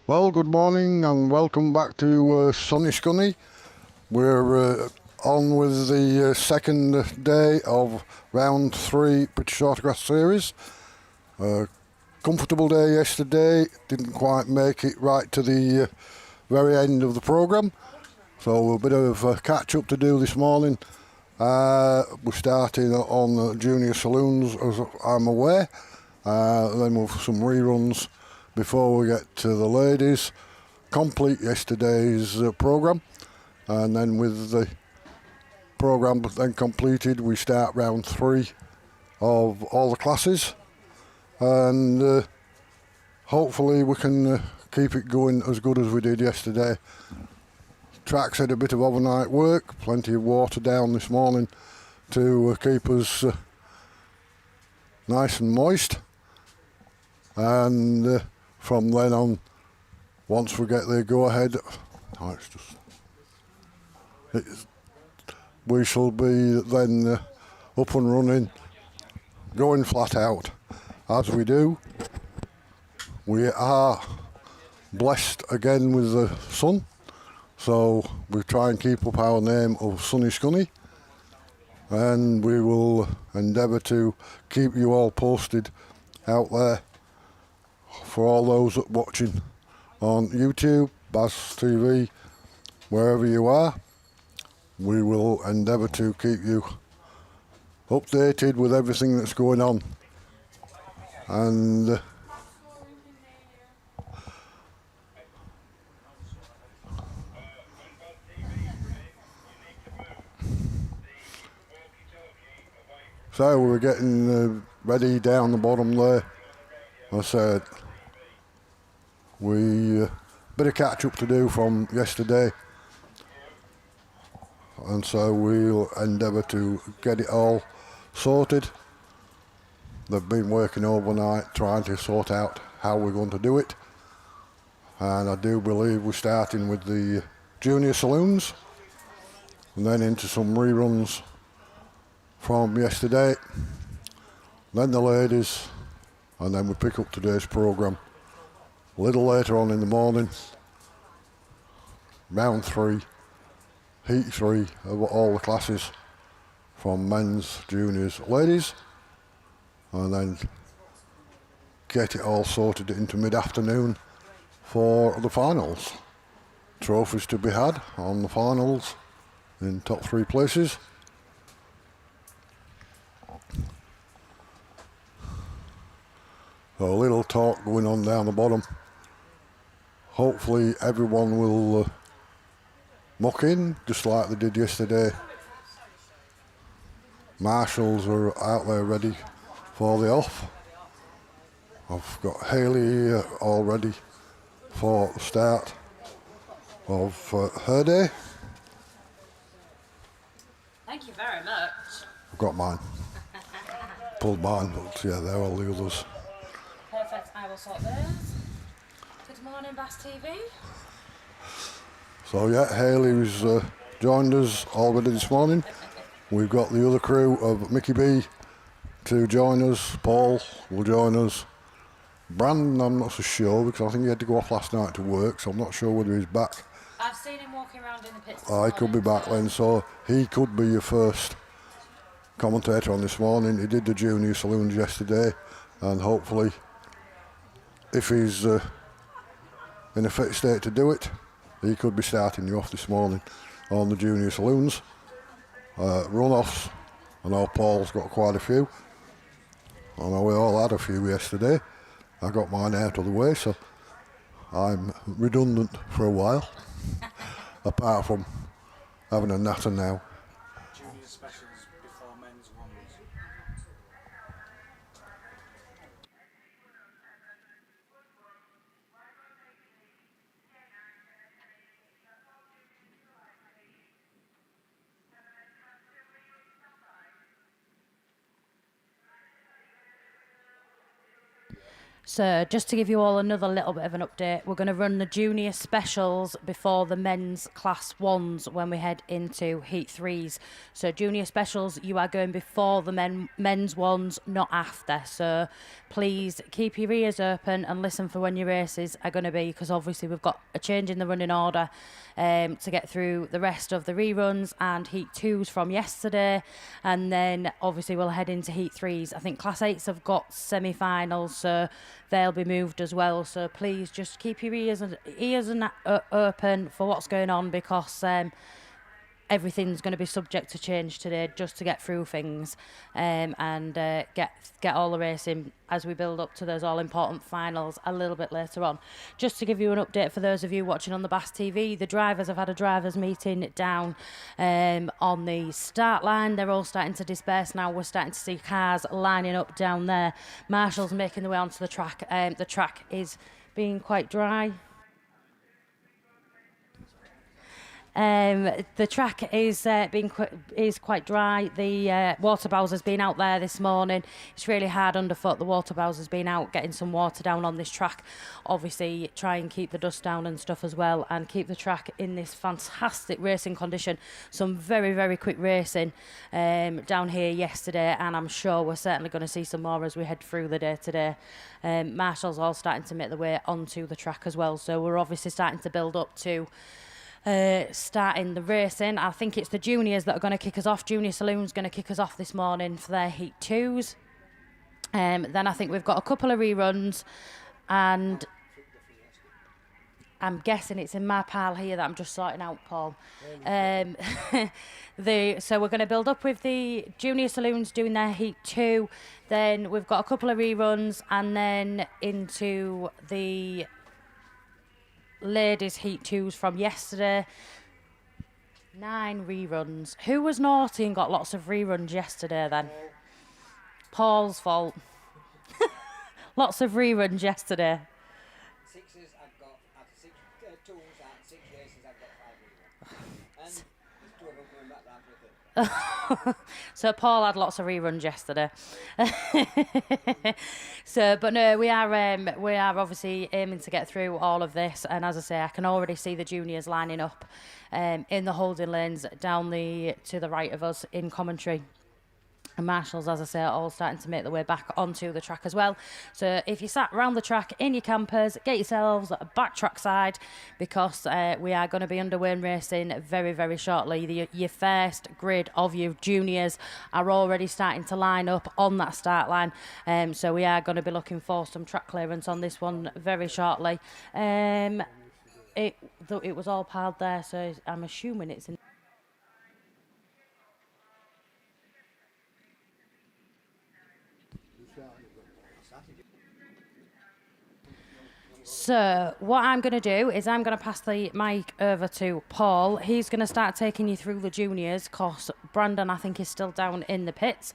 Well, good morning and welcome back to sunny Scunny. We're on with the second day of round 3 British Autograss series. Comfortable day yesterday, didn't quite make it right to the very end of the programme, so a bit of catch up to do this morning. We're starting on junior saloons, as I'm aware, then we'll have some reruns before we get to the ladies, complete yesterday's programme, and then with the programme then completed, we start round 3 of all the classes, and hopefully we can keep it going as good as we did yesterday. Track's had a bit of overnight work, plenty of water down this morning to keep us nice and moist, and from then on, once we get the go-ahead, we shall be then up and running, going flat out. As we do, we are blessed again with the sun, so we try and keep up our name of Sunny Scunny, and we will endeavour to keep you all posted out there. For all those watching on YouTube, BAStv, wherever you are, we will endeavour to keep you updated with everything that's going on. And so we're getting ready down the bottom there. I said we bit of catch up to do from yesterday, and so we'll endeavour to get it all sorted. They've been working overnight trying to sort out how we're going to do it, and I do believe we're starting with the junior saloons and then into some reruns from yesterday, then the ladies, and then we pick up today's programme a little later on in the morning. Round 3, heat 3 of all the classes from men's, juniors, ladies, and then get it all sorted into mid-afternoon for the finals. Trophies to be had on the finals in top 3 places. So a little talk going on down the bottom. Hopefully everyone will muck in just like they did yesterday. Marshals are out there ready for the off. I've got Hayley all ready for the start of her day. Thank you very much. I've got mine. Pulled mine, but yeah, they're all the others. Perfect, I will sort those. Good morning, BAStv. So yeah, Hayley's joined us already this morning. We've got the other crew of Mickey B to join us. Paul will join us. Brandon, I'm not so sure because I think he had to go off last night to work, so I'm not sure whether he's back. I've seen him walking around in the pits this He could be back then, so he could be your first commentator on this morning. He did the junior saloons yesterday, and hopefully, if he's in a fit state to do it, he could be starting you off this morning on the junior saloons. Runoffs, I know Paul's got quite a few. I know we all had a few yesterday. I got mine out of the way, so I'm redundant for a while, apart from having a natter now. Junior specials before men's ones. So just to give you all another little bit of an update, we're going to run the junior specials before the men's class 1s when we head into heat 3s. So junior specials, you are going before the men's ones, not after. So please keep your ears open and listen for when your races are going to be, because obviously we've got a change in the running order to get through the rest of the reruns and heat 2s from yesterday, and then obviously we'll head into heat 3s. I think class 8s have got semi-finals, so they'll be moved as well. So please just keep your ears open for what's going on, because everything's going to be subject to change today just to get through things and get all the racing as we build up to those all-important finals a little bit later on. Just to give you an update for those of you watching on the BAStv, the drivers have had a drivers meeting down on the start line. They're all starting to disperse now. We're starting to see cars lining up down there. Marshall's making their way onto the track. The track is being quite dry. The track is quite dry. The water bowser's been out there this morning. It's really hard underfoot. The water bowser's been out getting some water down on this track. Obviously, try and keep the dust down and stuff as well, and keep the track in this fantastic racing condition. Some very, very quick racing down here yesterday, and I'm sure we're certainly going to see some more as we head through the day today. Marshall's all starting to make their way onto the track as well, so we're obviously starting to build up to starting the racing. I think it's the juniors that are going to kick us off. Junior Saloon's going to kick us off this morning for their heat 2s. Then I think we've got a couple of reruns, and I'm guessing it's in my pile here that I'm just sorting out, Paul. So we're going to build up with the junior saloons doing their heat 2. Then we've got a couple of reruns, and then into the ladies heat 2s from yesterday. 9 reruns. Who was naughty and got lots of reruns yesterday then? Paul's fault. Lots of reruns yesterday. 6s, I've got after 6 2s and 6 races, I've got 5 reruns. And there's 2 of them coming back after 3. So Paul had lots of reruns yesterday. So, but no, we are obviously aiming to get through all of this, and as I say, I can already see the juniors lining up in the holding lanes down to the right of us in commentary. And Marshall's, as I say, are all starting to make their way back onto the track as well. So if you sat around the track in your campers, get yourselves a back track side, because we are going to be underway in racing very, very shortly. Your first grid of your juniors are already starting to line up on that start line. So we are going to be looking for some track clearance on this one very shortly. It was all piled there, so I'm assuming it's in. So what I'm going to do is I'm going to pass the mic over to Paul. He's going to start taking you through the juniors, because Brandon, I think, is still down in the pits.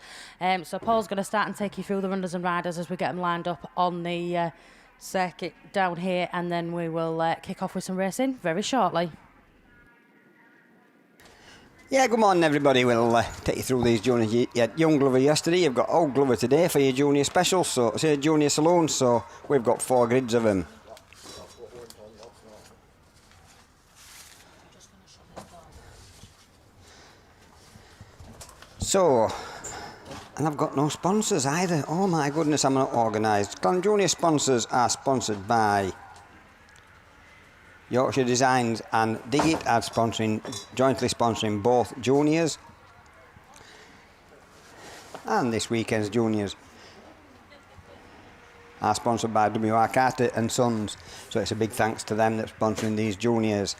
So Paul's going to start and take you through the runners and riders as we get them lined up on the circuit down here, and then we will kick off with some racing very shortly. Yeah, good morning everybody. We'll take you through these juniors. You had young Glover yesterday, you've got old Glover today for your junior specials, so it's a junior saloon, so we've got 4 grids of them. So, and I've got no sponsors either. Oh my goodness, I'm not organised. Clan Junior sponsors are sponsored by Yorkshire Designs and Dig It are jointly sponsoring both juniors and this weekend's juniors are sponsored by W.R. Carter and Sons, so it's a big thanks to them that's sponsoring these juniors.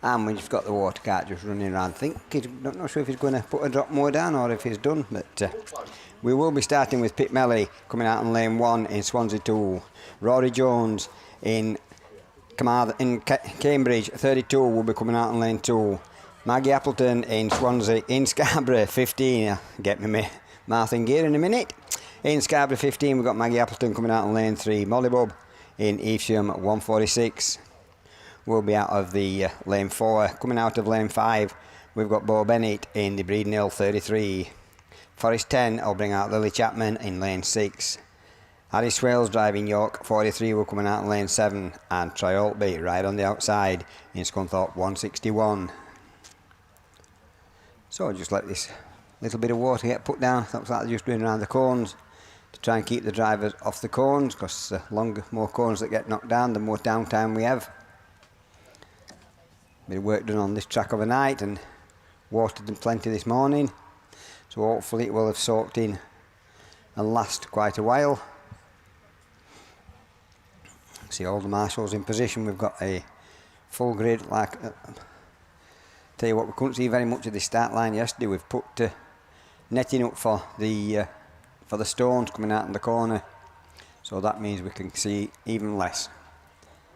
And we've got the water cart just running around. Don't know sure if he's going to put a drop more down or if he's done, but we will be starting with Pete Melly coming out in lane 1 in Swansea 2. Rory Jones in Cambridge 32 will be coming out in lane 2. Maggie Appleton in Swansea in Scarborough 15. Get me my mouth in gear in a minute. In Scarborough 15 we've got Maggie Appleton coming out in lane 3. Molly Bob in Evesham 146. Will be out of the lane 4. Coming out of lane 5, we've got Bo Bennett in the Breeden Hill 33. Forest 10 will bring out Lily Chapman in lane 6. Harry Swales driving York 43 were coming out in lane 7, and Triolby right on the outside in Scunthorpe 161. So just let this little bit of water get put down. Looks like they're just doing around the cones to try and keep the drivers off the cones, because the more cones that get knocked down, the more downtime we have. Bit of work done on this track overnight and watered them plenty this morning, so hopefully it will have soaked in and last quite a while. See all the marshals in position. We've got a full grid. Tell you what, we couldn't see very much of the start line yesterday. We've put netting up for the stones coming out in the corner, so that means we can see even less.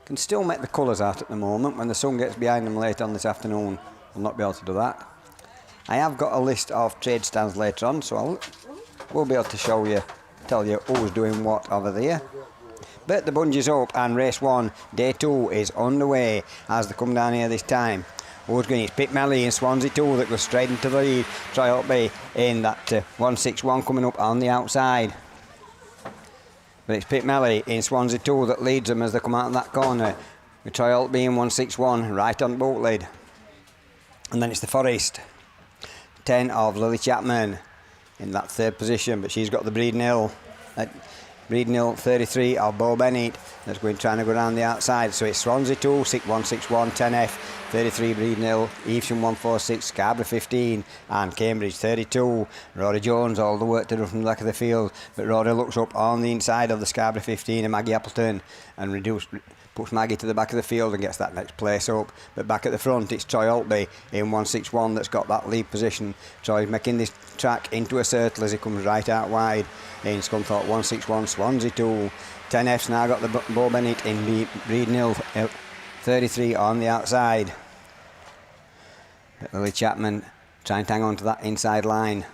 Can still make the colours out at the moment. When the sun gets behind them later on this afternoon, we'll not be able to do that. I have got a list of trade stands later on, so we'll be able to tell you who's doing what over there. But the bungee's up and race 1, day 2 is underway as they come down here this time. Who's going? It's Pit Melly in Swansea 2 that goes straight into the lead. Triolby in that 161 coming up on the outside. But it's Pit Melly in Swansea 2 that leads them as they come out of that corner, with Triolby in 161 right on boat lead. And then it's the Forest 10 of Lily Chapman in that 3rd position, but she's got the Breeden Hill 33 of Bo Bennett that's trying to go around the outside. So it's Swansea 2, 161, 10F, 33 Breeden Hill, Evesham 146, Scarborough 15 and Cambridge 32. Rory Jones, all the work to do from the back of the field, but Rory looks up on the inside of the Scarborough 15 and Maggie Appleton and puts Maggie to the back of the field and gets that next place up. But back at the front it's Troy Altby in 161 that's got that lead position. Troy's making this track into a circle as he comes right out wide in Scunthorpe 161, Swansea 2. 10F's now got the Bo Bennett in Breeden Hill 33 on the outside. But Lily Chapman trying to hang on to that inside line.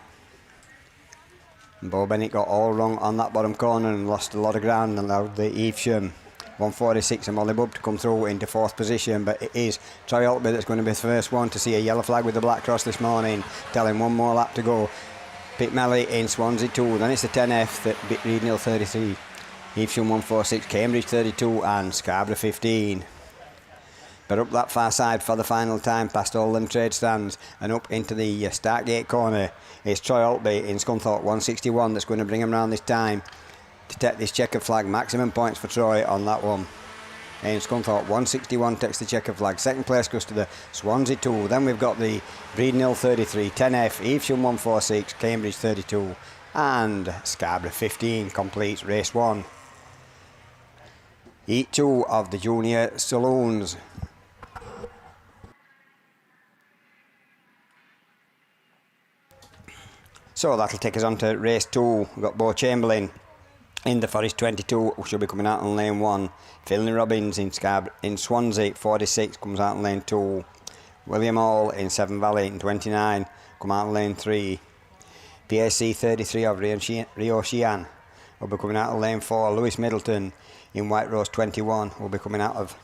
And Bo Bennett got all wrong on that bottom corner and lost a lot of ground and allowed the Evesham 146 and Molly Bubb to come through into 4th position. But it is Troy Altby that's going to be the first one to see a yellow flag with the black cross this morning, telling one more lap to go. Pit Melly in Swansea 2, then it's the 10F that beat Breeden Hill 33, Evesham 146, Cambridge 32 and Scarborough 15. But up that far side for the final time, past all them trade stands and up into the start gate corner, it's Troy Altby in Scunthorpe 161 that's going to bring him round this time to take this checkered flag. Maximum points for Troy on that one. In Scunthorpe 161 takes the checkered flag. 2nd place goes to the Swansea 2. Then we've got the Breeden Hill 33, 10F, Evesham 146, Cambridge 32 and Scarborough 15 completes race 1. Heat 2 of the junior saloons. So that'll take us on to race 2. We've got Bo Chamberlain in the Forest 22, who should be coming out in lane 1. Finlay Robbins in Swansea 46 comes out in lane 2. William Hall in Severn Valley in 29 come out in lane 3. PSC 33 of Rio Sheehan will be coming out of lane 4. Lewis Middleton in White Rose 21 will be coming out of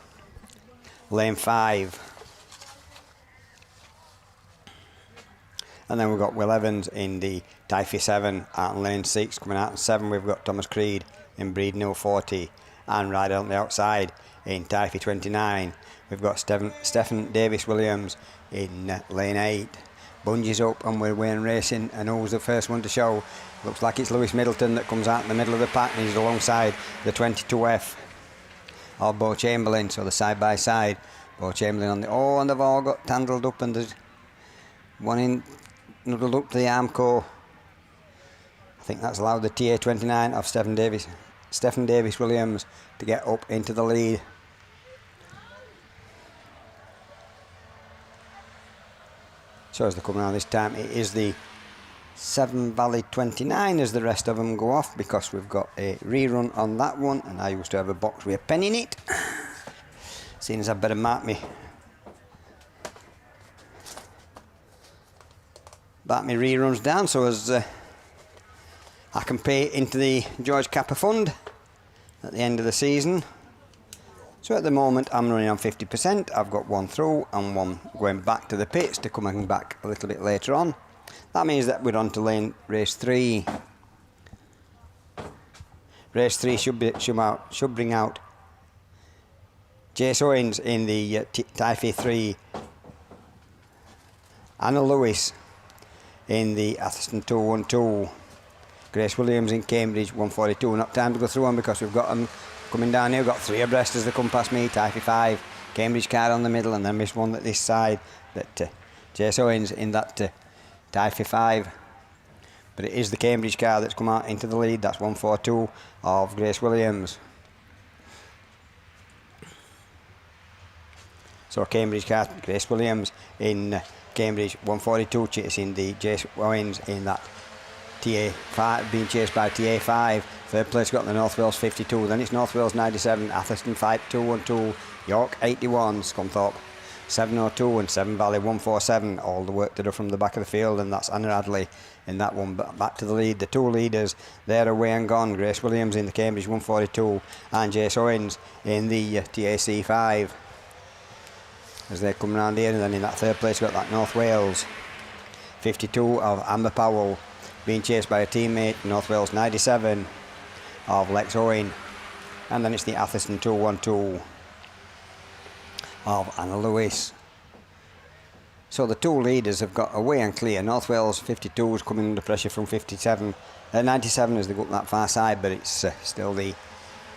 lane 5. And then we've got Will Evans in the Typhy 7 out in lane 6. Coming out in 7 we've got Thomas Creed in Breeden Hill 40. And right on the outside in Typhy 29 we've got Stephen Davis Williams in lane 8. Bungee's up and we're away racing, and who's the first one to show? Looks like it's Lewis Middleton that comes out in the middle of the pack, and he's alongside the 22F of Bo Chamberlain. So the side by side, Bo Chamberlain on the... Oh, and they've all got tangled up, and there's one in nuddled up to the Armco. I think that's allowed the TA29 of Stephen Davis Williams to get up into the lead. So as they're coming out this time, it is the Severn Valley 29 as the rest of them go off, because we've got a rerun on that one, and I used to have a box with a pen in it. Seeing as I better mark me reruns down so as I can pay into the George Capper Fund at the end of the season. So at the moment I'm running on 50%. I've got one through and one going back to the pits to coming back a little bit later on. That means that we're on to race 3. race 3 should bring out Jace Owens in the Typhy 3, Anna Lewis in the Atherstone 212, Grace Williams in Cambridge 142. Not time to go through them because we've got them coming down here. We've got 3 abreast as they come past me. Typhy 5, Cambridge car on the middle, and then missed one at this side. But Jace Owens in that Typhy 5. But it is the Cambridge car that's come out into the lead. That's 142 of Grace Williams. So Cambridge car, Grace Williams in Cambridge 142, chasing the Jace Owens in that TA5, being chased by TA5. Third place got the North Wales 52, then it's North Wales 97, Atherstone 212, York 81, Scunthorpe 702 and Seven Valley 147. All the work to do from the back of the field, and that's Anna Radley in that one. But back to the lead, the 2 leaders, they're away and gone. Grace Williams in the Cambridge 142 and Jace Owens in the TAC 5 as they come round here. And then in that third place got that North Wales 52 of Amber Powell, being chased by a teammate, North Wales 97 of Lex Owen. And then it's the Atherstone 212 of Anna Lewis. So the 2 leaders have got away and clear. North Wales 52 is coming under pressure from 97 as they go up that far side, but it's still the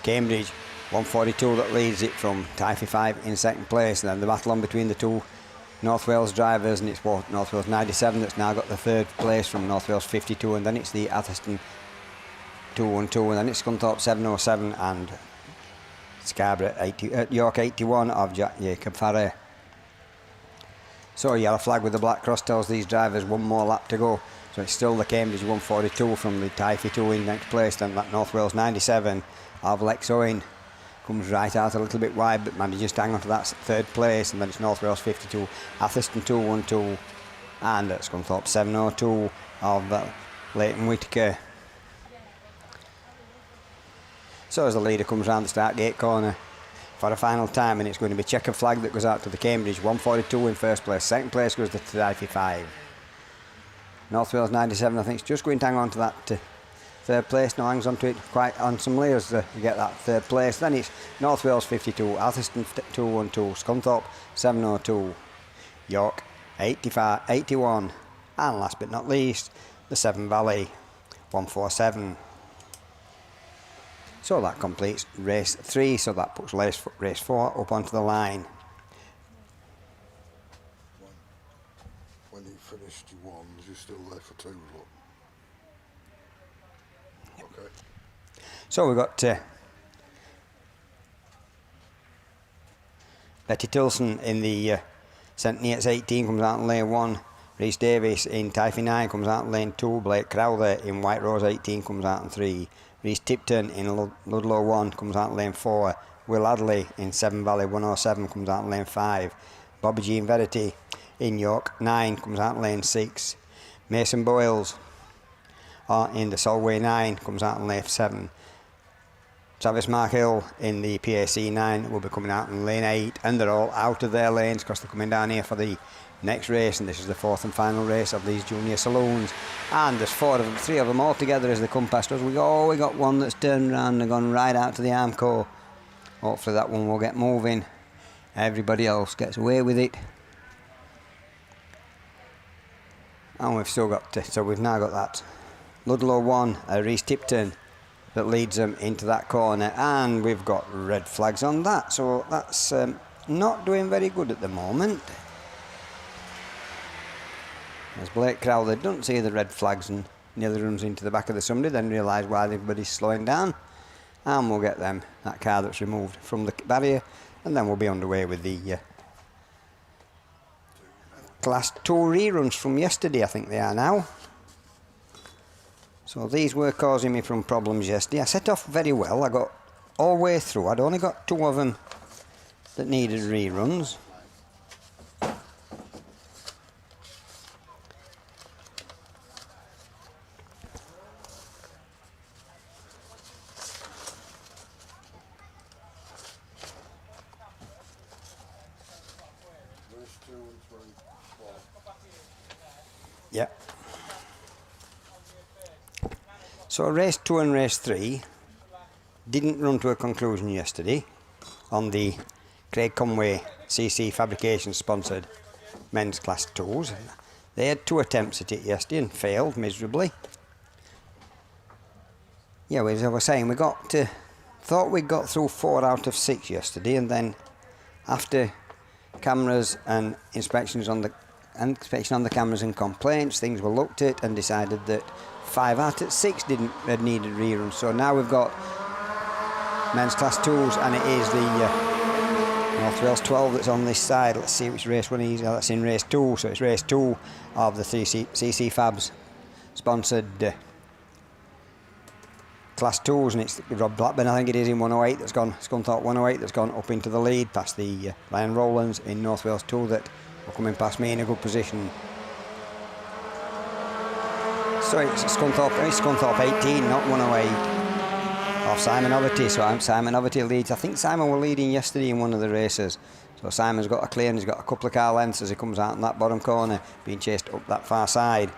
Cambridge 142 that leads it from Typhy 5 in second place. And then the battle on between the 2 North Wales drivers, and it's North Wales 97 that's now got the third place from North Wales 52, and then it's the Atherstone 212, and then it's Scunthorpe 707 and Scarborough York 81 of Jacob Farrer. So a yellow flag with the black cross tells these drivers 1 more lap to go. So it's still the Cambridge 142 from the Typhy 2 in next place. Then that North Wales 97 of Lex Owen comes right out a little bit wide, but manages to hang on to that third place. And then it's North Wales 52, Atherstone 212 and Scunthorpe 702 of Leighton Whitaker. So as the leader comes round the start gate corner for a final time, and it's going to be checkered flag that goes out to the Cambridge 142 in first place. Second place goes to Typhy 5. North Wales 97 I think is just going to hang on to that third place. No, hangs on to it quite on some layers to get that third place. Then it's North Wales 52, Atherstone 212, Scunthorpe 702, York 81, and last but not least the Seven Valley 147. So that completes race 3, so that puts race 4 up onto the line. When you finished your 1s, you're still there for 2s, look. Okay. So we've got Betty Tilson in the St Neots 18 comes out in lane 1. Rhys Davis in Typhy 9 comes out in lane 2. Blake Crowther in White Rose 18 comes out in 3. Rhys Tipton in Ludlow 1 comes out in lane 4. Will Adley in Seven Valley 107 comes out in lane 5. Bobby Jean Verity in York 9 comes out in lane 6. Mason Boyles in the Solway 9 comes out in lane 7. Travis Markhill in the PAC 9 will be coming out in lane 8, and they're all out of their lanes because they're coming down here for the next race, and this is the 4th and final race of these junior saloons. And there's 3 of them all together as they come past us. We got one that's turned around and gone right out to the Armco. Hopefully that one will get moving. Everybody else gets away with it. And we've still got so we've now got that Ludlow 1, Rhys Tipton, that leads them into that corner, and we've got red flags on that, so that's not doing very good at the moment. As Blake Crowther doesn't see the red flags and nearly runs into the back of the somebody, then realise why everybody's slowing down, and we'll get them that car that's removed from the barrier, and then we'll be underway with the Class 2 reruns from yesterday, I think they are now. So these were causing me some problems yesterday. I set off very well. I got all the way through. I'd only got 2 of them that needed reruns. Yeah. So race 2 and race 3 didn't run to a conclusion yesterday on the Craig Conway CC Fabrication sponsored men's class 2s. They had 2 attempts at it yesterday and failed miserably. Yeah, as I was saying, thought we got through 4 out of 6 yesterday, and then after cameras and inspection on the cameras and complaints, things were looked at and decided that 5 out of 6 had needed reruns. So now we've got men's class 2s, and it is the North Wales 12 that's on this side. Let's see which race one is. That's in race 2, so it's race 2 of the CC Fabs sponsored class 2s, and it's Rob Blackburn, I think it is, in 108 that's gone, Scunthorpe 108 that's gone up into the lead past the Ryan Rowlands in North Wales 2 that are coming past me in a good position. So it's Scunthorpe 18, not 108. Off Simon Overty, so Simon Overty leads. I think Simon were leading yesterday in one of the races. So Simon's got a clear and he's got a couple of car lengths as he comes out in that bottom corner, being chased up that far side.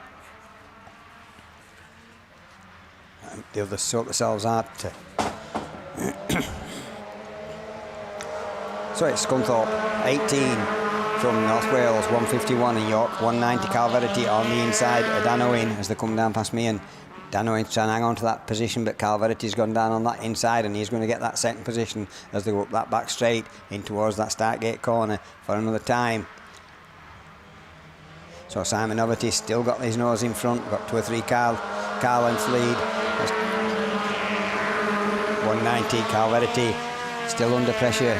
And the others sort themselves out. So it's Scunthorpe 18 from North Wales, 151 in York, 190 Carl Verity on the inside. Dan Owen as they come down past me, and Dan Owen's trying to hang on to that position, but Carl Verity's gone down on that inside and he's going to get that second position as they go up that back straight in towards that start gate corner for another time. So Simon Overty still got his nose in front, got 2 or 3 car lengths lead. 190 Carl Verity still under pressure.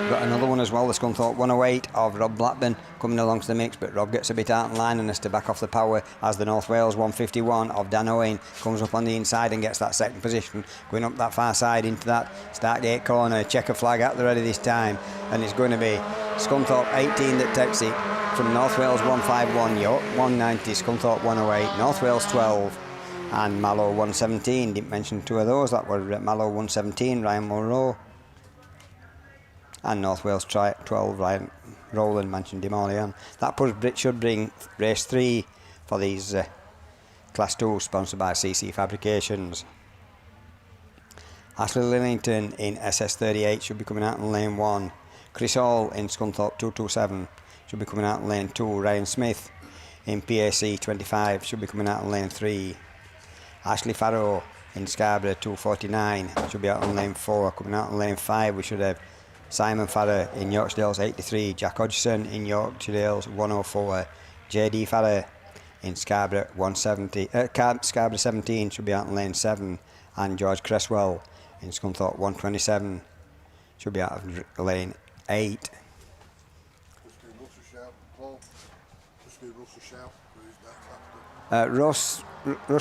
Got another one as well, the Scunthorpe 108 of Rob Blackburn coming along to the mix, but Rob gets a bit out in line and has to back off the power as the North Wales 151 of Dan Owen comes up on the inside and gets that second position, going up that far side into that start gate corner. Checker flag at the ready this time, and it's going to be Scunthorpe 18 that takes it from North Wales 151, York 190, Scunthorpe 108, North Wales 12 and Mallow 117. Didn't mention 2 of those, that were Mallow 117, Ryan Monroe, and North Wales 12, Ryan Rowland, mentioned him earlier. That should bring race 3 for these class 2 sponsored by CC Fabrications. Ashley Lillington in SS38 should be coming out in lane 1. Chris Hall in Scunthorpe 227 should be coming out in lane 2. Ryan Smith in PAC 25 should be coming out in lane 3. Ashley Farrow in Scarborough 249 should be out in lane 4. Coming out in lane 5 we should have Simon Farrer in Yorkshire Dales 83, Jack Hodgson in Yorkshire Dales 104, JD Farrer in Scarborough 170, Scarborough 17 should be out in lane 7, and George Cresswell in Scunthorpe 127 should be out of lane 8. Russ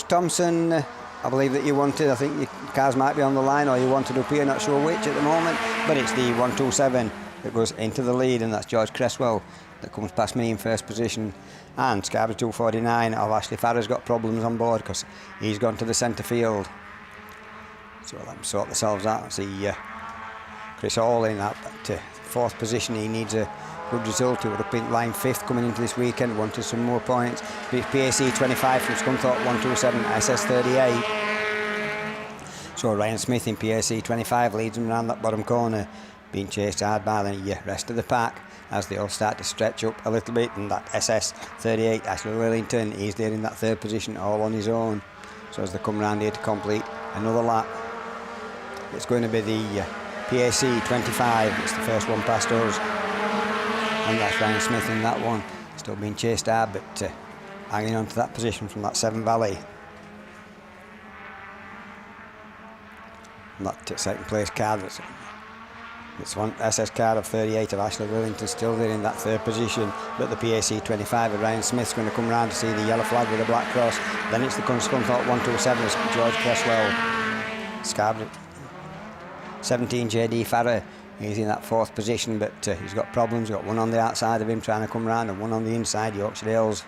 Thompson, I believe that you wanted, I think your cars might be on the line, or you wanted up here, not sure which at the moment, but it's the 127 that goes into the lead, and that's George Cresswell that comes past me in first position. And Scarborough 249 of Ashley Farrer's got problems on board because he's gone to the centre field. So let them sort themselves out. See Chris Hall in that 4th position. He needs a good result. He was up in line 5th coming into this weekend, wanted some more points. But it's PAC 25 from Scunthorpe 127 SS38. So Ryan Smith in PAC 25 leads him around that bottom corner, being chased hard by the rest of the pack as they all start to stretch up a little bit. And that SS38 Ashley Wellington, he's there in that 3rd position all on his own. So as they come round here to complete another lap, it's going to be the PAC 25. It's the first one past us, and that's Ryan Smith in that one, still being chased hard, but hanging on to that position from that Severn Valley. And that second place car, it's one SS car of 38 of Ashley Wellington, still there in that 3rd position, but the PAC 25 of Ryan Smith's going to come round to see the yellow flag with a black cross. Then it's the Scunthorpe 127 is George Cresswell. Scarborough 17 JD Farrer, he's in that 4th position, but he's got problems. He's got one on the outside of him trying to come round and one on the inside. Yorkshire Dales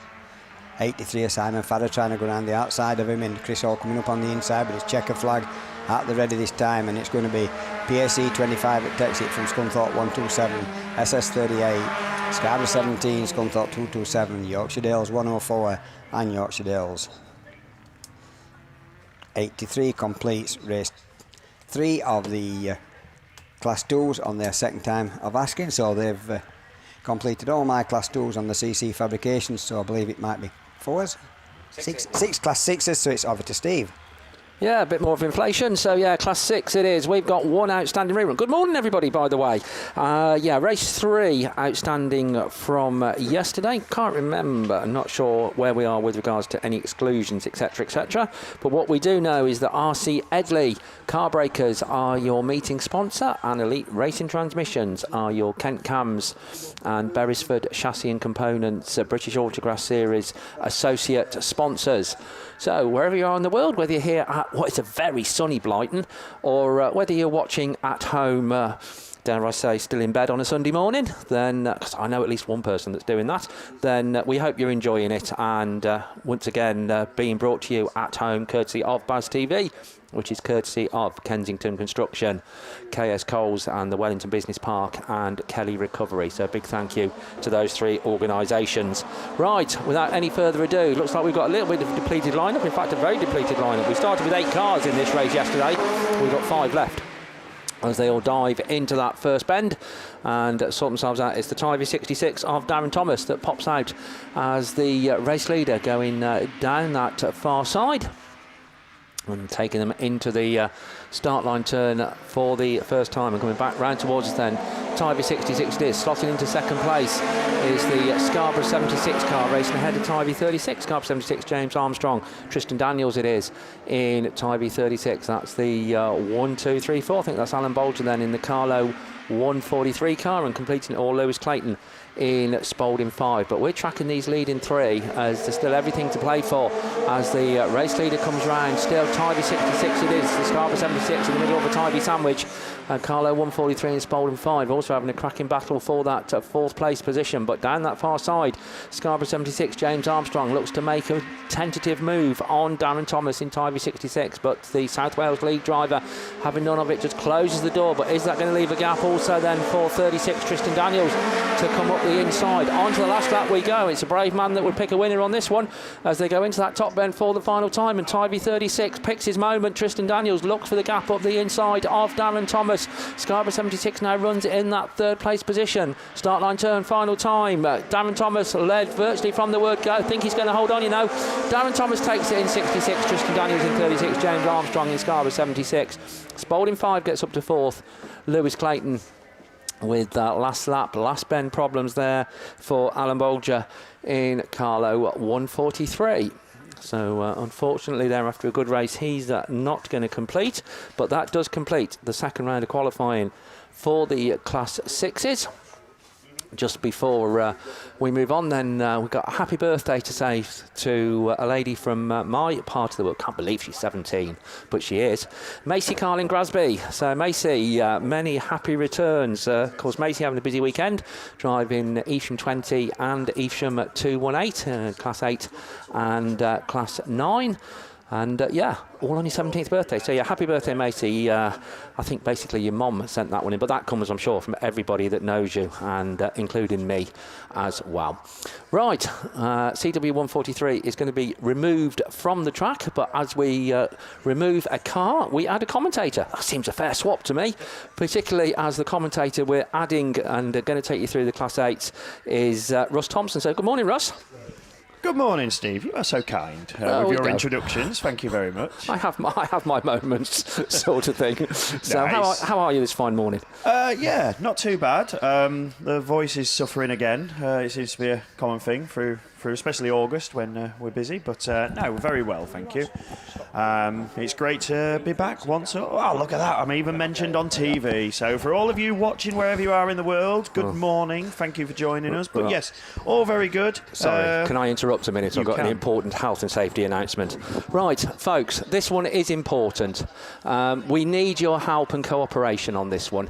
83 of Simon Farrer trying to go around the outside of him, and Chris Hall coming up on the inside, but it's checker flag at the ready this time, and it's going to be PAC 25 that takes it from Scunthorpe 127, SS38, Scarborough 17, Scunthorpe 227, Yorkshire Dales 104 and Yorkshire Dales 83 completes race 3 of the Class 2s on their second time of asking, so they've completed all my Class 2s on the CC fabrications, so I believe it might be 4s? 6 Class 6s, so it's over to Steve. Yeah, a bit more of inflation. So, yeah, Class 6 it is. We've got one outstanding rerun. Good morning, everybody, by the way. Race 3 outstanding from yesterday. Can't remember. I'm not sure where we are with regards to any exclusions, etc., etc. But what we do know is that RC Edley Car Breakers are your meeting sponsor, and Elite Racing Transmissions are your Kent Cams and Beresford Chassis and Components British Autograss Series associate sponsors. So, wherever you are in the world, whether you're here at what is a very sunny Blighton, or whether you're watching at home, dare I say, still in bed on a Sunday morning, then, because I know at least one person that's doing that, then we hope you're enjoying it. And once again, being brought to you at home, courtesy of BAStv, which is courtesy of Kensington Construction, KS Coles and the Wellington Business Park and Kelly Recovery. So a big thank you to those 3 organisations. Right, without any further ado, looks like we've got a little bit of a depleted lineup, in fact a very depleted lineup. We started with 8 cars in this race yesterday, we've got 5 left as they all dive into that first bend and sort themselves out. It's the Tivy 66 of Darren Thomas that pops out as the race leader, going down that far side and taking them into the start line turn for the first time, and coming back round towards us then. Tivy 66 it is. Slotting into second place is the Scarborough 76 car, racing ahead of Tivy 36. Scarborough 76, James Armstrong. Tristan Daniels it is in Tivy 36. That's the 1, 2, 3, 4. I think that's Alan Bolger then in the Carlo 143 car, and completing it all Lewis Clayton in Spalding 5. But we're tracking these leading 3 as there's still everything to play for as the race leader comes round. Still Tivy 66 it is, the Scarborough 76 in the middle of a Tivy sandwich, Carlo 143 and Spalding 5 also having a cracking battle for that 4th place position. But down that far side, Scarborough 76, James Armstrong looks to make a tentative move on Darren Thomas in Tivy 66, but the South Wales league driver, having none of it, just closes the door. But is that going to leave a gap also then for 36 Tristan Daniels to come up the inside? On to the last lap we go. It's a brave man that would pick a winner on this one as they go into that top bend for the final time, and Tivy 36 picks his moment. Tristan Daniels looks for the gap up the inside of Darren Thomas. Scarborough 76 now runs in that 3rd place position. Start line turn, final time. Darren Thomas led virtually from the word go. I think he's going to hold on, you know. Darren Thomas takes it in 66, Tristan Daniels in 36, James Armstrong in Scarborough 76. Spalding 5 gets up to 4th. Lewis Clayton with last lap, last bend problems there for Alan Bolger in Carlo 143. So unfortunately there, after a good race, he's not going to complete, but that does complete the second round of qualifying for the Class 6s. Just before we move on then, we've got a happy birthday to say to a lady from my part of the world. Can't believe she's 17, but she is. Macy Carlin Grasby. So Macy, many happy returns. Of course, Macy having a busy weekend, driving Evesham 20 and Evesham 218, Class 8 and Class 9. And all on your 17th birthday. So happy birthday, Macy. I think basically your mum sent that one in, but that comes, I'm sure, from everybody that knows you, and including me as well. Right, CW143 is going to be removed from the track, but as we remove a car, we add a commentator. That seems a fair swap to me, particularly as the commentator we're adding and going to take you through the Class 8s is Russ Thompson. So good morning, Russ. Good morning, Steve. You are so kind with your introductions. Thank you very much. I have my moments, sort of thing. So nice. how are you this fine morning? Yeah, not too bad. The voice is suffering again. It seems to be a common thing through especially August when we're busy. But no, we're very well, thank you. It's great to be back once. Oh, look at that. I'm even mentioned on TV. So for all of you watching wherever you are in the world, good morning. Thank you for joining us. But yes, all very good. Sorry, can I interrupt a minute? I've got an important health and safety announcement. Right, folks, this one is important. We need your help and cooperation on this one.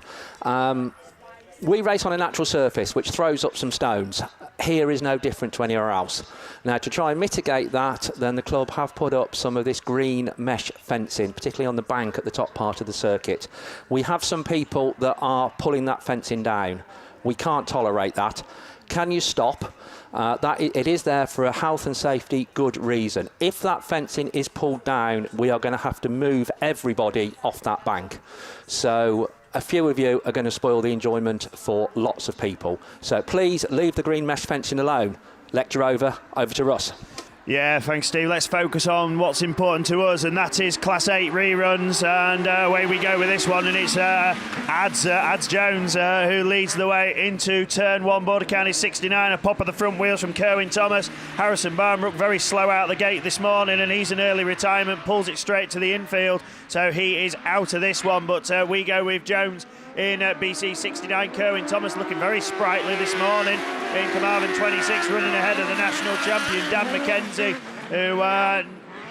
We race on a natural surface which throws up some stones. Here is no different to anywhere else. Now, to try and mitigate that, then the club have put up some of this green mesh fencing, particularly on the bank at the top part of the circuit. We have some people that are pulling that fencing down. We can't tolerate that. can you stop? It is there for a health and safety good reason. If that fencing is pulled down, we are going to have to move everybody off that bank. So a few of you are going to spoil the enjoyment for lots of people. So please leave the green mesh fencing alone. Lecture over to Russ. Yeah, thanks, Steve. Let's focus on what's important to us, and that is Class 8 reruns. And away we go with this one, and it's Ads Jones who leads the way into turn 1. Border County 69, a pop of the front wheels from Kerwin Thomas. Harrison Barnbrook very slow out the gate this morning, and he's an early retirement, pulls it straight to the infield. So he is out of this one, but we go with Jones in BC 69. Kerwin Thomas looking very sprightly this morning in Carmarthen 26, running ahead of the national champion Dan McKenzie, who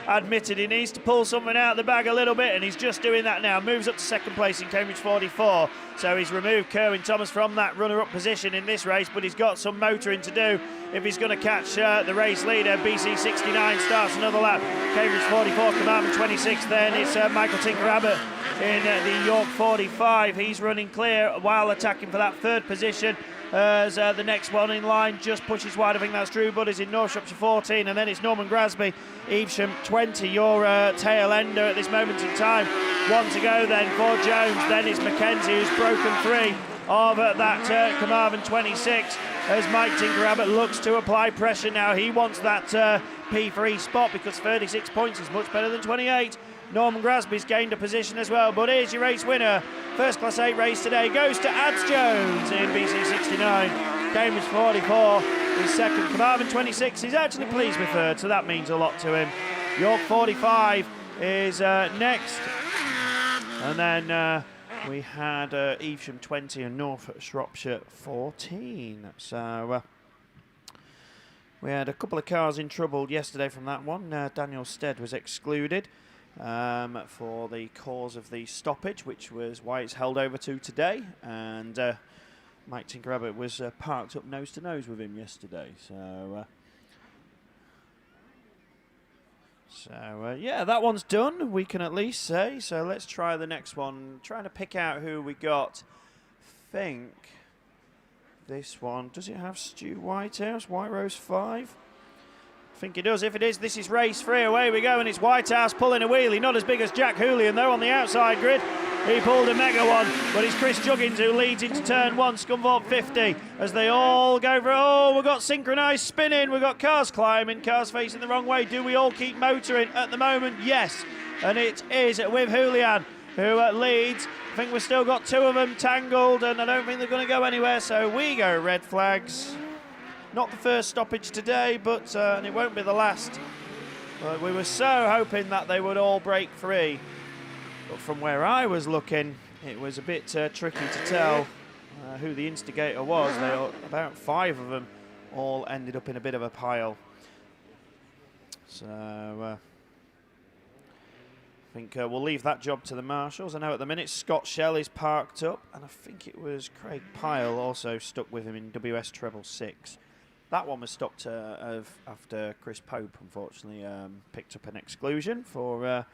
admitted he needs to pull something out of the bag a little bit, and he's just doing that now. Moves up to second place in Cambridge 44, so he's removed Kerwin Thomas from that runner-up position in this race, but he's got some motoring to do if he's going to catch the race leader. BC 69 starts another lap. Cambridge 44, Carmarthen 26, then it's Michael Tinker-Abbott in the York 45. He's running clear while attacking for that third position. As the next one in line just pushes wide. I think that's Drew Buddies in North Shropshire 14, and then it's Norman Grasby, Evesham 20, your tail ender at this moment in time. One to go then for Jones, then it's Mackenzie who's broken free of that Carmarthen 26 as Mike Tinker-Abbott looks to apply pressure now. He wants that P3 spot because 36 points is much better than 28. Norman Grasby's gained a position as well, but here's your race winner. First Class 8 race today goes to Ads Jones in BC 69. Cambridge 44 is second. Carmarthen 26 is actually pleased with third, so that means a lot to him. York 45 is next. And then we had Evesham 20 and North Shropshire 14. So we had a couple of cars in trouble yesterday from that one. Daniel Stead was excluded for the cause of the stoppage, which was why it's held over to today, and Mike Tinker-Abbott was parked up nose to nose with him yesterday, so yeah, that one's done, we can at least say. So let's try the next one, trying to pick out who we got. Think this one, does it have Stu Whitehouse, White Rose 5? I think it does. If it is, this is race 3. Away we go, and it's Whitehouse pulling a wheelie. Not as big as Jack Hoolihan, though, on the outside grid. He pulled a mega one, but it's Chris Juggins who leads into turn 1, Scunthorpe 50, as they all go for it. Oh, we've got synchronised spinning. We've got cars climbing, cars facing the wrong way. Do we all keep motoring at the moment? Yes. And it is with Hoolihan, who leads. I think we've still got 2 of them tangled, and I don't think they're going to go anywhere, so we go red flags. Not the first stoppage today, but and it won't be the last. But we were so hoping that they would all break free. But from where I was looking, it was a bit tricky to tell who the instigator was. About 5 of them all ended up in a bit of a pile. So I think we'll leave that job to the marshals. I know at the minute Scott Shell is parked up, and I think it was Craig Pyle also stuck with him in WS treble 6. That one was stopped after Chris Pope, unfortunately, picked up an exclusion for a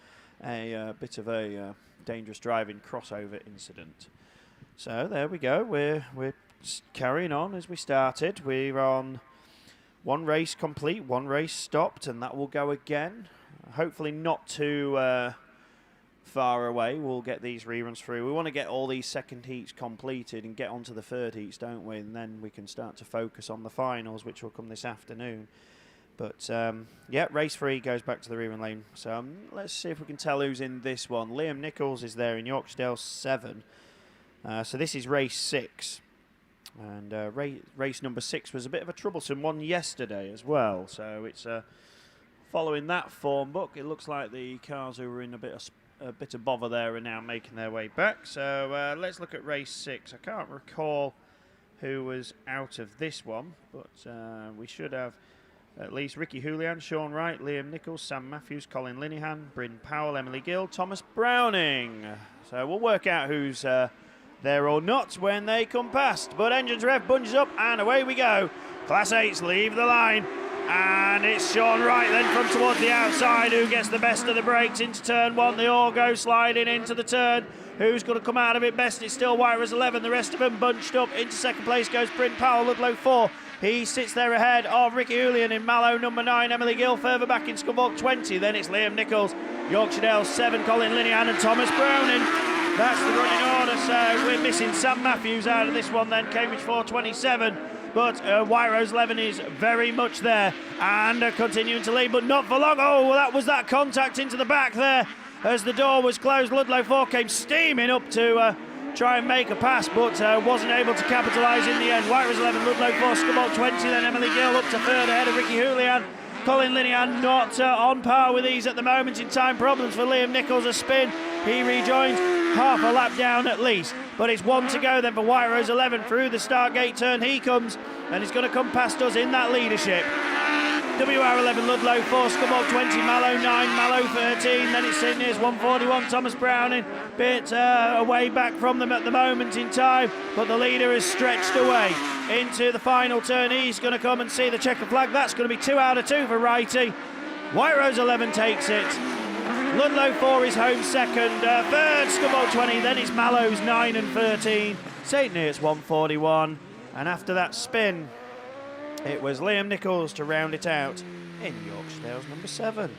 bit of a dangerous driving crossover incident. So there we go. We're carrying on as we started. We're on 1 race complete, 1 race stopped, and that will go again. Hopefully not too far away. We'll get these reruns through. We want to get all these second heats completed and get onto the third heats, don't we? And then we can start to focus on the finals, which will come this afternoon. But yeah, race 3 goes back to the rerun lane. So let's see if we can tell who's in this one. Liam Nichols is there in Yorkshire 7. So this is race 6. And race number 6 was a bit of a troublesome one yesterday as well. So it's following that form book. It looks like the cars who were in a bit of bother there are now making their way back. So let's look at race 6. I can't recall who was out of this one, but we should have at least Ricky Hoolihan, Sean Wright, Liam Nichols, Sam Matthews, Colin Linehan, Bryn Powell, Emily Gill, Thomas Browning. So we'll work out who's there or not when they come past. But engines rev, bunges up, and away we go. Class 8s leave the line. And it's Sean Wright then from towards the outside who gets the best of the brakes into turn 1. They all go sliding into the turn. Who's going to come out of it best? It's still White Rose 11. The rest of them bunched up. Into second place goes Bryn Powell, Ludlow 4. He sits there ahead of Ricky Julian in Mallow number 9, Emily Gill further back in Scunthorpe 20. Then it's Liam Nichols, Yorkshire Dale 7, Colin Linehan and Thomas Browning. That's the running order, so we're missing Sam Matthews out of this one then, Cambridge 427. But White Rose 11 is very much there and continuing to lead, but not for long. Oh, well, that was that contact into the back there as the door was closed. Ludlow 4 came steaming up to try and make a pass, but wasn't able to capitalise in the end. White Rose 11, Ludlow 4, Scunthorpe 20, then Emily Gill up to third ahead of Ricky Julian. Colin Linehan not on par with these at the moment in time. Problems for Liam Nichols, a spin. He rejoins half a lap down at least. But it's one to go then for White Rose 11 through the start gate turn. He comes and he's going to come past us in that leadership. WR 11, Ludlow 4, Scunthorpe 20, Mallow 9, Mallow 13. Then it's Sydney's 141, Thomas Browning. Bit away back from them at the moment in time. But the leader is stretched away into the final turn. He's going to come and see the checker flag. That's going to be 2 out of 2 for Righty. White Rose 11 takes it. Ludlow 4 is home second. Third, Scunthorpe 20. Then it's Mallows 9 and 13. St. Neots 141. And after that spin, it was Liam Nichols to round it out in Yorkshire Dales number 7.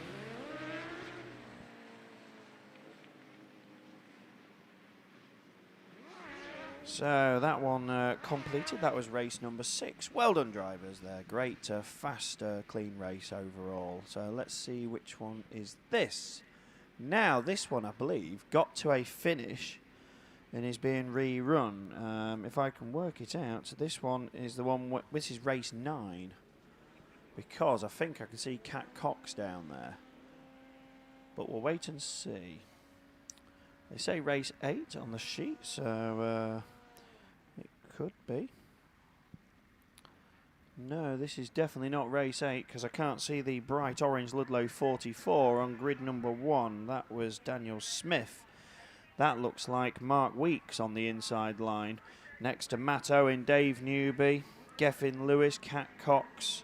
So that one completed. That was race number 6. Well done, drivers there. Great, fast, clean race overall. So let's see which one is this. Now, this one, I believe, got to a finish and is being rerun. If I can work it out, so this one is the one, this is race 9, because I think I can see Cat Cox down there. But we'll wait and see. They say race 8 on the sheet, so it could be. No, this is definitely not race 8, because I can't see the bright orange Ludlow 44 on grid number 1. That was Daniel Smith. That looks like Mark Weeks on the inside line. Next to Matt Owen, Dave Newby, Geffin Lewis, Cat Cox,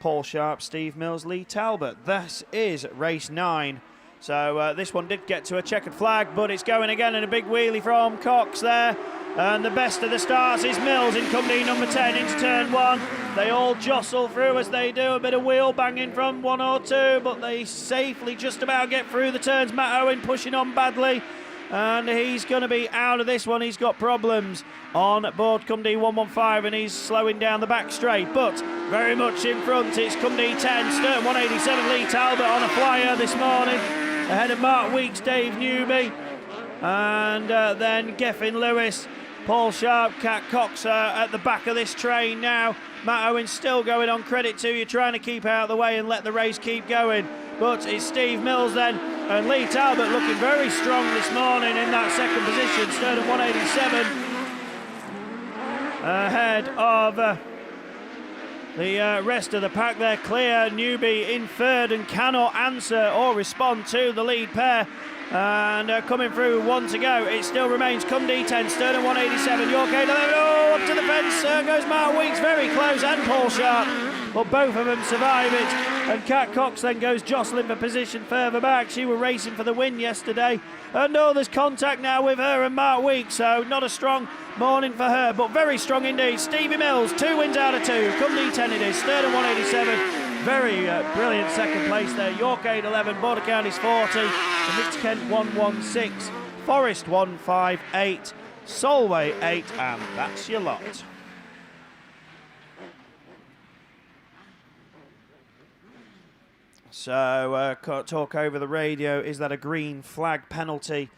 Paul Sharp, Steve Mills, Lee Talbot. This is race 9. So this one did get to a checkered flag, but it's going again in a big wheelie from Cox there. And the best of the starts is Mills in company number 10 into turn 1. They all jostle through as they do. A bit of wheel banging from 1 or 2, but they safely just about get through the turns. Matt Owen pushing on badly. And he's going to be out of this one. He's got problems on board Cumdee 115 and he's slowing down the back straight. But very much in front, it's Cumdee 10, Stern 187, Lee Talbot on a flyer this morning. Ahead of Mark Weeks, Dave Newby. And then Geffin Lewis, Paul Sharp, Cat Cox at the back of this train now. Matt Owen still going on, credit to you, trying to keep out of the way and let the race keep going. But it's Steve Mills then, and Lee Talbot looking very strong this morning in that second position. Stern 187 ahead of the rest of the pack there. Clear, Newby in third and cannot answer or respond to the lead pair. And coming through, 1 to go. It still remains Cumdee 10, Stern 187, York 8 11. Oh, up to the fence goes Mark Weeks, very close, and Paul Sharp. But both of them survive it. And Cat Cox then goes jostling for position further back. She was racing for the win yesterday. And oh, there's contact now with her and Mark Weeks, so not a strong morning for her, but very strong indeed. Stevie Mills, 2 wins out of 2. Cumdee 10 it is, Stern 187. Very brilliant second place there. York 8 11, Border Counties 40, and Mix Kent 116, Forest 158, Solway 8, and that's your lot. So, talk over the radio, is that a green flag penalty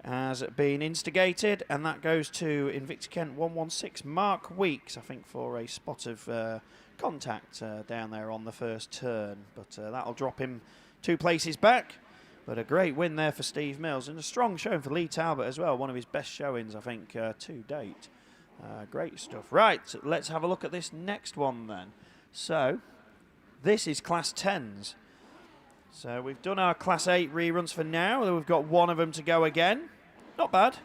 has been instigated, and that goes to Invicta Kent 116, Mark Weeks, I think, for a spot of contact down there on the first turn, but that'll drop him 2 places back. But a great win there for Steve Mills, and a strong showing for Lee Talbot as well, one of his best showings, I think, to date. Great stuff. Right, let's have a look at this next one then. So, this is Class 10s. So we've done our Class 8 reruns for now. We've got 1 of them to go again. Not bad.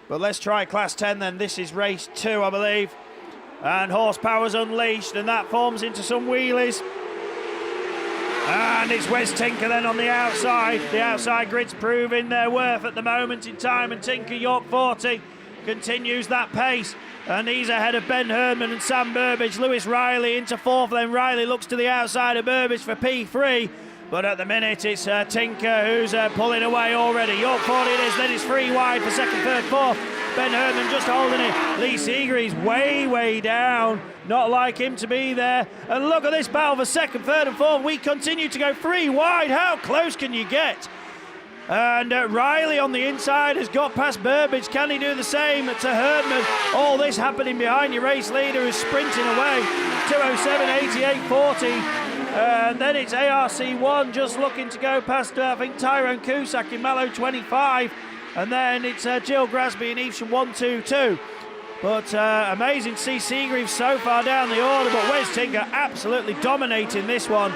But let's try Class 10 then. This is race 2, I believe. And horsepower's unleashed, and that forms into some wheelies. And it's Wes Tinker then on the outside. The outside grid's proving their worth at the moment in time, and Tinker, York 40, continues that pace. And he's ahead of Ben Herdman and Sam Burbage. Lewis Riley into fourth, then Riley looks to the outside of Burbage for P3. But at the minute, it's Tinker who's pulling away already. York 40 it is, then it's 3 wide for second, third, fourth. Ben Herdman just holding it. Lee Seagreaves way down. Not like him to be there. And look at this battle for second, third and fourth. We continue to go 3 wide. How close can you get? And Riley on the inside has got past Burbage. Can he do the same to Herdman? All this happening behind your race leader who's sprinting away. 2:07, 88.40. And then it's ARC1 just looking to go past, I think, Tyrone Cusack in Mallow 25. And then it's Jill Grasby and Evesham 1-2-2. But amazing to see Seagreaves so far down the order. But Wes Tinker absolutely dominating this one.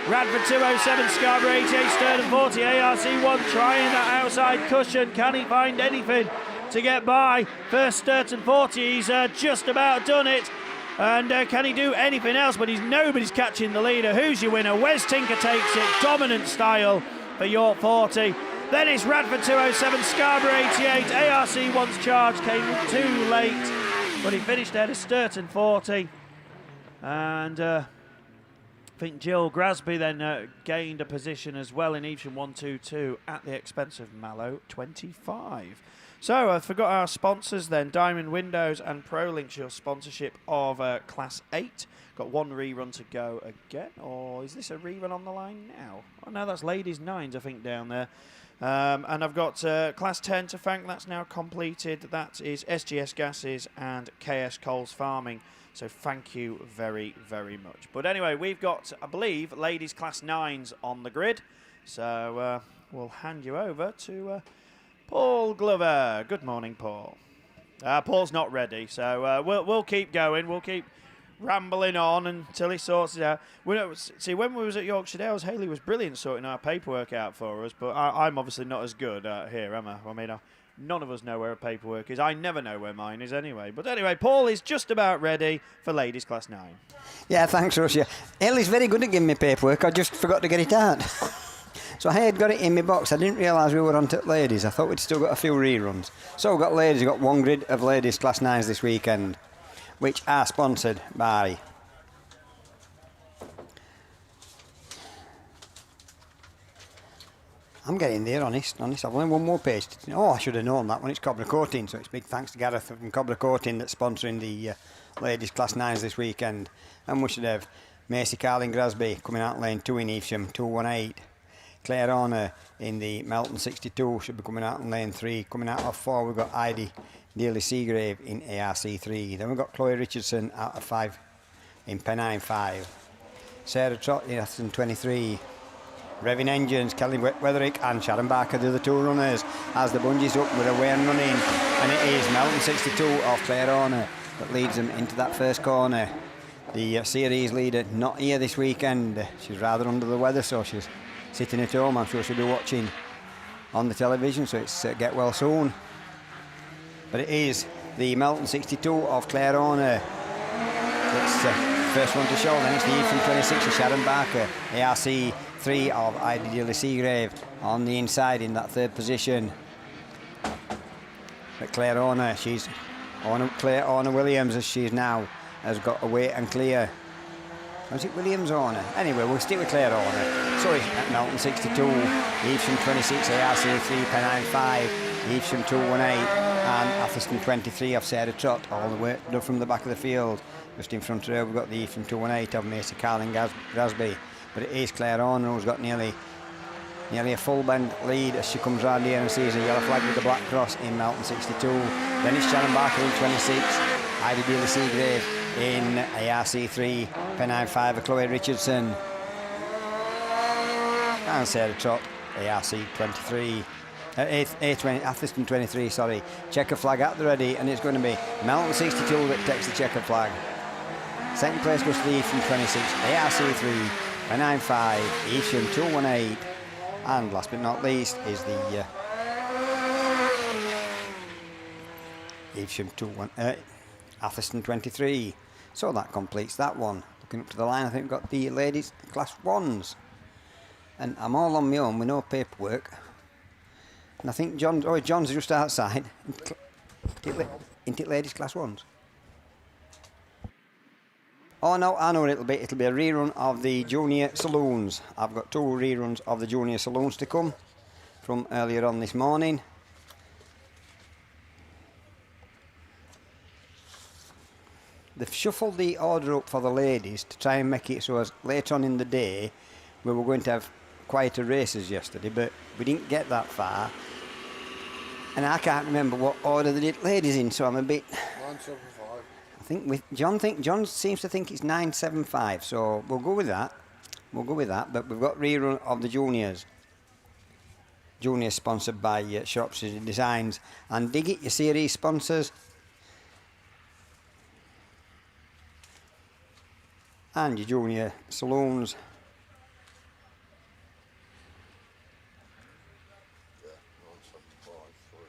Radford 2:07, Scarborough 88, Sturdon 40, ARC1 trying that outside cushion. Can he find anything to get by? First Sturton 40, he's just about done it. And can he do anything else? But nobody's catching the leader. Who's your winner? Wes Tinker takes it. Dominant style for York 40. Then it's Radford 2:07, Scarborough 88. ARC1's charge came too late, but he finished ahead of Sturton 40. And I think Jill Grasby then gained a position as well in Evesham 1-2-2 at the expense of Mallow 25. So I forgot our sponsors then. Diamond Windows and ProLinks, your sponsorship of Class 8. Got 1 rerun to go again. Or is this a rerun on the line now? Oh no, that's Ladies 9s I think down there. And I've got Class 10 to thank. That's now completed. That is SGS Gases and KS Coles Farming. So thank you very much. But anyway, we've got, I believe, Ladies Class 9s on the grid. So we'll hand you over to Paul Glover. Good morning, Paul. Paul's not ready, so we'll keep going. We'll keep rambling on until he sorts it out. See, when we was at Yorkshire Dales, Hayley was brilliant sorting our paperwork out for us, but I'm obviously not as good here, am I? I mean, none of us know where paperwork is. I never know where mine is anyway. But anyway, Paul is just about ready for Ladies Class 9. Yeah, thanks, Russia. Hayley's very good at giving me paperwork. I just forgot to get it out. So I had got it in my box. I didn't realise we were on to ladies. I thought we'd still got a few reruns. So we've got ladies. We've got 1 grid of Ladies Class 9s this weekend, which are sponsored by I'm getting there, honest. I've only 1 more page. Oh, I should have known that one. It's Cobra Coating, so it's big thanks to Gareth from Cobra Coating that's sponsoring the Ladies Class 9s this weekend. And we should have Macy Carling Grasby coming out lane 2 in Evesham, 218. Claire Horner in the Melton 62 should be coming out in lane 3. Coming out of 4, we've got Heidi Daly Seagrave in ARC3. Then we've got Chloe Richardson out of 5 in Pennine 5. Sarah Trott in Atherton 23. Revving Engines, Kelly Wetherick and Sharon Barker, the other 2 runners. As the bungees up with a way and running. And it is Melton 62 of Claire Horner that leads them into that first corner. The series leader not here this weekend. She's rather under the weather, so she's sitting at home. I'm sure she'll be watching on the television, so it's get well soon. But it is the Melton 62 of Claire Horner. It's the first one to show. Then it's the Evesham 26 of Sharon Barker. ARC 3 of Heidi Daly Seagrave on the inside in that 3rd position. But Claire Horner, Claire Horner Williams, as she is now, has got a wait and clear. Was it Williams Horner? Anyway, we'll stick with Claire Horner. So it's at Melton 62, Evesham 26, ARC 3, Pennine 5, Evesham 218, and Atherton 23 of Sarah Trott, all the way from the back of the field. Just in front of her, we've got the Evesham 218 of Macy Carling Grasby. But it is Claire Horner who's got nearly a full bend lead as she comes round here and sees a yellow flag with the black cross in Melton 62. Then it's Sharon Barker in 26, Heidi Daly Seagrave in ARC3, Pennine 5 of Chloe Richardson, and Sarah Trott, ARC 23, Atherton 23, sorry. Checker flag at the ready, and it's going to be Melton 62 that takes the checker flag. Second place goes to the Evesham 26, ARC3, Pennine 5, Evesham 218, and last but not least is the Evesham Atherton 23. So that completes that one. Looking up to the line, I think we've got the Ladies Class 1s. And I'm all on my own with no paperwork. And I think John's just outside. Into Ladies Class 1s. Oh no, I know what it'll be. It'll be a rerun of the junior saloons. I've got 2 reruns of the junior saloons to come from earlier on this morning. They've shuffled the order up for the ladies to try and make it so as later on in the day we were going to have quieter races yesterday, but we didn't get that far. And I can't remember what order they did ladies in, so I'm a bit... 975. I think John seems to think it's 975, so we'll go with that. But we've got rerun of the juniors. Juniors sponsored by Shropshire Designs and Dig It, your series sponsors. And your junior saloons. Yeah, 975, 3.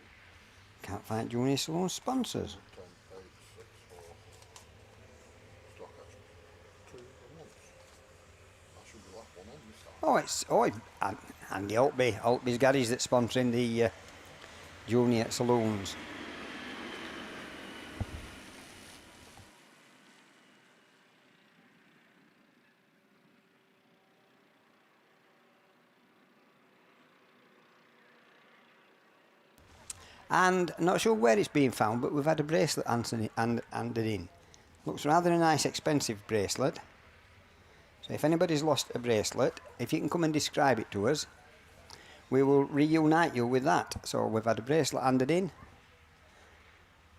Can't find junior saloon sponsors. 10, 8, 6, 4. Stock actually. 2 at once. That should be that one on this time. And the Altby's Garage that's sponsoring the junior saloons. And not sure where it's being found, but we've had a bracelet handed in. Looks rather a nice expensive bracelet. So if anybody's lost a bracelet, if you can come and describe it to us, we will reunite you with that. So we've had a bracelet handed in.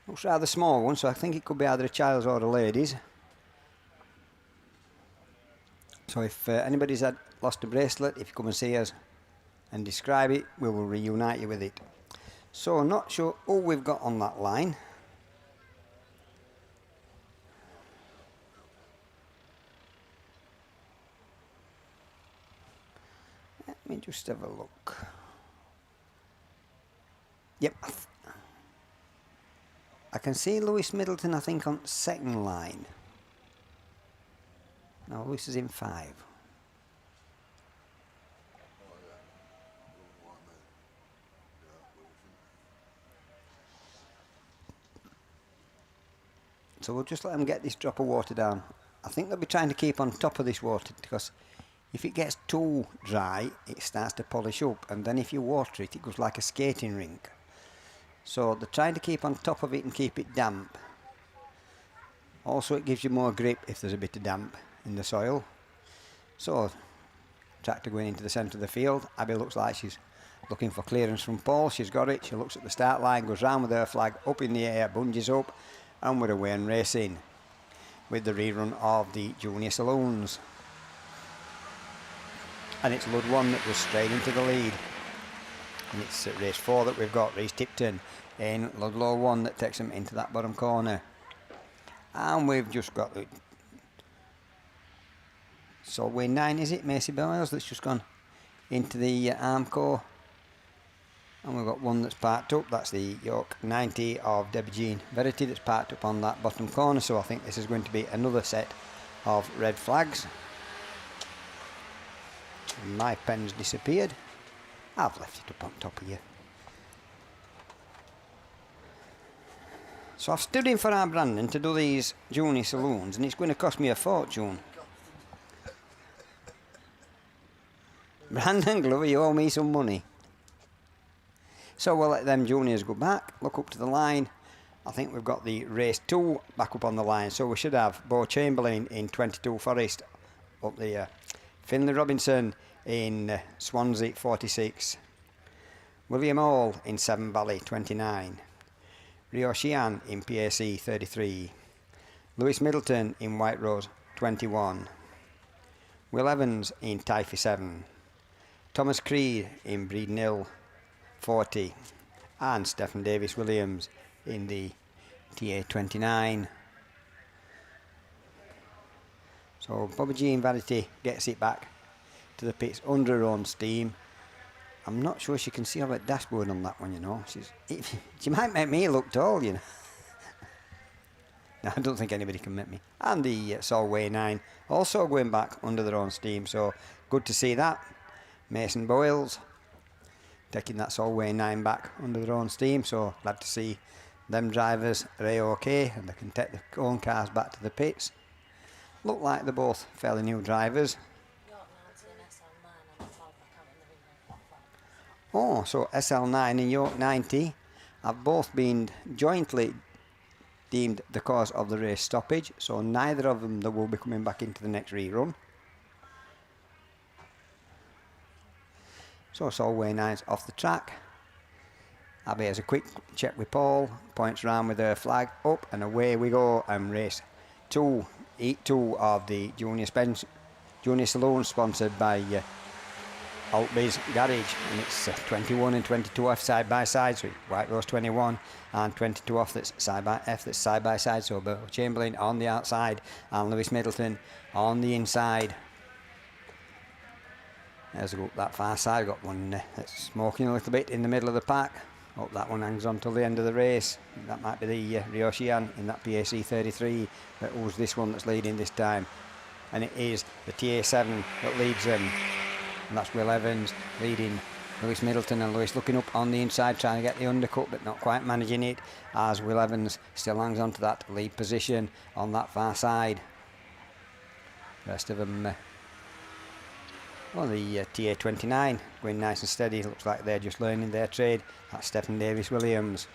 Looks rather small one, so I think it could be either a child's or a lady's. So if anybody's lost a bracelet, if you come and see us and describe it, we will reunite you with it. So not sure who we've got on that line. Let me just have a look. Yep. I can see Lewis Middleton, I think, on 2nd line. No, Lewis is in 5. So we'll just let them get this drop of water down. I think they'll be trying to keep on top of this water, because if it gets too dry, it starts to polish up, and then if you water it, it goes like a skating rink. So they're trying to keep on top of it and keep it damp. Also, it gives you more grip if there's a bit of damp in the soil. So, tractor going into the centre of the field. Abby looks like she's looking for clearance from Paul. She's got it. She looks at the start line, goes round with her flag up in the air, bungees up, and we're away and racing with the rerun of the junior saloons. And it's Lud 1 that goes straight into the lead. And it's race 4 that we've got, Reece Tipton in Ludlow 1 that takes them into that bottom corner. And we've just got the Solway 9, is it? Macy Boyles that's just gone into the Armco. And we've got one that's parked up, that's the York 90 of Debbie Jean Verity that's parked up on that bottom corner. So I think this is going to be another set of red flags. And my pen's disappeared. I've left it up on top of you. So I've stood in for our Brandon to do these junior saloons, and it's going to cost me a fortune. Brandon Glover, you owe me some money. So we'll let them juniors go back, look up to the line. I think we've got the race 2 back up on the line, so we should have Bo Chamberlain in 22 Forest up there. Finlay Robinson in Swansea 46. William Hall in 7 Valley 29. Rio Sheehan in PAC 33. Lewis Middleton in White Rose 21. Will Evans in Typhy 7. Thomas Creed in Breeden Hill 40. And Stephen Davis Williams in the TA 29. So Bobby Jean Vanity gets it back to the pits under her own steam. I'm not sure she can see her dashboard on that one, you know. She might make me look tall, you know. No, I don't think anybody can make me. And the Solway 9 also going back under their own steam, so good to see that. Mason Boyles taking that Solway 9 back under their own steam, so glad to see them drivers are A-OK and they can take their own cars back to the pits. Look like they're both fairly new drivers. Oh, so SL9 and York 90 have both been jointly deemed the cause of the race stoppage, so neither of them will be coming back into the next rerun. So it's all way nice off the track. Abby has a quick check with Paul, points round with her flag up, and away we go. And race 2, Heat 2 of the Junior Saloon, sponsored by Altby's Garage, and it's 21 and 22 off side by side, so White Rose 21 and 22 off that's side by side, so Bill Chamberlain on the outside and Lewis Middleton on the inside. There's a go up that far side, got one that's smoking a little bit in the middle of the pack. Hope that one hangs on till the end of the race. That might be the Ryoshian in that PAC 33, but who's this one that's leading this time? And it is the TA7 that leads them. And that's Will Evans leading Lewis Middleton, and Lewis looking up on the inside trying to get the undercut but not quite managing it, as Will Evans still hangs on to that lead position on that far side. Rest of them, well, the TA29 going nice and steady. Looks like they're just learning their trade. That's Stephen Davis Williams.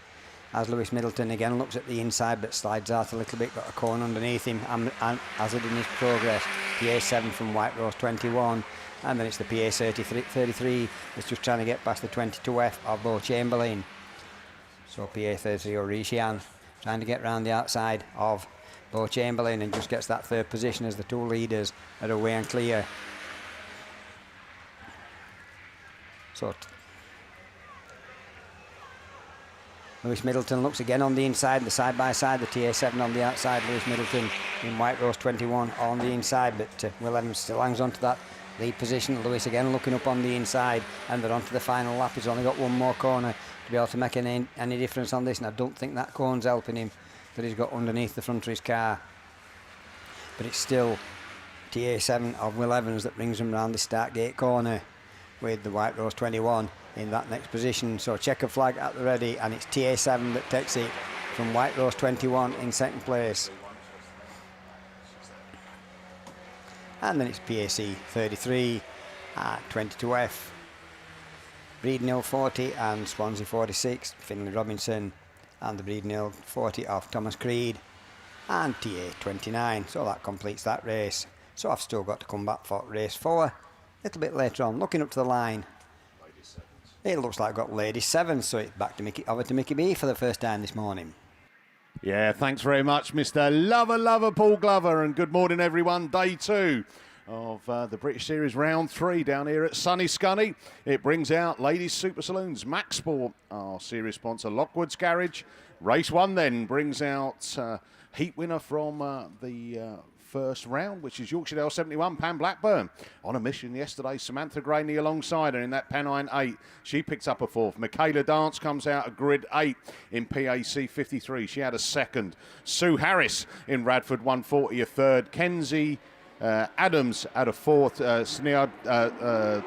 As Lewis Middleton again looks at the inside but slides out a little bit, got a corner underneath him, and as it in his progress. PA7 from White Rose 21, and then it's the PA 33 that's just trying to get past the 22F of Bo Chamberlain. So PA 33 or Rishian trying to get round the outside of Bo Chamberlain, and just gets that third position as the two leaders are away and clear. So Lewis Middleton looks again on the inside, the side by side, the TA7 on the outside, Lewis Middleton in White Rose 21 on the inside, but Will Evans still hangs on to that lead position. Lewis again looking up on the inside, and they're on to the final lap. He's only got one more corner to be able to make any difference on this, and I don't think that corner's helping him that he's got underneath the front of his car. But it's still TA7 of Will Evans that brings him round the start gate corner, with the White Rose 21 in that next position. So checker flag at the ready, and it's TA7 that takes it from White Rose 21 in second place. And then it's PAC 33 at 22F, Breeden Hill 40 and Swansea 46, Finlay Robinson, and the Breeden Hill 40 of Thomas Creed and TA 29. So that completes that race. So I've still got to come back for race 4 a little bit later on. Looking up to the line, it looks like I've got Ladies 7, so it's back to over to Mickey B for the first time this morning. Yeah, thanks very much, Mr. Lover Paul Glover, and good morning, everyone. Day 2 of the British Series Round 3 down here at sunny Scunny. It brings out Ladies Super Saloons, Max Sport, our series sponsor, Lockwood's Garage. Race 1 then brings out heat winner from the first round, which is Yorkshire 71, Pam Blackburn. On a mission yesterday, Samantha Graney alongside her in that Pennine 8. She picks up a 4th. Michaela Dance comes out of grid 8 in PAC 53. She had a 2nd. Sue Harris in Radford 140, a 3rd. Kenzie Adams at a 4th. Snead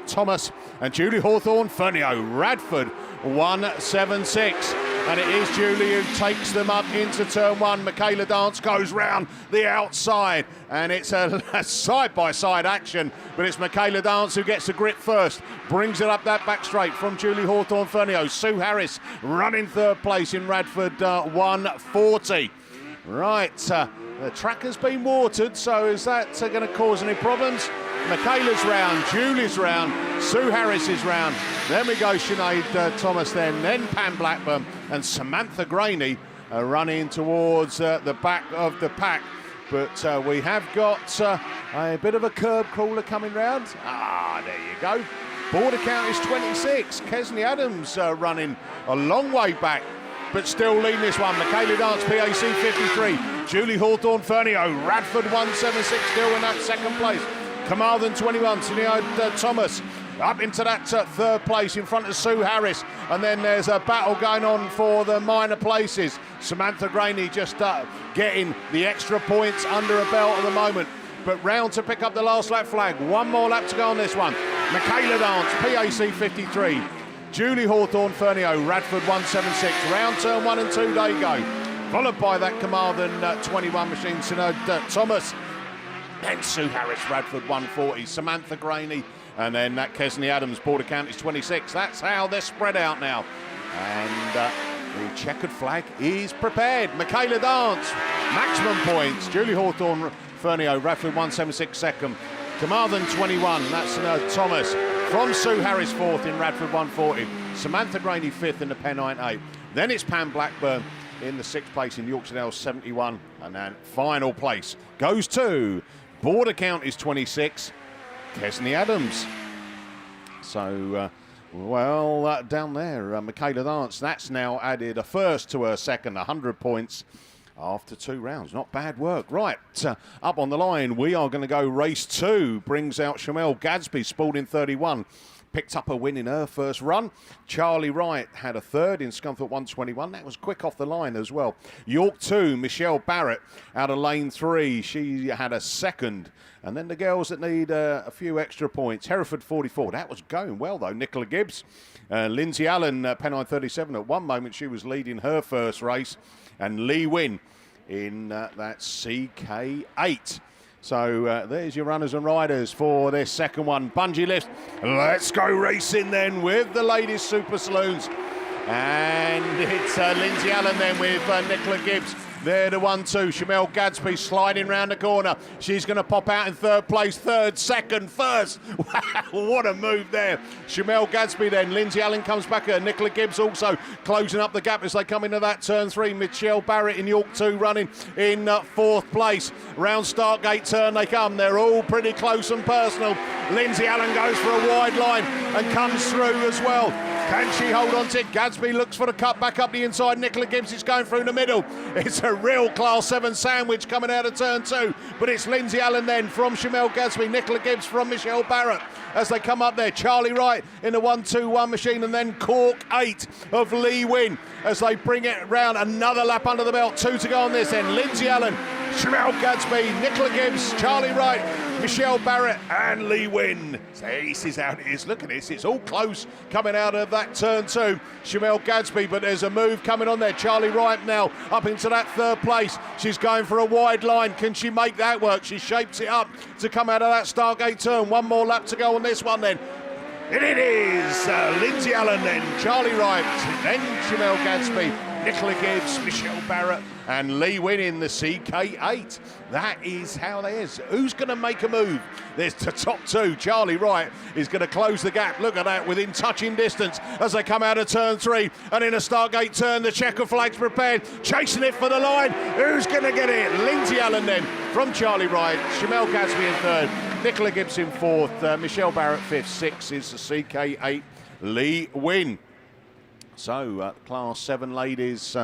Thomas and Julie Hawthorne Fernio, Radford 176. And it is Julie who takes them up into turn 1. Michaela Dance goes round the outside, and it's a side-by-side action, but it's Michaela Dance who gets the grip first, brings it up that back straight from Julie Hawthorne Fernio. Sue Harris running 3rd place in Radford 140. Right, the track has been watered, so is that going to cause any problems? Michaela's round, Julie's round, Sue Harris's round. Then we go Sinead Thomas then Pam Blackburn and Samantha Graney running towards the back of the pack. But we have got a bit of a curb crawler coming round. There you go. Border count is 26. Kesney Adams running a long way back, but still leading this one. Michaela Dance, PAC 53. Julie Hawthorne Fernio, Radford 176, still in that 2nd place. Carmarthen 21, Sinead Thomas up into that 3rd place in front of Sue Harris. And then there's a battle going on for the minor places. Samantha Graney just getting the extra points under a belt at the moment. But round to pick up the last lap flag. One more lap to go on this one. Michaela Dance, PAC 53. Julie Hawthorne Fernio, Radford 176. Round turn 1 and 2 they go. Followed by that Carmarthen 21 machine, Sinead Thomas Then Sue Harris, Radford 140, Samantha Graney, and then that Kesney Adams, Border Counties 26. That's how they're spread out now. And the checkered flag is prepared. Michaela Dance, maximum points. Julie Hawthorne, Fernio, Radford 176 second. Carmarthen 21, that's Thomas. From Sue Harris, 4th in Radford 140. Samantha Graney, 5th in the Pennine 8. Then it's Pam Blackburn in the 6th place in Yorkshire Dales 71. And then final place goes to Border Counties 26, Kesney Adams. So, down there, Michaela Dance, that's now added a first to her second, 100 points after 2 rounds. Not bad work. Right, up on the line, we are going to go race 2. Brings out Shamel Gadsby, Spalding 31. Picked up a win in her first run. Charlie Wright had a 3rd in Scunthorpe 121. That was quick off the line as well. York 2, Michelle Barrett out of lane 3. She had a 2nd. And then the girls that need a few extra points. Hereford 44. That was going well, though. Nicola Gibbs. Lindsay Allen, Pennine 37. At one moment, she was leading her first race. And Lee Wynn in that CK8. So there's your runners and riders for this second one. Bungee lift. Let's go racing then with the ladies' super saloons. And it's Lindsay Allen then with Nicola Gibbs. They're the 1-2. Shamel Gadsby sliding round the corner. She's going to pop out in 3rd place. 3rd, 2nd, 1st. Wow, what a move there. Shamel Gadsby then. Lindsay Allen comes back. Nicola Gibbs also closing up the gap as they come into that turn 3. Michelle Barrett in York 2 running in 4th place. Round Startgate turn they come. They're all pretty close and personal. Lindsay Allen goes for a wide line and comes through as well. Can she hold on to it? Gadsby looks for the cut back up the inside. Nicola Gibbs is going through the middle. It's a real Class 7 sandwich coming out of turn 2. But it's Lindsay Allen then from Shamel Gadsby. Nicola Gibbs from Michelle Barrett as they come up there. Charlie Wright in the 1-2-1 machine. And then Cork 8 of Lee Wynn as they bring it round. Another lap under the belt. 2 to go on this end. Lindsay Allen, Shamel Gadsby, Nicola Gibbs, Charlie Wright, Michelle Barrett and Lee Wynn. This is how it is. Look at this. It's all close coming out of that turn 2. Shamel Gadsby, but there's a move coming on there. Charlie Wright now up into that 3rd place. She's going for a wide line. Can she make that work? She shapes it up to come out of that Stargate turn. One more lap to go on this one then. And it is Lindsay Allen then, Charlie Wright, then Shamel Gadsby, Nicola Gibbs, Michelle Barrett and Lee Wynn in the CK8. That is how it is. Who's going to make a move? There's the top 2. Charlie Wright is going to close the gap. Look at that, within touching distance as they come out of turn 3. And in a Stargate turn, the checker flag's prepared. Chasing it for the line. Who's going to get it? Lindsay Allen then from Charlie Wright. Shamel Gadsby in 3rd. Nicola Gibbs in 4th. Michelle Barrett 5th. 6th is the CK8. Lee Wynn. So, Class 7 ladies,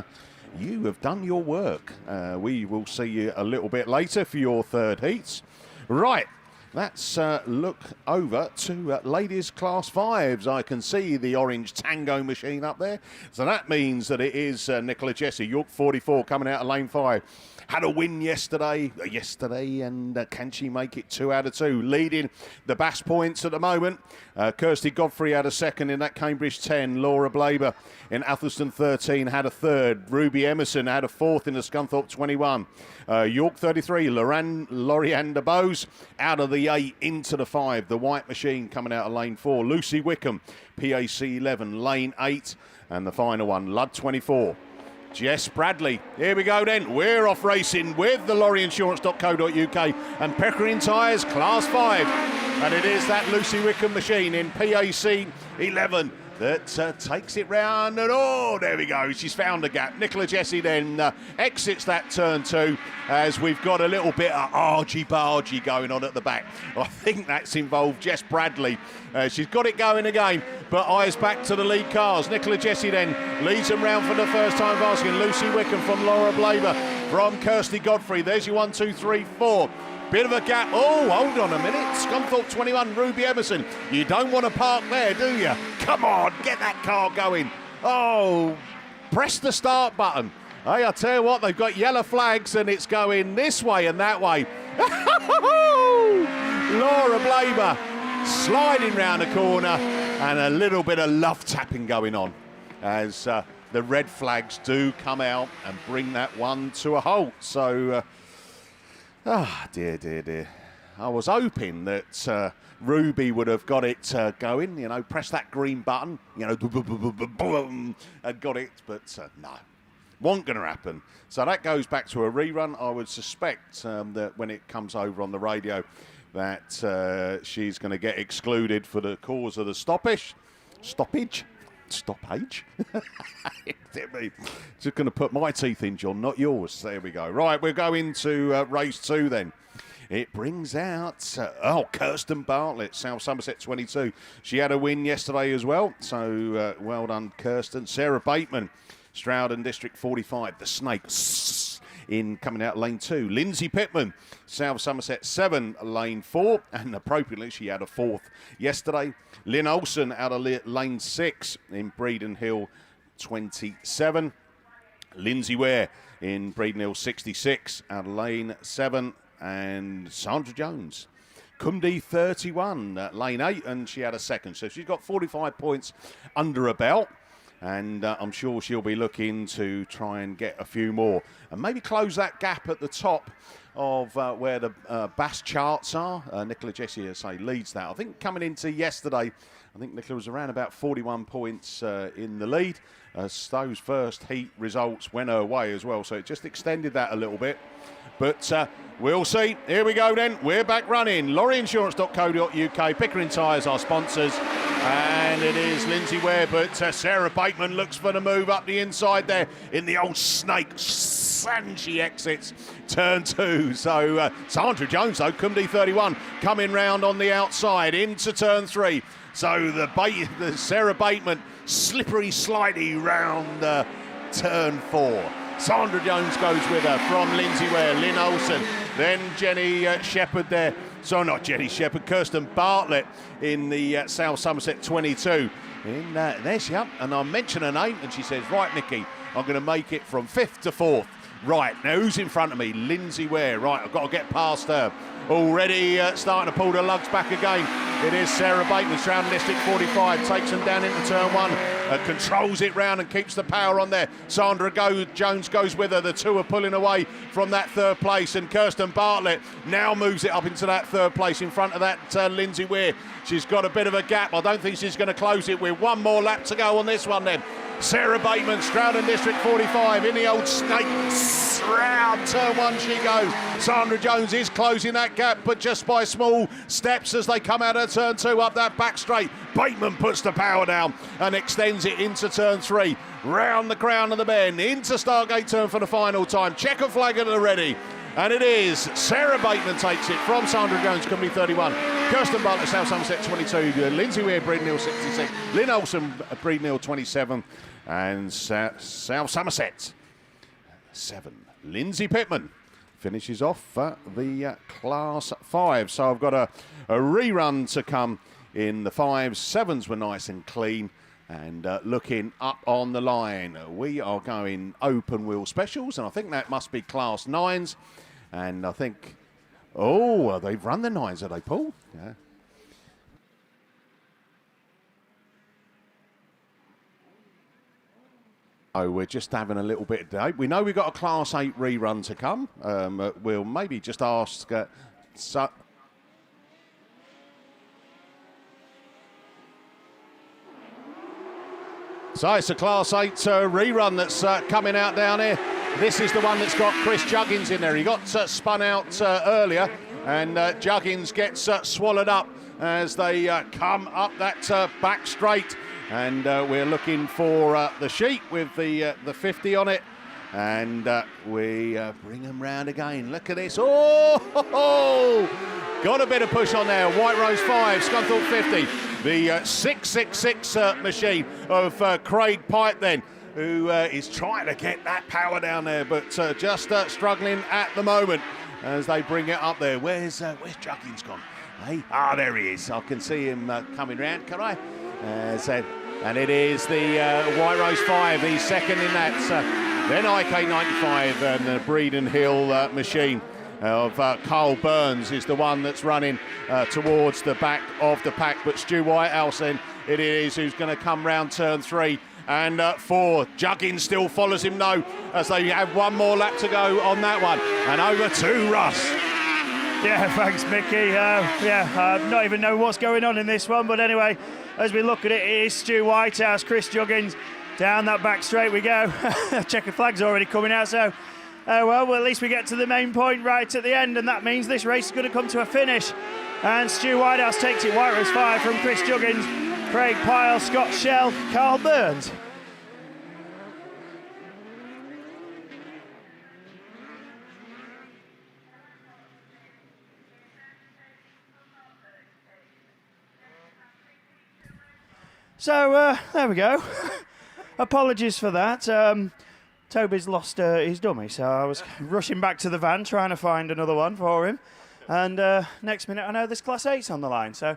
you have done your work. We will see you a little bit later for your 3rd heats. Right, let's look over to ladies Class 5s. I can see the orange Tango machine up there. So that means that it is Nicola Jesse, York 44, coming out of lane 5. Had a win yesterday, and can she make it 2 out of 2? Leading the BASt points at the moment. Kirsty Godfrey had a 2nd in that Cambridge 10. Laura Blaber in Athelston 13 had a 3rd. Ruby Emerson had a 4th in the Scunthorpe 21. York 33, Lorianda Bowes out of the 8 into the 5. The white machine coming out of lane 4. Lucy Wickham, PAC 11, lane 8. And the final one, Ludd 24. Jess Bradley. Here we go then. We're off racing with the lorryinsurance.co.uk and Peckering Tyres Class 5. And it is that Lucy Wickham machine in PAC 11 that takes it round. And oh, there we go. She's found a gap. Nicola Jesse then exits that turn 2 as we've got a little bit of argy-bargy going on at the back. I think that's involved Jess Bradley. She's got it going again, but eyes back to the lead cars. Nicola Jesse then leads them round for the first time asking. Lucy Wickham from Laura Blaber, from Kirsty Godfrey. There's your 1, 2, 3, 4. Bit of a gap. Oh, hold on a minute. Scunthorpe 21, Ruby Emerson. You don't want to park there, do you? Come on, get that car going. Oh, press the start button. Hey, I tell you what, they've got yellow flags and it's going this way and that way. Laura Blaber sliding round the corner and a little bit of love tapping going on as the red flags do come out and bring that one to a halt. So, dear. I was hoping that Ruby would have got it going, you know, press that green button, you know, boom, and got it, but no, wasn't going to happen. So that goes back to a rerun. I would suspect that when it comes over on the radio that she's going to get excluded for the cause of the stoppage. Just going to put my teeth in, John, not yours. There we go. Right, we'll go into race 2 then. It brings out, Kirsten Bartlett, South Somerset 22. She had a win yesterday as well, so well done, Kirsten. Sarah Bateman, Stroudon District 45, the Snake, in coming out lane 2. Lindsay Pittman, South Somerset 7, lane 4, and appropriately she had a 4th yesterday. Lynn Olsen out of lane 6 in Breeden Hill 27. Lindsay Ware in Breeden Hill 66 out of lane 7. And Sandra Jones, Cumdy 31, lane 8, and she had a 2nd. So she's got 45 points under her belt, and I'm sure she'll be looking to try and get a few more and maybe close that gap at the top of where the BAS charts are. Nicola Jesse, say, leads that. I think coming into yesterday, I think Nicola was around about 41 points in the lead. Those first heat results went her way as well, so it just extended that a little bit. But we'll see. Here we go then. We're back running. Lorryinsurance.co.uk. Pickering Tyres, our sponsors. And it is Lindsay Ware, but Sarah Bateman looks for the move up the inside there in the old Snake. And she exits turn 2. So Sandra Jones, though, Cumdy 31, coming round on the outside into turn 3. So the Sarah Bateman slippery slidey round turn 4. Sandra Jones goes with her from Lindsay Ware, Lynn Olsen, then Jenny Shepherd there. So not Jenny Shepherd, Kirsten Bartlett in the South Somerset 22. There she up, and I mention her name, and she says, right, Nikki, I'm going to make it from 5th to 4th. Right, now who's in front of me? Lindsay Ware. Right, I've got to get past her. Already starting to pull the lugs back again. It is Sarah Bateman, Stroudon District 45, takes them down into turn 1, controls it round and keeps the power on there. Sandra Jones goes with her. The two are pulling away from that 3rd place, and Kirsten Bartlett now moves it up into that 3rd place in front of that Lindsay Ware. She's got a bit of a gap. I don't think she's going to close it with one more lap to go on this one then. Sarah Bateman, Stroudon District 45, in the old Snake. Round turn 1 she goes. Sandra Jones is closing that gap, but just by small steps as they come out of turn 2 up that back straight. Bateman puts the power down and extends it into turn 3. Round the crown of the bend, into Stargate turn for the final time. Checker flag at the ready. And it is Sarah Bateman takes it from Sandra Jones, Cumby 31. Kirsten Bartlett, South Somerset 22. Lindsay Weir, Breeden Hill 66. Lynn Olsen, Breeden Hill 27. And South Somerset 7. Lindsay Pittman finishes off the Class 5. So I've got a rerun to come in the 5s. 7s were nice and clean. And looking up on the line, we are going open wheel specials. And I think that must be Class 9s. And I think, they've run the 9s, have they, Paul? Yeah. Oh, we're just having a little bit of debate. We know we've got a Class 8 rerun to come. We'll maybe just ask... So it's a Class 8 rerun that's coming out down here. This is the one that's got Chris Juggins in there. He got spun out earlier, and Juggins gets swallowed up as they come up that back straight. And we're looking for the sheet with the 50 on it. And we bring them round again. Look at this. Got a bit of push on there. White Rose 5, Scunthorpe 50. The 666 machine of Craig Pipe then, who is trying to get that power down there, but just struggling at the moment as they bring it up there. Where's Juggins gone? Hey? There he is. I can see him coming round. Can I? And it is the White Rose 5, the second in that. Then IK95 and the Breeden Hill machine of Carl Burns is the one that's running towards the back of the pack. But Stu Whitehouse then it is who's going to come round turn 3 and 4. Juggins still follows him as they have one more lap to go on that one. And over to Russ. Yeah, thanks, Mickey. Not even know what's going on in this one, but anyway, as we look at it, it is Stu Whitehouse, Chris Juggins. Down that back straight we go. Checker flag's already coming out, so well, at least we get to the main point right at the end, and that means this race is going to come to a finish. And Stu Whitehouse takes it. White Rose 5 from Chris Juggins, Craig Pyle, Scott Shell, Carl Burns. So there we go. Apologies for that. Toby's lost his dummy, so I was rushing back to the van trying to find another one for him. And next minute I know there's Class 8's on the line. So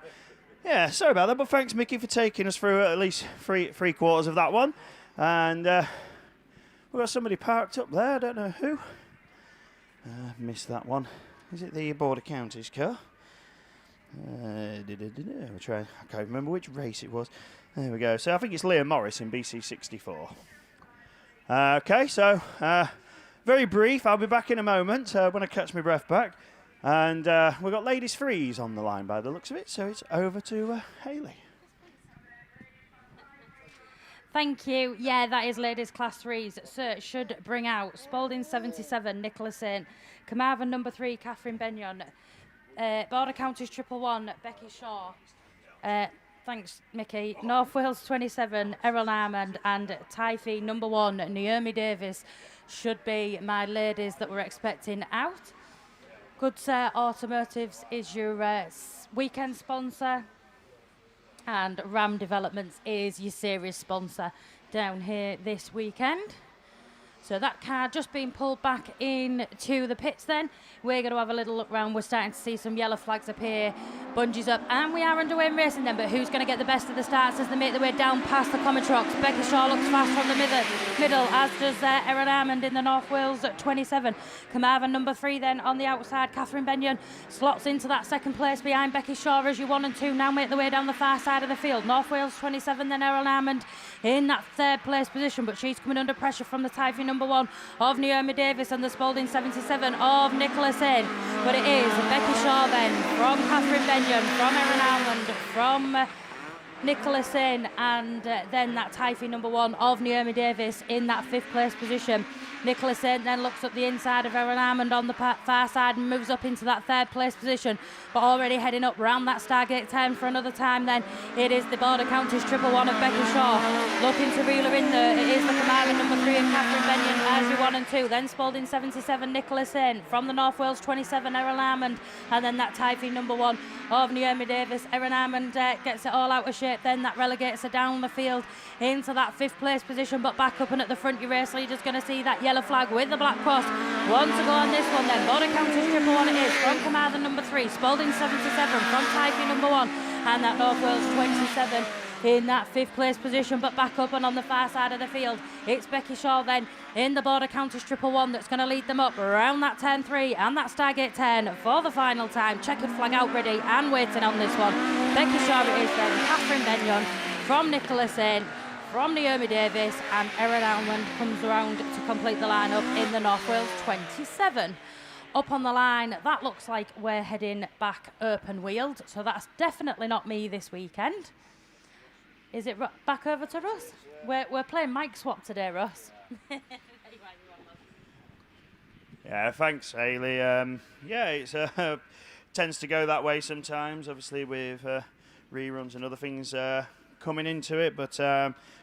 yeah, sorry about that, but thanks Mickey for taking us through at least three quarters of that one. And we've got somebody parked up there, I don't know who. Missed that one. Is it the Border Counties car? We'll try. I can't remember which race it was. There we go. So I think it's Liam Morris in BC64. Okay, so very brief. I'll be back in a moment when I catch my breath back. And we've got Ladies Freeze on the line by the looks of it. So it's over to Hayley. Thank you. Yeah, that is Ladies Class 3s. So it should bring out Spalding 77, Nicola Saint, Carmarthen number 3, Catherine Benyon, Border Counties 111, Becky Shaw. Thanks, Mickey. North Wales 27, Errol Armand, and Typhy number 1, Naomi Davis, should be my ladies that we're expecting out. Goodser Automotives is your weekend sponsor, and Ram Developments is your series sponsor down here this weekend. So that car just being pulled back into the pits then. We're going to have a little look round. We're starting to see some yellow flags appear, bungees up, and we are underway in racing then. But who's going to get the best of the starts as they make their way down past the Comitrox? Becky Shaw looks fast from the middle, as does Erin Armand in the North Wales at 27. Carmarthen number 3 then on the outside. Catherine Benyon slots into that second place behind Becky Shaw as you 1 and 2 now make their way down the far side of the field. North Wales 27 then Erin Armand in that third place position, but she's coming under pressure from the Typhy number 1 of Naomi Davis and the Spalding 77 of Nicola Saint. But it is Becky Shaw then from Catherine Benyon, from Erin Almond, from Nicola Saint, and then that Typhy number 1 of Naomi Davis in that 5th place position. Nicola Saint then looks up the inside of Erin Armand on the far side and moves up into that 3rd place position, but already heading up round that Stargate 10 for another time then. It is the Border Counties 111 of Becky Shaw looking to reel her in there. It is the Carmarthen number 3 of Catherine Benyon as you 1 and 2. Then Spalding 77 Nicola Saint, from the North Wales 27 Erin Armand, and then that Typhy number 1 of Naomi Davis. Erin Armand gets it all out of shape then. That relegates her down the field into that 5th place position, but back up and at the front your race leader's going to see that yellow flag with the black cross. 1 to go on this one then. Border Counties 111 it is from Carmarthen number 3, Spalding 77 from Typhy number 1, and that North Wales 27 in that 5th place position, but back up and on the far side of the field it's Becky Shaw then in the Border Counties 111 that's going to lead them up around that turn 3 and that Stargate 10 for the final time. Checkered flag out ready and waiting on this one. Becky Shaw it is then, Catherine Benyon from Nicola Saint, from Naomi Davis, and Erin Almond comes around to complete the lineup in the North Wales 27. Up on the line, that looks like we're heading back open-wheeled, so that's definitely not me this weekend. Is it back over to Russ? We're playing mic swap today, Russ. Yeah, thanks, Hayley. It tends to go that way sometimes, obviously with reruns and other things coming into it, but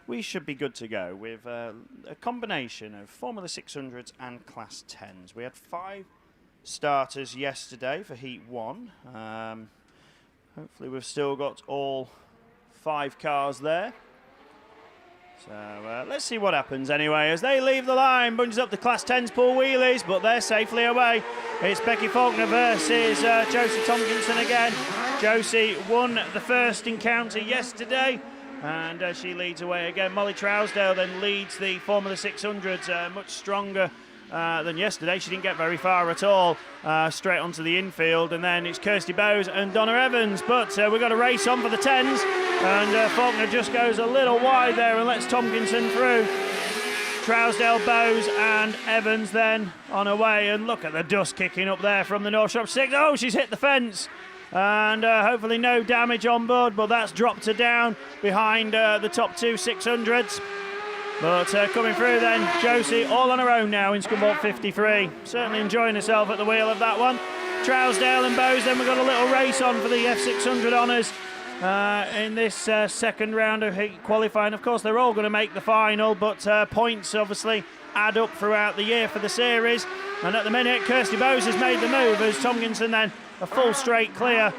we should be good to go with a combination of Formula 600s and Class 10s. We had 5 starters yesterday for Heat 1. Hopefully we've still got all 5 cars there. So let's see what happens anyway as they leave the line. Bunges up the Class 10s, pull wheelies, but they're safely away. It's Becky Faulkner versus Josie Tomkinson again. Josie won the first encounter yesterday, and she leads away again. Molly Trousdale then leads the Formula 600s, much stronger than yesterday. She didn't get very far at all, straight onto the infield, and then it's Kirsty Bowes and Donna Evans, but we've got a race on for the 10s, and Faulkner just goes a little wide there and lets Tomkinson through. Trousdale, Bowes and Evans then on her way. And look at the dust kicking up there from the North Shropshire 6. Oh, she's hit the fence. And hopefully no damage on board, but that's dropped her down behind the top two 600s. But coming through then, Josie all on her own now in Scunthorpe 53. Certainly enjoying herself at the wheel of that one. Trousdale and Bowes, then we've got a little race on for the F600 honours in this second round of heat qualifying. Of course, they're all going to make the final, but points obviously add up throughout the year for the series. And at the minute, Kirsty Bowes has made the move as Tomkinson then, a full straight clear,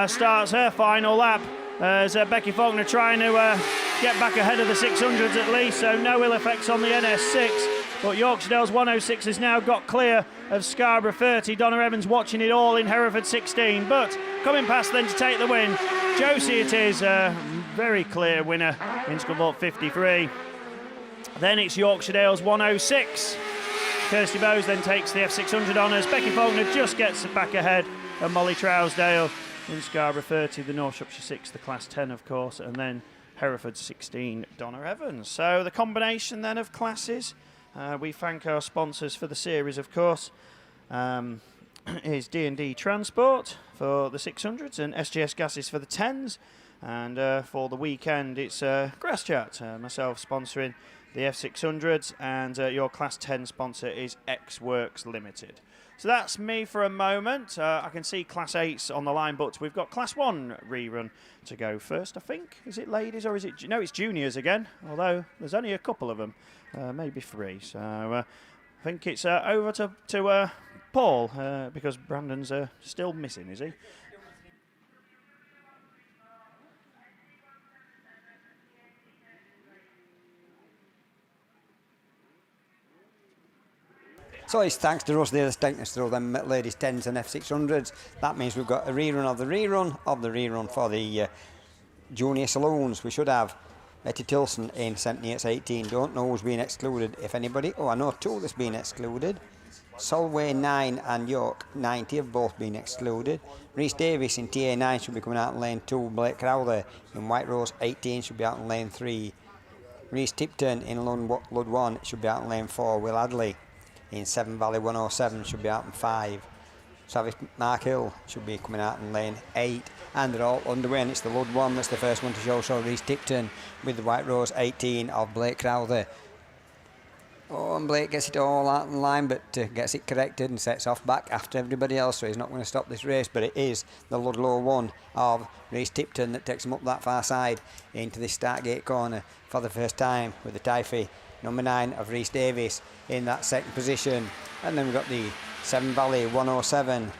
starts her final lap. As Becky Faulkner trying to get back ahead of the 600s at least, so no ill effects on the NS6. But Yorkshire 106 has now got clear of Scarborough 30. Donna Evans watching it all in Hereford 16. But coming past then to take the win, Josie it is, very clear winner in Scunthorpe 53. Then it's Yorkshire 106. Kirsty Bowes then takes the F600 honours. Becky Faulkner just gets back ahead of Molly Trousdale in Scarborough 30, the North Shropshire 6, the Class 10 of course, and then Hereford 16, Donna Evans. So the combination then of classes, we thank our sponsors for the series of course, is D&D Transport for the 600s and SGS Gases for the 10s, and for the weekend it's Grass Chat, myself sponsoring the F600s, and your Class 10 sponsor is X Works Limited. So that's me for a moment. I can see Class 8's on the line, but we've got Class 1 rerun to go first, I think. Is it ladies or is it... No, it's juniors again, although there's only a couple of them, maybe 3. So I think it's over to Paul, because Brandon's still missing, is he? So it's thanks to us there that's taking us through them ladies 10s and F600s. That means we've got a rerun of the rerun for the junior saloons. We should have Betty Tilson in St Neots 18. Don't know who's been excluded, if anybody. Oh, I know 2 that's been excluded. Solway 9 and York 90 have both been excluded. Rhys Davis in TA 9 should be coming out in lane 2. Blake Crowther in White Rose 18 should be out in lane 3. Rhys Tipton in Lud 1 should be out in lane 4. Will Adley in Seven Valley 107 should be out in 5. Travis Mark Hill should be coming out in lane 8. And they're all underway, and it's the Lud 1 that's the first one to show. So Rhys Tipton with the White Rose 18 of Blake Crowther. Oh, and Blake gets it all out in line, but gets it corrected and sets off back after everybody else, so he's not going to stop this race. But it is the Ludlow 1 of Rhys Tipton that takes him up that far side into this start gate corner for the first time, with the Typhy number 9 of Rhys Davis in that second position. And then we've got the Seven Valley 107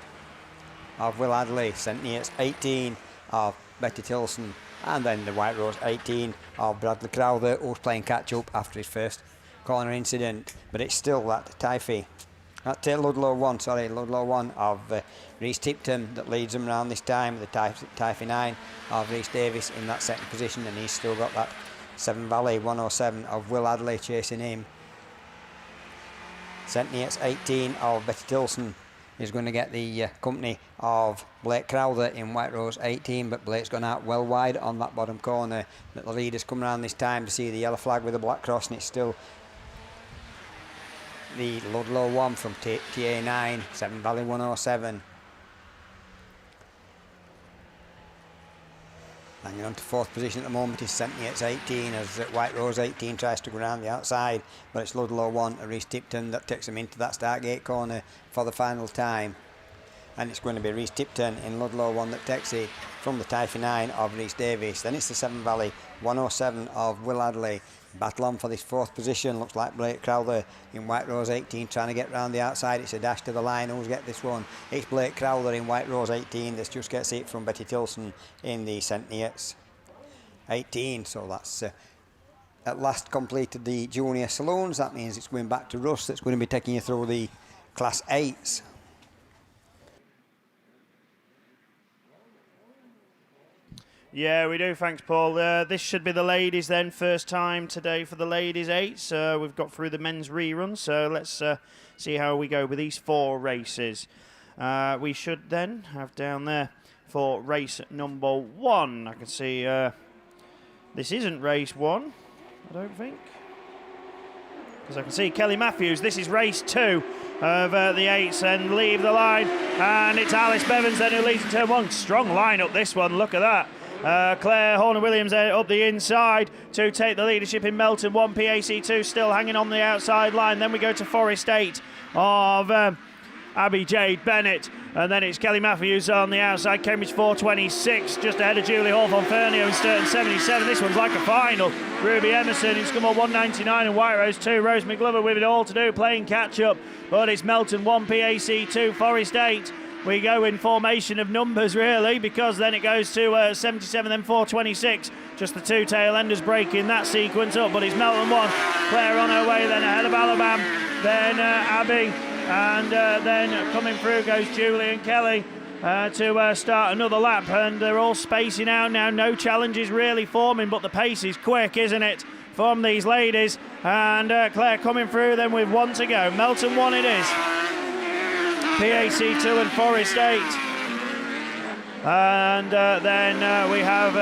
of Will Adley, St Neots 18 of Betty Tilson, and then the White Rose 18 of Bradley Crowther, who's playing catch up after his first corner incident. But it's still that Typhy, Ludlow 1 of Rhys Tipton that leads them around this time, with the Typhy 9 of Rhys Davis in that second position, and he's still got that Seven Valley 107 of Will Adley chasing him. St Neots 18 of Betty Tilson is going to get the company of Blake Crowther in White Rose 18, but Blake's gone out well wide on that bottom corner. But the leaders come around this time to see the yellow flag with the black cross, and it's still the Ludlow 1 from TA 9, Seven Valley 107. Hanging on to 4th position at the moment is St Neots 18 as White Rose 18 tries to go around the outside, but it's Ludlow 1, Rhys Tipton, that takes him into that start gate corner for the final time. And it's going to be Rhys Tipton in Ludlow 1 that takes it from the Typhy 9 of Rhys Davis. Then it's the Seven Valley 107 of Will Adley. Battle on for this 4th position. Looks like Blake Crowther in White Rose 18 trying to get round the outside. It's a dash to the line. Who's get this one? It's Blake Crowther in White Rose 18 that just gets it from Betty Tilson in the St Neots 18. So that's at last completed the junior saloons. That means it's going back to Russ that's going to be taking you through the Class 8s. Yeah, we do. Thanks, Paul. This should be the ladies then. First time today for the ladies 8s. We've got through the men's rerun, so let's see how we go with these 4 races. We should then have down there for race number 1. I can see this isn't race 1, I don't think. because I can see Kelly Matthews. This is race 2 of the 8s and leave the line. And it's Alice Bevans then who leads in turn 1. Strong lineup this one, look at that. Claire Horner-Williams up the inside to take the leadership in Melton 1. PAC2 still hanging on the outside line. Then we go to Forest 8 of Abby Jade Bennett. And then it's Kelly Matthews on the outside. Cambridge 426 just ahead of Julie Hawthorne-Fernio in Sturton 77. This one's like a final. Ruby Emerson in Scunthorpe 199 and White Rose 2. Rose McGlover with it all to do, playing catch up. But it's Melton 1, PAC 2, Forest 8. We go in formation of numbers, really, because then it goes to 77, then 426. Just the 2 tail enders breaking that sequence up, but it's Melton 1. Claire on her way, then ahead of Alabama, then Abby, and then coming through goes Julie and Kelly to start another lap, and they're all spacing out now. No challenges really forming, but the pace is quick, isn't it, from these ladies? And Claire coming through then with 1 to go. Melton 1 it is. PAC 2 and Forest 8. And then we have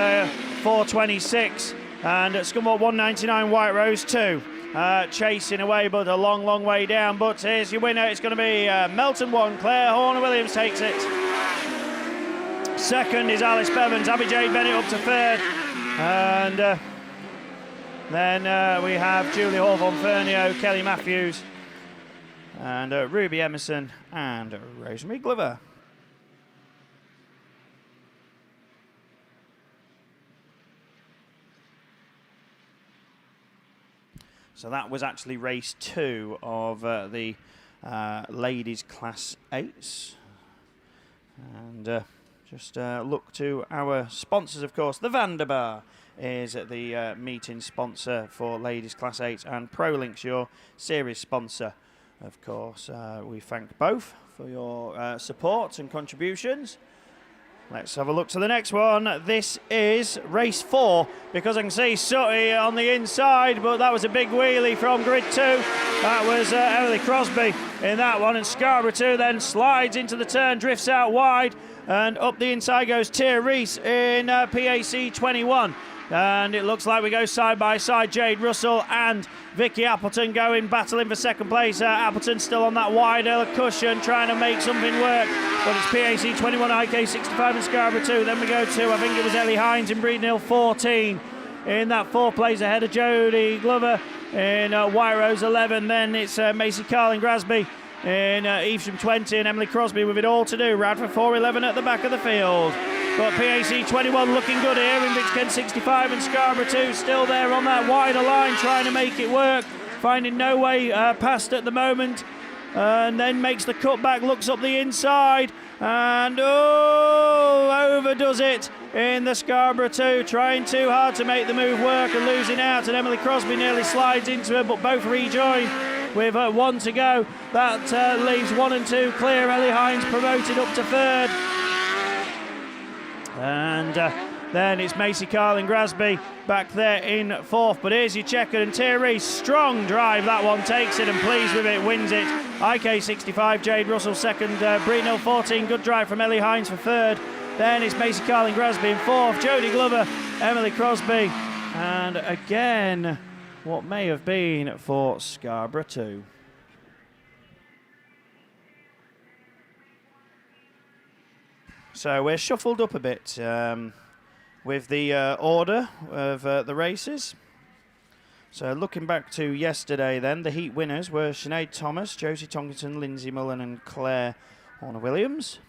426 and Scunthorpe 199 White Rose 2. Chasing away, but a long way down. But here's your winner. It's going to be Melton 1. Claire Horner-Williams takes it. Second is Alice Bevans. Abby Jade Bennett up to third. And then we have Julie Hawthorne-Fernio, Kelly Matthews, and Ruby Emerson and Rosemary Glover. So that was actually race 2 of the ladies class 8s. And just look to our sponsors, of course. The Vanderbar is the meeting sponsor for ladies class 8, and ProLinks, your series sponsor. Of course, we thank both for your support and contributions. Let's have a look to the next one. This is race 4, because I can see Sutty on the inside, but that was a big wheelie from grid 2. That was Emily Crosby in that one, and Scarborough 2 then slides into the turn, drifts out wide, and up the inside goes Tia Reese in PAC 21. And it looks like we go side by side. Jade Russell and Vicky Appleton going battling for second place. Appleton still on that wider cushion trying to make something work. But it's PAC 21, IK 65 and Scarborough 2. Then we go to, I think it was Ellie Hines in Breeden Hill 14. In that 4th place ahead of Jodie Glover in White Rose 11. Then it's Macy Carlin Grasby in Evesham 20 and Emily Crosby with it all to do. Radford 411 at the back of the field. But PAC 21 looking good here. Invictus 65 and Scarborough 2 still there on that wider line trying to make it work. Finding no way past at the moment. And then makes the cutback, looks up the inside. And overdoes it in the Scarborough 2. Trying too hard to make the move work and losing out. And Emily Crosby nearly slides into her, but both rejoin with 1 to go. That leaves 1 and 2 clear. Ellie Hines promoted up to 3rd. And then it's Macy Carlin Grasby back there in 4th. But here's your checker, and Tia Reese, strong drive, that one takes it and pleased with it, wins it. IK 65, Jade Russell 2nd, Breeden Hill 14, good drive from Ellie Hines for 3rd. Then it's Macy Carlin Grasby in 4th, Jodie Glover, Emily Crosby, and again, what may have been for Scarborough 2. So we're shuffled up a bit with the order of the races. So looking back to yesterday then, the heat winners were Sinead Thomas, Josie Tonkinson, Lindsay Mullen and Claire Horner-Williams.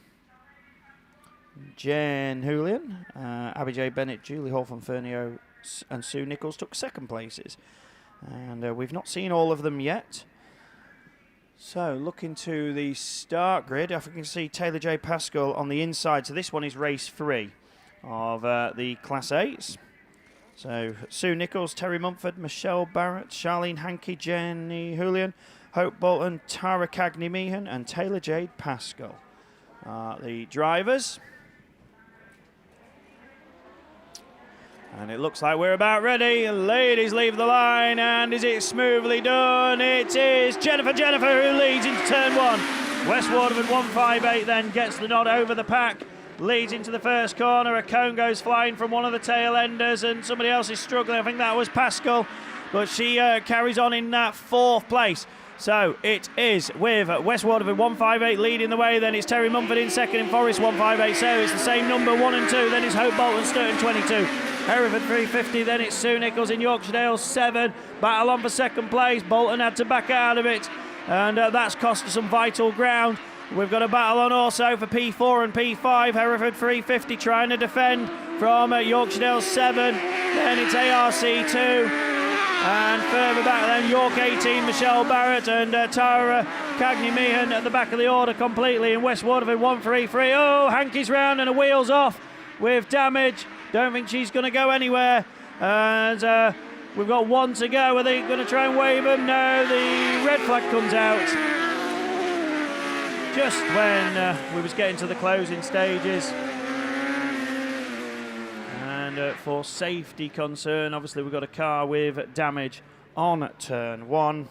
Jen Julian, Abby J. Bennett, Julie Hawthorne-Fernio and Sue Nichols took 2nd places. And we've not seen all of them yet. So, looking to the start grid, if we can see Taylor J. Pascal on the inside. So this one is race 3 of the Class 8s. So, Sue Nichols, Terry Mumford, Michelle Barrett, Charlene Hankey, Jenny Julian, Hope Bolton, Tara Cagney-Meehan and Taylor Jade Pascal. The drivers. And it looks like we're about ready. Ladies leave the line, and is it smoothly done? It is Jennifer who leads into turn 1. West Waterford 158 then gets the nod over the pack. Leads into the first corner. A cone goes flying from one of the tail enders, and somebody else is struggling. I think that was Pascal. but she carries on in that 4th place. So it is with West Waterford 158 leading the way. Then it's Terry Mumford in second in Forest 158. So it's the same number 1 and 2. Then it's Hope Bolton Sturton 22. Hereford 350. Then it's Sue Nichols in Yorkshire Dale 7. Battle on for second place. Bolton had to back out of it, and that's cost us some vital ground. We've got a battle on also for P4 and P5. Hereford 350 trying to defend from Yorkshire Dale 7. Then it's ARC 2. And further back then, York 18, Michelle Barrett and Tara Cagney Meehan at the back of the order completely. In West Waterford 133. Oh, Hankey's round and a wheels off with damage. Don't think she's going to go anywhere. And we've got 1 to go. Are they going to try and wave them? No, the red flag comes out just when we was getting to the closing stages. And for safety concern, obviously we've got a car with damage on turn 1.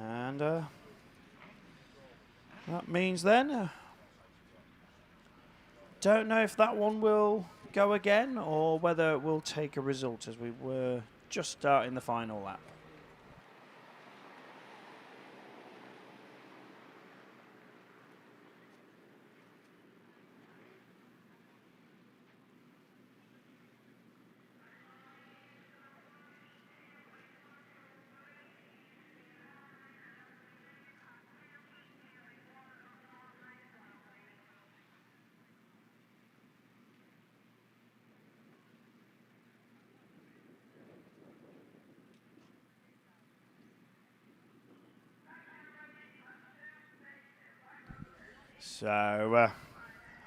And that means then, don't know if that one will go again or whether we'll take a result, as we were just starting the final lap. So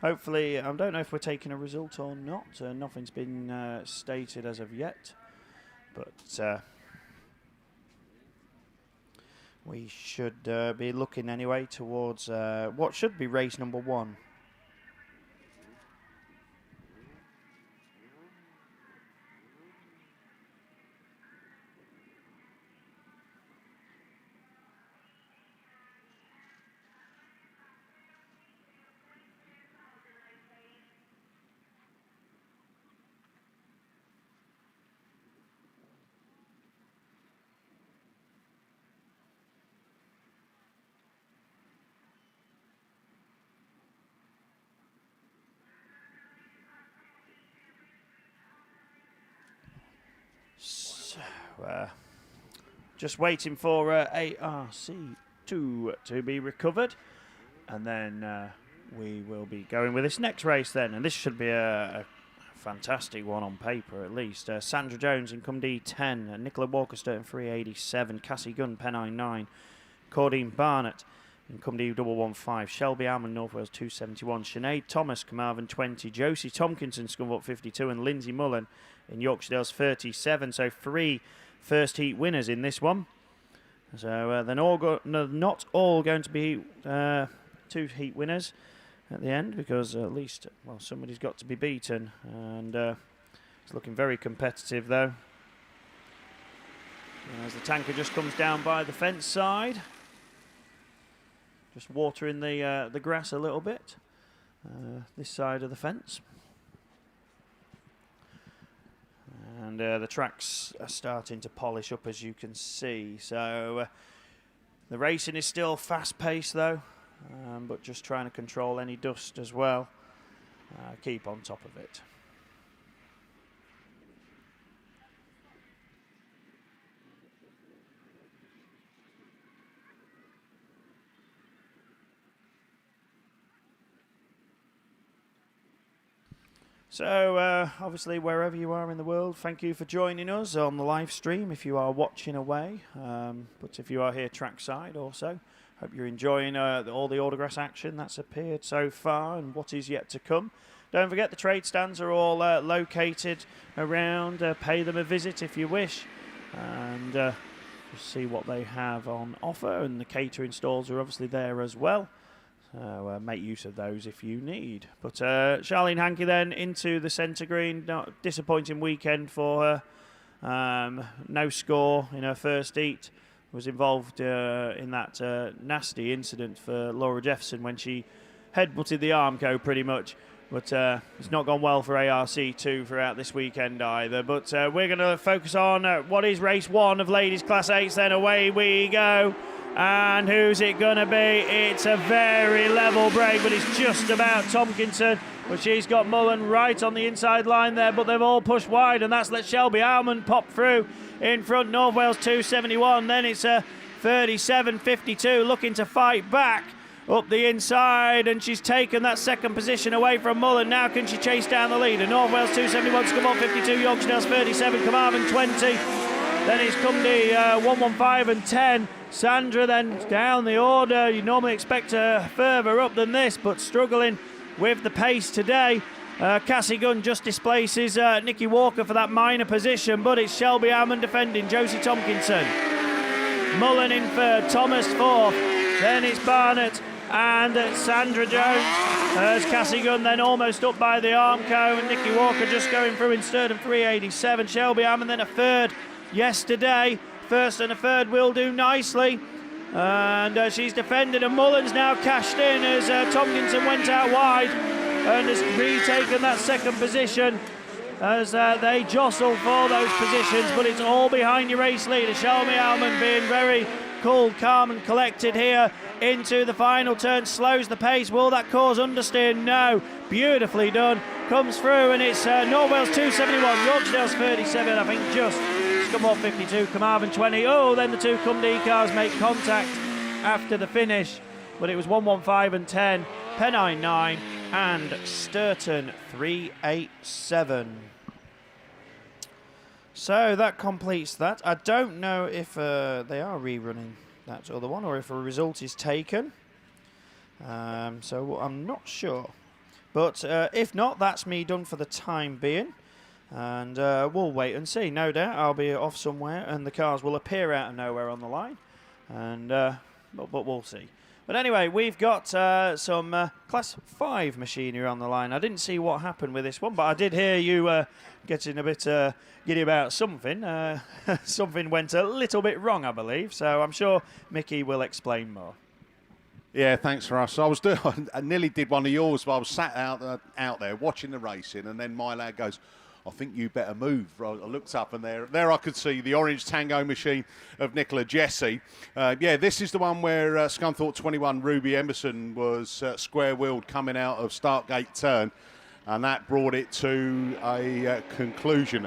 hopefully, I don't know if we're taking a result or not. Nothing's been stated as of yet, but we should be looking anyway towards what should be race number 1. Just waiting for ARC2 to be recovered, and then we will be going with this next race then, and this should be a fantastic one on paper at least. Sandra Jones in Cum D10, Nicola Walker Sturton 387, Cassie Gunn Pennine 9, Claudine Barnett in Cum D115, Shelby Almond North Wales 271, Sinead Thomas Carmarthen 20, Josie Tompkinson Scunthorpe 52, and Lindsay Mullen in Yorkshire Dales 37. So 3 first heat winners in this one. So they're not all going to be 2 heat winners at the end, because at least, well, somebody's got to be beaten, and it's looking very competitive though. As the tanker just comes down by the fence side, just watering the grass a little bit, this side of the fence. And the tracks are starting to polish up, as you can see. So the racing is still fast-paced though, but just trying to control any dust as well. Keep on top of it. So, obviously, wherever you are in the world, thank you for joining us on the live stream if you are watching away. But if you are here trackside also, hope you're enjoying all the Autograss action that's appeared so far and what is yet to come. Don't forget, the trade stands are all located around. Pay them a visit if you wish, and just see what they have on offer. And the catering stalls are obviously there as well. So make use of those if you need. But Charlene Hankey then into the centre green. Not disappointing weekend for her. No score in her first heat. Was involved in that nasty incident for Laura Jefferson when she headbutted the Armco pretty much But it's not gone well for ARC2 throughout this weekend either. But we're going to focus on what is race 1 of ladies class 8s. Then away we go. And who's it going to be? It's a very level break, but it's just about Tompkinson. But she's got Mullen right on the inside line there, but they've all pushed wide, and that's let Shelby Almond pop through in front. North Wales 271. Then it's a 37.52 looking to fight back up the inside, and she's taken that second position away from Mullen. Now can she chase down the leader? North Wales 271, Scunthorpe 52, Yorkshire's 37, Carmarthen 20. Then it's Cumdy 115 and 10. Sandra then down the order. You normally expect her further up than this, but struggling with the pace today. Cassie Gunn just displaces Nikki Walker for that minor position, but it's Shelby Almond defending, Josie Tompkinson. Mullen in third, Thomas fourth. Then it's Barnett and Sandra Jones. There's Cassie Gunn then almost up by the Armco, and Nikki Walker just going through in third and 387. Shelby Almond then a third yesterday. First and a third will do nicely. And she's defended, and Mullen's now cashed in as Tompkinson went out wide and has retaken that second position as they jostle for those positions, but it's all behind your race leader. Shelby Almond being very cool, calm and collected here into the final turn, slows the pace. Will that cause understeer? No. Beautifully done. Comes through, and it's North Wales 271, Yorkshire's 37, I think just Scunthorpe 52, Carmarthen 20. Oh, then the two Cumdee cars make contact after the finish, but it was 115 and 10, Pennine 9 and Sturton 387. So that completes that. I don't know if they are rerunning that other one or if a result is taken. So I'm not sure. But if not, that's me done for the time being. And we'll wait and see. No doubt I'll be off somewhere and the cars will appear out of nowhere on the line. And but we'll see. But anyway, we've got some Class 5 machinery on the line. I didn't see what happened with this one, but I did hear you getting a bit giddy about something. Something went a little bit wrong, I believe. So I'm sure Mickey will explain more. Yeah, thanks, Russ. I nearly did one of yours, but I was sat out there watching the racing, and then my lad goes, I think you better move. I looked up, and there I could see the orange Tango machine of Nicola Jesse. Yeah, this is the one where Scunthorpe 21 Ruby Emerson was square-wheeled coming out of Startgate turn, and that brought it to a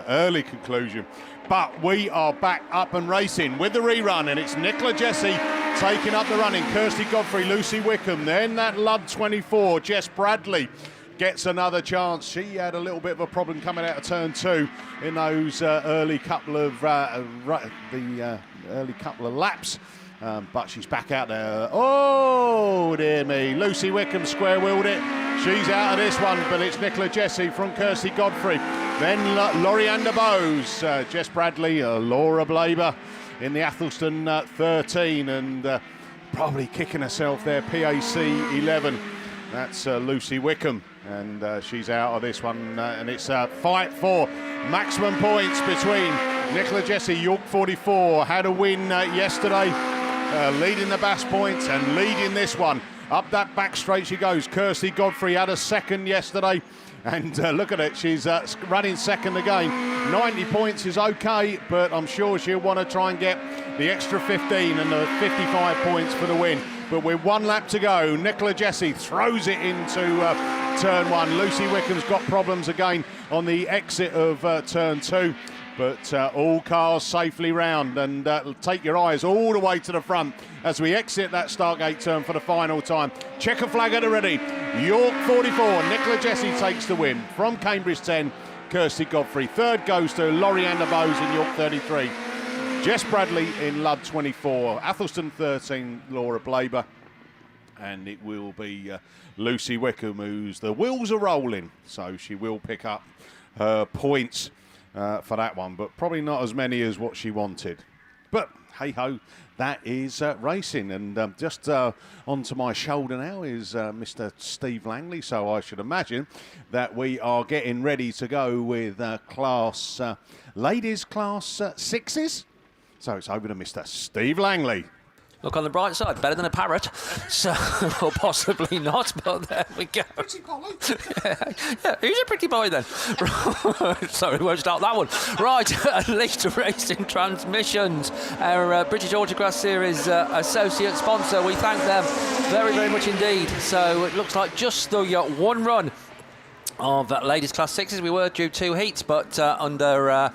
early conclusion. But we are back up and racing with the rerun, and it's Nicola Jesse taking up the running. Kirsty Godfrey, Lucy Wickham, then that Lud 24, Jess Bradley gets another chance. She had a little bit of a problem coming out of turn 2 in those early couple of laps, but she's back out there. Oh dear me! Lucy Wickham square-wheeled it. She's out of this one, but it's Nicola Jesse from Kirsty Godfrey. Then Lorianda Bowes, Jess Bradley, Laura Blaber in the Athelston 13, and probably kicking herself there. PAC 11. That's Lucy Wickham, and she's out of this one, and it's a fight for maximum points between Nicola Jesse, York 44, had a win yesterday, leading the BAS points and leading this one. Up that back straight she goes. Kirsty Godfrey had a second yesterday, and look at it, she's running second again. 90 points is okay, but I'm sure she'll want to try and get the extra 15 and the 55 points for the win. But with one lap to go, Nicola Jesse throws it into turn 1. Lucy Wickham's got problems again on the exit of turn 2. But all cars safely round, and take your eyes all the way to the front as we exit that Startgate turn for the final time. Checker flag at the ready. York 44, Nicola Jesse takes the win. From Cambridge 10, Kirsty Godfrey. Third goes to Lorianda Bowes in York 33. Jess Bradley in Lud 24. Athelston 13, Laura Blaber. And it will be Lucy Wickham, who's the wheels are rolling. So she will pick up her points for that one, but probably not as many as what she wanted. But hey-ho, that is racing. And just onto my shoulder now is Mr. Steve Langley. So I should imagine that we are getting ready to go with ladies class 6s. So it's over to Mr. Steve Langley. Look on the bright side, better than a parrot. So, or possibly not, but there we go. Pretty Polly. Yeah, who's a pretty boy then? Sorry, we won't start that one. Right, Elite Racing Transmissions, our British Autograss Series associate sponsor. We thank them very, very much indeed. So it looks like just the one run of ladies Class 6s. We were due 2 heats, but under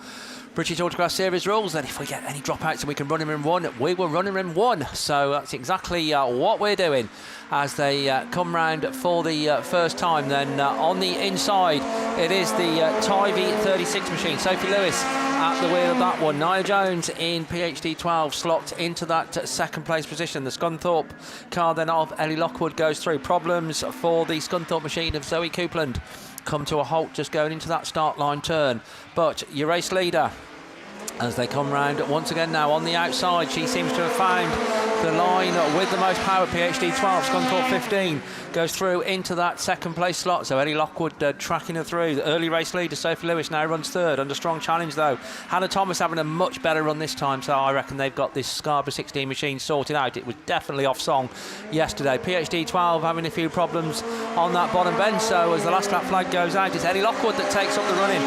British Autograss Series rules, then if we get any dropouts and we can run them in one, we will run them in one. So that's exactly what we're doing as they come round for the first time. Then on the inside, it is the Tivy 36 machine. Sophie Lewis at the wheel of that one. Nia Jones in PhD 12 slots into that second place position. The Scunthorpe car then of Ellie Lockwood goes through. Problems for the Scunthorpe machine of Zoe Coupland come to a halt just going into that start line turn. But your race leader, as they come round once again now on the outside, she seems to have found the line with the most power. PhD 12, Scunthorpe 15 goes through into that second place slot. So Eddie Lockwood tracking her through. The early race leader Sophie Lewis now runs third under strong challenge though. Hannah Thomas having a much better run this time, so I reckon they've got this Scarborough 16 machine sorted out. It was definitely off song yesterday. PhD 12 having a few problems on that bottom bend, so as the last lap flag goes out, it's Eddie Lockwood that takes up the running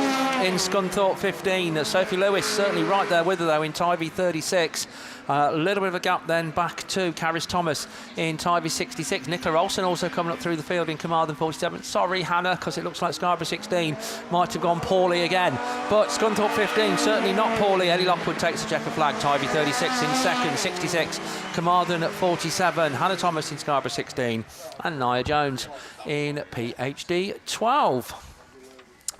in Scunthorpe 15. Sophie Lewis certainly right there with her though in Tivy 36. A little bit of a gap then back to Caris Thomas in Tivy 66. Nicola Olsen also coming up through the field in Carmarthen 47. Sorry, Hannah, because it looks like Scarborough 16 might have gone poorly again. But Scunthorpe 15 certainly not poorly. Eddie Lockwood takes the checker flag. Tivy 36 in second, 66. Carmarthen at 47. Hannah Thomas in Scarborough 16. And Nia Jones in PhD 12.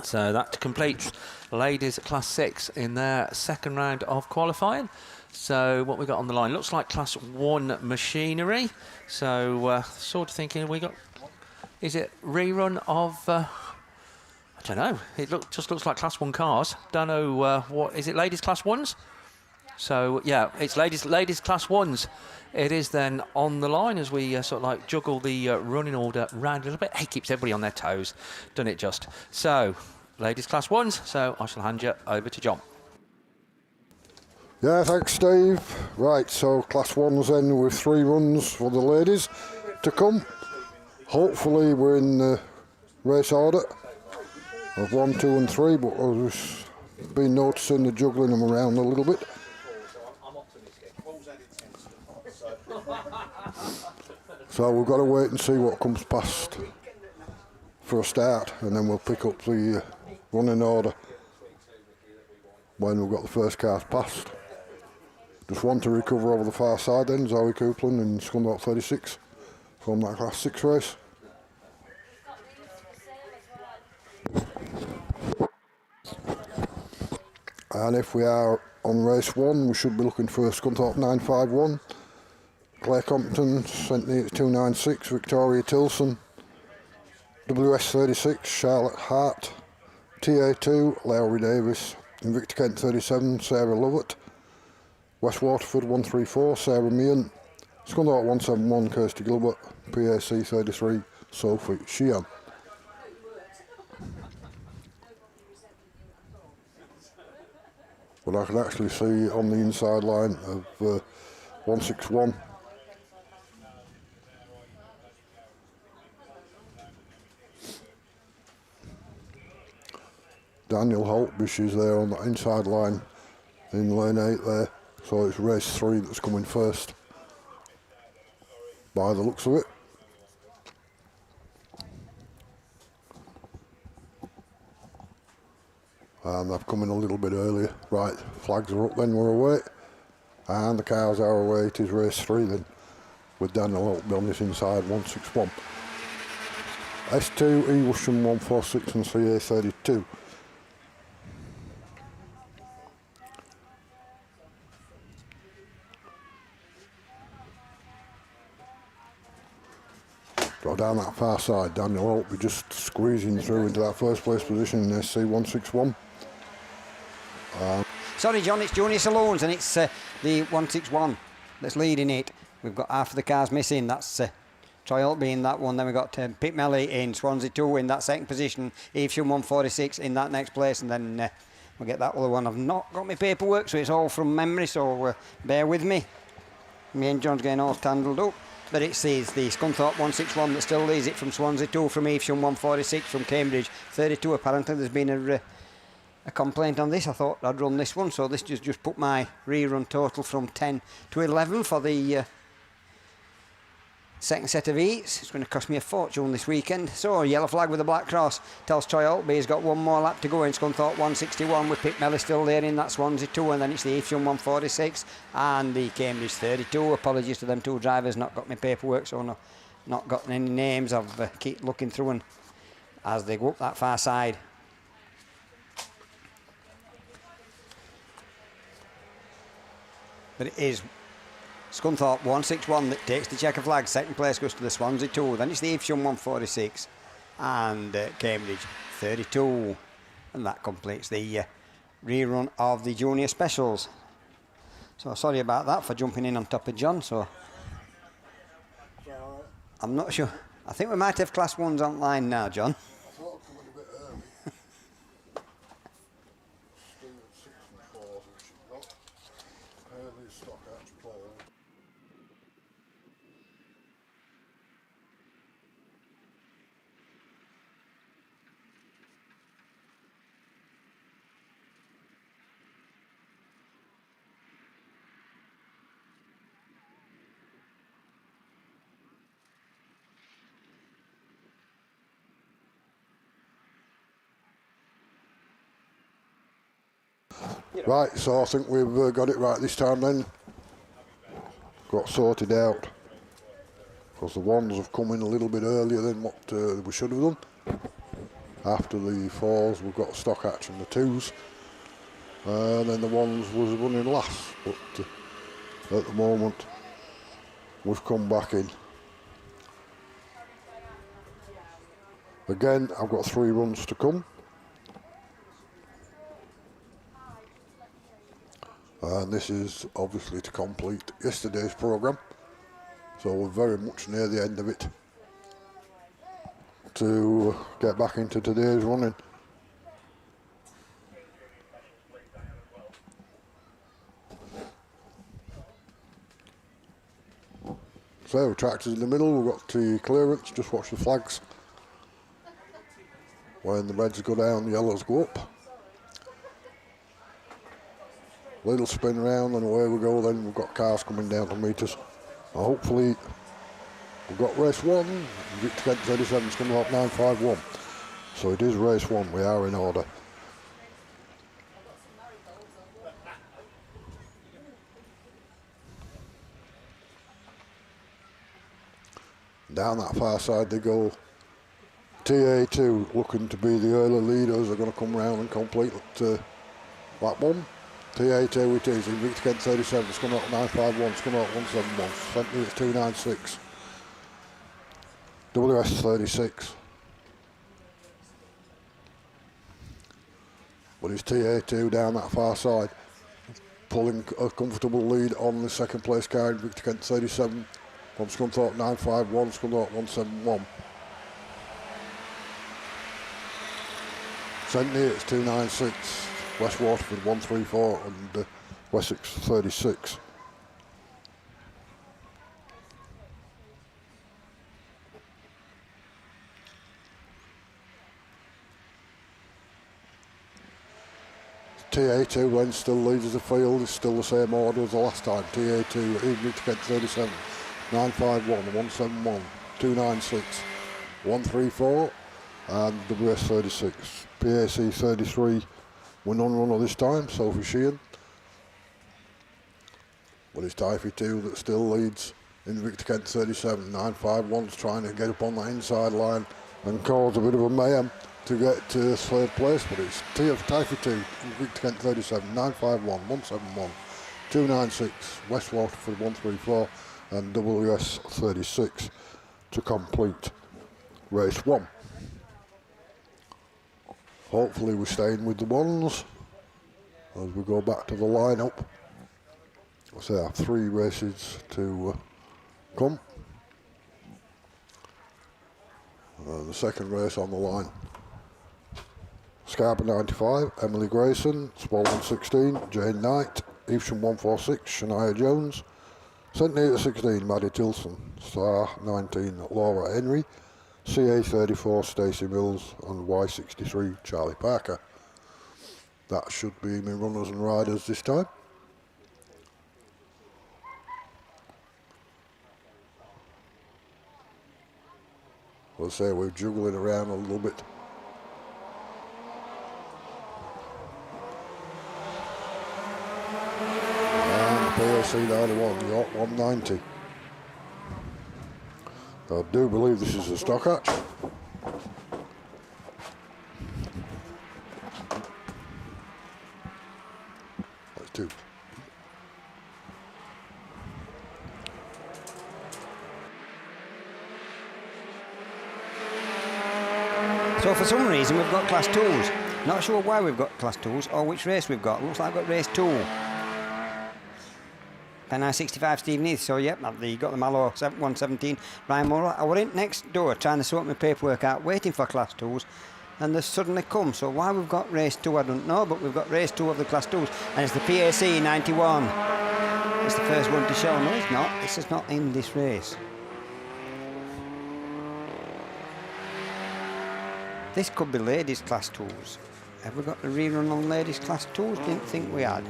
So that completes ladies Class 6 in their second round of qualifying. So what we got on the line looks like Class 1 machinery. So sort of thinking we got, is it rerun of, I don't know, it just looks like Class 1 cars. Don't know, what is it, ladies Class 1s? So yeah, it's ladies Class 1s. It is then on the line as we sort of like juggle the running order round a little bit. Hey, keeps everybody on their toes, done it just. So ladies Class 1s, so I shall hand you over to John. Yeah, thanks Steve. Right, so Class 1's then with 3 runs for the ladies to come. Hopefully we're in the race order of 1, 2 and 3, but I've been noticing the juggling them around a little bit. So we've got to wait and see what comes past for a start, and then we'll pick up the running order when we've got the first cars past. Just one to recover over the far side then, Zoe Coupland in Scunthorpe 36 from that Class 6 race. And if we are on race 1, we should be looking for Scunthorpe 951, Claire Compton, St Neots 296, Victoria Tilson, WS 36, Charlotte Hart, TA2, Lowry Davis, Invicta Kent 37, Sarah Lovett, West Waterford 134, Sarah Meehan, Scunthorpe 171, Kirsty Gilbert, PAC 33, Sophie Sheehan. But I can actually see on the inside line of 161. Daniel Holtbush is there on the inside line in lane 8 there. So it's race 3 that's coming first, by the looks of it. And they've come in a little bit earlier. Right, flags are up then, we're away. And the cars are away, it is race 3 then, with Daniel Holtby on this inside, 161. S2, Ewisham 146 and CA 32. So down that far side, Daniel Holtby just squeezing through into that first place position in SC 161. Sorry John, it's Junior Saloons and it's the 161 that's leading it. We've got half of the cars missing. That's Troy Holtby in that one. Then we've got Pete Melly in Swansea 2 in that second position. Evesham 146 in that next place, and then we'll get that other one. I've not got my paperwork, so it's all from memory, so bear with me. Me and John's getting all tangled up. But it says the Scunthorpe 161 that still leads it from Swansea 2, from Evesham 146, from Cambridge 32. Apparently there's been a complaint on this. I thought I'd run this one, so this just put my rerun total from 10 to 11 for the second set of heats. It's going to cost me a fortune this weekend. So, yellow flag with a black cross tells Troy Altby's got one more lap to go in Scunthorpe 161 with Pip Melly still there in that Swansea 2, and then it's the Evesham 146 and the Cambridge 32. Apologies to them two drivers, not got my paperwork, so not got any names. I've keep looking through and as they go up that far side. But it is Scunthorpe 161 that takes the checker flag. Second place goes to the Swansea 2. Then it's the Evesham 146 and Cambridge 32. And that completes the rerun of the junior specials. So sorry about that for jumping in on top of John. So I'm not sure. I think we might have class ones online now, John. Right, so I think we've got it right this time then. Got sorted out. Because the ones have come in a little bit earlier than what we should have done. After the fours, we've got stock hatch and the twos. And then the ones was running last. But at the moment, we've come back in. Again, I've got 3 runs to come. And this is obviously to complete yesterday's programme, so we're very much near the end of it to get back into today's running. So tractors in the middle, we've got the clearance, just watch the flags. When the reds go down, the yellows go up. Little spin round and away we go. Then we've got cars coming down to meet us. And hopefully we've got race 1, Victor Kent 37 is coming up 951. So it is race 1, we are in order. Down that far side they go. TA2 looking to be the early leaders are going to come round and complete lap 1. TA2 it is, in Victor Kent 37, it's coming up 951, it's coming up 171, St. Neots 296, WS 36. But it's TA2 down that far side, pulling a comfortable lead on the second place car in Victor Kent 37, from Scunthorpe 951, Scunthorpe 171. St. Neots 296. West Waterford 134 and Wessex 36. TA2 then still leads the field, it's still the same order as the last time. TA2, even to get 37, 951, 171, 296, 134 and WS 36. PAC 33. We're non-runner this time, Sophie Sheehan. But it's Typhy 2 that still leads in Victor Kent 37. 951's trying to get up on the inside line and cause a bit of a mayhem to get to third place. But it's Typhy 2 in Victor Kent 37. 951, 171, 296, West Waterford 134 and WS 36 to complete race 1. Hopefully we're staying with the ones as we go back to the lineup. So I have 3 races to come. The second race on the line. Scarborough 95, Emily Grayson, Spalding 16, Jane Knight, Evesham 146, Shania Jones, Sydney at 16, Maddie Tilson. Star 19, Laura Henry. CA 34, Stacey Mills. And Y63, Charlie Parker. That should be my runners and riders this time. Let's say we're juggling around a little bit. And PLC 91, York 190. I do believe this is a stock hatch. That's two. So for some reason we've got class 2s. Not sure why we've got class 2s or which race we've got. Looks like I've got race 2. Penai 65 Steve Neath. So yep, got the Mallow 117 Ryan Moore. I were in next door trying to sort my paperwork out, waiting for class 2s, and they suddenly come. So why we've got race 2 I don't know, but we've got race 2 of the class 2s, and it's the PAC 91. It's the first one to show. No, it's not. This is not in this race. This could be ladies class 2s. Have we got the rerun on ladies class 2s? Didn't think we had.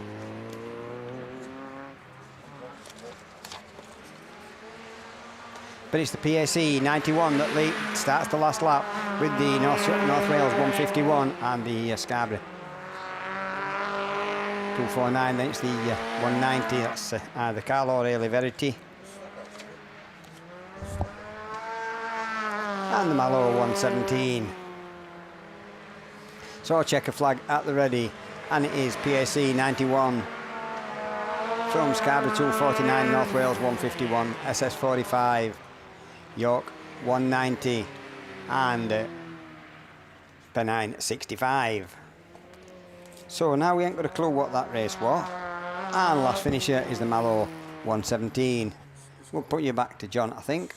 But it's the PAC 91 that starts the last lap with the North Wales 151 and the Scarborough 249. Then it's the 190. That's the Carlo O'Reilly Verity. And the Mallow 117. So checker flag at the ready, and it is PAC 91 from Scarborough 249, North Wales 151, SS 45, York 190, and Pennine 65. So now we ain't got a clue what that race was, and last finisher is the Mallow 117. We'll put you back to John, I think.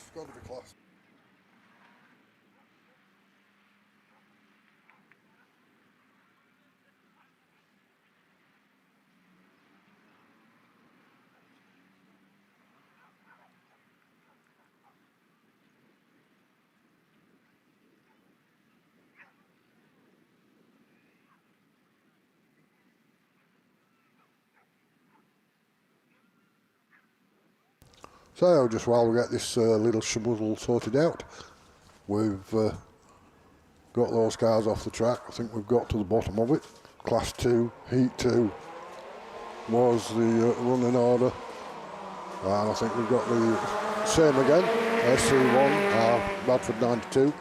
So just while we get this little schmoozle sorted out, we've got those cars off the track. I think we've got to the bottom of it. Class 2, Heat 2 was the running order, and I think we've got the same again, SC1, Bradford 92,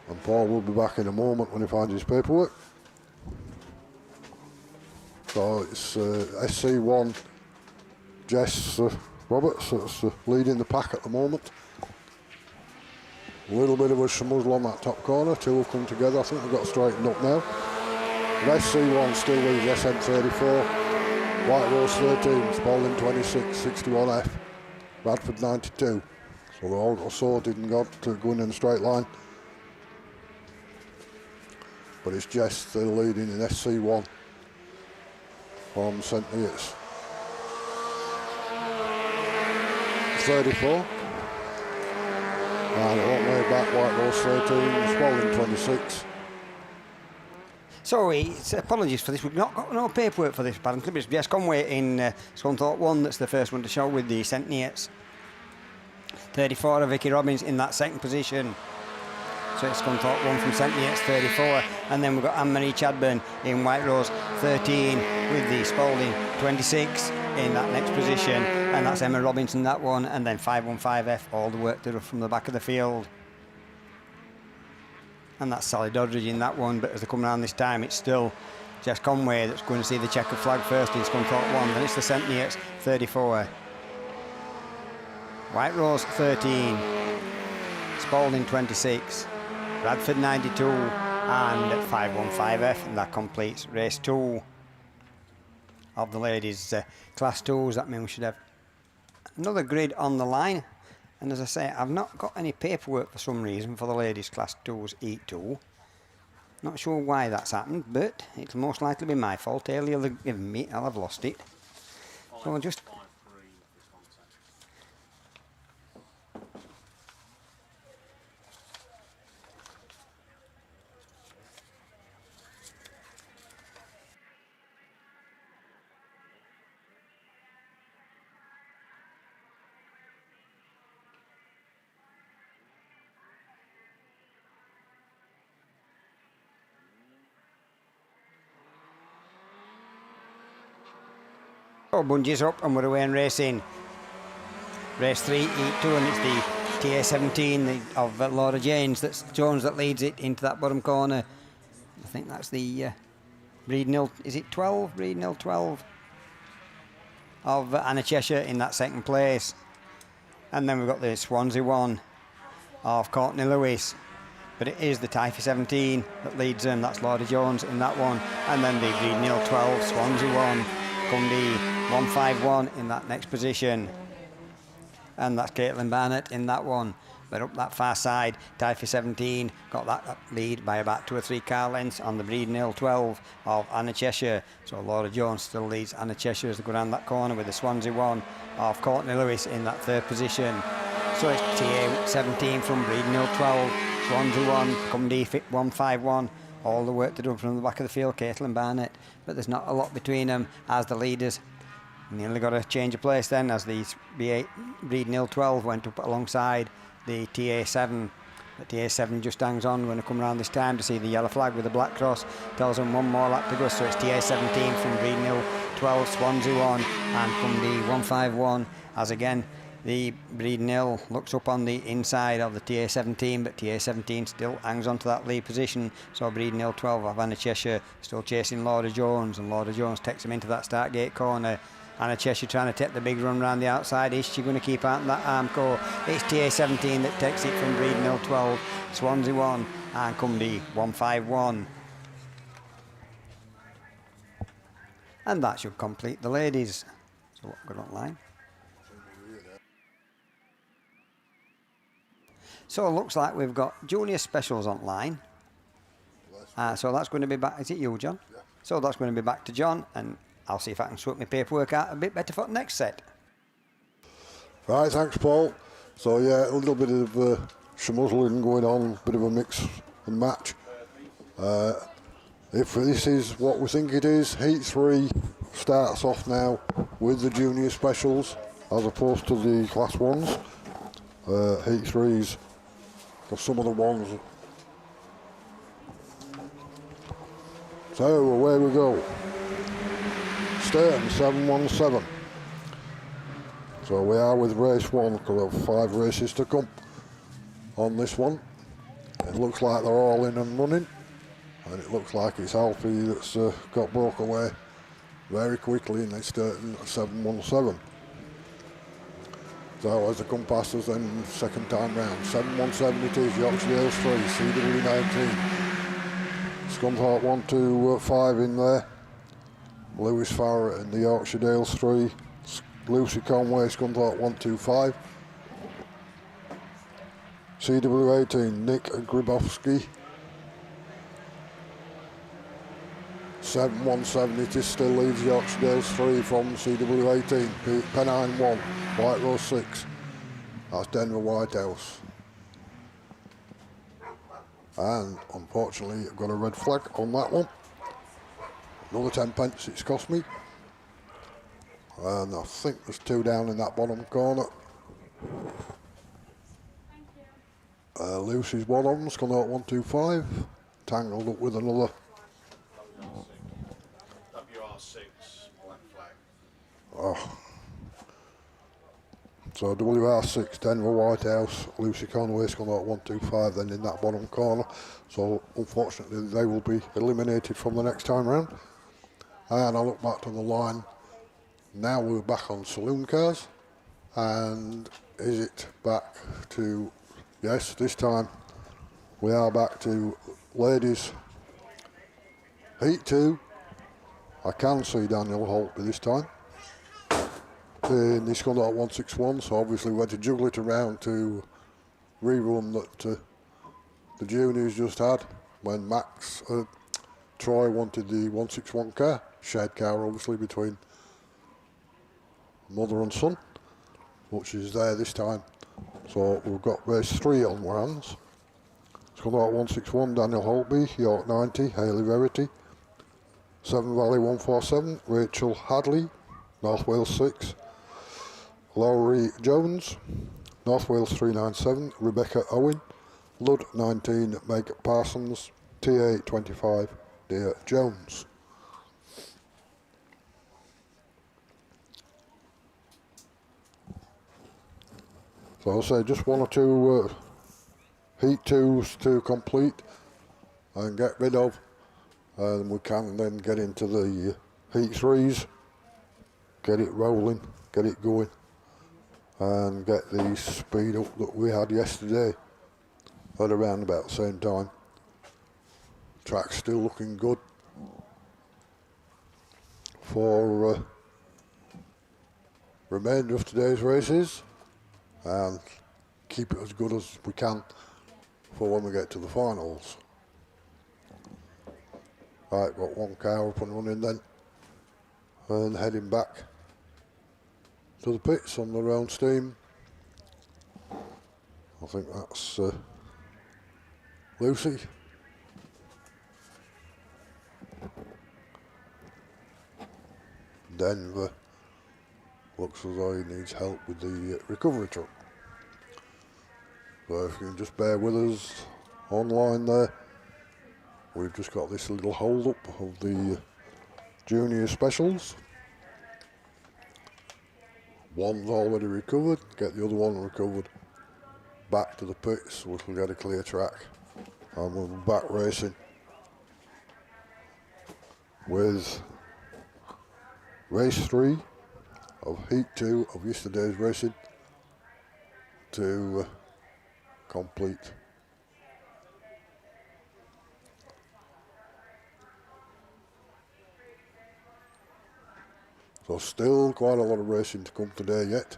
and Paul will be back in a moment when he finds his paperwork. So it's SC1, Jess Roberts that's leading the pack at the moment. A little bit of a schmoozle on that top corner. Two have come together. I think they've got straightened up now. And SC1 still leads SM34. White Rose 13, Spalding 26, 61F, Bradford 92. So they're all got sorted and got to go in a straight line. But it's Jess still leading in SC1 from St. Neots. 34, and it won't way back, White Rose 13, Spalding 26. So it's apologies for this, we've not got no paperwork for this apparently, but it's Jess Conway in Scunthorpe 1 that's the first one to show with the St. Neots. 34 of Vicky Robbins in that second position. So it's Scunthorpe 1 from St. Neots 34, and then we've got Anne-Marie Chadburn in White Rose 13 with the Spalding 26 in that next position, and that's Emma Robinson that one, and then 515F all the work to from the back of the field, and that's Sally Doddridge in that one. But as they come around this time, it's still Jess Conway that's going to see the checker flag first in Scunthorpe 1, then it's the St. Neots 34, White Rose 13, Spalding 26, Bradford 92 and 515F, and that completes race 2 of the ladies class 2s. That means we should have another grid on the line, and as I say, I've not got any paperwork for some reason for the ladies class 2s Heat 2. Not sure why that's happened, but it'll most likely be my fault. Earlier they've given me, I'll have lost it. So I'll just So bungees up and we're away and racing. Race 3, Heat 2, and it's the TA17 of Laura Jones that leads it into that bottom corner. I think that's the Breed Nil, is it 12? Breed Nil 12 of Anna Cheshire in that second place. And then we've got the Swansea one of Courtney Lewis. But it is the Typhy 17 that leads them. That's Laura Jones in that one. And then the Breed Nil 12, Swansea one, Cundy 151 in that next position. And that's Caitlin Barnett in that one. But up that far side, Typhy 17 got that lead by about 2 or 3 car lengths on the Breed Nil 12 of Anna Cheshire. So Laura Jones still leads Anna Cheshire as they go around that corner with the Swansea one of Courtney Lewis in that third position. So it's TA 17 from Breed Nil 12, Swansea 1, Cundy 151. All the work to do from the back of the field, Caitlin Barnett. But there's not a lot between them as the leaders. Nearly got a change of place then as the Breed Nil 12 went up alongside the TA7. The TA7 just hangs on. We're going to come around this time to see the yellow flag with the black cross. Tells them one more lap to go. So it's TA17 from Breed Nil 12, Swansea 1 and Cundy 151. As again, the Breed Nil looks up on the inside of the TA17, but TA17 still hangs on to that lead position. So Breed Nil 12 of Anna Cheshire still chasing Laura Jones, and Laura Jones takes him into that start gate corner. Anna Cheshire trying to take the big run round the outside. Is she going to keep out in that Armco? It's TA17 that takes it from Breed Nil 12, Swansea 1 and Cundy 151. And that should complete the ladies. So what good online. So it looks like we've got junior specials online. So that's going to be back. Is it you, John? Yeah. So that's going to be back to John, and I'll see if I can sort my paperwork out a bit better for the next set. Right, thanks, Paul. So yeah, a little bit of schmuzzling going on, a bit of a mix and match. If this is what we think it is, Heat 3 starts off now with the junior specials as opposed to the Class 1s. Heat 3s, for some of the ones. So away we go. Stern 717. So we are with race 1 because we have 5 races to come on this one. It looks like they're all in and running, and it looks like it's Alfie that's got broke away very quickly, and they're starting at 717. So as they come past us then second time round, 717 it is, Yorkshire Dales 3, CW19. Scunthorpe 125 in there. Lewis Farrer in the Yorkshire Dales 3. Lucy Conway, Scunthorpe 125. CW18, Nick Gribowski. 717 it is, still leads Yorkshire Dales 3 from CW18. Pennine 1, White Rose 6. That's Denver Whitehouse. And unfortunately I've got a red flag on that one. Another 10 pence it's cost me. And I think there's 2 down in that bottom corner. Lucy's one of them, Scunthorpe 125. Tangled up with another. WR6, black flag. Oh. So WR6, Denver Whitehouse, Lucy Conway, Scunthorpe 125 then in that bottom corner. So unfortunately they will be eliminated from the next time round. And I look back to the line. Now we're back on saloon cars. And is it back to, yes, this time we are back to ladies Heat 2. I can see Daniel Holtby this time. In the Scunthorpe 161, so obviously we had to juggle it around to rerun that the juniors just had when Troy wanted the 161 car, shared car obviously between mother and son, which is there this time. So we've got race 3 on our hands. Scunthorpe 161, Daniel Holtby, York 90, Hayley Verity, Severn Valley 147, Rachel Hadley, North Wales 6, Laurie Jones, North Wales 397, Rebecca Owen, Ludd 19, Meg Parsons, TA 25, Dear Jones. So I'll say just 1 or 2 heat 2s to complete and get rid of, and we can then get into the heat 3s, get it rolling, get it going, and get the speed up that we had yesterday at around about the same time. Track's still looking good for remainder of today's races, and keep it as good as we can for when we get to the finals. Right, got 1 car up and running then, and heading back to the pits on their own steam. I think that's Lucy. Denver looks as though he needs help with the recovery truck. So if you can just bear with us online there, we've just got this little hold up of the junior specials. One's already recovered, get the other one recovered, back to the pits, which will get a clear track, and we'll be back racing with race 3 of heat 2 of yesterday's racing to complete. So still quite a lot of racing to come today yet.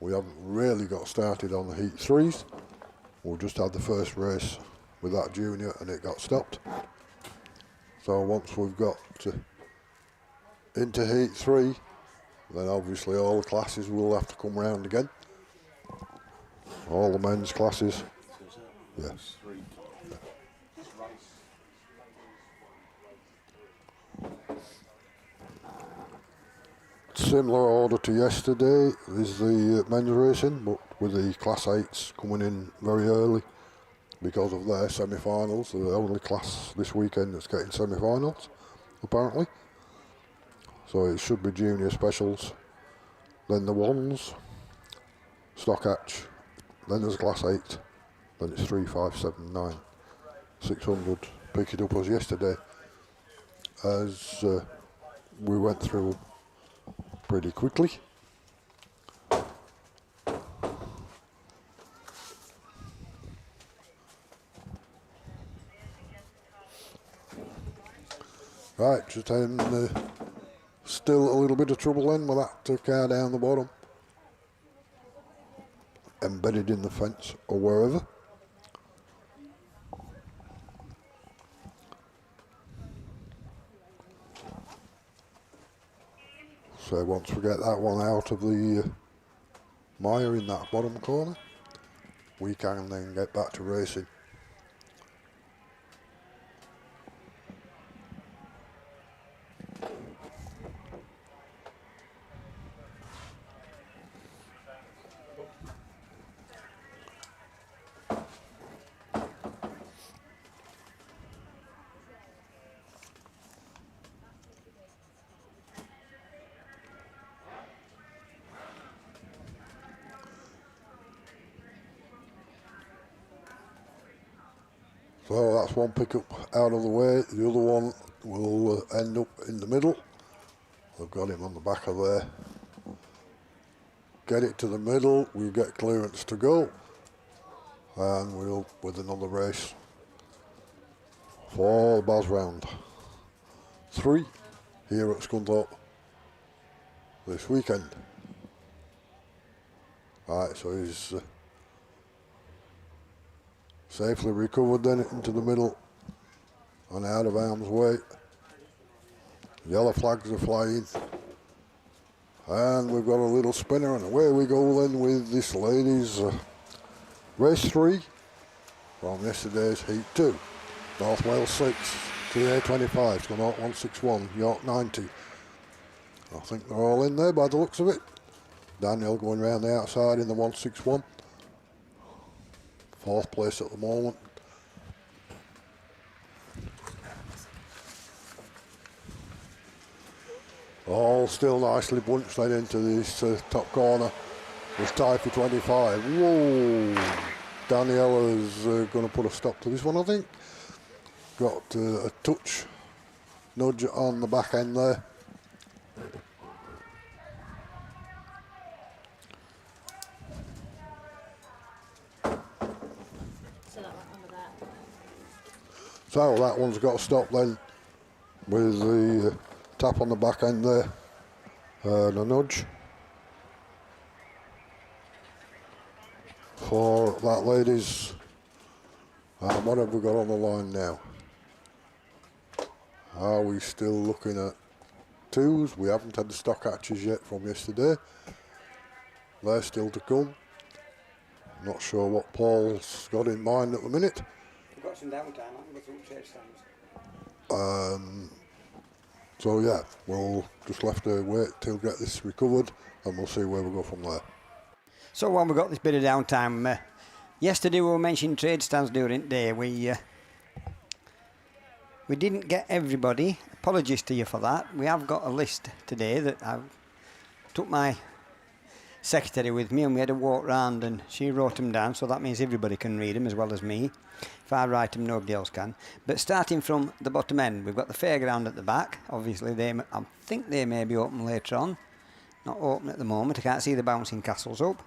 We haven't really got started on the heat 3s. We've just had the first race with that junior and it got stopped. So once we've got into heat 3, then obviously all the classes will have to come round again. All the men's classes. Yes. Similar order to yesterday is the men's racing, but with the class 8s coming in very early because of their semi-finals. They're the only class this weekend that's getting semi-finals, apparently. So it should be junior specials, then the ones, stock hatch, then there's class 8, then it's 3, 5, 7, 9, 600. Pick it up as yesterday, as we went through pretty quickly. Right, just having still a little bit of trouble then with that car down the bottom, embedded in the fence or wherever. So once we get that one out of the mire in that bottom corner, we can then get back to racing. So that's one pickup out of the way. The other one will end up in the middle. I've got him on the back of there. Get it to the middle, we'll get clearance to go, and we'll with another race for BAS round 3 here at Scunthorpe this weekend. Right, so he's safely recovered then into the middle and out of harm's way. Yellow flags are flying. And we've got a little spinner, and away we go then with this ladies' race 3 from yesterday's heat 2. North Wales 6, TA 25, Scunthorpe 161, York 90. I think they're all in there by the looks of it. Daniel going round the outside in the 161. 4th place at the moment. All still nicely bunched then into this top corner. It's tied for 25. Whoa! Daniella's going to put a stop to this one, I think. Got a touch nudge on the back end there. So that one's got to stop then with the tap on the back end there and a nudge for that ladies. What have we got on the line now? Are we still looking at twos? We haven't had the stock hatches yet from yesterday. They're still to come. Not sure what Paul's got in mind at the minute. We've got some downtime, haven't we, through trade stands? So yeah, we'll just have to wait till get this recovered and we'll see where we go from there. So while we've got this bit of downtime, yesterday we were mentioning trade stands during the day. We didn't get everybody. Apologies to you for that. We have got a list today that I took my secretary with me and we had a walk round and she wrote them down, so that means everybody can read them as well as me. If I write them, nobody else can. But starting from the bottom end, we've got the fairground at the back. Obviously, I think they may be open later on. Not open at the moment. I can't see the bouncing castles up.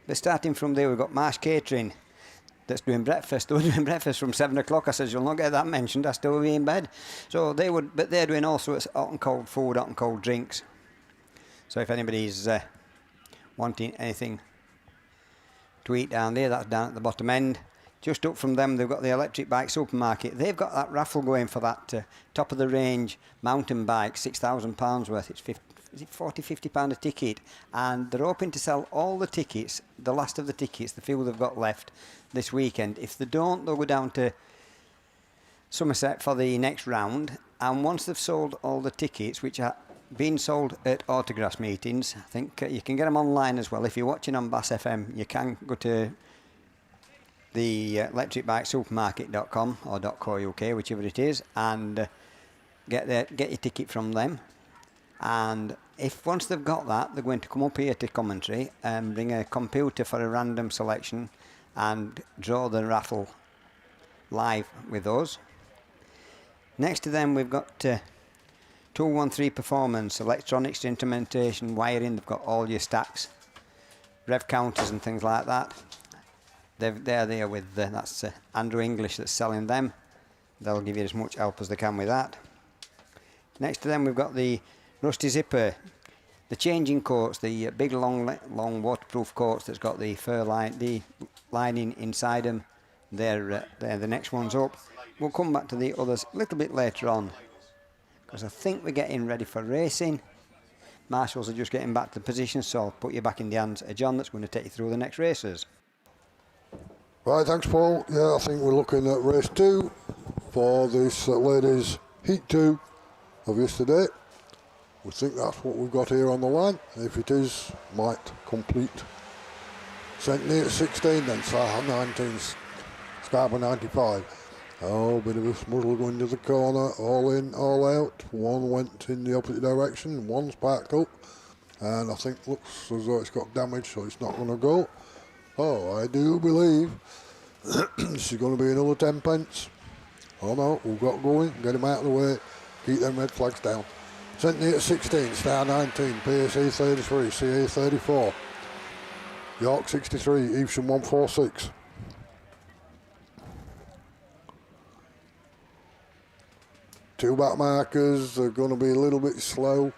But starting from there, we've got Marsh Catering that's doing breakfast. They were doing breakfast from 7 o'clock. I said, you'll not get that mentioned. I still be in bed. So but they're doing all sorts of hot and cold food, hot and cold drinks. So if anybody's wanting anything to eat down there, that's down at the bottom end. Just up from them, they've got the electric bike supermarket. They've got that raffle going for that top of the range mountain bike, £6,000 worth. It's £40-50 a ticket, and they're hoping to sell all the tickets, the last of the tickets, the few they've got left this weekend. If they don't, they'll go down to Somerset for the next round, and once they've sold all the tickets, which are being sold at Autograss meetings, I think you can get them online as well. If you're watching on BASfm, you can go to the electricbikesupermarket.com or .co.uk, whichever it is, and get your ticket from them. And if once they've got that, they're going to come up here to commentary and bring a computer for a random selection and draw the raffle live with us. Next to them, we've got 213 Performance, electronics, instrumentation, wiring. They've got all your stacks, rev counters and things like that. They're there with, that's Andrew English that's selling them. They'll give you as much help as they can with that. Next to them, we've got the Rusty Zipper, the changing coats, the big long waterproof coats that's got the fur lining inside them. They're the next ones up. We'll come back to the others a little bit later on, because I think we're getting ready for racing. Marshals are just getting back to the position, so I'll put you back in the hands of John that's going to take you through the next races. Right, thanks Paul. Yeah, I think we're looking at race 2 for this ladies heat 2 of yesterday. We think that's what we've got here on the line. If it is, might complete. Centenary at 16 then, Sahar 19, Scarborough 95. Oh, bit of a smuggle going to the corner, all in, all out. One went in the opposite direction, one's parked up, and I think looks as though it's got damage, so it's not going to go. Oh, I do believe this is going to be another 10 pence. Oh no, we've got going, get him out of the way, keep them red flags down. Centenary at 16, Star 19, PSA 33, CA 34, York 63, Evesham 146. Two back markers are going to be a little bit slow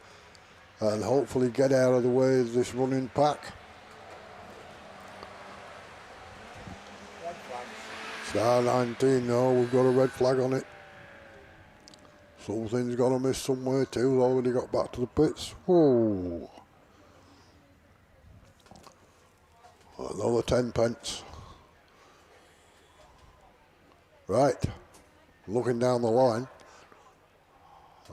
and hopefully get out of the way of this running pack. Star 19, no, we've got a red flag on it. Something's got to miss somewhere too. Already got back to the pits. Whoa. Another 10 pence. Right. Looking down the line.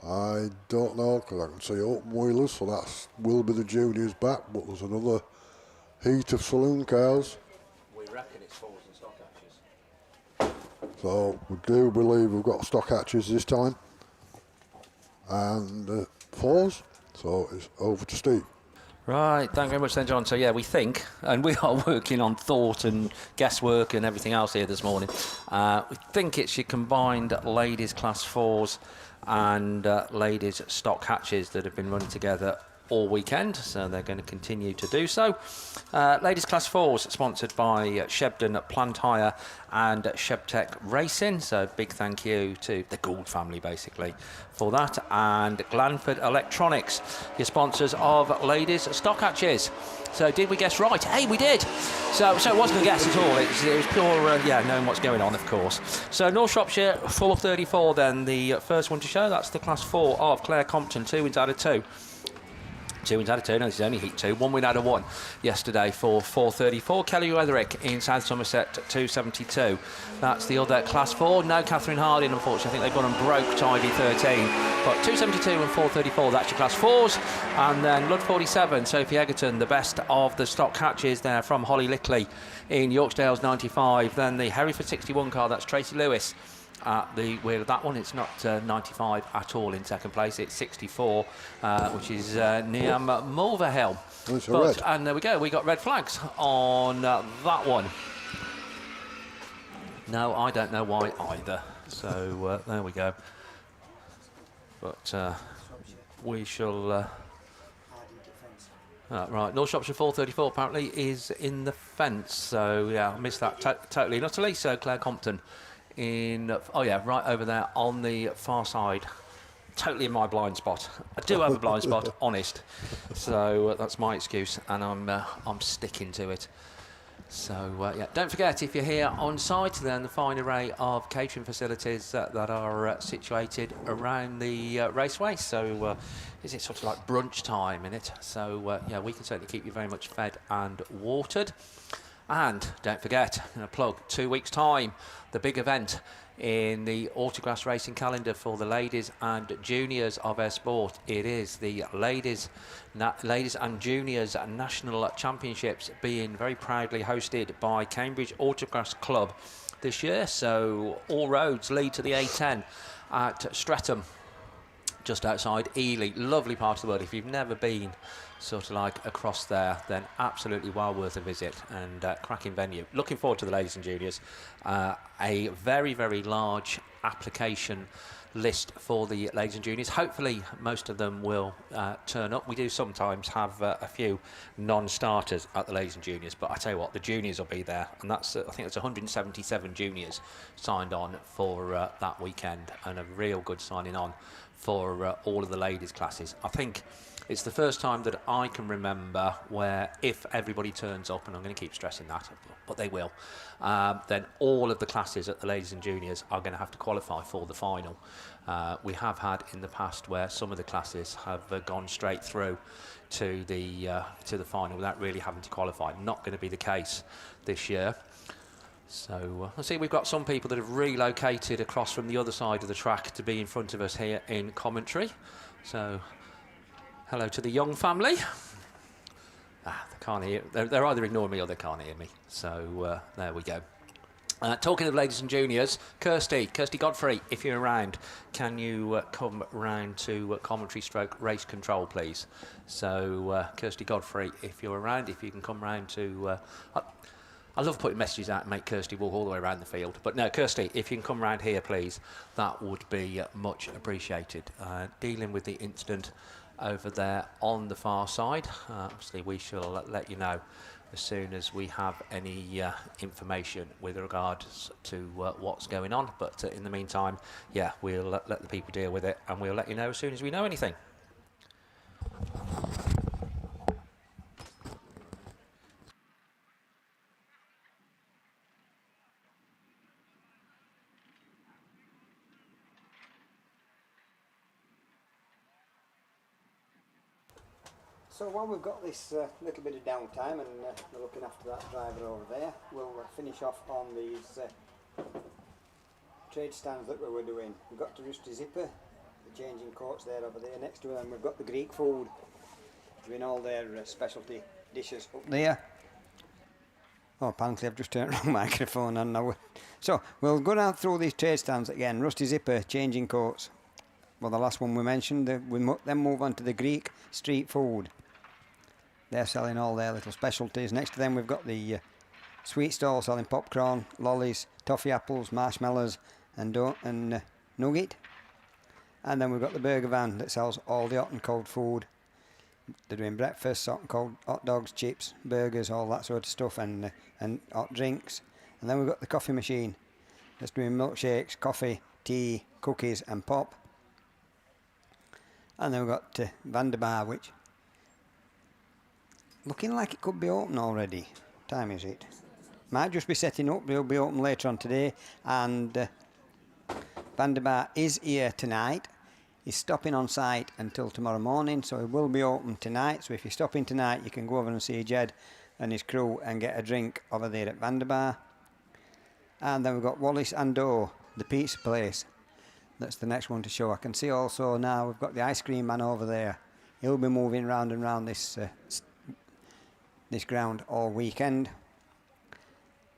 I don't know, because I can see open wheelers, so that will be the juniors back, but there's another heat of saloon cars. We reckon it's fours and stock hatches. So we do believe we've got stock hatches this time. And fours, so it's over to Steve. Right, thank you very much then, John. So yeah, we think, and we are working on thought and guesswork and everything else here this morning. We think it's your combined ladies class 4s and ladies stock hatches that have been running together all weekend, so they're going to continue to do so. Ladies class 4s sponsored by Shebden Plant Hire and Shebtech Racing, so big thank you to the Gould family basically for that, and Glanford Electronics, your sponsors of ladies stock hatches. So did we guess right? Hey, we did. So it wasn't a guess at all. It was pure, knowing what's going on, of course. So North Shropshire, full of 34 then. The first one to show, that's the Class 4 of Clare Compton, 2 wins out of 2. 2 wins out of 2, no, this is only Heat 2. 1 win out of 1 yesterday for 434. Kelly Wetherick in South Somerset, 272. That's the other Class 4. No Catherine Harding, unfortunately. I think they've gone and broke Ivy 13. But 272 and 434, that's your Class 4s. And then Lud 47, Sophie Egerton, the best of the stock hatches there from Holly Lickley in Yorksdale's 95. Then the Hereford 61 car, that's Tracy Lewis. At the wheel of that one, it's not 95 at all in second place, it's 64, which is Niam Mulverhill. And there we go, we got red flags on that one. No, I don't know why either, so there we go. But we shall... right, North Shropshire 434 apparently is in the fence, so yeah, I missed that totally and utterly. So Clare Compton in, right over there on the far side, totally in my blind spot. I do have a blind spot, honest, so that's my excuse, and I'm sticking to it. So don't forget, if you're here on site, then the fine array of catering facilities that are situated around the raceway. So is it sort of like brunch time in it? So we can certainly keep you very much fed and watered. And don't forget, I'm going to plug 2 weeks' time, the big event in the Autograss racing calendar for the ladies and juniors of our sport. It is the ladies and juniors national championships, being very proudly hosted by Cambridge Autograss Club this year. So all roads lead to the A10 at Streatham, just outside Ely. Lovely part of the world. If you've never been sort of like across there, then absolutely well worth a visit, and cracking venue. Looking forward to the ladies and juniors. A very, very large application list for the ladies and juniors. Hopefully most of them will turn up. We do sometimes have a few non-starters at the ladies and juniors, but I tell you what, the juniors will be there, and that's I think it's 177 juniors signed on for that weekend, and a real good signing on for all of the ladies classes. I think it's the first time that I can remember where, if everybody turns up, and I'm going to keep stressing that, but they will, then all of the classes at the ladies and juniors are going to have to qualify for the final. We have had in the past where some of the classes have gone straight through to the final without really having to qualify. Not going to be the case this year. So I see we've got some people that have relocated across from the other side of the track to be in front of us here in commentary. So hello to the Young family. They can't hear. They're either ignoring me or they can't hear me. So there we go. Talking of ladies and juniors, Kirsty Godfrey, if you're around, can you come round to commentary stroke race control, please? So Kirsty Godfrey, if you're around, if you can come round to... I love putting messages out and make Kirsty walk all the way around the field. But no, Kirsty, if you can come round here, please, that would be much appreciated. Dealing with the incident over there on the far side. Obviously, we shall let you know as soon as we have any information with regards to what's going on. But in the meantime, we'll let the people deal with it, and we'll let you know as soon as we know anything. So while we've got this little bit of downtime and we're looking after that driver over there, we'll finish off on these trade stands that we were doing. We've got the Rusty Zipper, the changing coats there over there. Next to them we've got the Greek food, doing all their specialty dishes up there. Oh, apparently I've just turned the wrong microphone on now. So we'll go down through these trade stands again. Rusty Zipper, changing coats. Well, the last one we mentioned, we then move on to the Greek street food. They're selling all their little specialties. Next to them we've got the sweet stall selling popcorn, lollies, toffee apples, marshmallows and nugget. And then we've got the burger van that sells all the hot and cold food. They're doing breakfast, hot and cold hot dogs, chips, burgers, all that sort of stuff, and hot drinks. And then we've got the coffee machine that's doing milkshakes, coffee, tea, cookies and pop. And then we've got Vanderbar, which looking like it could be open already. What time is it? Might just be setting up, but it'll be open later on today. And Vanderbar is here tonight. He's stopping on site until tomorrow morning, so it will be open tonight. So if you're stopping tonight, you can go over and see Jed and his crew and get a drink over there at Vanderbar. And then we've got Wallace and Doe, the pizza place. That's the next one to show. I can see also now we've got the ice cream man over there. He'll be moving round and round this ground all weekend.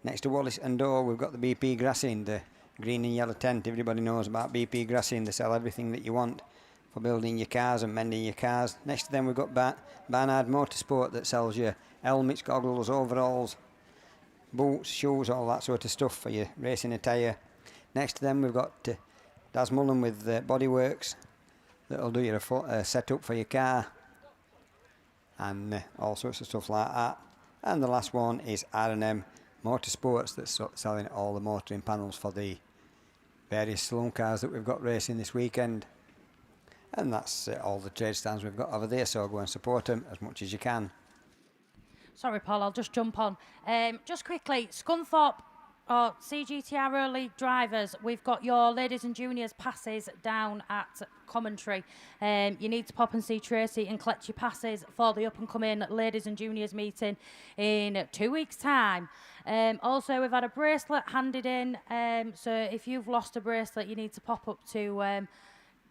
Next to Wallace and Doe, we've got the BP Grassing, the green and yellow tent. Everybody knows about BP Grassing. They sell everything that you want for building your cars and mending your cars. Next to them we've got Barnard Motorsport that sells you helmets, goggles, overalls, boots, shoes, all that sort of stuff for your racing attire. Next to them we've got Daz Mullen with Bodyworks that'll do you a setup for your car and all sorts of stuff like that. And the last one is R&M Motorsports that's selling all the motoring panels for the various saloon cars that we've got racing this weekend. And that's all the trade stands we've got over there, so go and support them as much as you can. Sorry, Paul, I'll just jump on. Just quickly, Scunthorpe or CGTR Early drivers, we've got your ladies and juniors passes down at commentary. You need to pop and see Tracy and collect your passes for the up-and-coming ladies and juniors meeting in 2 weeks' time. Also, we've had a bracelet handed in, so if you've lost a bracelet, you need to pop up to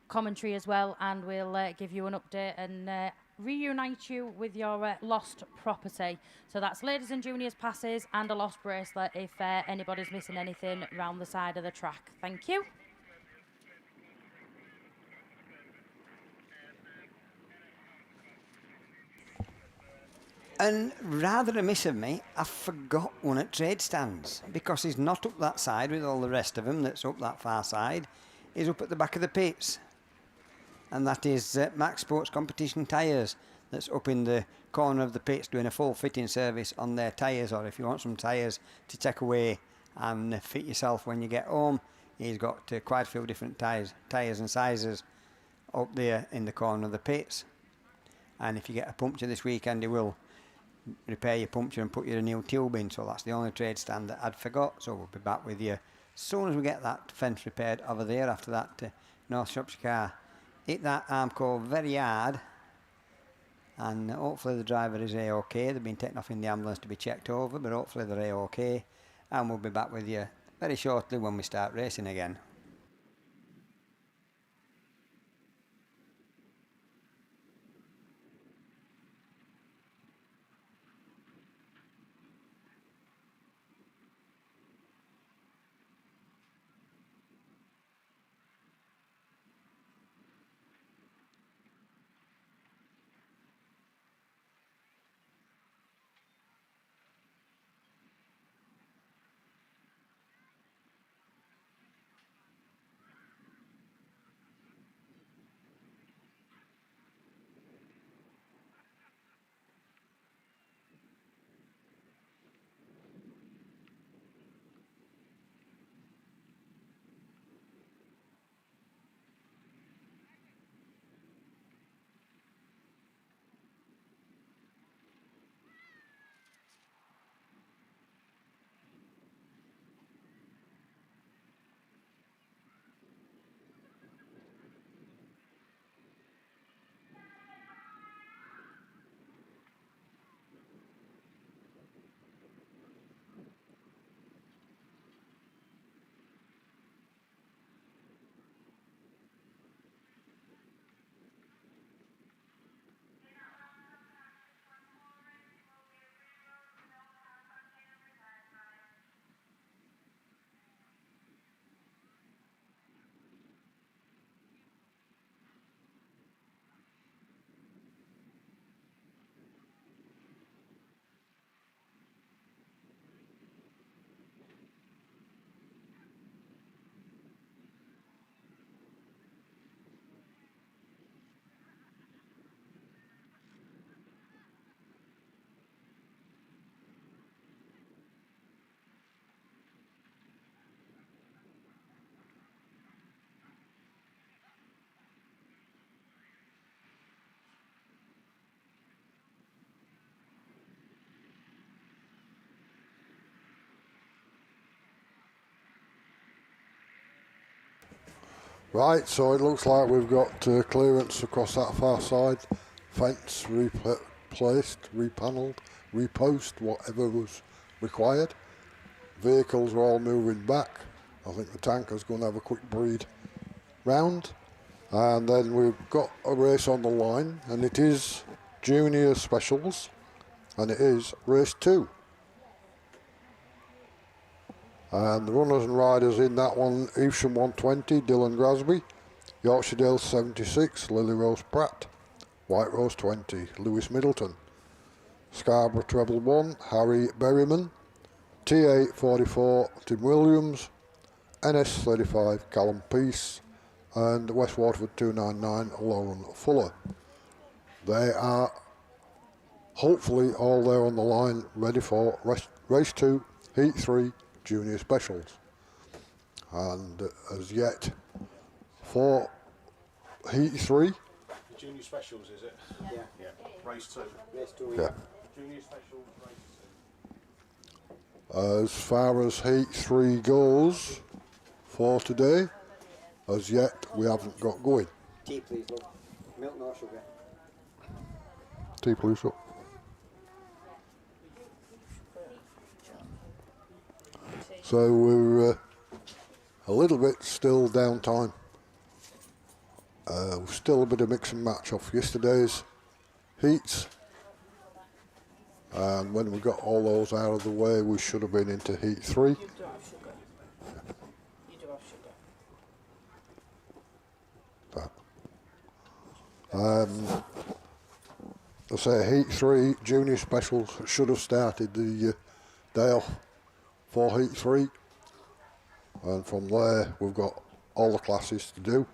commentary as well, and we'll give you an update and reunite you with your lost property. So that's ladies and juniors passes and a lost bracelet if anybody's missing anything around the side of the track. Thank you. And rather remiss of me, I forgot one at trade stands because he's not up that side with all the rest of them that's up that far side. He's up at the back of the pits. And that is Max Sports Competition Tyres that's up in the corner of the pits doing a full fitting service on their tyres, or if you want some tyres to take away and fit yourself when you get home, he's got quite a few different tyres and sizes up there in the corner of the pits. And if you get a puncture this weekend, he will repair your puncture and put you a new tube in. So that's the only trade stand that I'd forgot, so we'll be back with you as soon as we get that fence repaired over there after that North Shropshire car hit that Armco very hard, and hopefully the driver is A-OK. They've been taken off in the ambulance to be checked over, but hopefully they're A-OK, and we'll be back with you very shortly when we start racing again. Right, so it looks like we've got clearance across that far side. Fence replaced, repanelled, repost, whatever was required. Vehicles are all moving back. I think the tanker's going to have a quick breed round. And then we've got a race on the line, and it is Junior Specials, and it is race 2. And the runners and riders in that one: Evesham 120, Dylan Grasby; Yorkshire Dale 76, Lily Rose Pratt; White Rose 20, Lewis Middleton; Scarborough Treble 1, Harry Berryman; TA 44, Tim Williams; NS 35, Callum Peace; and West Waterford 299, Lauren Fuller. They are hopefully all there on the line, ready for race 2, heat 3, Junior Specials. And as yet, for heat 3, The Junior Specials, is it? Yeah. Race 2. yeah. Junior Specials, race 2. As far as heat 3 goes for today, as yet we haven't got going. Tea, please, love. Milk, no sugar. Tea, please, up. So we're a little bit still downtime. Still a bit of mix and match off yesterday's heats. And when we got all those out of the way, we should have been into heat 3. You do have sugar. You do have sugar. I say heat 3, Junior Specials should have started the day off for heat 3. And from there, we've got all the classes to do.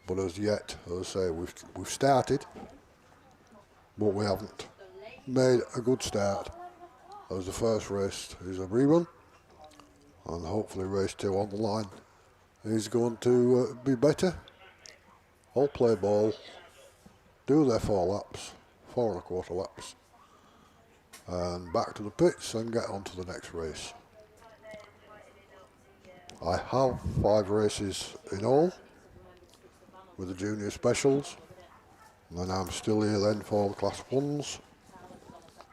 But as yet, as I say, we've started, but we haven't made a good start, as the first race is a rerun, and hopefully race 2 on the line is going to be better. All play ball, do their 4 laps, 4 1/4 laps, and back to the pits and get on to the next race. I have 5 races in all with the Junior Specials, and then I'm still here then for the Class 1s,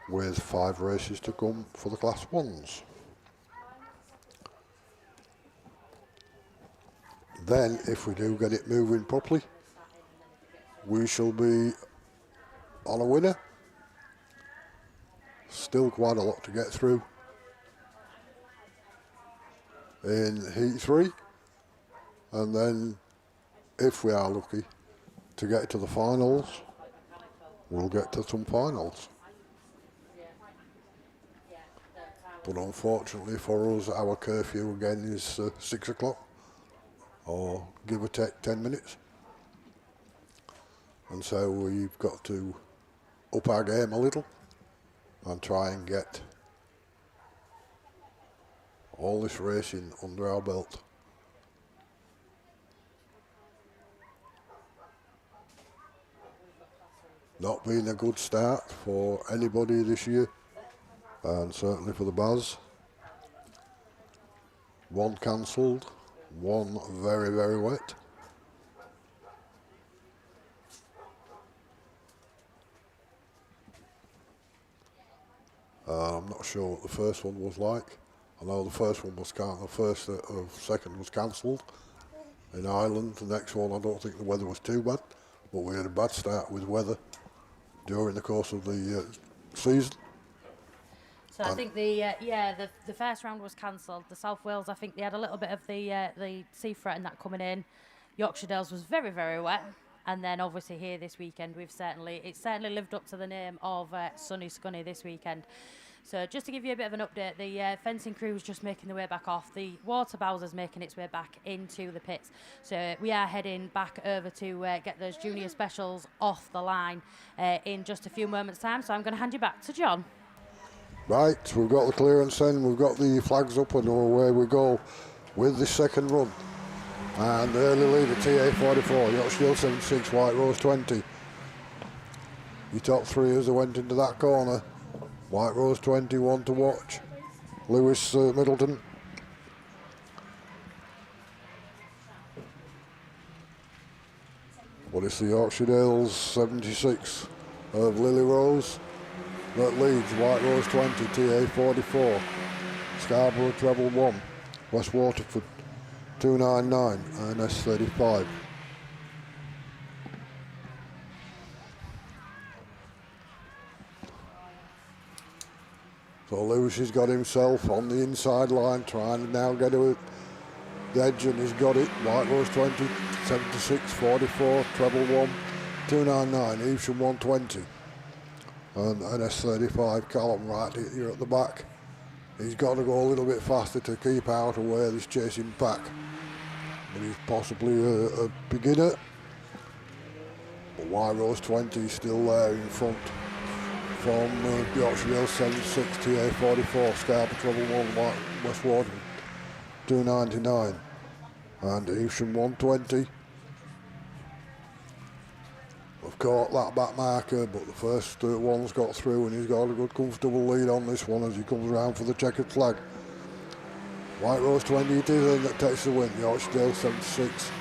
with 5 races to come for the Class 1s. Then, if we do get it moving properly, we shall be on a winner. Still quite a lot to get through in heat 3, and then if we are lucky to get to the finals, we'll get to some finals. But unfortunately for us, our curfew again is 6 o'clock, or give or take 10 minutes. And so we've got to up our game a little and try and get all this racing under our belt. Not been a good start for anybody this year, and certainly for the BAS. 1 cancelled, 1 very, very wet. I'm not sure what the first one was like. I know the first one was second was cancelled in Ireland. The next one, I don't think the weather was too bad, but we had a bad start with weather during the course of the season. So I think the first round was cancelled. The South Wales, I think they had a little bit of the sea threat and that coming in. Yorkshire Dales was very, very wet. And then obviously here this weekend, it's certainly lived up to the name of Sunny Scunny this weekend. So just to give you a bit of an update, the fencing crew is just making their way back off. The water bowser's making its way back into the pits. So we are heading back over to get those Junior Specials off the line in just a few moments' time. So I'm going to hand you back to John. Right, we've got the clearance in, we've got the flags up, and away we go with the second run. And the early leader, TA 44, Yorkshire 76, White Rose 20. Your top 3 as they went into that corner. White Rose 20, 1 to watch. Lewis Middleton. But it's the Yorkshire Dales 76 of Lily Rose that leads. White Rose 20, TA 44. Scarborough treble 1. West Waterford 299 and S35. So Lewis has got himself on the inside line, trying to now get to the edge, and he's got it. White Rose 20, 76, 44, treble 1, 299, Evesham 120. And NS35, Callum right here at the back. He's got to go a little bit faster to keep out of where this chasing pack. But he's possibly a beginner. But White Rose 20 is still there in front from Yorkshire Dale 76, TA 44, Scarborough treble 1, West Waterford 299. And Evesham 120. I've caught that back marker, but the first one's got through, and he's got a good comfortable lead on this one as he comes around for the checkered flag. White Rose 20 it is, and that takes the win. Yorkshire Dale 76,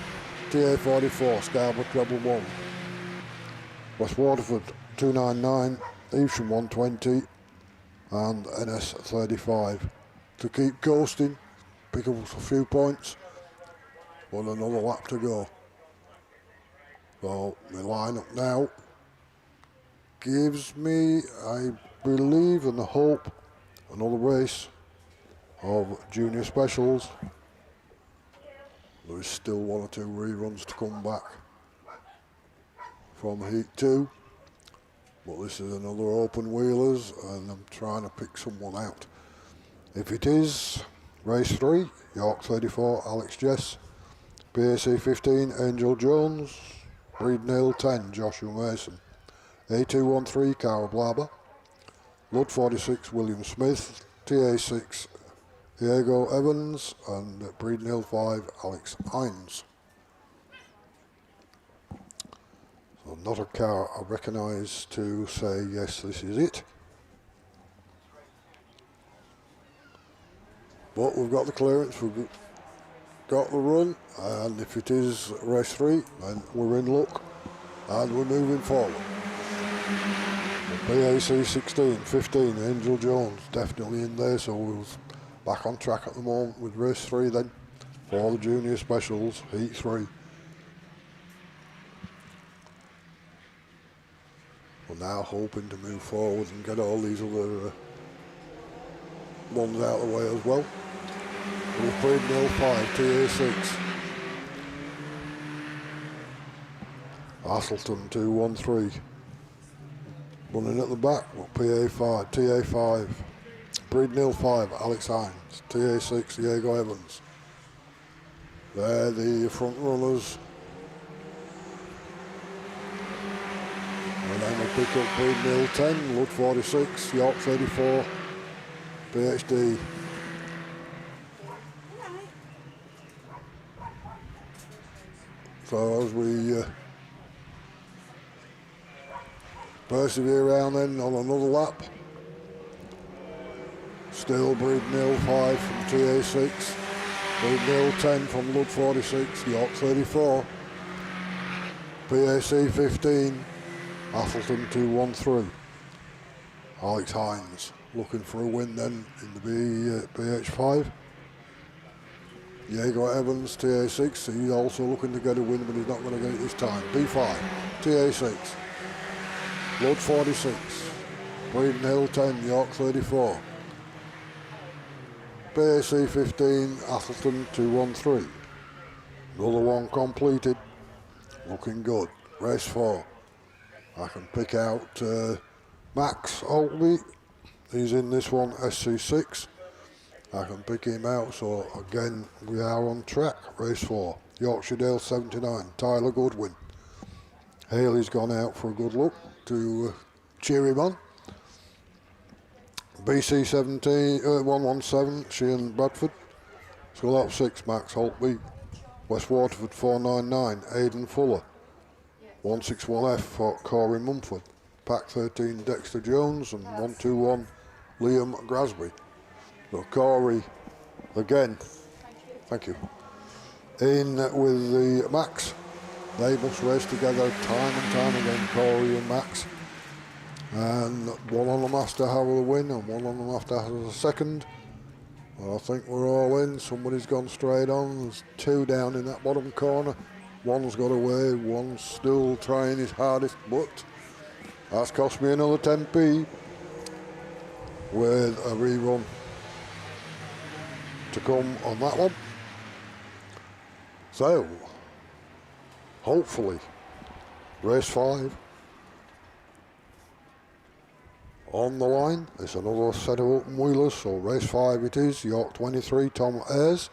TA 44, Scarborough treble 1. West Waterford 299, Evesham 120, and NS 35. To keep coasting, pick up a few points, but another lap to go. So my line-up now gives me, I believe and hope, another race of junior specials. There is still 1 or 2 reruns to come back from Heat 2. But this is another open wheelers, and I'm trying to pick someone out. If it is race 3, York 34, Alex Jess, BAC 15, Angel Jones, Breednail 10, Joshua Mason, A213, Cara Blabber, Lud 46, William Smith, TA 6, Diego Evans, and Breednail 5, Alex Hines. So not a car I recognise to say yes, this is it. But we've got the clearance, we've got the run, and if it is race 3, then we're in luck and we're moving forward. BAC 16, 15, Angel Jones definitely in there, so we're back on track at the moment with race 3 then for the junior specials, Heat 3. We're now hoping to move forward and get all these other ones out of the way as well. We've played 05, TA 6. Astleton 213. Running at the back, PA 5, TA 5. Breednail 5, Alex Hines. TA 6, Diego Evans. They're the front runners. And then we'll pick up Breednail 10, Lud 46, York 34, PhD. So as we persevere around then on another lap, still Breednail 5 from TA 6, Breednail 10 from Lud 46, York 34, PAC 15, Atherton 213. Alex Hines looking for a win then in the BH5. Diego Evans, TA 6, he's also looking to get a win, but he's not going to get it this time. B5, TA 6, Lud 46, Breednail 10, York 34, PAC 15, Atherton 213. Another one completed, looking good. Race 4. I can pick out Max Holtby, he's in this one, SC6. I can pick him out, so again we are on track. Race 4, Yorkshire Dale 79, Tyler Goodwin. Haley's gone out for a good look to cheer him on. BC 117, Sheehan Bradford. Scunthorpe 6, Max Holtby. West Waterford 499, Aidan Fuller. 161F for Corey Mumford. Pack 13, Dexter Jones, and 121, Liam Grasby. So Corey, again, thank you, in with the Max, They must race together time and time again, Corey and Max. And one of them has to have a win and one of them has to have a second. Well, I think we're all in. Somebody's gone straight on. There's two down in that bottom corner. One's got away, one's still trying his hardest, but that's cost me another 10p with a rerun to come on that one. So, hopefully, race 5 on the line. It's another set of open wheelers, so race 5 it is. York 23, Tom Ayres.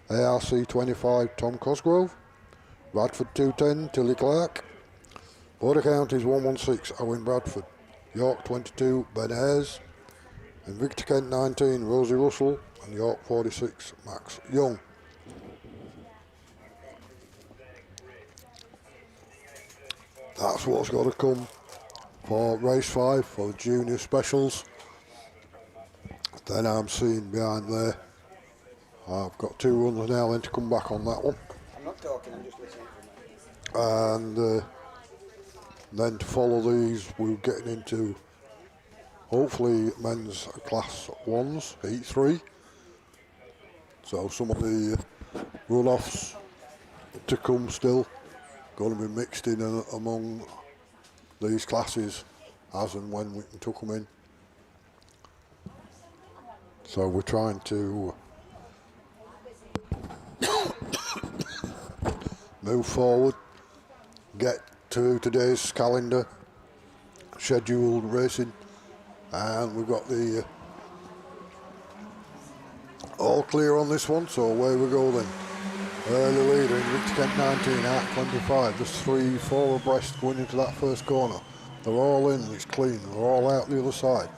ARC 25, Tom Cosgrove. Bradford 210, Tilly Clark. Border Counties 116, Owen Bradford. York 22, Ben Ayres. And Victor Kent 19, Rosie Russell. And York 46, Max Young. That's what's got to come for race 5 for the junior specials. Then I'm seeing behind there, I've got 2 runners now then to come back on that one. I'm not talking, I'm just listening. And then to follow these, we're getting into hopefully men's class 1s, heat 3. So some of the runoffs to come still going to be mixed in among these classes as and when we can tuck them in. So we're trying to move forward, get to today's calendar, scheduled racing, and we've got the all clear on this one, so away we go then. Early leader in Victor Kent 19, out 25. There's 3-4 abreast going into that first corner. They're all in, it's clean, they're all out the other side.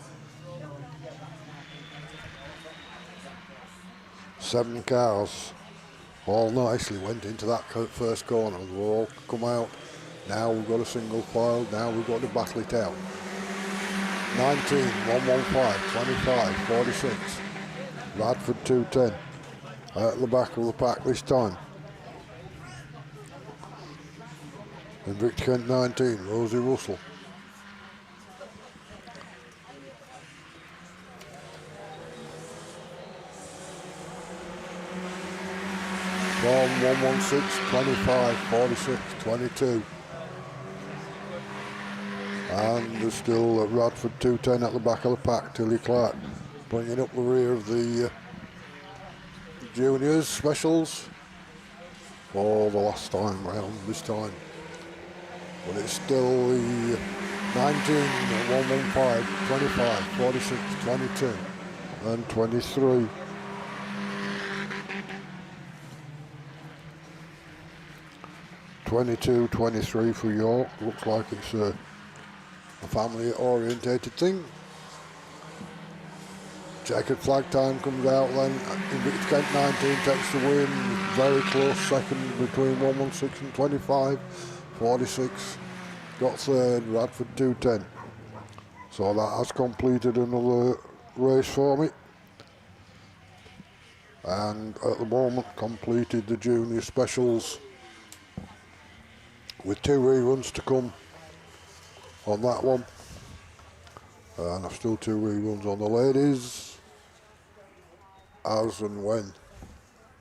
7 cars all nicely went into that first corner. They've all come out. Now we've got a single file, now we've got to battle it out. 19, 115, 25, 46. Radford 210. At the back of the pack this time. And Victor Kent 19, Rosie Russell. From 116, 25, 46, 22. And there's still Radford 210 at the back of the pack, Tilly Clark bringing up the rear of the juniors specials for the last time round this time. But it's still the 19, 115, 25, 46, 22 and 23. (22, 23) for York. Looks like it's a family orientated thing. Checkered flag time comes out then. Victor Kent 19 takes the win. Very close second between 116 and 25. 46 got third, Radford 210. So that has completed another race for me. And at the moment completed the junior specials with 2 reruns to come on that one. And I've still 2 reruns on the ladies. As and when.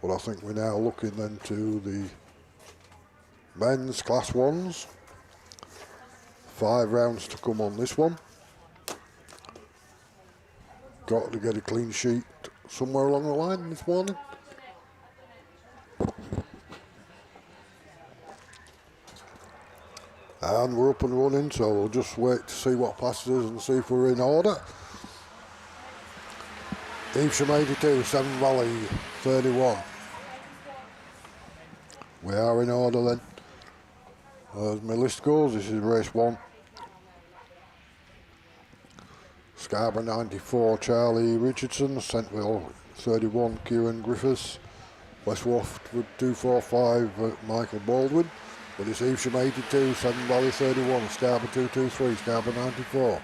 But I think we're now looking then to the men's class 1s. 5 rounds to come on this one. Got to get a clean sheet somewhere along the line this morning. And we're up and running, so we'll just wait to see what passes us and see if we're in order. Evesham 82, Seven Valley 31. We are in order then. As my list goes, this is race 1. Scarborough 94, Charlie Richardson. Centville 31, Kieran Griffiths. West Wharfwood 245, Michael Baldwin. But it's Evesham 82, Seven Valley 31, Scarborough 223, Scarborough 94.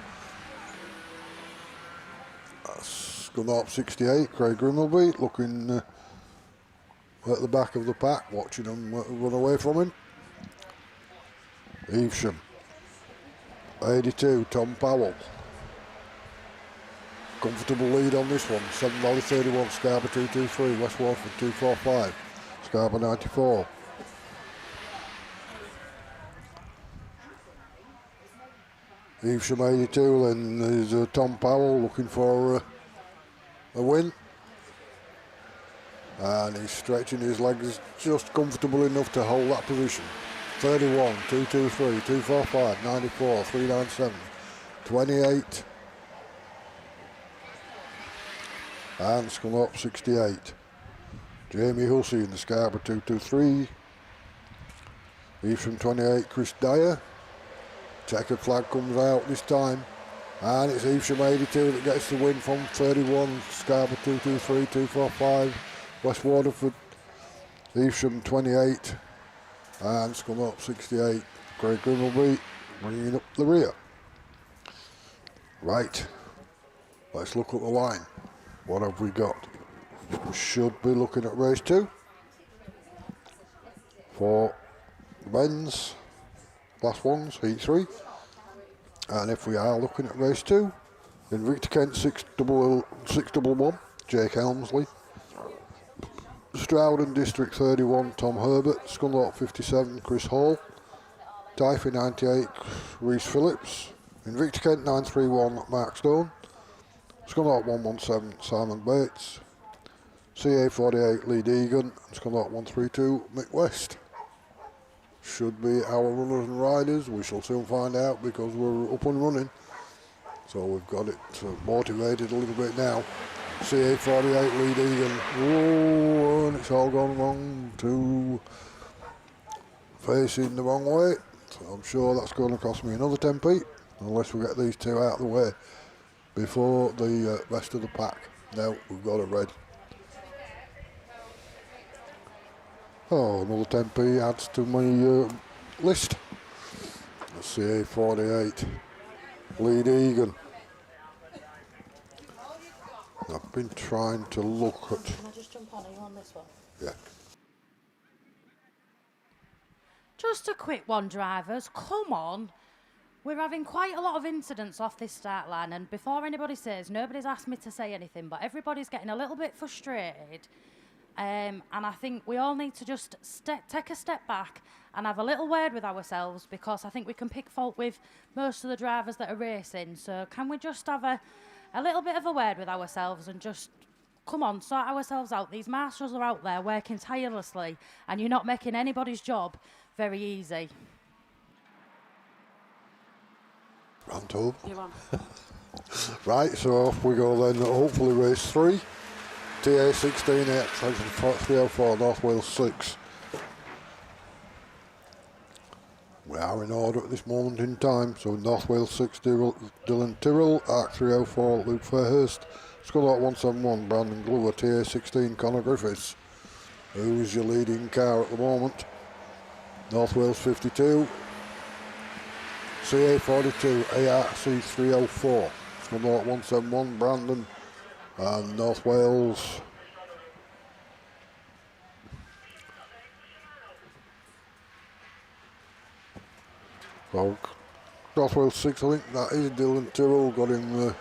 Scunthorpe 68, Craig Grimmelby, looking at the back of the pack, watching them run away from him. Evesham. 82, Tom Powell. Comfortable lead on this one. Seven Valley 31, Scarborough 223, West Waterford 245, Scarborough 94. Evesham 82, then there's Tom Powell looking for a win. And he's stretching his legs just comfortable enough to hold that position. 31, 223, 245, 94, 397, 28. And Scunthorpe 68. Jamie Hussey in the Scarborough 223. Evesham 28, Chris Dyer. Checkered flag comes out this time. And it's Evesham 82 that gets the win from 31, Scarborough 223, 245, West Waterford. Evesham 28 and Scunthorpe 68. Craig Grimbleby bringing up the rear. Right, let's look at the line. What have we got? We should be looking at race 2 for men's class 1s, heat 3. And if we are looking at race 2, in Victor Kent 611, Jake Helmsley. Stroud and District 31, Tom Herbert. Scunthorpe 57, Chris Hall. Typhy 98, Reese Phillips. In Victor Kent 931, Mark Stone. Scunthorpe 117, Simon Bates. CA 48, Lee Deegan. And Scunthorpe 132, Mick West. Should be our runners and riders. We shall soon find out because we're up and running. So we've got it motivated a little bit now. CA 48, Lee Deegan. Oh, and it's all gone wrong. Two facing the wrong way. So I'm sure that's going to cost me another 10p unless we get these two out of the way before the rest of the pack. Now we've got it ready. Oh, another 10p adds to my list. CA 48, Lee Deegan. I've been trying to look at... Can I just jump on? Are you on this one? Yeah. Just a quick one, drivers. Come on. We're having quite a lot of incidents off this start line, and before anybody says, nobody's asked me to say anything, but everybody's getting a little bit frustrated. And I think we all need to just take a step back and have a little word with ourselves, because I think we can pick fault with most of the drivers that are racing. So can we just have a little bit of a word with ourselves and just, come on, sort ourselves out. These marshals are out there working tirelessly and you're not making anybody's job very easy. Ranto. You're on. Right, so off we go then, hopefully race 3. TA 16, 304, North Wales 6. We are in order at this moment in time. So North Wales 6, Dylan Tyrrell, Arc 304, Luke Fairhurst, Scunthorpe 171, Brandon Glover, TA 16, Connor Griffiths, who's your leading car at the moment. North Wales 52, CA 42, ARC 304, Scunthorpe 171, Brandon, and North Wales well, North Wales 6, I think that is Dylan Tyrrell, got him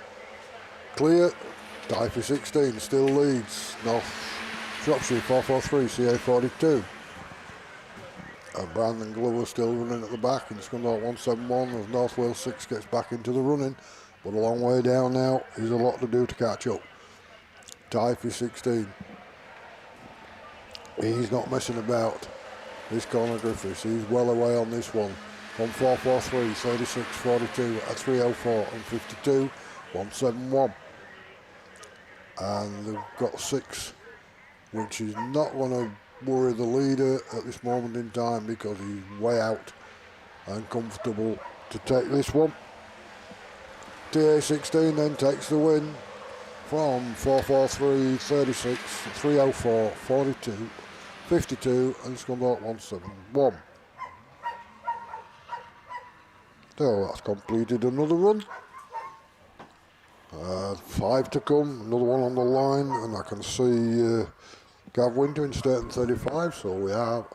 clear. Typhy 16 still leads. North Shropshire 443, CA 42. And Brandon Glover still running at the back in Scunthorpe 171 as North Wales 6 gets back into the running, but a long way down now. There's a lot to do to catch up. Typhy 16. He's not messing about. This Connor Griffiths, he's well away on this one. From 443, 36, 42, at 304 and 52, 171. And they've got 6, which is not going to worry the leader at this moment in time because he's way out and comfortable to take this one. TA 16 then takes the win from 443, 36, 304, 42, 52 and Scunthorpe 171. So that's completed another run. 5 to come, another one on the line, and I can see Gav Winter in Staten 35, so we are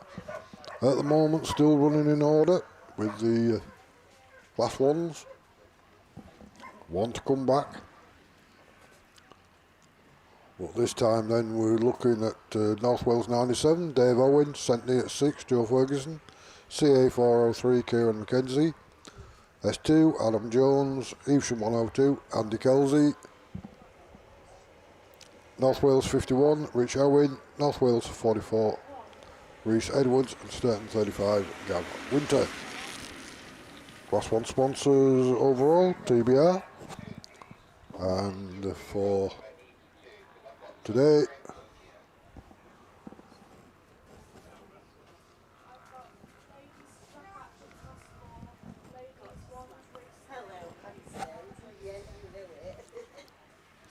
at the moment still running in order. with the Class 1s. One to come back. But this time then we're looking at North Wales 97, Dave Owen, Centenary at 6, Joe Ferguson, CA 403, Kieran McKenzie, S2, Adam Jones, Evesham 102, Andy Kelsey, North Wales 51, Rich Owen, North Wales 44, Rhys Edwards, and Sturton 35, Gav Winter. Class 1 sponsors overall, TBR, and for today,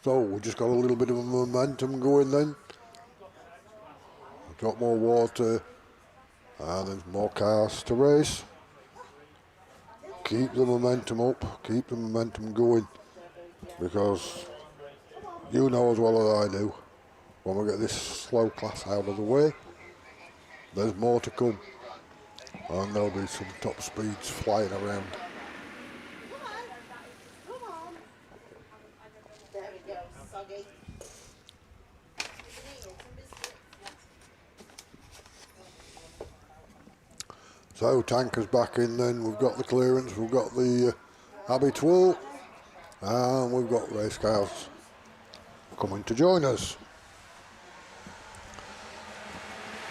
so we just got a little bit of a momentum going then. Got more water and there's more cars to race. Keep the momentum up, keep the momentum going, because you know as well as I do, when we get this slow class out of the way, there's more to come, and there'll be some top speeds flying around. There we go, soggy. So tankers back in then, we've got the clearance, we've got the Abbey Twill, and we've got race cars coming to join us.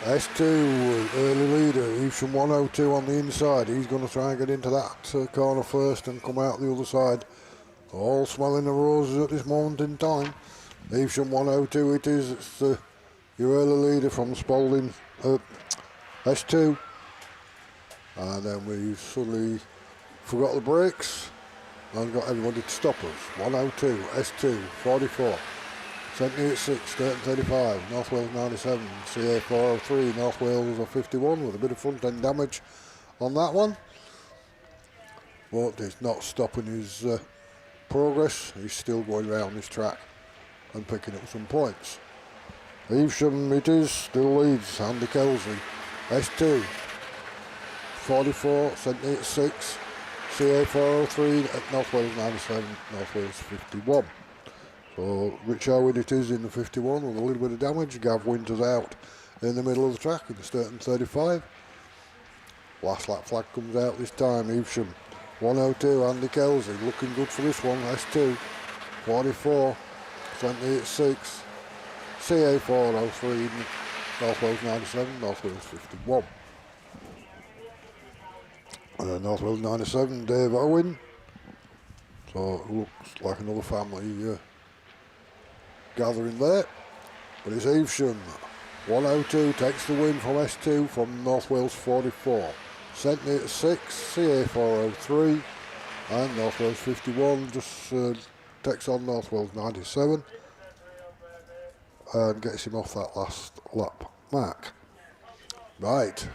S2, early leader, Evesham 102 on the inside. He's going to try and get into that corner first and come out the other side. All smelling the roses at this moment in time. Evesham 102 it is. It's your early leader from Spalding, S2. And then we suddenly forgot the brakes and got everybody to stop us. 102, S2, 44. Centenary at 6, Sturton 35, North Wales 97, CA 403, North Wales 51 with a bit of front end damage on that one. But it's not stopping his progress. He's still going around this track and picking up some points. Evesham it is, still leads, Andy Kelsey, S2, 44, Centenary at 6, CA 403 at North Wales 97, North Wales 51. So Rich Owen it is in the 51 with a little bit of damage. Gav Winter's out in the middle of the track in the Sturton 35. Last lap flag comes out this time. Evesham 102, Andy Kelsey looking good for this one. S2, 44, Centenary at 6, CA 403, North Wales 97, North Wales 51. North Wales 97, Dave Owen. So it looks like another family gathering there, but it's Evesham 102 takes the win from S2 from North Wales 44. Centenary at 6, CA 403, and North Wales 51 just takes on North Wales 97 and gets him off that last lap mark. Right,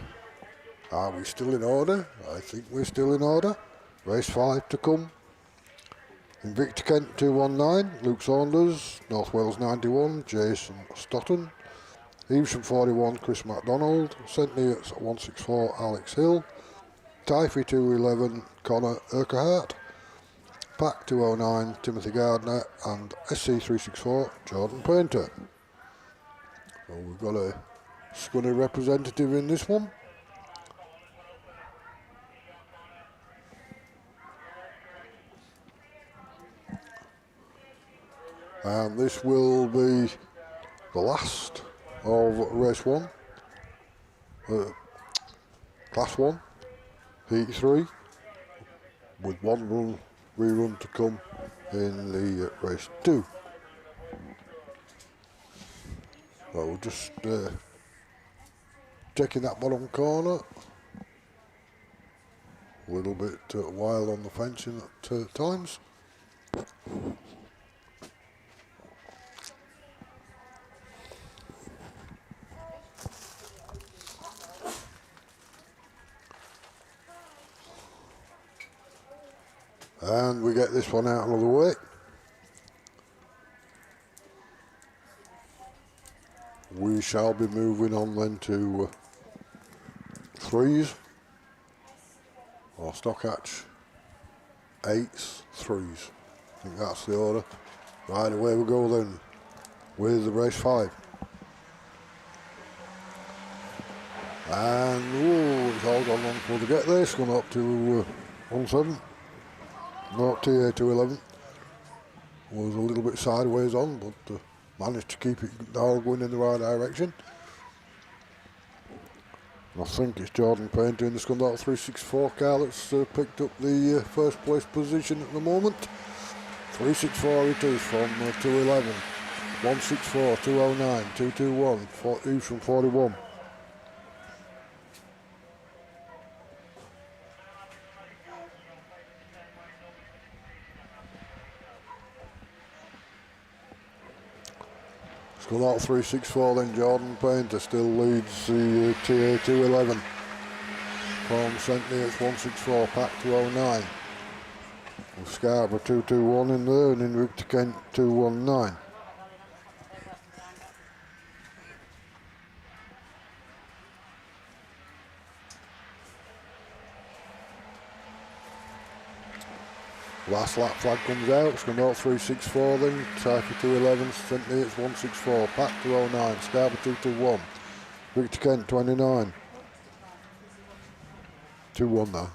are we still in order? I think we're still in order. Race 5 to come. Invicta Kent 219, Luke Saunders, North Wales 91, Jason Stotton, Evesham 41, Chris MacDonald, Centenary at 164, Alex Hill, Typhy 211, Connor Urquhart, Pack 209, Timothy Gardner, and SC 364, Jordan Painter. So we've got a Scunny representative in this one. And this will be the last of race 1, class 1, heat 3, with one rerun to come in the race 2. So we're just checking that bottom corner. A little bit wild on the fencing at times. And we get this one out of the way. We shall be moving on then to 3s or Stockhatch, 8s, 3s. I think that's the order. Right, away we go then with the race 5. And it's all gone long before they get there. It's gone up to 1-7. Not TA 211. Was a little bit sideways on, but managed to keep it all going in the right direction. I think it's Jordan Painter in the Scunthorpe 364 car that's picked up the first place position at the moment. 364 it is from 211, 164, 209, 221, who's from 41. Scunthorpe 364 then Jordan Painter still leads the TA 211 from St Neots 164, Pack 209. With Scarborough 221 in there and in Victor Kent 219. Last lap flag comes out, Scunthorpe 364 then, Typhy 211, St Neots 164, Pack 209, Scarborough 221, Victor Kent 29. 2-1 now.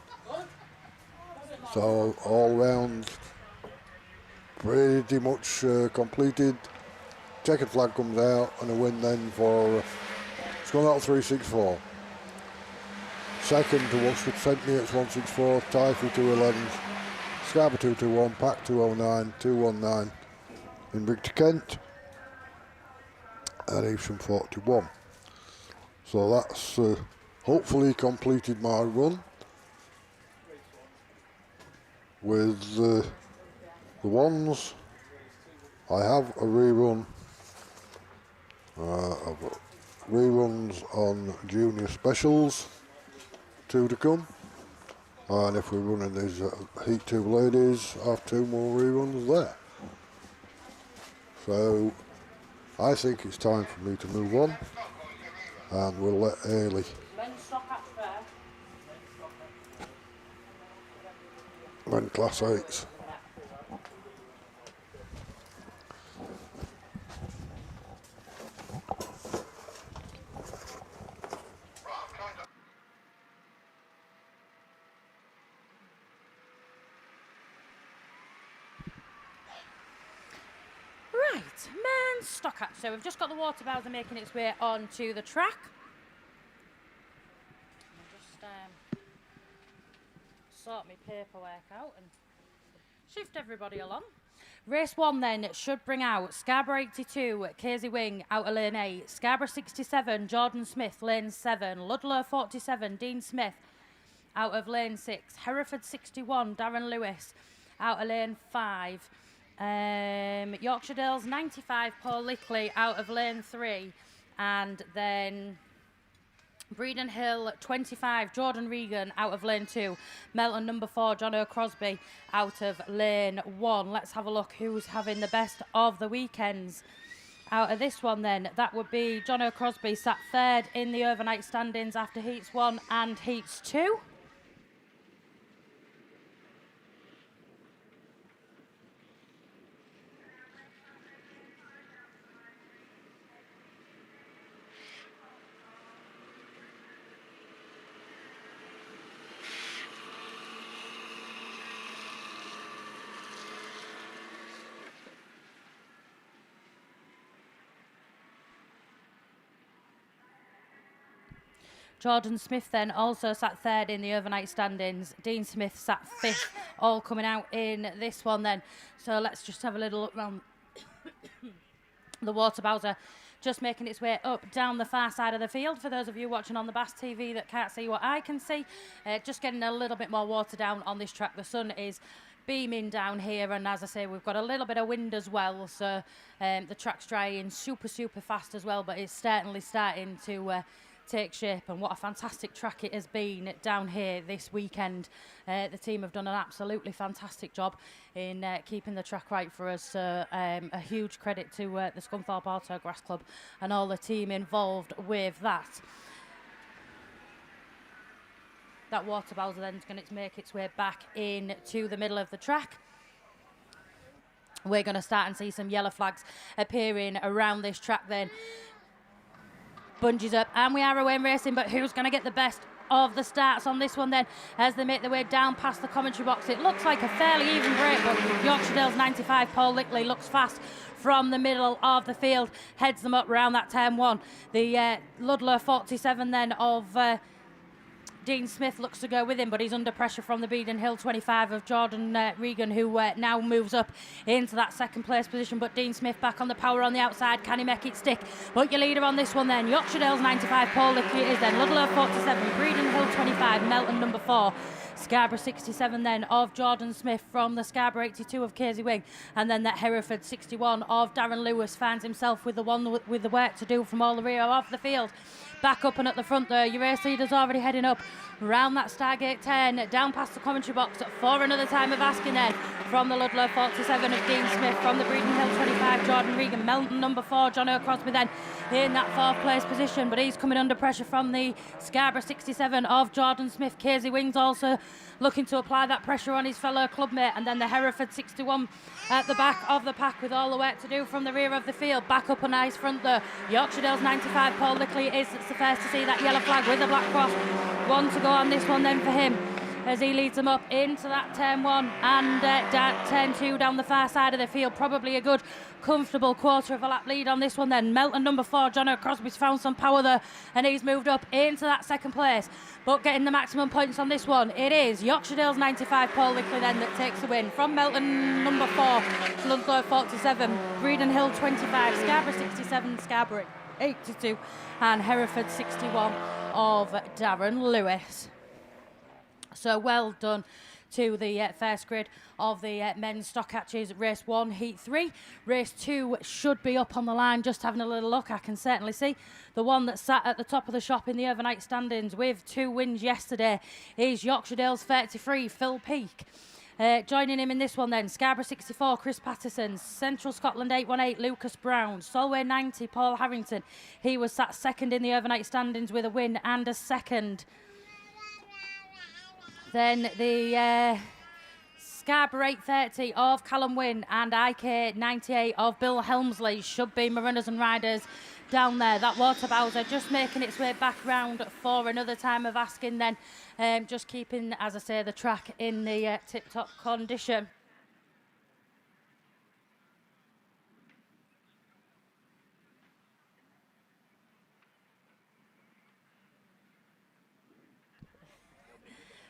So all round pretty much completed. Checkered flag comes out and a win then for Scunthorpe 364. Second to Watford St Neots 164, Typhy 211, Scarborough 221, Pack 209, 219 in Victor Kent and Evesham 41. So that's hopefully completed my run with the ones. I have a rerun. I've got reruns on junior specials, 2 to come. And if we're running these Heat 2 ladies, I have 2 more reruns there. So I think it's time for me to move on, and we'll let Ailey run Class 8s. Right, men's Stockhatch. So we've just got the water bowser making its way onto the track. I'll just sort my paperwork out and shift everybody along. Race 1 then should bring out Scarborough 82, Casey Wing out of lane 8, Scarborough 67, Jordan Smith lane 7, Ludlow 47, Dean Smith out of lane 6, Hereford 61, Darren Lewis out of lane 5, Yorkshire Dales 95, Paul Lickley out of lane 3, and then Breeden Hill 25, Jordan Regan out of lane 2, Melton number 4, John O'Crosby out of lane 1. Let's have a look who's having the best of the weekends. Out of this one then, that would be John O'Crosby, sat 3rd in the overnight standings after Heats 1 and Heats 2. Jordan Smith then also sat 3rd in the overnight standings. Dean Smith sat 5th, all coming out in this one then. So let's just have a little look round the water bowser, just making its way up down the far side of the field. For those of you watching on the BAStv that can't see what I can see, just getting a little bit more water down on this track. The sun is beaming down here, and as I say, we've got a little bit of wind as well, so the track's drying super fast as well, but it's certainly starting to take shape. And what a fantastic track it has been down here this weekend. The team have done an absolutely fantastic job in keeping the track right for us. A huge credit to the Scunthorpe Autograss Club and all the team involved with that. That water bowser then is going to make its way back into the middle of the track. We're going to start and see some yellow flags appearing around this track then. Bungees up, and we are away racing, but who's going to get the best of the starts on this one then as they make their way down past the commentary box? It looks like a fairly even break, but Yorkshire Dale's 95, Paul Lickley, looks fast from the middle of the field, heads them up around that turn 1. The Ludlow 47 then of Dean Smith looks to go with him, but he's under pressure from the Beeden Hill 25 of Jordan Regan, who now moves up into that second place position. But Dean Smith back on the power on the outside. Can he make it stick? But your leader on this one then, Yorkshire Dale's 95, Paul Lickley is then. Ludlow 47, Beeden Hill 25, Melton number 4. Scarborough 67 then of Jordan Smith from the Scarborough 82 of Casey Wing, and then that Hereford 61 of Darren Lewis finds himself with the one with the work to do from all the rear of the field. Back up and at the front there, your race leader's already heading up round that Stargate 10, down past the commentary box for another time of asking then from the Ludlow 47 of Dean Smith, from the Breeden Hill 25 Jordan Regan, Melton number 4 John O'Crosby then in that 4th place position, but he's coming under pressure from the Scarborough 67 of Jordan Smith. Casey Wings also looking to apply that pressure on his fellow clubmate, and then the Hereford 61 at the back of the pack with all the work to do from the rear of the field. Back up a nice front there, Yorkshire Dale's 95 Paul Lickley is the first to see that yellow flag with the black cross. 1 to go on this one then for him as he leads them up into that turn 1 and turn 2 down the far side of the field. Probably a good comfortable quarter of a lap lead on this one then. Melton number 4 John O'Crosby's found some power there, and he's moved up into that second place, but getting the maximum points on this one, it is Yorkshire Dale's 95 Paul Lickley then that takes the win from Melton number 4, Ludlow 47, Breeden Hill 25, Scarborough 67, Scarborough 82 and Hereford 61 of Darren Lewis. So well done to the first grid of the men's stock catches. Race 1, Heat 3. Race 2 should be up on the line. Just having a little look, I can certainly see the one that sat at the top of the shop in the overnight standings with 2 wins yesterday is Yorkshire Dale's 33, Phil Peake. Joining him in this one then, Scarborough 64, Chris Patterson, Central Scotland 818, Lucas Brown, Solway 90, Paul Harrington. He was sat second in the overnight standings with a win and a second. Then the Scarborough 830 of Callum Wynne and IK 98 of Bill Helmsley should be my runners and riders down there. That water bowser just making its way back round for another time of asking then. Just keeping, as I say, the track in the tip-top condition.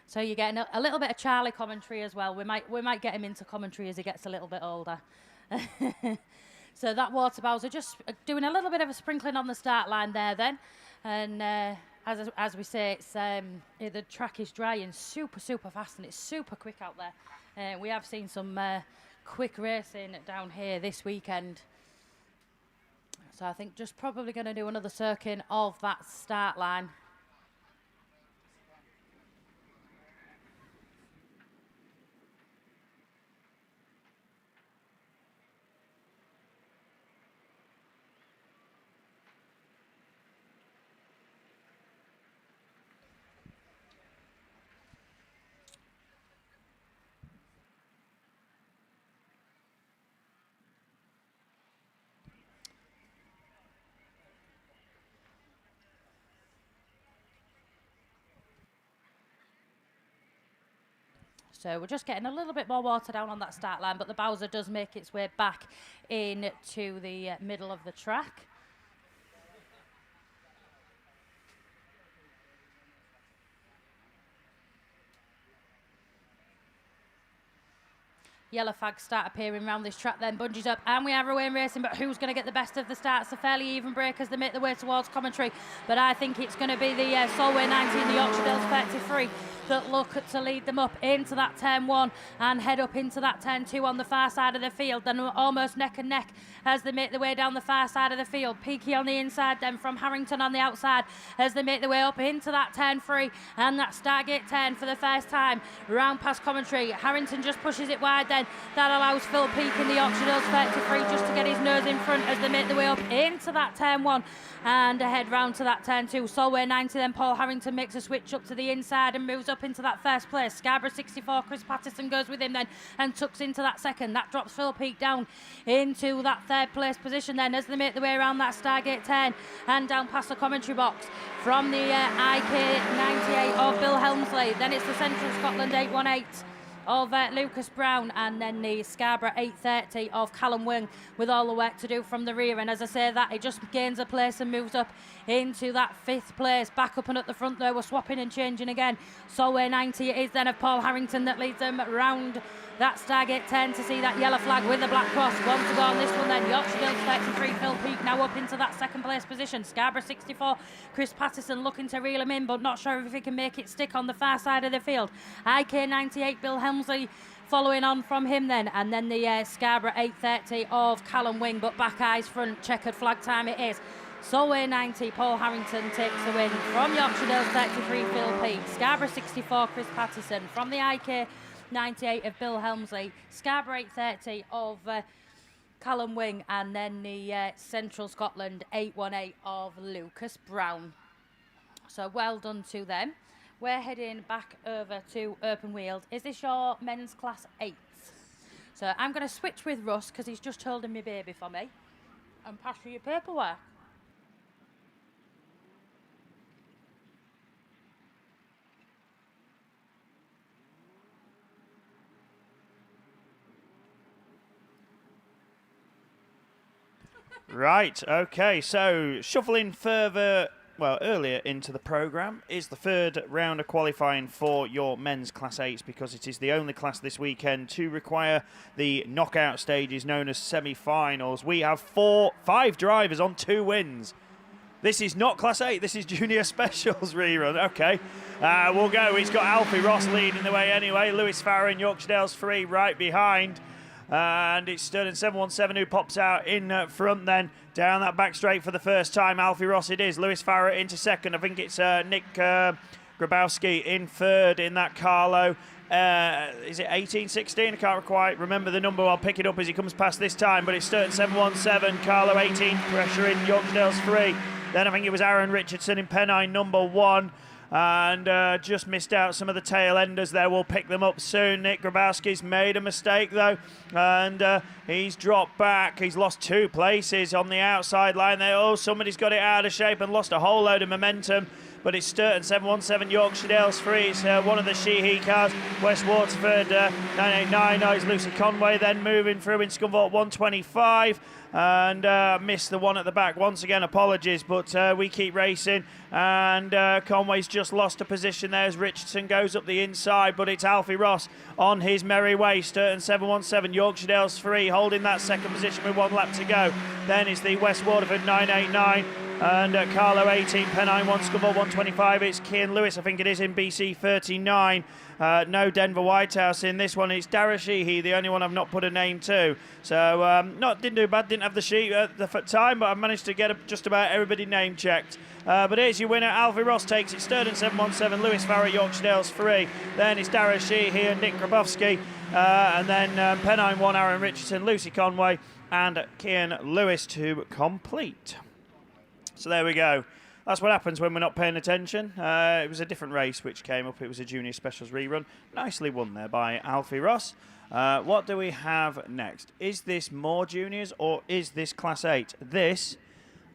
So you're getting a little bit of Charlie commentary as well. We might get him into commentary as he gets a little bit older. So that water bowser just doing a little bit of a sprinkling on the start line there then. And as we say, it's the track is dry and super fast, and it's super quick out there. We have seen some quick racing down here this weekend. So I think just probably going to do another circuit of that start line. So we're just getting a little bit more water down on that start line, but the bowser does make its way back into the middle of the track. Yellow flags start appearing around this track then. Bungees up and we are away racing, but who's going to get the best of the start? It's a fairly even break as they make their way towards commentary, but I think it's going to be the Solway 19, the Yorkshire Dales 33 that look to lead them up into that turn 1 and head up into that turn 2 on the far side of the field. Then almost neck and neck as they make their way down the far side of the field. Peaky on the inside, then from Harrington on the outside as they make their way up into that turn 3 and that Stargate turn for the first time. Round past commentary, Harrington just pushes it wide then. That allows Phil Peake in the Yorkshire Dales 33 just to get his nose in front as they make their way up into that turn 1 and ahead round to that turn 2. Solway 90, then Paul Harrington makes a switch up to the inside and moves up into that first place. Scarborough 64, Chris Patterson goes with him then and tucks into that second. That drops Phil Peake down into that third place position then as they make their way around that Stargate turn and down past the commentary box. From the IK98 of Bill Helmsley, then it's the Central Scotland 818 of Lucas Brown, and then the Scarborough 830 of Callum Wing with all the work to do from the rear. And as I say that, he just gains a place and moves up into that 5th place. Back up and at the front there, we're swapping and changing again. Solway 90 it is then of Paul Harrington that leads them round that Stargate 10 to see that yellow flag with the black cross. One to go on this one then. Yorkshire Dales 33, Phil Peake now up into that 2nd place position. Scarborough 64, Chris Patterson looking to reel him in, but not sure if he can make it stick on the far side of the field. IK 98, Bill Helmsley following on from him then, and then the Scarborough 830 of Callum Wing, but back eyes front, checkered flag time it is. Solway 90, Paul Harrington takes the win from Yorkshire Dales 33, Phil Peake. Scarborough 64, Chris Patterson. From the IK 98 of Bill Helmsley, Scarborough 830 of Callum Wing, and then the Central Scotland 818 of Lucas Brown. So well done to them. We're heading back over to Open Wheeled. Is this your men's class 8? So I'm going to switch with Russ because he's just holding my baby for me and pass you your paperwork. Right, okay, so shuffling earlier into the programme is the 3rd round of qualifying for your men's Class 8s, because it is the only class this weekend to require the knockout stages known as semi-finals. We have 5 drivers on 2 wins. This is not Class 8, this is Junior Specials rerun. Okay, we'll go. He's got Alfie Ross leading the way anyway. Lewis Farrer in Yorkshire Dales 3 right behind. And it's Sterling 717 who pops out in front then. Down that back straight for the first time. Alfie Ross it is. Lewis Farrer into 2nd. I think it's Nick Grabowski in 3rd in that Carlo. Is it 1816? I can't quite remember the number. I'll pick it up as he comes past this time. But it's Sterling 717. Carlo 18. Pressure in Yorkshire Dales 3. Then I think it was Aaron Richardson in Pennine number 1. And just missed out some of the tail enders there. We'll pick them up soon. Nick Grabowski's made a mistake though, and he's dropped back. He's lost 2 places on the outside line there. Oh, somebody's got it out of shape and lost a whole load of momentum. But it's Sturton 717 Yorkshire Dales 3. It's one of the Sheehy cars. West Waterford 989. Now it's Lucy Conway then moving through in Scunthorpe 125. And missed the one at the back. Once again, apologies, but we keep racing. And Conway's just lost a position there as Richardson goes up the inside, but it's Alfie Ross on his merry way. Sturton 717, Yorkshire Dales 3, holding that 2nd position with 1 lap to go. Then is the West Waterford 989. And Carlo 18, Pennine 1, Scunthorpe 125. It's Kian Lewis, I think it is, in BC 39. No Denver Whitehouse in this one. It's Dara Sheehy, the only one I've not put a name to. So didn't do bad, didn't have the sheet at the time, but I've managed to get just about everybody name checked. But here's your winner. Alfie Ross takes it. Sturden 717, Lewis Farrer, Yorkshire Dales 3. Then it's Dara Sheehy and Nick Grabowski. And then Pennine 1, Aaron Richardson, Lucy Conway, and Kian Lewis to complete. So there we go. That's what happens when we're not paying attention. It was a different race which came up. It was a Junior Specials rerun. Nicely won there by Alfie Ross. What do we have next? Is this more juniors or is this Class 8? This,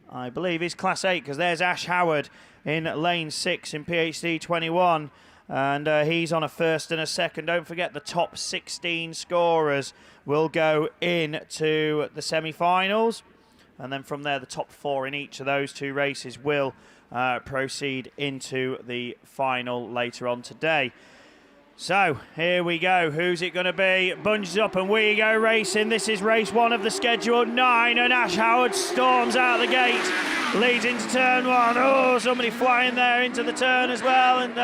I believe, is Class 8 because there's Ash Howard in lane 6 in PhD 21. And he's on a 1st and a 2nd. Don't forget the top 16 scorers will go into the semi-finals. And then from there, the top 4 in each of those 2 races will proceed into the final later on today. So, here we go. Who's it going to be? Bunges up and we go racing. This is race 1 of the schedule 9, and Ash Howard storms out the gate. Leads into turn 1. Oh, somebody flying there into the turn as well. And,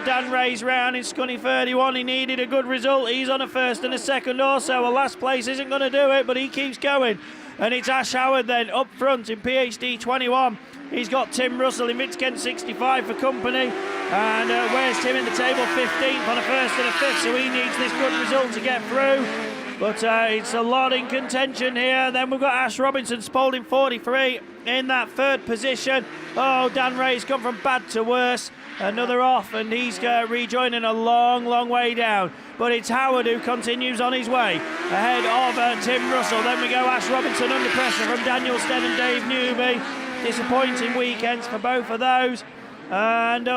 Dan Ray's round in Scunny 31. He needed a good result. He's on a first and a second also. Well, last place isn't going to do it, but he keeps going. And it's Ash Howard then up front in PhD 21. He's got Tim Russell in Kent 65 for company. And where's Tim in the table? 15th on a first and a fifth, so he needs this good result to get through. But it's a lot in contention here. Then we've got Ash Robinson, Spalding 43 in that third position. Oh, Dan Ray's gone from bad to worse. Another off, and he's rejoining a long, long way down. But it's Howard who continues on his way ahead of Tim Russell. Then we go Ash Robinson under pressure from Daniel Stead and Dave Newby. Disappointing weekends for both of those. And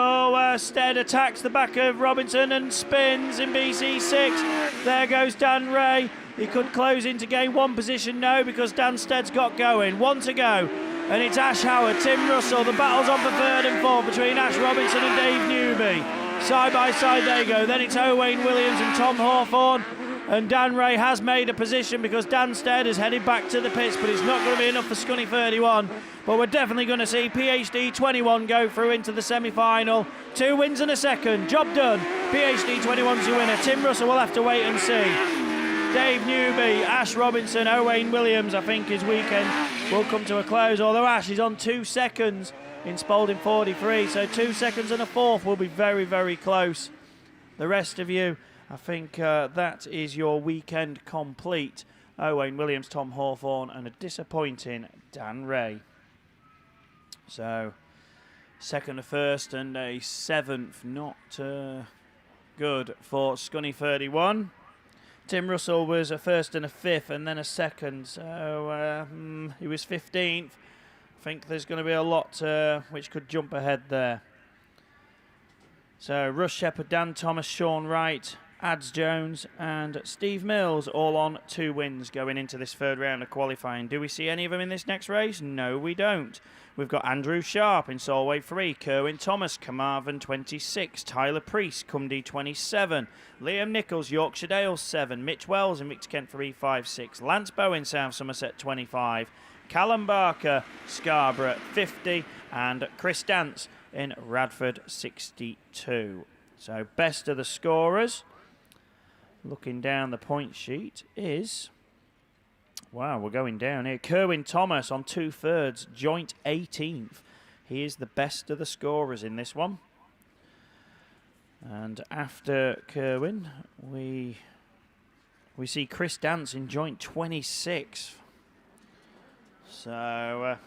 Stead attacks the back of Robinson and spins in BC6. There goes Dan Ray. He could close into gain 1 position, no, because Dan Stead's got going. 1 to go. And it's Ash Howard, Tim Russell. The battle's on for 3rd and 4th between Ash Robinson and Dave Newby. Side by side they go. Then it's Owain Williams and Tom Hawthorne. And Dan Ray has made a position because Dan Stead has headed back to the pits, but it's not going to be enough for Scunny 31. But we're definitely going to see PhD 21 go through into the semi-final. 2 wins and a second. Job done. PhD 21's your winner. Tim Russell will have to wait and see. Dave Newby, Ash Robinson, Owain Williams. I think his weekend will come to a close, although Ash is on 2 seconds in Spalding 43, so 2 seconds and a fourth will be very, very close. The rest of you, I think that is your weekend complete. Owain Williams, Tom Hawthorne, and a disappointing Dan Ray. So, 2nd, a 1st, and a 7th. Not good for Scunny 31. Tim Russell was a 1st and a 5th, and then a 2nd. So, he was 15th. I think there's going to be a lot which could jump ahead there. So, Russ Shepherd, Dan Thomas, Sean Wright, Ads Jones and Steve Mills all on 2 wins going into this 3rd round of qualifying. Do we see any of them in this next race? No, we don't. We've got Andrew Sharp in Solway 3, Kerwin Thomas, Carmarthen 26, Tyler Priest, Cumdy 27, Liam Nichols, Yorkshire Dale 7, Mitch Wells in Victor Kent 3, 5, 6, Lance Bowen, South Somerset 25, Callum Barker, Scarborough 50, and Chris Dance in Radford 62. So best of the scorers, looking down the point sheet, is, wow, we're going down here. Kerwin Thomas on 2/3, joint 18th. He is the best of the scorers in this one. And after Kerwin, we see Chris Dance in joint 26th. So,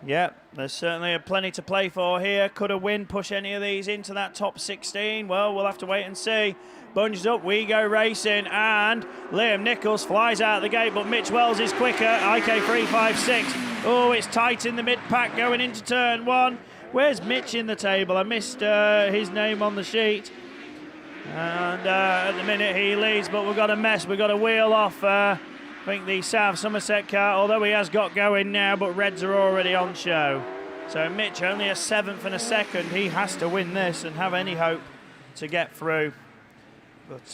yeah, there's certainly plenty to play for here. Could a win push any of these into that top 16? Well, we'll have to wait and see. Bunges up, we go racing, and Liam Nichols flies out the gate, but Mitch Wells is quicker. IK 356. Oh, it's tight in the mid-pack going into turn 1. Where's Mitch in the table? I missed his name on the sheet. And at the minute he leads, but we've got a mess. We've got a wheel off. I think the South Somerset car, although he has got going now, but Reds are already on show. So Mitch only a 7th and a 2nd. He has to win this and have any hope to get through. But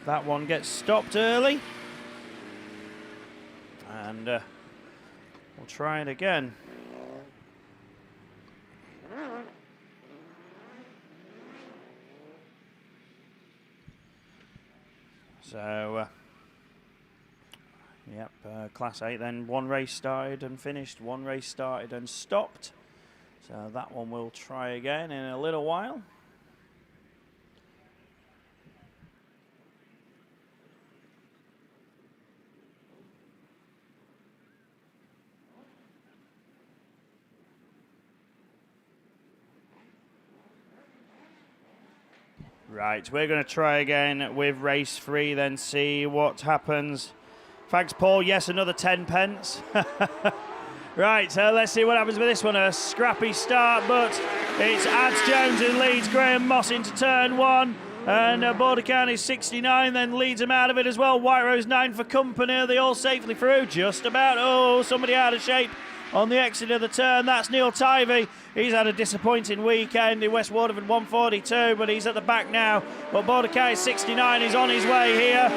that one gets stopped early. And we'll try it again. So, yep, Class 8 then. 1 race started and finished, 1 race started and stopped. So that one we'll try again in a little while. Right, we're going to try again with race 3, then see what happens. Thanks, Paul. Yes, another 10 pence. Right, so let's see what happens with this one. A scrappy start, but it's Ads Jones who leads Graham Moss into turn 1. And Border County 69 then leads him out of it as well. White Rose 9 for company. They all safely through, just about. Oh, somebody out of shape. on the exit of the turn. That's Neil Tivey. He's had a disappointing weekend in West Waterford 142, but he's at the back now. But Borderkai 69 is on his way here.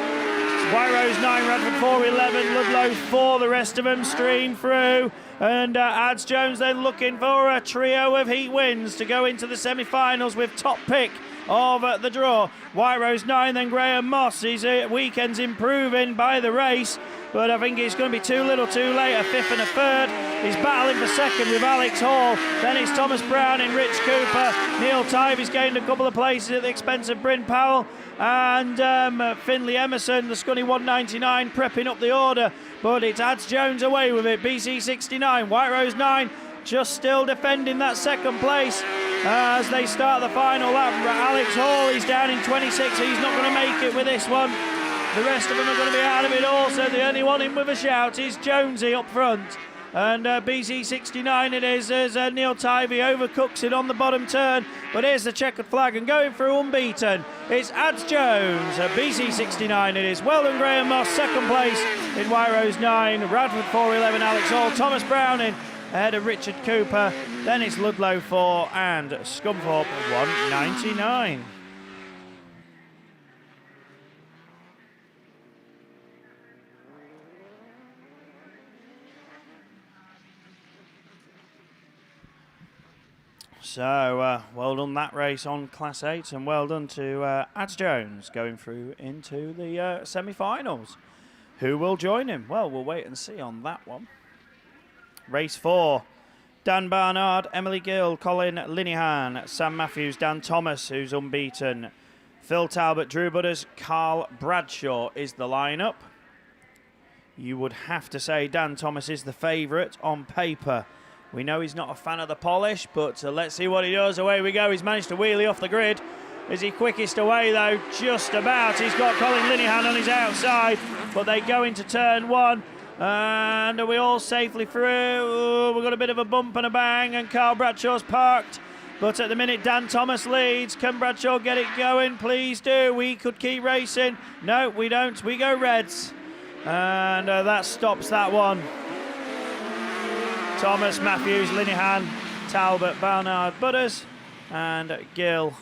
White Rose 9, Radford 4, 11, Ludlow 4, the rest of them stream through. And Ads Jones then looking for a trio of heat wins to go into the semi-finals with top pick of the draw. White Rose 9, then Graham Moss. His weekend's improving by the race, but I think it's going to be too little too late. A fifth and a third. He's battling for second with Alex Hall. Then it's Thomas Brown and Rich Cooper. Neil Tivey's gained a couple of places at the expense of Bryn Powell. And Finley Emerson, the Scunny 199, prepping up the order. But it's Ads Jones away with it. BC 69, White Rose 9, just still defending that second place as they start the final lap. Alex Hall, he's down in 26. He's not going to make it with this one. The rest of them are going to be out of it also. The only one in with a shout is Jonesy up front. And BC 69 it is as Neil Tivey overcooks it on the bottom turn. But here's the checkered flag and going through unbeaten. It's Ads Jones. BC 69 it is. Well done, Graham Moss, second place in White Rose 9. Radford 411, Alex Hall. Thomas Browning ahead of Richard Cooper. Then it's Ludlow 4 and Scunthorpe 199. So, well done that race on Class 8, and well done to Ads Jones going through into the semi-finals. Who will join him? Well, we'll wait and see on that one. Race 4. Dan Barnard, Emily Gill, Colin Linehan, Sam Matthews, Dan Thomas, who's unbeaten. Phil Talbot, Drew Butters, Carl Bradshaw is the lineup. You would have to say Dan Thomas is the favourite on paper. We know he's not a fan of the polish, but let's see what he does. Away we go. He's managed to wheelie off the grid. Is he quickest away, though? Just about. He's got Colin Linehan on his outside, but they go into turn 1. And are we all safely through? Ooh, we've got a bit of a bump and a bang, and Carl Bradshaw's parked. But at the minute, Dan Thomas leads. Can Bradshaw get it going? Please do. We could keep racing. No, we don't. We go Reds. And that stops that one. Thomas, Matthews, Linehan, Talbot, Barnard, Butters, and Gill.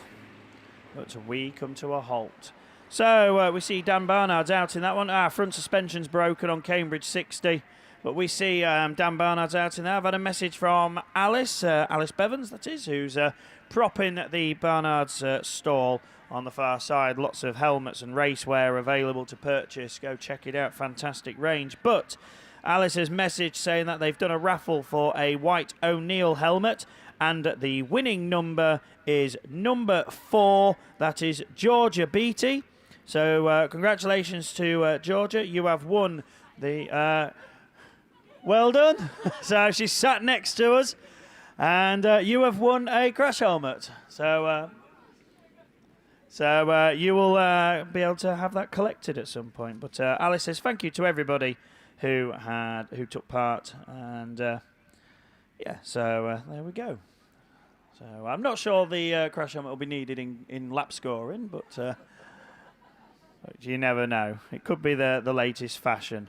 But we come to a halt. So we see Dan Barnard's out in that one. Front suspension's broken on Cambridge 60. But we see Dan Barnard's out in there. I've had a message from Alice, Alice Bevans, that is, who's propping the Barnard's stall on the far side. Lots of helmets and racewear available to purchase. Go check it out. Fantastic range. But Alice's message saying that they've done a raffle for a white O'Neill helmet, and the winning number is number 4. That is Georgia Beattie. So congratulations to Georgia. You have won the... well done. So she's sat next to us, and you have won a crash helmet. So you will be able to have that collected at some point. But Alice says thank you to everybody who took part, and yeah, so there we go. So I'm not sure the crash helmet will be needed in lap scoring, but you never know. It could be the latest fashion.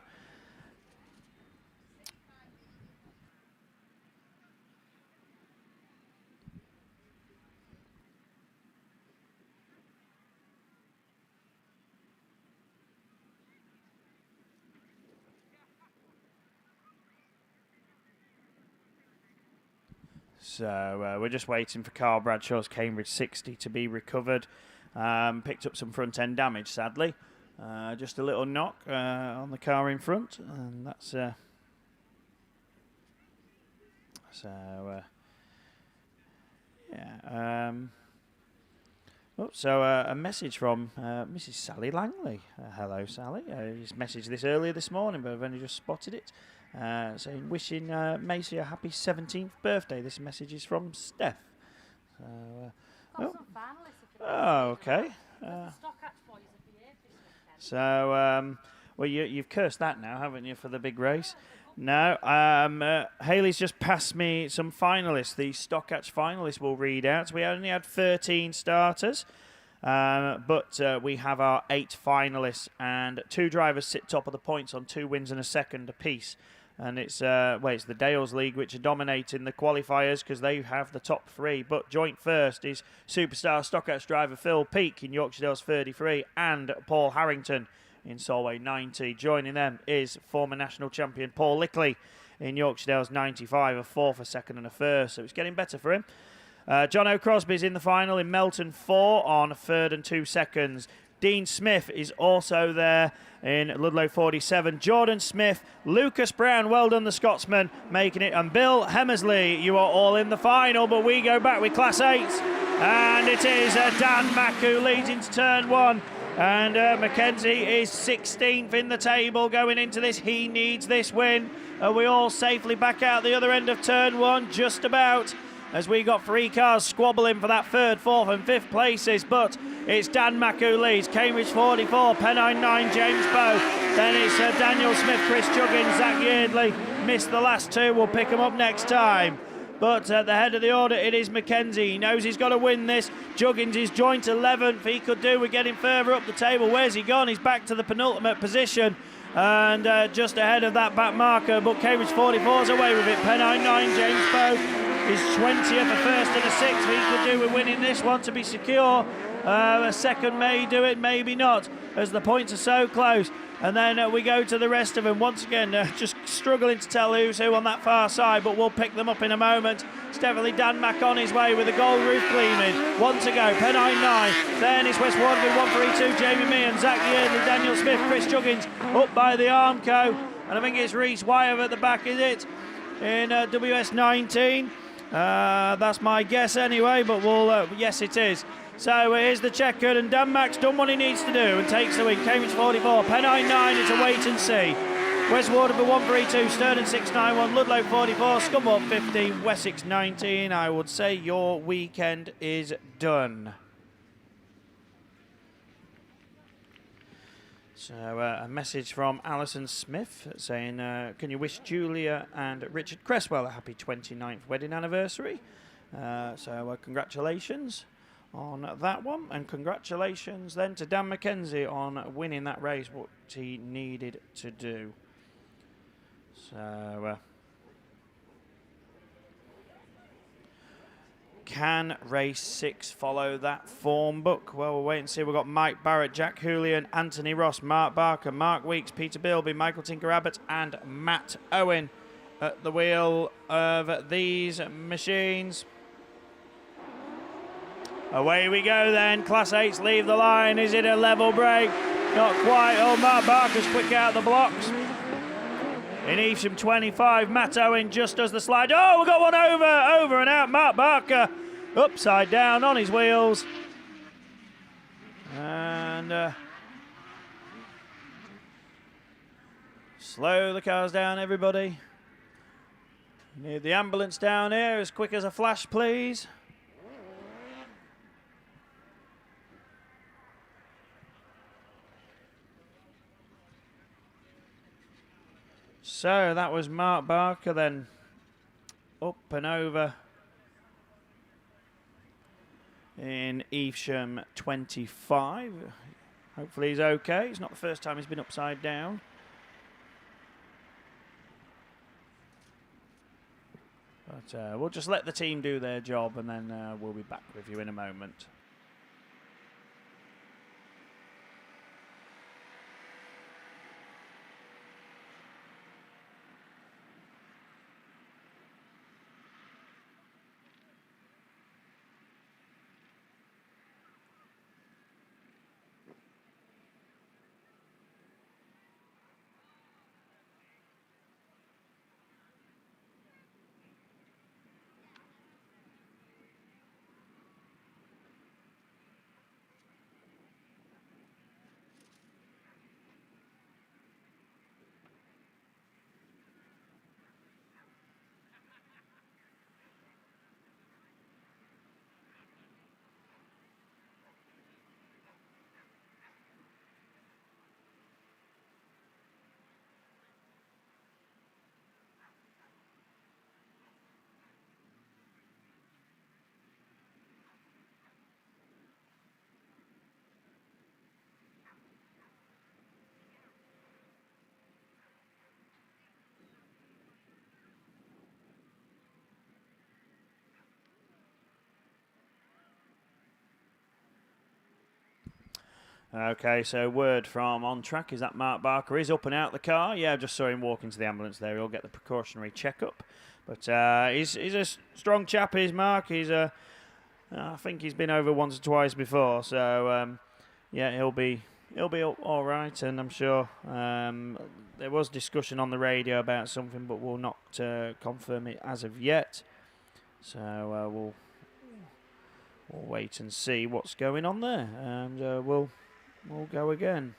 So we're just waiting for Carl Bradshaw's Cambridge 60 to be recovered. Picked up some front end damage, sadly. Just a little knock on the car in front, and that's yeah. So a message from Mrs. Sally Langley. Hello, Sally. He's messaged this earlier this morning, but I've only just spotted it. Saying wishing Macy a happy 17th birthday. This message is from Steph. Okay. So, well, you've cursed that now, haven't you, for the big race? No. Hayley's just passed me some finalists. The Stockhatch finalists will read out. We only had 13 starters, but we have our 8 finalists, and 2 drivers sit top of the points on 2 wins and a second apiece. And it's it's the Dales League which are dominating the qualifiers because they have the top 3. But joint first is Superstar Stockouts driver Phil Peake in Yorkshire Dales 33 and Paul Harrington in Solway 90. Joining them is former national champion Paul Lickley in Yorkshire Dales 95, a 4th, a 2nd and a 1st. So it's getting better for him. John O'Crosby's in the final in Melton 4 on 3rd and 2 seconds. Dean Smith is also there in Ludlow 47. Jordan Smith, Lucas Brown, well done the Scotsman, making it. And Bill Hemmersley, you are all in the final, but we go back with Class 8. And it is Dan Mack who leads into turn 1. And Mackenzie is 16th in the table going into this. He needs this win. Are we all safely back out the other end of turn 1? Just about. As we got 3 cars squabbling for that 3rd, 4th and 5th places, but it's Dan Mack who leads. Cambridge 44, Pennine 9, James Bow. Then it's Daniel Smith, Chris Juggins, Zach Yeardley. Missed the last 2, we'll pick them up next time. But at the head of the order, it is Mackenzie. He knows he's got to win this. Juggins is joint 11th. He could do with getting further up the table. Where's he gone? He's back to the penultimate position. And just ahead of that back marker, but Cambridge 44's away with it. Pennine 9, James Bow is 20th, a 1st and a 6th. He could do with winning this one to be secure. A 2nd may do it, maybe not, as the points are so close. And then we go to the rest of them. Once again, just struggling to tell who's who on that far side, but we'll pick them up in a moment. It's definitely Dan Mack on his way with the gold roof gleaming. 1 to go, Pennine 9. Then it's West Waterford 132, Jamie Meehan, Zach Yeardley, Daniel Smith, Chris Juggins up by the Armco. And I think it's Reese Wyeth at the back, is it? In WS 19. That's my guess anyway, but we'll yes it is. So here's the checkered, and Dan Mack's done what he needs to do and takes the win. Cambridge 44, Pennine 9, it's a wait and see. West Waterford 132, Sturden 691, Ludlow 44, Scunthorpe 15, Wessex 19. I would say your weekend is done. So a message from Alison Smith saying, can you wish Julia and Richard Cresswell a happy 29th wedding anniversary? So congratulations on that one, and congratulations then to Dan Mackenzie on winning that race, what he needed to do. So can race 6 follow that form book? Well, we'll wait and see. We've got Mike Barrett, Jack Julian, Anthony Ross, Mark Barker, Mark Weeks, Peter Bilby, Michael Tinker Abbott and Matt Owen at the wheel of these machines. Away we go then. Class 8s leave the line. Is it a level break? Not quite. Oh, Mark Barker's quick out the blocks. In Evesham 25, Matt Owen just does the slide. Oh, we've got one over and out. Mark Barker upside down on his wheels. And slow the cars down, everybody. Need the ambulance down here as quick as a flash, please. So that was Mark Barker then up and over in Evesham 25. Hopefully he's okay. It's not the first time he's been upside down. But we'll just let the team do their job, and then we'll be back with you in a moment. Okay, so word from on track is that Mark Barker is up and out the car. Yeah, I just saw him walk into the ambulance there. He'll get the precautionary checkup. But he's a strong chap, is Mark. I think he's been over once or twice before. So, yeah, he'll be all right. And I'm sure there was discussion on the radio about something, but we'll not confirm it as of yet. So we'll wait and see what's going on there. And we'll go again.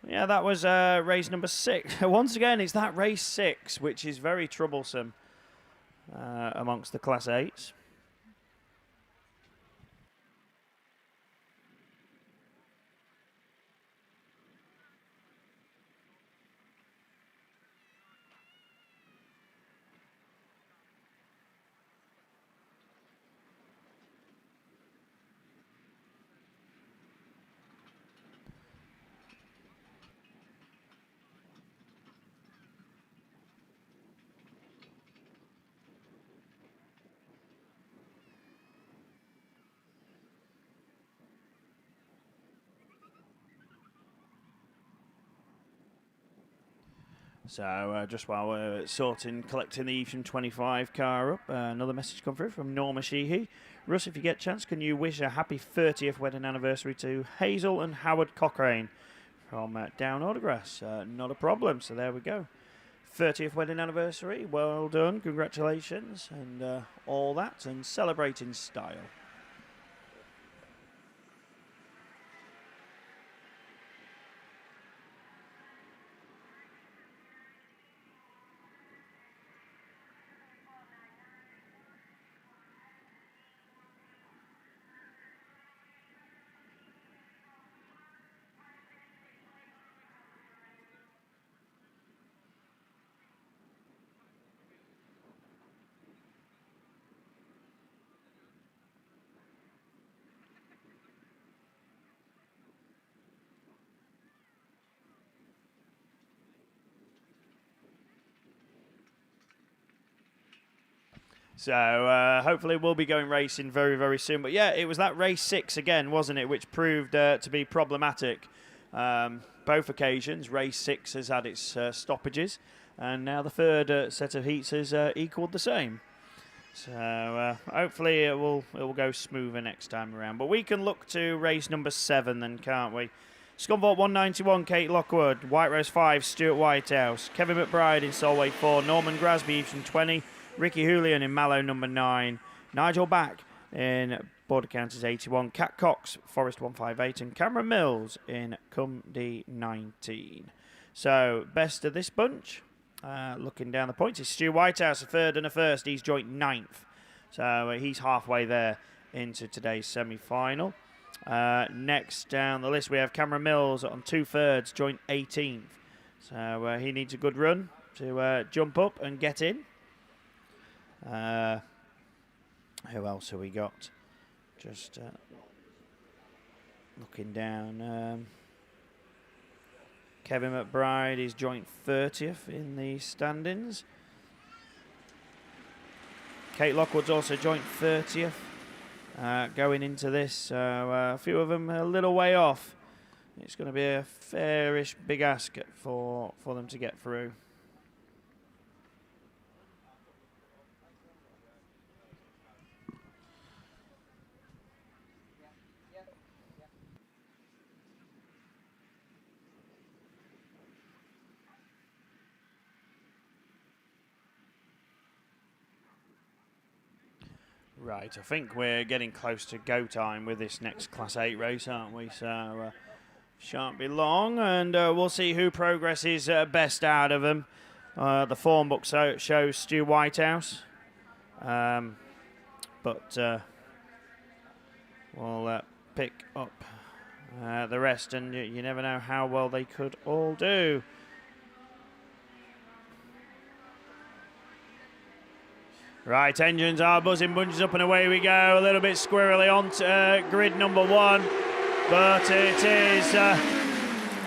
Yeah, that was race number 6. Once again, it's that race 6, which is very troublesome amongst the Class 8s. So just while we're collecting the Evesham 25 car up, another message come through from Norma Sheehy. Russ, if you get a chance, can you wish a happy 30th wedding anniversary to Hazel and Howard Cochrane from down Autograss? Not a problem. So there we go. 30th wedding anniversary. Well done. Congratulations. And all that. And celebrate in style. So hopefully we'll be going racing very, very soon. But yeah, it was that race 6 again, wasn't it, which proved to be problematic. Both occasions, race 6 has had its stoppages, and now the third set of heats has equalled the same. So hopefully it will go smoother next time around. But we can look to race number 7 then, can't we? Scunthorpe 191, Kate Lockwood. White Rose 5, Stuart Whitehouse. Kevin McBride in Solway 4. Norman Grasby, Evesham 20. Ricky Julian in Mallow number 9. Nigel Back in Border Counties 81. Cat Cox, Forest 158. And Cameron Mills in Cumdy 19. So, best of this bunch, looking down the points, is Stu Whitehouse, a third and a first. He's joint 9th. So, he's halfway there into today's semi-final. Next down the list, we have Cameron Mills on 2 thirds, joint 18th. So, he needs a good run to jump up and get in. Who else have we got? Just looking down. Kevin McBride is joint 30th in the standings. Kate Lockwood's also joint 30th going into this. So a few of them a little way off. It's going to be a fairish big ask for them to get through. Right, I think we're getting close to go time with this next Class 8 race, aren't we? So, shan't be long, and we'll see who progresses best out of them. The form book shows Stu Whitehouse, but we'll pick up the rest, and you never know how well they could all do. Right, engines are buzzing, bunches up and away we go. A little bit squirrely on grid number 1, but it is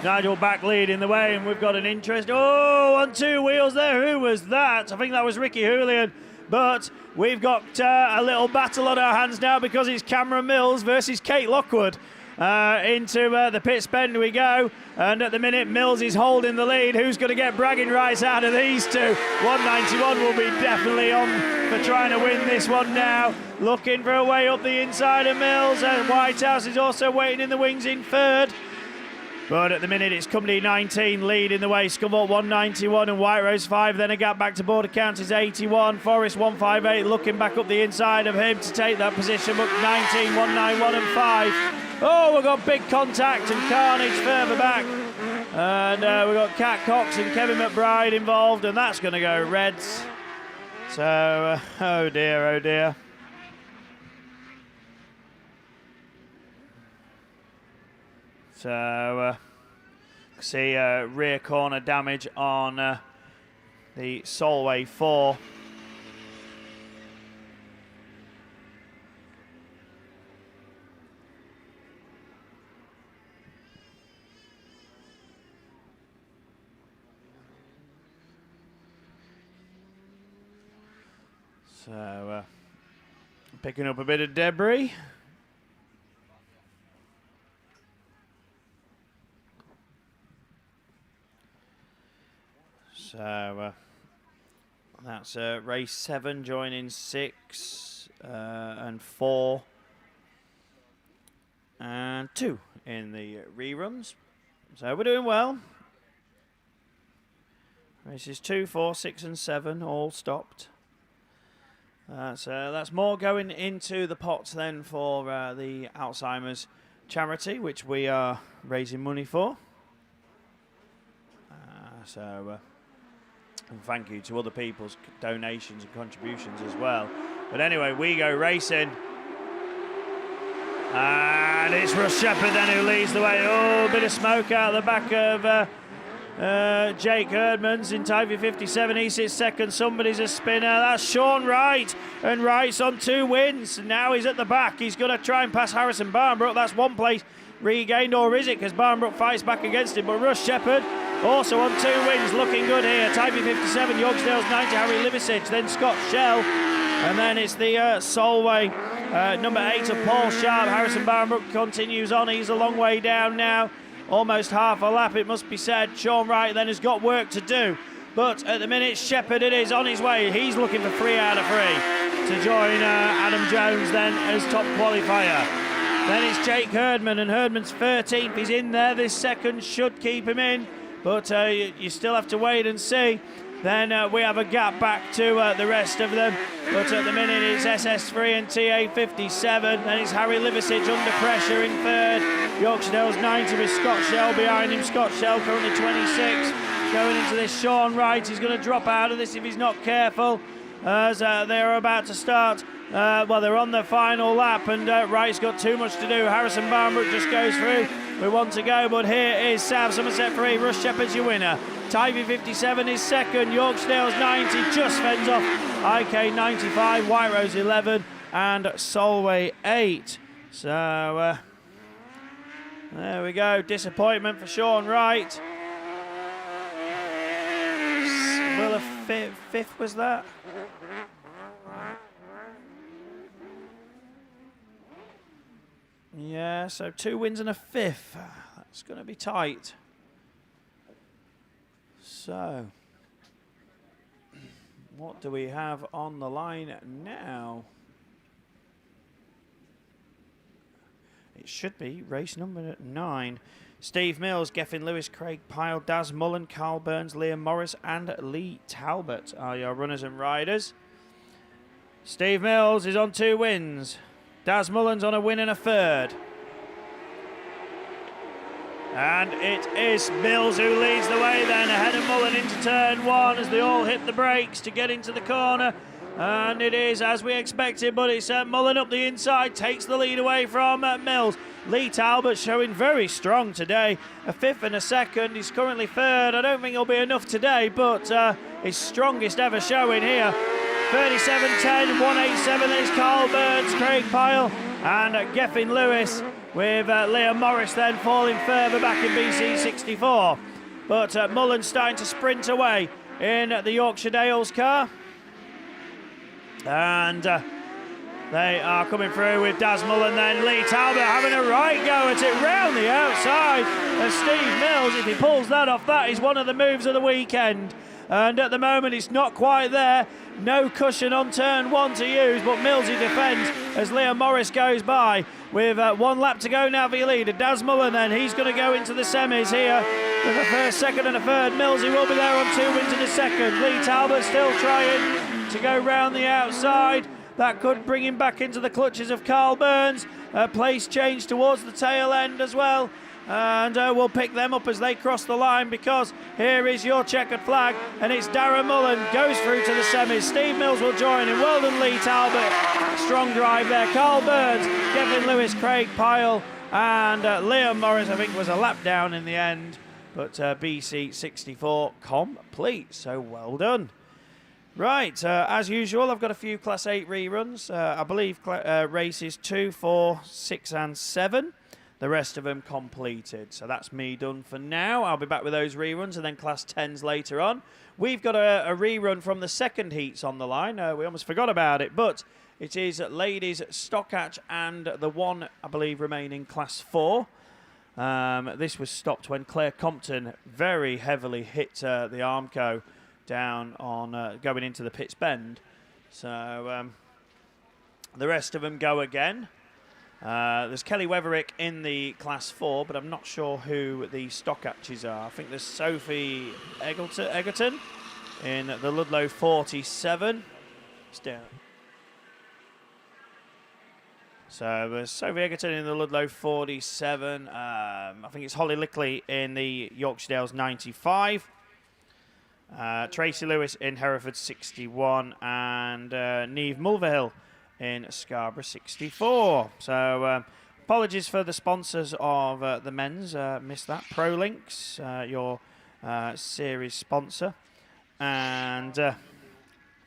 Nigel Back leading the way, and we've got an interest. Oh, on 2 wheels there. Who was that? I think that was Ricky Julian, but we've got a little battle on our hands now because it's Cameron Mills versus Kate Lockwood. Into the pit bend we go, and at the minute Mills is holding the lead. Who's going to get bragging rights out of these two? 191 will be definitely on for trying to win this one now. Looking for a way up the inside of Mills, and Whitehouse is also waiting in the wings in third. But at the minute it's Company 19 leading the way. Scunthorpe 191 and White Rose 5. Then a gap back to Border Counties 81. Forest 158 looking back up the inside of him to take that position. But 19, 191 and 5. Oh, we've got big contact and carnage further back. And we've got Cat Cox and Kevin McBride involved, and that's going to go Reds. So, oh dear, oh dear. So, see rear corner damage on the Solway 4. So, picking up a bit of debris. So that's race 7 joining 6 and 4 and 2 in the reruns. So we're doing well. Races 2, 4, 6 and 7 all stopped. So that's more going into the pots then for the Alzheimer's charity, which we are raising money for. And thank you to other people's donations and contributions as well. But anyway, we go racing. And it's Russ Shepherd then who leads the way. Oh, a bit of smoke out the back of Jake Herdman's in Typhy 57. He sits second. Somebody's a spinner. That's Sean Wright. And Wright's on 2 wins. Now he's at the back. He's going to try and pass Harrison Barnbrook. That's 1 place regained, or is it? Because Barnbrook fights back against him. But Russ Shepherd also on 2 wins, looking good here. Typhy 57, Yorksdale's 90, Harry Liversidge, then Scott Shell. And then it's the Solway, number 8 of Paul Sharp. Harrison Barnbrook continues on. He's a long way down now. Almost half a lap, it must be said. Sean Wright then has got work to do. But at the minute, Shepherd it is on his way. He's looking for 3 out of 3 to join Adam Jones then as top qualifier. Then it's Jake Herdman, and Herdman's 13th. He's in there. This second should keep him in. But you still have to wait and see. Then we have a gap back to the rest of them. But at the minute it's SS3 and TA57. Then it's Harry Liversidge under pressure in third. Yorkshire's 90 with Scott Shell behind him. Scott Shell currently 26. Going into this, Sean Wright. He's going to drop out of this if he's not careful. As they're about to start. Well, they're on their final lap, and Wright's got too much to do. Harrison Barnbrook just goes through. We want to go, but here is South Somerset 3. Russ Shepherd's your winner. Tyvy 57 is second. Yorksdale's 90 just fends off IK 95, White Rose 11, and Solway 8. So there we go. Disappointment for Sean Wright. Well, a fifth was that? Yeah, so 2 wins and a 5th. That's going to be tight. So, what do we have on the line now? It should be race number 9. Steve Mills, Geffin Lewis, Craig Pyle, Daz Mullen, Carl Burns, Liam Morris and Lee Talbot are your runners and riders. Steve Mills is on 2 wins. Daz Mullen's on a win and a 3rd. And it is Mills who leads the way then, ahead of Mullen into turn 1 as they all hit the brakes to get into the corner. And it is as we expected, but it's Mullen up the inside, takes the lead away from Mills. Lee Talbot showing very strong today. A 5th and a 2nd. He's currently 3rd. I don't think he'll be enough today, but his strongest ever showing here. 37.10, 187 is Carl Burns, Craig Pyle and Geffin Lewis, with Liam Morris then falling further back in BC 64. But Mullen's starting to sprint away in the Yorkshire Dales car. And They are coming through with Dasmull and then Lee Talbot having a right go at it round the outside of Steve Mills. If he pulls that off, that is one of the moves of the weekend. And at the moment, it's not quite there. No cushion on turn 1 to use, but Millsy defends as Liam Morris goes by with 1 lap to go now for your leader, Dasmull, and then he's going to go into the semis here with a first, second and a third. Millsy will be there on 2 wins in a second. Lee Talbot still trying to go round the outside. That could bring him back into the clutches of Carl Burns. Place change towards the tail end as well. And we'll pick them up as they cross the line, because here is your checkered flag, and it's Darren Mullen goes through to the semis. Steve Mills will join in. Well done, Lee Talbot. Strong drive there. Carl Burns, Kevin Lewis, Craig Pyle, and Liam Morris, I think, was a lap down in the end. But BC 64 complete, so well done. Right, as usual, I've got a few Class 8 reruns. I believe races 2, 4, 6 and 7. The rest of them completed. So that's me done for now. I'll be back with those reruns and then Class 10s later on. We've got a rerun from the second heats on the line. We almost forgot about it, but it is ladies Stockhatch and the one, I believe, remaining Class 4. This was stopped when Claire Compton very heavily hit the Armco down on going into the Pitts Bend. So the rest of them go again. There's Kelly Wetherick in the Class 4, but I'm not sure who the Stockhatches are. I think there's Sophie Egerton in the Ludlow 47. Still. So there's Sophie Egerton in the Ludlow 47. I think it's Holly Lickley in the Yorkshire Dales 95. Tracy Lewis in Hereford 61. And Neve Mulverhill in Scarborough 64. So apologies for the sponsors of the men's. Missed that. ProLinks, your series sponsor. And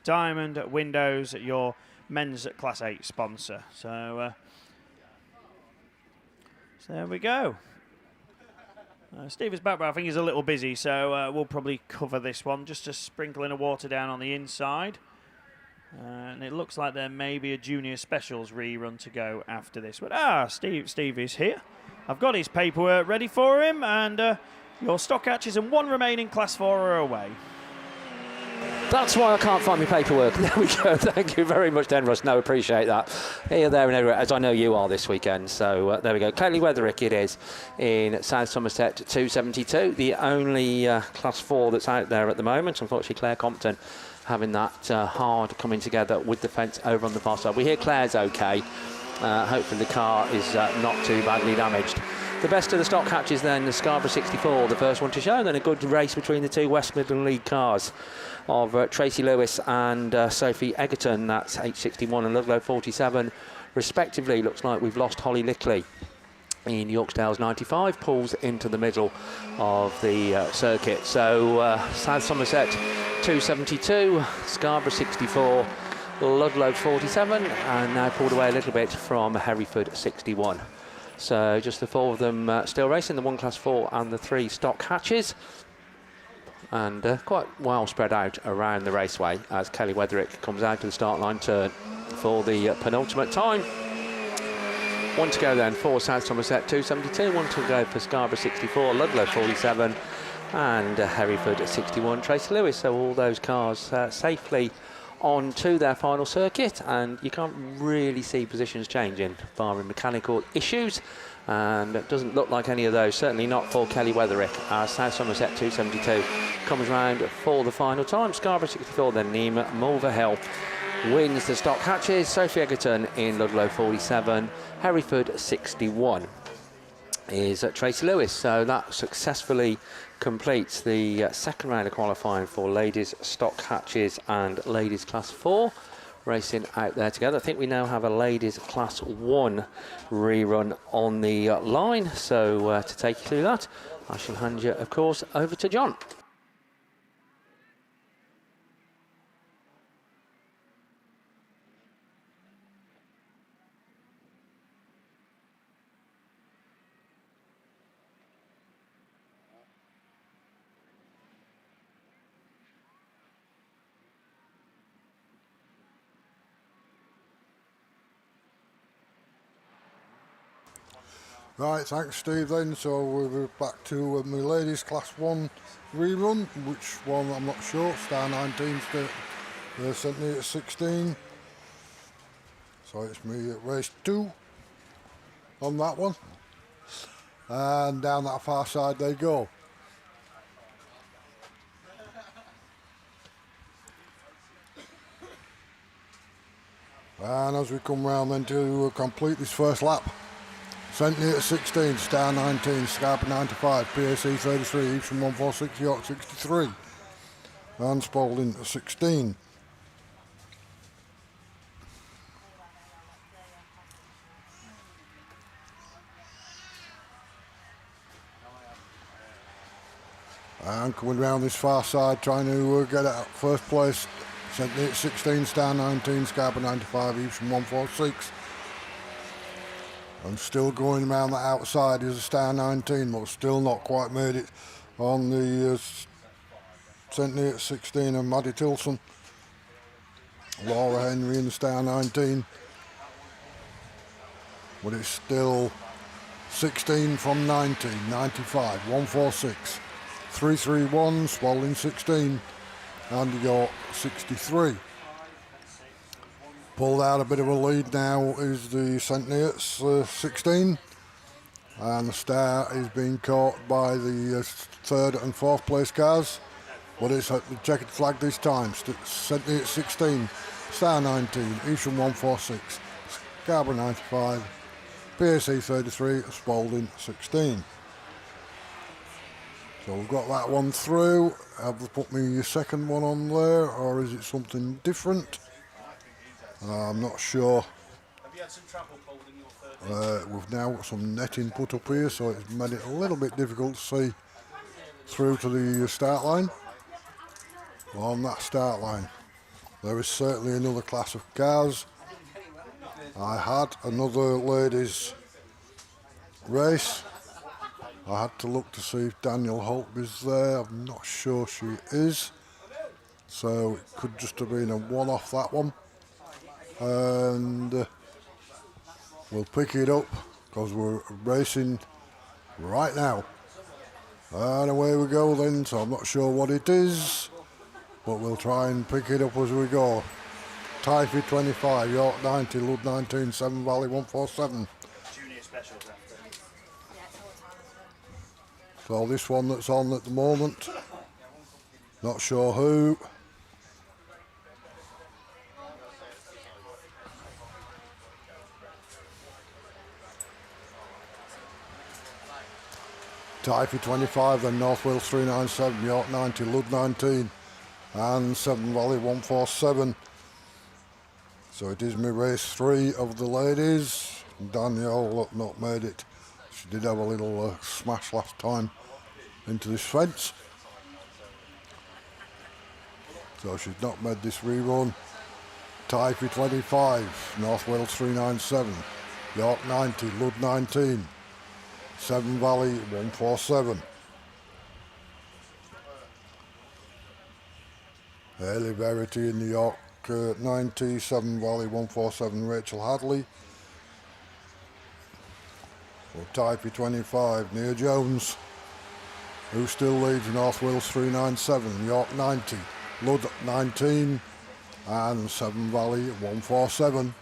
Diamond Windows, your men's Class 8 sponsor. So there we go. Steve is back, but I think he's a little busy, so we'll probably cover this one. Just a sprinkling of water down on the inside. And it looks like there may be a Junior Specials rerun to go after this. But Steve is here. I've got his paperwork ready for him, and your Stockhatches and one remaining Class 4 are away. That's why I can't find my paperwork. There we go. Thank you very much, Den Russ. No, appreciate that. Here, there and everywhere, as I know you are this weekend. So there we go. Kelly Wetherick it is in South Somerset 272. The only Class 4 that's out there at the moment. Unfortunately, Claire Compton having that hard coming together with the fence over on the far side. We hear Claire's okay. Hopefully the car is not too badly damaged. The best of the Stockhatches then, the Scarborough 64, the first one to show. Then a good race between the two West Midland League cars of Tracy Lewis and Sophie Egerton. That's H61 and Ludlow 47 respectively. Looks like we've lost Holly Lickley in Yorksdale's 95, pulls into the middle of the circuit. So South Somerset 272, Scarborough 64, Ludlow 47, and now pulled away a little bit from Hereford 61. So just the four of them still racing, the one Class 4 and the three Stockhatches. And quite well spread out around the raceway as Kelly Wetherick comes out to the start line turn for the penultimate time. One to go then for South Somerset 272, one to go for Scarborough 64, Ludlow 47 and Hereford 61, Tracy Lewis. So all those cars safely on to their final circuit, and you can't really see positions changing barring mechanical issues, and it doesn't look like any of those, certainly not for Kelly Wetherick, as South Somerset 272 comes round for the final time. Scarborough 64 then Nima Mulverhill wins the Stockhatches, Sophie Egerton in Ludlow 47, Hereford 61 is Tracy Lewis. So that successfully completes the second round of qualifying for ladies Stockhatches and ladies Class 4 racing out there together. I think we now have a ladies Class 1 rerun on the line, so to take you through that I shall hand you of course over to John. Right, thanks Steve then. So we're back to my ladies class 1 rerun, which one I'm not sure. Star 19 sent me at 16. So it's me at race 2 on that one. And down that far side they go. And as we come round then to complete this first lap, Centley at 16, Star 19, Scarpa 95, PAC 33, Evesham 146, York 63, and Spalding at 16. And coming round this far side, trying to get at first place, Centley at 16, Star 19, Scarpa 95, Evesham 146. And still going around the outside is a Star 19, but still not quite made it on the Centley at 16 and Maddie Tilson. Laura Henry in the Star 19. But it's still 16 from 19, 95, 146, 331, Spalding 16, and York 63. Pulled out a bit of a lead now is the Centley at 16, and the Star is being caught by the third and fourth place cars, but it's at the checkered flag this time. Centley at 16, Star 19, Evesham 146, Scarborough 95, PAC 33, Spalding 16. So we've got that one through. Have they put me a second one on there, or is it something different? I'm not sure. Have you had some travel pulled in your third? We've now got some netting put up here, so it's made it a little bit difficult to see through to the start line. On that start line, there is certainly another class of cars. I had another ladies race. I had to look to see if Daniel Holt was there. I'm not sure she is, so it could just have been a one-off, that one. And we'll pick it up because we're racing right now. And away we go then, so I'm not sure what it is, but we'll try and pick it up as we go. Typhy 25, York 90, Lud 19, Seven Valley 147. Junior specials after. So this one that's on at the moment, not sure who. Typhy 25, then North Wales 397, York 90, Lud 19, and Seven Valley 147. So it is my race 3 of the ladies. Danielle not made it. She did have a little smash last time into this fence. So she's not made this rerun. Typhy 25, North Wales 397, York 90, Lud 19. Seven Valley 147. Haley Verity in the York 90, Seven Valley 147, Rachel Hadley. For Typey 25, Nia Jones, who still leads North Wales 397, York 90, Lud 19, and Seven Valley 147.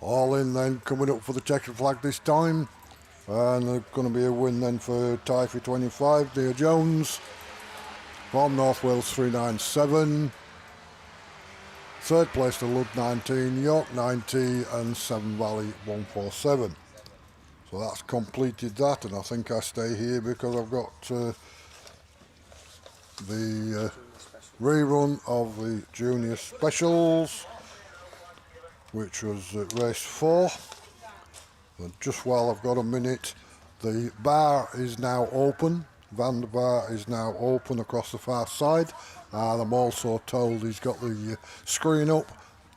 All in then, coming up for the checkered flag this time. And there's going to be a win then for Typhy 25, Nia Jones from North Wales 397. Third place to Lud 19, York 90, and Seven Valley 147. So that's completed that, and I think I stay here because I've got the rerun of the Junior Specials, which was race 4. And just while I've got a minute, the bar is now open. Van der Bar is now open across the far side, and I'm also told he's got the screen up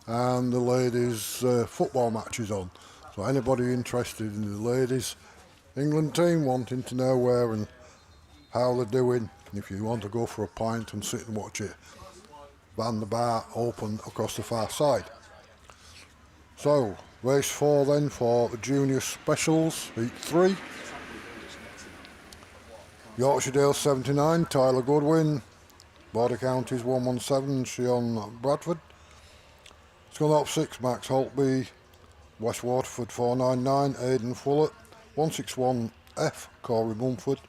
and the ladies' football matches on. So anybody interested in the ladies' England team wanting to know where and how they're doing, if you want to go for a pint and sit and watch it, Van der Bar open across the far side. So, race 4 then for the junior specials, heat 3. Yorkshire Dale 79, Tyler Goodwin. Border Counties 117, Sean Bradford. Scunthorpe 6, Max Holtby. West Waterford 499, Aidan Fuller. 161F, Corey Mumford.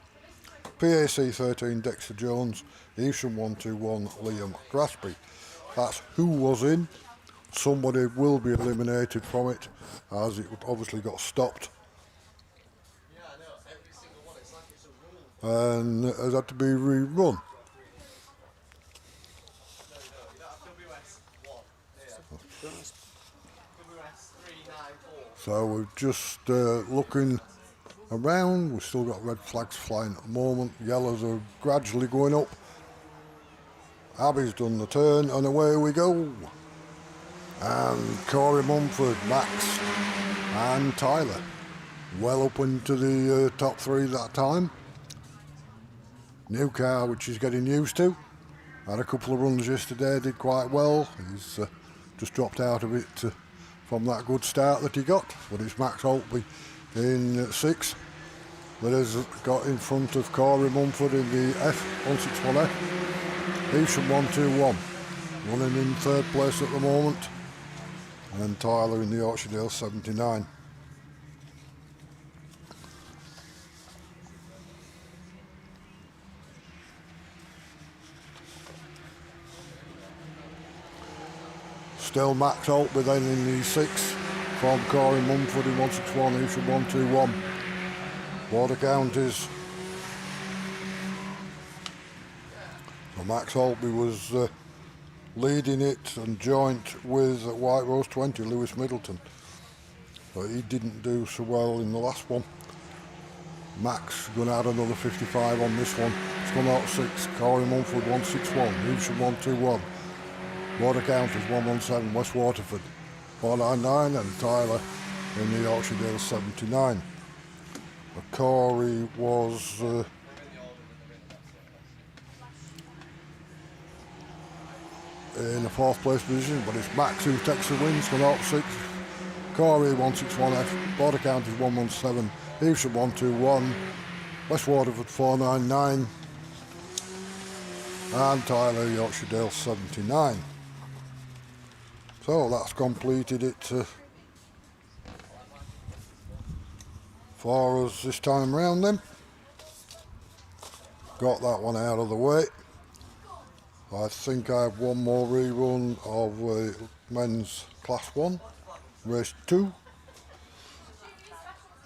PAC 13, Dexter Jones. Evesham 121, Liam Graspy. That's who was in. Somebody will be eliminated from it, as it obviously got stopped. And it has had to be rerun. So we're just looking around. We've still got red flags flying at the moment. Yellows are gradually going up. Abby's done the turn and away we go. And Corey Mumford, Max and Tyler well up into the top 3 that time. New car which he's getting used to. Had a couple of runs yesterday, did quite well. He's just dropped out of it from that good start that he got. But it's Max Holtby in 6th that has got in front of Corey Mumford in the F161F. Evesham 121 running in 3rd place at the moment. And Tyler in the Yorkshire Dale 79. Still Max Holtby then in the 6th from Corey Mumford in 161, Evesham 121. Border Counties. So Max Holtby was leading it and joint with White Rose 20, Lewis Middleton. But he didn't do so well in the last one. Max going to add another 55 on this one. It's gone out 6, Corey Mumford 161, Evesham 121. Border Counties 117, West Waterford 499 and Tyler in the Yorkshire Dale 79. Corey was in the 4th place position, but it's Max who takes the win. It's gone out 6, Corey 161F, Border Counties 117, Evesham 121, West Waterford 499 and Tyler Yorkshire Dale 79. So that's completed it for us this time round then. Got that one out of the way. I think I have one more rerun of men's class 1, race 2.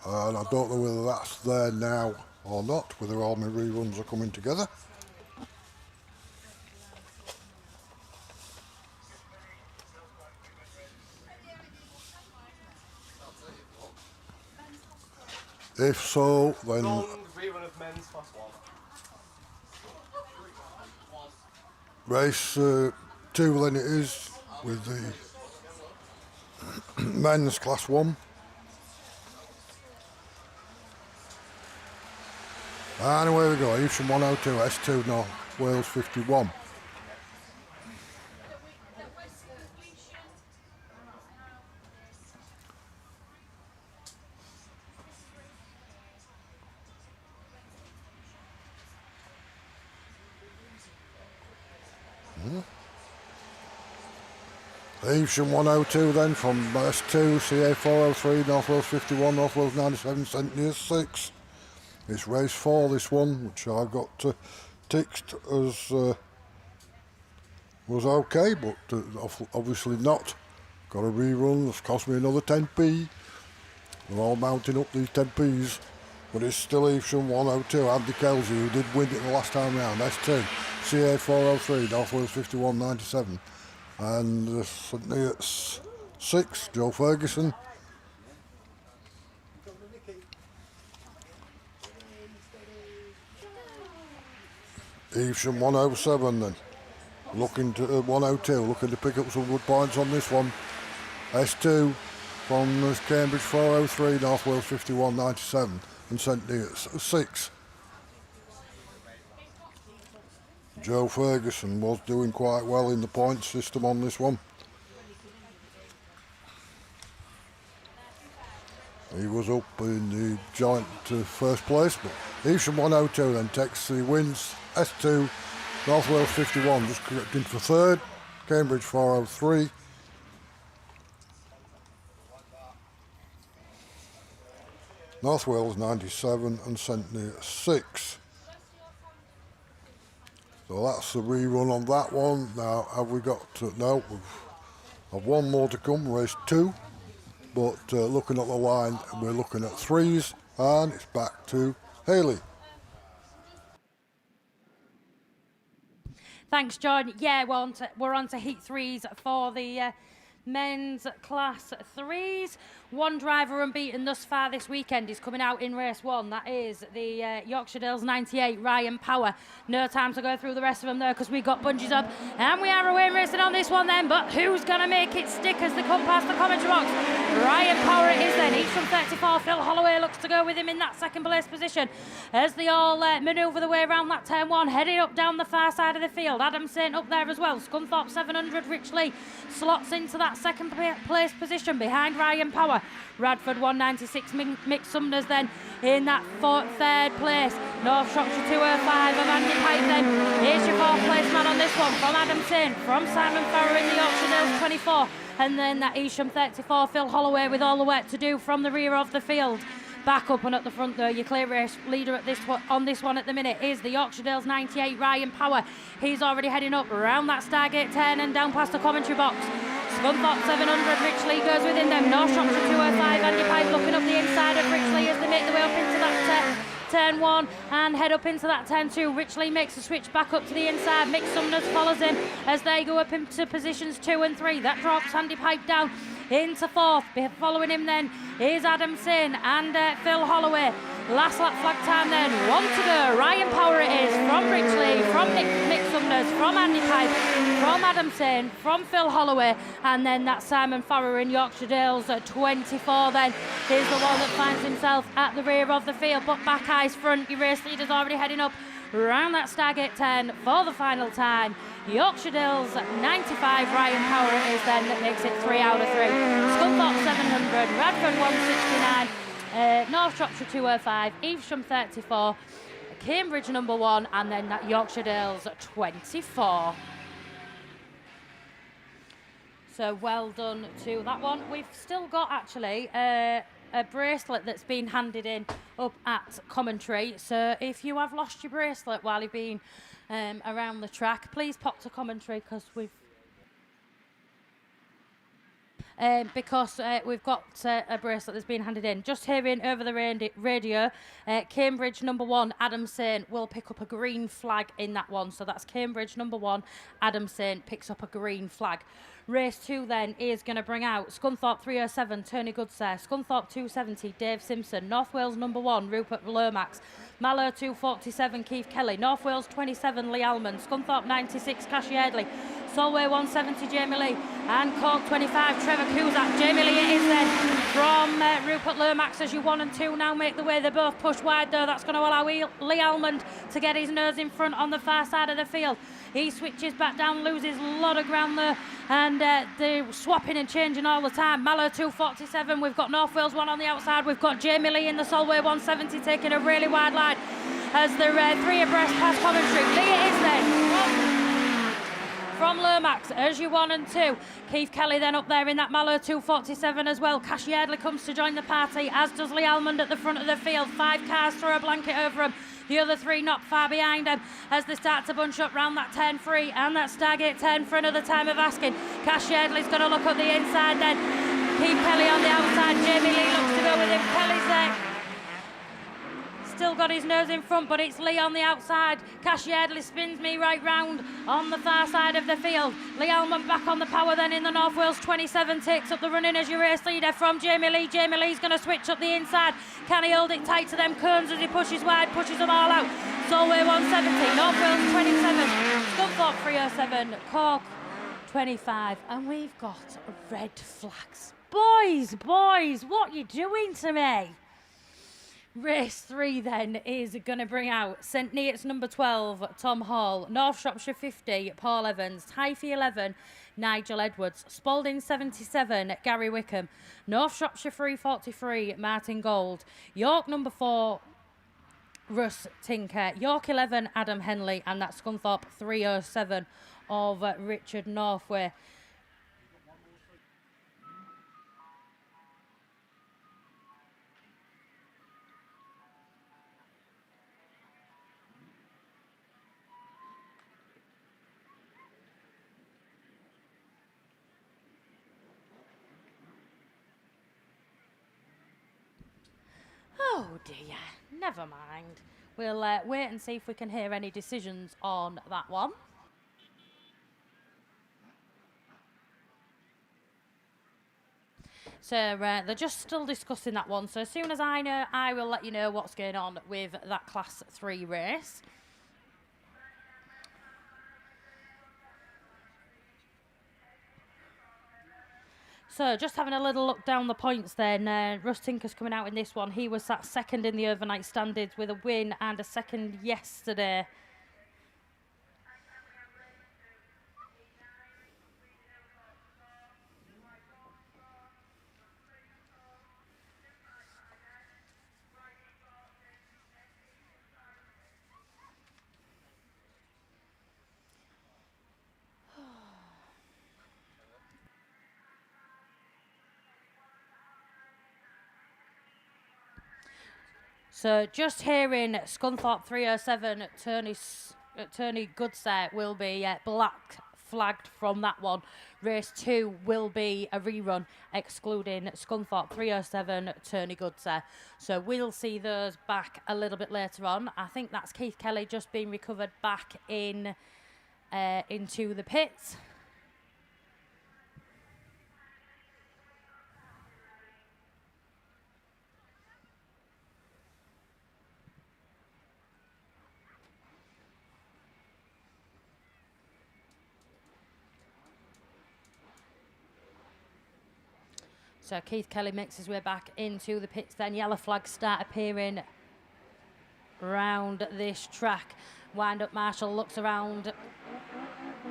And I don't know whether that's there now or not, whether all my reruns are coming together. If so, then Rerun of men's class 1. race 2 then it is with the men's class 1. And away we go, Evesham 102, S2 North Wales 51. Evesham 102 then from S2, CA 403, North Wales 51, North Wales 97, St Neots 6. It's race 4 this one, which I've got ticked as was okay, but obviously not. Got a rerun, it's cost me another 10p. They're all mounting up these 10p's, but it's still Evesham 102, Andy Kelsey, who did win it the last time round, S2, CA 403, North Wales 51, 97. And St Neots 6, Joe Ferguson. Evesham 107 then, looking to 102, looking to pick up some good points on this one. S2 from Cambridge 403, North Wales 51, 97, and St Neots 6. Joe Ferguson was doing quite well in the points system on this one. He was up in the joint first place, but Evesham 102 then takes the wins. S2, North Wales 51 just correcting for third. Cambridge 403. North Wales 97 and Centenary 6. So that's the rerun on that one. Now, have we got no? We've one more to come, race 2. But looking at the line, we're looking at 3s, and it's back to Hayley. Thanks, John. Yeah, we're on to heat 3s for the men's class 3s. One driver unbeaten thus far this weekend is coming out in race 1. That is the Yorkshire Dales 98, Ryan Power. No time to go through the rest of them there because we got bungees up. And we are away racing on this one then, but who's going to make it stick as they come past the commentary box? Ryan Power it is then. Each from 34. Phil Holloway looks to go with him in that second place position as they all manoeuvre the way around that turn 1, heading up down the far side of the field. Adam Saint up there as well. Scunthorpe 700, Rich Lee slots into that second place position behind Ryan Power. Radford 196, Mick Sumner's then in that third place. North Shropshire 205 of Andy Pike then. Here's your fourth place man on this one from Adam Saint, from Simon Farrer in the Yorkshire Dales 24. And then that Evesham 34, Phil Holloway with all the work to do from the rear of the field. Back up and at the front there, your clear race leader at on this one at the minute is the Yorkshire Dales 98, Ryan Power. He's already heading up around that Stargate 10 and down past the commentary box. Scunthorpe 700, Rich Lee goes within them. North Shropshire 205, Andy Pike looking up the inside of Rich Lee as they make their way up into that turn 1 and head up into that turn 2. Rich Lee makes a switch back up to the inside. Mick Sumners follows in as they go up into positions 2 and 3. That drops Andy Pike down into 4th. Following him then is Adam Sin and Phil Holloway. Last lap flag time then, 1 to go. Ryan Power it is from Rich Lee, from Mick Sumners, from Andy Pike, from Adam Sin, from Phil Holloway, and then that Simon Farrer in Yorkshire Dales at 24 then is the one that finds himself at the rear of the field. But back eyes front, your race leader's already heading up round that Stargate 10 for the final time. Yorkshire Dales 95, Ryan Power it is then that makes it 3 out of 3. Scunthorpe 700, Radford 169, North Shropshire 205, Evesham 34, Cambridge number 1, and then that Yorkshire Dales 24. So well done to that one. We've still got actually a bracelet that's been handed in up at commentary. So if you have lost your bracelet while you've been around the track, please pop to commentary because we've got a bracelet that's been handed in. Just hearing over the radio, Cambridge number 1, Adam Saint will pick up a green flag in that one. So that's Cambridge number 1, Adam Saint picks up a green flag. Race 2 then is going to bring out Scunthorpe 307, Tony Goodser, Scunthorpe 270, Dave Simpson, North Wales number 1, Rupert Lomax, Mallow 247, Keith Kelly, North Wales 27, Lee Almond, Scunthorpe 96, Cashy Headley, Solway 170, Jamie Lee, and Cork 25, Trevor Cusack. Jamie Lee it is then from Rupert Lomax as you 1 and 2 now make the way. They're both pushed wide though. That's going to allow Lee Almond to get his nose in front on the far side of the field. He switches back down, loses a lot of ground there, and they're swapping and changing all the time. Mallow 247, we've got North Wales 1 on the outside, we've got Jamie Lee in the Solway 170 taking a really wide line as they're 3 abreast past commentary. Lee it is then from Lomax as you 1 and 2. Keith Kelly then up there in that Mallow 247 as well. Cashy Headley comes to join the party, as does Lee Almond at the front of the field. 5 cars throw a blanket over him. The other 3 not far behind him as they start to bunch up round that 10-3 and that Stargate 10 for another time of asking. Cashy Headley's going to look up the inside then. Keith Kelly on the outside. Jamie Lee looks to go with him. Kelly's there. Still got his nose in front, but it's Lee on the outside. Cashy Headley spins me right round on the far side of the field. Lee Almond back on the power then in the North Wales 27, takes up the running as your race leader from Jamie Lee. Jamie Lee's going to switch up the inside. Can he hold it tight to them cones as he pushes wide, pushes them all out. Solway 170, North Wales 27, Scunthorpe 307, Cork 25, and we've got red flags. Boys, what are you doing to me? Race 3 then is going to bring out St Neots number 12, Tom Hall, North Shropshire 50, Paul Evans, Typhy 11, Nigel Edwards, Spalding 77, Gary Wickham, North Shropshire 343, Martin Gold, York number 4, Russ Tinker, York 11, Adam Henley, and that's Scunthorpe 307 of Richard Northway. Oh dear, never mind. We'll wait and see if we can hear any decisions on that one. So they're just still discussing that one. So as soon as I know, I will let you know what's going on with that Class 3 race. So just having a little look down the points then, Russ Tinker's coming out in this one. He was sat second in the overnight standards with a win and a second yesterday. So just hearing Scunthorpe 307, Tony Goodset will be black flagged from that one. Race 2 will be a rerun, excluding Scunthorpe 307, Tony Goodset. So we'll see those back a little bit later on. I think that's Keith Kelly just being recovered back in into the pits. So Keith Kelly makes his way back into the pits then. Yellow flags start appearing around this track. Wind up Marshall looks around,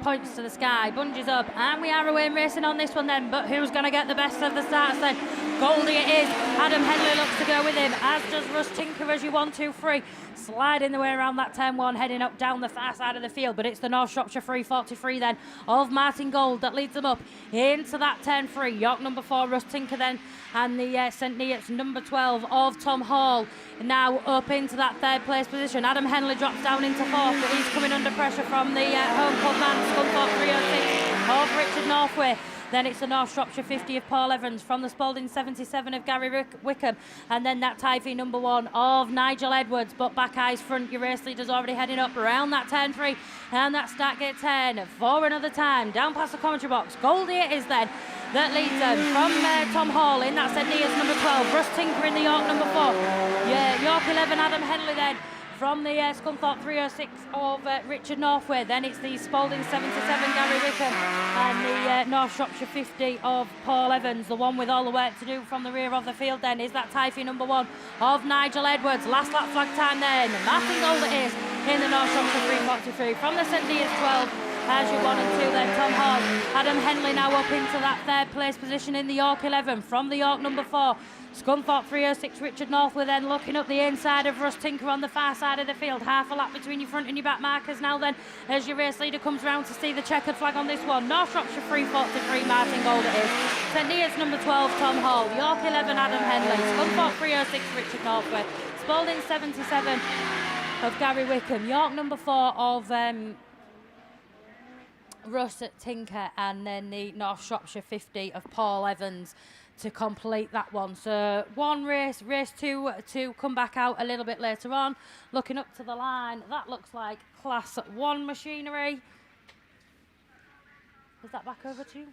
points to the sky, bungees up, and we are away and racing on this one then. But who's going to get the best of the starts then? Goldie it is. Adam Henley looks to go with him, as does Russ Tinker as you 1, 2, 3. Sliding the way around that turn 1, heading up down the far side of the field. But it's the North Shropshire 343 then of Martin Gold that leads them up into that turn 3. York number 4, Russ Tinker then, and the St Neots number 12 of Tom Hall now up into that 3rd place position. Adam Henley drops down into 4th, but he's coming under pressure from the home club man, Scunthorpe 306 of Richard Northway. Then it's the North Shropshire 50 of Paul Evans, from the Spalding 77 of Gary Wickham, and then that Typhy number 1 of Nigel Edwards. But back eyes front, your race leader's already heading up around that turn 3, and that start gate 10 for another time. Down past the commentary box, Goldie it is then that leads them from Tom Hall in that St Neots number 12, Russ Tinker in the York number 4. Yeah, York 11, Adam Henley then from the Scunthorpe 306 of Richard Northway. Then it's the Spalding 77 Gary Wickham and the North Shropshire 50 of Paul Evans. The one with all the work to do from the rear of the field then is that Typhy number 1 of Nigel Edwards. Last lap flag time then, Martin Gold it is in the North Shropshire 343 from the St Neots 12. As you 1 and 2 then, Tom Hall. Adam Henley now up into that 3rd place position in the York 11 from the York number 4. Scunthorpe 306, Richard Northway then looking up the inside of Russ Tinker on the far side of the field. Half a lap between your front and your back markers now then, as your race leader comes round to see the checkered flag on this one. North Shropshire 343, Martin Gold it is. St Neots number 12, Tom Hall. York 11, Adam Henley. Scunthorpe 306, Richard Northway. Spalding 77 of Gary Wickham. York number 4 of Russ Tinker, and then the North Shropshire 50 of Paul Evans to complete that one. So one race 2 to come back out a little bit later on. Looking up to the line, that looks like Class 1 machinery. Is that back over to you?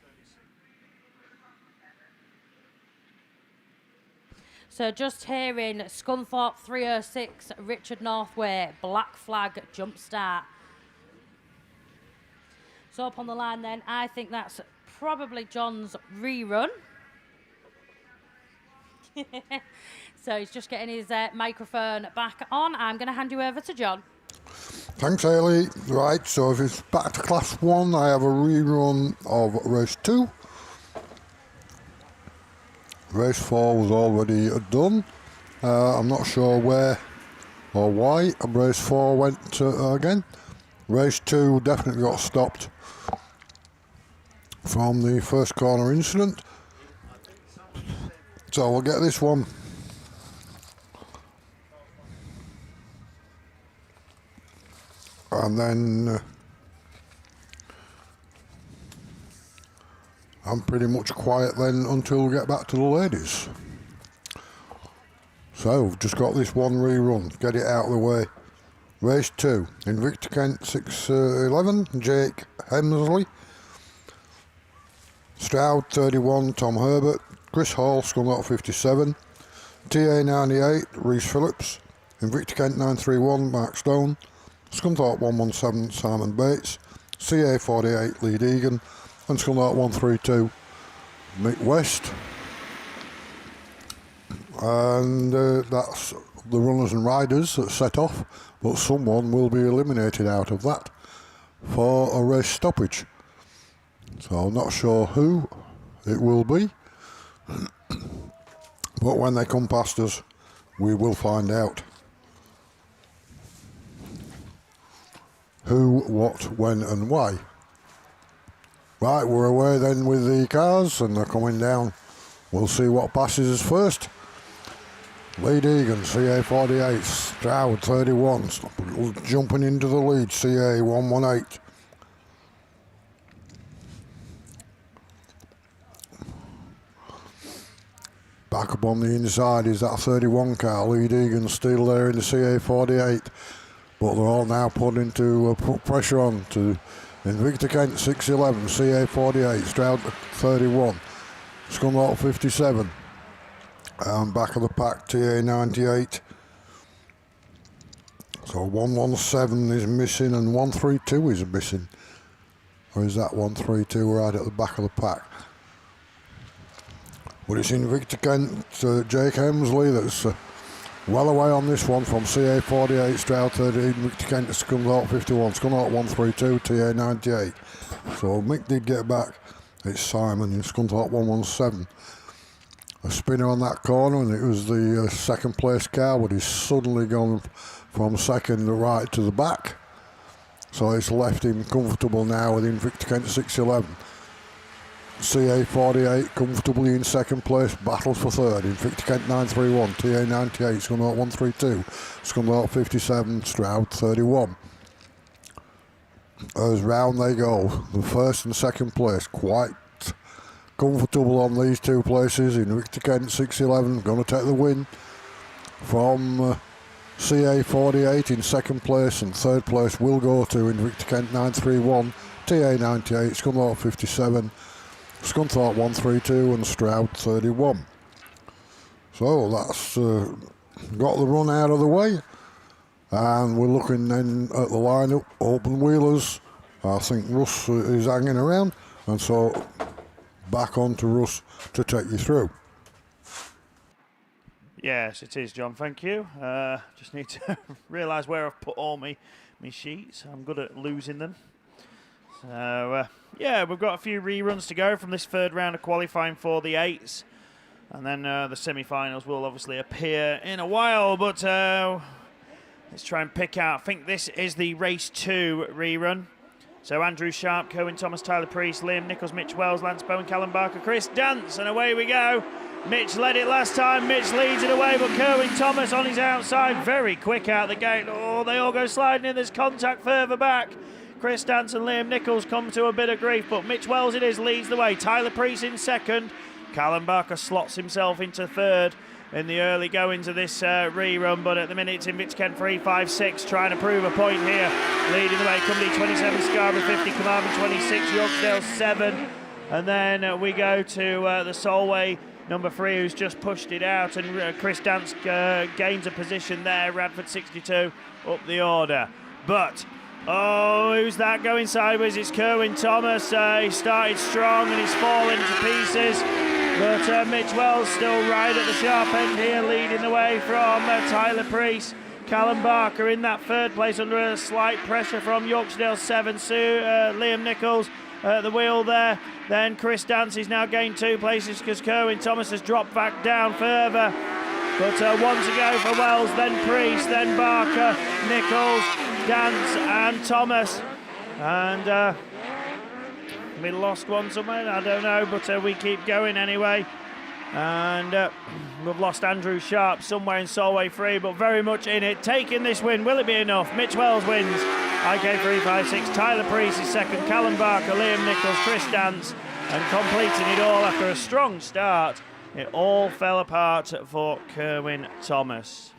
So just hearing Scunthorpe 306, Richard Northway, black flag jump start. So up on the line then, I think that's probably John's rerun. So he's just getting his microphone back on. I'm going to hand you over to John. Thanks, Hayley. Right, so if it's back to Class 1, I have a rerun of Race 2. Race 4 was already done. I'm not sure where or why Race 4 went again. Race 2 definitely got stopped from the first corner incident. So we'll get this one. And then I'm pretty much quiet then until we get back to the ladies. So we've just got this one rerun, get it out of the way. Race 2, Invicta Kent 6'11", Jake Hemsley. Stroud 31, Tom Herbert. Chris Hall, Scunthorpe 57. TA 98, Reese Phillips. Invicta Kent 931, Mark Stone. Scunthorpe 117, Simon Bates. CA 48, Lee Deegan. And Scunthorpe 132, Mick West. And that's the runners and riders that set off, but someone will be eliminated out of that for a race stoppage. So I'm not sure who it will be, but when they come past us, we will find out who, what, when and why. Right, we're away then with the cars and they're coming down. We'll see what passes us first. Lee Deegan, CA 48, Stroud 31, jumping into the lead, CA 118. Back up on the inside is that 31 car, Lee Deegan still there in the CA 48, but they're all now put into put pressure on to Invicta Kent 6'11", CA 48, Stroud 31, Scunthorpe 57. And back of the pack, TA 98. So 117 is missing and 132 is missing. Or is that 132 right at the back of the pack? But it's Invicta Kent, Jake Hemsley that's well away on this one from CA 48, Stroud 13, Invicta Kent to Scunthorpe 51, Scunthorpe 132, TA 98. So Mick did get back. It's Simon in Scunthorpe 117. A spinner on that corner, and it was the second place car, but he's suddenly gone from second right to the back. So it's left him comfortable now with Invicta Kent 6'11". CA 48 comfortably in second place, battles for third. Invicta Kent 931, TA 98, Scunthorpe 132, Scunthorpe 57, Stroud 31. As round they go, the first and second place quite comfortable on these two places. Invicta Kent 6'11", going to take the win from CA 48 in second place, and third place will go to Invicta Kent 931, TA 98, Scunthorpe 57, Scunthorpe 132 and Stroud 31. So that's got the run out of the way, and we're looking then at the lineup. Open wheelers, I think Russ is hanging around, and so back on to Russ to take you through. Yes, it is, John. Thank you. Just need to realise where I've put all my sheets. I'm good at losing them. So, yeah, we've got a few reruns to go from this third round of qualifying for the 8s. And then the semi-finals will obviously appear in a while. But let's try and pick out. I think this is the race 2 rerun. So Andrew Sharp, Cohen Thomas, Tyler Priest, Liam Nichols, Mitch Wells, Lance Bowen, Callum Barker, Chris Dance, and away we go. Mitch led it last time, Mitch leads it away, but Cohen Thomas on his outside, very quick out the gate. Oh, they all go sliding in, there's contact further back. Chris Dance and Liam Nichols come to a bit of grief, but Mitch Wells it is, leads the way. Tyler Priest in second. Callum Barker slots himself into third in the early goings of this rerun, but at the minute it's Invicta Kent 3-5-6 trying to prove a point here. Leading the way, Cumberland 27, Scarborough 50, Carmarthen 26, Yorkdale 7. And then we go to the Solway number 3 who's just pushed it out, and Chris Dance gains a position there, Radford 62 up the order. But, oh, who's that going sideways? It's Kerwin Thomas. He started strong and he's fallen to pieces. But Mitch Wells still right at the sharp end here, leading the way from Tyler Priest. Callum Barker in that third place under a slight pressure from Yorkshire 7. Liam Nichols at the wheel there. Then Chris Dance is now gained 2 places because Kerwin Thomas has dropped back down further. But one to go for Wells, then Priest, then Barker, Nichols, Dance and Thomas. And we lost one somewhere, I don't know, but we keep going anyway. And we've lost Andrew Sharp somewhere in Solway 3, but very much in it. Taking this win, will it be enough? Mitch Wells wins. IK356, Tyler Priest is second, Callum Barker, Liam Nichols, Chris Dance, and completing it all after a strong start. It all fell apart for Kerwin Thomas.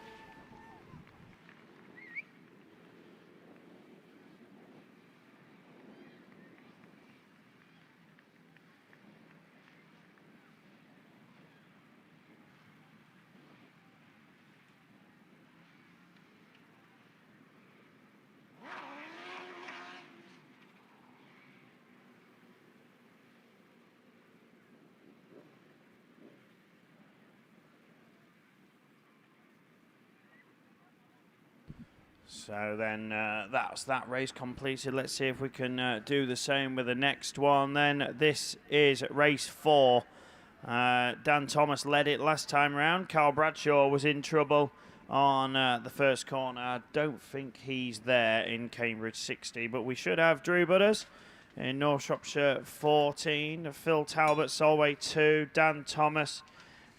So then that's that race completed. Let's see if we can do the same with the next one. Then this is race 4. Dan Thomas led it last time round. Carl Bradshaw was in trouble on the first corner. I don't think he's there in Cambridge 60, but we should have Drew Butters in North Shropshire 14, Phil Talbot Solway 2, Dan Thomas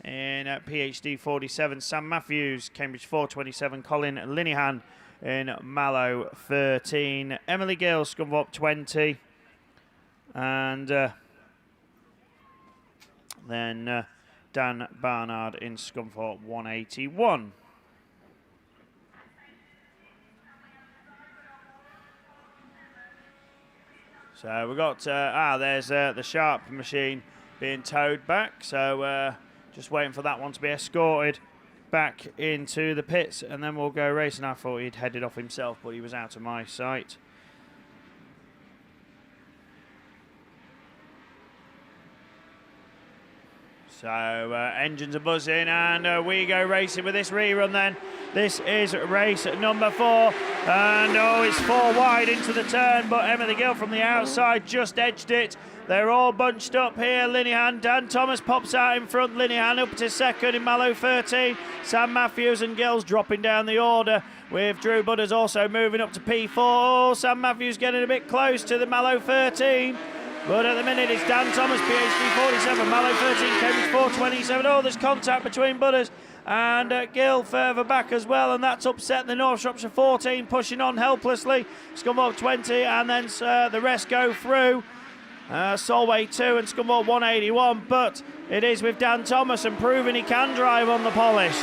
in PhD 47, Sam Matthews Cambridge 427, Colin Linehan in Mallow 13, Emily Gill Scunthorpe 20, and then Dan Barnard in Scunthorpe 181. So we've got, there's the Sharp machine being towed back, so just waiting for that one to be escorted back into the pits, and then we'll go racing. I thought he'd headed off himself, but he was out of my sight. So engines are buzzing, and we go racing with this rerun then. This is race number 4, and it's 4 wide into the turn, but Emily Gill from the outside just edged it. They're all bunched up here. Linehan, Dan Thomas pops out in front. Linehan up to second in Mallow 13. Sam Matthews and Gills dropping down the order, with Drew Butters also moving up to P4. Oh, Sam Matthews getting a bit close to the Mallow 13. But at the minute it's Dan Thomas, PhD 47, Mallow 13, Cambridge 427. Oh, there's contact between Butters and Gill further back as well, and that's upset the North Shropshire 14, pushing on helplessly. Scunthorpe 20, and then the rest go through. Solway 2 and Scunthorpe 181, but it is with Dan Thomas and proving he can drive on the polish.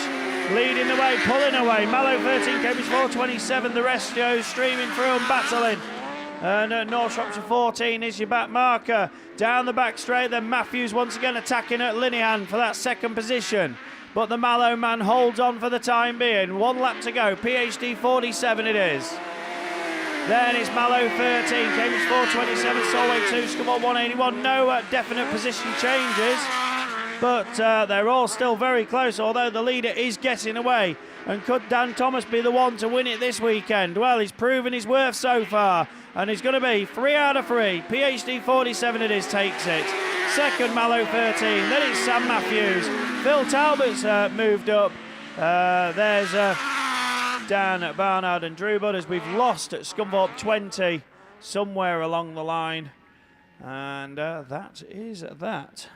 Leading the way, pulling away. Mallow 13, Cambridge 427, the rest goes streaming through and battling. And North Shropshire 14 is your back marker. Down the back straight, then Matthews once again attacking at Linehan for that second position. But the Mallow man holds on for the time being. 1 lap to go, PhD 47 it is. Then it's Mallow 13, Cambridge 427, Solway 2, Scunthorpe 181. No definite position changes, but they're all still very close, although the leader is getting away. And could Dan Thomas be the one to win it this weekend? Well, he's proven his worth so far, and he's going to be 3 out of 3. PhD 47 it is, takes it. Second, Mallow 13. Then it's Sam Matthews. Phil Talbot's moved up. There's Dan Barnard and Drew Butters. We've lost at Scunthorpe 20 somewhere along the line. And that is that.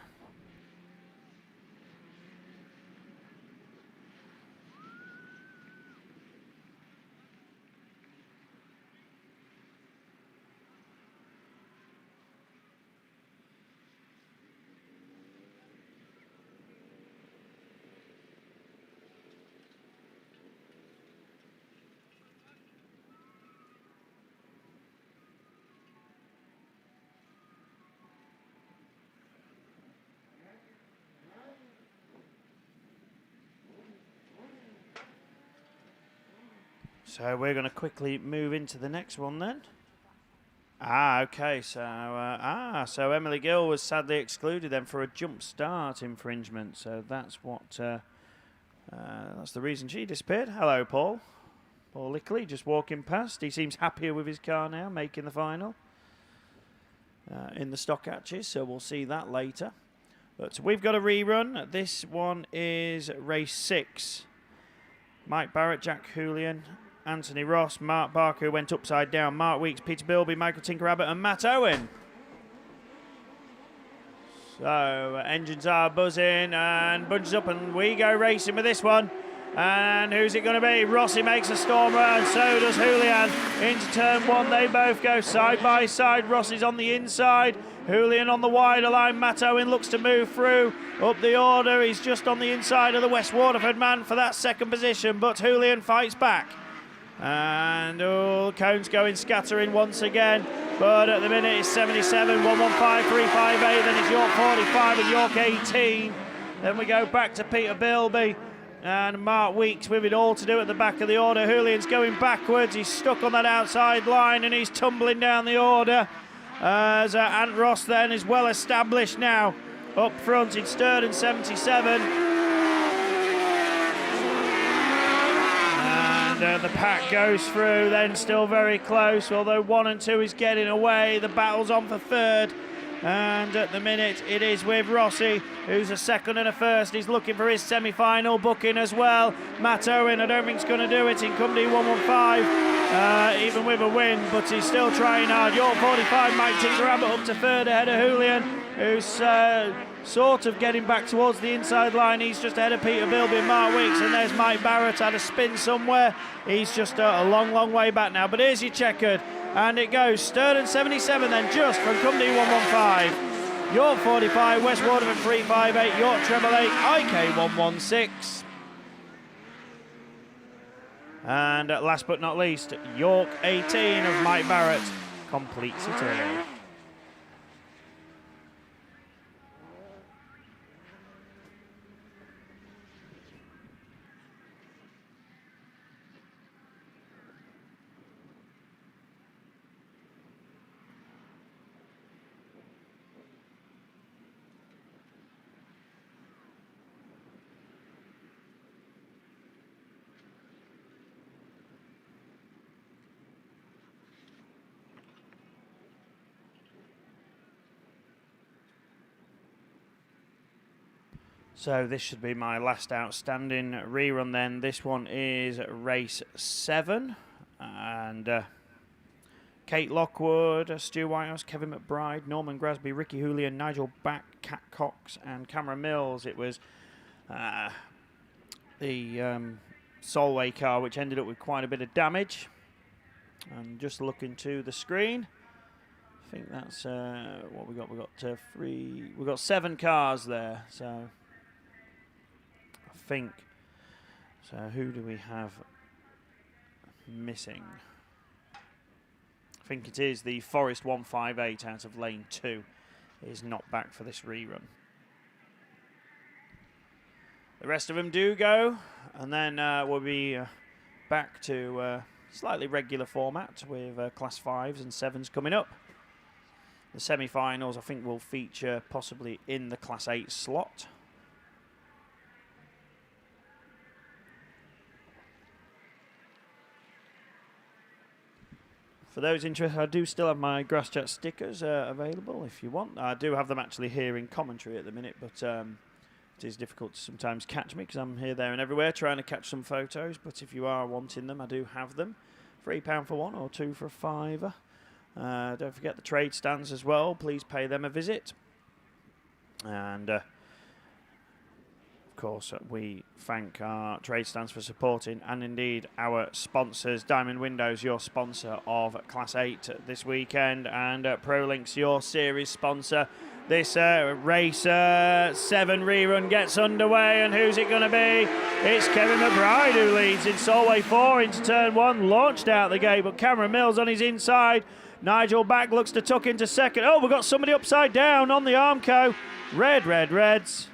So we're going to quickly move into the next one then. Okay, so Emily Gill was sadly excluded then for a jump start infringement. So that's that's the reason she disappeared. Hello, Paul. Paul Lickley just walking past. He seems happier with his car now, making the final in the stock hatches. So we'll see that later. But we've got a rerun. This one is race 6. Mike Barrett, Jack Julian, Anthony Ross, Mark Barker, who went upside down, Mark Weeks, Peter Bilby, Michael Tinker-Abbott and Matt Owen. So engines are buzzing and bunches up, and we go racing with this one. And who's it going to be? Rossi makes a stormer, and so does Julian. Into turn 1, they both go side by side. Rossi's on the inside, Julian on the wider line. Matt Owen looks to move through up the order. He's just on the inside of the West Waterford man for that second position, but Julian fights back. And cones going scattering once again, but at the minute it's 77, 115, 358, then it's York 45 and York 18. Then we go back to Peter Bilby and Mark Weeks with it all to do at the back of the order. Julian's going backwards, he's stuck on that outside line and he's tumbling down the order. As Ant Ross then is well established now up front in Sturden 77. The pack goes through, then still very close, although 1 and 2 is getting away. The battle's on for third, and at the minute it is with Rossi, who's a second and a first. He's looking for his semi-final booking as well. Matt Owen, I don't think he's going to do it in Cumdy 115, even with a win, but he's still trying hard. York 45, Mike Tinker-Abbott up to third ahead of Julian, who's sort of getting back towards the inside line. He's just ahead of Peter Bilby and Mark Weeks, and there's Mike Barrett had a spin somewhere. He's just a long way back now, but here's your checkered, and it goes Sturden 77 then just from Cumdy 115, York 45, West Waterford 358, York treble 8, IK 116. And last but not least, York 18 of Mike Barrett completes it all. So this should be my last outstanding rerun then. This one is race 7. And Kate Lockwood, Stu Whitehouse, Kevin McBride, Norman Grasby, Ricky Julian, Nigel Back, Cat Cox and Cameron Mills. It was the Solway car which ended up with quite a bit of damage. And just looking to the screen, I think that's what we got. We got 7 cars there. So I think. So who do we have missing? I think it is the Forest 158 out of lane 2 is not back for this rerun. The rest of them do go, and then we'll be back to slightly regular format with Class 5s and 7s coming up. The semi-finals I think will feature possibly in the Class 8 slot. For those interested, I do still have my Grass Chat stickers available if you want. I do have them actually here in commentary at the minute, but it is difficult to sometimes catch me because I'm here, there and everywhere trying to catch some photos. But if you are wanting them, I do have them. £3 for one or 2 for a £5. Don't forget the trade stands as well. Please pay them a visit. And of course, we thank our trade stands for supporting, and indeed our sponsors. Diamond Windows, your sponsor of Class 8 this weekend, and ProLinks, your series sponsor. This race 7 rerun gets underway, and who's it going to be? It's Kevin McBride who leads in Solway 4 into turn 1, launched out the gate, but Cameron Mills on his inside. Nigel Back looks to tuck into second. Oh, we've got somebody upside down on the Armco. Reds.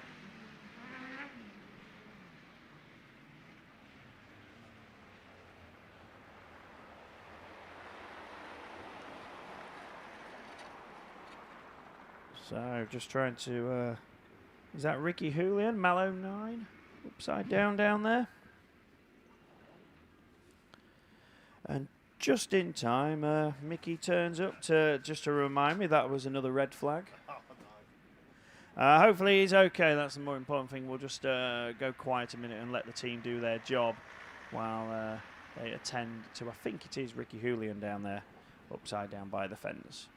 So just trying to, is that Ricky Julian, Mallow 9, upside down there. And just in time, Mickey turns up just to remind me that was another red flag. Hopefully he's okay, that's the more important thing. We'll just go quiet a minute and let the team do their job while they attend to, I think it is Ricky Julian down there, upside down by the fence.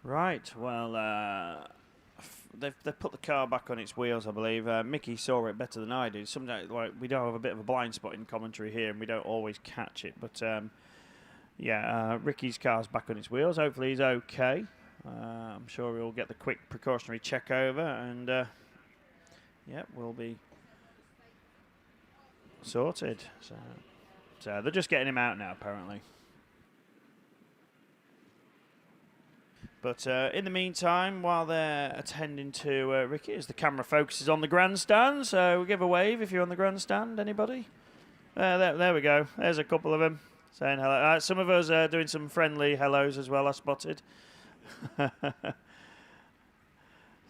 Right, well, they've put the car back on its wheels, I believe. Mickey saw it better than I did. Sometimes, like, we don't have a bit of a blind spot in commentary here, and we don't always catch it. But yeah, Ricky's car's back on its wheels. Hopefully, he's okay. I'm sure we'll get the quick precautionary check over, and yeah, we'll be sorted. So they're just getting him out now, apparently. But in the meantime, while they're attending to Ricky, as the camera focuses on the grandstand, so we'll give a wave if you're on the grandstand. Anybody? There we go. There's a couple of them saying hello. Some of us are doing some friendly hellos as well, I spotted.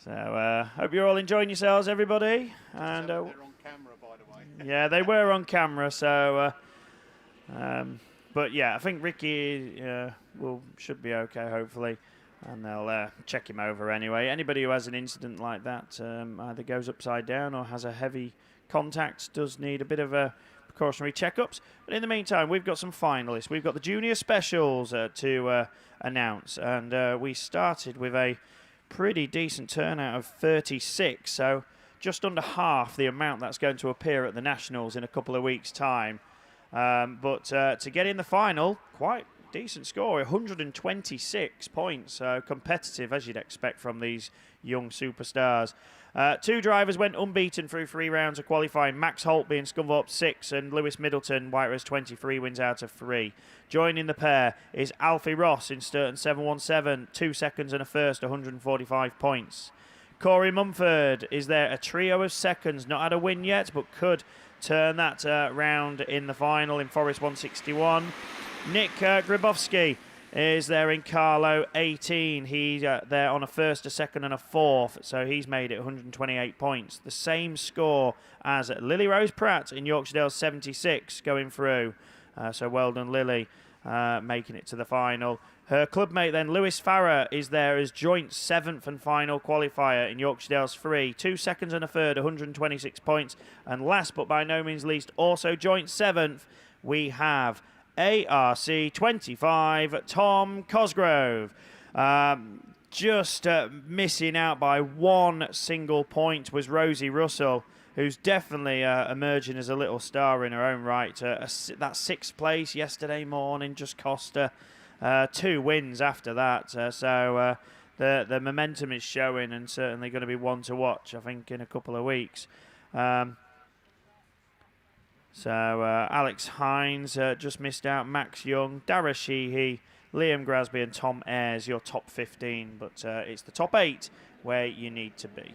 So hope you're all enjoying yourselves, everybody. And they're on camera, by the way. Yeah, they were on camera, so... but yeah, I think Ricky should be okay, hopefully. And they'll check him over anyway. Anybody who has an incident like that either goes upside down or has a heavy contact does need a bit of a precautionary checkups. But in the meantime, we've got some finalists. We've got the junior specials to announce. And we started with a pretty decent turnout of 36. So just under half the amount that's going to appear at the Nationals in a couple of weeks' time. But to get in the final, quite decent score, 126 points. Competitive, as you'd expect from these young superstars. Two drivers went unbeaten through 3 rounds of qualifying. Max Holt being Scunthorpe 6 and Lewis Middleton, Whiterose 23, wins out of 3. Joining the pair is Alfie Ross in Sturton 717, 2 seconds and a first, 145 points. Corey Mumford is there, a trio of seconds, not had a win yet, but could turn that round in the final in Forest 161. Nick Grabowski is there in Carlo 18. He's there on a first, a second and a fourth, so he's made it 128 points. The same score as Lily Rose Pratt in Yorkshire Dale 76 going through. So well done, Lily, making it to the final. Her clubmate then, Lewis Farrer, is there as joint 7th and final qualifier in Yorkshire Dales 3. 2 seconds and a third, 126 points. And last but by no means least, also joint 7th, we have ARC 25, Tom Cosgrove. Just missing out by 1 single point was Rosie Russell, who's definitely emerging as a little star in her own right. That 6th place yesterday morning just cost her 2 wins after that. So the momentum is showing, and certainly going to be one to watch, I think, in a couple of weeks. So Alex Hines just missed out. Max Young, Dara Sheehy, Liam Grasby and Tom Ayres, your top 15. But it's the top 8 where you need to be.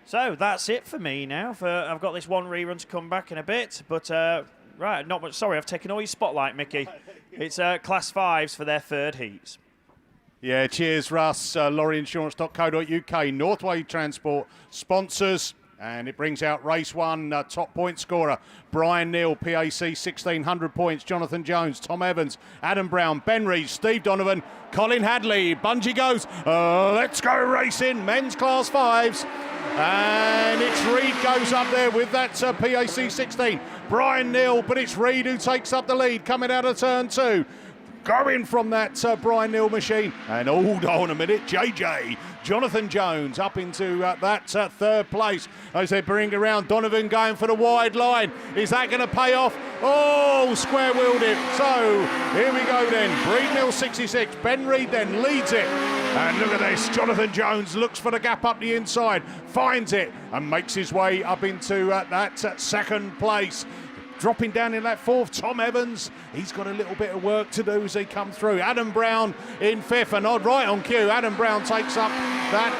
So that's it for me now. I've got this one rerun to come back in a bit. But right, not much. Sorry, I've taken all your spotlight, Mickey. It's Class 5s for their 3rd heats. Yeah, cheers, Russ. Lorryinsurance.co.uk, Northway Transport sponsors. And it brings out race 1, top point scorer, Brian Neal, PAC 1,600 points, Jonathan Jones, Tom Evans, Adam Brown, Ben Reed, Steve Donovan, Colin Hadley, Bungie goes, let's go racing, men's class 5s. And it's Reed goes up there with that PAC 16. Brian Neal, but it's Reed who takes up the lead, coming out of turn 2. going from that Brian Neal machine. And hold on a minute, JJ, Jonathan Jones up into that third place as they bring around. Donovan going for the wide line. Is that going to pay off? Oh, square wheeled it. So here we go then. Breednell 66. Ben Reid then leads it. And look at this. Jonathan Jones looks for the gap up the inside, finds it and makes his way up into that second place. Dropping down in that fourth, Tom Evans. He's got a little bit of work to do as they come through. Adam Brown in fifth, and right on cue, Adam Brown takes up that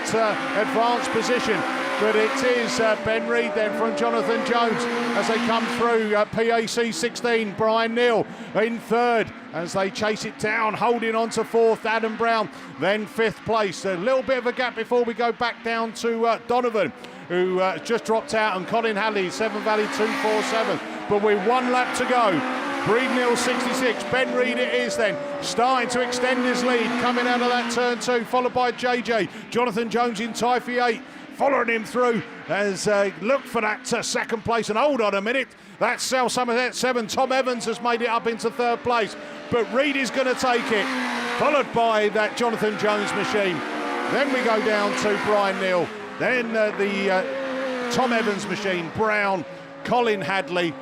advanced position. But it is Ben Reid then from Jonathan Jones as they come through. PAC 16, Brian Neal in third as they chase it down, holding on to fourth, Adam Brown. Then fifth place. A little bit of a gap before we go back down to Donovan, who just dropped out, and Colin Halley, Severn Valley 247. But with 1 lap to go, Breednell 66, Ben Reid it is then, starting to extend his lead, coming out of that turn 2, followed by JJ. Jonathan Jones in tie for 8, following him through as look for that second place. And hold on a minute, that's South Somerset 7. Tom Evans has made it up into third place, but Reid is going to take it, followed by that Jonathan Jones machine. Then we go down to Brian Neal, then the Tom Evans machine, Brown, Colin Hadley,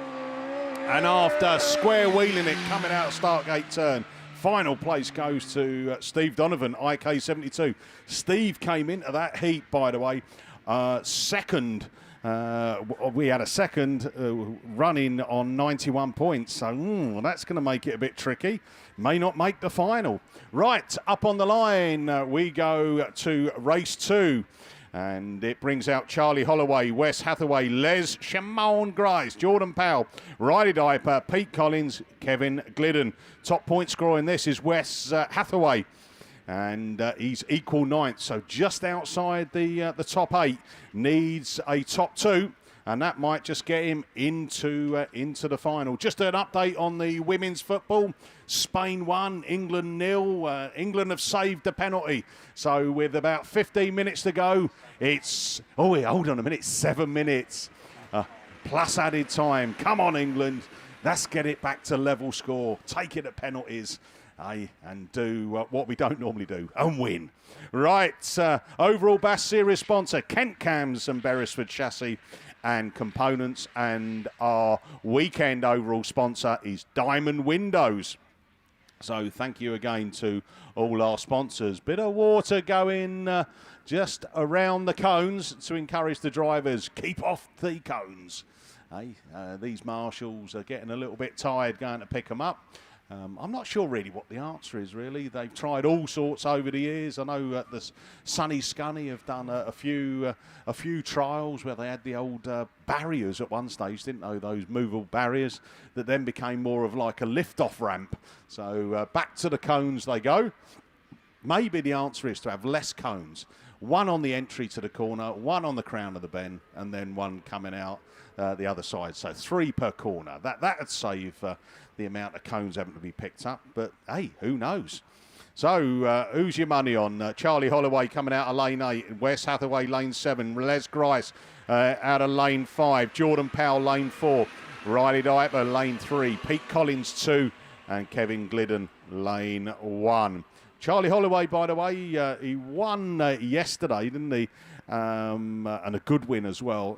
and after square wheeling it coming out of Startgate turn, final place goes to Steve Donovan, IK 72. Steve came into that heat, by the way, second. We had a second running on 91 points, so that's going to make it a bit tricky. May not make the final. Right, up on the line, we go to race 2. And it brings out Charlie Holloway, Wes Hathaway, Les Shimon Grice, Jordan Powell, Riley Diper, Pete Collins, Kevin Glidden. Top point scorer in this is Wes Hathaway, and he's equal 9th, so just outside the top 8. Needs a top 2, and that might just get him into the final. Just an update on the women's football. Spain 1, England 0. England have saved the penalty. So with about 15 minutes to go, it's, hold on a minute, 7 minutes. Plus added time. Come on, England. Let's get it back to level score. Take it at penalties. And do what we don't normally do, and win. Right, overall BASS series sponsor, Kent Cams and Beresford Chassis and Components, and our weekend overall sponsor is Diamond Windows. So thank you again to all our sponsors. Bit of water going just around the cones to encourage the drivers, keep off the cones. These marshals are getting a little bit tired going to pick them up. I'm not sure really what the answer is, really. They've tried all sorts over the years. I know the Sunny Scunny have done a few trials where they had the old barriers at one stage, didn't they? Those movable barriers that then became more of like a lift-off ramp. So back to the cones they go. Maybe the answer is to have less cones. One on the entry to the corner, one on the crown of the bend, and then one coming out the other side. So 3 per corner. That would save the amount of cones having to be picked up. But, hey, who knows? So, who's your money on? Charlie Holloway coming out of lane 8. Wes Hathaway, lane 7. Les Grice out of lane 5. Jordan Powell, lane 4. Riley Diper, lane 3. Pete Collins, 2. And Kevin Glidden, lane 1. Charlie Holloway, by the way, he won yesterday, didn't he? And a good win as well.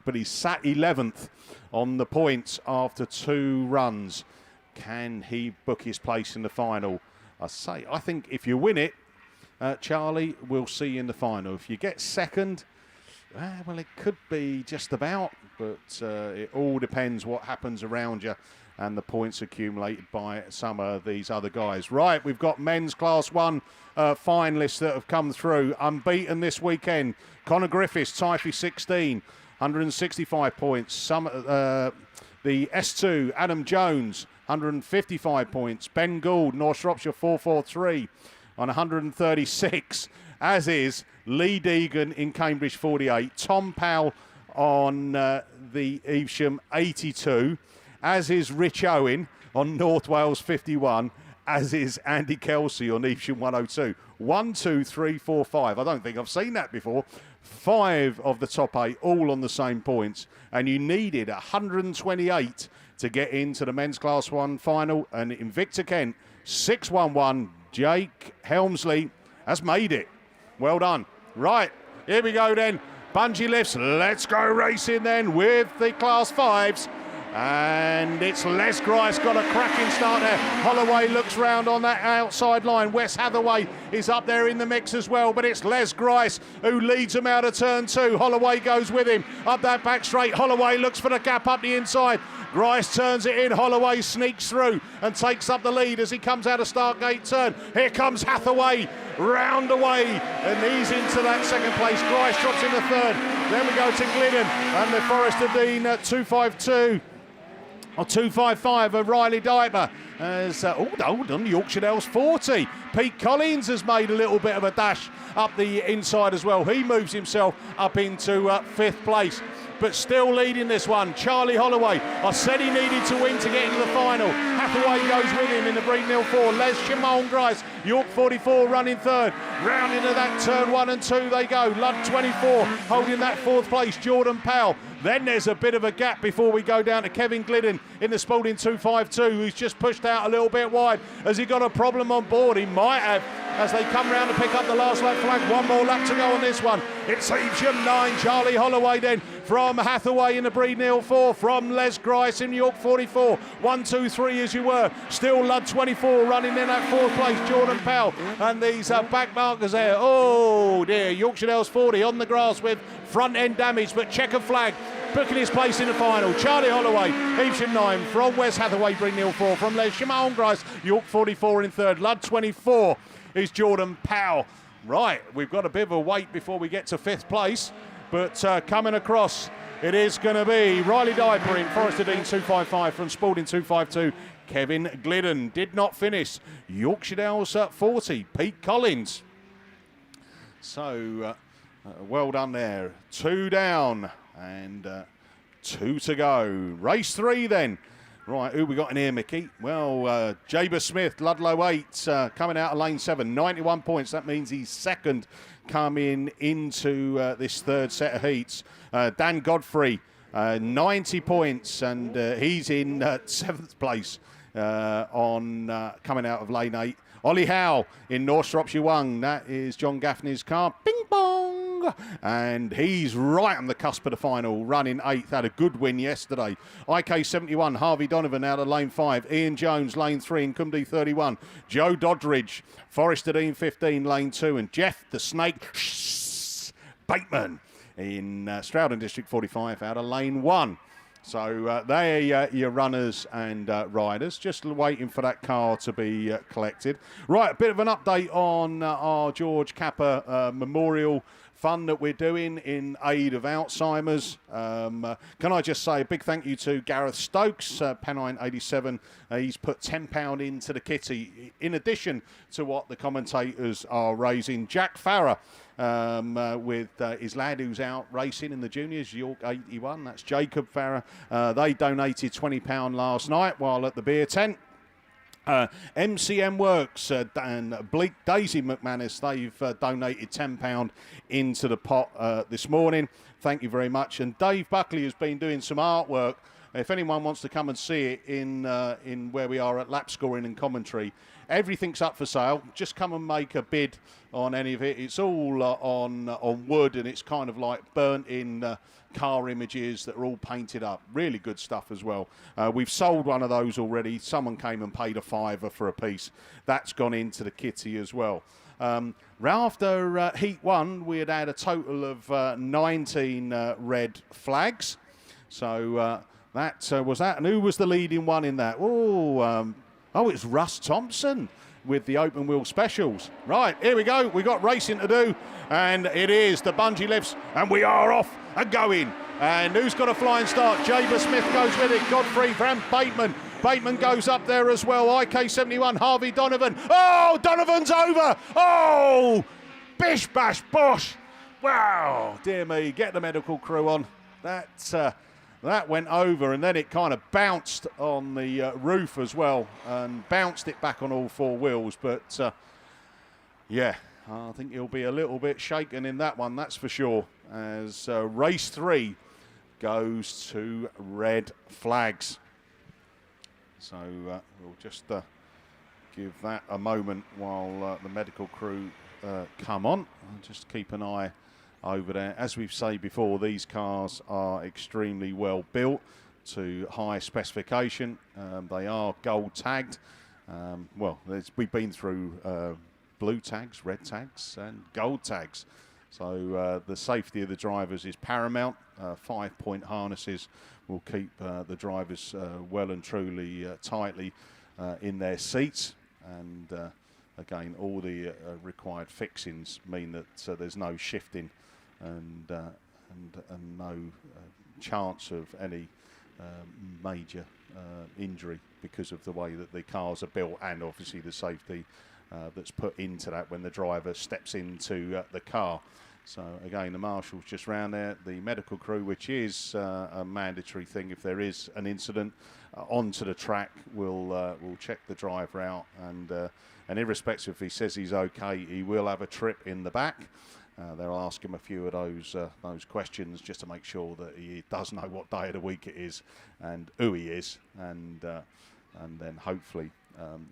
But he sat 11th on the points after 2 runs. Can he book his place in the final? I think if you win it, Charlie, we'll see you in the final. If you get second, well, it could be just about. But it all depends what happens around you and the points accumulated by some of these other guys. Right, we've got men's Class 1 finalists that have come through. Unbeaten this weekend. Connor Griffiths, Typhy 16, 165 points. The S2, Adam Jones, 155 points. Ben Gould, North Shropshire 443 on 136. As is Lee Deegan in Cambridge 48. Tom Powell on the Evesham 82. As is Rich Owen on North Wales 51, as is Andy Kelsey on Evesham 102. 1, 2, 3, 4, 5. I don't think I've seen that before. 5 of the top 8 all on the same points, and you needed 128 to get into the men's Class 1 final. And Invicta Kent, 6-1-1, Jake Helmsley has made it. Well done. Right, here we go then. Bungee lifts, let's go racing then with the Class 5s. And it's Les Grice got a cracking start there. Holloway looks round on that outside line. Wes Hathaway is up there in the mix as well, but it's Les Grice who leads him out of turn 2. Holloway goes with him up that back straight. Holloway looks for the gap up the inside. Grice turns it in. Holloway sneaks through and takes up the lead as he comes out of start gate turn. Here comes Hathaway round away, and he's into that second place. Grice drops in the third. Then we go to Glidden and the Forester Dean at 252. Or 255 of Riley Diaper. As hold on, Yorkshire Dales 40. Pete Collins has made a little bit of a dash up the inside as well. He moves himself up into 5th place, but still leading this one. Charlie Holloway, I said he needed to win to get into the final. Hathaway goes with him in the Breednill 4. Les Shimon Grice, York 44 running 3rd. Round into that turn 1 and 2 they go. Ludd 24 holding that 4th place. Jordan Powell. Then there's a bit of a gap before we go down to Kevin Glidden in the Spalding 252, who's just pushed out a little bit wide. Has he got a problem on board? He might have, as they come round to pick up the last lap flag. One more lap to go on this one. It's Evesham 9, Charlie Holloway then from Hathaway in the Breednill 4, from Les Grice in York 44. 1, 2, 3 as you were. Still Ludd 24 running in that 4th place, Jordan Powell. And these back markers there. Oh dear, Yorkshire Dales 40 on the grass with front end damage, but checkered flag. Booking his place in the final. Charlie Holloway, Evesham 9 from West Hathaway, Breednill 4 from Les Shimon Grice, York 44 in 3rd. Ludd 24 is Jordan Powell. Right, we've got a bit of a wait before we get to 5th place, but coming across, it is going to be Riley Diaper in Forester Dean 255 from Spalding 252. Kevin Glidden did not finish. Yorkshire Dales 40, Pete Collins. So, well done there. 2 down. And 2 to go. Race 3 then. Right, who we got in here, Mickey? Well, Jaber Smith, Ludlow 8, coming out of lane 7, 91 points. That means he's 2nd coming into this 3rd set of heats. Dan Godfrey, 90 points, and he's in 7th place on coming out of lane 8. Ollie Howe in North Shropshire 1. That is John Gaffney's car. Bing bong! And he's right on the cusp of the final, running 8th. Had a good win yesterday. IK71, Harvey Donovan out of lane 5. Ian Jones, lane 3 in Cumdy 31. Joe Doddridge, Forester Dean 15, lane 2. And Jeff the Snake Bateman in Stroudon District 45 out of lane 1. So they're your runners and riders, just waiting for that car to be collected. Right, a bit of an update on our George Capper Memorial Fund that we're doing in aid of Alzheimer's. Can I just say a big thank you to Gareth Stokes, Pennine 87. He's put £10 into the kitty, in addition to what the commentators are raising. Jack Farrer, with his lad who's out racing in the juniors, York 81. That's Jacob Farrer. They donated £20 last night while at the beer tent. MCM Works and Bleak Daisy McManus, they've donated £10 into the pot this morning. Thank you very much. And Dave Buckley has been doing some artwork. If anyone wants to come and see it in where we are at lap scoring and commentary, everything's up for sale. Just come and make a bid on any of it. It's all on wood, and it's kind of like burnt in car images that are all painted up. Really good stuff as well. We've sold one of those already. Someone came and paid a £5 for a piece. That's gone into the kitty as well. After Heat 1, we had a total of 19 red flags. So that was that. And who was the leading one in that? It's Russ Thompson with the open wheel specials. Right, here we go. We've got racing to do, and it is the bungee lifts, and we are off and going. And who's got a flying start? Jaber Smith goes with it. Godfrey from Bateman. Bateman goes up there as well. IK71, Harvey Donovan. Oh, Donovan's over. Oh, bish, bash, bosh. Wow, dear me. Get the medical crew on. That went over, and then it kind of bounced on the roof as well, and bounced it back on all 4 wheels. But, yeah, I think he'll be a little bit shaken in that one, that's for sure, as race 3 goes to red flags. So we'll just give that a moment while the medical crew come on. I'll just keep an eye over there. As we've said before, these cars are extremely well built to high specification. They are gold tagged. We've been through blue tags, red tags and gold tags. So the safety of the drivers is paramount. 5-point harnesses will keep the drivers well and truly tightly in their seats. And again, all the required fixings mean that there's no shifting and no chance of any major injury because of the way that the cars are built, and obviously the safety that's put into that when the driver steps into the car. So again, the marshal's just round there, the medical crew, which is a mandatory thing if there is an incident onto the track, will check the driver out, and irrespective if he says he's okay, he will have a trip in the back. They'll ask him a few of those questions just to make sure that he does know what day of the week it is and who he is, and then hopefully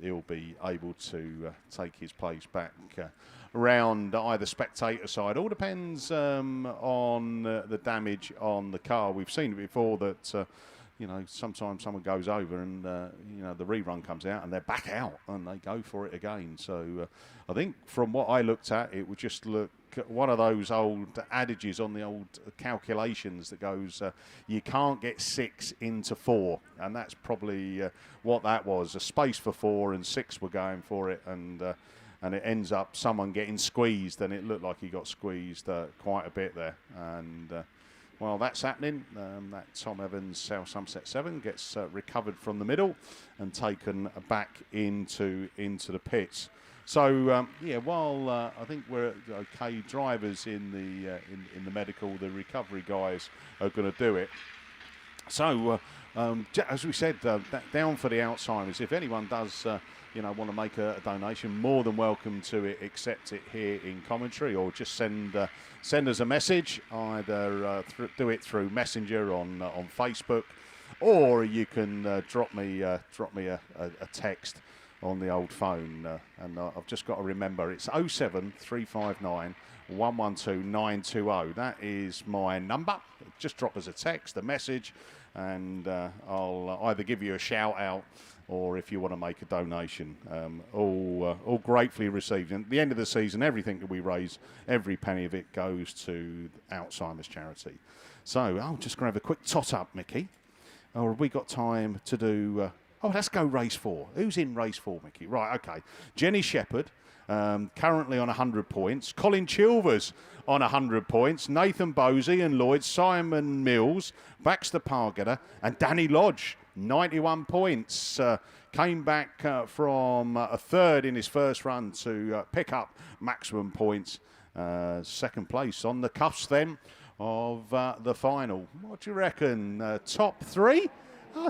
he'll be able to take his place back around either spectator side. All depends on the damage on the car. We've seen it before that sometimes someone goes over and the rerun comes out and they're back out and they go for it again. So I think from what I looked at, it would just look one of those old adages on the old calculations that goes, you can't get 6 into 4, and that's probably what that was. A space for 4 and 6 were going for it, and it ends up someone getting squeezed, and it looked like he got squeezed quite a bit there. And while that's happening, that Tom Evans South Somerset 7 gets recovered from the middle and taken back into the pits. So while I think we're okay drivers in the medical, the recovery guys are going to do it. So as we said, down for the Alzheimer's. If anyone does want to make a donation, more than welcome to accept it here in commentary, or just send us a message. Either do it through Messenger on Facebook, or you can drop me a text on the old phone, and I've just got to remember it's 07359 112 920. That is my number. Just drop us a text, a message, and I'll either give you a shout out, or if you want to make a donation, all gratefully received. And at the end of the season, everything that we raise, every penny of it goes to Alzheimer's charity. So I'll just grab a quick tot up, Mickey. Or have we got time to do... let's go race 4. Who's in race 4, Mickey? Right, okay. Jenny Shepherd, currently on 100 points. Colin Chilvers on 100 points. Nathan Bosey and Lloyd, Simon Mills, Baxter Pargeter, and Danny Lodge, 91 points. Came back from a third in his first run to pick up maximum points. Second place on the cuffs then of the final. What do you reckon? Top 3?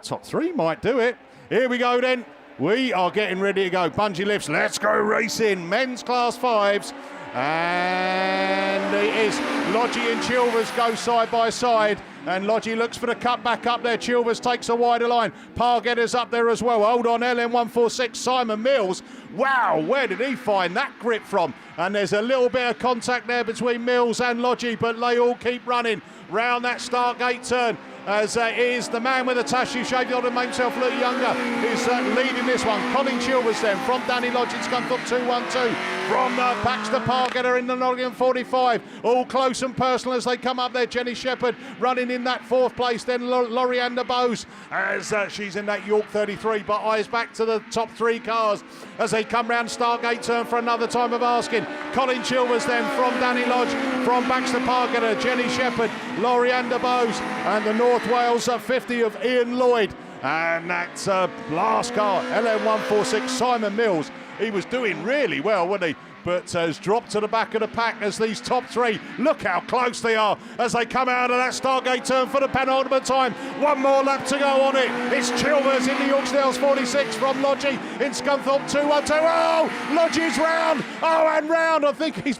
Top 3 might do it. Here we go then. We are getting ready to go. Bungee lifts. Let's go racing. Men's class 5s. And it is Lodgy and Chilvers go side by side. And Lodgy looks for the cut back up there. Chilvers takes a wider line. Pargetter's up there as well. Hold on, LN146. Simon Mills. Wow, where did he find that grip from? And there's a little bit of contact there between Mills and Lodgy, but they all keep running round that start gate turn. As it is the man with the tash who shaved on and made himself look younger who's leading this one. Colin Chilvers then from Danny Lodge in Scunthorpe 212 from Baxter Pargeter in the Nottingham 45. All close and personal as they come up there. Jenny Shepherd running in that 4th place. Then Lorianda Bowes as she's in that York 33, but eyes back to the top 3 cars as they come round Stargate turn for another time of asking. Colin Chilvers then from Danny Lodge, from Baxter Pargeter, Jenny Shepherd, Lorianda Bowes, and the North Wales 50 of Ian Lloyd. And that's last car, LN146, Simon Mills. He was doing really well, wasn't he? but has dropped to the back of the pack as these top three. Look how close they are as they come out of that Stargate turn for the penultimate time. One more lap to go on it. It's Chilvers in the Yorksdales 46 from Lodgy in Scunthorpe 212. Oh, Lodgy's round. Oh, and round. I think he's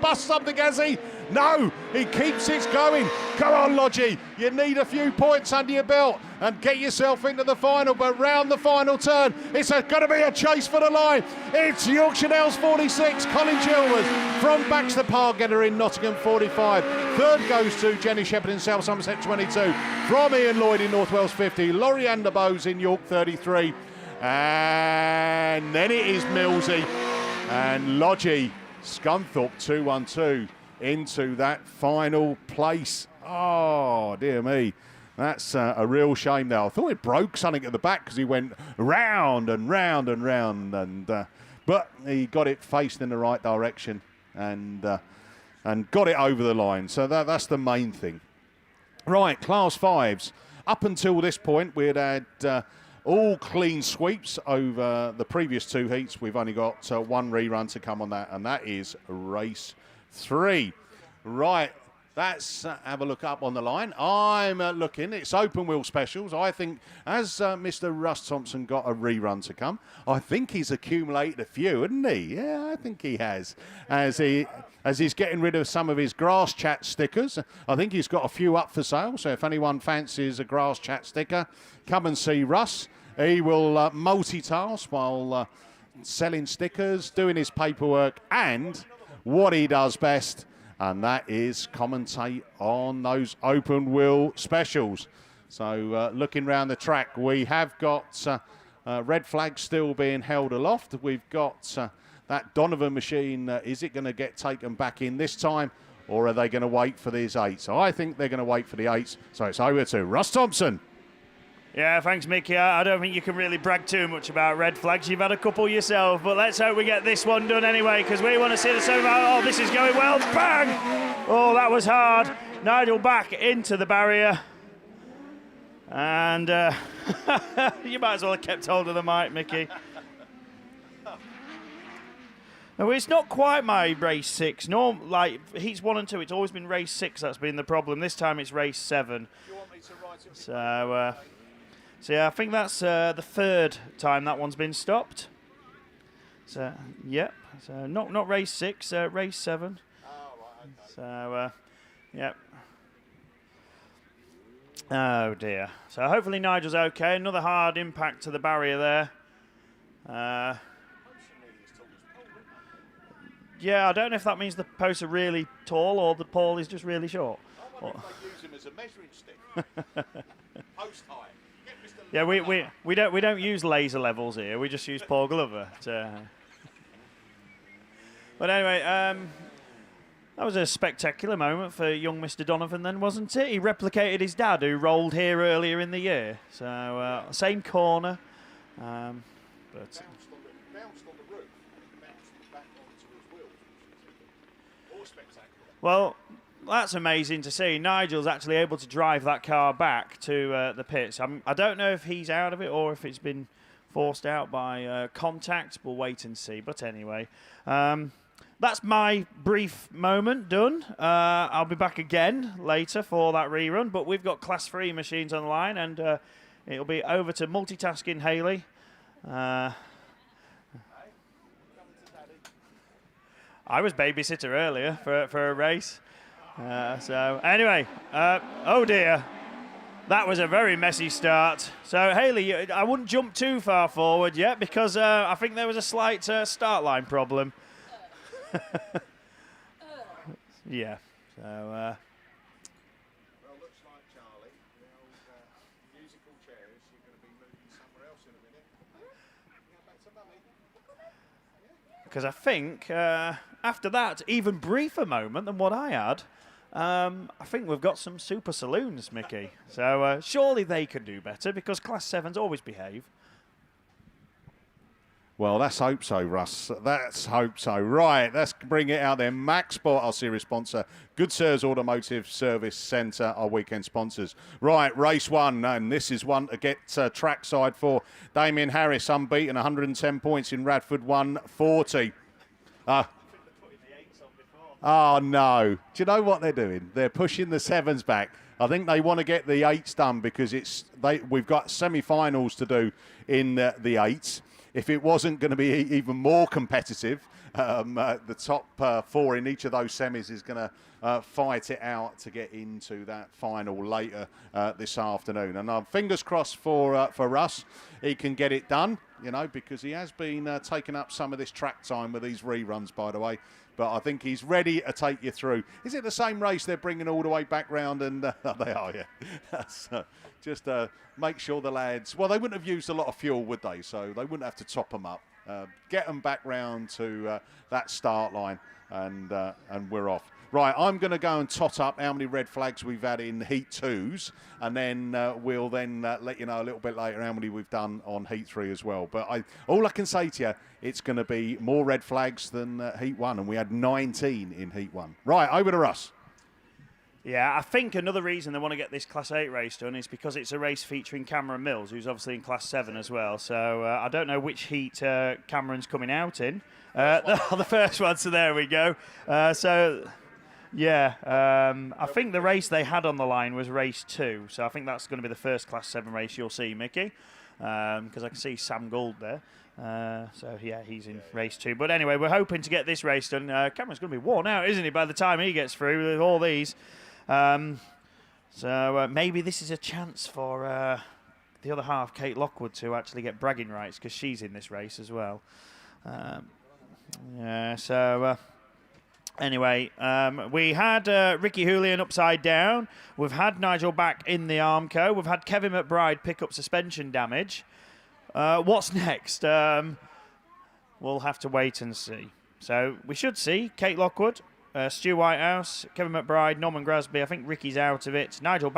bust something, has he? No, he keeps it going. Come on, Lodgy. You need a few points under your belt and get yourself into the final, but round the final turn, it's going to be a chase for the line. It's Yorkshire Dales 46, Colin Chilvers from Baxter Pargetter in Nottingham 45. Third goes to Jenny Shepherd in South Somerset 22. From Ian Lloyd in North Wales 50, Laurie Anderbose in York 33. And then it is Millsy and Lodgy, Scunthorpe 212. Into that final place. Oh, dear me. That's a real shame now. I thought it broke something at the back because he went round and round and round. But he got it faced in the right direction and got it over the line. So that's the main thing. Right, Class 5s. Up until this point, we'd had all clean sweeps over the previous two heats. We've only got one rerun to come on that, and that is race 3. Right, let's have a look up on the line. I'm looking, it's open wheel specials. I think as Mr. Russ Thompson got a rerun to come, I think he's accumulated a few, hasn't he? Yeah, I think he has. As he's getting rid of some of his Grass Chat stickers. I think he's got a few up for sale, so if anyone fancies a Grass Chat sticker, come and see Russ. He will multitask while selling stickers, doing his paperwork, and what he does best, and that is commentate on those open wheel specials. So looking around the track, we have got red flag still being held aloft. We've got that Donovan machine. Is it going to get taken back in this time, or are they going to wait for these 8s? So I think they're going to wait for the 8s. So it's over to Russ Thompson. Yeah, thanks, Mickey. I don't think you can really brag too much about red flags. You've had a couple yourself, but let's hope we get this one done anyway, because we want to see the semifinal. Oh, this is going well. Bang! Oh, that was hard. Nigel back into the barrier. And you might as well have kept hold of the mic, Mickey. No, it's not quite my race 6. No, like heats 1 and 2, it's always been race 6 that's been the problem. This time it's race 7. Do you want me to write it? So yeah, I think that's the 3rd time that one's been stopped. So yep. So not race 6, race 7. Oh, right, okay. So yep. Oh dear. So hopefully Nigel's okay. Another hard impact to the barrier there. Yeah, I don't know if that means the posts are really tall or the pole is just really short. I wonder if they use him as a measuring stick. Post height. Yeah, we don't use laser levels here. We just use Paul Glover. But anyway, that was a spectacular moment for young Mr. Donovan then, wasn't it? He replicated his dad, who rolled here earlier in the year. So same corner, but Bounced on the roof and bounced back onto his wheels. More spectacular. well, that's amazing to see. Nigel's actually able to drive that car back to the pits. I don't know if he's out of it or if it's been forced out by contact. We'll wait and see. But anyway, that's my brief moment done. I'll be back again later for that rerun. But we've got Class 3 machines on the line, and it'll be over to multitasking Haley. I was babysitter earlier for a race. So anyway, oh dear, that was a very messy start. So Haley, I wouldn't jump too far forward yet because I think there was a slight start line problem. Yeah. So. Well, looks like Charlie, the old musical chairs. You're going to be moving somewhere else in a minute. Go back to mummy. Because I think after that even briefer moment than what I had. I think we've got some super saloons, Mickey. So surely they can do better because Class 7s always behave. Well, let's hope so, Russ. Let's hope so. Right, let's bring it out there. Max Sport, our series sponsor. Good Sirs Automotive Service Centre, our weekend sponsors. Right, race 1, and this is one to get trackside for Damien Harris, unbeaten, 110 points in Radford 140. Oh, no. Do you know what they're doing? They're pushing the 7s back. I think they want to get the 8s done because we've got semi-finals to do in the 8s. If it wasn't going to be even more competitive, the top 4 in each of those semis is going to fight it out to get into that final later this afternoon. And fingers crossed for Russ, he can get it done, you know, because he has been taking up some of this track time with these reruns, by the way. But I think he's ready to take you through. Is it the same race they're bringing all the way back round? And they are, yeah. That's, just make sure the lads... Well, they wouldn't have used a lot of fuel, would they? So they wouldn't have to top them up. Get them back round to that start line, and we're off. Right, I'm going to go and tot up how many red flags we've had in Heat 2s, and then we'll then let you know a little bit later how many we've done on Heat 3 as well. But all I can say to you, it's going to be more red flags than Heat 1, and we had 19 in Heat 1. Right, over to Russ. Yeah, I think another reason they want to get this Class 8 race done is because it's a race featuring Cameron Mills, who's obviously in Class 7 as well. So I don't know which heat Cameron's coming out in. The first one, so there we go. Yeah, I think the race they had on the line was race 2. So I think that's going to be the first Class 7 race you'll see, Mickey, because I can see Sam Gould there. So, yeah, he's in race 2. But anyway, we're hoping to get this race done. Cameron's going to be worn out, isn't he, by the time he gets through with all these. So maybe this is a chance for the other half, Kate Lockwood, to actually get bragging rights because she's in this race as well. Anyway, we had Ricky Julian upside down. We've had Nigel back in the Armco. We've had Kevin McBride pick up suspension damage. What's next? We'll have to wait and see. So we should see Kate Lockwood, Stu Whitehouse, Kevin McBride, Norman Grasby. I think Ricky's out of it. Nigel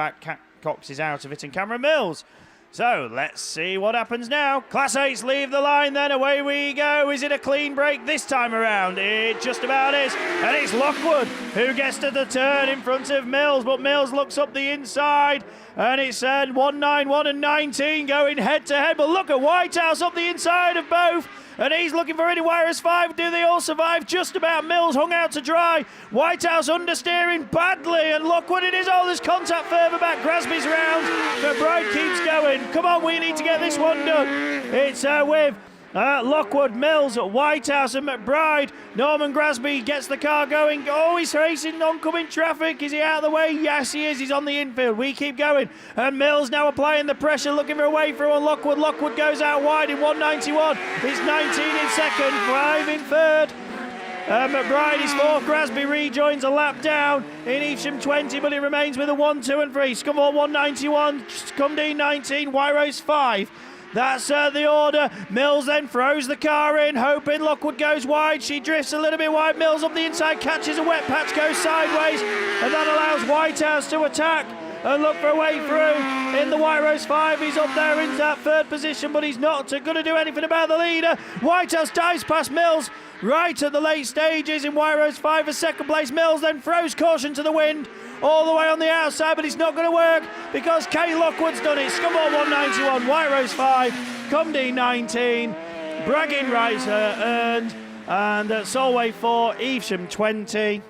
Cox is out of it, and Cameron Mills. So let's see what happens now. Class 8s leave the line, then away we go. Is it a clean break this time around? It just about is. And it's Lockwood who gets to the turn in front of Mills, but Mills looks up the inside. And it's 191 and 19 going head to head. But look at Whitehouse up the inside of both. And he's looking for any Wires 5. Do they all survive? Just about. Mills hung out to dry. Whitehouse understeering badly. And Lockwood it is. Oh, there's contact further back. Grasby's round. McBride keeps going. Come on, we need to get this one done. It's with Lockwood, Mills, Whitehouse and McBride. Norman Grasby gets the car going. Oh, he's racing oncoming traffic. Is he out of the way? Yes, he is. He's on the infield. We keep going. And Mills now applying the pressure, looking for a way through on Lockwood. Lockwood goes out wide in 191. It's 19 in second, 5 in third. McBride is fourth. Grasby rejoins a lap down in Evesham 20, but it remains with a 1, 2 and 3. Scunthorpe 191, Cumdene 19, Wyrose 5. That's the order. Mills then throws the car in, hoping Lockwood goes wide. She drifts a little bit wide. Mills up the inside, catches a wet patch, goes sideways, and that allows Whitehouse to attack and look for a way through. In the Wyrose 5, he's up there in that third position, but he's not going to do anything about the leader. Whitehouse dives past Mills right at the late stages in Wyrose 5 for second place. Mills then throws caution to the wind all the way on the outside, but it's not going to work because Kate Lockwood's done it. Scunthorpe 191, Wyrose 5, Cumdene 19, bragging rights earned, and Solway 4, Evesham 20,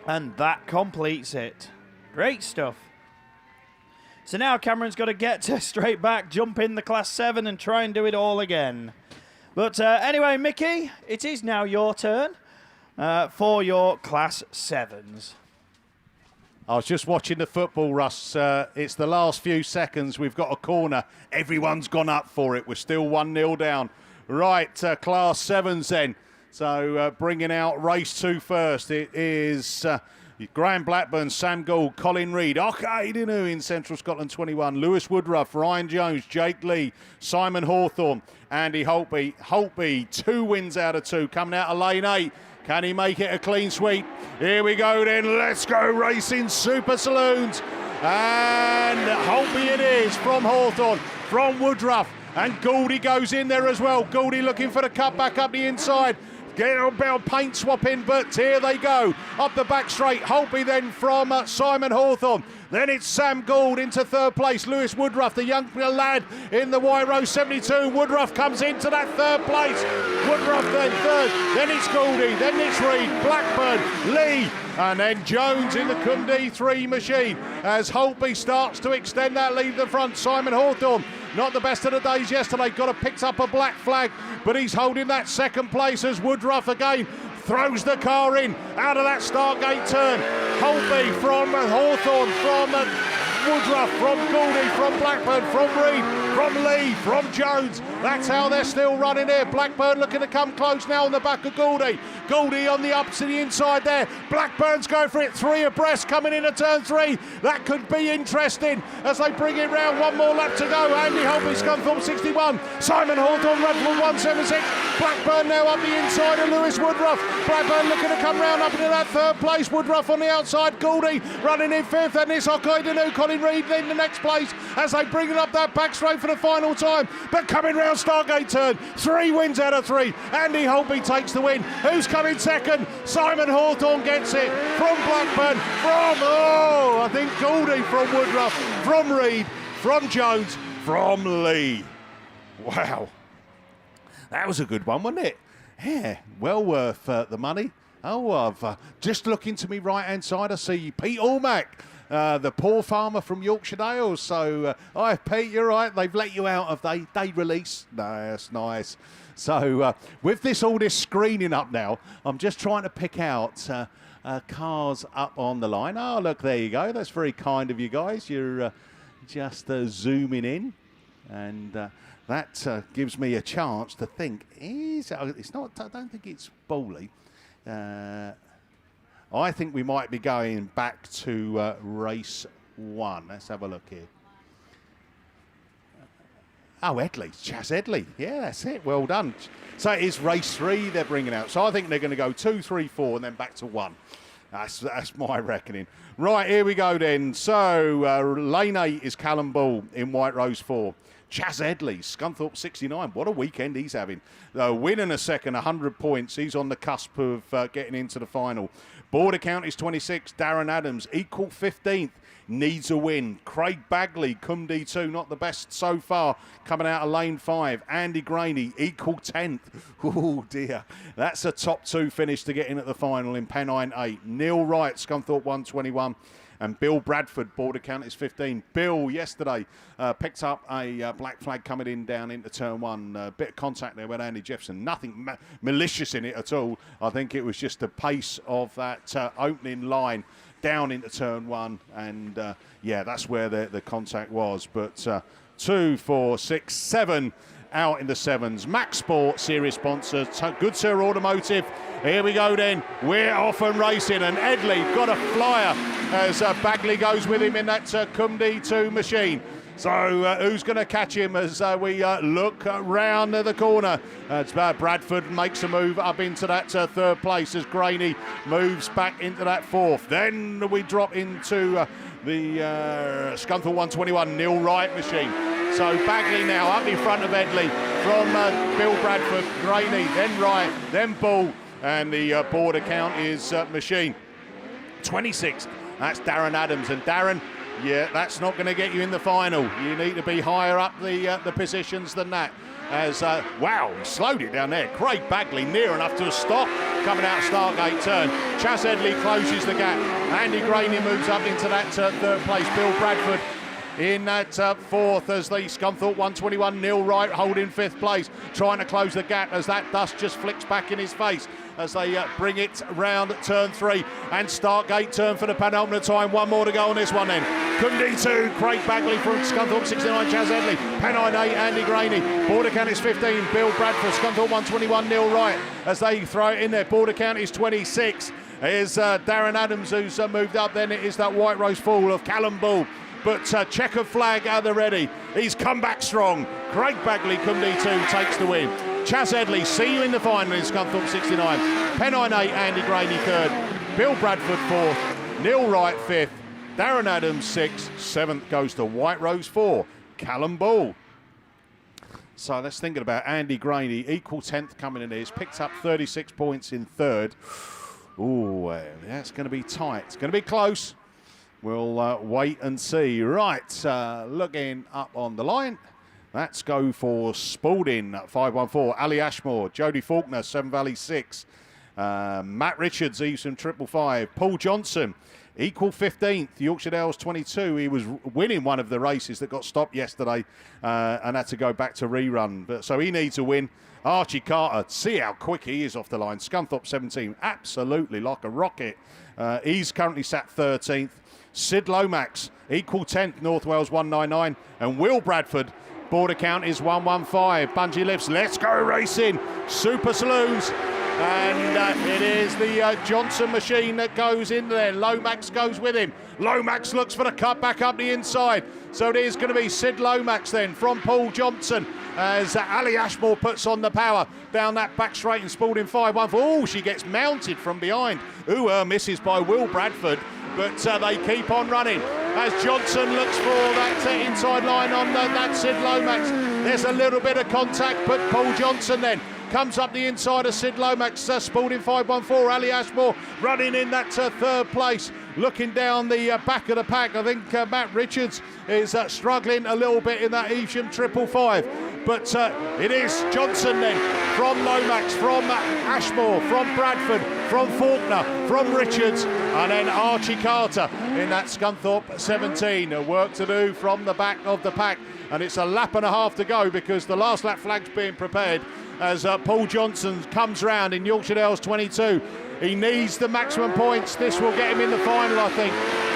and that completes it. Great stuff. So now Cameron's got to get to straight back, jump in the Class 7 and try and do it all again. But anyway, Mickey, it is now your turn for your Class 7s. I was just watching the football, Russ. It's the last few seconds. We've got a corner. Everyone's gone up for it. We're still 1-0 down. Right, Class 7s then. So bringing out race 2 first. It is Graham Blackburn, Sam Gould, Colin Reid, Dinu in Central Scotland 21, Lewis Woodruff, Ryan Jones, Jake Lee, Simon Hawthorne, Andy Holtby. Holtby, 2 wins out of 2, coming out of lane 8. Can he make it a clean sweep? Here we go then. Let's go racing Super Saloons. And Holtby it is from Hawthorne, from Woodruff. And Gouldy goes in there as well. Gouldy looking for the cut back up the inside. Get a bit of paint swapping, but here they go. Up the back straight. Holtby then from Simon Hawthorne. Then it's Sam Gould into third place. Lewis Woodruff, the young lad in the White Rose 72. Woodruff comes into that third place. Woodruff then third. Then it's Gouldy. Then it's Reed, Blackburn, Lee. And then Jones in the Cumdee 3 machine as Holtby starts to extend that lead to the front. Simon Hawthorne, not the best of the days yesterday, picked up a black flag, but he's holding that second place as Woodruff again throws the car in out of that start gate turn. Holtby from Hawthorne, from Woodruff, from Gouldy, from Blackburn, from Reed, from Lee, from Jones. That's how they're still running here. Blackburn looking to come close now on the back of Gouldy. Gouldy on the up to the inside there. Blackburn's going for it, 3 abreast coming into turn 3. That could be interesting as they bring it round. One more lap to go. Andy Holtby, Scunthorpe 61. Simon Hawthorne, Redford 176. Blackburn now up the inside of Lewis Woodruff. Blackburn looking to come round up into that third place. Woodruff on the outside. Gouldy running in 5th. And it's Okaidanu, Colin Reid in the next place as they bring it up that back straight for the final time. But coming round Stargate turn, 3 wins out of 3. Andy Holtby takes the win. Who's coming second? Simon Hawthorne gets it from Blackburn, I think Gouldy, from Woodruff, from Reid, from Jones, from Lee. Wow. That was a good one, wasn't it? Yeah, well worth the money. Oh, I've just looking to me right-hand side, I see Pete Allmack, the poor farmer from Yorkshire Dales. So, hi, Pete, you're right. They've let you out, have they? Day release. No, that's nice. So, with all this screening up now, I'm just trying to pick out cars up on the line. Oh, look, there you go. That's very kind of you guys. You're just zooming in. And that gives me a chance to think, it's not, I don't think it's Bowley. I think we might be going back to race 1. Let's have a look here. Oh, Edley, Chas Edley. Yeah, that's it. Well done. So it is race 3 they're bringing out. So I think they're going to go 2, 3, 4 and then back to 1. That's my reckoning. Right, here we go then. So lane 8 is Callum Ball in White Rose 4. Chas Edley, Scunthorpe 69. What a weekend he's having. Win in a second, 100 points. He's on the cusp of getting into the final. Border count is 26. Darren Adams, equal 15th. Needs a win. Craig Bagley, Cumdee 2, not the best so far, coming out of lane 5. Andy Graney, equal 10th. Oh dear. That's a top 2 finish to get in at the final in Pennine 8. Neil Wright, Scunthorpe 121. And Bill Bradford, border count is 15. Bill, yesterday, picked up a black flag coming in down into turn 1. Bit of contact there with Andy Jefferson. Nothing malicious in it at all. I think it was just the pace of that opening line down into turn 1. And, yeah, that's where the contact was. But 2, 4, 6, 7 out in the 7s. Max Sport, series sponsor. Good Sir Automotive. Here we go then. We're off and racing. And Edley got a flyer as Bagley goes with him in that Cumdee 2 machine. So who's going to catch him as we look round the corner? It's Bradford makes a move up into that 3rd place as Graney moves back into that 4th. Then we drop into the Scunthorpe 121 Neil Wright machine. So Bagley now up in front of Edley from Bill Bradford, Graney, then Wright, then Bull, and the border count is machine 26. That's Darren Adams, and Darren, yeah, that's not going to get you in the final. You need to be higher up the positions than that. As wow, he slowed it down there. Craig Bagley near enough to a stop coming out Stargate turn. Chas Edley closes the gap. Andy Graney moves up into that 3rd place. Bill Bradford in that 4th as the Scunthorpe 121 Neil Wright holding 5th place, trying to close the gap as that dust just flicks back in his face as they bring it round at turn 3 and Stargate turn for the penultimate time. One more to go on this one then. Cumdee 2, Craig Bagley from Scunthorpe 69, Chas Edley. Pennine 8, Andy Graney. Border count is 15, Bill Bradford, Scunthorpe 121 Neil Wright as they throw it in there. Border count is 26. Here's Darren Adams who's moved up. Then it is that White Rose Fall of Callum Ball. But checkered flag at the ready. He's come back strong. Craig Bagley, Cumdee 2, takes the win. Chas Edley, see you in the final in Scunthorpe 69. Pennine 8, Andy Graney 3rd. Bill Bradford 4th. Neil Wright 5th. Darren Adams 6th. 7th goes to White Rose 4. Callum Ball. So let's think about Andy Graney, equal 10th coming in here. He's picked up 36 points in third. Ooh, that's going to be tight. It's going to be close. We'll wait and see. Right, looking up on the line. Let's go for Spalding, 514. Ali Ashmore, Jodie Faulkner, Seven Valley 6. Matt Richards, Evesham 555. Paul Johnson, equal 15th, Yorkshire Dales 22. He was winning one of the races that got stopped yesterday and had to go back to rerun. So he needs a win. Archie Carter, see how quick he is off the line. Scunthorpe 17, absolutely like a rocket. He's currently sat 13th. Sid Lomax, equal 10th, North Wales 199. And Will Bradford, border count is 115. Bungee lifts, let's go racing. Super Saloons. And it is the Johnson machine that goes in there. Lomax goes with him. Lomax looks for the cut back up the inside. So it is going to be Sid Lomax then from Paul Johnson as Ali Ashmore puts on the power down that back straight and Spalding 5-1. Oh, she gets mounted from behind. Ooh, misses by Will Bradford. But they keep on running as Johnson looks for that inside line on that Sid Lomax. There's a little bit of contact, but Paul Johnson then comes up the inside of Sid Lomax. Spalding 514. Ali Ashmore running in that third place. Looking down the back of the pack, I think Matt Richards is struggling a little bit in that Evesham 555. But it is Johnson then from Lomax, from Ashmore, from Bradford, from Faulkner, from Richards, and then Archie Carter in that Scunthorpe 17. Work to do from the back of the pack. And it's a lap and a half to go because the last lap flag's being prepared as Paul Johnson comes round in Yorkshire Dales 22. He needs the maximum points. This will get him in the final, I think.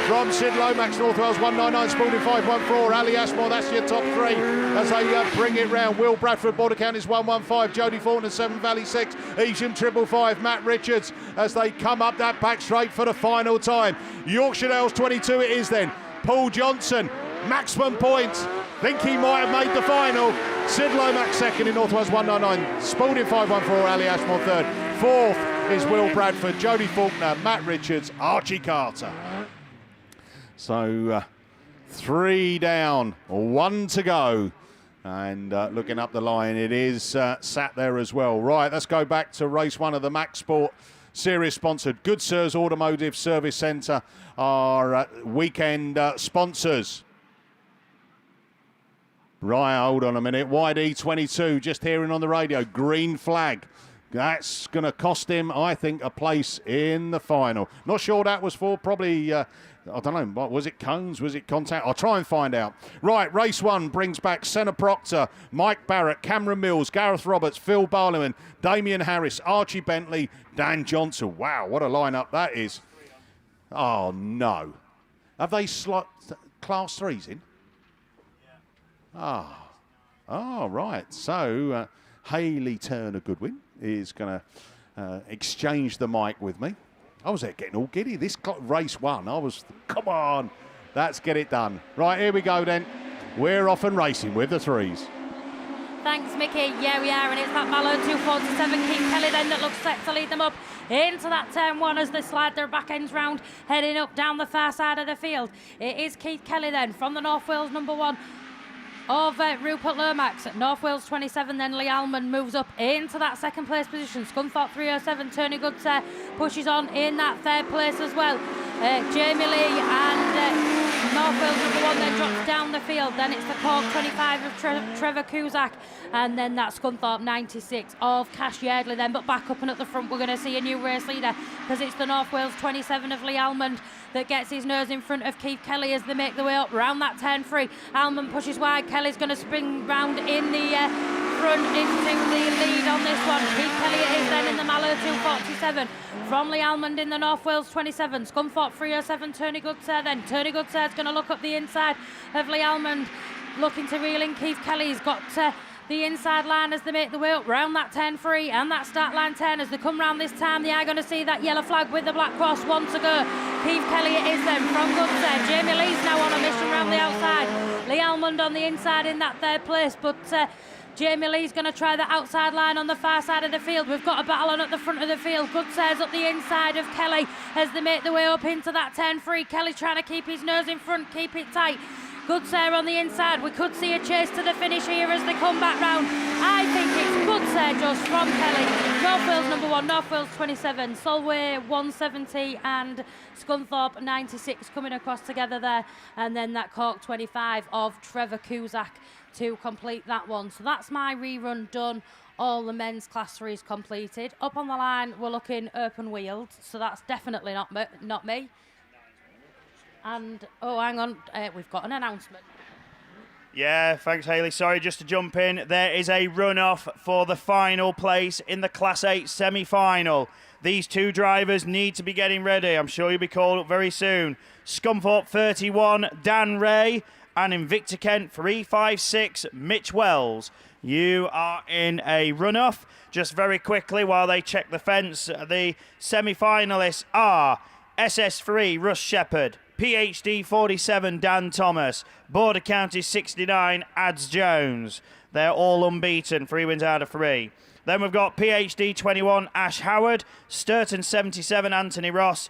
From Sid Lomax, North Wales 199, Spalding 514. Ali Ashmore, that's your top three as they bring it round. Will Bradford, border count is 115. Jodie Faulkner, Seven Valley 6. Evesham 555. Matt Richards as they come up that back straight for the final time. Yorkshire Dales 22 it is then. Paul Johnson, maximum points. Think he might have made the final. Sid Lomax second in North Wales 199. Spalding 514. Ali Ashmore third. Fourth is Will Bradford, Jodie Faulkner, Matt Richards, Archie Carter. So 3 down, 1 to go. And looking up the line, it is sat there as well. Right, let's go back to race 1 of the Max Sport Series sponsored. Good Sirs Automotive Service Centre are weekend sponsors. Right, hold on a minute. YD22, just hearing on the radio, green flag. That's going to cost him, I think, a place in the final. Not sure that was for, probably, I don't know, what was it, cones? Was it contact? I'll try and find out. Right, race 1 brings back Senna Proctor, Mike Barrett, Cameron Mills, Gareth Roberts, Phil Barlowman, Damien Harris, Archie Bentley, Dan Johnson. Wow, what a lineup that is. Oh, no. Have they class 3s in? Oh, right. So, Hayley Turner-Goodwin is going to exchange the mic with me. I was there getting all giddy. This race 1, I was, come on, let's get it done. Right, here we go then. We're off and racing with the 3s. Thanks, Mickey. Yeah, we are, and it's that Malone 247 Keith Kelly then that looks set to lead them up into that turn 1 as they slide their back ends round, heading up down the far side of the field. It is Keith Kelly then from the North Wales number 1. Of Rupert Lomax at North Wales 27, then Lee Almond moves up into that second place position. Scunthorpe 307, Tony Goodser pushes on in that third place as well. Jamie Lee and North Wales number 1 then drops down the field. Then it's the Cork 25 of Trevor Cusack, and then that Scunthorpe 96 of Cash Yardley then. But back up and at the front we're going to see a new race leader because it's the North Wales 27 of Lee Almond that gets his nose in front of Keith Kelly as they make their way up round that turn 3. Almond pushes wide. Kelly's going to spring round in the front into the lead on this one. Keith Kelly it is then in the Mallow 247 from Lee Almond in the North Wales 27. Scunthorpe 307, Tony Goodser then. Tony Goodser's going to look up the inside of Lee Almond, looking to reel in Keith Kelly. He's got the inside line as they make the way up round that turn 3 and that start line turn. As they come round this time, they are going to see that yellow flag with the black cross. 1 to go. Keith Kelly it is then from Goodser. Jamie Lee's now on a mission round the outside. Lee Almond on the inside in that third place, but Jamie Lee's going to try the outside line on the far side of the field. We've got a battle on at the front of the field. Goodser's up the inside of Kelly as they make their way up into that turn 3. Kelly trying to keep his nose in front, keep it tight. Goods there on the inside. We could see a chase to the finish here as they come back round. I think it's Goods there just from Kelly. North Wales number 1, North Wales 27, Solway 170 and Scunthorpe 96 coming across together there. And then that Cork 25 of Trevor Cusack to complete that one. So that's my rerun done. All the men's class 3s completed. Up on the line, we're looking open wheeled. So that's definitely not me. And, oh, hang on, we've got an announcement. Yeah, thanks, Hayley. Sorry, just to jump in. There is a runoff for the final place in the Class 8 semi-final. These two drivers need to be getting ready. I'm sure you'll be called up very soon. Scunthorpe 31, Dan Ray, and Invicta Kent 356, Mitch Wells. You are in a runoff. Just very quickly, while they check the fence, the semi-finalists are SS3, Russ Shepherd, PhD 47, Dan Thomas, Border County 69, Ads Jones. They're all unbeaten, 3 wins out of 3. Then we've got PhD 21, Ash Howard, Sturton 77, Anthony Ross,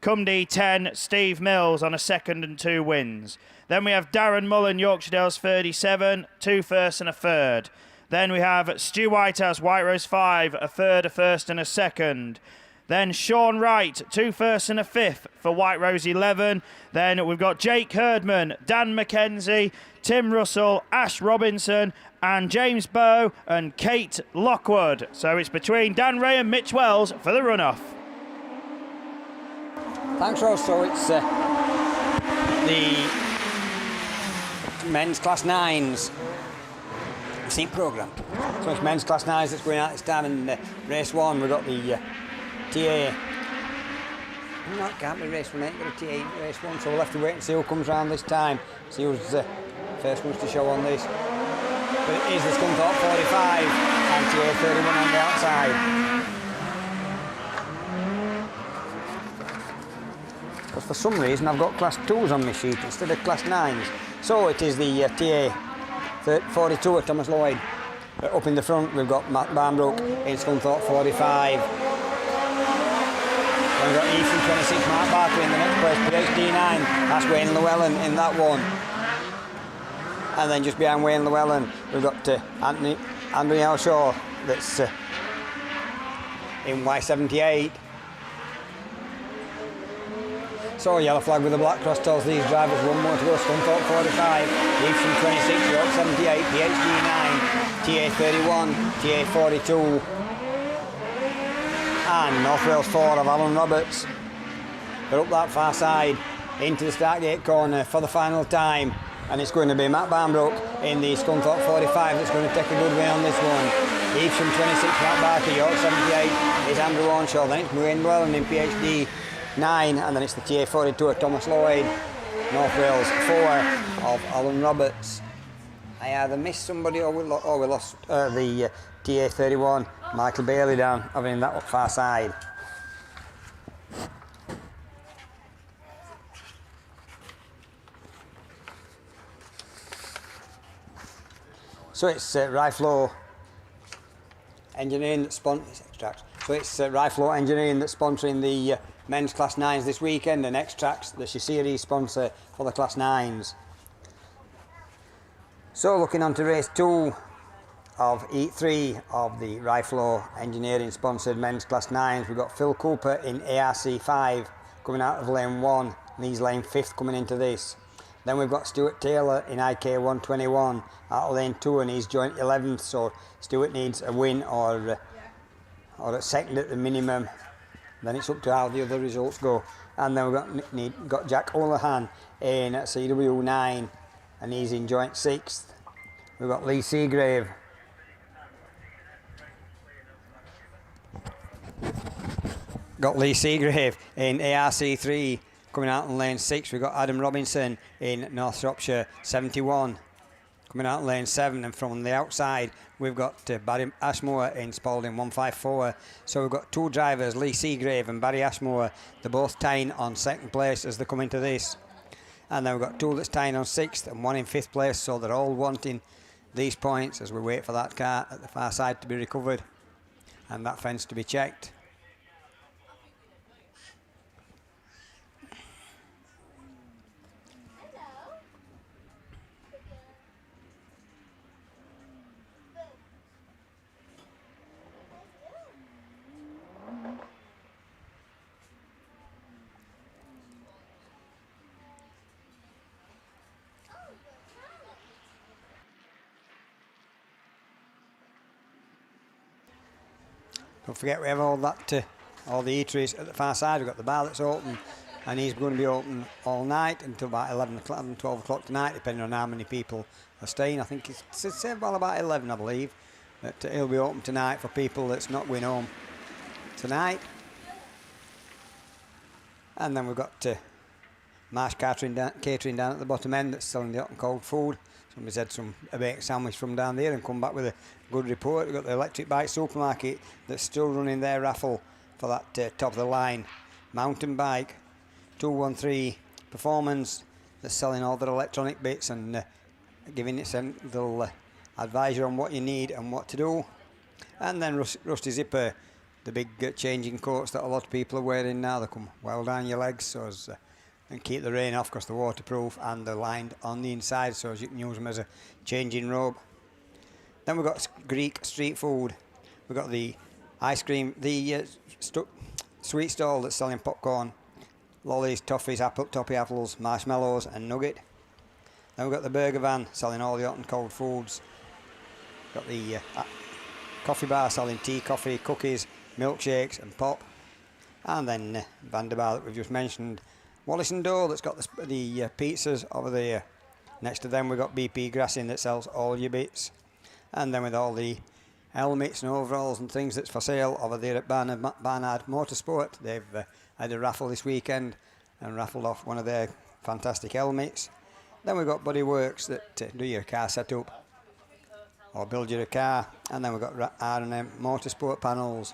Cumdy 10, Steve Mills on a second and 2 wins. Then we have Darren Mullen, Yorkshire Dales 37, 2 firsts and a third. Then we have Stu Whitehouse, White Rose 5, a third, a first and a second. Then Sean Wright, 2 firsts and a fifth for White Rose 11. Then we've got Jake Herdman, Dan McKenzie, Tim Russell, Ash Robinson, and James Bow and Kate Lockwood. So it's between Dan Ray and Mitch Wells for the runoff. Thanks, Ross. So it's the men's class 9s seat programme. So it's men's class 9s that's going out this time in race 1. We've got the TA. No, it can't be race 1, ain't got a TA race 1, so we'll have to wait and see who comes round this time. See who's the first ones to show on this. But it is the Scunthorpe 45 and TA 31 on the outside. Because for some reason I've got class 2s on my sheet instead of class 9s. So it is the TA 42 at Thomas Lloyd. Up in the front we've got Matt Barnbrook in Scunthorpe 45. Then we've got Ethan 26, Mark Barker in the next place, PhD 9. That's Wayne Llewellyn in that one. And then just behind Wayne Llewellyn, we've got Anthony Elshaw, that's in Y78. So yellow flag with the black cross tells these drivers 1 more to go. Scunthorpe 45, Ethan 26, York 78, PhD 9, TA 31, TA 42. And North Wales 4 of Alan Roberts. They're up that far side into the start gate corner for the final time, and it's going to be Matt Barnbrook in the Scunthorpe 45 that's going to take a good win on this one. Evesham 26, Matt Barker, York 78 is Andrew Warnshaw, then it's Wayne Llewellyn in PhD 9, and then it's the TA 42 of Thomas Lloyd. North Wales 4 of Alan Roberts. I either missed somebody or we lost the TA 31, Michael Bailey down over in that far side. So it's Riflow Engineering that's sponsoring the men's class 9s this weekend, and Extracts, the series sponsor for the class 9s. So looking on to race 2 of Heat 3 of the Riflow Engineering sponsored men's class 9s, we've got Phil Cooper in ARC 5 coming out of lane 1, and he's lane 5th coming into this. Then we've got Stuart Taylor in IK 121 out of lane 2, and he's joint 11th, so Stuart needs a win or a second at the minimum. Then it's up to how the other results go. And then we've got Jack Holohan in CW 9, and he's in joint 6th. We've got Lee Seagrave. Got Lee Seagrave in ARC 3 coming out in lane 6. We've got Adam Robinson in North Shropshire 71 coming out in lane 7, and from the outside we've got Barry Ashmore in Spalding 154. So we've got 2 drivers, Lee Seagrave and Barry Ashmore. They're both tying on 2nd place as they come into this. And then we've got 2 that's tying on 6th and 1 in 5th place, so they're all wanting these points as we wait for that car at the far side to be recovered and that fence to be checked. Don't forget we have all that, all the eateries at the far side. We've got the bar that's open, and he's going to be open all night until about 11 o'clock, 12 o'clock tonight, depending on how many people are staying. I think it's about 11, I believe. But he'll be open tonight for people that's not going home tonight. And then we've got Marsh catering down at the bottom end that's selling the hot and cold food. Somebody's had a baked sandwich from down there and come back with a good report. We've got the Electric Bike Supermarket that's still running their raffle for that top of the line mountain bike 213 Performance that's selling all their electronic bits and giving it some little advice on what you need and what to do. And then Rusty Zipper, the big changing coats that a lot of people are wearing now. They come well down your legs so as and keep the rain off because they're waterproof and they're lined on the inside so as you can use them as a changing robe. Then we've got Greek street food. We've got the ice cream, the sweet stall that's selling popcorn, lollies, toffees, toffee apples, marshmallows and nugget. Then we've got the burger van selling all the hot and cold foods. Got the coffee bar selling tea, coffee, cookies, milkshakes and pop. And then Vanderbar that we've just mentioned. Wallace and Doe that's got the pizzas over there. Next to them we've got BP Grassing that sells all your bits. And then with all the helmets and overalls and things that's for sale over there at Barnard Motorsport. They've had a raffle this weekend and raffled off one of their fantastic helmets. Then we've got Buddy Works that do your car setup or build you a car. And then we've got R&M Motorsport panels.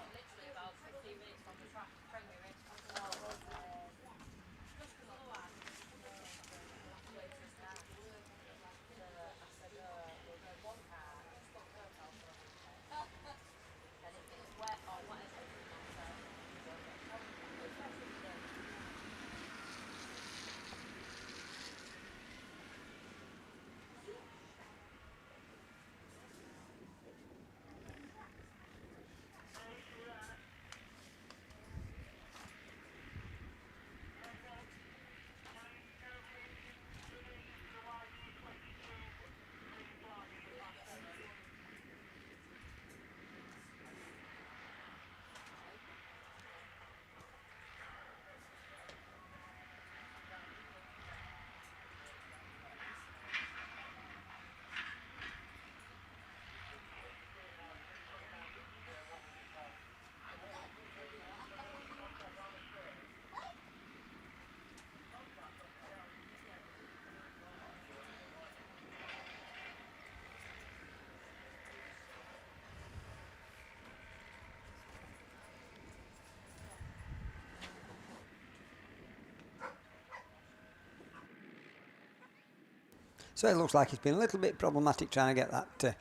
So it looks like it's been a little bit problematic trying to get that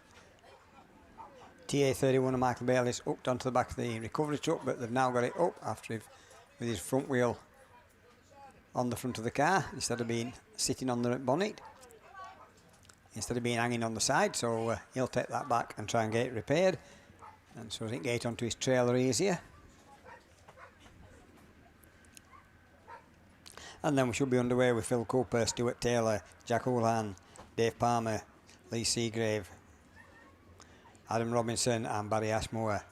TA31 of Michael Bailey's hooked onto the back of the recovery truck, but they've now got it up after with his front wheel on the front of the car instead of being sitting on the bonnet, instead of being hanging on the side. So he'll take that back and try and get it repaired, and so he can get it onto his trailer easier. And then we should be underway with Phil Cooper, Stuart Taylor, Jack Houlihan, Dave Palmer, Lee Seagrave, Adam Robinson and Barry Ashmore.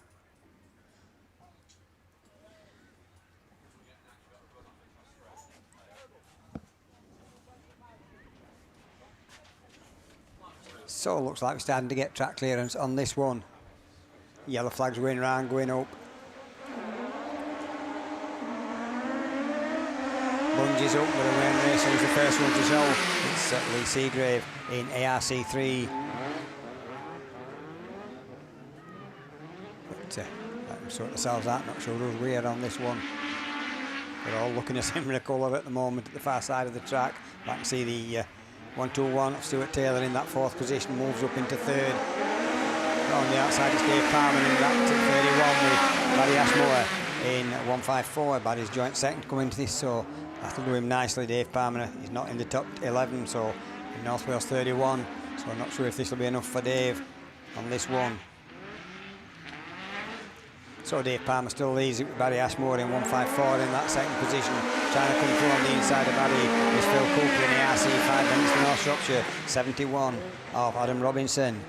So it looks like we're starting to get track clearance on this one. Yellow flags going round, going up. Bungees up with a rain race. Who's the first one to show? It's Lee Seagrave in ARC3. But let them sort themselves out. Not sure who's weird on this one. They're all looking a similar colour at the moment at the far side of the track. I can see the 1-2-1 of Stuart Taylor in that fourth position, moves up into third. On the outside it's Dave Palmer in that 31 with Barry Ashmore in 154. Barry's joint second coming into this, so that'll do him nicely. Dave Palmer, he's not in the top 11, so in North Wales 31, so I'm not sure if this will be enough for Dave on this one. So Dave Palmer still leads it with Barry Ashmore in 154 in that second position. Trying to come through on the inside of Barry is Phil Cooper in the RC 5 minutes for North Shropshire, 71 of Adam Robinson.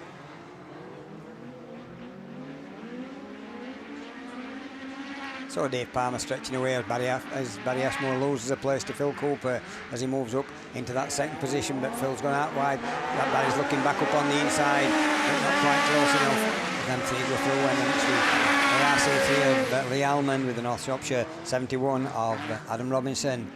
So Dave Palmer stretching away as Barry Ashmore loses a place to Phil Cooper as he moves up into that second position, but Phil's gone out wide. That Barry's looking back up on the inside, but not quite close enough. Then three go through and then the RC3 of Lee Almond with the North Shropshire 71 of Adam Robinson.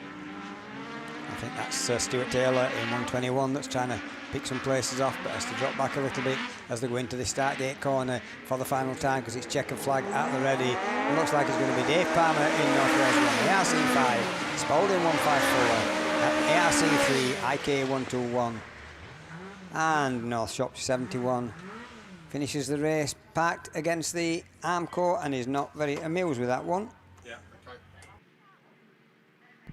I think that's Stuart Taylor in 121 that's trying to pick some places off, but has to drop back a little bit as they go into the start gate corner for the final time because it's checkered flag at the ready. It looks like it's going to be Dave Palmer in North Wales 1, ARC 5, Spalding 154, ARC 3, IK 121, and North Shropshire 71 finishes the race parked against the Armco and is not very amused with that one.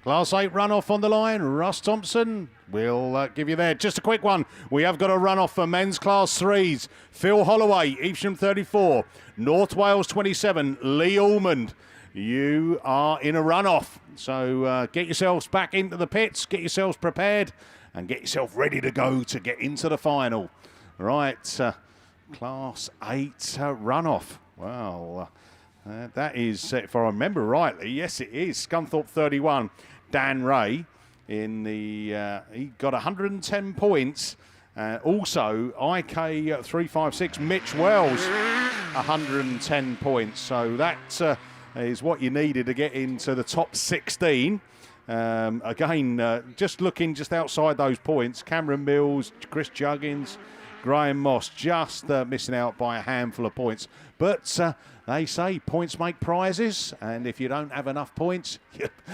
Class 8 runoff on the line. Russ Thompson will give you there. Just a quick one. We have got a runoff for men's Class 3s. Phil Holloway, Evesham 34. North Wales 27. Lee Almond. You are in a runoff. So get yourselves back into the pits. Get yourselves prepared. And get yourself ready to go to get into the final. Right. Class 8 runoff. Well, that is, if I remember rightly, yes it is. Scunthorpe 31. Dan Ray in the he got 110 points. Also IK 356 Mitch Wells 110 points. So that is what you needed to get into the top 16. Again, just looking just outside those points, Cameron Mills, Chris Juggins, Graham Moss just missing out by a handful of points. But they say points make prizes, and if you don't have enough points,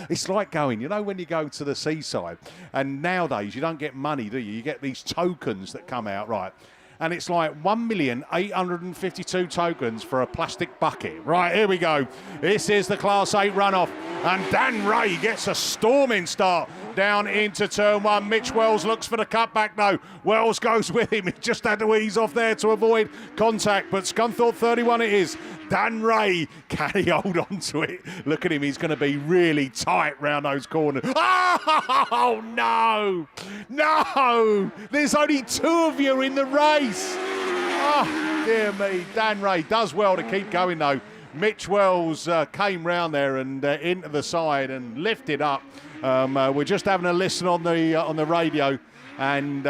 it's like going, you know, when you go to the seaside, and nowadays you don't get money, do you? You get these tokens that come out, right? And it's like 1,852 tokens for a plastic bucket. Right, here we go. This is the Class 8 runoff. And Dan Ray gets a storming start down into turn one. Mitch Wells looks for the cutback, though. Wells goes with him. He just had to ease off there to avoid contact. But Scunthorpe 31 it is. Dan Ray, can he hold on to it? Look at him. He's going to be really tight round those corners. Oh, no. No. There's only two of you in the race. Oh, dear me. Dan Ray does well to keep going, though. Mitch Wells came round there and into the side and lifted up. We're just having a listen on the radio, and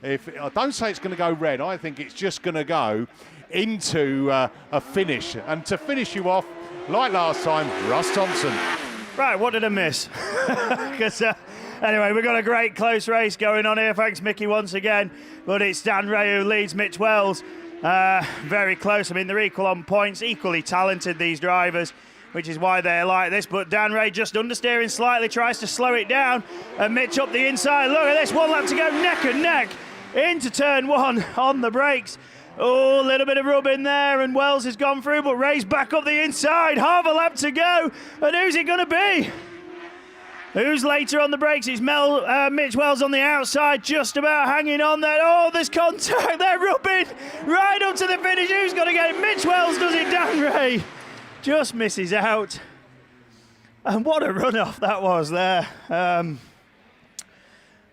if I don't say it's going to go red, I think it's just going to go into a finish. And to finish you off, like last time, Russ Thompson. Right, what did I miss? Anyway, we've got a great close race going on here. Thanks, Mickey, once again. But it's Dan Ray who leads Mitch Wells. Very close. I mean, they're equal on points, equally talented, these drivers, which is why they're like this. But Dan Ray just understeering slightly, tries to slow it down. And Mitch up the inside. Look at this, 1 lap to go, neck and neck into turn one on the brakes. Oh, a little bit of rub in there, and Wells has gone through, but Ray's back up the inside. Half a lap to go, and who's it going to be? Who's later on the brakes? It's Mitch Wells on the outside, just about hanging on there. Oh, there's contact. They're rubbing right up to the finish. Who's going to get it? Mitch Wells does it. Dan Ray just misses out. And what a runoff that was there.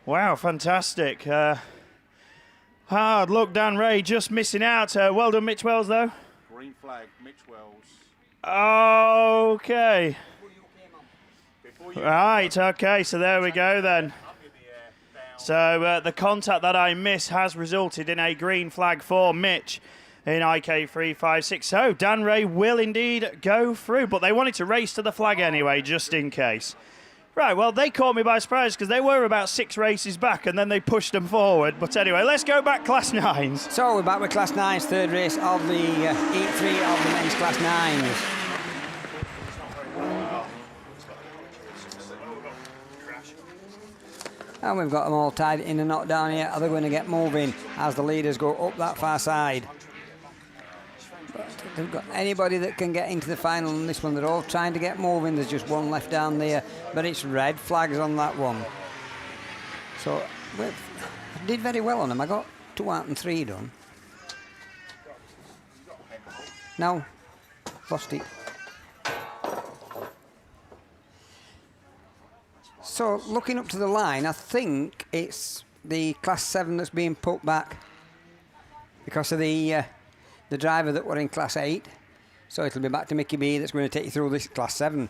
Wow, fantastic. Hard luck, Dan Ray just missing out. Well done, Mitch Wells, though. Green flag, Mitch Wells. Okay. Right, okay, so there we go then. So the contact that I missed has resulted in a green flag for Mitch in IK 356. So Dan Ray will indeed go through, but they wanted to race to the flag anyway, just in case. Right, well, they caught me by surprise because they were about 6 races back and then they pushed them forward. But anyway, let's go back Class 9s. So we're back with Class 9's third race of the Heat 3 of the men's Class 9s. And we've got them all tied in a knot down here. Are they going to get moving as the leaders go up that far side? But they've got anybody that can get into the final on this one. They're all trying to get moving. There's just one left down there, but it's red flags on that one. So I did very well on them. I got 2 out and 3 done. No, lost it. So looking up to the line, I think it's the Class 7 that's being put back because of the driver that were in Class 8. So it'll be back to Mickey B that's going to take you through this Class 7.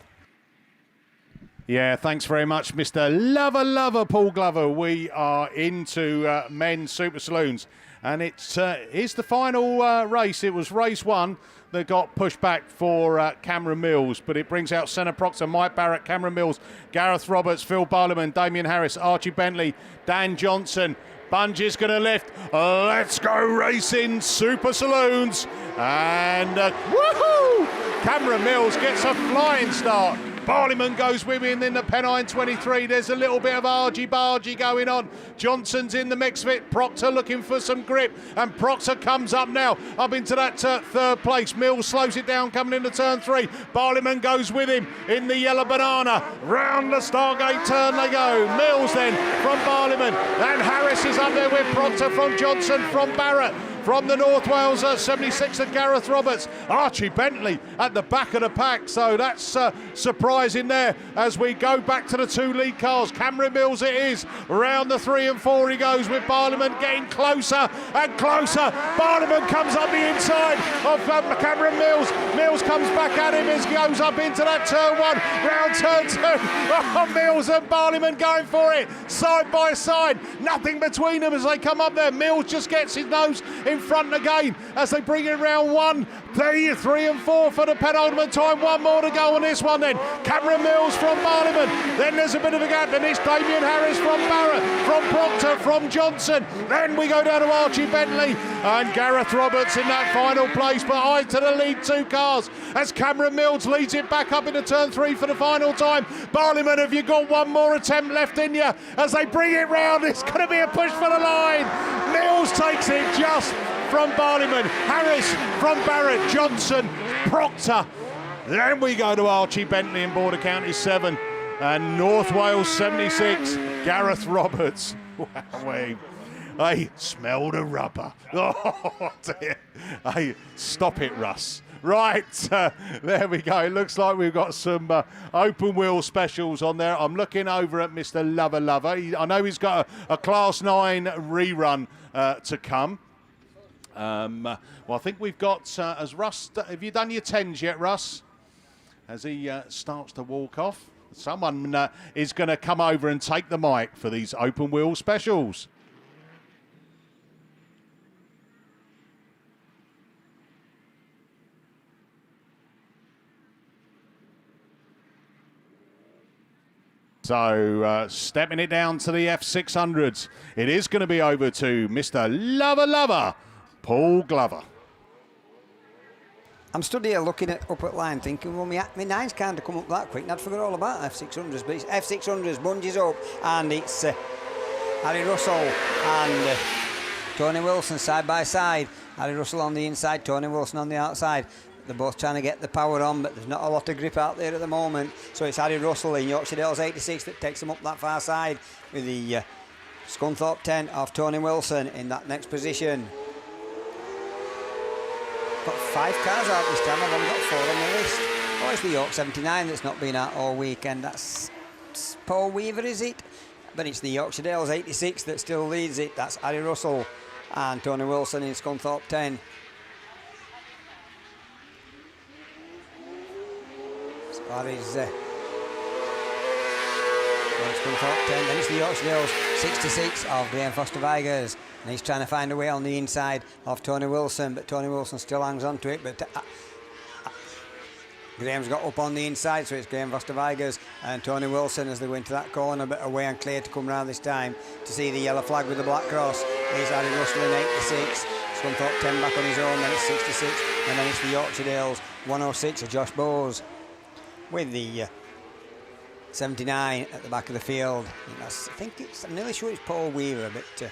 Yeah, thanks very much, Mr. Lover, Paul Glover. We are into men's super saloons. And it's the final race. It was race 1 that got pushed back for Cameron Mills, but it brings out Senna Proctor, Mike Barrett, Cameron Mills, Gareth Roberts, Phil Barliman, Damien Harris, Archie Bentley, Dan Johnson. Bunge's going to lift. Let's go racing super saloons. And woohoo! Cameron Mills gets a flying start. Barliman goes with him in the Pennine 23. There's a little bit of argy-bargy going on. Johnson's in the mix of it. Proctor looking for some grip. And Proctor comes up now, up into that third place. Mills slows it down coming into turn 3. Barliman goes with him in the yellow banana. Round the Stargate turn they go. Mills then from Barliman. And Harris is up there with Proctor from Johnson, from Barrett. From the North Wales 76 of Gareth Roberts, Archie Bentley at the back of the pack. So that's surprising there as we go back to the 2 lead cars. Cameron Mills it is. Round the 3 and 4 he goes with Barliman getting closer and closer. Barliman comes up the inside of Cameron Mills. Mills comes back at him as he goes up into that turn 1. Round turn 2. Oh, Mills and Barliman going for it. Side by side. Nothing between them as they come up there. Mills just gets his nose in front again as they bring in round 1, 3 and 4 for the penultimate time. One more to go on this one then. Cameron Mills from Barliman. Then there's a bit of a gap and it's Damien Harris from Barrett, from Proctor, from Johnson. Then we go down to Archie Bentley and Gareth Roberts in that final place, but eye to the lead 2 cars as Cameron Mills leads it back up into turn 3 for the final time. Barliman, have you got one more attempt left in you as they bring it round? It's going to be a push for the line. Mills takes it just from Barliman, Harris from Barrett, Johnson, Proctor. Then we go to Archie Bentley in Border County 7 and North Wales 76, Gareth Roberts. Wow, hey, smell the rubber. Oh dear. Hey, stop it, Russ. Right, there we go. It looks like we've got some open wheel specials on there. I'm looking over at Mr. Lover. I know he's got a Class 9 rerun to come. Well, I think we've got, has Russ, have you done your 10s yet, Russ? As he starts to walk off. Someone is going to come over and take the mic for these open wheel specials. So stepping it down to the F600s, it is going to be over to Mr. Lover, Paul Glover. I'm stood here looking up at line thinking, well, my 9's kind of come up that quick and I'd forgot all about F600s, but it's F600s, Bunge's up, and it's Harry Russell and Tony Wilson side by side. Harry Russell on the inside, Tony Wilson on the outside. They're both trying to get the power on, but there's not a lot of grip out there at the moment. So it's Harry Russell in Yorkshire Dales 86 that takes them up that far side with the Scunthorpe 10 of Tony Wilson in that next position. Got 5 cars out this time, I've only got 4 on the list. Oh, it's the York 79 that's not been out all weekend. That's Paul Weaver, is it? But it's the Yorkshire Dales 86 that still leads it. That's Harry Russell and Tony Wilson in Scunthorpe 10. Harry's Scunthorpe 10, then it's the Yorkshire Dales 66 of Graham Foster Vigers, and he's trying to find a way on the inside of Tony Wilson, but Tony Wilson still hangs on to it, but Graham's got up on the inside, so it's Graham Foster Vigers and Tony Wilson as they go into that corner, but away and clear to come round this time to see the yellow flag with the black cross. Here's Harry Russell in 86, Scunthorpe 10 back on his own, then it's 66, and then it's the Yorkshire Dales 106 of Josh Bowes with the 79 at the back of the field. I'm nearly sure it's Paul Weaver, but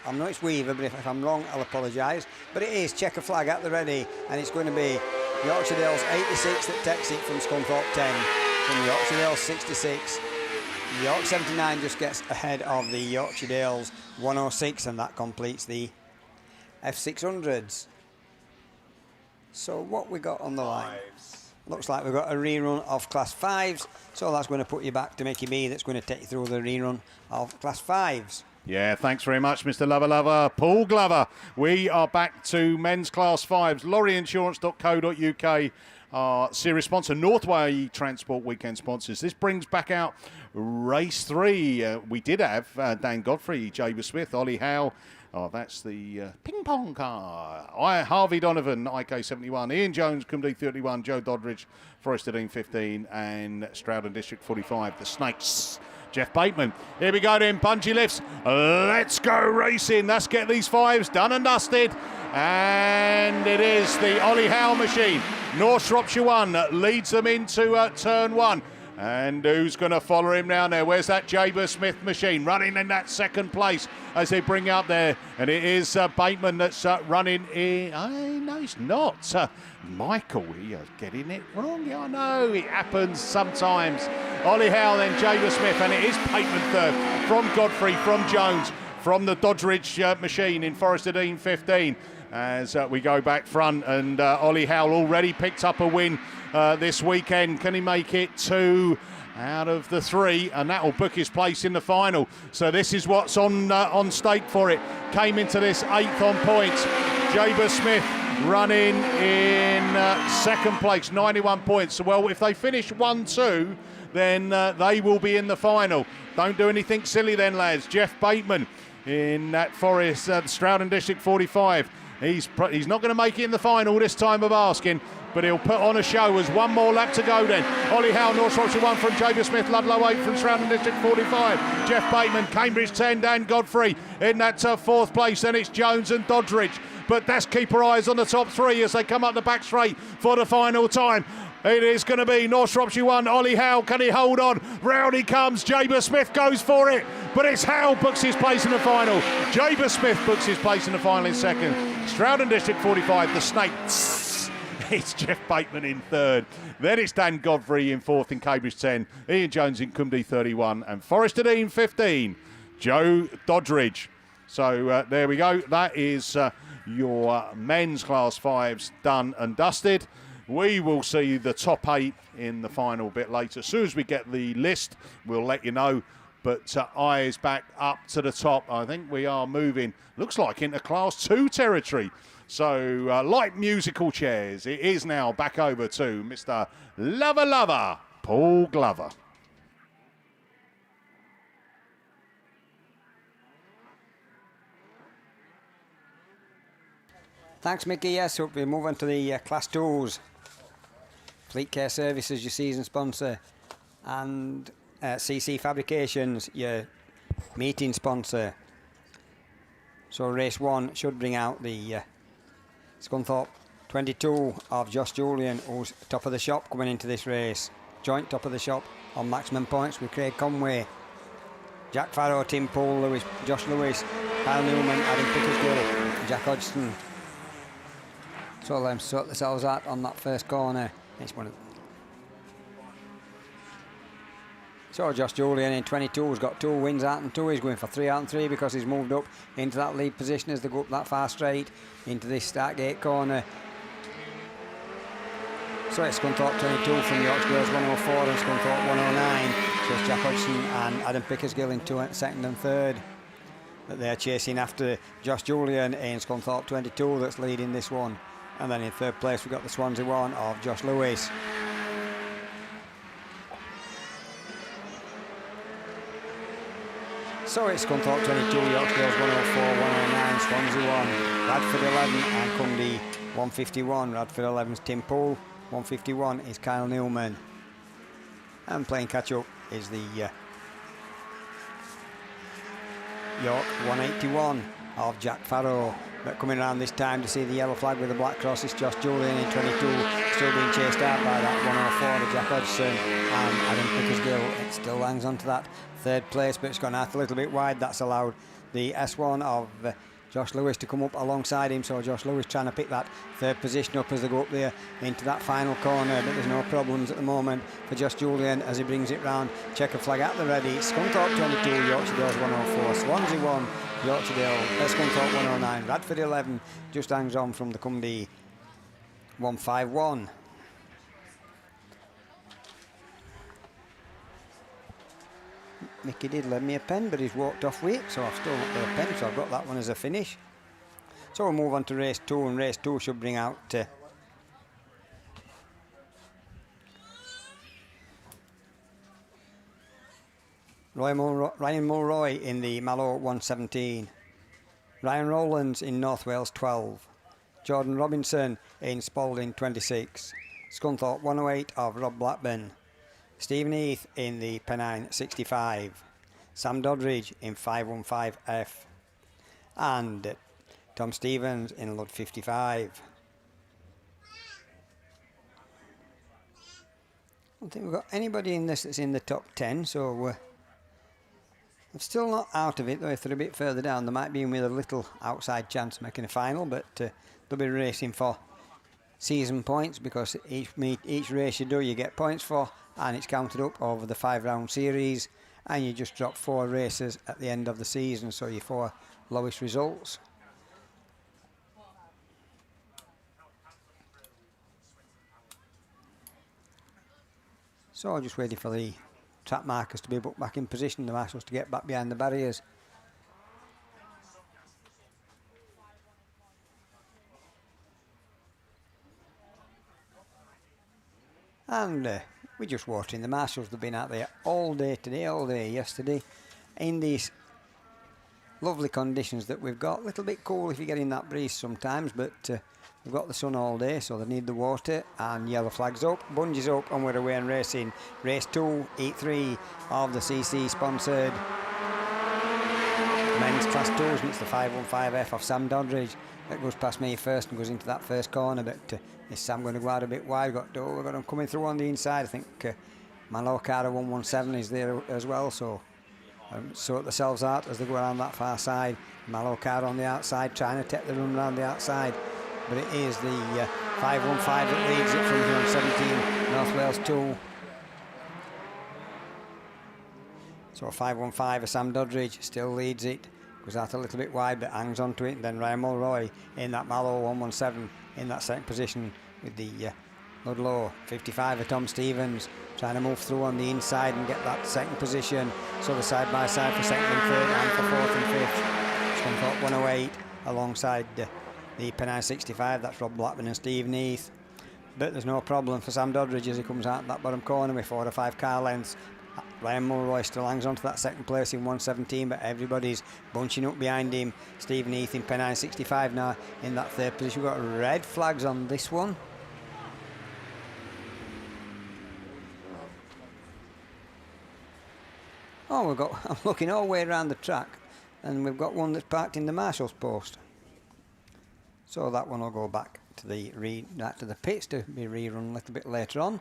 I know it's Weaver, but if I'm wrong, I'll apologise. But it is checker flag at the ready, and it's going to be Yorkshire Dales 86 that takes it from Scunthorpe 10, from Yorkshire Dales 66. The York 79 just gets ahead of the Yorkshire Dales 106, and that completes the F600s. So what we got on the line? Looks like we've got a rerun of Class 5s, so that's going to put you back to Mickey B that's going to take you through the rerun of Class 5s. Yeah, thanks very much, Mr. Lover. Paul Glover. We are back to men's class 5s. Lorryinsurance.co.uk, our series sponsor, Northway Transport Weekend sponsors. This brings back out race 3. We did have Dan Godfrey, Jaber Smith, Ollie Howe. Oh, that's the ping pong car. Harvey Donovan, IK71, Ian Jones, Cumdy 31, Joe Doddridge, Forest 15, and Stroudon District 45. The Snakes. Jeff Bateman. Here we go then, bungee lifts. Let's go racing. Let's get these 5s done and dusted. And it is the Ollie Howe machine. North Shropshire 1 leads them into turn 1. And who's going to follow him down there? Where's that Jaber Smith machine? Running in that second place as they bring up there. And it is Bateman that's running in. No, it's not. Michael, you're getting it wrong. Yeah, I know. It happens sometimes. Ollie Howe, then Jaber Smith. And it is Bateman third from Godfrey, from Jones, from the Doddridge machine in Forest 15. As we go back front, and Ollie Howe already picked up a win this weekend. Can he make it 2 out of the 3? And that will book his place in the final. So this is what's on stake for it. Came into this 8th on points. Jaber Smith running in second place, 91 points. So, well, if they finish 1-2, then they will be in the final. Don't do anything silly then, lads. Jeff Bateman in that Forest, Stroudon District 45. He's not going to make it in the final this time of asking, but he'll put on a show as one more lap to go then. Ollie Howe, North Shropshire 1 from Jaber Smith, Ludlow 8 from Stroudon District 45. Jeff Bateman, Cambridge 10, Dan Godfrey in that 4th place. Then it's Jones and Doddridge. But let's keep our eyes on the top 3 as they come up the back straight for the final time. It is going to be North Shropshire 1, Ollie Howe. Can he hold on? Round he comes. Jaber Smith goes for it. But it's Howe books his place in the final. Jaber Smith books his place in the final in second. Stroudon District 45, the Snakes. It's Jeff Bateman in 3rd. Then it's Dan Godfrey in 4th in Cambridge 10. Ian Jones in Cumdy 31. And Forest 15, Joe Doddridge. So there we go. That is your men's class 5s done and dusted. We will see the top 8 in the final bit later. As soon as we get the list, we'll let you know. But eyes back up to the top. I think we are moving, looks like, into Class 2 territory. So, like musical chairs, it is now back over to Mr. Lover, Paul Glover. Thanks, Mickey. Yes, so we're moving to the Class 2s. Fleet Care Services, your season sponsor, and CC Fabrications, your meeting sponsor. So race 1 should bring out the Scunthorpe 22 of Josh Julian, who's top of the shop coming into this race. Joint top of the shop on maximum points with Craig Conway, Jack Farrow, Tim Poole, Josh Lewis, Kyle Newman, Adam Pickersgill, Jack Hodgson. So let them sort themselves out on that first corner. It's one of So Josh Julian in 22 has got 2 wins out and 2. He's going for 3 out and 3 because he's moved up into that lead position as they go up that far straight into this start gate corner. So it's Scunthorpe 22 from Yorkshire Girls 104 and Scunthorpe 109. So it's Jack Hodgson and Adam Pickersgill in 2nd and 3rd. But they're chasing after Josh Julian in Scunthorpe 22 that's leading this one. And then in 3rd place we've got the Swansea 1 of Josh Lewis. So it's Scunthorpe 22, Yorkshire Girls 104, 109, Swansea 1, Radford 11 and Cundy 151. Radford 11's Tim Poole, 151 is Kyle Newman. And playing catch up is the York 181 of Jack Farrow. But coming around this time to see the yellow flag with the black cross is Josh Julian in 22, still being chased out by that 104 of Jack Hodgson and Adam Pickersgill. It still hangs on to that 3rd place, but it's gone out a little bit wide. That's allowed the S1 of Josh Lewis to come up alongside him. So Josh Lewis trying to pick that 3rd position up as they go up there into that final corner, but there's no problems at the moment for Josh Julian as he brings it round. Checker flag at the ready. Scunthorpe 22, Yorkshire Girls 104, Swansea 1, Yorkshire Girls, Scunthorpe 109, Radford 11 just hangs on from the Cumdy 151. Mickey did lend me a pen, but he's walked off with it, so I've still not got a pen, so I've got that one as a finish. So we'll move on to race 2, and race 2 should bring out Ryan Mulroy in the Mallow 117, Ryan Rowlands in North Wales 12, Jordan Robinson in Spalding 26, Scunthorpe 108 of Rob Blackburn, Stephen Heath in the Pennine 65, Sam Doddridge in 515F, and Tom Stevens in Lud 55. I don't think we've got anybody in this that's in the top 10, so I'm still not out of it, though. If they're a bit further down, they might be in with a little outside chance of making a final, but they'll be racing for season points, because each race you do, you get points for, and it's counted up over the 5-round series, and you just drop 4 races at the end of the season, so your 4 lowest results. So just waiting for the track markers to be put back in position, the marshals to get back behind the barriers. And we're just watering the marshals. They've been out there all day today, all day yesterday, in these lovely conditions that we've got. A little bit cool if you're getting that breeze sometimes, but we've got the sun all day, so they need the water. And yellow flags up, bungees up, and we're away and racing. Race 2, Heat 3 of the CC sponsored men's class 2s, and it's the 515F of Sam Doddridge that goes past me first and goes into that first corner. But is Sam going to go out a bit wide? We've got him coming through on the inside. I think Malokara 117 is there as well, so sort themselves out as they go around that far side. Malokara on the outside, trying to take the run around the outside, but it is the 515 that leads it from here on 17 North Wales 2. So 515 of Sam Doddridge still leads it, goes out a little bit wide but hangs on to it. And then Ryan Mulroy in that Mallow 117 in that second position with the Ludlow 55 of Tom Stevens trying to move through on the inside and get that second position. So the side by side for second and third, and for fourth and fifth. Scunthorpe 108 alongside the Pennine 65, that's Rob Blackburn and Stephen Heath. But there's no problem for Sam Doddridge as he comes out that bottom corner with 4 or 5 car lengths. Ryan Mulroy still hangs on to that second place in 117, but everybody's bunching up behind him. Stephen Heath in Pennine 65 now in that third position. We've got red flags on this one. Oh, I'm looking all the way around the track, and we've got one that's parked in the marshal's post. So that one will go back to the pits to be rerun a little bit later on.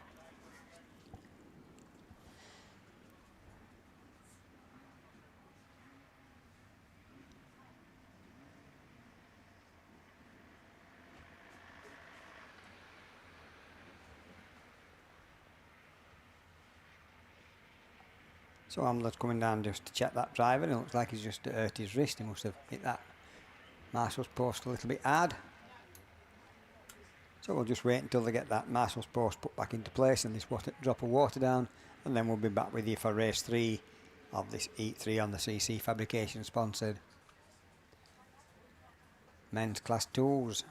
So Amler's coming down just to check that driver, and it looks like he's just hurt his wrist. He must have hit that marshal's post a little bit hard. So we'll just wait until they get that marshal's post put back into place and this drop of water down, and then we'll be back with you for race 3 of this Heat 3 on the CC Fabrication sponsored men's class 2s.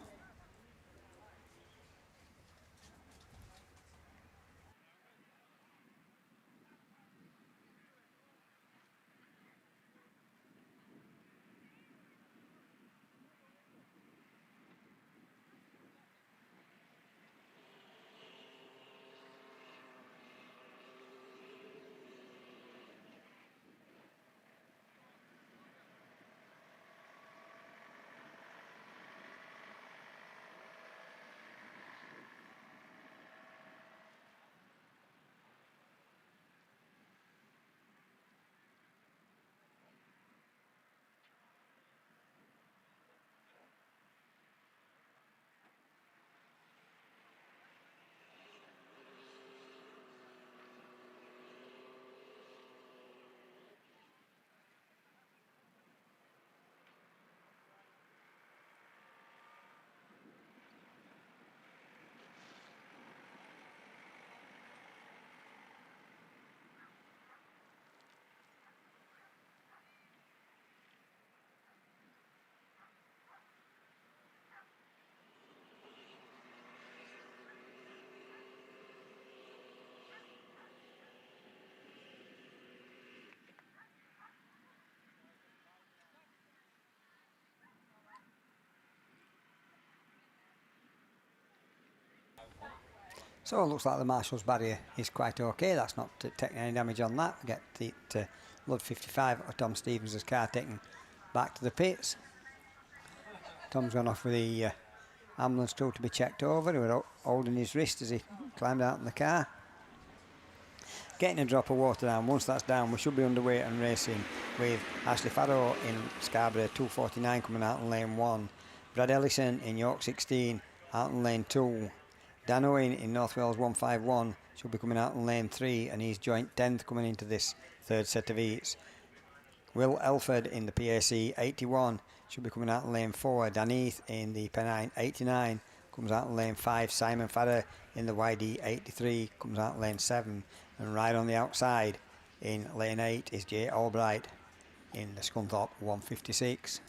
So it looks like the marshal's barrier is quite okay. That's not taking any damage on that. We get the Lud 55 of Tom Stevens' car taken back to the pits. Tom's gone off with the ambulance crew to be checked over. He was holding his wrist as he climbed out in the car. Getting a drop of water down. Once that's down, we should be underway and racing with Ashley Farrow in Scarborough 249 coming out in lane 1. Brad Ellison in York 16 out in lane 2. Dan Owen in North Wales 151 should be coming out in lane 3, and he's joint 10th coming into this third set of heats. Will Elford in the PAC 81 should be coming out in lane 4. Dan Heath in the Pennine 89 comes out in lane 5. Simon Farrer in the YD 83 comes out in lane 7. And right on the outside in lane 8 is Jay Albright in the Scunthorpe 156.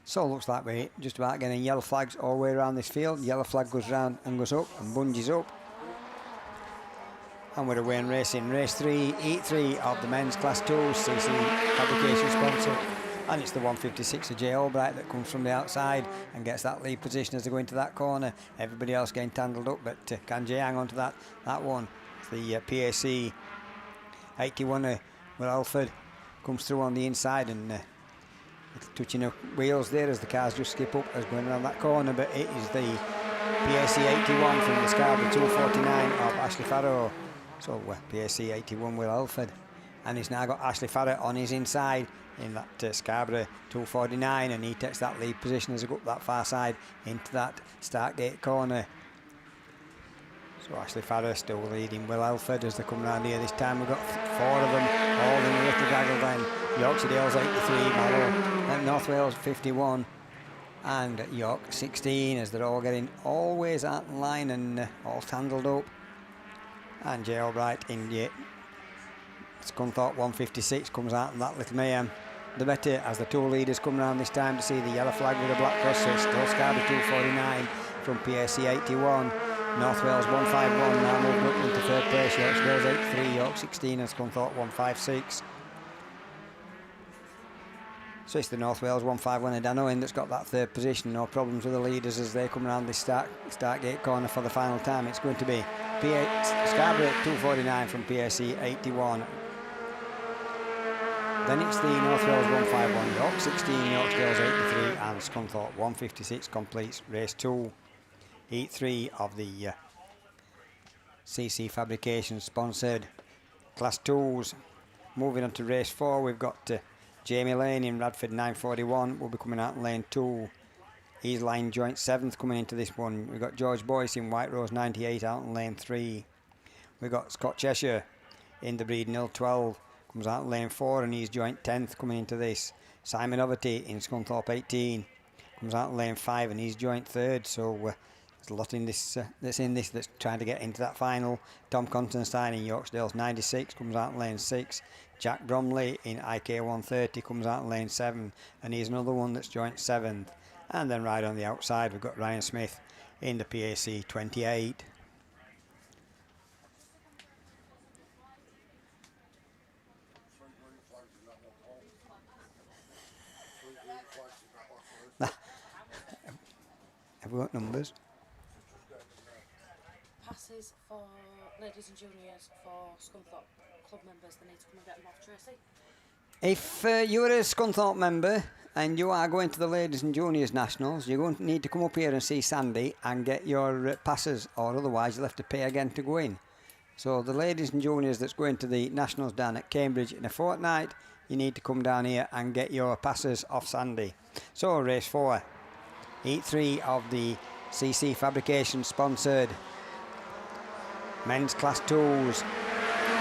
So it looks like we're just about getting yellow flags all the way around this field. Yellow flag goes round and goes up and bungees up. And we're away and racing. Race 3, Heat 3 of the men's Class 2 CC fabrication sponsor. And it's the 156 of Jay Albright that comes from the outside and gets that lead position as they go into that corner. Everybody else getting tangled up, but can Jay hang on to that one? It's the PAC 81 Will Alford comes through on the inside and touching the wheels there as the cars just skip up as going around that corner, but it is the PAC 81 from the Scarborough 249 of Ashley Farrow. So PAC 81 Will Alford, and he's now got Ashley Farrow on his inside in that Scarborough 249, and he takes that lead position as they go up that far side into that start gate corner. So Ashley Farrow still leading Will Alford as they come round here. This time we've got 4 of them all in a little gaggle then. Yorkshire Dales 83, Mallow, North Wales 51 and York 16 as they're all getting always out in line and all tangled up. And Jay Albright in Scunthorpe 156 comes out in that little mayhem. The better as the 2 leaders come round this time to see the yellow flag with a black cross. So it's still Scarborough 249 from PAC 81. North Wales 151 now moving up into third place. Yorkshire Dales 83, York 16 and Scunthorpe 156. So it's the North Wales 151 and Dan Owen that's got that third position. No problems with the leaders as they come around this start gate corner for the final time. It's going to be Scarborough 249 from PAC 81. Then it's the North Wales 151, York 16, York Dales 83 and Scunthorpe 156 completes race 2. Heat 3 of the CC Fabrication sponsored Class 2s. Moving on to race 4, we've got Jamie Lane in Radford 941 will be coming out in lane 2. He's line joint 7th coming into this one. We've got George Boyce in White Rose 98 out in lane 3. We've got Scott Cheshire in the Breed 012 comes out in lane 4 and he's joint 10th coming into this. Simon Overty in Scunthorpe 18 comes out in lane 5 and he's joint 3rd. So there's a lot in this that's trying to get into that final. Tom Constantine in Yorksdales 96 comes out in lane 6. Jack Bromley in IK 130 comes out in lane 7 and he's another one that's joint 7th. And then right on the outside we've got Ryan Smith in the PAC 28. Have we got numbers? Passes for ladies and juniors for Scunthorpe club members. They need to come and get them off Tracy. If you're a Scunthorpe member and you are going to the ladies and juniors nationals, you're going to need to come up here and see Sandy and get your passes, or otherwise you'll have to pay again to go in. So the ladies and juniors that's going to the nationals down at Cambridge in a fortnight, you need to come down here and get your passes off Sandy. So race 4, Heat 3 of the CC Fabrication sponsored men's Class 2s.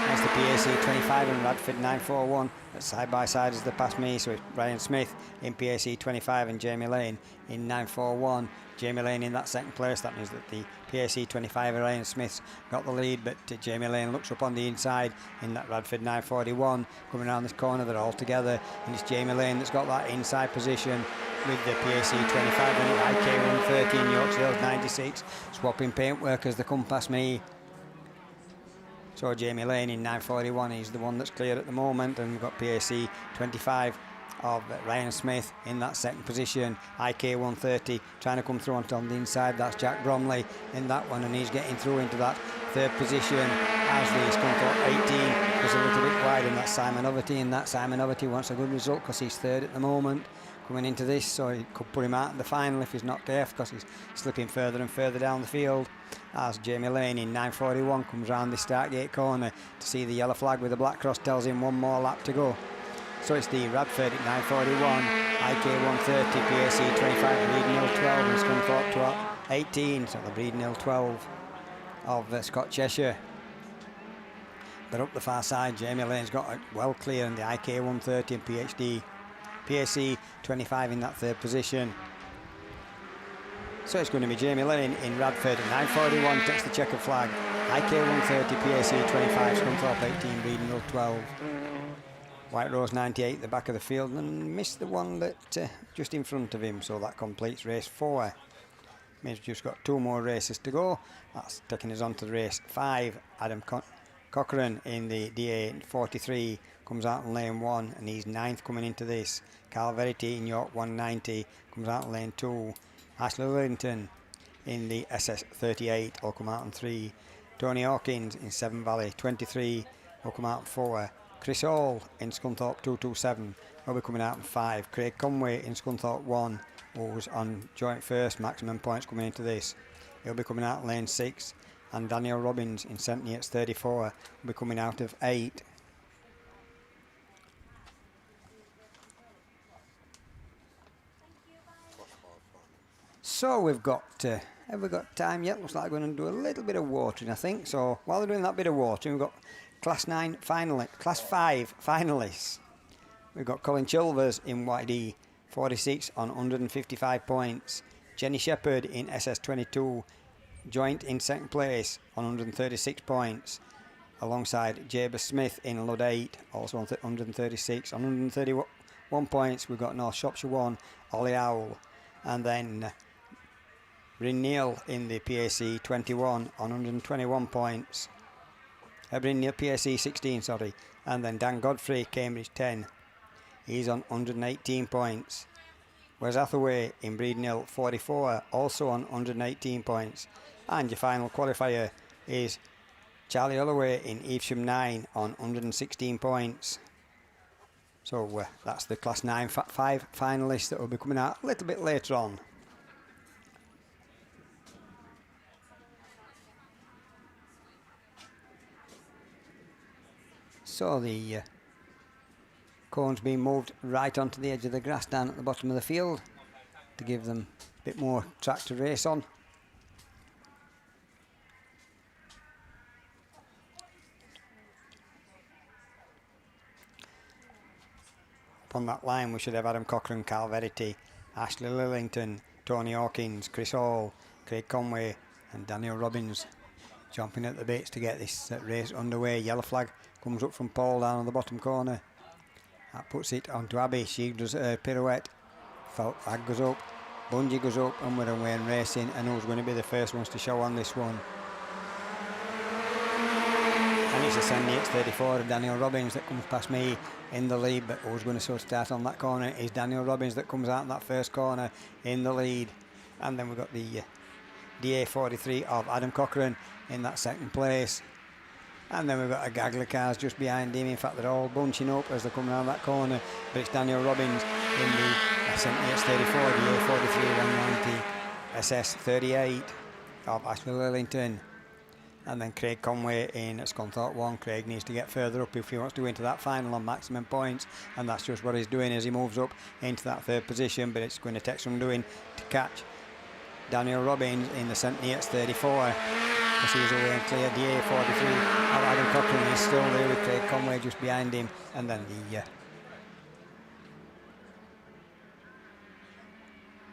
That's the PAC 25 and Radford 941. That's side by side as they pass me. So it's Ryan Smith in PAC 25 and Jamie Lane in 941. Jamie Lane in that second place. That means that the PAC 25 and Ryan Smith's got the lead, but Jamie Lane looks up on the inside in that Radford 941. Coming around this corner, they're all together, and it's Jamie Lane that's got that inside position with the PAC 25 and IK 113, Yorkshire 96, swapping paintwork as they come past me. So Jamie Lane in 9:41, he's the one that's clear at the moment, and we've got PAC 25 of Ryan Smith in that second position. IK 130 trying to come through on the inside, that's Jack Bromley in that one, and he's getting through into that third position as the Scunthorpe 18 was a little bit wide, and that's Simon Overty, and that Simon Overty wants a good result because he's third at the moment coming into this, so he could put him out in the final if he's not careful, because he's slipping further and further down the field as Jamie Lane in 9:41 comes round the start gate corner to see the yellow flag with the black cross, tells him one more lap to go. So it's the Radford at 9:41, IK 130, PAC 25, Breedon 12 and Scunthorpe 18, so the Breedon 12 of Scott Cheshire. But up the far side, Jamie Lane's got it well clear, and the IK 130 and PAC 25 in that third position. So it's going to be Jamie Lane in Radford at 9:41, takes the checkered flag. IK 130, PAC 25, Scunthorpe 18, Breedon 12. White Rose 98 the back of the field, and missed the one that just in front of him, so that completes race 4. Means we've just got 2 more races to go. That's taking us on to race 5. Adam Cochrane in the DA 43 comes out in lane 1, and he's 9th coming into this. Carl Verity in York 190 comes out in lane 2. Ashley Wellington in the SS 38 will come out in 3. Tony Hawkins in Seven Valley 23 will come out in 4. Chris Hall in Scunthorpe 227 will be coming out in 5. Craig Conway in Scunthorpe 1, who's on joint first, maximum points coming into this. He'll be coming out in lane 6. And Daniel Robbins in 78-34 will be coming out of 8. So we've got, have we got time yet? Looks like we're going to do a little bit of watering, I think. So while they're doing that bit of watering, we've got Class 5 finalists. We've got Colin Chilvers in YD 46 on 155 points. Jenny Shepherd in SS 22, joint in second place on 136 points. Alongside Jabez Smith in Lud 8, also on 136. On 131 points, we've got North Shropshire 1, Ollie Owl. And then Bryn Neal in the PAC 21 on 121 points. Bryn Neal PAC 16, sorry. And then Dan Godfrey, Cambridge 10. He's on 118 points. Wes Hathaway in Breedon 44, also on 118 points. And your final qualifier is Charlie Holloway in Evesham 9 on 116 points. So that's the Class 5 finalists that will be coming out a little bit later on. So the cone's being moved right onto the edge of the grass down at the bottom of the field to give them a bit more track to race on. Upon that line we should have Adam Cochrane, Carl Verity, Ashley Lillington, Tony Hawkins, Chris Hall, Craig Conway and Daniel Robbins jumping at the bits to get this race underway. Yellow flag comes up from Paul down on the bottom corner. That puts it onto Abby. She does a pirouette. Flag goes up, bungee goes up, and we're away and racing. And who's going to be the first ones to show on this one? And it's a 78-34 of Daniel Robbins that comes past me in the lead. But who's going to sort of start on that corner is Daniel Robbins that comes out in that first corner in the lead. And then we've got the DA43 of Adam Cochrane in that second place. And then we've got a gaggle of cars just behind him. In fact, they're all bunching up as they come around that corner. But it's Daniel Robbins in the 78-34, the A43 190, SS 38 of Ashley Lillington. And then Craig Conway in Scunthorpe 1. Craig needs to get further up if he wants to go into that final on maximum points. And that's just what he's doing as he moves up into that third position. But it's going to take some doing to catch Daniel Robbins in the 78-34. Because he was away and clear. The A43 of Adam Cochrane is still there with Craig Conway just behind him. And then the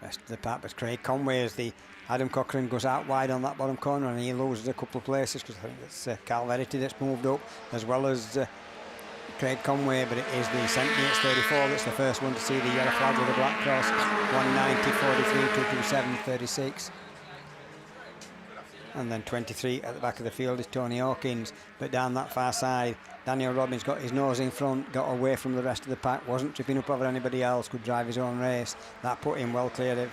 rest of the pack, but Craig Conway as the Adam Cochrane goes out wide on that bottom corner and he loses a couple of places because I think it's Carl Verity that's moved up, as well as Craig Conway, but it is the St. Neots 34 that's the first one to see the yellow flag with the black cross. 190, 43, 227, 36. And then 23 at the back of the field is Tony Hawkins, but down that far side, Daniel Robbins got his nose in front, got away from the rest of the pack, wasn't tripping up over anybody else, could drive his own race. That put him well clear of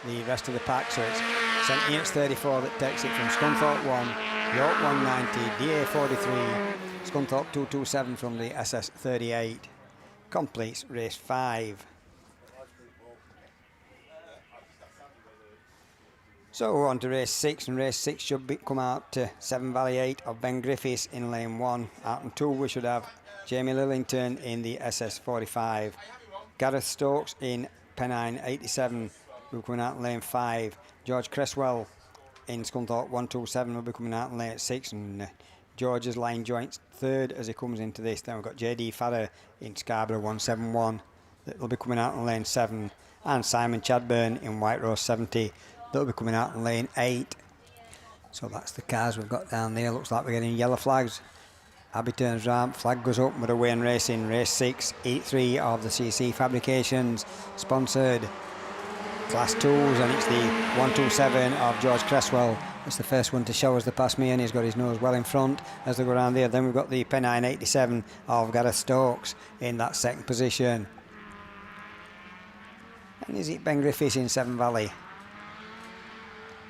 the rest of the pack, so it's St. Neots 34 that takes it from Scunthorpe 1, York 190, DA 43, Scunthorpe 227 from the SS 38. Completes race 5. So we're on to race 6, and race 6 should come out to 7 Valley 8 of Ben Griffiths in lane 1. Out in 2 we should have Jamie Lillington in the SS 45. Gareth Stokes in Pennine 87 will be coming out in lane 5. George Cresswell in Scunthorpe 127 will be coming out in lane 6, and George's line joints 3rd as he comes into this. Then we've got JD Farrer in Scarborough 171 that will be coming out in lane 7, and Simon Chadburn in White Rose 70 that'll be coming out in lane 8. So that's the cars we've got down there. Looks like we're getting yellow flags. Abbey turns round, flag goes up, we're away in racing. Race 6, Heat 3 of the CC Fabrications, sponsored Class 2s, and it's the 127 of George Cresswell. It's the first one to show us the pass me, and he's got his nose well in front as they go around there. Then we've got the Pennine 87 of Gareth Stokes in that second position. And is it Ben Griffiths in 7 Valley?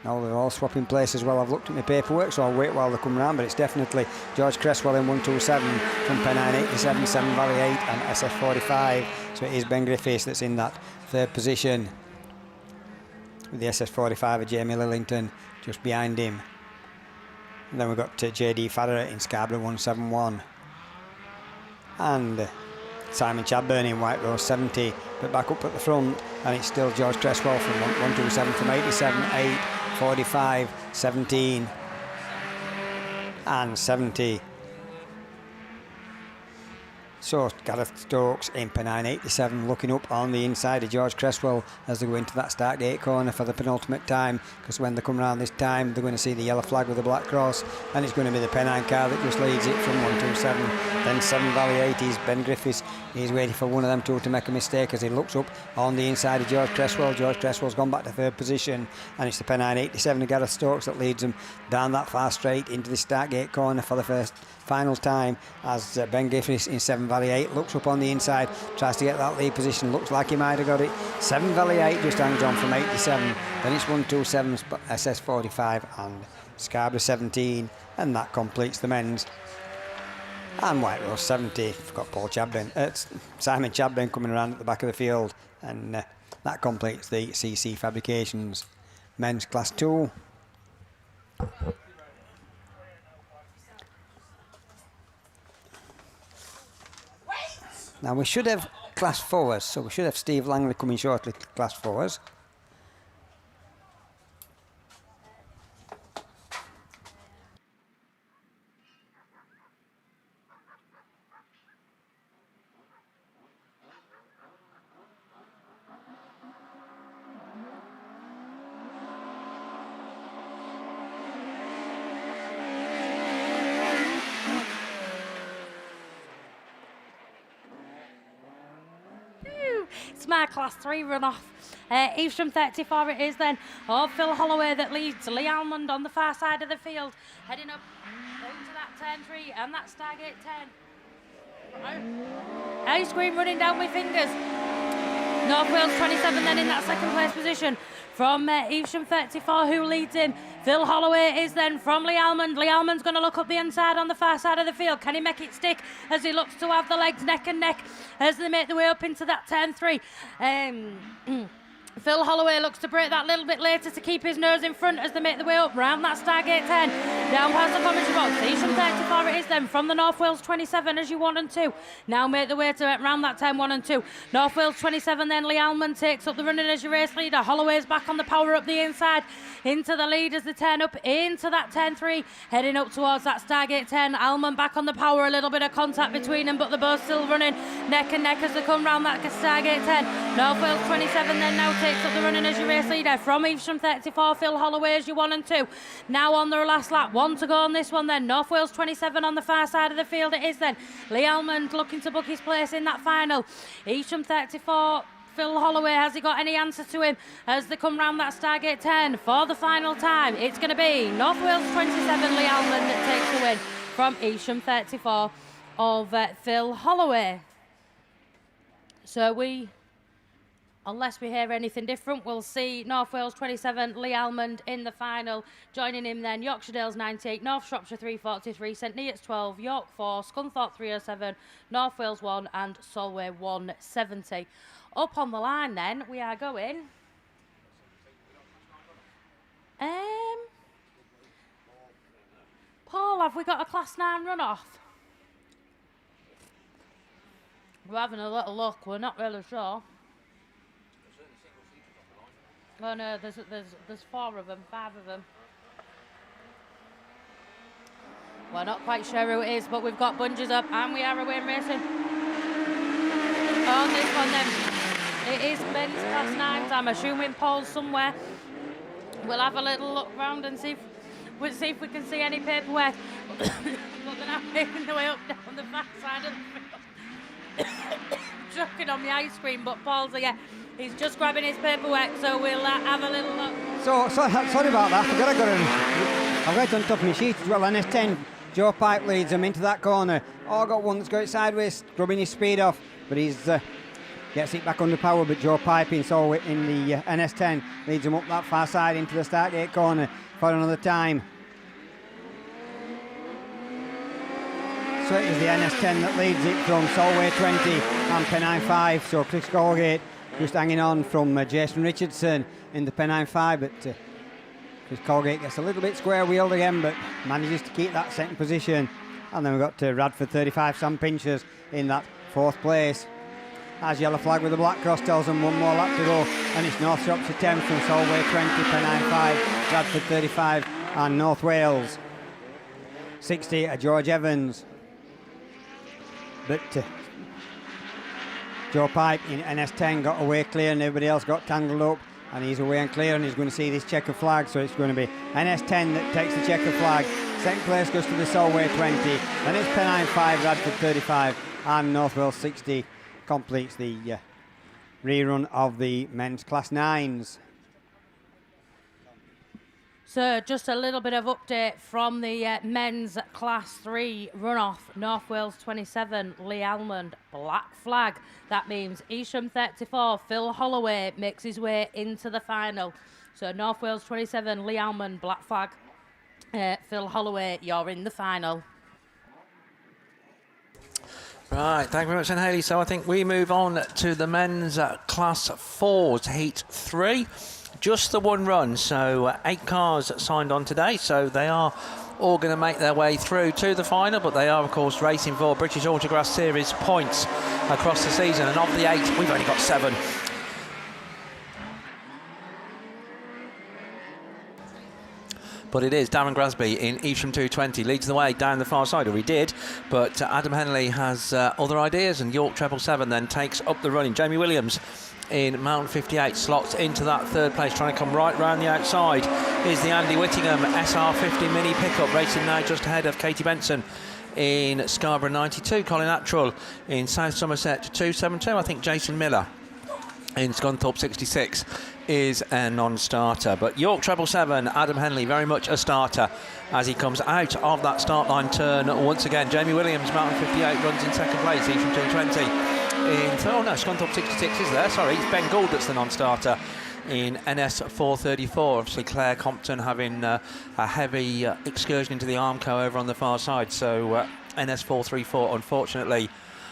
No, they're all swapping places. Well, I've looked at my paperwork, so I'll wait while they come round, but it's definitely George Cresswell in 127 from Pennine 87, 7 Valley 8 and SF 45. So it is Ben Griffiths that's in that 3rd position, with the SS 45 of Jamie Lillington just behind him. And then we've got JD Farrer in Scarborough 171. And Simon Chadburn in White Rose 70, but back up at the front, and it's still George Cresswell from 127 from 87, 8, 45, 17 and 70. So Gareth Stokes in Pennine 87 looking up on the inside of George Cresswell as they go into that start gate corner for the penultimate time, because when they come round this time they're going to see the yellow flag with the black cross, and it's going to be the Pennine car that just leads it from 127. Then 7 Valley 8 is Ben Griffiths. He's waiting for one of them two to make a mistake as he looks up on the inside of George Cresswell. George Cresswell's gone back to 3rd position, and it's the Pennine 87 of Gareth Stokes that leads them down that far straight into the start gate corner for the final time, as Ben Griffiths in 7 Valley 8 looks up on the inside, tries to get that lead position, looks like he might have got it. 7 Valley 8 just hangs on from 87, then it's 127 SS 45 and Scarborough 17, and that completes the men's. And White Rose 70, forgot Paul Chadburn, Simon Chadburn coming around at the back of the field, and that completes the CC Fabrications men's Class 2. Now we should have Class 4s, so we should have Steve Langley coming shortly to Class 4s. It's my Class 3 runoff. Evesham 34 it is then. Phil Holloway that leads. Lee Almond on the far side of the field, heading up into that turn 3 and that Stargate 10. Ice cream running down my fingers. North Wales 27 then in that 2nd place position from Evesham 34, who leads him. Phil Holloway is then from Lee Almond. Lee Almond's going to look up the inside on the far side of the field. Can he make it stick as he looks to have the legs neck and neck as they make their way up into that turn 3? Phil Holloway looks to break that little bit later to keep his nose in front as they make their way up round that Stargate 10, down past the commentary box. Evesham 34 it is then from the North Wales 27 as you 1 and 2. Now make their way to round that 10, 1 and 2. North Wales 27 then Lee Almond takes up the running as your race leader. Holloway's back on the power up the inside into the lead as they turn up into that 10-3, heading up towards that Stargate 10. Almond back on the power, a little bit of contact between them, but they're both still running neck and neck as they come round that Stargate 10. North Wales 27 then now takes takes up the running as your race leader. From Evesham 34, Phil Holloway as your 1 and 2. Now on their last lap, 1 to go on this one then. North Wales 27 on the far side of the field it is then. Lee Almond looking to book his place in that final. Evesham 34, Phil Holloway, has he got any answer to him as they come round that Stargate 10 for the final time? It's going to be North Wales 27, Lee Almond that takes the win from Evesham 34 of Phil Holloway. So unless we hear anything different, we'll see North Wales 27, Lee Almond in the final. Joining him then, Yorkshire Dales 98, North Shropshire 343, St Neots 12, York 4, Scunthorpe 307, North Wales 1 and Solway 170. Up on the line then, we are going... Paul, have we got a Class 9 runoff? We're having a little look, we're not really sure. Oh no, there's 4 of them, 5 of them. We're not quite sure who it is, but we've got bungees up and we are away and racing. On this one then, it is men's Class 9s. I'm assuming Paul's somewhere. We'll have a little look round and see if we can see any paperwork. But they're now making their way up down the back side of the field. Choking on the ice cream, but Paul's here. He's just grabbing his paperwork, so we'll have a little look. Sorry about that. I've got it on top of my sheet as well. NS10, Joe Pipe leads him into that corner. Oh, got one that's going sideways, scrubbing his speed off, but he's gets it back under power. But Joe Pipe in the NS10 leads him up that far side into the start gate corner for another time. So it is the NS10 that leads it from Solway 20 and Pennine 5. So Chris Colgate just hanging on from Jason Richardson in the Pennine 5, but Chris Colgate gets a little bit square wheeled again, but manages to keep that second position. And then we've got Radford 35, Sam Pinchers in that 4th place. As yellow flag with the black cross tells them 1 more lap to go, and it's North Shropshire 10 from Solway 20, Pennine 5, Radford 35 and North Wales 60 George Evans. But Joe Pipe in NS10 got away clear and everybody else got tangled up, and he's away and clear and he's going to see this checker flag, so it's going to be NS10 that takes the checker flag. Second place goes to the Solway 20, and it's Pennine 5, Radford 35 and North Wales 60 completes the rerun of the men's Class 9s. So just a little bit of update from the men's Class 3 runoff. North Wales 27, Lee Almond, black flag. That means Evesham 34, Phil Holloway makes his way into the final. So North Wales 27, Lee Almond, black flag. Phil Holloway, you're in the final. Right, thank you very much, then, Hayley. So I think we move on to the men's Class 4's Heat 3. Just the 1 run, so 8 cars signed on today, so they are all going to make their way through to the final, but they are, of course, racing for British Autograss Series points across the season, and of the 8, we've only got 7. But it is Darren Grasby in Evesham 220 leads the way down the far side, or he did, but Adam Henley has other ideas, and York 777 then takes up the running. Jamie Williams in Mountain 58 slots into that 3rd place, trying to come right round the outside is the Andy Whittingham SR50 mini pickup, racing now just ahead of Katie Benson in Scarborough 92. Colin Attrell in South Somerset 272. I think Jason Miller in Scunthorpe 66 is a non-starter, but York 777, Adam Henley very much a starter as he comes out of that start line turn once again. Jamie Williams, Mountain 58, runs in 2nd place, Evesham 220. Scunthorpe 66 is there, sorry, it's Ben Gould that's the non-starter in NS 434. Obviously Claire Compton having a heavy excursion into the Armco over on the far side, so NS 434 unfortunately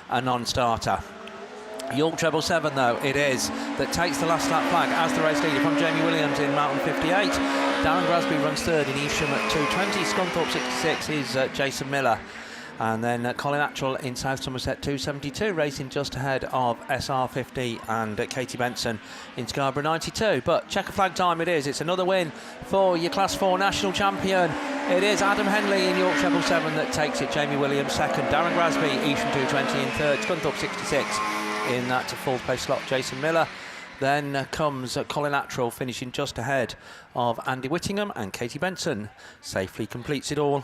a non-starter. York 777 though it is that takes the last lap flag as the race leader from Jamie Williams in Mountain 58. Darren Grasby runs 3rd in Evesham at 220. Scunthorpe 66 is Jason Miller, and then Colin Attrell in South Somerset 272, racing just ahead of SR50 and Katie Benson in Scarborough 92. But checker flag time it is. It's another win for your Class 4 national champion. It is Adam Henley in York 777 that takes it. Jamie Williams 2nd, Darren Grasby Evesham 220 in 3rd, Scunthorpe 66 in that 4th place slot. Jason Miller Then comes Colin Attrell finishing just ahead of Andy Whittingham, and Katie Benson safely completes it all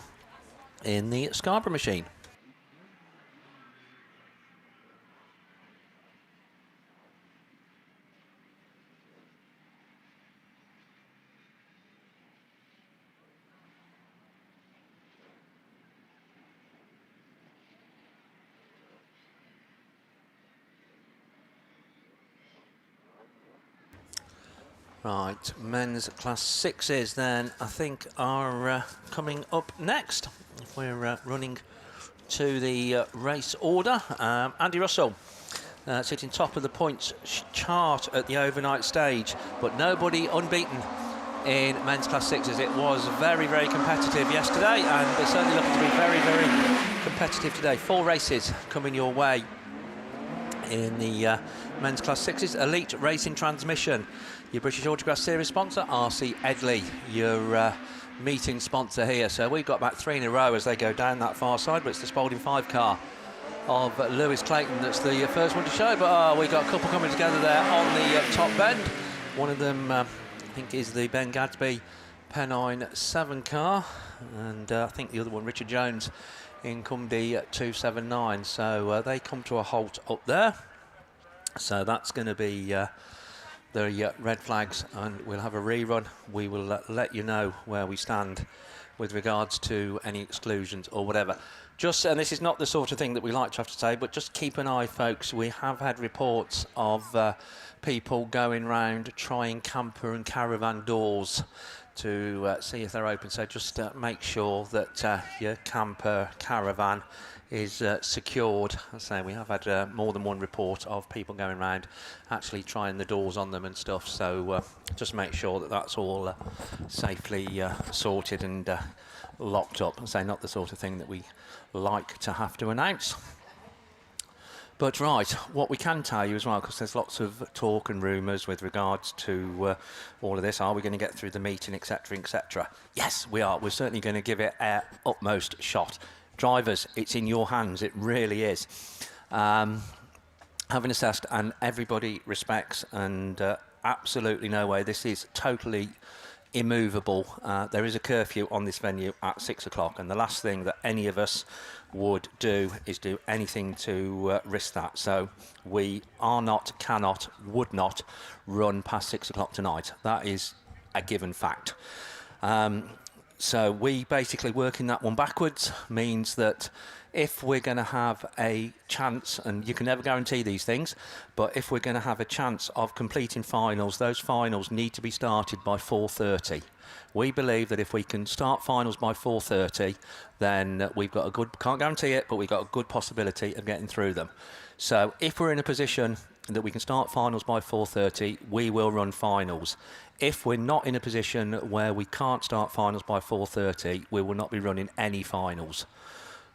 in the Scarborough machine. Right, men's class 6s then I think are coming up next. If we're running to the race order, Andy Russell sitting top of the points chart at the overnight stage, but nobody unbeaten in men's class 6s. It was very, very competitive yesterday, and they're certainly looking to be very, very competitive today. 4 races coming your way in the men's class 6s. Elite Racing Transmission, your British Autograss Series sponsor. RC Edley, your meeting sponsor here. So we've got about 3 in a row as they go down that far side, but it's the Spalding 5 car of Lewis Clayton that's the first one to show. But we've got a couple coming together there on the top bend. One of them, I think, is the Ben Gadsby Pennine 7 car, and I think the other one, Richard Jones, in Cumdy 279. So they come to a halt up there. So that's going to be the red flags, and we'll have a rerun. We will let you know where we stand with regards to any exclusions or whatever. Just, and this is not the sort of thing that we like to have to say, but just keep an eye, folks. We have had reports of people going round trying camper and caravan doors to see if they're open. So just make sure that your camper caravan is secured. I say we have had more than one report of people going around actually trying the doors on them and stuff. So just make sure that that's all safely sorted and locked up. I say not the sort of thing that we like to have to announce. But right, what we can tell you as well, because there's lots of talk and rumours with regards to all of this. Are we going to get through the meeting, etc., etc.? Yes, we are. We're certainly going to give it our utmost shot. Drivers, it's in your hands. It really is. Having assessed, and everybody respects, and absolutely no way. This is totally immovable. There is a curfew on this venue at 6 o'clock, and the last thing that any of us would do is do anything to risk that. So we are not, cannot, would not run past 6 o'clock tonight. That is a given fact. So we basically working that one backwards means that if we're going to have a chance, and you can never guarantee these things, but if we're going to have a chance of completing finals, those finals need to be started by 4:30. We believe that if we can start finals by 4:30, then we've got a good, can't guarantee it, but we've got a good possibility of getting through them. So if we're in a position that we can start finals by 4:30, we will run finals. If we're not in a position where we can't start finals by 4:30, we will not be running any finals.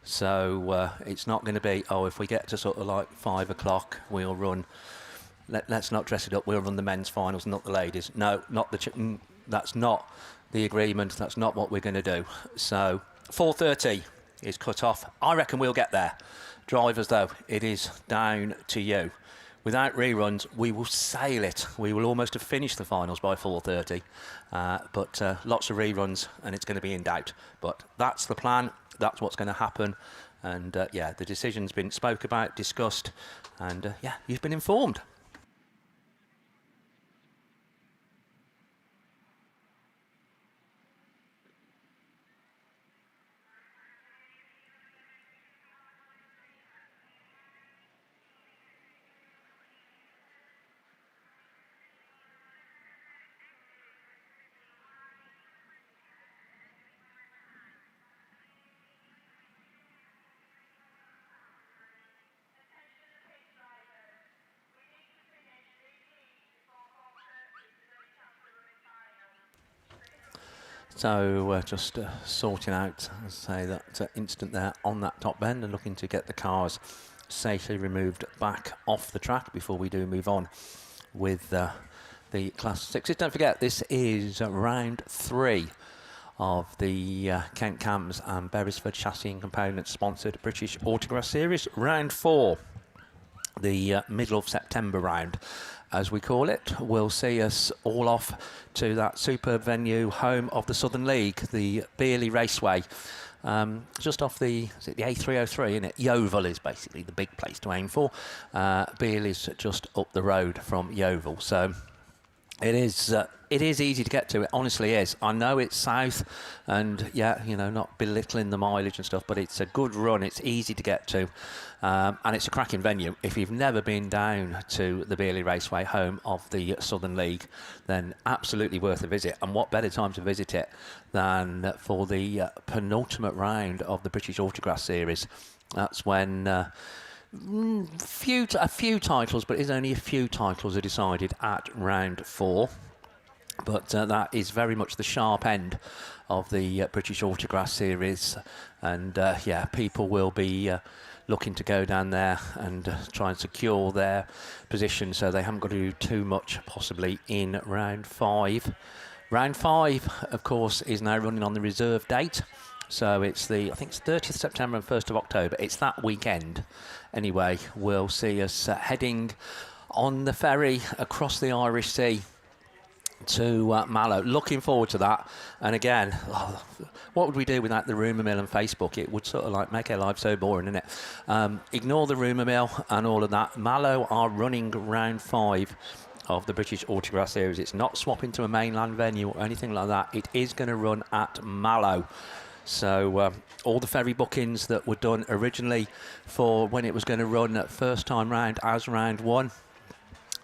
So it's not going to be, oh, if we get to sort of like 5 o'clock, we'll run, let's not dress it up, we'll run the men's finals, not the ladies. No, not that's not the agreement, that's not what we're going to do. So 4:30 is cut off. I reckon we'll get there. Drivers, though, it is down to you. Without reruns, we will sail it. We will almost have finished the finals by 4:30, but lots of reruns, and it's going to be in doubt. But that's the plan. That's what's going to happen. And yeah, the decision's been spoke about, discussed, and yeah, you've been informed. So just sorting out, as I say, that instant there on that top bend and looking to get the cars safely removed back off the track before we do move on with the Class 6s. Don't forget, this is round 3 of the Kent Cams and Beresford Chassis and Components sponsored British Autograss Series. Round 4, the middle of September round. as we call it, will see us all off to that superb venue, home of the Southern League, the Bearley Raceway. Just off the A303, isn't it? Yeovil is basically the big place to aim for. Bearley's just up the road from Yeovil, so it is easy to get to. It honestly is. I know it's south, and yeah, you know, not belittling the mileage and stuff, but it's a good run. It's easy to get to, and it's a cracking venue. If you've never been down to the Bearley Raceway, home of the Southern League, then absolutely worth a visit. And what better time to visit it than for the penultimate round of the British Autograss Series? That's when a few titles, but it's only a few titles are decided at round 4. But that is very much the sharp end of the British Autograss Series, and yeah, people will be looking to go down there and try and secure their position, so they haven't got to do too much possibly in round 5. Round 5, of course, is now running on the reserve date. So it's I think it's 30th September and 1st of October. It's that weekend. Anyway, we'll see us heading on the ferry across the Irish Sea to Mallow. Looking forward to that. And again, what would we do without the rumour mill and Facebook? It would sort of like make our life so boring, isn't it? Ignore the rumour mill and all of that. Mallow are running round 5 of the British Autograss Series. It's not swapping to a mainland venue or anything like that. It is going to run at Mallow. So all the ferry bookings that were done originally for when it was going to run first time round as round 1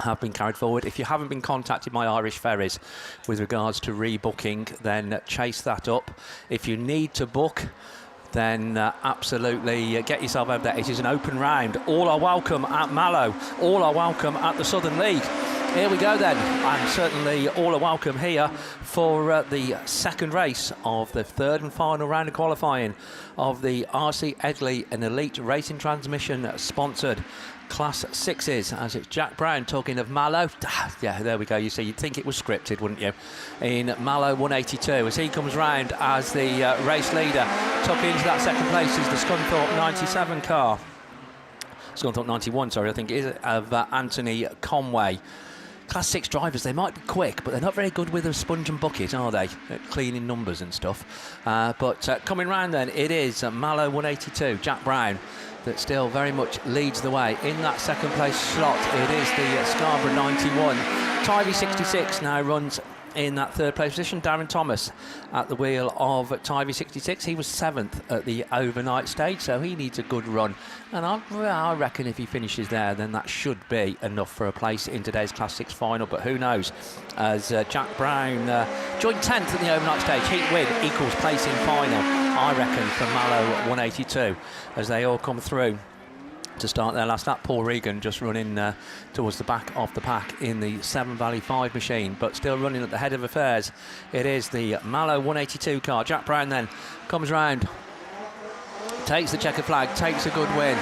have been carried forward. If you haven't been contacted by Irish Ferries with regards to rebooking, then chase that up. If you need to book, then absolutely get yourself over there. It is an open round. All are welcome at Mallow. All are welcome at the Southern League. Here we go then, and certainly all are welcome here for the second race of the third and final round of qualifying of the RC Edgley and Elite Racing Transmission sponsored Class 6s, as it's Jack Brown talking of Mallow. Yeah, there we go. You see, you'd think it was scripted, wouldn't you? In Mallow 182, as he comes round as the race leader. Tucked into that second place is the Scunthorpe 97 car. Scunthorpe 91, sorry, I think it is, of Anthony Conway. Class 6 drivers, they might be quick, but they're not very good with a sponge and bucket, are they? Cleaning numbers and stuff. But coming round then, it is Mallow 182, Jack Brown, that still very much leads the way. In that second place slot, it is the Scarborough 91. Tivy 66 now runs in that third place position. Darren Thomas at the wheel of Tivy 66. He was 7th at the overnight stage, so he needs a good run. And I reckon if he finishes there, then that should be enough for a place in today's Class 6 final. But who knows? As Jack Brown joined 10th at the overnight stage. Heat win equals place in final, I reckon, for Mallow 182, as they all come through to start their last lap. Paul Regan just running towards the back of the pack in the Severn Valley 5 machine, but still running at the head of affairs. It is the Mallow 182 car. Jack Brown then comes round, takes the checkered flag, takes a good win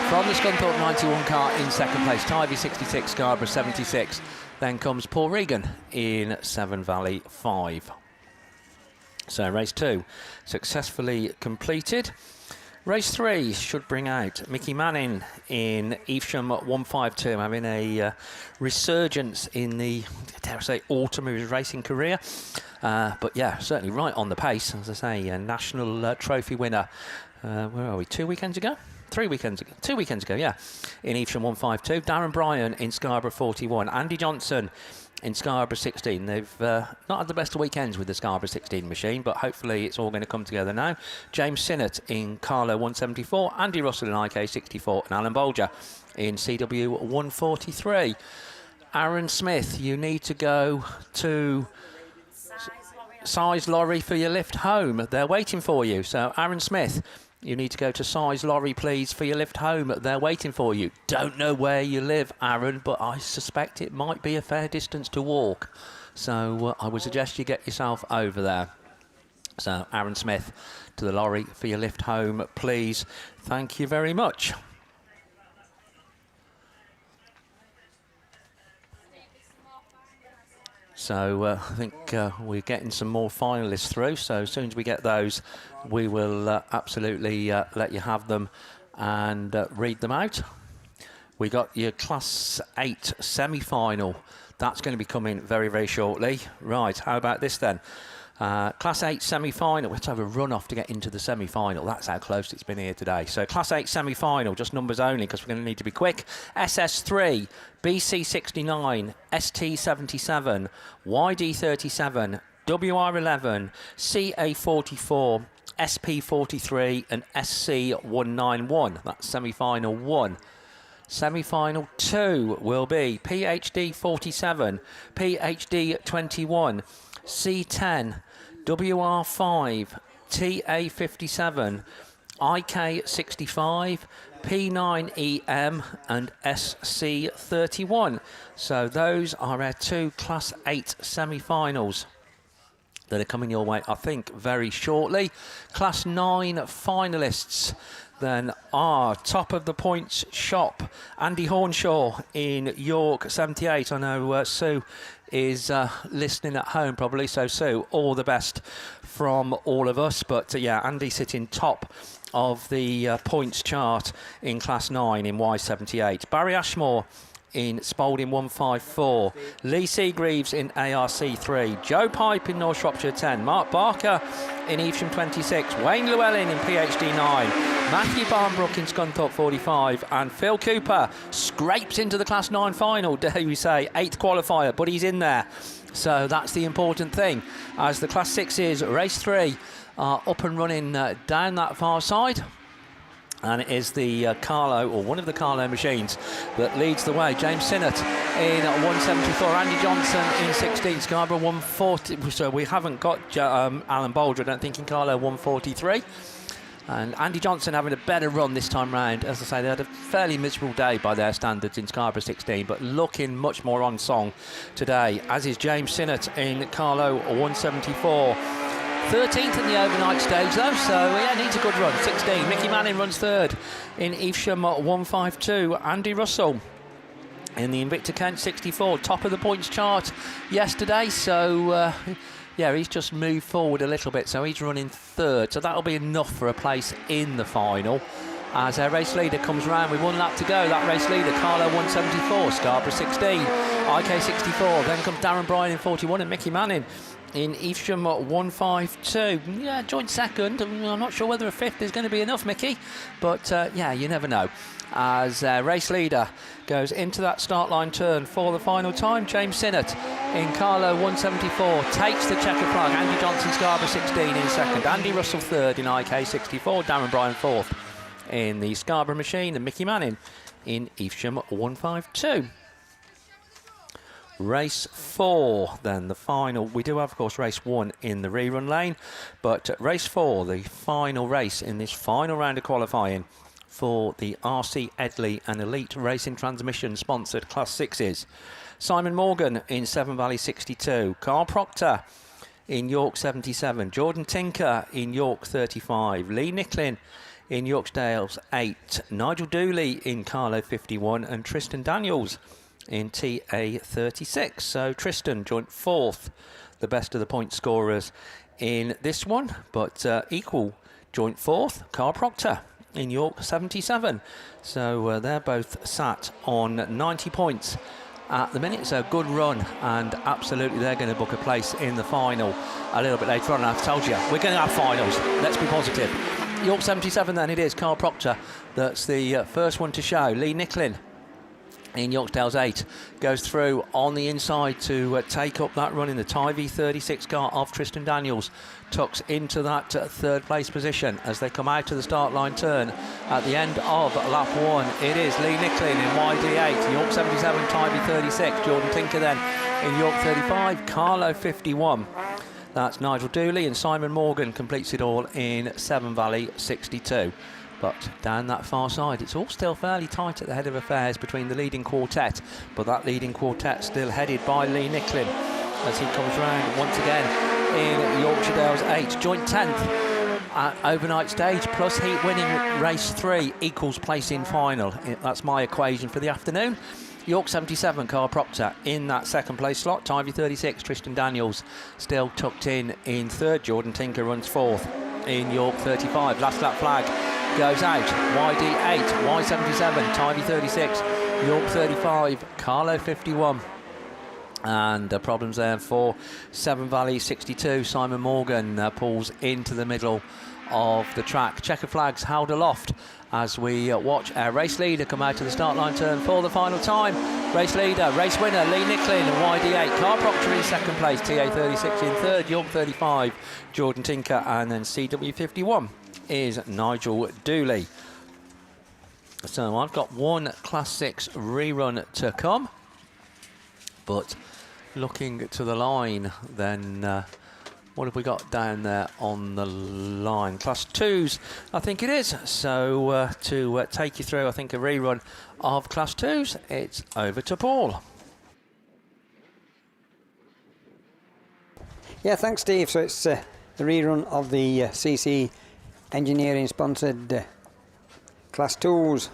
from the Scunthorpe 91 car in second place. Tivy 66, Scarborough 76. Then comes Paul Regan in Severn Valley 5. So race 2 successfully completed. Race 3 should bring out Mickey Manning in Evesham 152, having a resurgence in the, dare I say, autumn of his racing career. But yeah, certainly right on the pace. As I say, a national trophy winner, where are we, 2 weekends ago? 3 weekends ago, 2 weekends ago, yeah, in Evesham 152. Darren Bryan in Scarborough 41. Andy Johnson in Scarborough 16. They've not had the best of weekends with the Scarborough 16 machine, but hopefully it's all going to come together now. James Sinnott in Carlo 174, Andy Russell in IK 64, and Alan Bolger in CW 143. Aaron Smith, you need to go to Size Lorry for your lift home. They're waiting for you. So Aaron Smith, you need to go to Size Lorry, please, for your lift home. They're waiting for you. Don't know where you live, Aaron, but I suspect it might be a fair distance to walk. So I would suggest you get yourself over there. So Aaron Smith to the lorry for your lift home, please. Thank you very much. So I think we're getting some more finalists through. So as soon as we get those, we will absolutely let you have them and read them out. We got your Class 8 semi-final. That's going to be coming very, very shortly. Right, how about this then? Class 8 semi-final. We have to have a run-off to get into the semi-final. That's how close it's been here today. So Class 8 semi-final, just numbers only because we're going to need to be quick. SS3, BC69, ST77, YD37, WR11, CA44, SP43 and SC191. That's semi-final 1. Semi-final 2 will be PhD 47, PhD 21, C10, WR5, TA 57, IK 65, P9EM and SC 31. So those are our 2 Class 8 semi-finals that are coming your way, I think, very shortly. Class 9 finalists then are top of the points shop. Andy Hornshaw in York 78. I know Sue is listening at home probably, so Sue, all the best from all of us. But yeah, Andy sitting top of the points chart in Class 9 in Y78. Barry Ashmore in Spalding 154, Lee Seagreaves in ARC 3, Joe Pipe in North Shropshire 10, Mark Barker in Evesham 26, Wayne Llewellyn in PhD 9, Matthew Barnbrook in Scunthorpe 45, and Phil Cooper scrapes into the Class 9 final, dare we say, 8th qualifier, but he's in there. So that's the important thing, as the Class 6s, race 3, are up and running down that far side. And it is the Carlo, or one of the Carlo machines, that leads the way. James Sinnott in 174, Andy Johnson in 16, Scarborough 140. So we haven't got Alan Bolger, I don't think, in Carlo 143. And Andy Johnson having a better run this time round. As I say, they had a fairly miserable day by their standards in Scarborough 16, but looking much more on song today, as is James Sinnott in Carlo 174. 13th in the overnight stage though, so yeah, needs a good run. 16, Mickey Manning runs 3rd in Evesham 152. Andy Russell in the Invicta Kent 64, top of the points chart yesterday, so yeah, he's just moved forward a little bit, so he's running 3rd, so that'll be enough for a place in the final. As our race leader comes round with 1 lap to go, that race leader, Carlo 174, Scarborough 16, IK 64, then comes Darren Bryan in 41 and Mickey Manning in Evesham 152. Yeah, joint second. I'm not sure whether a 5th is going to be enough, Mickey, but yeah, you never know. As race leader goes into that start line turn for the final time, James Sinnott in Carlo 174 takes the checker flag. Andy Johnson, Scarborough 16 in 2nd. Andy Russell 3rd in IK 64. Darren Bryan 4th in the Scarborough machine, and Mickey Manning in Evesham 152. Race 4, then the final. We do have, of course, race 1 in the rerun lane, but race 4, the final race in this final round of qualifying for the RC Edley and Elite Racing Transmission sponsored Class 6s. Simon Morgan in Severn Valley 62, Carl Proctor in York 77, Jordan Tinker in York 35, Lee Nicklin in Yorksdale's 8, Nigel Dooley in Carlo 51, and Tristan Daniels in TA 36. So Tristan joint 4th, the best of the point scorers in this one, but equal joint 4th, Carl Proctor in York 77. So they're both sat on 90 points at the minute, so good run, and absolutely they're going to book a place in the final a little bit later on. I've told you, we're going to have finals, let's be positive. York 77 then it is, Carl Proctor, that's the first one to show. Lee Nicklin in Yorkdale's 8 goes through on the inside to take up that run in the Tyvee 36 car of Tristan Daniels. Tucks into that 3rd place position as they come out to the start line turn at the end of lap 1. It is Lee Nicklin in YD8, York 77, Tyvee 36, Jordan Tinker then in York 35, Carlo 51. That's Nigel Dooley, and Simon Morgan completes it all in Severn Valley 62. But down that far side, it's all still fairly tight at the head of affairs between the leading quartet, but that leading quartet still headed by Lee Nicklin as he comes round once again in Yorkshire Dales 8. Joint 10th at overnight stage, plus heat winning race 3 equals place in final. That's my equation for the afternoon. York 77, Carl Proctor in that 2nd place slot. Tyvee 36, Tristan Daniels still tucked in 3rd. Jordan Tinker runs 4th in York 35. Last lap flag goes out. YD8, Y77, Tyvee 36, York 35, Carlo 51. And problems there for Severn Valley 62. Simon Morgan pulls into the middle of the track. Checker flags held aloft as we watch our race leader come out to the start line turn for the final time. Race leader, race winner, Lee Nicklin, YD8. Carl Proctor in second place, TA36 in third, York 35, Jordan Tinker, and then CW51 is Nigel Dooley. So I've got one Class 6 rerun to come, but looking to the line, then what have we got down there on the line? Class 2s, I think it is. So to take you through, I think, a rerun of Class 2s, it's over to Paul. Yeah, thanks, Steve. So it's the rerun of the CC Engineering sponsored Class 2s.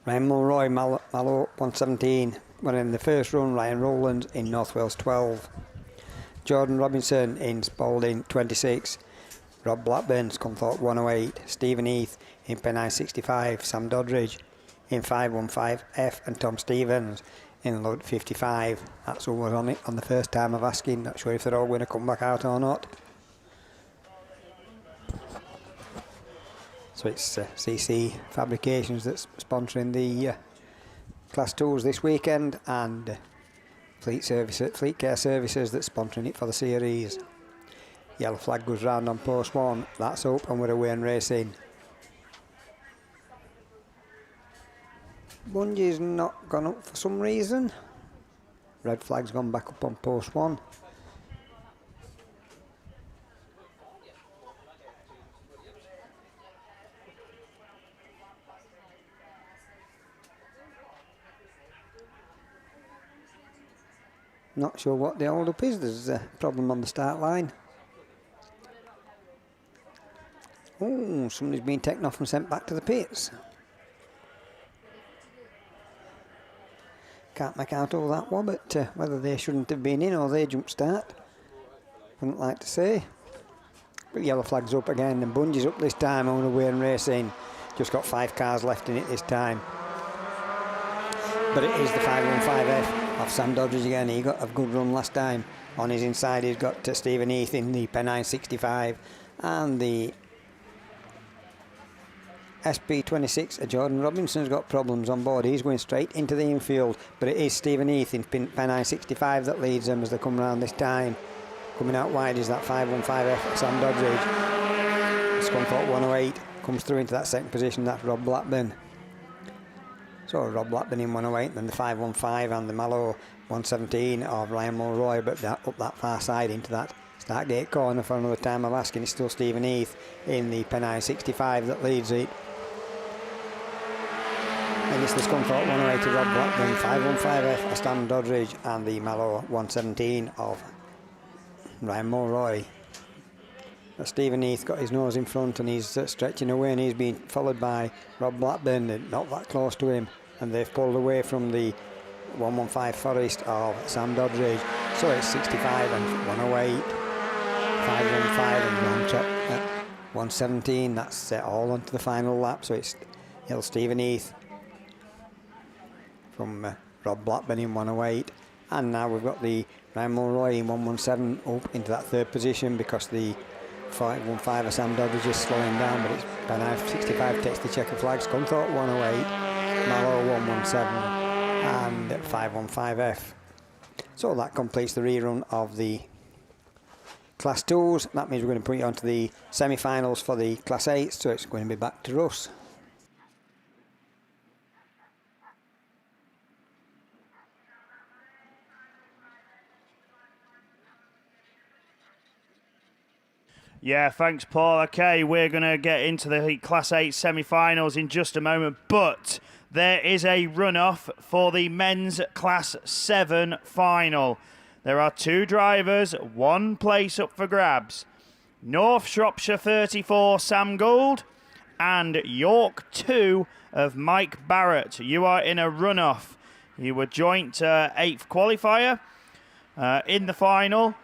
Ryan Mulroy, Mallow 117. Well, in the first run, Ryan Rowland in North Wales 12. Jordan Robinson in Spalding 26. Rob Blackburn, Scunthorpe 108. Stephen Heath in Pennine 65. Sam Doddridge in 515F. And Tom Stevens in Load 55. That's who was on it on the first time of asking. Not sure if they're all going to come back out or not. So it's CC Fabrications that's sponsoring the Class 2s this weekend, and Fleet Care Services that's sponsoring it for the series. Yellow flag goes round on post 1. That's up and we're away and racing. Bungie's not gone up for some reason. Red flag's gone back up on post 1. Not sure what the hold up is. There's a problem on the start line. Oh, somebody's been taken off and sent back to the pits. Can't make out all that one, but whether they shouldn't have been in or they jump start, wouldn't like to say. But yellow flag's up again and Bungie's up this time on the way and racing. Just got 5 cars left in it this time. But it is the 515F of Sam Doddridge again. He got a good run last time. On his inside he's got Stephen Heath in the Pennine 65 and the SP26. Jordan Robinson's got problems on board. He's going straight into the infield, but it is Stephen Heath in Pennine 65 that leads them as they come round this time. Coming out wide is that 515F Sam Doddridge. Scunthorpe 108 comes through into that second position. That's Rob Blackburn. So Rob Blackburn in 108, then the 515 and the Mallow 117 of Ryan Mulroy, but that, up that far side into that start gate corner for another time of asking. It's still Stephen Heath in the Pennine 65 that leads it. And it's the Scunthorpe 108 of Rob Blackburn, 515F of Stan Doddridge and the Mallow 117 of Ryan Mulroy. Stephen Heath got his nose in front and he's stretching away, and he's been followed by Rob Blackburn, not that close to him, and they've pulled away from the 115 Forest of Sam Doddridge. So it's 65 and 108, 515 and one top at 117. That's all onto the final lap. So it's Stephen Heath from Rob Blackburn in 108, and now we've got the Ryan Mulroy in 117 up into that third position because the 515 of Sam Doddridge is slowing down, but it's Pennine 65 takes the checker flag. Scunthorpe 108, Mallow 117 and 515F. So that completes the rerun of the Class 2s. That means we're going to put it onto the semi-finals for the Class 8s, so it's going to be back to Russ. Yeah, thanks, Paul. Okay, we're going to get into the Class 8 semi-finals in just a moment, but there is a runoff for the men's Class 7 final. There are 2 drivers, 1 place up for grabs. North Shropshire 34, Sam Gould, and York 2 of Mike Barrett. You are in a runoff. You were joint 8th qualifier in the final.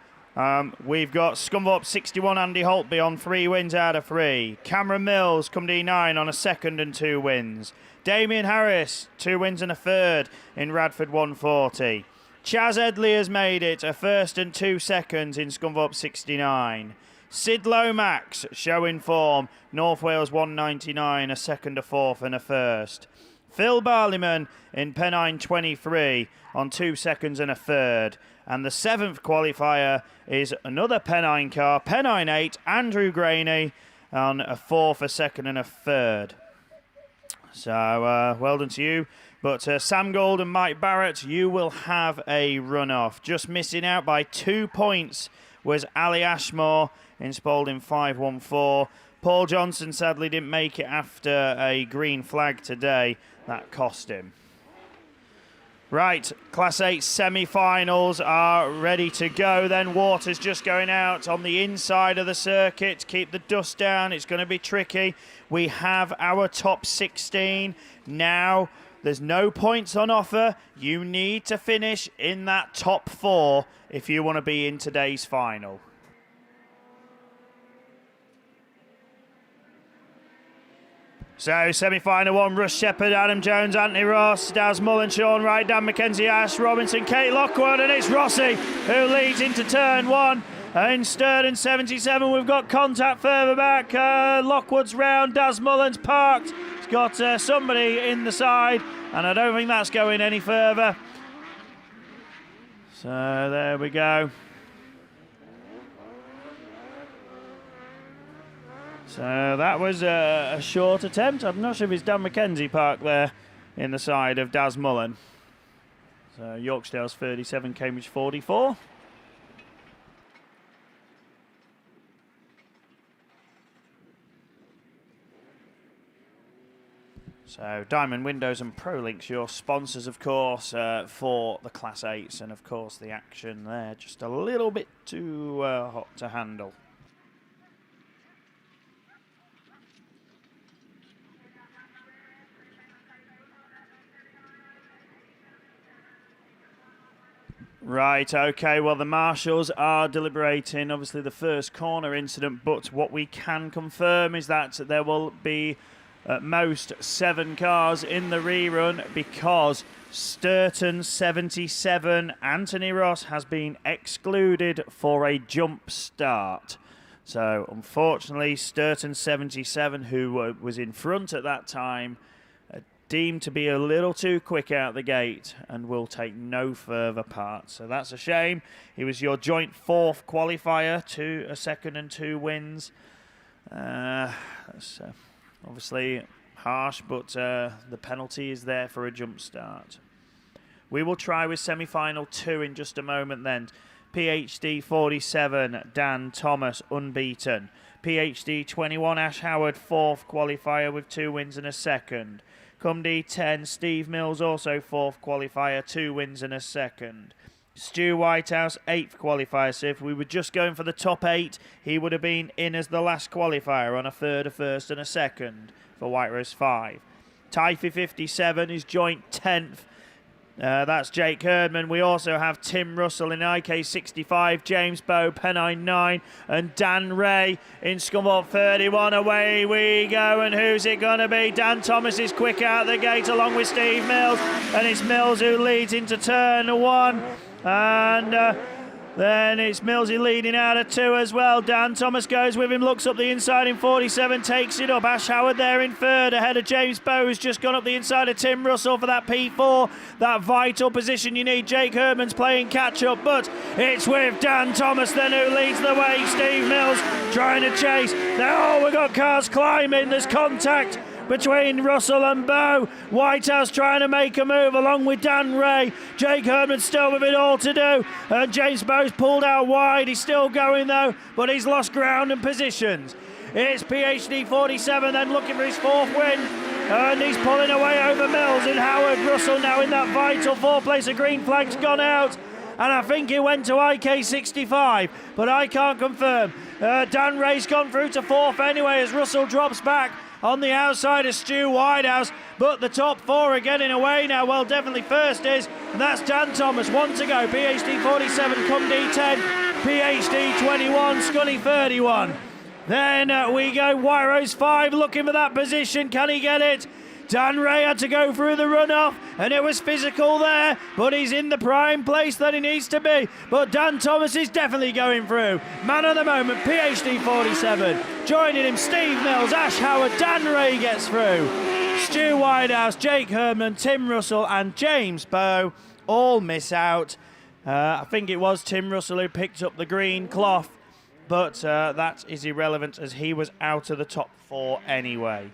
We've got Scunthorpe 61, Andy Holtby on 3 wins out of 3. Cameron Mills, come D9 on a 2nd and 2 wins. Damien Harris, 2 wins and a 3rd in Radford 140. Chaz Edley has made it, a 1st and 2 seconds in Scunthorpe 69. Sid Lomax, showing form, North Wales 199, a 2nd, a 4th and a 1st. Phil Barleyman in Pennine 23 on 2 seconds and a 3rd. And the 7th qualifier is another Pennine car, Pennine 8, Andrew Graney on a 4th, a 2nd and a 3rd. So well done to you. But Sam Gold and Mike Barrett, you will have a runoff. Just missing out by 2 points was Ali Ashmore in Spalding 514. Paul Johnson sadly didn't make it after a green flag today. That cost him. Right, Class 8 semi-finals are ready to go then. Water's just going out on the inside of the circuit. Keep the dust down. It's going to be tricky. We have our top 16 now. There's no points on offer. You need to finish in that top 4 if you want to be in today's final. So, semi-final 1, Russ Shepherd, Adam Jones, Anthony Ross, Daz Mullen, Sean Wright, Dan McKenzie, Ash Robinson, Kate Lockwood, and it's Rossi who leads into turn 1. In Sturden 77, we've got contact further back. Lockwood's round, Daz Mullen's parked. He's got somebody in the side, and I don't think that's going any further. So, there we go. So that was a short attempt. I'm not sure if it's Dan McKenzie parked there in the side of Daz Mullen. So Yorksdale's 37, Cambridge 44. So Diamond Windows and ProLinks, your sponsors, of course, for the Class 8s. And, of course, the action there just a little bit too hot to handle. Right, okay, well, the marshals are deliberating, obviously, the first corner incident, but what we can confirm is that there will be at most 7 cars in the rerun because Sturton 77, Anthony Ross, has been excluded for a jump start. So, unfortunately, Sturton 77, who was in front at that time, deemed to be a little too quick out the gate and will take no further part. So that's a shame. He was your joint 4th qualifier, a 2nd and 2 wins. That's obviously harsh, but the penalty is there for a jump start. We will try with semi-final 2 in just a moment then. PhD 47, Dan Thomas, unbeaten. PhD 21, Ash Howard, 4th qualifier with 2 wins and a 2nd. Come D10, Steve Mills, also 4th qualifier, 2 wins and a 2nd. Stu Whitehouse, 8th qualifier. So if we were just going for the top 8, he would have been in as the last qualifier on a 3rd, a 1st and a 2nd for White Rose 5. Typhy 57 is joint 10th. That's Jake Herdman. We also have Tim Russell in IK 65, James Bow, Pennine 9, and Dan Ray in Scunthorpe 31. Away we go, and who's it going to be? Dan Thomas is quick out the gate along with Steve Mills, and it's Mills who leads into turn 1. And then it's Millsy leading out of 2 as well. Dan Thomas goes with him, looks up the inside in 47, takes it up. Ash Howard there in 3rd, ahead of James Bow, who's just gone up the inside of Tim Russell for that P4. That vital position you need. Jake Herman's playing catch-up, but it's with Dan Thomas then who leads the way. Steve Mills trying to chase. Oh, we've got cars climbing. There's contact between Russell and Bow. Whitehouse trying to make a move along with Dan Ray. Jake Herman still with it all to do. And James Bow's pulled out wide. He's still going though, but he's lost ground and positions. It's PhD 47 then looking for his 4th win. And he's pulling away over Mills and Howard. Russell now in that vital 4th place. A green flag's gone out. And I think it went to IK 65, but I can't confirm. Dan Ray's gone through to 4th anyway as Russell drops back on the outside of Stu Whitehouse, but the top 4 are getting away now. Well, definitely first is, and that's Dan Thomas. 1 to go. PhD 47, come D10. PhD 21, Scunny 31. Then we go White Rose 5 looking for that position. Can he get it? Dan Ray had to go through the runoff, and it was physical there, but he's in the prime place that he needs to be. But Dan Thomas is definitely going through. Man of the moment, PhD 47. Joining him, Steve Mills, Ash Howard, Dan Ray gets through. Stu Widehouse, Jake Herman, Tim Russell, and James Bowe all miss out. I think it was Tim Russell who picked up the green cloth, but that is irrelevant as he was out of the top 4 anyway.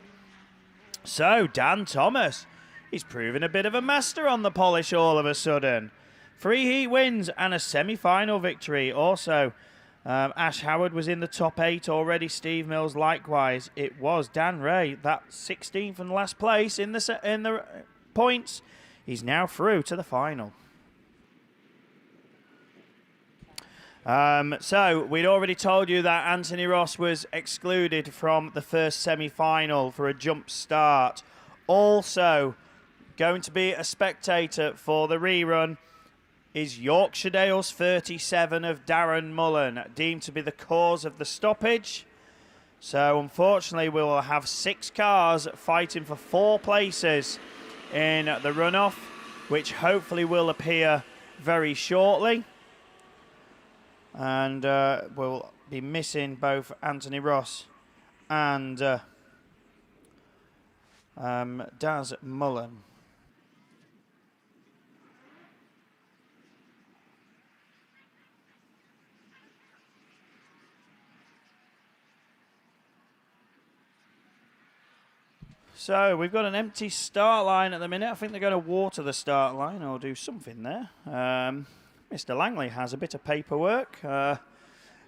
So, Dan Thomas, he's proven a bit of a master on the polish all of a sudden. 3 heat wins and a semi-final victory. Also, Ash Howard was in the top 8 already. Steve Mills likewise. It was Dan Ray, that 16th and last place in the points. He's now through to the final. So, we'd already told you that Anthony Ross was excluded from the first semi-final for a jump start. Also, going to be a spectator for the rerun is Yorkshire Dales 37 of Darren Mullen, deemed to be the cause of the stoppage. So, unfortunately, we will have 6 cars fighting for 4 places in the runoff, which hopefully will appear very shortly. And we'll be missing both Anthony Ross and Daz Mullen. So we've got an empty start line at the minute. I think they're going to water the start line or do something there. Mr. Langley has a bit of paperwork. No,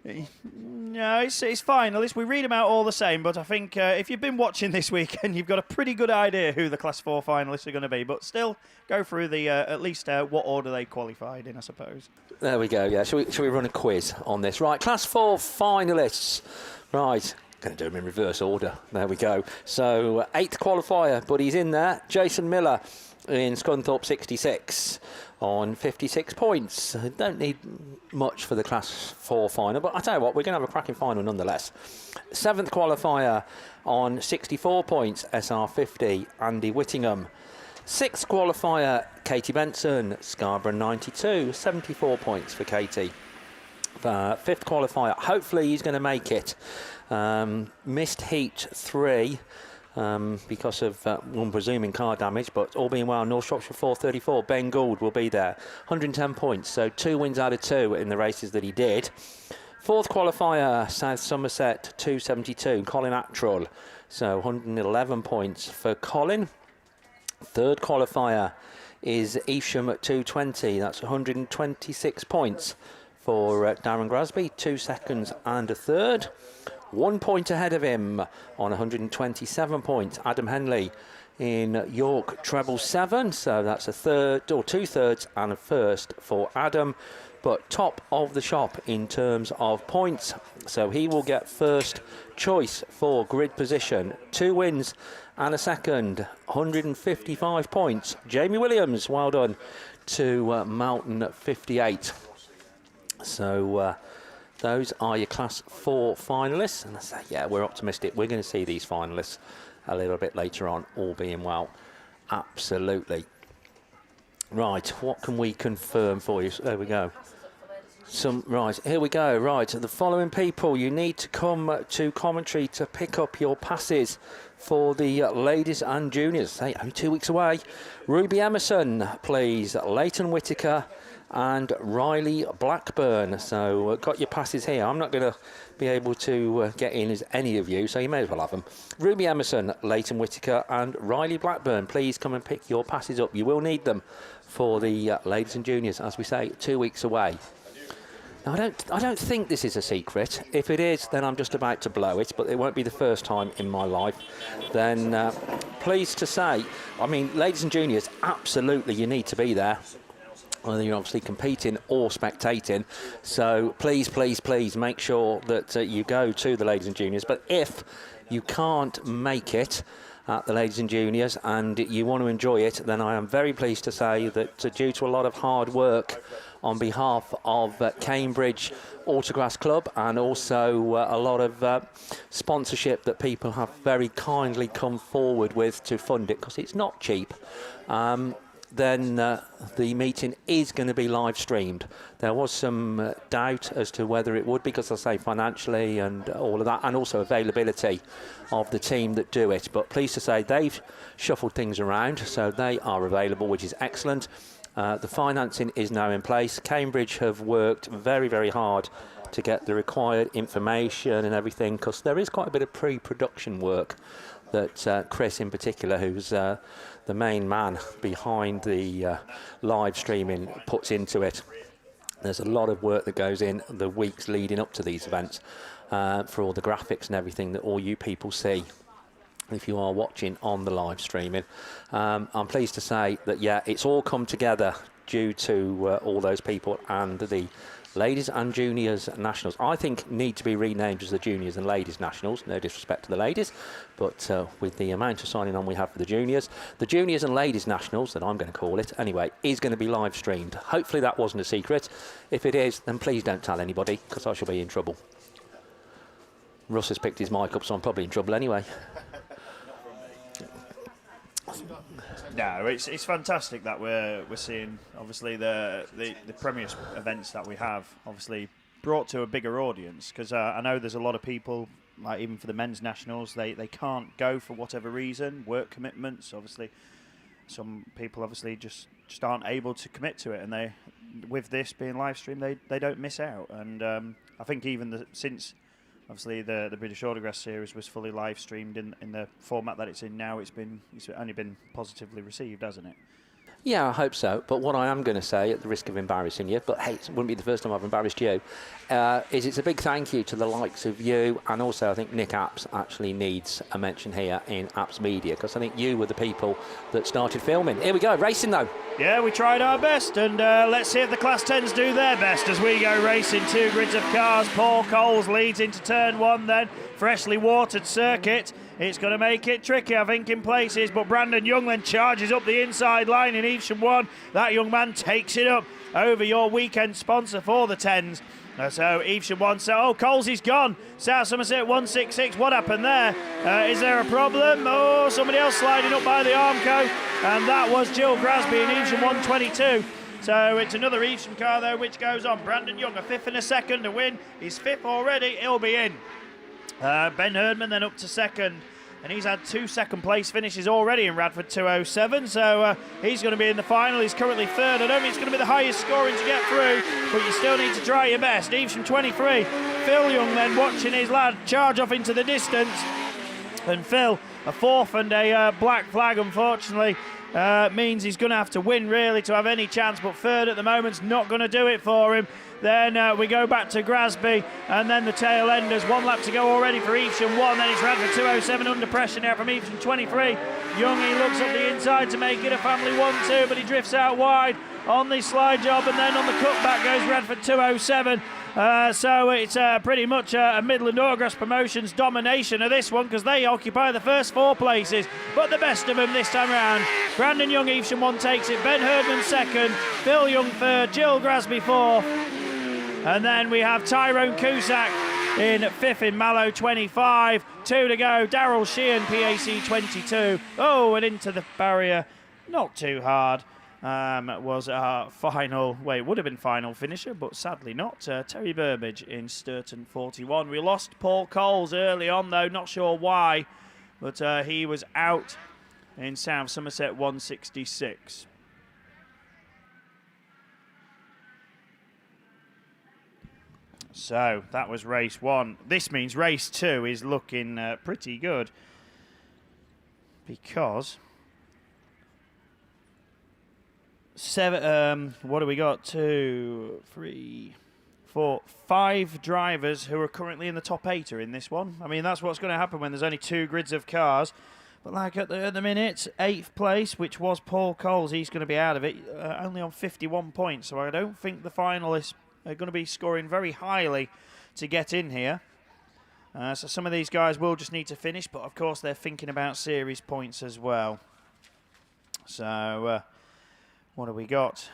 it's fine. At least we read them out all the same. But I think if you've been watching this weekend, you've got a pretty good idea who the Class 4 finalists are going to be. But still, go through the at least what order they qualified in, I suppose. There we go, yeah. Shall we run a quiz on this? Right, Class 4 finalists. Right, going to do them in reverse order. There we go. So, 8th qualifier, but he's in there. Jason Miller in Scunthorpe 66 on 56 points. Don't need much for the Class 4 final, but I tell you what, we're going to have a cracking final nonetheless. 7th qualifier on 64 points, SR50, Andy Whittingham. 6th qualifier, Katie Benson, Scarborough 92, 74 points for Katie. 5th qualifier, hopefully he's going to make it. Missed heat 3 because of one presuming car damage, but all being well, North Shropshire 434, Ben Gould will be there. 110 points, so 2 wins out of 2 in the races that he did. 4th qualifier, South Somerset 272, Colin Attrell, so 111 points for Colin. 3rd qualifier is Evesham at 220, that's 126 points for Darren Grasby, 2 seconds and a third. 1 point ahead of him on 127 points, Adam Henley in York treble 7, so that's a third or 2/3 and a first for Adam, but top of the shop in terms of points, so he will get first choice for grid position. 2 wins and a second, 155 points. Jamie Williams, well done to Mountain 58. So those are your Class 4 finalists. And I say, yeah, we're optimistic. We're going to see these finalists a little bit later on, all being well. Absolutely. Right, what can we confirm for you? There we go. Right, here we go. Right, the following people, you need to come to commentary to pick up your passes for the ladies and juniors. Hey, only 2 weeks away. Ruby Emerson, please. Leighton Whittaker and Riley Blackburn. So got your passes here. I'm not going to be able to get in as any of you, so you may as well have them. Ruby Emerson, Leighton Whittaker and Riley Blackburn, please come and pick your passes up. You will need them for the ladies and juniors, as we say, 2 weeks away. Now, I don't think this is a secret. If it is, then I'm just about to blow it, but it won't be the first time in my life. Then pleased to say, I mean, ladies and juniors, absolutely you need to be there. Whether you're obviously competing or spectating. So please, please, please make sure that you go to the ladies and juniors. But if you can't make it at the ladies and juniors and you want to enjoy it, then I am very pleased to say that due to a lot of hard work on behalf of Cambridge Autograss Club, and also a lot of sponsorship that people have very kindly come forward with to fund it, because it's not cheap. Then the meeting is going to be live streamed. There was some doubt as to whether it would, because I say financially and all of that, and also availability of the team that do it. But pleased to say they've shuffled things around, so they are available, which is excellent. The financing is now in place. Cambridge have worked very, very hard to get the required information and everything, because there is quite a bit of pre-production work that Chris in particular, who's the main man behind the live streaming, puts into it. There's a lot of work that goes in the weeks leading up to these events for all the graphics and everything that all you people see if you are watching on the live streaming. I'm pleased to say that, yeah, it's all come together due to all those people, and the ladies and juniors nationals, I think, need to be renamed as the juniors and ladies nationals. No disrespect to the ladies, but with the amount of signing on we have for the juniors and ladies nationals, that I'm going to call it anyway, is going to be live streamed. Hopefully that wasn't a secret. If it is, then please don't tell anybody, because I shall be in trouble. Russ has picked his mic up, so I'm probably in trouble anyway. No, it's fantastic that we're seeing, obviously, the premier events that we have, obviously brought to a bigger audience, because I know there's a lot of people, like even for the men's nationals, they can't go for whatever reason, work commitments. Obviously some people obviously just aren't able to commit to it, and they, with this being live streamed, they don't miss out. And I think even since obviously the British Autograss series was fully live streamed in the format that it's in now, it's only been positively received, hasn't it? Yeah, I hope so. But what I am going to say, at the risk of embarrassing you, but hey, it wouldn't be the first time I've embarrassed you, is it's a big thank you to the likes of you, and also I think Nick Apps actually needs a mention here in Apps Media, because I think you were the people that started filming. Here we go, racing though. Yeah, we tried our best, and let's see if the Class 10s do their best as we go racing. 2 grids of cars. Paul Coles leads into turn 1 then. Freshly watered circuit. It's going to make it tricky, I think, in places, but Brandon Young then charges up the inside line in Evesham 1. That young man takes it up over your weekend sponsor for the 10s. So Evesham 1, so Coles is gone. South Somerset 166, what happened there? Is there a problem? Oh, somebody else sliding up by the Armco, and that was Jill Grasby in Evesham 122. So it's another Evesham car though which goes on. Brandon Young, a 5th and a 2nd to win. He's 5th already, he'll be in. Ben Herdman then up to 2nd, and he's had 2 second-place finishes already in Radford 207, so he's going to be in the final. He's currently 3rd. I don't think it's going to be the highest scoring to get through, but you still need to try your best. Evesham 23, Phil Young then watching his lad charge off into the distance, and Phil, a 4th and a black flag, unfortunately, means he's going to have to win really to have any chance, but 3rd at the moment's not going to do it for him. Then we go back to Grasby, and then the tail enders. 1 lap to go already for Evesham 1. Then it's Radford 207 under pressure now from Evesham 23. Young, he looks up the inside to make it a family 1-2, but he drifts out wide on the slide job, and then on the cutback goes Radford 207. So it's pretty much a Midland Autograss Promotions domination of this one, because they occupy the first 4 places, but the best of them this time around. Brandon Young, Evesham 1 takes it, Ben Herdman 2nd, Phil Young 3rd, Jill Grasby 4th, and then we have Tyrone Cusack in 5th in Mallow 25. 2 to go, Darryl Sheehan, PAC 22. Oh, and into the barrier, not too hard. Was our final, well, it would have been final finisher, but sadly not. Terry Burbage in Sturton 41. We lost Paul Coles early on though, not sure why, but he was out in South Somerset 166. So that was race 1. This means race 2 is looking pretty good, because what do we got? 2, 3, 4, 5 drivers who are currently in the top 8 are in this one. I mean, that's what's going to happen when there's only 2 grids of cars. But like at the minute, 8th place, which was Paul Coles, he's going to be out of it, only on 51 points. So I don't think the finalists are going to be scoring very highly to get in here. So some of these guys will just need to finish, but of course they're thinking about series points as well. So what have we got?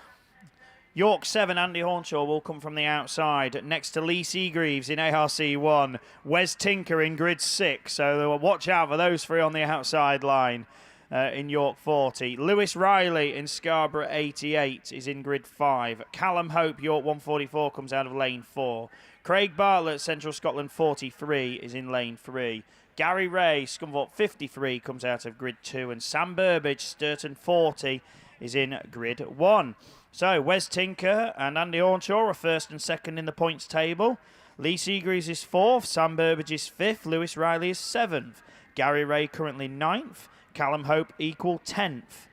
York 7, Andy Hornshaw will come from the outside, next to Lee Seagreaves in ARC 1. Wes Tinker in grid 6, so watch out for those three on the outside line in York 40. Lewis Riley in Scarborough 88 is in grid 5. Callum Hope, York 144, comes out of lane 4. Craig Bartlett, Central Scotland 43, is in lane 3. Gary Ray, Scunthorpe 53, comes out of grid 2. And Sam Burbage, Sturton 40, is in grid 1. So, Wes Tinker and Andy Hornshaw are first and second in the points table. Lee Seagreaves is 4th, Sam Burbage is 5th, Lewis Riley is 7th. Gary Ray currently 9th, Callum Hope equal 10th.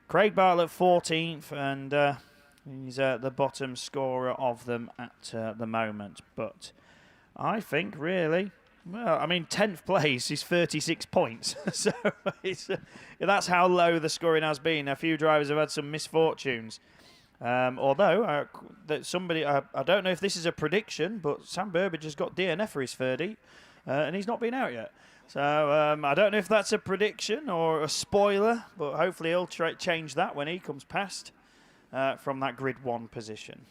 Craig Bartlett 14th, and he's the bottom scorer of them at the moment. But I think, really, well, I mean, 10th place is 36 points. So that's how low the scoring has been. A few drivers have had some misfortunes. Although, somebody, I don't know if this is a prediction, but Sam Burbage has got DNF for his 30, and he's not been out yet. So I don't know if that's a prediction or a spoiler, but hopefully he'll change that when he comes past from that grid 1 position.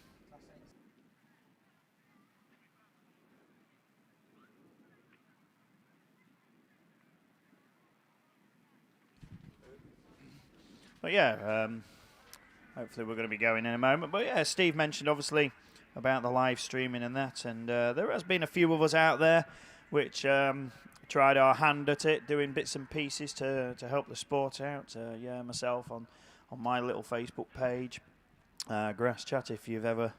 But yeah, hopefully we're going to be going in a moment. But yeah, Steve mentioned obviously about the live streaming and that, and there has been a few of us out there which tried our hand at it, doing bits and pieces to help the sport out. Yeah, myself on my little Facebook page, Grass Chat, if you've ever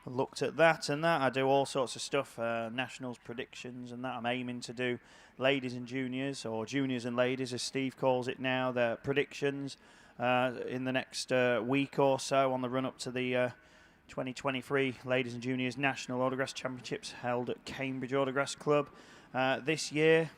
looked at that and that. I do all sorts of stuff, nationals predictions and that. I'm aiming to do ladies and juniors, or juniors and ladies as Steve calls it now, their predictions in the next week or so on the run up to the 2023 Ladies and Juniors National Autograss Championships held at Cambridge Autograss Club this year.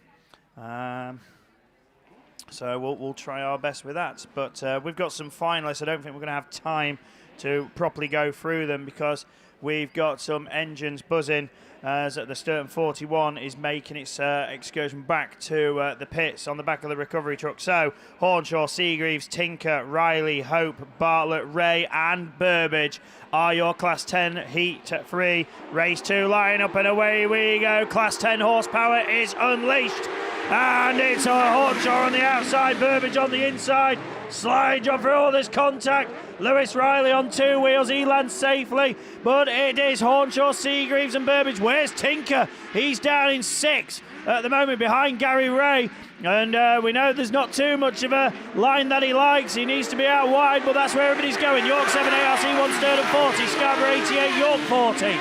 So we'll try our best with that. But we've got some finalists. I don't think we're going to have time to properly go through them because we've got some engines buzzing as the Sturton 41 is making its excursion back to the pits on the back of the recovery truck. So Hornshaw, Seagreaves, Tinker, Riley, Hope, Bartlett, Ray and Burbage are your Class 10 Heat 3. Race 2 line up and away we go. Class 10 horsepower is unleashed. And it's Hornshaw on the outside, Burbage on the inside. Slide job for all this contact. Lewis Riley on 2 wheels, he lands safely, but it is Hornshaw, Seagreaves and Burbage. Where's Tinker? He's down in 6th at the moment behind Gary Ray, and we know there's not too much of a line that he likes. He needs to be out wide, but that's where everybody's going. York 7, ARC 1, Sturton 40, Scarborough 88, York 40.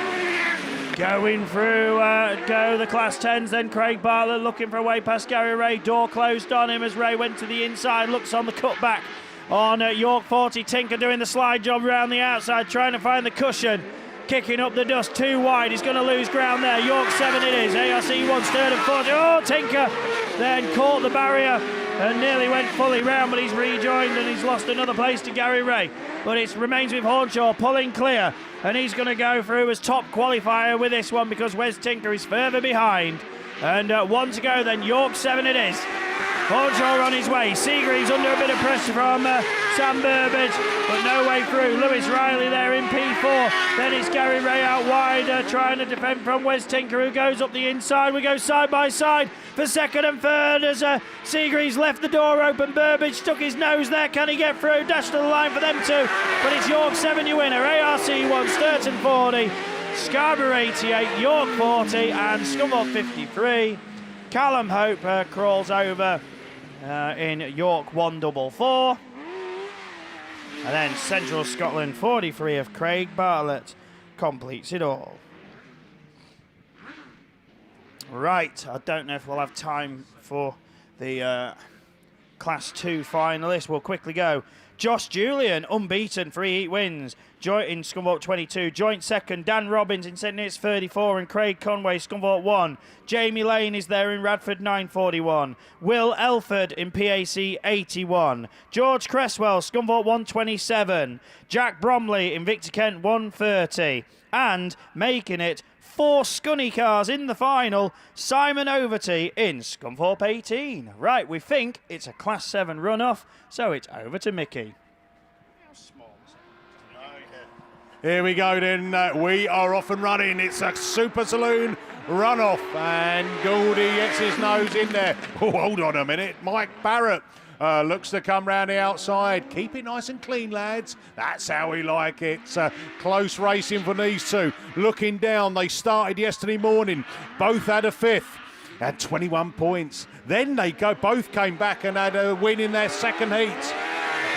Going through, go the Class 10s, then Craig Bartlett looking for a way past Gary Ray. Door closed on him as Ray went to the inside, looks on the cutback on York 40. Tinker doing the slide job around the outside, trying to find the cushion. Kicking up the dust, too wide, he's going to lose ground there. York 7 it is, ARC 1, Sturton 40. Oh, Tinker then caught the barrier and nearly went fully round, but he's rejoined and he's lost another place to Gary Ray. But it remains with Hornshaw pulling clear, and he's going to go through as top qualifier with this one because Wes Tinker is further behind. And 1 to go then, York 7 it is. Hornshaw on his way. Seagreaves under a bit of pressure from Sam Burbage, but no way through. Lewis Riley there in P4. Then it's Gary Ray out wide, trying to defend from Wes Tinker, who goes up the inside. We go side by side for second and third as Seagreaves left the door open. Burbage stuck his nose there. Can he get through? Dash to the line for them too. But it's York 7 your winner. ARC 1, Sturton 40, Scarborough 88, York 40, and Scunthorpe 53. Callum Hope crawls over in York 144. And then Central Scotland 43 of Craig Bartlett completes it all. Right, I don't know if we'll have time for the Class 2 finalists. We'll quickly go. Josh Julian, unbeaten, 3 heat wins. Joint in Scunthorpe 22. Joint second, Dan Robbins in St Neots 34 and Craig Conway, Scunthorpe 1. Jamie Lane is there in Radford 941. Will Elford in PAC 81. George Cresswell, Scunthorpe 127. Jack Bromley in Victor Kent 130. And making it 4 Scunny cars in the final, Simon Overty in Scunthorpe 18. Right, we think it's a Class 7 runoff, so it's over to Mickey. Here we go then. We are off and running. It's a Super Saloon runoff, and Goldie gets his nose in there. Oh, hold on a minute. Mike Barrett looks to come round the outside. Keep it nice and clean, lads. That's how we like it. Close racing for these two. Looking down, they started yesterday morning. Both had a fifth. Had 21 points. Then both came back and had a win in their second heat.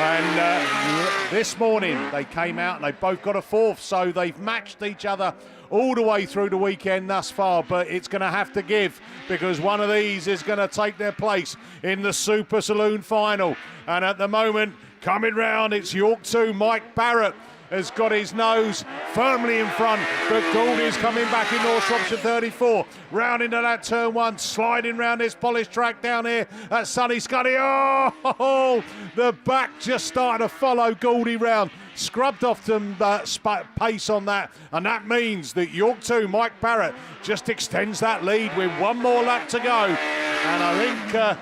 And this morning they came out and they both got a fourth, so they've matched each other all the way through the weekend thus far, but it's going to have to give because one of these is going to take their place in the Super Saloon final. And at the moment, coming round, it's York 2, Mike Barrett has got his nose firmly in front, but Goldie's coming back in North Shropshire 34, round into that turn one, sliding round this polished track down here at Sunny Scunny. Oh, the back just started to follow Goldie round, scrubbed off some pace on that, and that means that York 2, Mike Barrett, just extends that lead with one more lap to go, and I think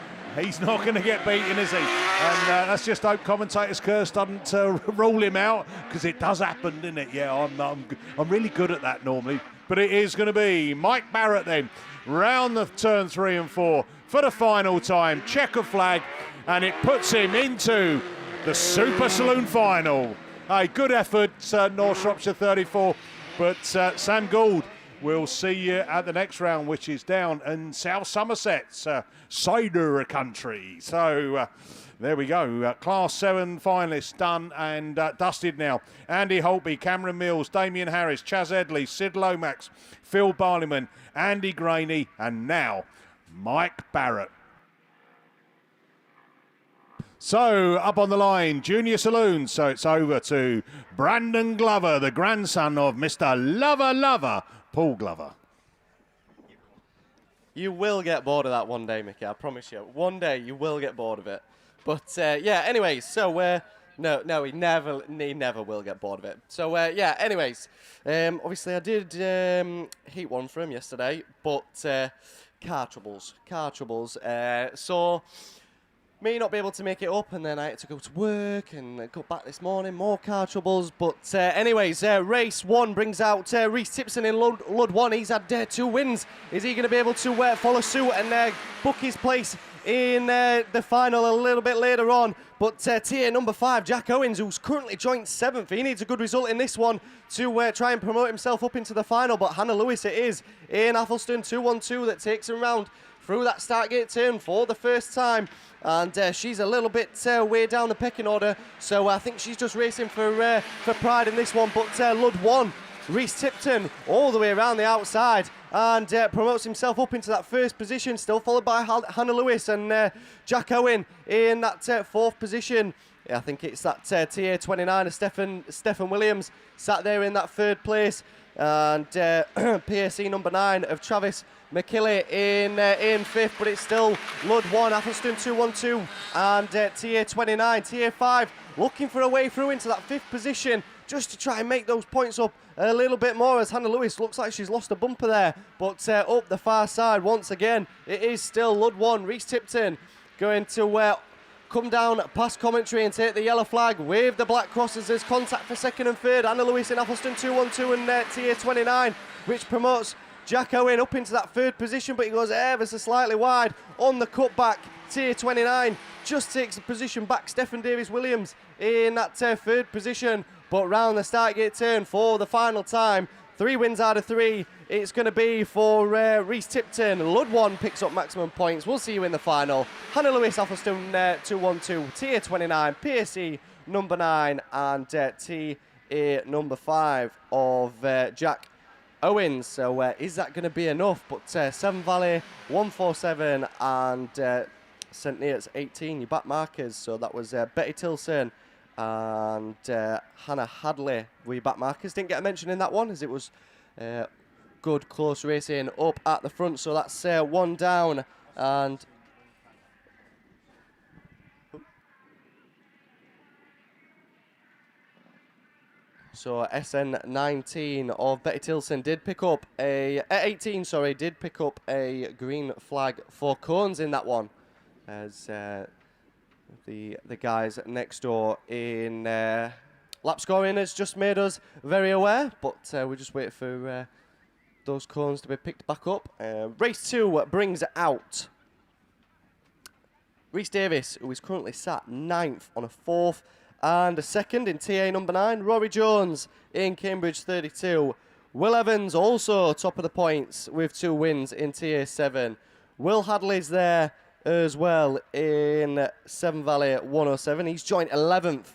he's not going to get beaten, is he? And let's just hope commentator's curse doesn't rule him out, because it does happen, doesn't it? Yeah, I'm really good at that normally. But it is going to be Mike Barrett then, round the turn 3 and 4 for the final time. Checker flag, and it puts him into the Super Saloon final. A good effort, North Shropshire 34, but Sam Gould, we'll see you at the next round, which is down in South Somerset's cider country. So there we go. Class 7 finalists done and dusted now. Andy Holtby, Cameron Mills, Damien Harris, Chaz Edley, Sid Lomax, Phil Barleyman, Andy Graney, and now Mike Barrett. So, up on the line, Junior Saloon. So it's over to Brandon Glover, the grandson of Mr. Lover, Paul Glover. You will get bored of that one day, Mickey, I promise you. One day you will get bored of it. But, yeah, anyways, so, no, he never will get bored of it. So, yeah, anyways, obviously I did heat one for him yesterday, but car troubles. So me not be able to make it up, and then I had to go to work and go back this morning, more car troubles. But anyways, race 1 brings out Reese Tipson in Lud 1. He's had 2 wins. Is he going to be able to follow suit and book his place in the final a little bit later on? But tier number 5, Jack Owens, who's currently joint 7th, he needs a good result in this one to try and promote himself up into the final. But Hannah Lewis it is in Athelston 212 that takes him round through that start gate turn for the first time. And she's a little bit way down the pecking order, so I think she's just racing for pride in this one. But Lud 1, Reese Tipton, all the way around the outside, and promotes himself up into that first position, still followed by Hannah Lewis and Jack Owen in that 4th position. Yeah, I think it's that tier 29 of Stephen Williams sat there in that 3rd place, and PSC number 9 of Travis McKilly in 5th, but it's still Lud 1, Athelston 212, and tier 29, tier 5, looking for a way through into that 5th position, just to try and make those points up a little bit more, as Hannah Lewis looks like she's lost a bumper there. But up the far side once again, it is still Lud 1, Reese Tipton, going to come down past commentary and take the yellow flag with the black crosses as contact for 2nd and 3rd. Hannah Lewis in Athelston 212 and tier 29, which promotes Jack Owen up into that 3rd position, but he goes ever so slightly wide on the cutback. Tier 29 just takes a position back. Stephen Davis-Williams in that 3rd position, but round the start gate turn for the final time. 3 wins out of 3. It's going to be for Reese Tipton. Lud 1 picks up maximum points. We'll see you in the final. Hannah Lewis, Athelston 212, tier 29, PSC number 9, and tier number 5 of Jack Owens. So is that going to be enough? But Severn Valley 147 and St Neots 18, your back markers. So that was Betty Tilson and Hannah Hadley were your back markers. Didn't get a mention in that one, as it was good close racing up at the front. So that's 1 down, and so SN19 of Betty Tilson did pick up a 18, sorry, did pick up a green flag for cones in that one, as the guys next door in lap scoring has just made us very aware, but we just wait for those cones to be picked back up. Race 2 brings out Rhys Davis, who is currently sat 9th on a 4th and a 2nd in TA number 9. Rory Jones in Cambridge 32. Will Evans also top of the points with 2 wins in TA 7. Will Hadley's there as well in Severn Valley at 107. He's joined 11th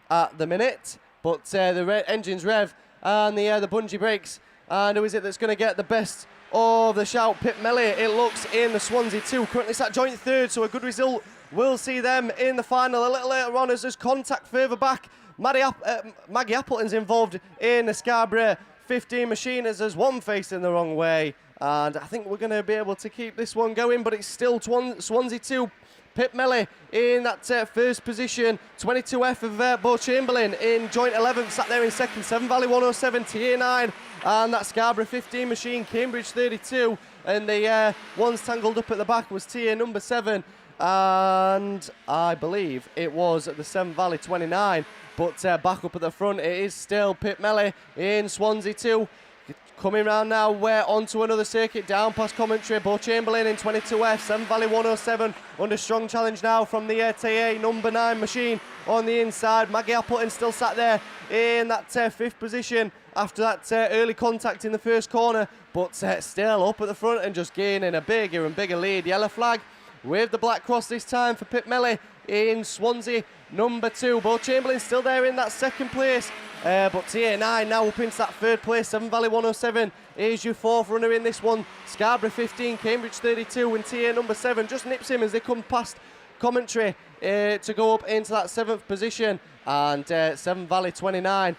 at the minute, but the engines rev and the bungee brakes. And who is it that's going to get the best of the shout? Pip Melly, it looks, in the Swansea 2. Currently sat joint 3rd, so a good result. We'll see them in the final a little later on as there's contact further back. Maggie Appleton's involved in the Scarborough 15 machine as there's one facing the wrong way. And I think we're going to be able to keep this one going, but it's still Swansea 2. Pip Melly in that first position. 22F of Bo Chamberlain in joint 11th, sat there in 2nd. Severn Valley 107, TA 9. And that Scarborough 15 machine, Cambridge 32. And the ones tangled up at the back was TA number 7. And I believe it was the Severn Valley 29. But back up at the front, it is still Pip Melly in Swansea 2. Coming round now, we're onto another circuit, down past commentary. Bo Chamberlain in 22F, Severn Valley 107, under strong challenge now from the TA number 9 machine on the inside. Maggie Appleton still sat there in that 5th position after that early contact in the first corner, but still up at the front and just gaining a bigger and bigger lead. Yellow flag with the black cross this time for Pip Melly in Swansea number 2. Bo Chamberlain still there in that 2nd place. But TA 9 now up into that 3rd place. Severn Valley 107 is your 4th runner in this one. Scarborough 15, Cambridge 32, and TA number 7 just nips him as they come past commentary to go up into that 7th position. And Severn Valley 29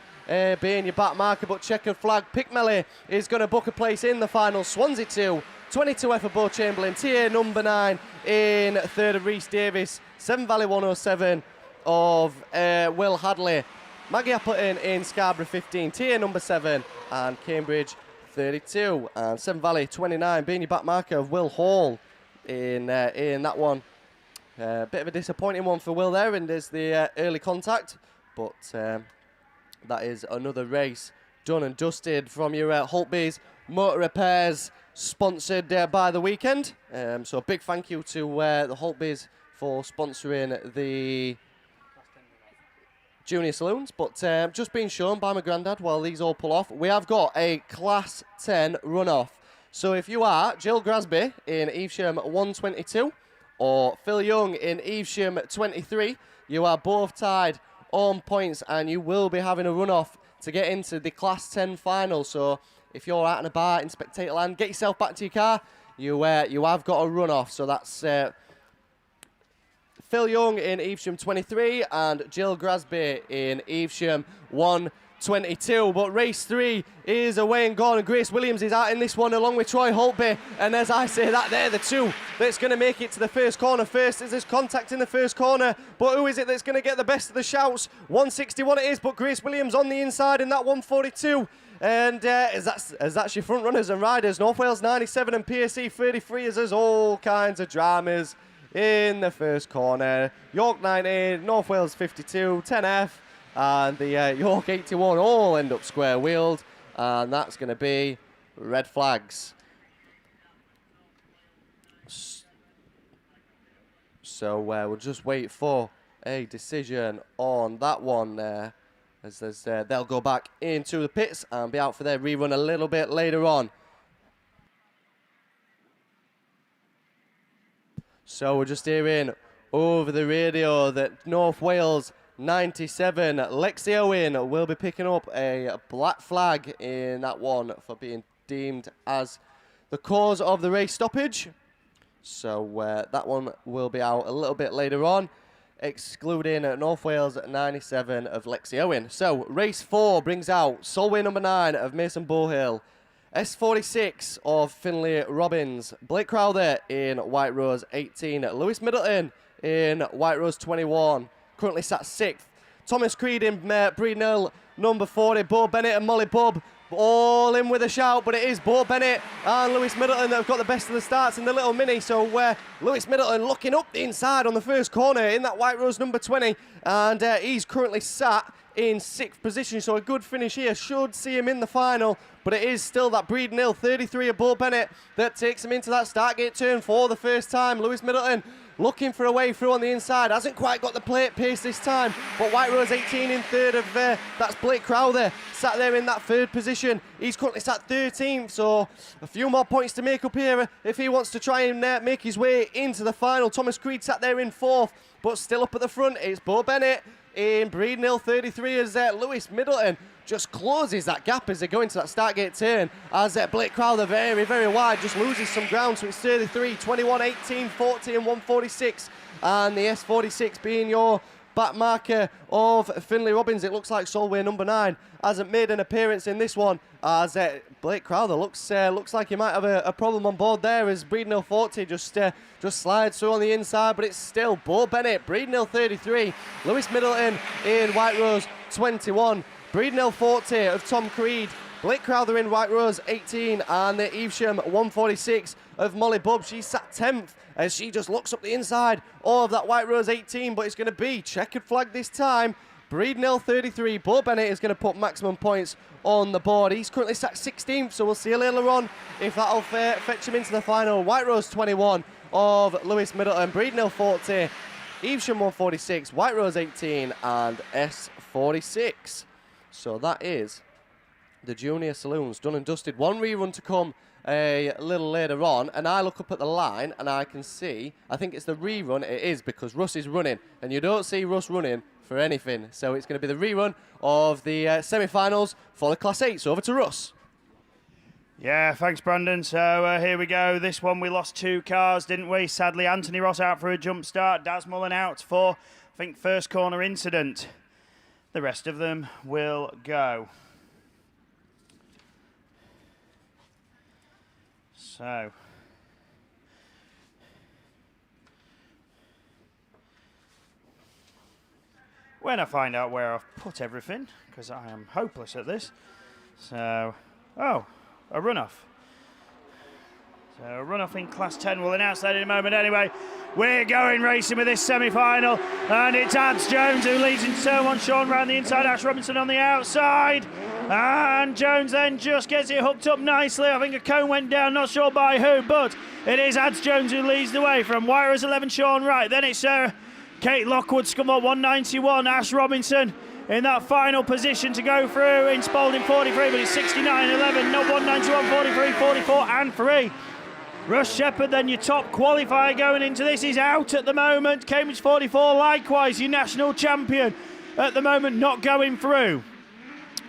being your back marker, but checkered flag. Pip Melly is going to book a place in the final. Swansea 2, 22F of Bo Chamberlain, TA number 9 in 3rd of Rhys Davis. Severn Valley 107 of Will Hadley. Maggie Appleton in Scarborough 15, TA number 7, and Cambridge 32. And Severn Valley 29 being your back marker of Will Hall in that one. Bit of a disappointing one for Will there, and there's the early contact. But that is another race done and dusted from your Holtby's Motor Repairs, sponsored by The Weekend. So a big thank you to the Holtby's for sponsoring the junior saloons, but just being shown by my granddad while these all pull off, we have got a Class 10 runoff. So if you are Jill Grasby in Evesham 122 or Phil Young in Evesham 23, you are both tied on points and you will be having a runoff to get into the Class 10 final. So if you're out and about in spectator land, get yourself back to your car, you have got a runoff. So that's Phil Young in Evesham 23 and Jill Grasby in Evesham 122. But race 3 is away and gone, and Grace Williams is out in this one along with Troy Holtby. And as I say that, they're the two that's going to make it to the first corner first, as there's contact in the first corner. But who is it that's going to get the best of the shouts? 161 it is, but Grace Williams on the inside in that 142. And as that's your front runners and riders, North Wales 97 and PSE 33, as there's all kinds of dramas in the first corner. York 90, North Wales 52, 10F, and the York 81 all end up square wheeled, and that's going to be red flags. So we'll just wait for a decision on that one there, as they'll go back into the pits and be out for their rerun a little bit later on. So we're just hearing over the radio that North Wales 97, Lexi Owen, will be picking up a black flag in that one for being deemed as the cause of the race stoppage. So that one will be out a little bit later on, excluding North Wales 97 of Lexi Owen. So race 4 brings out Solway number 9 of Mason Bohill, S46 of Finlay Robbins, Blake Crowther in White Rose 18, Lewis Middleton in White Rose 21, currently sat 6th. Thomas Creed in Breednell number 40, Bo Bennett and Molly Bubb all in with a shout, but it is Bo Bennett and Lewis Middleton that have got the best of the starts in the little mini. So Lewis Middleton looking up the inside on the first corner in that White Rose number 20, and he's currently sat in 6th position, so a good finish here should see him in the final, but it is still that Breeden Hill 33 of Bo Bennett that takes him into that start gate turn for the first time. Lewis Middleton looking for a way through on the inside, hasn't quite got the plate pace this time, but White Rose 18 in 3rd of, that's Blake Crowther, sat there in that 3rd position. He's currently sat 13th, so a few more points to make up here if he wants to try and make his way into the final. Thomas Creed sat there in 4th, but still up at the front, it's Bo Bennett in Breeden Hill 33 as Lewis Middleton just closes that gap as they go into that start gate turn, as Blake Crowther very, very wide, just loses some ground, so it's 33, 21, 18, 40 and 146, and the S46 being your back marker of Finlay Robbins. It looks like Solway number 9 hasn't made an appearance in this one, as Blake Crowther looks like he might have a problem on board there, as Breeden Hill 40 just slides through on the inside, but it's still Bo Bennett, Breeden Hill 33, Lewis Middleton in White Rose 21, Breeden Hill 40 of Tom Creed, Blake Crowther in White Rose 18, and the Evesham 146 of Molly Bubb. She sat 10th as she just looks up the inside of that White Rose 18, but it's going to be checkered flag this time. Breeden Hill 33, Bo Bennett is going to put maximum points on the board. He's currently sat 16th, so we'll see later on if that'll fetch him into the final. White Rose 21 of Lewis Middleton, Breeden Hill 40, Evesham 146, White Rose 18, and S46. So that is the junior saloons done and dusted. One rerun to come a little later on, and I look up at the line and I can see, I think it's the rerun. It is, because Russ is running, and you don't see Russ running for anything. So it's going to be the rerun of the semi-finals for the Class 8. So over to Russ. Yeah, thanks, Brandon. So here we go. This one we lost 2 cars, didn't we? Sadly, Anthony Ross out for a jump start. Daz Mullen out for, I think, first corner incident. The rest of them will go. So, when I find out where I've put everything, because I am hopeless at this. So, oh, a runoff. So a runoff in Class 10. We'll announce that in a moment anyway. We're going racing with this semi-final, and it's Ads Jones who leads in turn 1. Sean round the inside, Ash Robinson on the outside, and Jones then just gets it hooked up nicely. I think a cone went down, not sure by who, but it is Ads Jones who leads the way from White Rose 11, Sean Wright. Then it's Kate Lockwood, Scunthorpe 191, Ash Robinson in that final position to go through in Spalding 43, but it's 69, 11, not 191, 43, 44, and 3. Russ Shepherd, then your top qualifier going into this, is out at the moment. Cambridge 44, likewise, your national champion, at the moment not going through.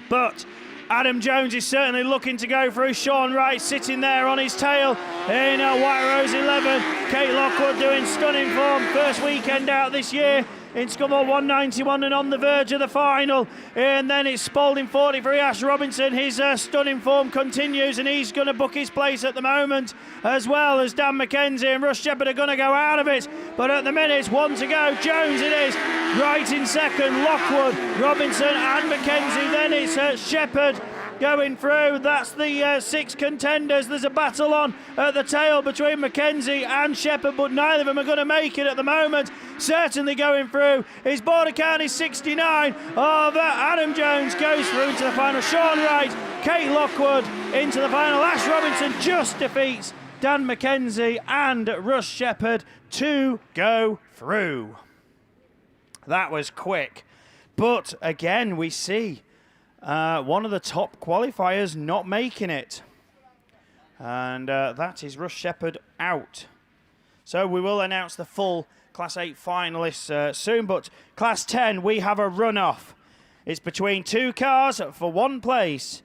But Adam Jones is certainly looking to go through. Sean Wright sitting there on his tail in White Rose 11. Kate Lockwood doing stunning form. First weekend out this year in Scunthorpe 191 and on the verge of the final. And then it's Spalding 43, Ash Robinson. His stunning form continues, and he's going to book his place at the moment, as well as Dan McKenzie and Russ Shepherd are going to go out of it. But at the minute, 1 to go. Jones it is, right in second. Lockwood, Robinson and McKenzie. Then it's Shepherd going through. That's the 6 contenders. There's a battle on at the tail between McKenzie and Shepherd, but neither of them are going to make it at the moment. Certainly going through is Border County 69 of Adam Jones goes through into the final. Sean Wright, Kate Lockwood into the final. Ash Robinson just defeats Dan McKenzie and Russ Shepherd to go through. That was quick. But again, we see one of the top qualifiers not making it. And that is Russ Shepherd out. So we will announce the full Class 8 finalists soon. But Class 10, we have a runoff. It's between 2 cars for 1 place.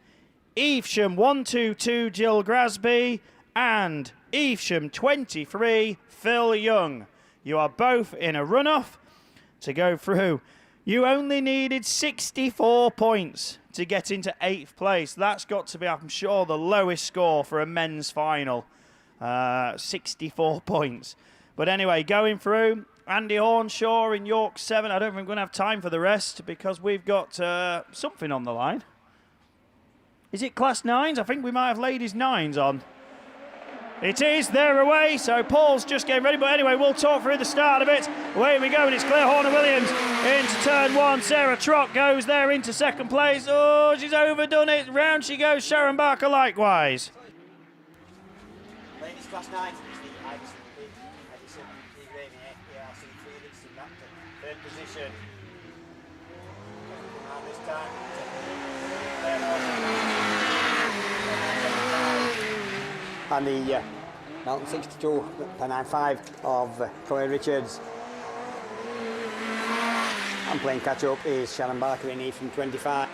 Evesham 122 Jill Grasby and Evesham 23 Phil Young. You are both in a runoff to go through. You only needed 64 points to get into 8th place. That's got to be, I'm sure, the lowest score for a men's final. 64 points. But anyway, going through, Andy Hornshaw in York 7. I don't think we're going to have time for the rest because we've got something on the line. Is it Class 9s? I think we might have ladies 9s on. It is, they're away, so Paul's just getting ready, but anyway, we'll talk through the start of it. Away we go, and it's Claire Horner-Williams into turn 1. Sarah Trott goes there into second place. Oh, she's overdone it. Round she goes, Sharon Barker likewise. Ladies class 9, third position. And this time, and the Melton 62 per 9.5 of Chloe Richards. And playing catch up is Sharon Barker in Eve from 25.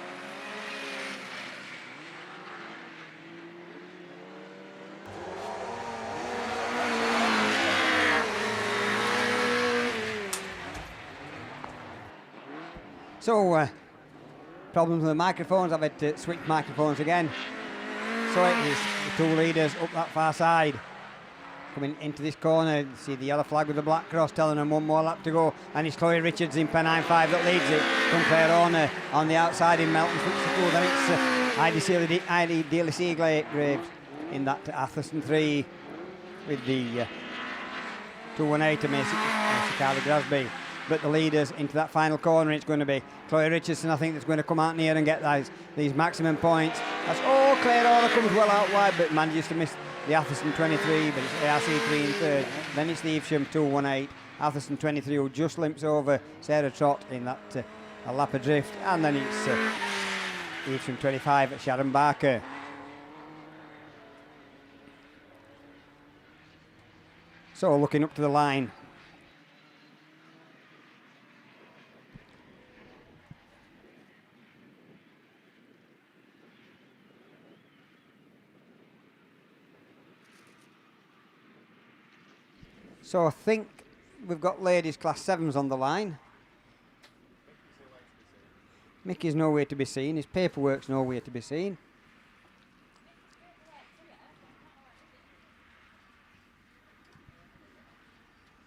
So, problems with the microphones. I've had to switch microphones again. So it is the two leaders up that far side. Coming into this corner, see the yellow flag with the black cross telling them one more lap to go. And it's Chloe Richards in pen 9.5 that leads it from Claire Horner on the outside in Melton 62. Then it's Heidi Daly-Seagraves in that Atherstone 3 with the 218 to Macy Carly Grasby. But the leaders into that final corner, it's going to be Chloe Richardson, I think, that's going to come out near and get these maximum points. That's Claire Horner comes well out wide, but manages to miss the Atherstone 23, but it's ARC 3 in third. Then it's the Evesham 218, Atherstone 23, who just limps over Sarah Trott in that a lap adrift. And then it's Evesham 25, Sharon Barker. So looking up to the line. So I think we've got ladies class 7s on the line. Mickey's nowhere to be seen. His paperwork's nowhere to be seen.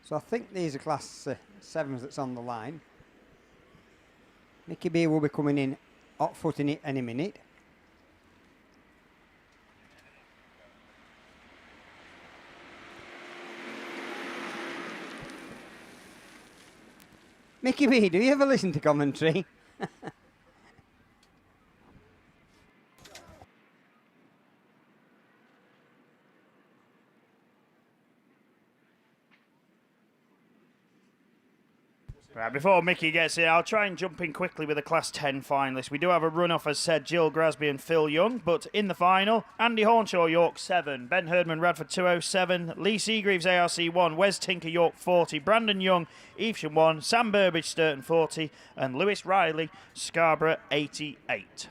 So I think these are class 7s that's on the line. Mickey B will be coming in hot foot in it any minute. Mickey B, do you ever listen to commentary? Right, before Mickey gets here, I'll try and jump in quickly with the Class 10 finalists. We do have a runoff, as said, Jill Grasby and Phil Young, but in the final, Andy Hornshaw, York 7, Ben Herdman, Radford 207, Lee Seagreaves, ARC 1, Wes Tinker, York 40, Brandon Young, Evesham 1, Sam Burbage, Sturton 40, and Lewis Riley, Scarborough 88.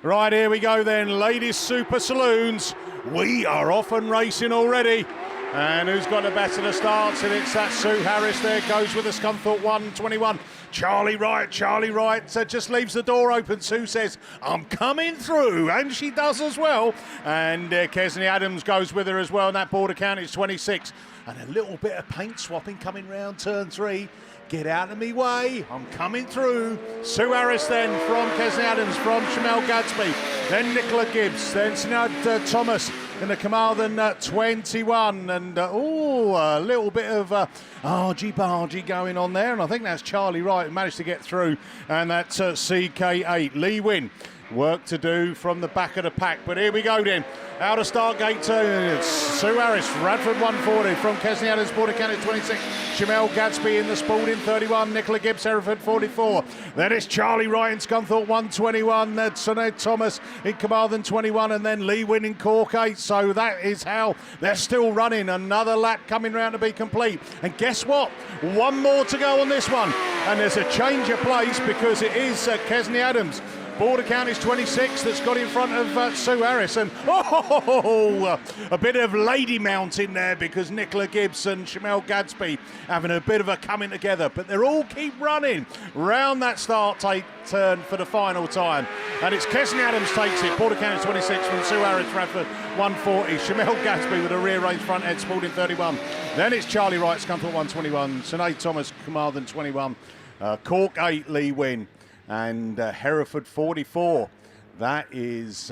Right, here we go then, ladies super saloons. We are off and racing already. And who's got the better of the starts? And it's that Sue Harris there, goes with the Scunthorpe 121. Charlie Wright just leaves the door open. Sue says, I'm coming through, and she does as well. And Kesney Adams goes with her as well, and that border count is 26. And a little bit of paint swapping coming round turn 3. Get out of me way, I'm coming through. Sue Harris then from Kesney Adams, from Shamel Gadsby, then Nicola Gibbs, then Sinead Thomas in the Carmarthen 21, and a little bit of argy-bargy going on there, and I think that's Charlie Wright who managed to get through, and that's CK8. Lee Wynn, work to do from the back of the pack, but here we go then. Out of start gate 2, it's Sue Harris, Radford 140, from Kesney Adams, border count 26, Shamel Gadsby in the Spalding 31, Nicola Gibbs, Hereford 44, then it's Charlie Wright in Scunthorpe 121, that's Sinead Thomas in Carmarthen 21, and then Lee Wynn in Cork 8, so that is how they're still running. Another lap coming round to be complete, and guess what? One more to go on this one, and there's a change of place because it is Kesney Adams. Border count is 26 that's got in front of Sue Harris, and a bit of lady mount in there because Nicola Gibbs and Shamel Gadsby having a bit of a coming together, but they're all keep running round that start turn for the final time, and it's Kesney Adams takes it. Border count is 26 from Sue Harris, Radford 140, Shamel Gadsby with a rear range front end, Spalding 31, then it's Charlie Wright, Scunthorpe 121, Sinead Thomas, Carmarthen 21, Cork 8, Lee Wynn, and Hereford 44. That is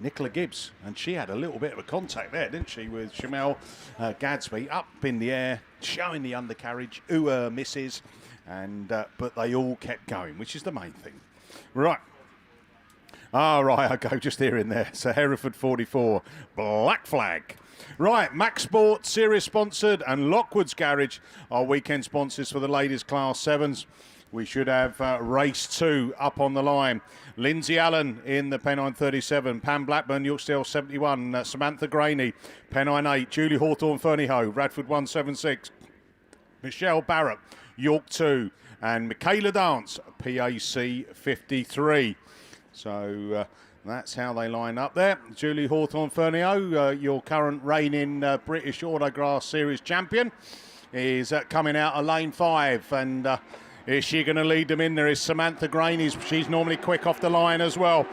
Nicola Gibbs, and she had a little bit of a contact there, didn't she, with Shamel Gadsby up in the air, showing the undercarriage. Misses, and but they all kept going, which is the main thing. Right. All right, I go just here and there. So Hereford 44, Black Flag. Right, Max Sport, Series sponsored, and Lockwood's Garage are weekend sponsors for the ladies' Class 7s. We should have race 2 up on the line. Lindsay Allen in the Pennine 37, Pam Blackburn, Yorkdale 71, Samantha Graney, Pennine 8, Julie Hawthorne, Fernyhoe, Radford 176, Michelle Barrett, York 2, and Michaela Dance, PAC 53. So that's how they line up there. Julie Hawthorne, Fernyhoe, your current reigning British Autograss Series champion, is coming out of lane 5, and is she going to lead them in? There is Samantha Graney. She's normally quick off the line as well.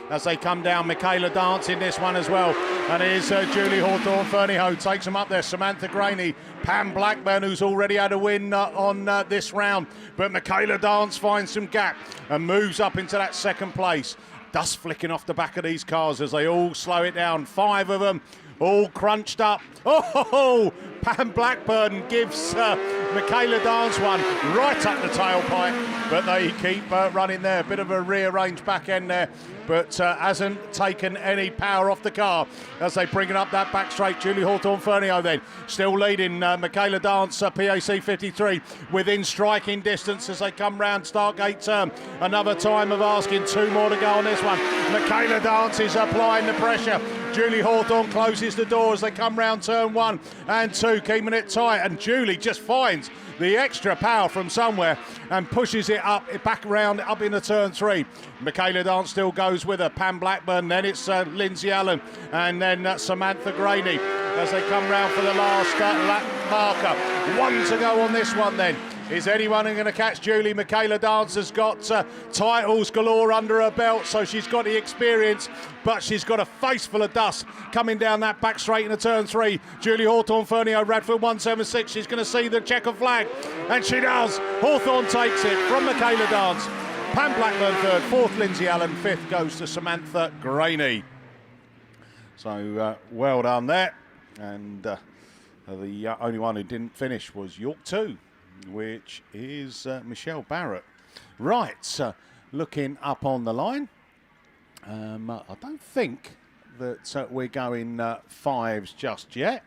As they come down, Michaela Dance in this one as well. And here's Julie Hawthorne, Fernyhoe takes them up there. Samantha Graney, Pam Blackburn, who's already had a win on this round. But Michaela Dance finds some gap and moves up into that second place. Dust flicking off the back of these cars as they all slow it down. 5 of them all crunched up. Oh, Pam Blackburn gives Michaela Dance one right up the tailpipe, but they keep running there. A bit of a rearranged back end there, but hasn't taken any power off the car as they bring it up that back straight. Julie Hawthorne Fernyhoe then still leading Michaela Dance, PAC 53, within striking distance as they come round Stargate turn. Another time of asking, 2 more to go on this one. Michaela Dance is applying the pressure. Julie Hawthorne closes the door as they come round turn 1 and 2, keeping it tight, and Julie just finds the extra power from somewhere and pushes it up, back around, up into turn 3. Michaela Dance still goes with her. Pam Blackburn, then it's Lindsay Allen, and then Samantha Graney as they come round for the last lap marker. 1 to go on this one then. Is anyone going to catch Julie? Michaela Dance has got titles galore under her belt, so she's got the experience, but she's got a face full of dust coming down that back straight into turn 3. Julie Hawthorne Fernyhoe, Radford 176. She's going to see the checker flag, and she does. Hawthorne takes it from Michaela Dance. Pam Blackburn 3rd, 4th Lindsay Allen, 5th goes to Samantha Graney. So well done there. And the only one who didn't finish was York 2. Which is Michelle Barrett. Right, looking up on the line. I don't think that we're going 5s just yet.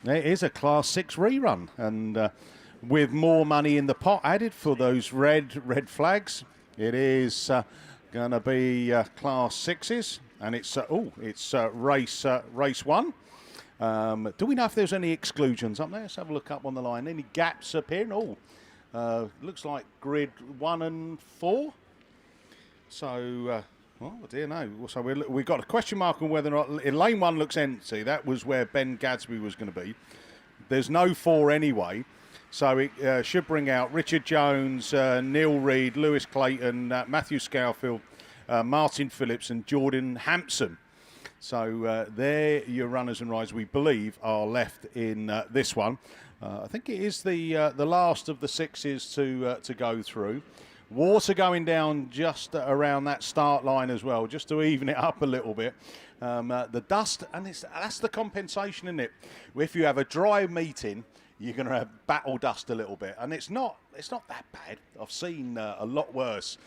It is a Class 6 rerun, and with more money in the pot added for those red flags, it is going to be Class 6s, and it's race 1. Do we know if there's any exclusions up there? Let's have a look up on the line. Any gaps appearing? Looks like grid 1 and 4. So, I don't know. So we've got a question mark on whether or not in lane 1 looks empty. That was where Ben Gadsby was going to be. There's no 4 anyway. So it should bring out Richard Jones, Neil Reid, Lewis Clayton, Matthew Scowfield, Martin Phillips and Jordan Hampson. So there your runners and riders, we believe, are left in this one. I think it is the last of the 6s to go through. Water going down just around that start line as well, just to even it up a little bit. The dust, and that's the compensation, isn't it? If you have a dry meeting, you're going to battle dust a little bit, and it's not that bad. I've seen a lot worse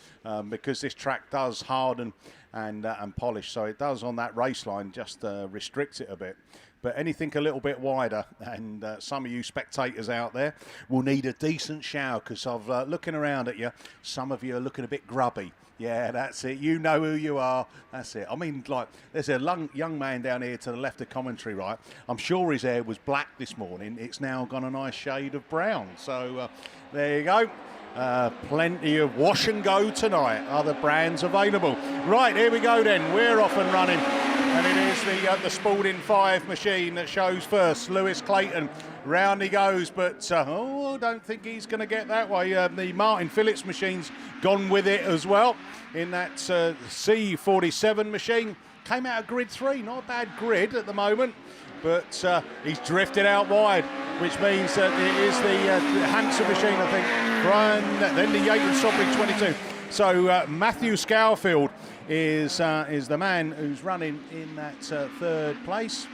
because this track does harden and polish, so it does on that race line just restrict it a bit. But anything a little bit wider, and some of you spectators out there will need a decent shower, because I've looking around at you, some of you are looking a bit grubby. Yeah, that's it. You know who you are. That's it. I mean, like, there's a young man down here to the left of commentary, right? I'm sure his hair was black this morning. It's now gone a nice shade of brown. So there you go. Plenty of wash and go tonight. Other brands available. Right, here we go then. We're off and running. And it is the Spalding 5 machine that shows first. Lewis Clayton. Round he goes, but I don't think he's going to get that way. The Martin Phillips machine's gone with it as well in that C47 machine. Came out of grid 3, not a bad grid at the moment, but he's drifted out wide, which means that it is the Hanson machine, I think. Then the Yates and Sobridge 22. So Matthew Scowfield is the man who's running in that third place,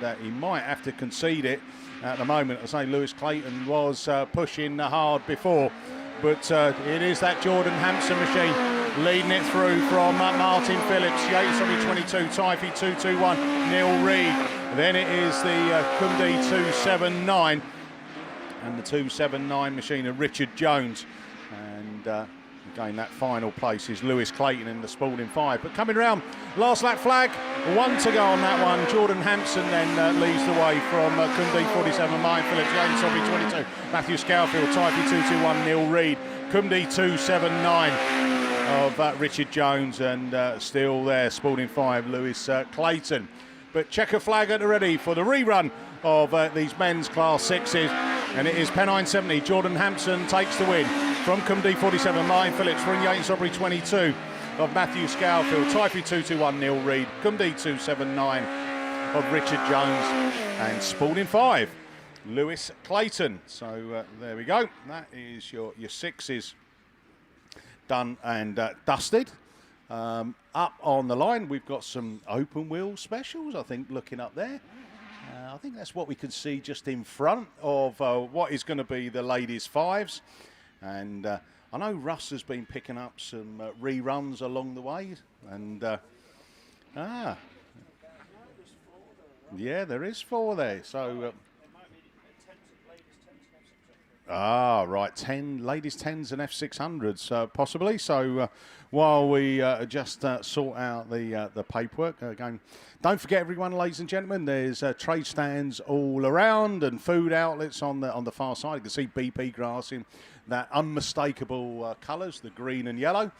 and he might have to concede it at the moment. I say Lewis Clayton was pushing hard before, but it is that Jordan Hampson machine leading it through from Martin Phillips, Yates on 22, Typhy 221, Neil Reed. Then it is the Kundi 279 and the 279 machine of Richard Jones. And again, that final place is Lewis Clayton in the Spalding 5. But coming around, last lap flag, 1 to go on that one. Jordan Hampson then leads the way from Kundi 47, Martin Phillips, Yates on 22, Matthew Scowfield, Typhy 221, Neil Reed, Kundi 279. Of Richard Jones, and still there, Spalding 5, Lewis Clayton. But checker flag at the ready for the rerun of these men's Class 6s, and it is Pennine 70. Jordan Hampson takes the win from Cumdy 47, Martin Phillips, from Yates Aubrey 22 of Matthew Scowfield, Typhy 221, Neil Reed, Cumdy 279 of Richard Jones, and Spalding 5, Lewis Clayton. So there we go. That is your sixes done and dusted. Up on the line, we've got some open wheel specials, I think, looking up there. I think that's what we can see just in front of what is going to be the ladies' fives. And I know Russ has been picking up some reruns along the way. And, yeah, there is 4 there. So, right, 10 ladies 10s and F600s possibly. So while we just sort out the paperwork again, don't forget everyone, ladies and gentlemen, there's trade stands all around and food outlets on the far side. You can see BP grass in that unmistakable colours, the green and yellow.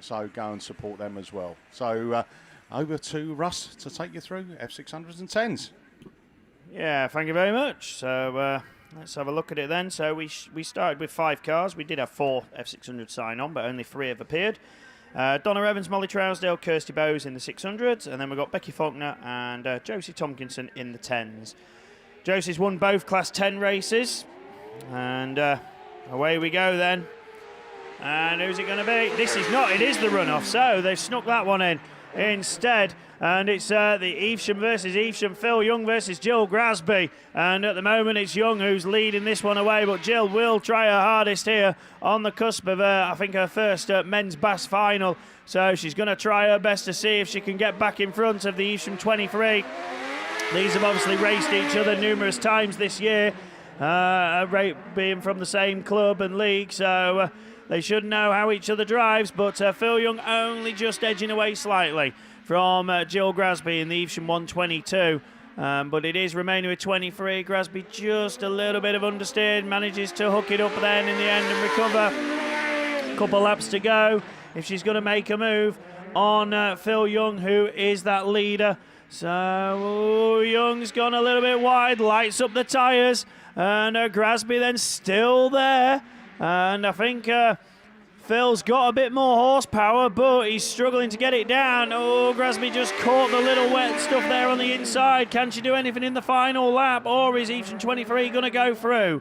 So go and support them as well. So over to Russ to take you through F600s and 10s. Yeah, thank you very much. So let's have a look at it then. So we started with 5 cars. We did have 4 F600 sign on, but only 3 have appeared. Donna Evans, Molly Trousdale, Kirsty Bowes in the 600s, and then we've got Becky Faulkner and Josie Tompkinson in the 10s. Josie's won both Class 10 races, and away we go then. And who's it going to be? This is not, it is the runoff, so they've snuck that one in instead. And it's the Evesham versus Evesham, Phil Young versus Jill Grasby. And at the moment it's Young who's leading this one away, but Jill will try her hardest here on the cusp of, I think, her first men's BAS final. So she's going to try her best to see if she can get back in front of the Evesham 23. These have obviously raced each other numerous times this year, being from the same club and league, so they should know how each other drives. But Phil Young only just edging away slightly from Jill Grasby in the Evesham 122. But it is remaining with 23. Grasby just a little bit of understeer, manages to hook it up then in the end and recover. Couple laps to go if she's going to make a move on Phil Young, who is that leader. So Young's gone a little bit wide, lights up the tyres, and Grasby then still there. And I think Phil's got a bit more horsepower, but he's struggling to get it down. Oh, Grasby just caught the little wet stuff there on the inside. Can she do anything in the final lap, or is Evesham 23 going to go through?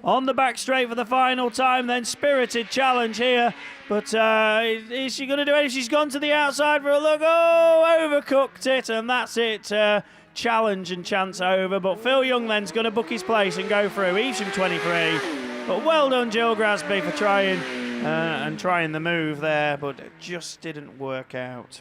On the back straight for the final time, then spirited challenge here. But is she going to do it? She's gone to the outside for a look. Oh, overcooked it, and that's it. Challenge and chance over. But Phil Young then's going to book his place and go through. Evesham 23. But well done, Jill Grasby, for trying the move there, but it just didn't work out.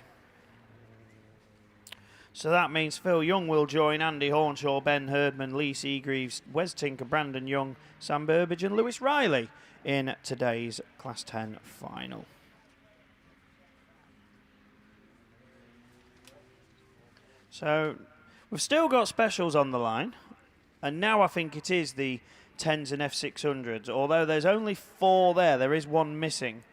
So that means Phil Young will join Andy Hornshaw, Ben Herdman, Lee Seagreaves, Wes Tinker, Brandon Young, Sam Burbage and Lewis Riley in today's Class 10 final. So we've still got specials on the line, and now I think it is the 10s and F600s, although there's only 4 there is one missing.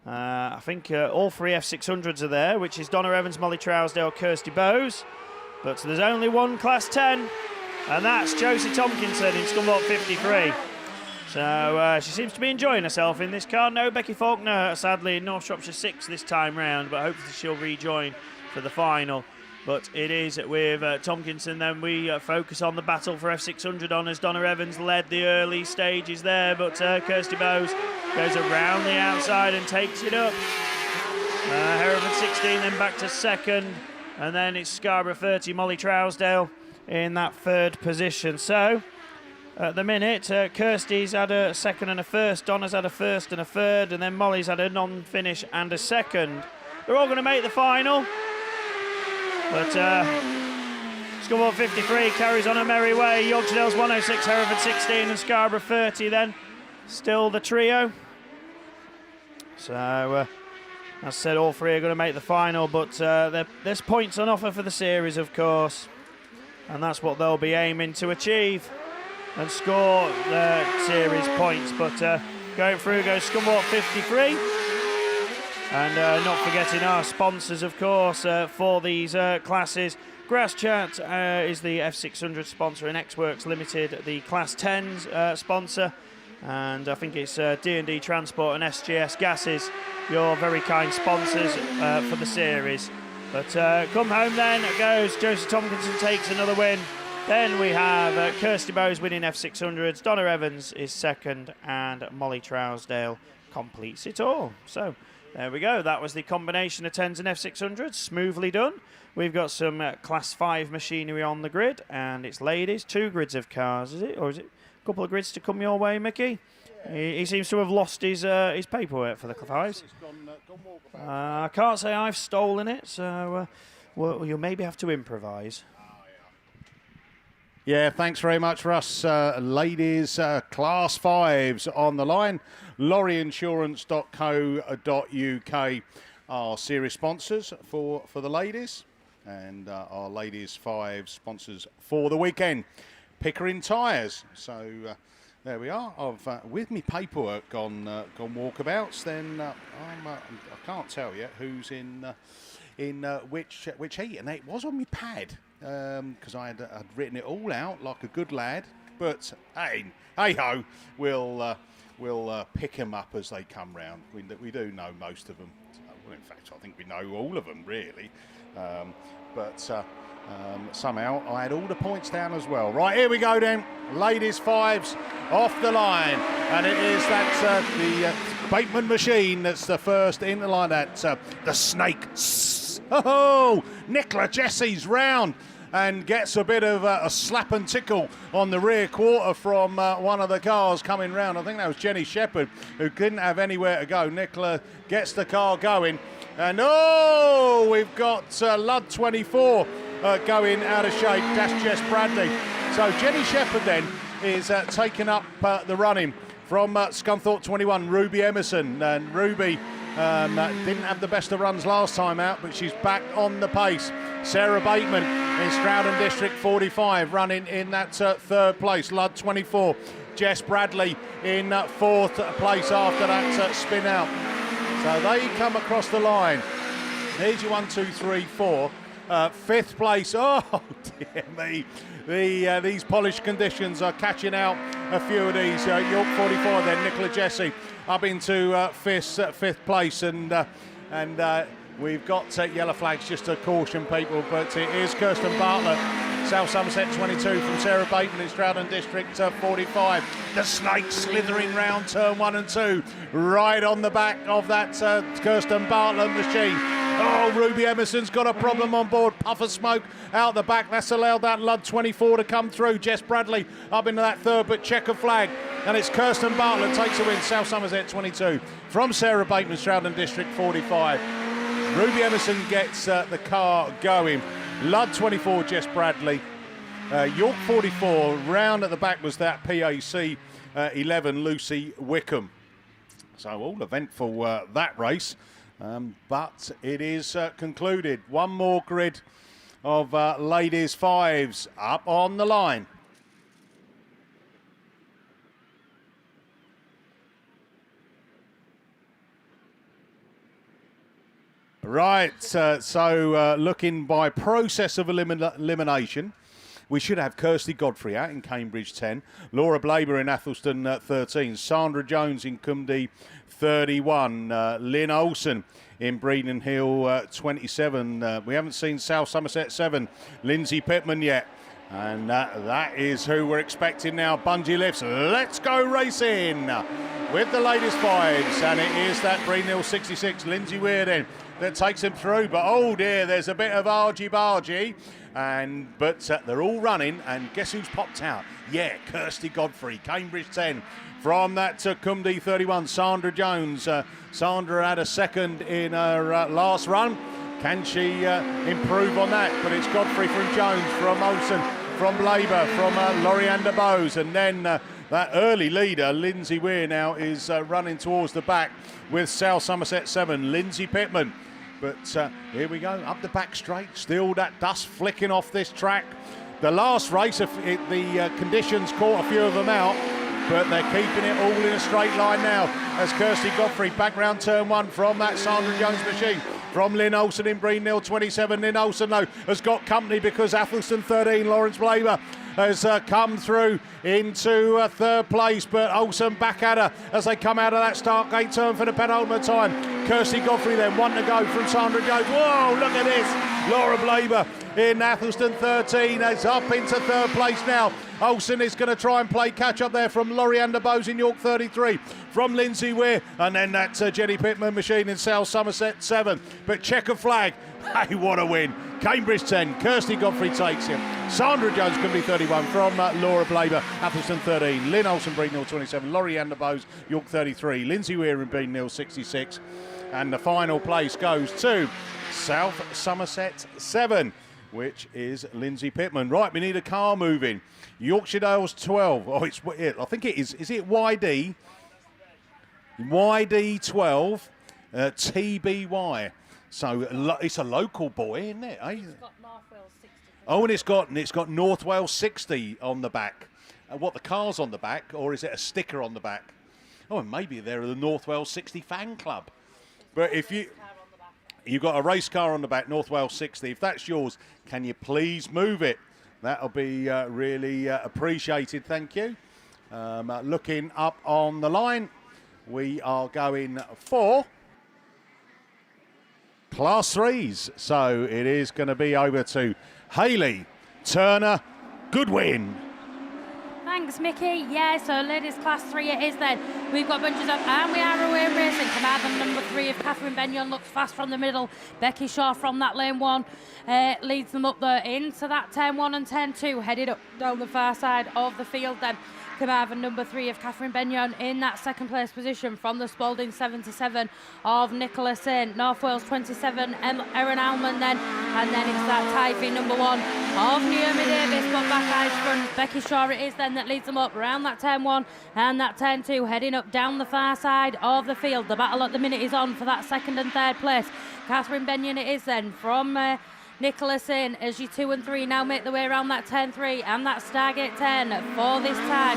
I think all 3 F600s are there, which is Donna Evans, Molly Trousdale, Kirsty Bowes, but there's only one Class 10, and that's Josie Tompkinson in Scunthorpe 53. So she seems to be enjoying herself in this car. No Becky Faulkner, sadly, in North Shropshire 6 this time round, but hopefully she'll rejoin for the final. But it is with Tompkinson. Then we focus on the battle for F600 honours. Donna Evans led the early stages there, but Kirsty Bowes goes around the outside and takes it up. Hereford 16 then back to second, and then it's Scarborough 30, Molly Trousdale in that third position. So at the minute, Kirsty's had a second and a first, Donna's had a first and a third, and then Molly's had a non-finish and a second. They're all going to make the final. But Scunthorpe 53 carries on a merry way. Yorkshire Dales 106, Hereford 16 and Scarborough 30 then. Still the trio. So, as I said, all three are going to make the final, but there's points on offer for the series, of course. And that's what they'll be aiming to achieve and score the series points. But going through goes Scunthorpe 53. And not forgetting our sponsors, of course, for these classes. Grass Chat is the F600 sponsor, and X-Works Limited, the Class 10s sponsor. And I think it's D&D Transport and SGS Gases, your very kind sponsors for the series. But come home then goes Josie Tompkinson, takes another win. Then we have Kirsty Bowes winning F600s, Donna Evans is second, and Molly Trousdale completes it all. So there we go. That was the combination of 10s and F600s. Smoothly done. We've got some Class 5 machinery on the grid, and it's ladies. 2 grids of cars, is it? Or is it a couple of grids to come your way, Mickey? He seems to have lost his paperwork for the 5s. I can't say I've stolen it, so well, you'll maybe have to improvise. Yeah, thanks very much for us, ladies. Class 5s on the line. Lorryinsurance.co.uk are series sponsors for the ladies, and our ladies 5 sponsors for the weekend. Pickering Tyres. So there we are. I've with me paperwork gone walkabouts. Then I can't tell yet who's in which heat, and it was on my pad. Because I'd written it all out like a good lad, but hey ho, we'll pick them up as they come round. We do know most of them. Well, in fact, I think we know all of them really. But somehow I had all the points down as well. Right, here we go then. Ladies 5s off the line, and it is the Bateman machine that's the first in the line. The snake. Oh, Nicola Jessie's round and gets a bit of a slap and tickle on the rear quarter from one of the cars coming round. I think that was Jenny Shepherd, who didn't have anywhere to go. Nicola gets the car going, and oh, we've got Lud 24 going out of shape. That's Jess Bradley. So Jenny Shepherd then is taking up the running from Scunthorpe 21, Ruby Emerson. And Ruby didn't have the best of runs last time out, but she's back on the pace. Sarah Bateman in Stroudon District 45 running in that third place. Lud 24. Jess Bradley in fourth place after that spin out. So they come across the line. Here's your 1, 2, 3, 4. Fifth place. Oh dear me. These polished conditions are catching out a few of these. York 44 then, Nicola Jessie up into fifth place, and we've got yellow flags just to caution people, but it is Kirsten Bartlett, South Somerset 22 from Sarah Bateman in Stroudon District 45. The snake slithering round turn 1 and 2, right on the back of that Kirsten Bartlett machine. Oh, Ruby Emerson's got a problem on board. Puff of smoke out the back. That's allowed that Lud 24 to come through. Jess Bradley up into that third, but checker flag. And it's Kirsten Bartlett takes a win. South Somerset 22 from Sarah Bateman, Stroudon District 45. Ruby Emerson gets the car going. Lud 24, Jess Bradley. York 44, round at the back was that PAC 11, Lucy Wickham. So all eventful that race. But it is concluded. One more grid of ladies 5s up on the line. Right, so looking by process of elimination, we should have Kirsty Godfrey out in Cambridge 10, Laura Blaber in Athelston 13, Sandra Jones in Cumdy 31, Lynn Olsen in Breeden Hill 27. We haven't seen South Somerset 7, Lindsay Pittman yet. And that is who we're expecting now. Bungee lifts. Let's go racing with the latest fives. And it is that Breeden Hill 66, Lindsay Weir then, that takes him through. But oh dear, there's a bit of argy-bargy. But they're all running. And guess who's popped out? Yeah, Kirsty Godfrey, Cambridge 10. From that Cumdy 31, Sandra Jones. Sandra had a second in her last run. Can she improve on that? But it's Godfrey from Jones, from Olsen, from Blaber, from Loriander Bowes. And then that early leader, Lindsay Weir, now is running towards the back with South Somerset 7, Lindsay Pittman. But here we go, up the back straight. Still that dust flicking off this track. The last race, the conditions caught a few of them out. But they're keeping it all in a straight line now as Kirsty Godfrey back round turn 1 from that Sandra Jones machine. From Lynn Olsen in Breeden Hill 27. Lynn Olsen, though, has got company because Athelston 13, Lawrence Blaber, has come through into third place. But Olsen back at her as they come out of that start gate turn for the penultimate time. Kirsty Godfrey then, 1 to go from Sandra Jones. Whoa, look at this. Laura Blaber in Athelston 13 is up into third place now. Olsen is going to try and play catch up there from Loriander Bowes in York 33, from Lindsay Weir, and then that's Jenny Pittman machine in South Somerset 7. But checker flag, hey, what a win. Cambridge 10, Kirsty Godfrey takes him. Sandra Jones can be 31 from Laura Blaber, Athelston 13, Lynn Olsen, Breeden Hill 27, Loriander Bowes, York 33, Lindsay Weir in Breeden Hill 66. And the final place goes to South Somerset 7, which is Lindsay Pittman. Right, we need a car moving. Yorkshire Dales 12. Oh, I think it is. Is it YD? YD 12 TBY. So it's a local boy, isn't it? It's got North Wales 60. Oh, and it's got North Wales 60 on the back. What, the car's on the back, or is it a sticker on the back? Oh, and maybe they're the North Wales 60 fan club. But if you've got a race car on the back, North Wales 60, if that's yours, can you please move it? That'll be really appreciated, thank you. Looking up on the line, we are going for Class 3s. So it is going to be over to Hayley Turner Goodwin. Thanks, Mickey. Yeah, so ladies class 3 it is then. We've got bunches of and we are away racing. Command number 3 of Catherine Benyon looks fast from the middle. Becky Shaw from that lane 1 leads them up there into that 10-1 and 10-2, headed up down the far side of the field then. Carmarthen number 3 of Catherine Benyon in that second place position from the Spalding 77 of Nicola Saint. North Wales 27, Erin Alman then, and then it's that Typhy number 1 of Naomi Davis, but back eyes front. Becky Shaw it is then that leads them up around that 10-1 and that 10-2, heading up down the far side of the field. The battle at the minute is on for that second and third place. Catherine Benyon it is then from Nicola Saint as your 2 and 3 now make their way around that 10-3 and that Stargate 10 for this time.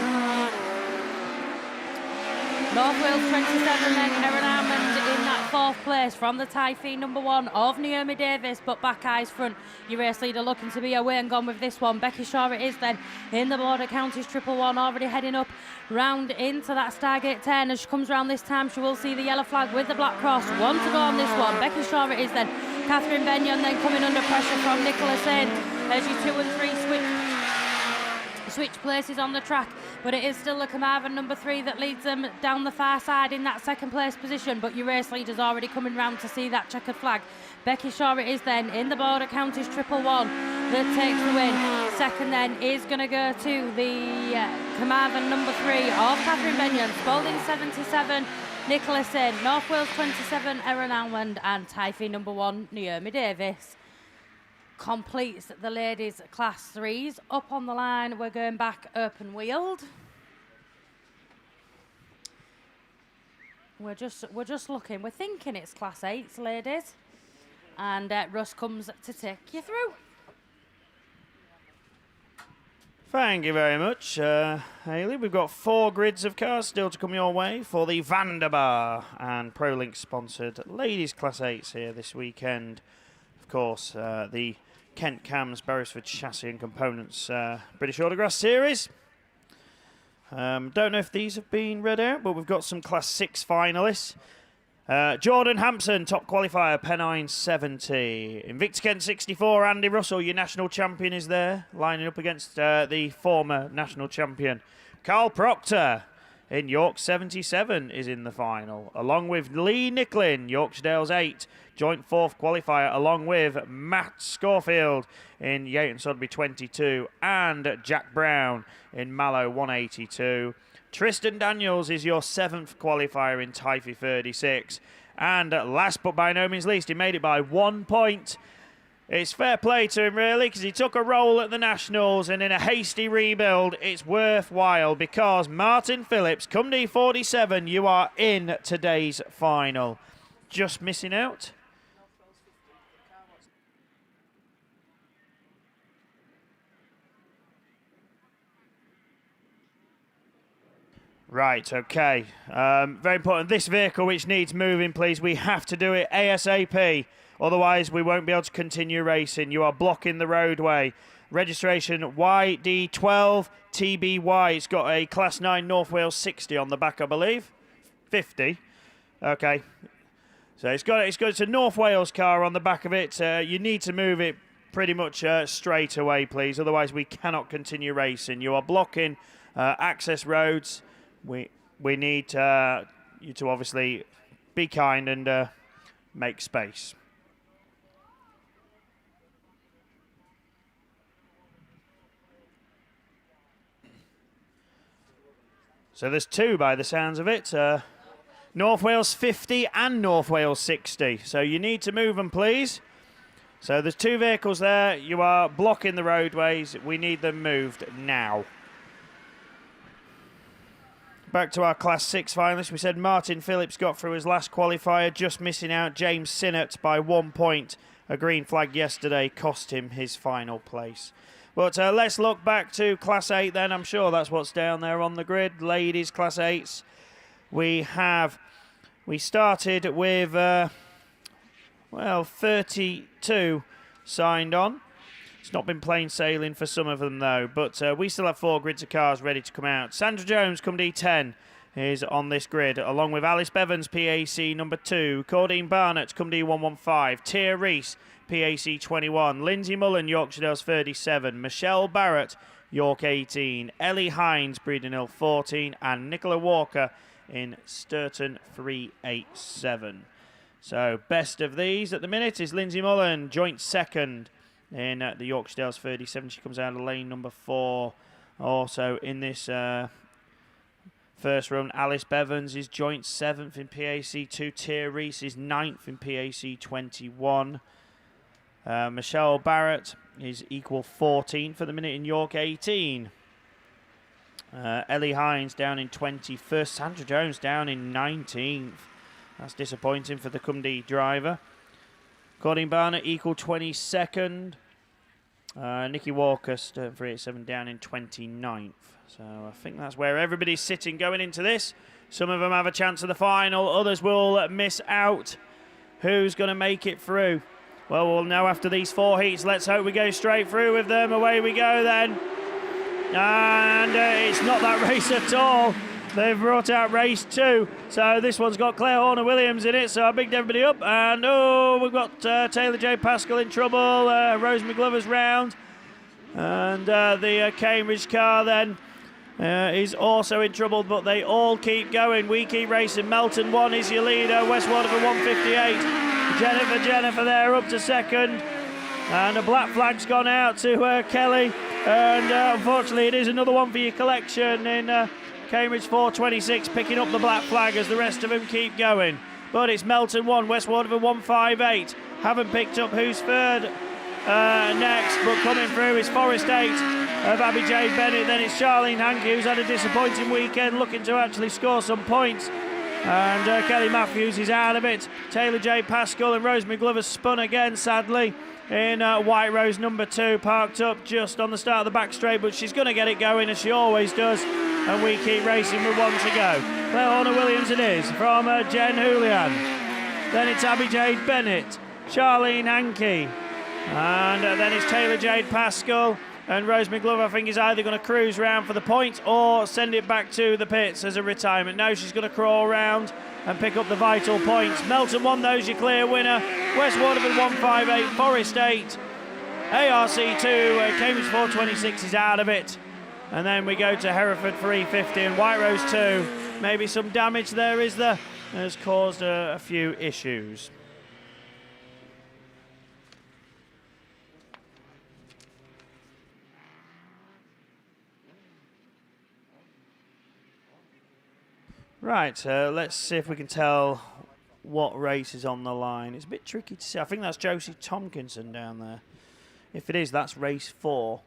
North Wales 27 then, Erin Almond in that 4th place from the Typhy number 1 of Naomi Davis, but back eyes front. Your race leader looking to be away and gone with this one. Becky Shaw it is then in the Border Counties 111, already heading up round into that Stargate 10. As she comes round this time, she will see the yellow flag with the black cross. 1 to go on this one. Becky Shaw it is then. Catherine Benyon then coming under pressure from Nicola Saint as your 2 and 3 switch places on the track, but it is still the Carmarthen number 3 that leads them down the far side in that second place position, but your race leader's already coming round to see that checkered flag. Becky Shaw it is then in the Border Counties 111 that takes the win. Second then is going to go to the Carmarthen number 3 of Catherine Benyon, Spalding 77, Nicola Saint, North Wales 27, Erin Almond, and Typhy number 1, Naomi Davis. Completes the ladies class 3s. Up on the line, we're going back open wheeled. We're just looking. We're thinking it's class 8s, ladies. And Russ comes to take you through. Thank you very much, Hayley. We've got 4 grids of cars still to come your way for the Vanderbar and ProLink sponsored ladies class 8s here this weekend. Of course, the Kent Cams, Beresford Chassis and Components British Autograss Series. Don't know if these have been read out, but we've got some Class 6 finalists. Jordan Hampson, top qualifier, Pennine 70. Invicta Kent 64, Andy Russell, your national champion, is there, lining up against the former national champion. Carl Proctor in York 77 is in the final, along with Lee Nicklin, Yorkshire Dales 8, joint 4th qualifier, along with Matt Scorfield in Yayton Sudbury 22, and Jack Brown in Mallow 182. Tristan Daniels is your 7th qualifier in Typhy 36. And last but by no means least, he made it by 1 point. It's fair play to him, really, because he took a roll at the Nationals, and in a hasty rebuild, it's worthwhile, because Martin Phillips, come D47, you are in today's final. Just missing out. Right, okay. Very important. This vehicle, which needs moving, please. We have to do it ASAP. Otherwise, we won't be able to continue racing. You are blocking the roadway. Registration YD12TBY. It's got a Class 9 North Wales 60 on the back, I believe. 50. Okay. So it's a North Wales car on the back of it. You need to move it pretty much straight away, please. Otherwise, we cannot continue racing. You are blocking access roads. We need you to obviously be kind and make space. So there's two by the sounds of it. North Wales 50 and North Wales 60. So you need to move them, please. So there's two vehicles there. You are blocking the roadways. We need them moved now. Back to our Class 6 finalists. We said Martin Phillips got through his last qualifier, just missing out. James Sinnott by 1 point. A green flag yesterday cost him his final place. But let's look back to Class 8 then. I'm sure that's what's down there on the grid. Ladies, Class 8s. We started with, 32 signed on. It's not been plain sailing for some of them, though, but we still have 4 grids of cars ready to come out. Sandra Jones, come D10, is on this grid, along with Alice Bevans, PAC number 2, Cordine Barnett, come D115, Tia Reese, PAC 21, Lindsay Mullen, Yorkshire Dales 37, Michelle Barrett, York 18, Ellie Hines, Breedon Hill 14, and Nicola Walker in Sturton 387. So best of these at the minute is Lindsay Mullen, joint 2nd. In the Yorkshire Dales 37, she comes out of lane number 4. Also in this first run, Alice Bevans is joint 7th in PAC 2. Tia Reese is 9th in PAC 21. Michelle Barrett is equal 14 for the minute in York 18. Ellie Hines down in 21st. Sandra Jones down in 19th. That's disappointing for the Cumdee driver. Cordine Barnett equal 22nd. Nikki Walker, Sturton 387, down in 29th. So I think that's where everybody's sitting going into this. Some of them have a chance of the final. Others will miss out. Who's going to make it through? Well, we'll know after these 4 heats. Let's hope we go straight through with them. Away we go then. And it's not that race at all. They've brought out race 2. So this one's got Claire Horner-Williams in it. So I bigged everybody up. And we've got Taylor J. Pascal in trouble. Rose McGlover's round. And the Cambridge car then is also in trouble. But they all keep going. We keep racing. Melton 1 is your leader. West Waterford 158. Jennifer there up to 2nd. And a black flag's gone out to Kelly. And unfortunately it is another one for your collection in Cambridge 426 picking up the black flag as the rest of them keep going. But it's Melton 1, West Waterford 158. Haven't picked up who's third next, but coming through is Forest 8 of Abby J. Bennett. Then it's Charlene Hankey, who's had a disappointing weekend, looking to actually score some points. And Kelly Matthews is out of it. Taylor J. Pascal and Rose McGlover spun again, sadly, in White Rose number 2, parked up just on the start of the back straight, but she's going to get it going, as she always does. And we keep racing with 1 to go. Claire Horner-Williams it is from Jen Julian. Then it's Abby Jade Bennett, Charlene Hankey, And then it's Taylor Jade Pascal and Rose McGlove. I think is either going to cruise round for the point or send it back to the pits as a retirement. No, she's going to crawl round and pick up the vital points. Melton 1, those your clear winner. West Waterford 158, Forest 8. ARC 2, Cambridge 426 is out of it. And then we go to Hereford 350 and White Rose 2. Maybe some damage there, is there? Has caused a few issues. Right, let's see if we can tell what race is on the line. It's a bit tricky to see. I think that's Josie Tomkinson down there. If it is, that's race 4.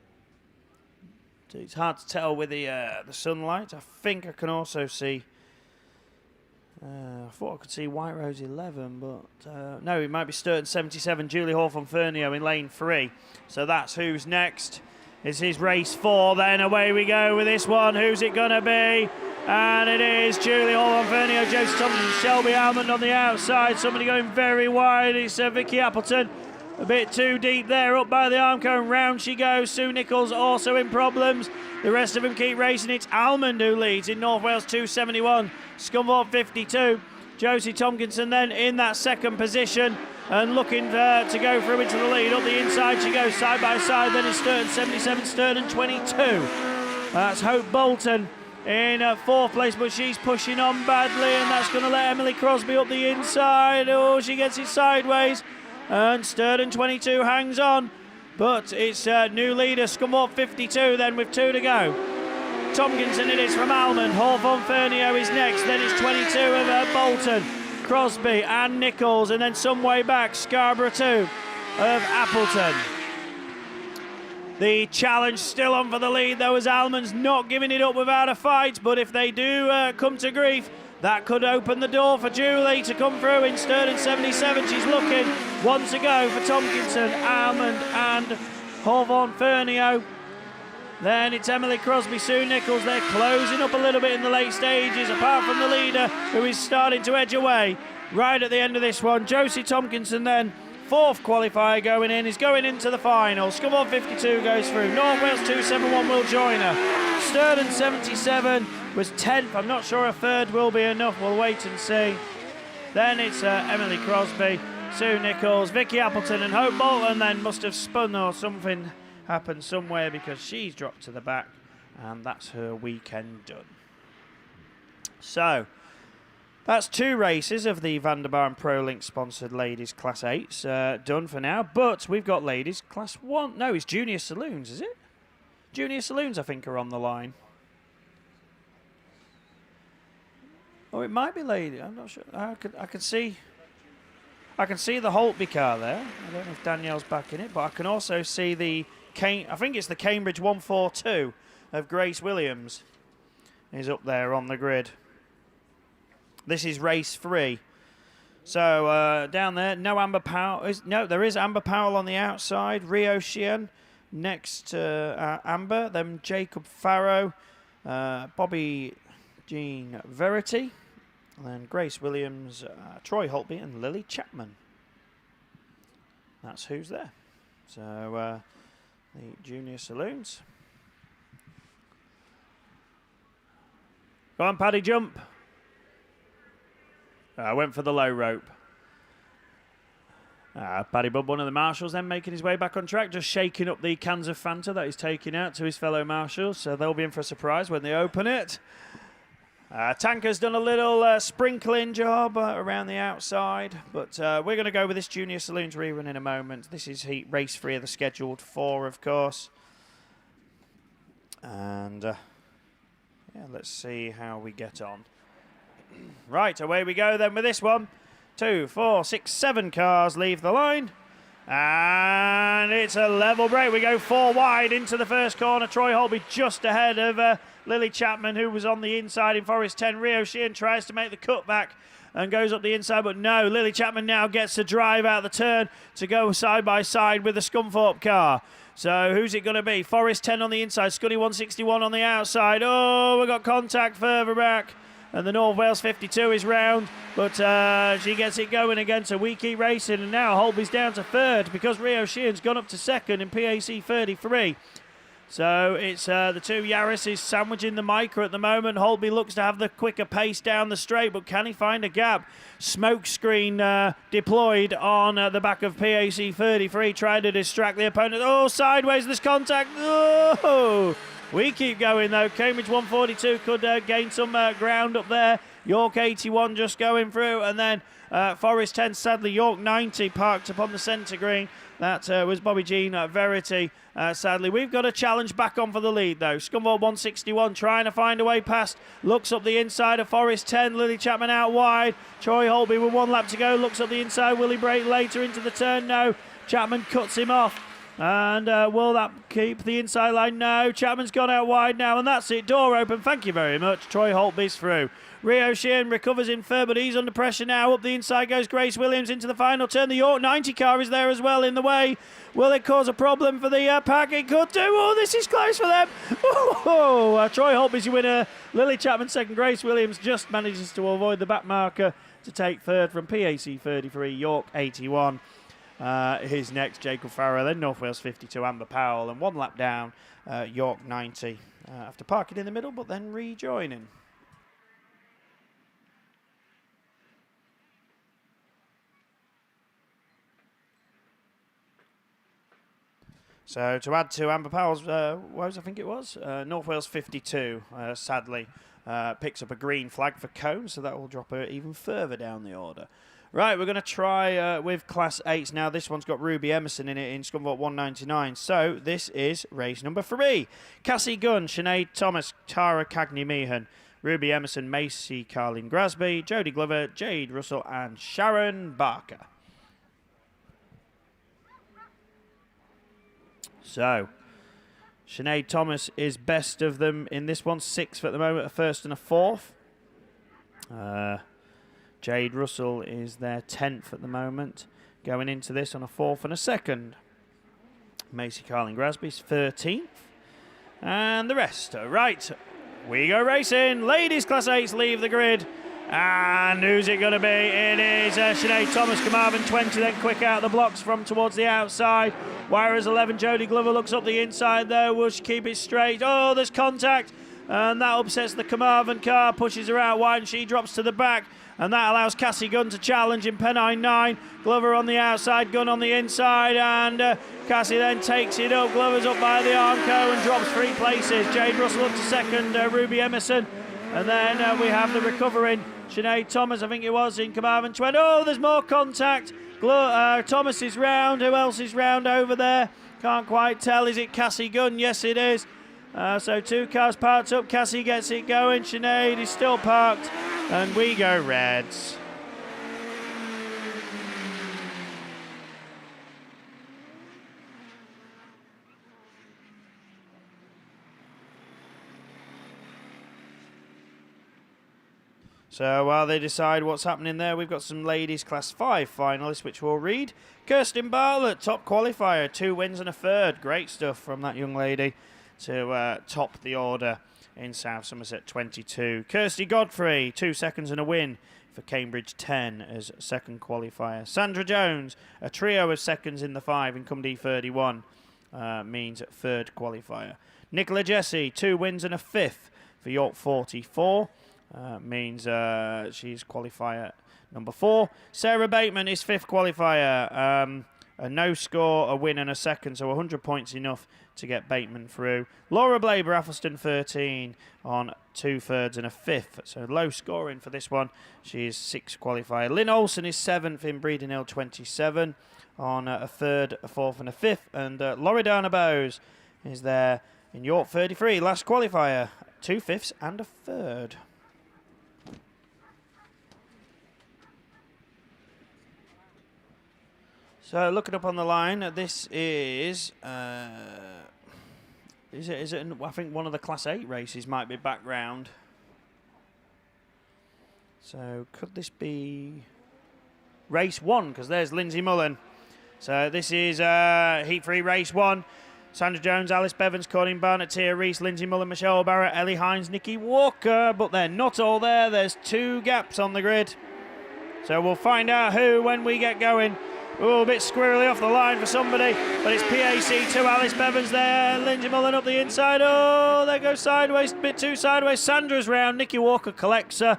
So it's hard to tell with the sunlight. I think I can also see... I thought I could see White Rose 11, but no, it might be Sturton 77, Julie Hawthorne-Fernio in lane 3. So that's who's next. This is race 4, then away we go with this one. Who's it going to be? And it is Julie Hawthorne-Fernio, Josie Thompson, Shelby Almond on the outside. Somebody going very wide. It's Vicky Appleton. A bit too deep there, up by the arm cone. Round she goes. Sue Nichols also in problems. The rest of them keep racing. It's Almond who leads in North Wales 271. Scunthorpe 52. Josie Tomkinson then in that second position and looking to go through into the lead. Up the inside she goes side by side. Then it's Sturton 77, Sturton 22. That's Hope Bolton in 4th place, but she's pushing on badly, and that's going to let Emily Crosby up the inside. Oh, she gets it sideways. And Sturton 22 hangs on, but it's new leader, Scunthorpe 52 then with 2 to go. Tomkinson it is from Almond, Hawthorne-Fernio is next, then it's 22 of Bolton, Crosby and Nichols, and then some way back, Scarborough 2 of Appleton. The challenge still on for the lead though, as Almond's not giving it up without a fight, but if they do come to grief, that could open the door for Julie to come through in Sturton 77. She's looking. 1 to go for Tomkinson, Almond and Hawthorne-Fernio. Then it's Emily Crosby, Sue Nichols. They're closing up a little bit in the late stages, apart from the leader, who is starting to edge away right at the end of this one. Josie Tomkinson then, 4th qualifier going in, is going into the final. Scunthorpe 52 goes through. North Wales 271 will join her. Sturton 77 was 10th. I'm not sure a 3rd will be enough. We'll wait and see. Then it's Emily Crosby, Sue Nichols, Vicky Appleton and Hope Bolton then must have spun or something happened somewhere because she's dropped to the back and that's her weekend done. So that's 2 races of the Vanderbar Pro Link sponsored ladies class 8s done for now, but we've got ladies class 1. No, it's junior saloons, is it? Junior saloons I think are on the line. Oh, it might be lady. I'm not sure. I can see the Holtby car there. I don't know if Danielle's back in it, but I can also see the I think it's the Cambridge 142 of Grace Williams is up there on the grid. This is race 3. So down there, no Amber Powell. No, there is Amber Powell on the outside. Rio Sheehan next to Amber. Then Jacob Farrow, Bobby Jean Verity, and then Grace Williams, Troy Holtby, and Lily Chapman. That's who's there. So the junior saloons. Go on, Paddy, jump. I went for the low rope. Paddy Bubb, one of the marshals, then making his way back on track, just shaking up the cans of Fanta that he's taking out to his fellow marshals, so they'll be in for a surprise when they open it. Tanker's done a little sprinkling job around the outside, but we're going to go with this Junior Saloons rerun in a moment. This is race 3 of the scheduled 4, of course. And yeah, let's see how we get on. Right, away we go then with this one. 2, 4, 6, 7 cars leave the line. And it's a level break. We go 4 wide into the first corner. Troy Holby just ahead of Lily Chapman, who was on the inside in Forest 10. Rio Sheehan tries to make the cutback and goes up the inside, but no. Lily Chapman now gets to drive out the turn to go side by side with the Scunthorpe car. So who's it going to be? Forest 10 on the inside, Scuddy 161 on the outside. Oh, we got contact further back. And the North Wales 52 is round, but she gets it going again, so we keep racing. And now Holby's down to third because Rio Sheehan's gone up to second in PAC 33. So it's the two Yaris's sandwiching the micro at the moment. Holby looks to have the quicker pace down the straight, but can he find a gap? Smoke screen deployed on the back of PAC 33, trying to distract the opponent. Oh, sideways, there's contact. Oh! We keep going though. Cambridge 142 could gain some ground up there. York 81 just going through, and then Forest 10, sadly York 90 parked upon the centre green. That was Bobby Jean Verity. Sadly, we've got a challenge back on for the lead though. Scunthorpe 161 trying to find a way past. Looks up the inside of Forest 10. Lily Chapman out wide. Troy Holby with 1 lap to go. Looks up the inside. Will he break later into the turn? No. Chapman cuts him off. And will that keep the inside line? No. Chapman's gone out wide now, and that's it. Door open. Thank you very much. Troy Holtby's through. Rio Sheehan recovers in third, but he's under pressure now. Up the inside goes Grace Williams into the final turn. The York 90 car is there as well in the way. Will it cause a problem for the pack? It could do. Oh, this is close for them. Oh, Troy Holtby's your winner. Lily Chapman second. Grace Williams just manages to avoid the back marker to take third from PAC 33, York 81. His next, Jacob Farrell, then North Wales 52, Amber Powell, and 1 lap down, York 90, after parking in the middle, but then rejoining. So to add to Amber Powell's woes, I think it was, North Wales 52, sadly, picks up a green flag for Cone, so that will drop her even further down the order. Right, we're going to try with Class 8s now. This one's got Ruby Emerson in it in Scunthorpe 199. So this is race number 3. Cassie Gunn, Sinead Thomas, Tara Cagney-Meehan, Ruby Emerson, Macy Carlin Grasby, Jodie Glover, Jade Russell, and Sharon Barker. So, Sinead Thomas is best of them in this one. 6th at the moment, a 1st and a 4th. Jade Russell is their 10th at the moment, going into this on a 4th and a 2nd. Macy Carlin Grasby's 13th. And the rest. Right, we go racing. Ladies Class 8s leave the grid. And who's it going to be? It is Sinead Thomas, Carmarthen 20, then quick out the blocks from towards the outside. Wires 11, Jodie Glover looks up the inside there. Will she keep it straight? Oh, there's contact. And that upsets the Carmarthen car, pushes her out wide, and she drops to the back. And that allows Cassie Gunn to challenge in Pennine 9. Glover on the outside, Gunn on the inside, and Cassie then takes it up. Glover's up by the Armco and drops 3 places. Jade Russell up to second, Ruby Emerson. And then we have the recovering Sinead Thomas, I think it was, in Carmarthen 20. Oh, there's more contact. Thomas is round. Who else is round over there? Can't quite tell. Is it Cassie Gunn? Yes, it is. So 2 cars parked up. Cassie gets it going. Sinead is still parked. And we go Reds. So while they decide what's happening there, we've got some ladies Class 5 finalists, which we'll read. Kirsten Bartlett, top qualifier, 2 wins and a 3rd. Great stuff from that young lady to top the order in South Somerset 22. Kirsty Godfrey, 2 seconds and a win for Cambridge 10 as 2nd qualifier. Sandra Jones, a trio of seconds in the 5 in Cumdee 31, means 3rd qualifier. Nicola Jesse, 2 wins and a 5th for York 44. Means she's qualifier number 4. Sarah Bateman is 5th qualifier. A no score, a win and a 2nd, so 100 points enough to get Bateman through. Laura Blaber, Athelston 13 on 2 thirds and a 5th, so low scoring for this one. She is 6th qualifier. Lynn Olsen is 7th in Breeding Hill 27 on a 3rd, a 4th and a 5th, and Loredana Bowes is there in York 33, last qualifier, 2 5ths and a 3rd. So looking up on the line, this is it? I think one of the Class 8 races might be back round. So could this be race 1? Because there's Lindsay Mullen. So this is Heat 3 race 1. Sandra Jones, Alice Bevans, Corinne Barnett, Tia Reese, Lindsay Mullen, Michelle Barrett, Ellie Hines, Nikki Walker. But they're not all there. There's 2 gaps on the grid. So we'll find out who when we get going. Oh, a bit squirrely off the line for somebody, but it's PAC2, Alice Bevans there, Lindsay Mullen up the inside. Oh, there goes sideways, a bit too sideways. Sandra's round, Nikki Walker collects her.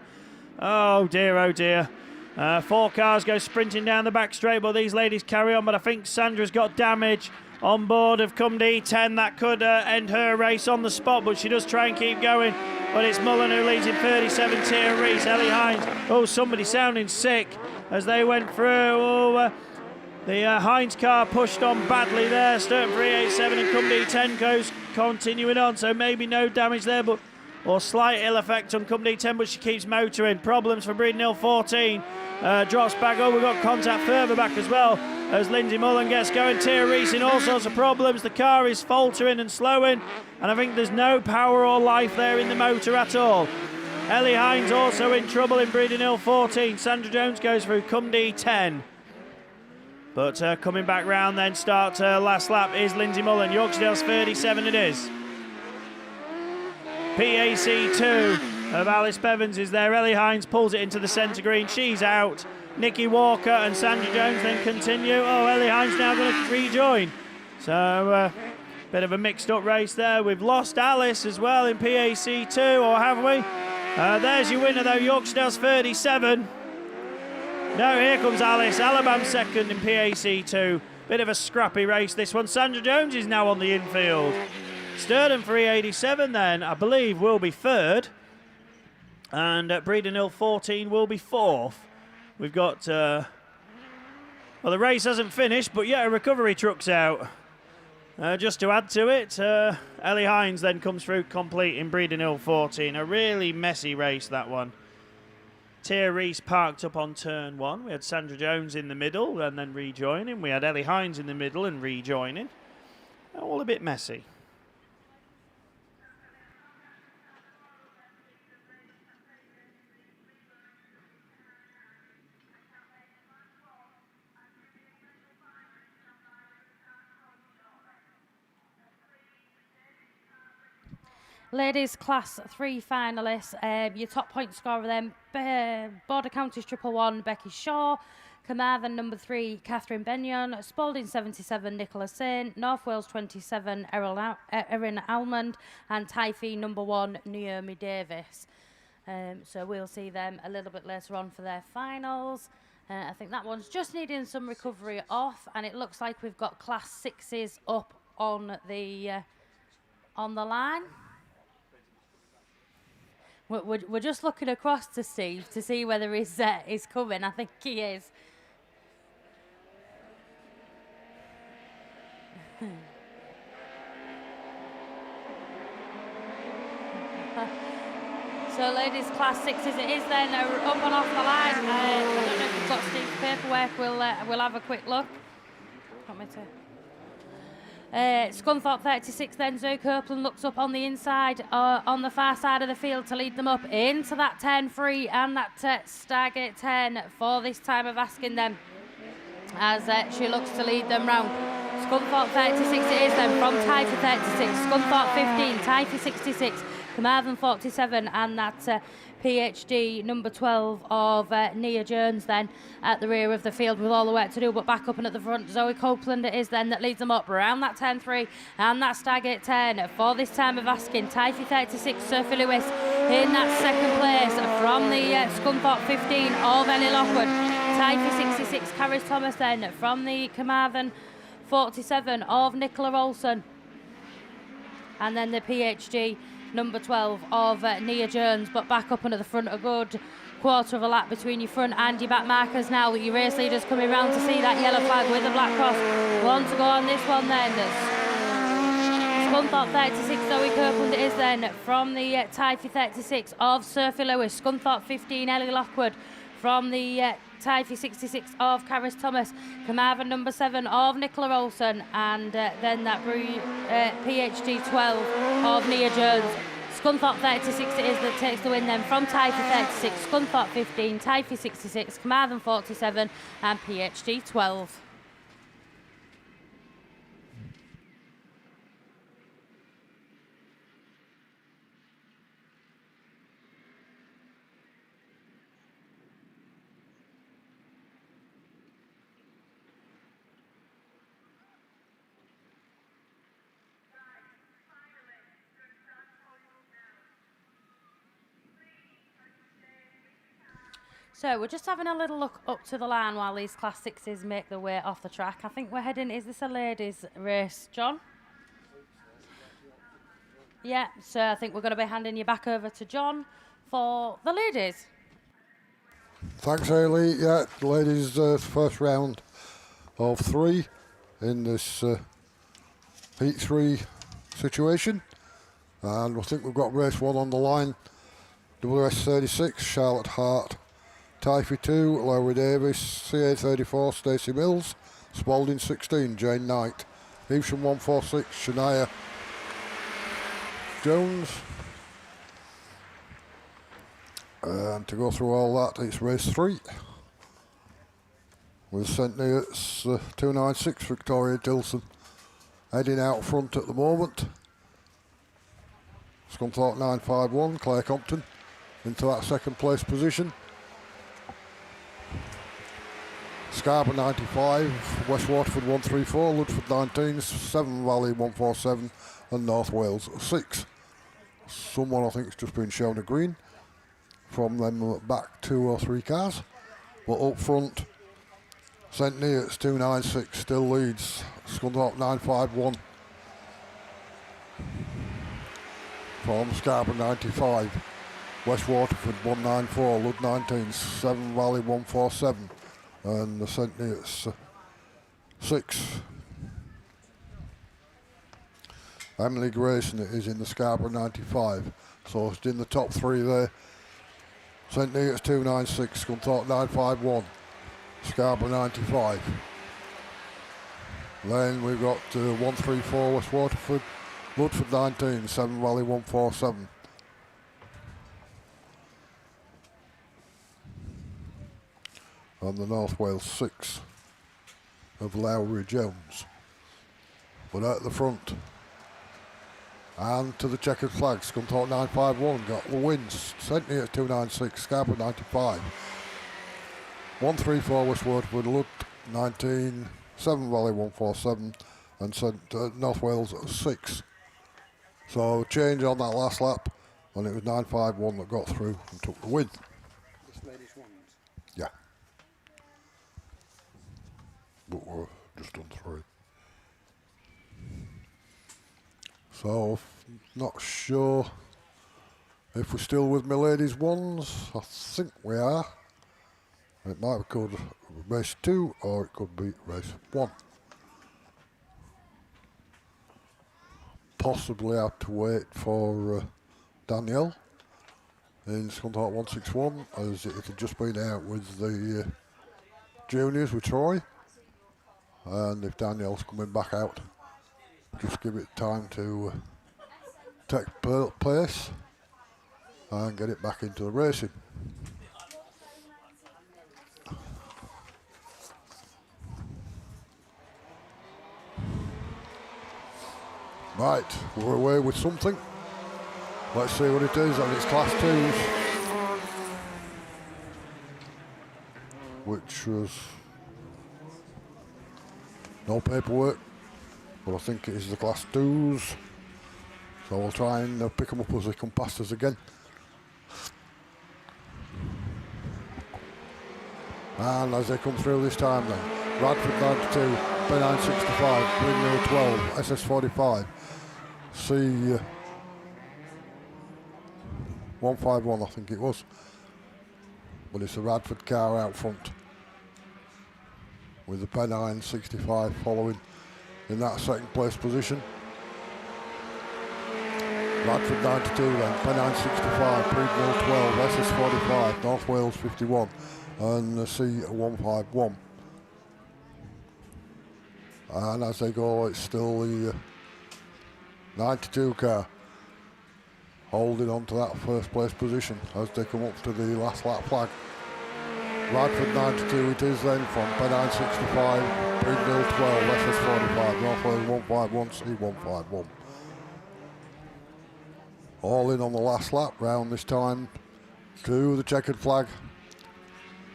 Oh dear, oh dear. 4 cars go sprinting down the back straight, but these ladies carry on. But I think Sandra's got damage on board of come D10. That could end her race on the spot, but she does try and keep going. But it's Mullen who leads in 37, Tia Reese, Ellie Hines. Oh, somebody sounding sick as they went through. Oh, the Hines car pushed on badly there. Sturton 387 and come D10 goes continuing on, so maybe no damage there, but or slight ill effect on come D10, but she keeps motoring. Problems for Breeden Hill 14. Drops back. Oh, we've got contact further back as well as Lindsay Mullen gets going. Tia Reese in all sorts of problems. The car is faltering and slowing, and I think there's no power or life there in the motor at all. Ellie Hines also in trouble in Breeden Hill 14. Sandra Jones goes through come D10. But coming back round then, start last lap is Lindsay Mullen. Yorksdale's 37 it is. PAC2 of Alice Bevans is there. Ellie Hines pulls it into the centre green. She's out. Nikki Walker and Sandra Jones then continue. Oh, Ellie Hines now going to rejoin. So, bit of a mixed up race there. We've lost Alice as well in PAC2, or have we? There's your winner though, Yorksdale's 37. No, here comes Alice. Alabama second in PAC2. Bit of a scrappy race this one. Sandra Jones is now on the infield. Sturton 387 then, I believe, will be third. And Breeden Hill 14 will be fourth. We've got, well, the race hasn't finished, but yeah, a recovery truck's out. Just to add to it, Ellie Hines then comes through complete in Breeden Hill 14. A really messy race, that one. Tia Reese parked up on turn 1. We had Sandra Jones in the middle and then rejoining. We had Ellie Hines in the middle and rejoining. All a bit messy. Ladies Class 3 finalists, your top point scorer then, Border Counties 111, Becky Shaw, Carmarthen number 3, Catherine Benyon, Spalding 77, Nicola Saint, North Wales 27, Erin Almond, and Typhi number 1, Naomi Davis. So we'll see them a little bit later on for their finals. I think that one's just needing some recovery off, and it looks like we've got Class 6s up on the line. We're just looking across to Steve to see whether he's coming. I think he is. So ladies Class 6s it is then, up and off the line. I don't know if we've got Steve's paperwork. We'll have a quick look. Want me to? Scunthorpe 36 then, Zoe Copeland looks up on the inside, on the far side of the field to lead them up into that 10-3 and that Stargate 10 for this time of asking them as she looks to lead them round. Scunthorpe 36 it is then, from Typhi 36, Scunthorpe 15, Typhi 66, Carmarthen 47 and that PhD number 12 of Nia Jones then at the rear of the field with all the work to do, but back up and at the front Zoe Copeland it is then that leads them up around that 10-3 and that Stargate 10 for this time of asking. Typhi 36, Sophie Lewis in that second place from the Scunthorpe 15 of Ellie Lockwood. Typhi 66, Caris Thomas then from the Carmarthen 47 of Nicola Olsen, and then the PhD number 12 of Nia Jones, but back up and at the front a good quarter of a lap between your front and your back markers now. Your race leaders coming round to see that yellow flag with the black cross. One to go on this one then. Scunthorpe 36, Zoe Copeland it is then from the Typhi 36 of Sophie Lewis. Scunthorpe 15, Ellie Lockwood from the Typhi 66 of Caris Thomas. Carmarthen number 7 of Nicola Olsen, and then that PhD 12 of Nia Jones. Scunthorpe 36 it is that takes the win then from Typhi 36, Scunthorpe 15, Typhi 66, Carmarthen 47 and PhD 12. So we're just having a little look up to the line while these Class 6s make their way off the track. I think we're heading, is this a ladies' race, John? Yeah, so I think we're going to be handing you back over to John for the ladies. Thanks, Hayley. Yeah, the ladies' first round of 3 in this Heat 3 situation. And I think we've got race 1 on the line. WS 36, Charlotte Hart. Typhy 2, Lowry Davis. CA 34, Stacey Mills. Spalding 16, Jane Knight. Evesham 146, Shania Jones. And to go through all that, it's race 3 with St Neots 296, Victoria Tilson heading out front at the moment. Scunthorpe 951, Claire Compton into that second place position. Scarborough 95, West Waterford 134, Ludford 19, Severn Valley 147 and North Wales 6. Someone I think has just been shown a green from them back 2 or 3 cars. But up front, St Neots 296 still leads Scunthorpe 951 from Scarborough 95, West Waterford 194, Lud 19, Severn Valley 147 and the St Neots 6. Emily Grayson is in the Scarborough 95, so it's in the top 3 there. St Neots 296, Scunthorpe 951, Scarborough 95. Then we've got 134 West Waterford, Ludford 19, Severn Valley 147. And the North Wales 6 of Lowry Jones. But at the front, and to the checkered flag, Scunthorpe 951 got the wins. St Neots 296, Scarborough 95. 134 West Waterford, Lud 19, Severn Valley 147 and North Wales 6. So change on that last lap, and it was 951 that got through and took the win. This ladies ones. Yeah. But we're just on 3. So, not sure if we're still with my ladies ones. I think we are. It might be called race 2 or it could be race 1. Possibly have to wait for Danielle in Scunthorpe 161, as it had just been out with the juniors with Troy. And if Danielle's coming back out, just give it time to take place and get it back into the racing. Right, we're away with something. Let's see what it is, and it's Class 2s, which was no paperwork, but I think it is the Class 2s, so we'll try and pick them up as they come past us again. And as they come through this time then, Radford 92, B9 65, Brindle 12, SS 45, C 151 I think it was, but it's a Radford car out front with the B9 65 following in that second place position. Radford 92 then, B9 65, Brindle 12, SS 45, North Wales 51 and the C 151. And as they go, it's still the 92 car holding on to that first place position as they come up to the last lap flag. Radford 92 it is then from B9 65, Brindle 12, SS 45, North Wales 151, C 151. All in on the last lap round this time to the checkered flag,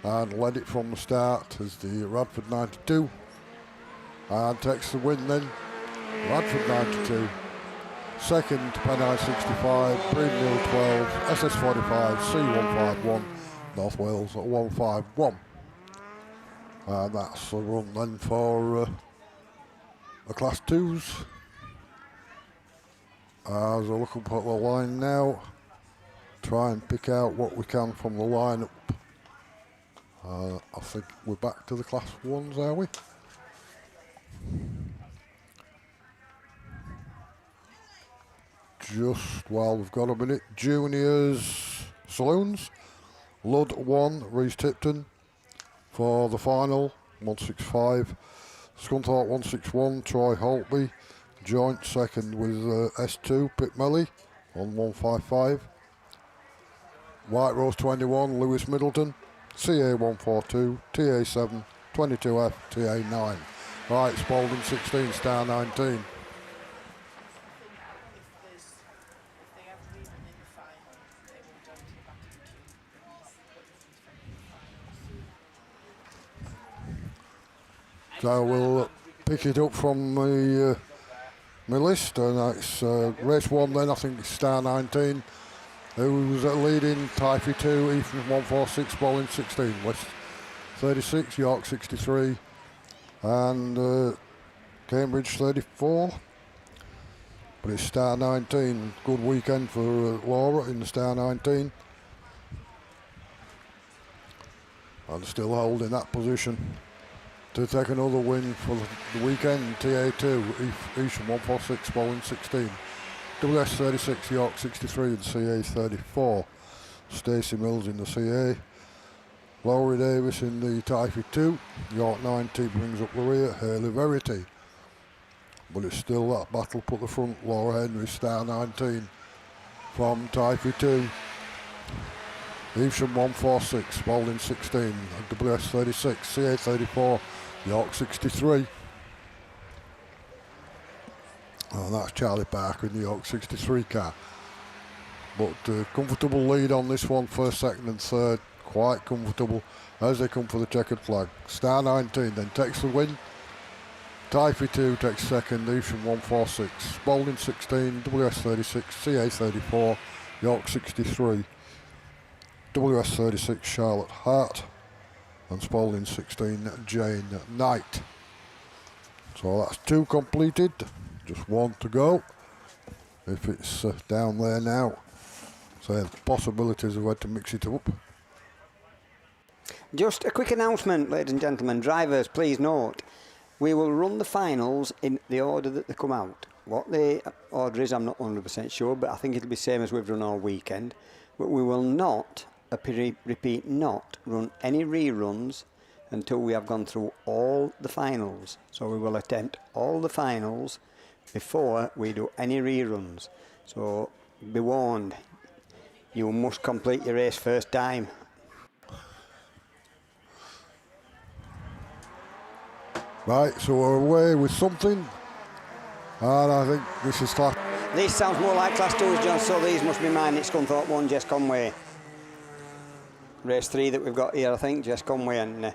and led it from the start as the Radford 92. And takes the win then, Radford 92. Second, B9 65, Brindle 12, SS 45, C 151, North Wales at 151. And that's a run then for the Class 2s. As I look up at the line now, try and pick out what we can from the lineup. I think we're back to the Class 1s, are we? Just while we've got a minute, juniors saloons. Ludd 1, Reese Tipton for the final, 165. Scunthorpe 161, Troy Holtby. Joint second with S2, Pip Melly on 155. White Rose 21, Lewis Middleton. CA 142, TA 7, 22F, TA 9. Right, Spalding 16, Star 19. So we'll pick it up from my list, and that's race 1 then, I think it's Star 19, who's leading Typhy 2, Ethan 146, Bowling 16, West 36, York 63, and Cambridge 34. But it's Star 19, good weekend for Laura in the Star 19. And still holding that position to take another win for the weekend. TA2, Easham 146, Bowling 16. WS 36, York 63 and CA 34. Stacey Mills in the CA. Laurie Davis in the Typhy 2. York 90 brings up the rear, Haley Verity. But it's still that battle put the front. Laura Henry, Star 19 from Typhy 2. Evesham 146, Bowling 16, WS 36, CA 34, York 63. And that's Charlie Parker in the York 63 car. But comfortable lead on this one, first, second and third, quite comfortable as they come for the checkered flag. Star 19 then takes the win. Typhy 2 takes second, Evesham 146, Bowling 16, WS 36, CA 34, York 63. WS 36 Charlotte Hart and Spalding 16 Jane Knight. So that's 2 completed, just 1 to go. If it's down there now, so there's possibilities of where to mix it up. Just a quick announcement, ladies and gentlemen. Drivers, please note, we will run the finals in the order that they come out. What the order is, I'm not 100% sure, but I think it'll be same as we've run all weekend. But we will not, repeat, not run any reruns until we have gone through all the finals. So we will attempt all the finals before we do any reruns. So be warned, you must complete your race first time. Right, so we're away with something, and I think this is class. This sounds more like Class 2s, John, so these must be mine. It's Scunthorpe 1, Jess Conway. Race 3 that we've got here, I think, Jess Conway and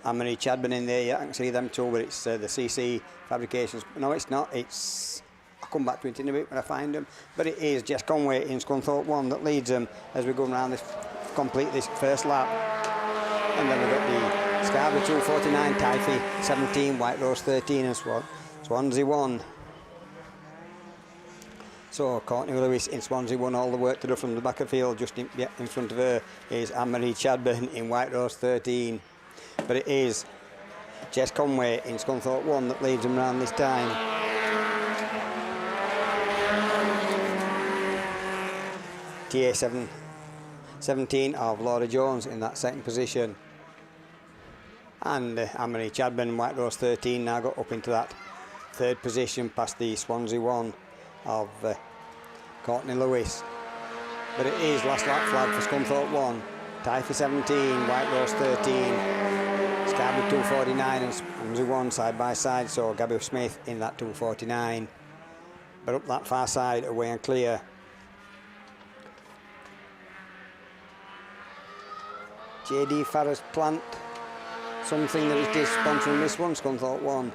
Anne-Marie Chadburn in there. Yeah, I can see them too, but it's the CC Fabrications. No, it's not. It's, I'll come back to it in a bit when I find them. But it is Jess Conway in Scunthorpe 1 that leads them as we go around this, complete this first lap. And then we've got the Scarborough 249, Typhy 17, White Rose 13 and Swansea 1. So Courtney Lewis in Swansea 1, all the work to do from the back of the field. Just in front of her is Anne-Marie Chadburn in White Rose 13. But it is Jess Conway in Scunthorpe 1 that leads them around this time. TA 17 of Laura Jones in that second position. And Anne-Marie Chadburn, White Rose 13, now got up into that third position past the Swansea 1 of Courtney Lewis. But it is last lap flag for Scunthorpe 1, Typhy 17, White Rose 13, Scarborough 249 and Swansea 1 side by side, so Gabby Smith in that 249. But up that far side, away and clear. JD Farrer's Plant, something that is sponsoring this one, Scunthorpe 1.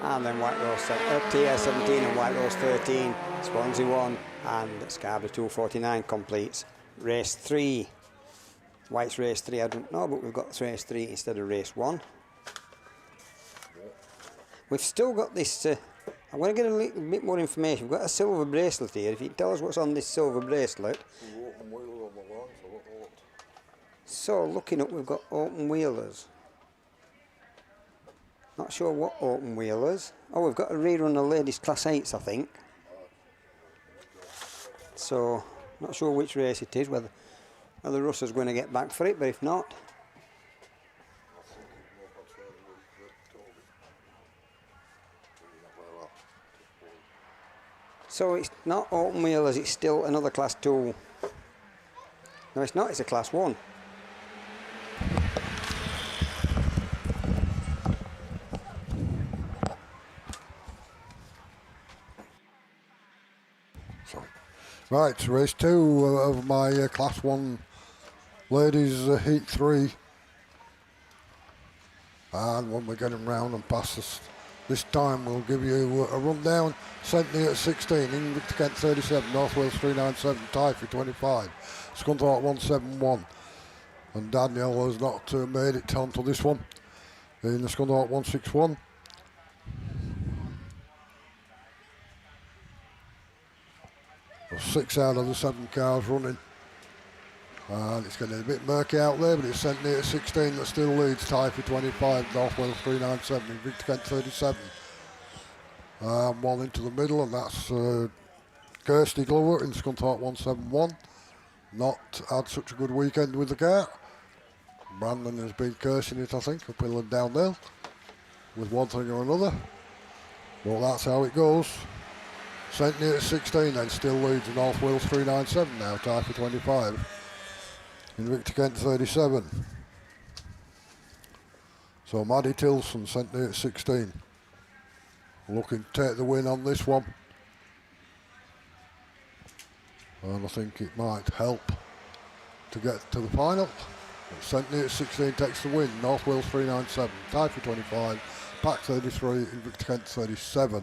And then White Rose TA 17 and White Rose 13, Swansea 1 and Scarborough 249 completes race 3. White's race 3, I don't know, but we've got race 3 instead of race 1. We've still got this, I'm going to get a little bit more information. We've got a silver bracelet here. If you tell us what's on this silver bracelet. So, looking up, we've got open wheelers. Not sure what open wheelers. Oh, we've got a rerun of ladies class 8s, I think. So, not sure which race it is, whether Russell's going to get back for it, but if not. So it's not open wheelers, it's still another class 2. No, it's not, it's a class 1. Right, race 2 of my class 1 ladies heat 3. And when we're getting round and past this time, we'll give you a rundown. Centenary at 16, Invicta Kent 37, North Wales 397, Typhy 25, Scunthorpe 171. And Daniel has not made it onto this one in the Scunthorpe 161. There's 6 out of the 7 cars running. And it's getting a bit murky out there, but it's Centenary at 16 that still leads. Typhy 25, North Wales 397, Invicta Kent 37. One into the middle, and that's Kirsty Glover in Scunthorpe 171. Not had such a good weekend with the car. Brandon has been cursing it, I think, up hill and down there with one thing or another. Well, that's how it goes. Centenary at 16 then still leads North Wales 397 now, Typhy 25. Invicta Kent 37. So Maddie Tilson, Centenary at 16. Looking to take the win on this one. And I think it might help to get to the final. Centenary at 16 takes the win, North Wales 397, Typhy 25, Pack 33, Invicta Kent 37.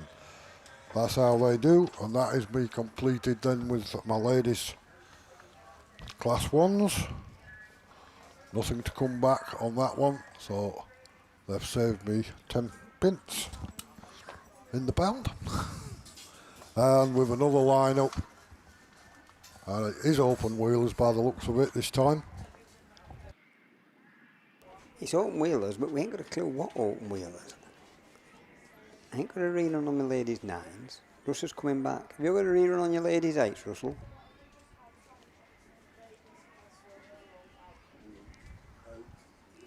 That's how they do, and that is me completed then with my ladies class 1s. Nothing to come back on that one, so they've saved me 10 pence in the pound. And with another lineup, and it is open wheelers by the looks of it this time. It's open wheelers, but we ain't got a clue what open wheelers. I ain't got a rerun on my ladies 9s. Russell's coming back. Have you got a rerun on your ladies 8s, Russell?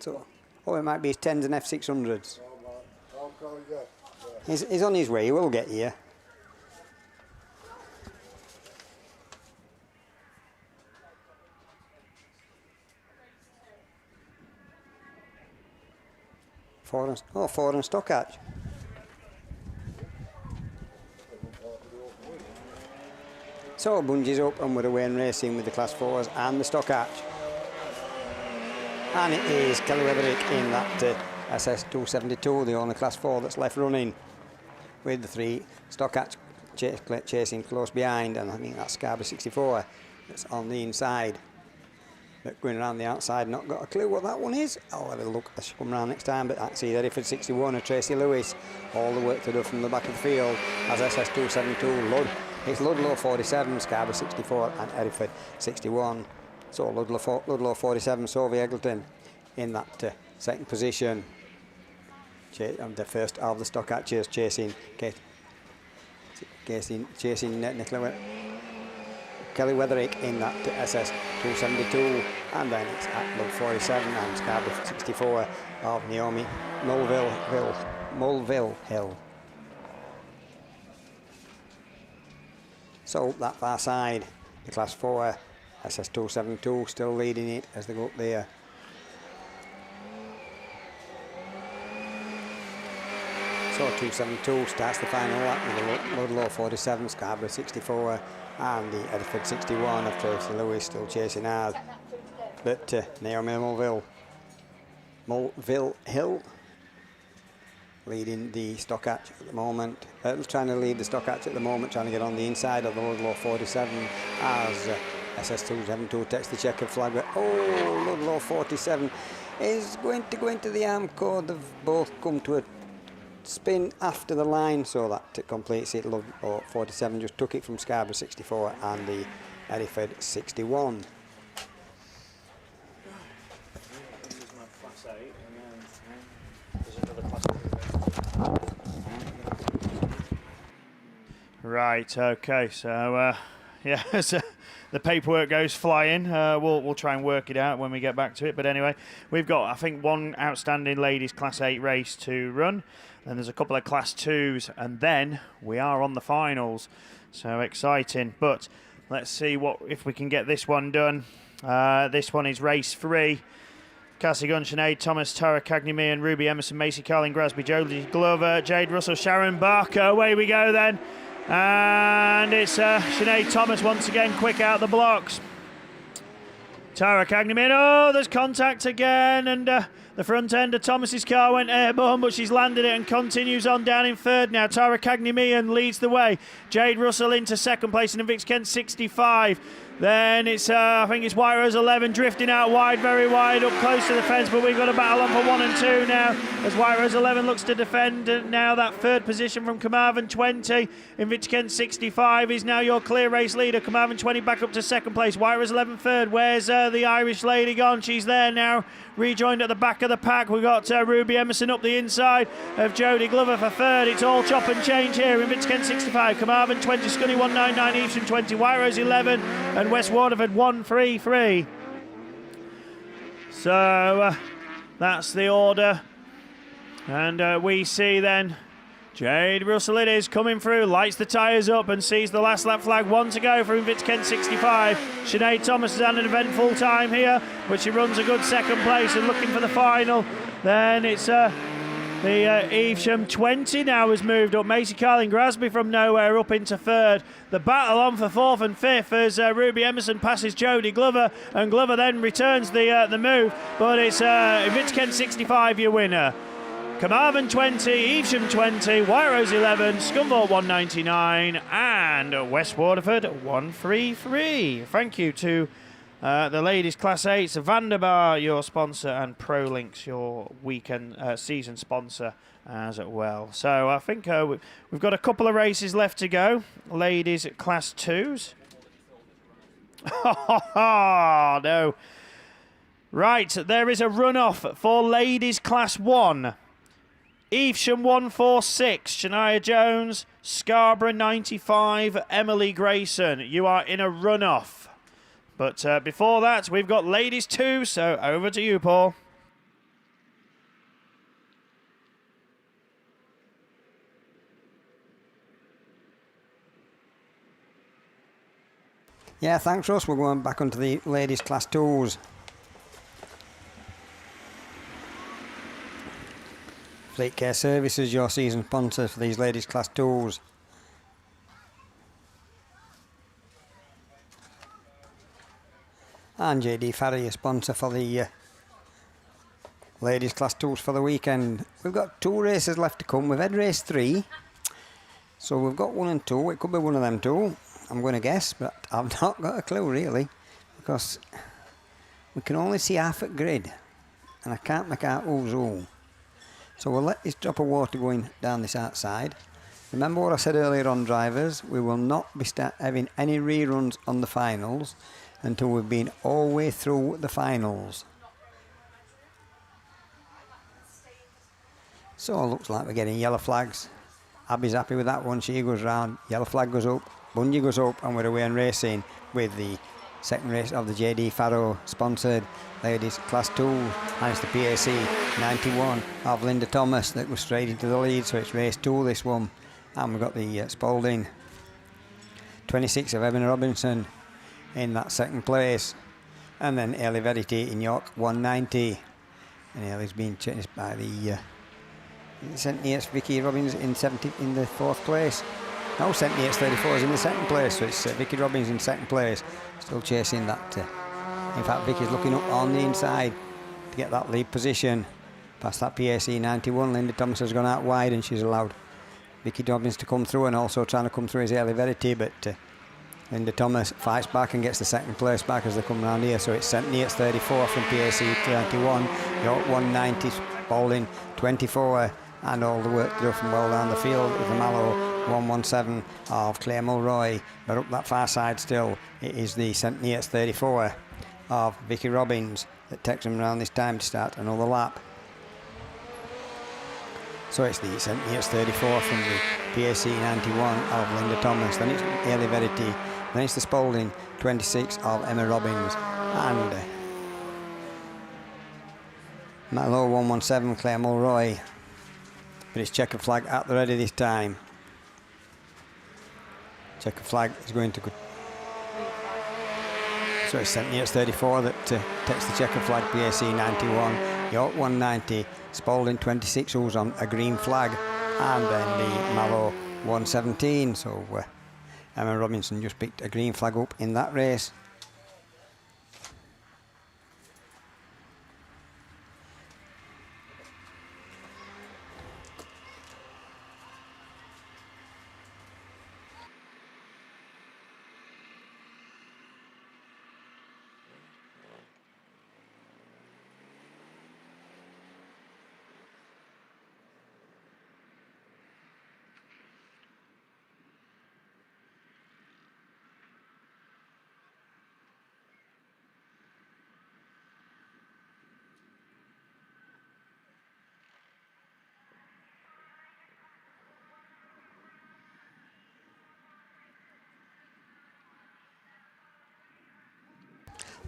So, oh, it might be his 10s and F600s. He's on his way, he will get here. Ford and Stockhatch. So Bungee's up and we're away and racing with the Class 4s and the Stockhatch. And it is Kelly Wetherick in that SS272, the only Class 4 that's left running, with the 3 Stockhatch chasing close behind, and I think that's Scarborough 64 that's on the inside. But going around the outside, not got a clue what that one is. I'll have a look as she come round next time, but I see Hereford 61 and Tracy Lewis, all the work to do from the back of the field as SS272. It's Ludlow 47, Scarborough 64 and Hereford 61. So Ludlow 47, Sovey Eggleton in that second position. The first of the Stockhatchers chasing Nicola Kelly Wetherick in that SS272, and then it's at Lug 47 and Scarborough 64 of Naomi Mulville Hill. So that far side, the Class 4 SS272 still leading it as they go up there. So 272 starts the final lap with the Ludlow 47, Scarborough 64 and the Hereford 61 of Tracy Lewis still chasing hard. But Naomi Mulville Hill leading the Stockhatch at the moment. Trying to lead the Stockhatch at the moment, trying to get on the inside of the Ludlow 47 as SS272 takes the checkered flag. Oh, Ludlow 47 is going to go into the arm code. They've both come to a spin after the line, so that completes it. Ludlow 47 just took it from Scarborough 64 and the Hereford 61. Right, okay, so yeah, so the paperwork goes flying. We'll try and work it out when we get back to it. But anyway, we've got, I think, one outstanding ladies Class 8 race to run. Then there's a couple of Class 2s, and then we are on the finals. So exciting. But let's see if we can get this one done. This one is race 3. Cassie Gunn, Sinead Thomas, Tara Cagney-Meehan, Ruby Emerson, Macy Carlin Grasby, Jodie Glover, Jade Russell, Sharon Barker. Away we go then. And it's Sinead Thomas once again, quick out the blocks. Tara Cagney-Meehan, oh, there's contact again, and the front end of Thomas's car went airborne, but she's landed it and continues on down in third now. Tara Cagney-Meehan leads the way. Jade Russell into second place in the Vic Kent 65. Then it's, I think it's White Rose 11 drifting out wide, very wide, up close to the fence, but we've got a battle on for 1 and 2 now as White Rose 11 looks to defend now that third position from Carmarthen 20. In Vic Kent 65 is now your clear race leader. Carmarthen 20 back up to second place. White Rose 11 third. Where's the Irish lady gone? She's there now, rejoined at the back of the pack. We've got Ruby Emerson up the inside of Jodie Glover for third. It's all chop and change here in Vic Kent 65. Carmarthen 20, Scunny 199, Evesham 20, White Rose 11 and West Waterford 133. So that's the order. And we see then Jade Russell it is coming through, lights the tyres up and sees the last lap flag. 1 to go for Vic Kent 65. Sinead Thomas has had an eventful time here, but she runs a good second place and looking for the final. Then it's the Evesham 20 now has moved up. Macy Carlin Grasby from nowhere up into third. The battle on for 4th and 5th as Ruby Emerson passes Jodie Glover, and Glover then returns the move. But it's Vic Kent 65 your winner. Carmarthen 20, Evesham 20, White Rose 11, Scunthorpe 199 and West Waterford 133. Thank you to the ladies Class 8, Vanderbar, your sponsor, and ProLinks, your weekend season sponsor as well. So I think we've got a couple of races left to go. Ladies Class 2s. Oh, no. Right, there is a runoff for ladies Class 1. Evesham 146, Shania Jones, Scarborough 95, Emily Grayson. You are in a runoff. But before that, we've got ladies 2, so over to you, Paul. Yeah, thanks, Russ. We're going back onto the ladies' Class 2s. Fleet Care Services, your season sponsor for these ladies' Class 2s. And JD Farry, your sponsor for the ladies' Class 2s for the weekend. We've got 2 races left to come. We've had race 3. So we've got 1 and 2. It could be one of them 2, I'm going to guess, but I've not got a clue really, because we can only see half at grid and I can't make out who's who. So we'll let this drop of water going down this outside. Remember what I said earlier on, drivers, we will not be having any reruns on the finals until we've been all the way through the finals. So it looks like we're getting yellow flags. Abby's happy with that one, she goes round, yellow flag goes up, bungee goes up, and we're away and racing with the second race of the JD Farrow sponsored ladies Class 2, and it's the PAC 91 of Linda Thomas that was straight into the lead, so it's race 2 this one. And we've got the Spalding 26 of Evan Robinson in that second place, and then Early Verity in York 190, and Early's been chased by the St. Neots Vicky Robbins in the 4th place. No, St. Neots 34 is in the 2nd place, so it's Vicky Robbins in 2nd place, still chasing that. In fact, Vicky's looking up on the inside to get that lead position. Past that PAC 91, Linda Thomas has gone out wide and she's allowed Vicky Robbins to come through, and also trying to come through is Early Verity, but Linda Thomas fights back and gets the second place back as they come round here. So it's St Neots 34 from PAC 21, York 190, Spalding 24, and all the work to do from well down the field with the Mallow 117 of Claire Mulroy. But up that far side still, it is the St Neots 34 of Vicky Robbins that takes them round this time to start another lap. So it's the St Neots 34 from the PAC 91 of Linda Thomas, then it's Ailey Verity, then it's the Spalding 26 of Emma Robbins, and Mallow 117 Claire Mulroy. But it's checker flag at the ready this time. Checker flag is going to go. So it's St Neots 34 that takes the checker flag, PAC 91, York 190, Spalding 26 who's on a green flag, and then the Mallow 117. So Emma Robinson just picked a green flag up in that race.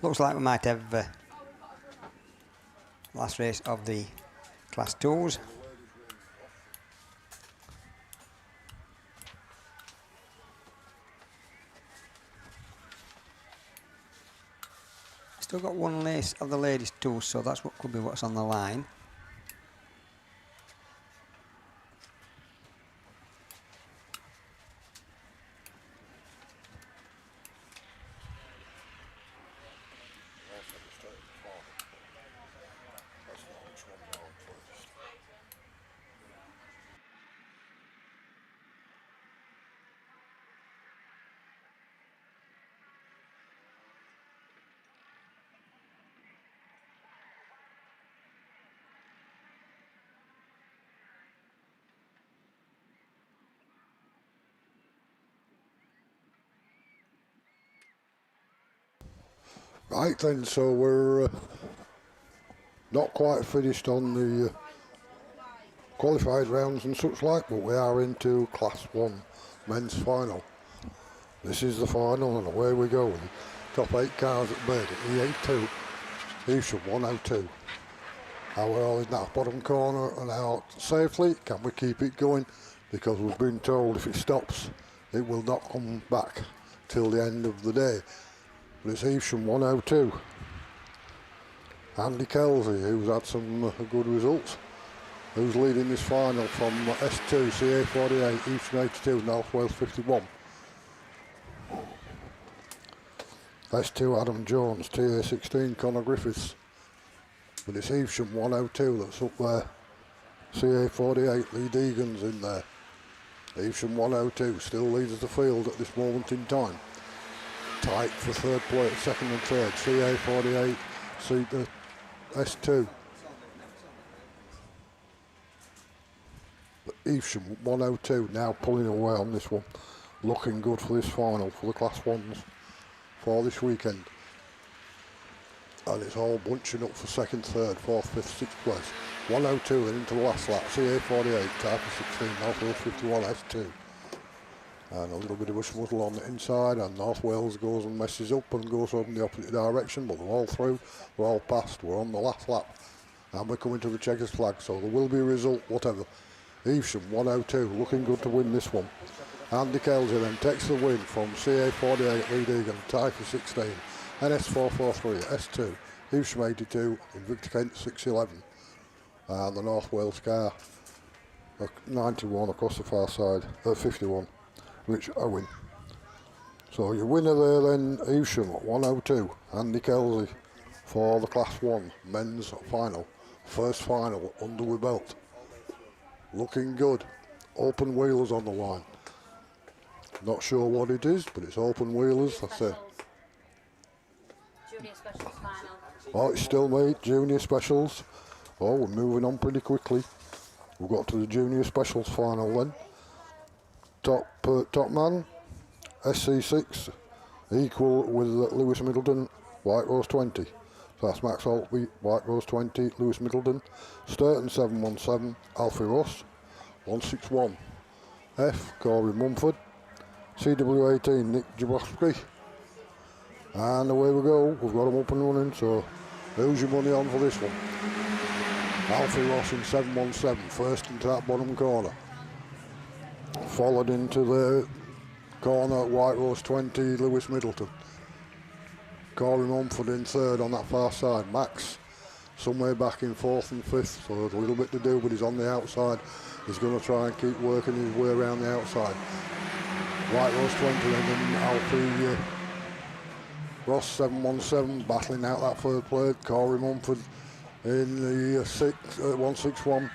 Looks like we might have last race of the Class 2s. Still got one race of the ladies' 2s, so that's what could be what's on the line. Right then, so we're not quite finished on the qualified rounds and such like, but we are into Class 1 men's final. This is the final and away we go. The top 8 cars that made it, EA2, Evesham 102. Now we're all in that bottom corner and out safely. Can we keep it going? Because we've been told if it stops, it will not come back till the end of the day. But it's Evesham 102. Andy Kelsey, who's had some good results, who's leading this final from S2, CA48, Evesham 82, North Wales 51. S2, Adam Jones, TA16, Connor Griffiths. But it's Evesham 102 that's up there. CA48, Lee Deegan's in there. Evesham 102 still leads the field at this moment in time. Tight for third place, second and third. CA48, S2. But Evesham 102 now pulling away on this one. Looking good for this final for the Class 1s for this weekend. And it's all bunching up for second, third, fourth, fifth, sixth place. 102 then into the last lap. CA48, Typer 16, North Wales 51, S2. And a little bit of a schmuddle on the inside, and North Wales goes and messes up and goes in the opposite direction, but they're all through, we're all past, we're on the last lap, and we're coming to the checkers flag, so there will be a result, whatever. Evesham 102, looking good to win this one. Andy Kelsey then takes the win from CA48, Lee Deegan, Typer 16, NS443, S2, Evesham 82, and Victor Kent 611, and the North Wales car, 91 across the far side, 51. Rich Owen. So your winner there then, Evesham 102, Andy Kelsey for the Class 1 men's final. First final under the belt. Looking good. Open wheelers on the line. Not sure what it is, but it's open wheelers. That's it. Junior specials final. Oh, it's still made junior specials. Oh, we're moving on pretty quickly. We've got to the junior specials final then. Top man, SC6, equal with Lewis Middleton, White Rose 20. So that's Max Altby, White Rose 20, Lewis Middleton. Sturton 717, Alfie Ross, 161. F, Corey Mumford. CW18, Nick Jaboski. And away we go. We've got them up and running, so who's your money on for this one? Alfie Ross in 717, first into that bottom corner. Followed into the corner, White Rose 20, Lewis Middleton. Corey Mumford in third on that far side. Max somewhere back in fourth and fifth, so there's a little bit to do, but he's on the outside. He's going to try and keep working his way around the outside. White Rose 20 and then Alfie Ross 717 battling out that third plate. Corey Mumford in the 161.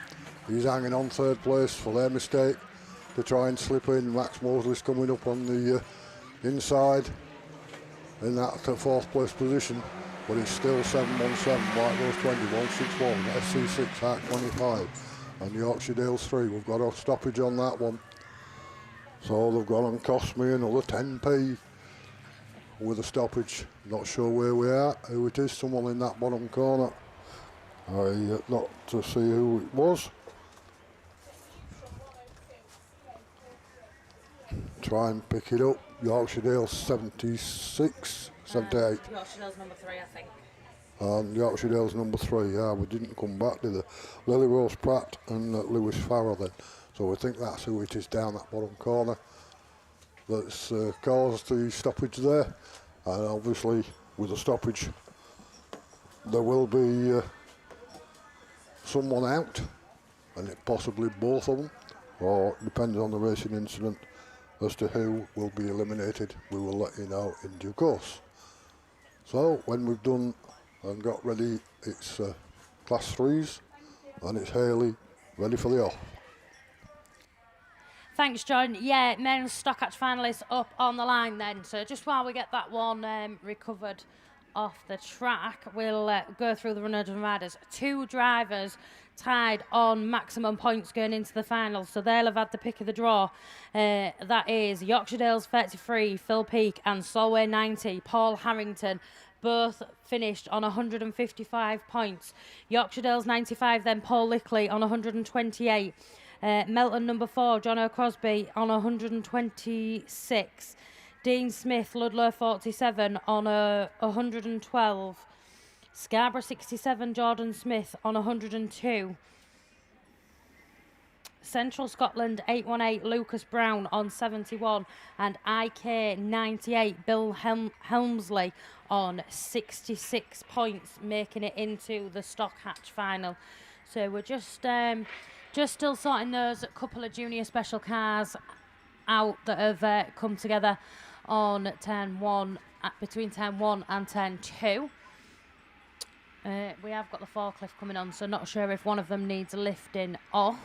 He's hanging on third place for their mistake to try and slip in. Max Mosley's coming up on the inside in that fourth place position, but it's still 717, White Rose 20, 161, SC6, Hack 25, and Yorkshire Dales 3. We've got a stoppage on that one. So they've gone and cost me another 10p with a stoppage. Not sure where we are, who it is, someone in that bottom corner. Not to see who it was. Try and pick it up. Yorkshire Dales 76, 78. Yorkshire Dales number 3, I think. And Yorkshire Dales number 3, yeah, we didn't come back to the Lily Rose Pratt and Lewis Farrell then. So we think that's who it is down that bottom corner that's caused the stoppage there. And obviously with the stoppage there will be someone out, and it possibly both of them, or depending on the racing incident as to who will be eliminated. We will let you know in due course. So when we've done and got ready, it's class 3s and it's Haley ready for the off. Thanks, John. Yeah, men's stock catch finalists up on the line then. So just while we get that one recovered off the track, we'll go through the runners and riders. 2 drivers tied on maximum points going into the final, so they'll have had the pick of the draw. That is Yorkshire Dales 33, Phil Peake, and Solway 90, Paul Harrington. Both finished on 155 points. Yorkshire Dales 95, then Paul Lickley on 128. Melton number 4, John O'Crosby on 126. Dean Smith, Ludlow 47 on 112. Scarborough 67, Jordan Smith on 102. Central Scotland 818, Lucas Brown on 71. And IK 98, Bill Helmsley on 66 points, making it into the stock hatch final. So we're just still sorting those couple of junior special cars out that have come together on turn 1, between turn 1 and turn 2. We have got the forklift coming on, so not sure if one of them needs lifting off.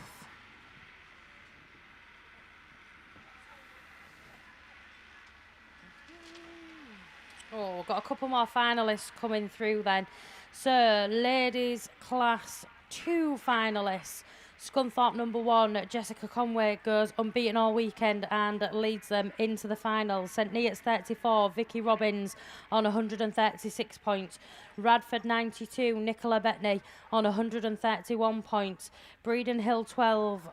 Oh, we've got a couple more finalists coming through then. So, ladies class 2 finalists. Scunthorpe number 1, Jessica Conway, goes unbeaten all weekend and leads them into the final. St Neots 34, Vicky Robbins on 136 points. Radford 92, Nicola Bettney on 131 points. Breeden Hill 12,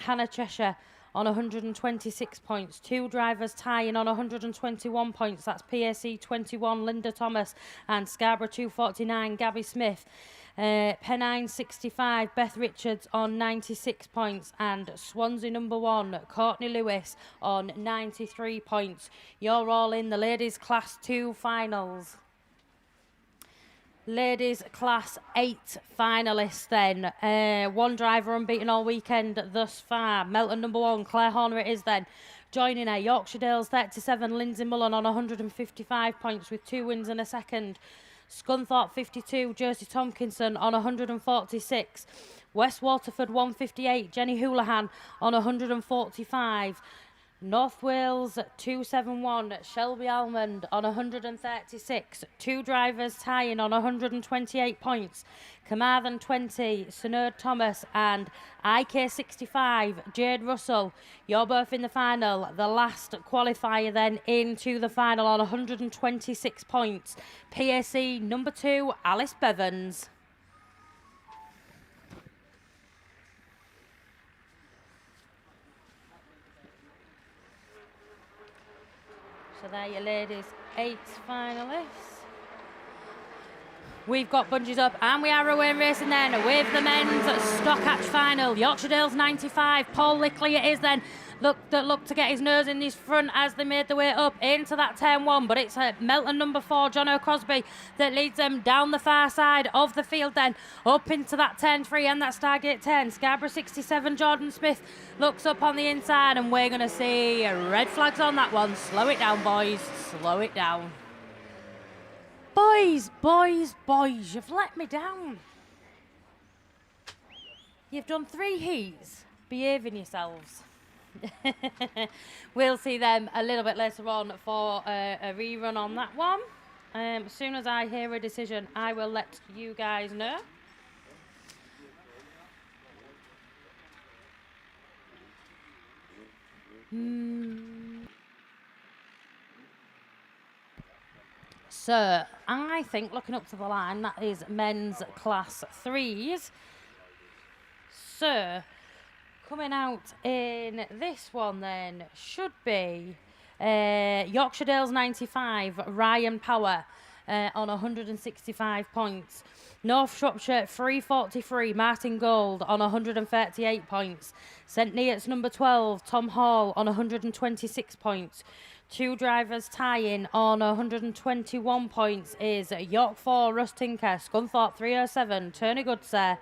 Hannah Cheshire on 126 points. 2 drivers tying on 121 points. That's PAC 21, Linda Thomas, and Scarborough 249, Gabby Smith. Pennine 65, Beth Richards on 96 points, and Swansea number 1, Courtney Lewis on 93 points. You're all in the ladies class 2 finals. Ladies class 8 finalists then. 1 driver unbeaten all weekend thus far. Melton number 1, Claire Horner it is then. Joining her, Yorkshire Dales 37, Lindsay Mullen on 155 points with 2 wins and a second. Scunthorpe 52, Josie Tompkinson on 146. West Waterford 158, Jenny Houlihan on 145. North Wales 271, Shelby Almond on 136. Two drivers tying on 128 points. Carmarthen 20, Synerd Thomas and IK65, Jade Russell. You're both in the final. The last qualifier then into the final on 126 points. PAC number 2, Alice Bevans. So there your ladies' 8 finalists. We've got bungees up and we are away racing then with the men's stock catch final. Yorkshire Dales 95, Paul Lickley it is then. Looked to get his nose in his front as they made their way up into that 10-1, but it's Melton number 4, John O'Crosby, that leads them down the far side of the field then, up into that 10-3 and that Stargate 10. Scarborough 67, Jordan Smith looks up on the inside and we're going to see red flags on that one. Slow it down, boys, slow it down. Boys, you've let me down. You've done 3 heats, behaving yourselves. We'll see them a little bit later on for a rerun on that one. As soon as I hear a decision, I will let you guys know. So, I think, looking up to the line, that is men's class 3s. So, coming out in this one then should be Yorkshire Dales 95, Ryan Power on 165 points. North Shropshire 343, Martin Gold on 138 points. St Neots number 12, Tom Hall on 126 points. Two drivers tying on 121 points is York 4, Russ Tinker, Scunthorpe 307, Tony Goodser.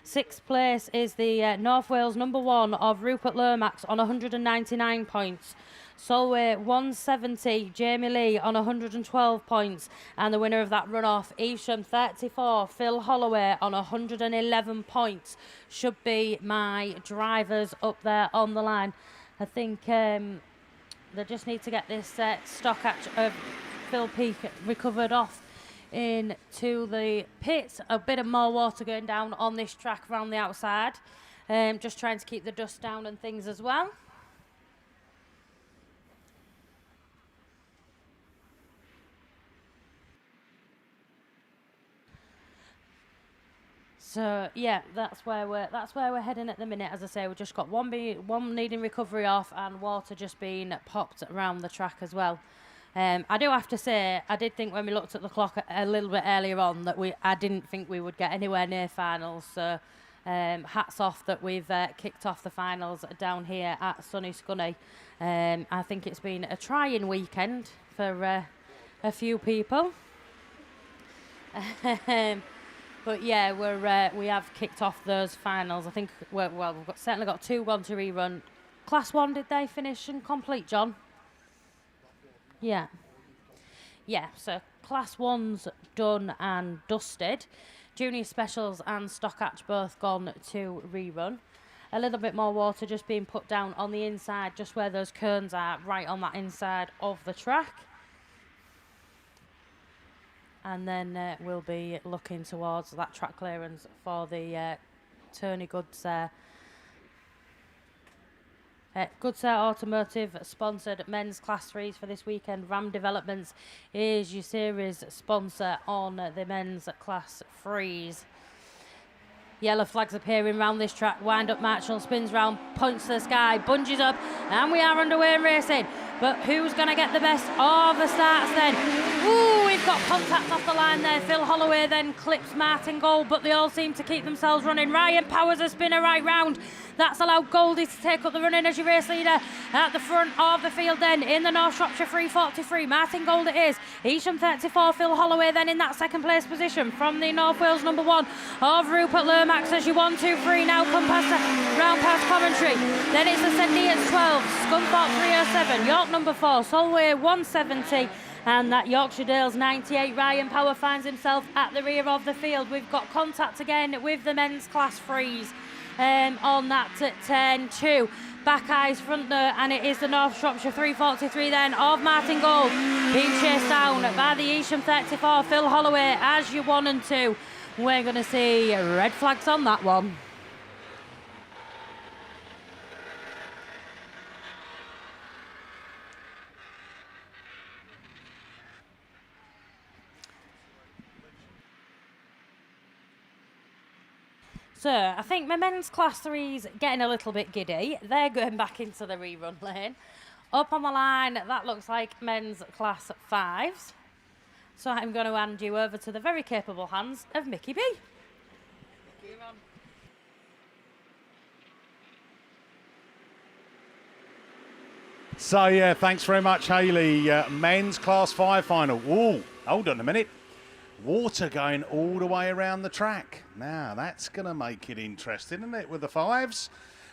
6th place is the North Wales number 1 of Rupert Lomax on 199 points. Solway 170, Jamie Lee on 112 points. And the winner of that runoff, Evesham 34, Phil Holloway on 111 points. Should be my drivers up there on the line. I think they just need to get this stock catch of Phil Peake recovered off into the pits. A bit of more water going down on this track around the outside. Just trying to keep the dust down and things as well. So yeah, that's where we're heading at the minute. As I say, we've just got one needing recovery off and water just being popped around the track as well. I do have to say, I did think when we looked at the clock a little bit earlier on that I didn't think we would get anywhere near finals. So hats off that we've kicked off the finals down here at sunny Scunny. I think it's been a trying weekend for a few people. But yeah, we have kicked off those finals. I think we've certainly got 2-1 to rerun. Class 1, did they finish and complete, John? Yeah. Yeah, so Class 1's done and dusted. Junior Specials and Stock Catch both gone to rerun. A little bit more water just being put down on the inside, just where those cones are, right on that inside of the track. And then we'll be looking towards that track clearance for the Tony Goodser. Goodser Automotive sponsored men's class 3s for this weekend. Ram Developments is your series sponsor on the men's class 3s. Yellow flags appearing round this track. Wind up Marshall spins round, points to the sky, bungees up, and we are underway and racing. But who's going to get the best of the starts then? Ooh, we've got contact off the line there. Phil Holloway then clips Martin Gold, but they all seem to keep themselves running. Ryan Powers a spinner right round. That's allowed Goldie to take up the running as your race leader at the front of the field then in the North Shropshire 343. Martin Gold it is. Evesham 34, Phil Holloway then in that second place position from the North Wales number 1 of Rupert Lomax as you 1, 2, 3 now come round past commentary. Then it's the St Neots 12, Scunthorpe 307, York number 4, Solway 170. And that Yorkshire Dales 98, Ryan Power finds himself at the rear of the field. We've got contact again with the men's class 3s on that 10-2. back eyes front there, and it is the North Shropshire 343 then of Martin Gold, being chased down by the Easham 34, Phil Holloway, as you 1 and 2. We're going to see red flags on that one. So, I think my men's class 3's getting a little bit giddy. They're going back into the rerun lane. Up on the line, that looks like men's class 5's. So I'm going to hand you over to the very capable hands of Mickey B. So, yeah, thanks very much, Hayley. Men's Class 5 final. Ooh, hold on a minute. Water going all the way around the track. Now, that's going to make it interesting, isn't it, with the 5s?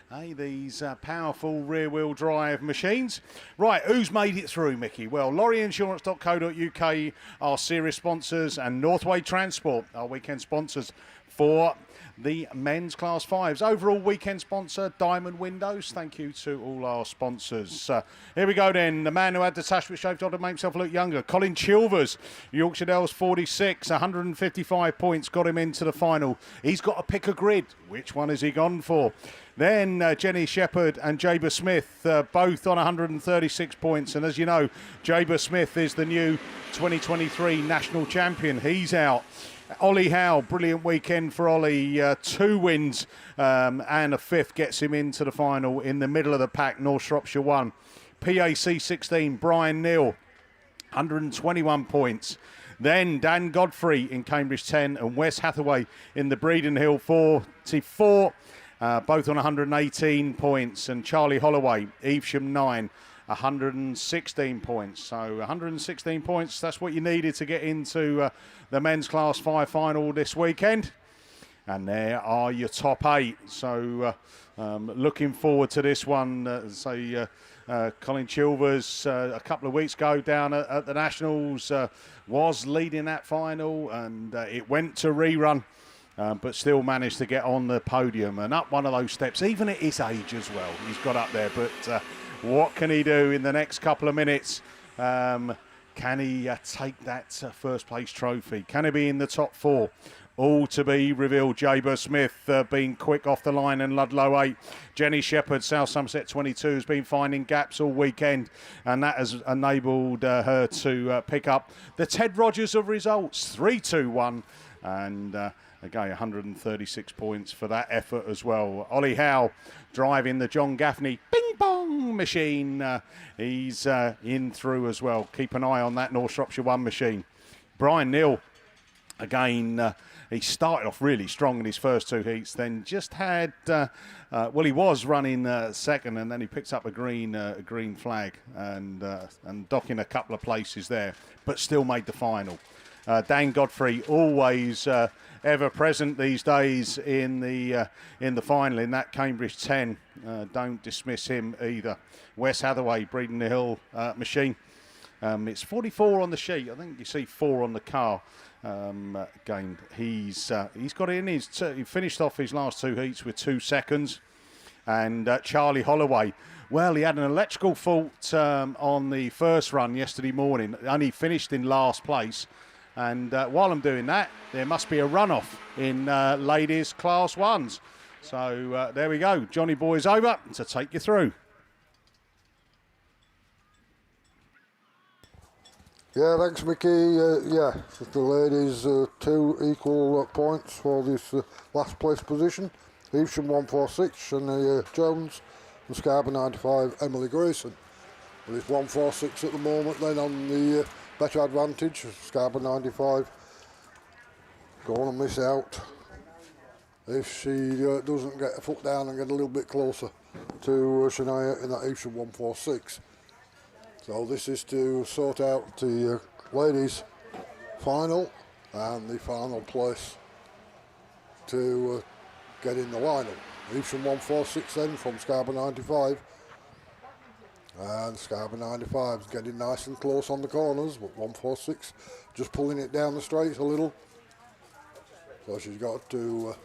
Hey, these powerful rear-wheel drive machines. Right, who's made it through, Mickey? Well, lorryinsurance.co.uk, our series sponsors, and Northway Transport, our weekend sponsors for the men's Class 5s. Overall weekend sponsor, Diamond Windows. Thank you to all our sponsors. Here we go then. The man who had the Tashbit shaved on to make himself look younger, Colin Chilvers, Yorkshire Dales 46, 155 points, got him into the final. He's got to pick a grid. Which one has he gone for? Then Jenny Shepherd and Jaber Smith, both on 136 points. And as you know, Jaber Smith is the new 2023 national champion. He's out. Ollie Howe, brilliant weekend for Ollie. 2 wins and a 5th gets him into the final in the middle of the pack. North Shropshire 1. PAC 16, Brian Neal, 121 points. Then Dan Godfrey in Cambridge 10 and Wes Hathaway in the Breeden Hill 44. Both on 118 points. And Charlie Holloway, Evesham 9. 116 points. So 116 points, that's what you needed to get into the men's Class 5 final this weekend. And there are your top 8. So looking forward to this one. Colin Chilvers a couple of weeks ago down at the Nationals was leading that final, and it went to rerun. But still managed to get on the podium and up one of those steps, even at his age as well. He's got up there, but what can he do in the next couple of minutes? Can he take that first place trophy? Can he be in the top 4? All to be revealed. Jaber Smith being quick off the line and Ludlow 8. Jenny Shepherd, South Somerset 22, has been finding gaps all weekend, and that has enabled her to pick up the Ted Rogers of results, 3-2-1, and again 136 points for that effort as well. Ollie Howe driving the John Gaffney bing bong machine. He's in through as well. Keep an eye on that North Shropshire 1 machine. Brian Neal, again, he started off really strong in his first 2 heats, then just had, he was running second, and then he picked up a green flag and docking a couple of places there, but still made the final. Dan Godfrey, always ever present these days in the final in that Cambridge 10. Don't dismiss him either. Wes Hathaway, Breeden Hill machine. It's 44 on the sheet. I think you see 4 on the car. Again, he's got it in his. He finished off his last 2 heats with 2 seconds. And Charlie Holloway, well, he had an electrical fault on the first run yesterday morning, and he finished in last place. And while I'm doing that, there must be a runoff in ladies Class 1s. So there we go. Johnny Boy's over to take you through. Yeah, thanks, Mickey. The ladies 2 equal points for this last place position. Evesham 146, Shania Jones, and Scarborough 95, Emily Grayson. Well, it's 146 at the moment, then on the better advantage. Scarborough 95 going to miss out if she doesn't get a foot down and get a little bit closer to Shania in that Evesham 146. So this is to sort out the ladies final and the final place to get in the lineup. Evesham 146 then from Scarborough 95. And Scarborough 95 is getting nice and close on the corners, but 146 just pulling it down the straight a little. So she's got to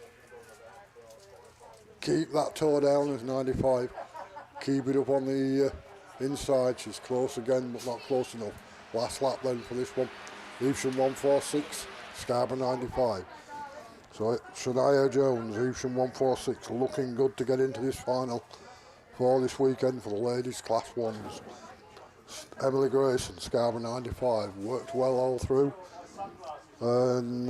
keep that toe down as 95 keep it up on the inside. She's close again, but not close enough. Last lap then for this one. Evesham 146, Scarborough 95. So Shania Jones, Evesham 146, looking good to get into this final for this weekend for the ladies class ones. Emily Grayson, Scarborough 95, worked well all through, and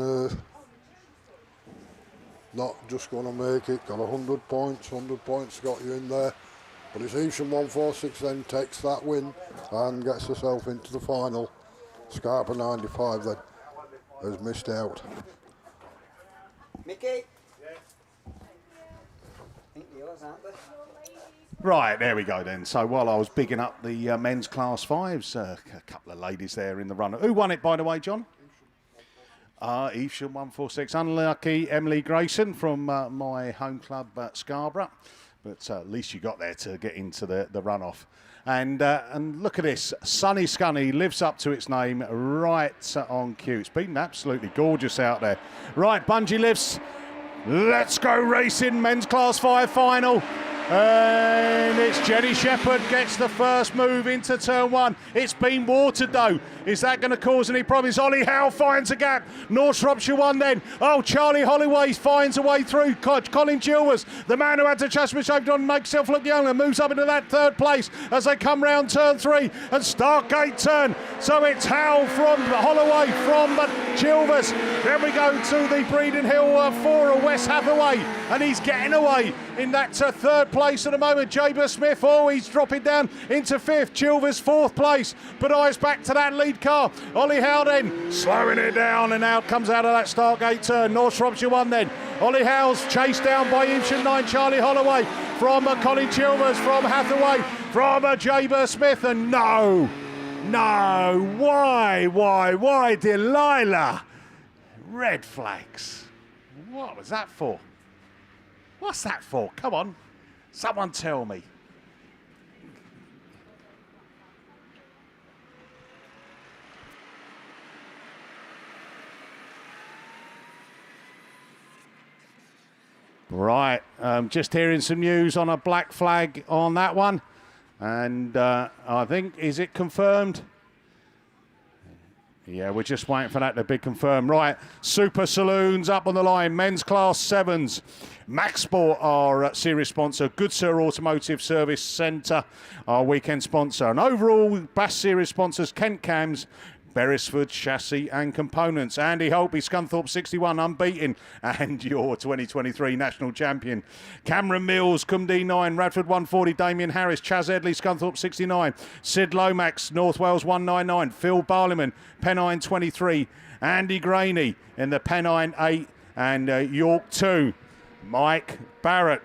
not just going to make it, got 100 points got you in there, but it's Evesham 146 then takes that win and gets herself into the final. Scarborough 95 then has missed out. Mickey? I think yours, aren't they? Right, there we go then. So while I was bigging up the men's class fives, a couple of ladies there in the run. Who won it, by the way, John? Evesham 146. Unlucky Emily Grayson from my home club, Scarborough. But at least you got there to get into the runoff. And look at this. Sunny Scunny lives up to its name right on cue. It's been absolutely gorgeous out there. Right, bungee lifts. Let's go racing. Men's class 5 final. And it's Jenny Shepherd gets the first move into turn 1. It's been watered though. Is that going to cause any problems? Ollie Howe finds a gap. North Shropshire 1 then. Oh, Charlie Holloway finds a way through. Colin Chilvers, the man who had to just miss over on makes himself look young and moves up into that third place as they come round turn 3 and Stargate turn. So it's Howe from Holloway from Chilvers. Then we go to the Breeden Hill for Wes Hathaway and he's getting away in that third place at the moment. Jaber Smith, he's dropping down into 5th. Chilvers 4th place, but eyes back to that lead car. Ollie Howe then slowing it down and out comes out of that Stargate turn. North Shropshire 1 then. Ollie Howe's chased down by Evesham 9 Charlie Holloway from Colin Chilvers, from Hathaway, from Jaber Smith, and no, why, Delilah? Red flags. What was that for? What's that for? Come on. Someone tell me. Right. Just hearing some news on a black flag on that one. And I think, is it confirmed? Yeah, we're just waiting for that to be confirmed. Right, Super Saloons up on the line. Men's Class 7s. Max Sport, our series sponsor. Good Sir Automotive Service Centre, our weekend sponsor. And overall, BASS series sponsors, Kent Cams, Beresford Chassis and Components. Andy Holtby, Scunthorpe 61, unbeaten, and your 2023 national champion. Cameron Mills, Cumdee 9, Radford 140, Damien Harris, Chaz Edley, Scunthorpe 69, Sid Lomax, North Wales 199, Phil Barliman, Pennine 23, Andy Graney in the Pennine 8 and York 2, Mike Barrett.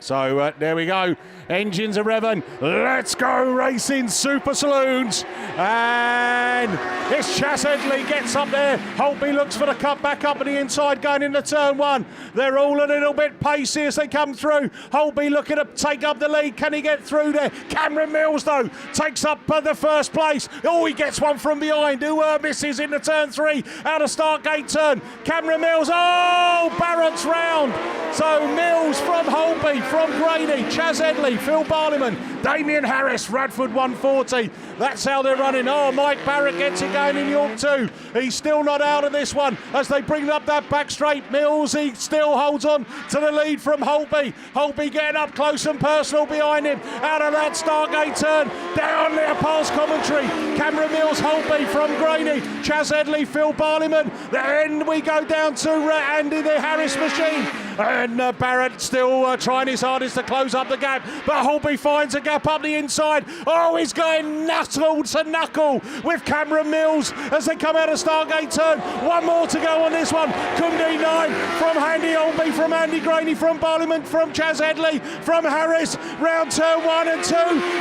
So there we go. Engines are revving. Let's go racing, Super Saloons. And it's Chas Headley gets up there. Holtby looks for the cut back up at the inside going into turn 1. They're all a little bit pacey as they come through. Holtby looking to take up the lead. Can he get through there? Cameron Mills, though, takes up the first place. Oh, he gets one from behind. Who misses into turn 3 out of Stargate turn. Cameron Mills. Oh, Barrett's round. So Mills from Holtby, from Grady, Chaz Edley, Phil Barliman, Damien Harris, Radford 140. That's how they're running. Oh, Mike Barrett gets it going in York 2. He's still not out of this one as they bring up that back straight. Mills, he still holds on to the lead from Holtby. Holtby getting up close and personal behind him. Out of that Stargate turn, down there past commentary. Cameron Mills, Holtby from Grady, Chaz Edley, Phil Barliman. Then we go down to Andy the Harris machine. And Barrett still trying his hardest to close up the gap, but Holtby finds a gap up the inside. Oh, he's going knuckle to knuckle with Cameron Mills as they come out of Stargate turn. One more to go on this one. Cumdee 9 from Andy Holtby, from Andy Graney, from Barliman, from Chaz Headley, from Harris. Round turn 1 and 2.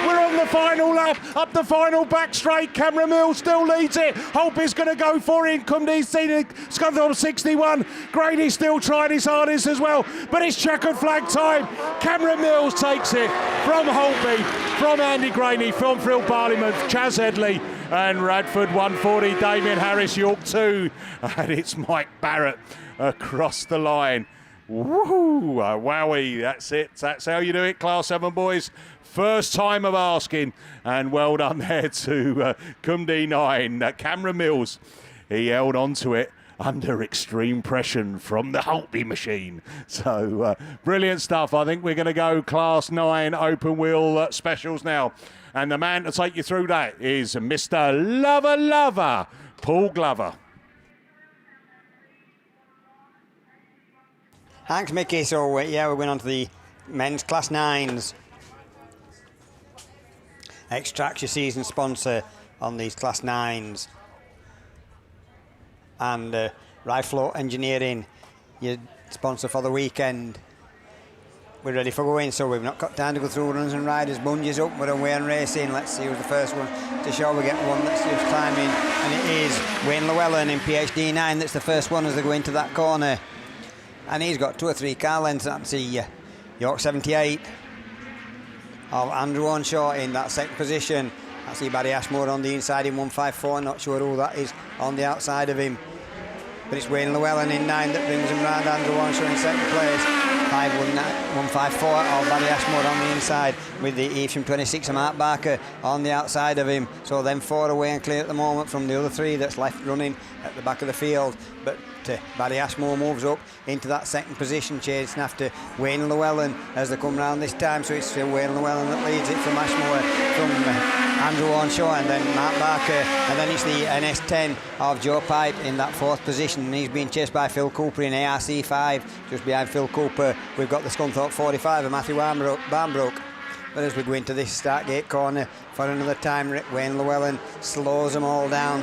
We're on the final lap, up the final back straight. Cameron Mills still leads it. Holtby's going to go for it. Cumdee's Scunthorpe 61. Graney still trying his hardest as well, but it's checkered flag time. Cameron Mills takes it from Holtby, from Andy Graney, from Phil Barliman, Chaz Headley, and Radford 140, Damien Harris, York 2, and it's Mike Barrett across the line. Woohoo! Wowie, that's it. That's how you do it, Class 7 boys. First time of asking. And well done there to Cumd 9, Cameron Mills. He held on to it under extreme pressure from the Holtby machine. So brilliant stuff. I think we're going to go Class 9 open wheel specials now. And the man to take you through that is Mr. Lover, Paul Glover. Thanks, Mickey. So, yeah, we're going on to the men's Class 9s. Extract your season sponsor on these Class 9s. And Rifle Engineering, your sponsor for the weekend. We're ready for going, so we've not got time to go through runs and riders. Bungees up, we're away and racing. Let's see who's the first one to show. We get one that's just climbing, and it is Wayne Llewellyn in PhD 9. That's the first one as they go into that corner. And he's got 2 or 3 car lengths. That's the York 78 of Andrew Onshaw in that second position. I see Barry Ashmore on the inside in 154. Not sure who that is on the outside of him. But it's Wayne Llewellyn in 9 that brings him round. Andrew Onshaw in second place. 154 of Barry Ashmore on the inside with the Evesham 26 of Mark Barker on the outside of him. So then 4 away and clear at the moment from the other 3 that's left running at the back of the field. But Barry Ashmore moves up into that second position, chasing after Wayne Llewellyn as they come round this time. So it's Wayne Llewellyn that leads it from Ashmore, from Andrew Onshaw, and then Mark Barker, and then it's the NS10 of Joe Pipe in that 4th position, and he's being chased by Phil Cooper in ARC 5. Just behind Phil Cooper we've got the Scunthorpe 45 of Matthew Barnbrook. But as we go into this start gate corner for another time, Wayne Llewellyn slows them all down.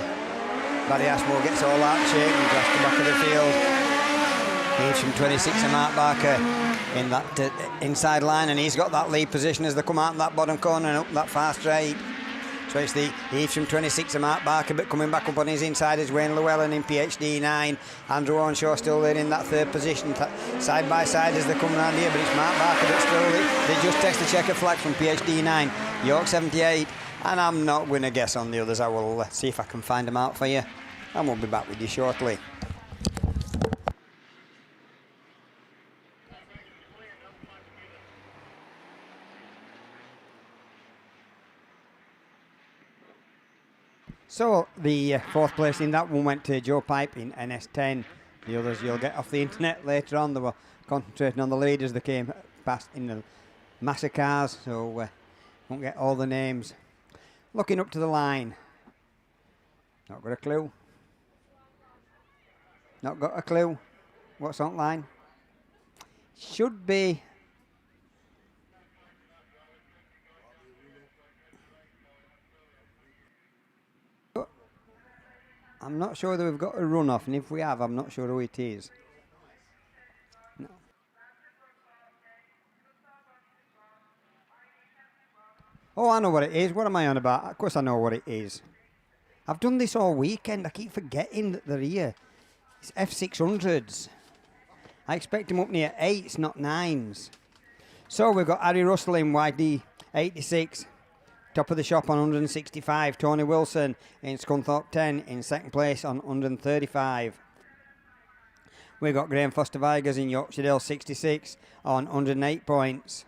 Barry Ashmore gets all out shape and across the back of the field. He's from 26 and Mark Barker in that inside line, and he's got that lead position as they come out in that bottom corner and up that far straight. So it's the Evesham 26 and Mark Barker, but coming back up on his inside is Wayne Llewellyn in PhD 9. Andrew Onshaw still there in that 3rd position, side by side as they come around here, but it's Mark Barker that's still there. They just text the checker flag from PhD 9, York 78. And I'm not going to guess on the others. I will see if I can find them out for you, and we'll be back with you shortly. So the 4th place in that one went to Joe Pipe in NS10. The others you'll get off the internet later on. They were concentrating on the leaders that came past in the massive cars, so won't get all the names. Looking up to the line. Not got a clue. Not got a clue. What's on line? Should be. I'm not sure that we've got a runoff, and if we have, I'm not sure who it is. No. Oh, I know what it is. What am I on about? Of course I know what it is. I've done this all weekend. I keep forgetting that they're here. It's F600s. I expect them up near 8s, not 9s. So we've got Harry Russell in YD 86. Top of the shop on 165. Tony Wilson in Scunthorpe 10 in second place on 135. We've got Graham Foster-Vigors in Yorkshire Dale 66 on 108 points.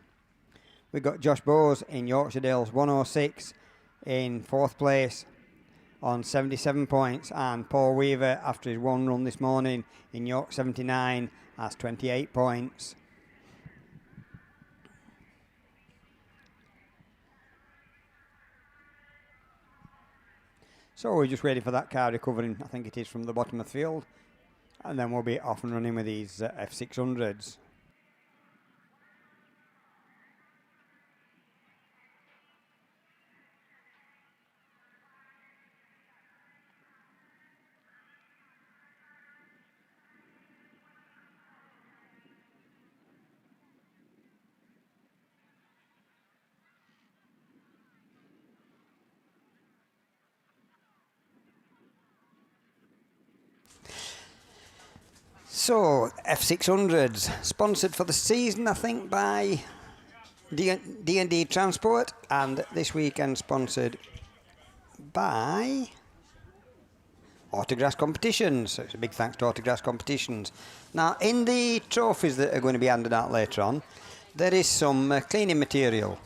We've got Josh Bowes in Yorkshire Dales 106 in 4th place on 77 points, and Paul Weaver, after his 1 run this morning in York 79, has 28 points. So we're just waiting for that car recovering, I think it is, from the bottom of the field, and then we'll be off and running with these F600s. So, F600s, sponsored for the season, I think, by D&D Transport, and this weekend sponsored by Autograss competitions. So it's a big thanks to Autograss competitions. Now, in the trophies that are going to be handed out later on, there is some cleaning material.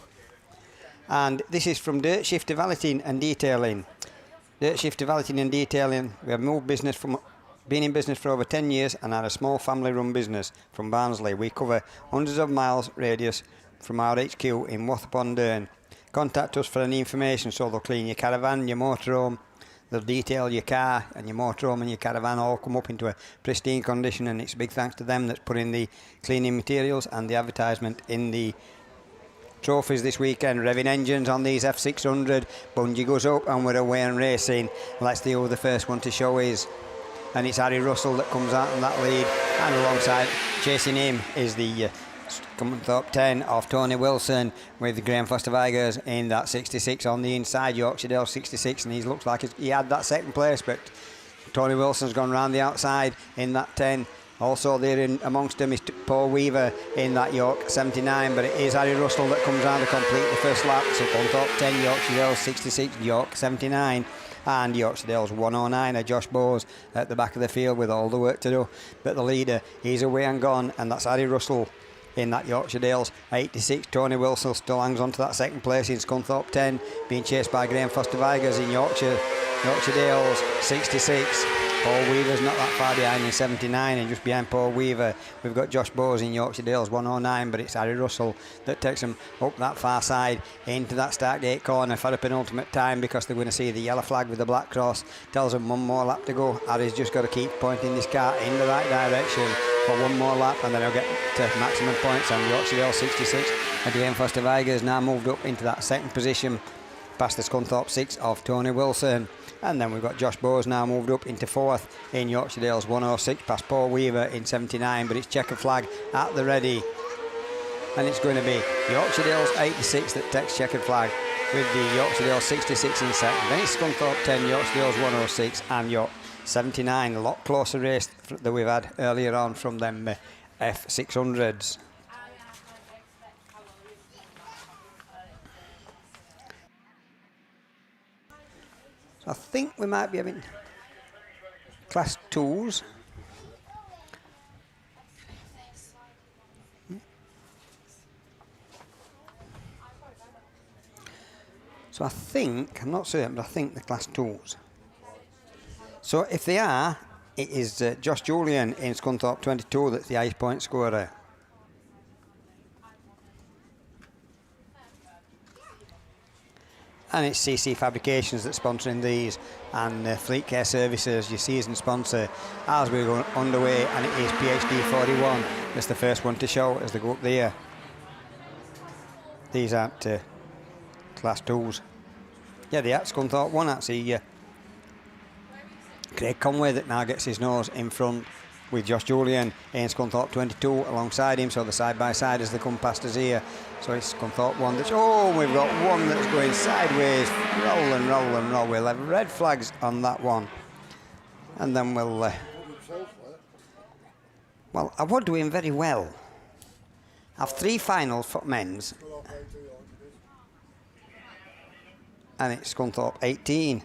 And this is from Dirt Shifter Valeting and Detailing. Dirt Shifter Valeting and Detailing, we have moved business from, been in business for over 10 years and are a small family-run business from Barnsley. We cover hundreds of miles radius from our HQ in Wath-upon-Dearne. Contact us for any information, so they'll clean your caravan, your motorhome, they'll detail your car and your motorhome and your caravan, all come up into a pristine condition, and it's a big thanks to them that's put in the cleaning materials and the advertisement in the trophies this weekend. Revving engines on these F600, bungee goes up and we're away and racing. Let's see who the first one to show is. And it's Harry Russell that comes out on that lead, and alongside chasing him is the Scunthorpe 10 of Tony Wilson, with Graham Foster-Vigors in that 66 on the inside, Yorkshire Dale 66, and he looks like he had that second place, but Tony Wilson's gone round the outside in that 10. Also there in amongst them is Paul Weaver in that York 79, but it is Harry Russell that comes round to complete the first lap. So Scunthorpe 10, Yorkshire Dale 66, York 79, and Yorkshire Dale's 109 Josh Bowes at the back of the field with all the work to do. But the leader, he's away and gone, and that's Harry Russell in that Yorkshire Dales 86. Tony Wilson still hangs on to that second place in Scunthorpe 10, being chased by Graham Foster-Vigors in Yorkshire Dales 66. Paul Weaver's not that far behind in 79, and just behind Paul Weaver we've got Josh Bowes in Yorkshire Dales 109, but it's Harry Russell that takes him up that far side into that start gate corner for a penultimate time, because they're going to see the yellow flag with the black cross. Tells them one more lap to go. Harry's just got to keep pointing this car in the right direction for one more lap, and then he'll get to maximum points. And Yorkshire Dale 66 and Graham Foster-Vigors now moved up into that second position past the Scunthorpe 6 of Tony Wilson. And then we've got Josh Bowes now moved up into fourth in Yorkshire Dales 106 past Paul Weaver in 79, but it's checkered flag at the ready, and it's going to be Yorkshire Dales 86 that takes checkered flag, with the Yorkshire Dales 66 in second. Then it's Scunthorpe 10, Yorkshire Dales 106 and York 79. A lot closer race that we've had earlier on from them F600s. So I think we might be having class 2s. So I think, I'm not certain, but I think the class 2s. So if they are, it is Josh Julian in Scunthorpe 22 that's the highest point scorer. And it's CC Fabrications that's sponsoring these, and Fleet Care Services, your season sponsor, as we're going underway, and it is PhD 41 that's the first one to show as they go up there. These aren't class 2s. Yeah, they are Scunthorpe 1, actually. Craig Conway that now gets his nose in front, with Josh Julian in Scunthorpe 22 alongside him, so they're side by side as they come past us here. So it's Scunthorpe 1 that's, oh, we've got one that's going sideways, roll and roll and roll. We'll have red flags on that one, and then we'll well, I would do him very well. I have 3 finals for men's, and it's Scunthorpe 18.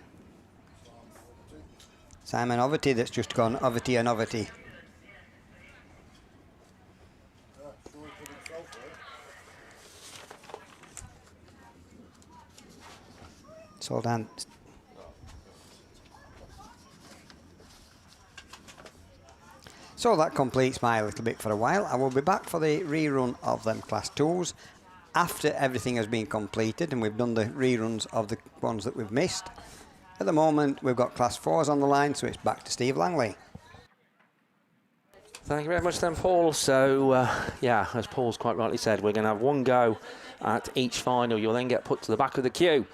Simon Overty that's just gone Overty and Overty. It's all done. So that completes my little bit for a while. I will be back for the rerun of them class 2s after everything has been completed and we've done the reruns of the ones that we've missed. At the moment we've got class 4s on the line, so it's back to Steve Langley. Thank you very much then, Paul. So, yeah, as Paul's quite rightly said, we're going to have one go at each final. You'll then get put to the back of the queue.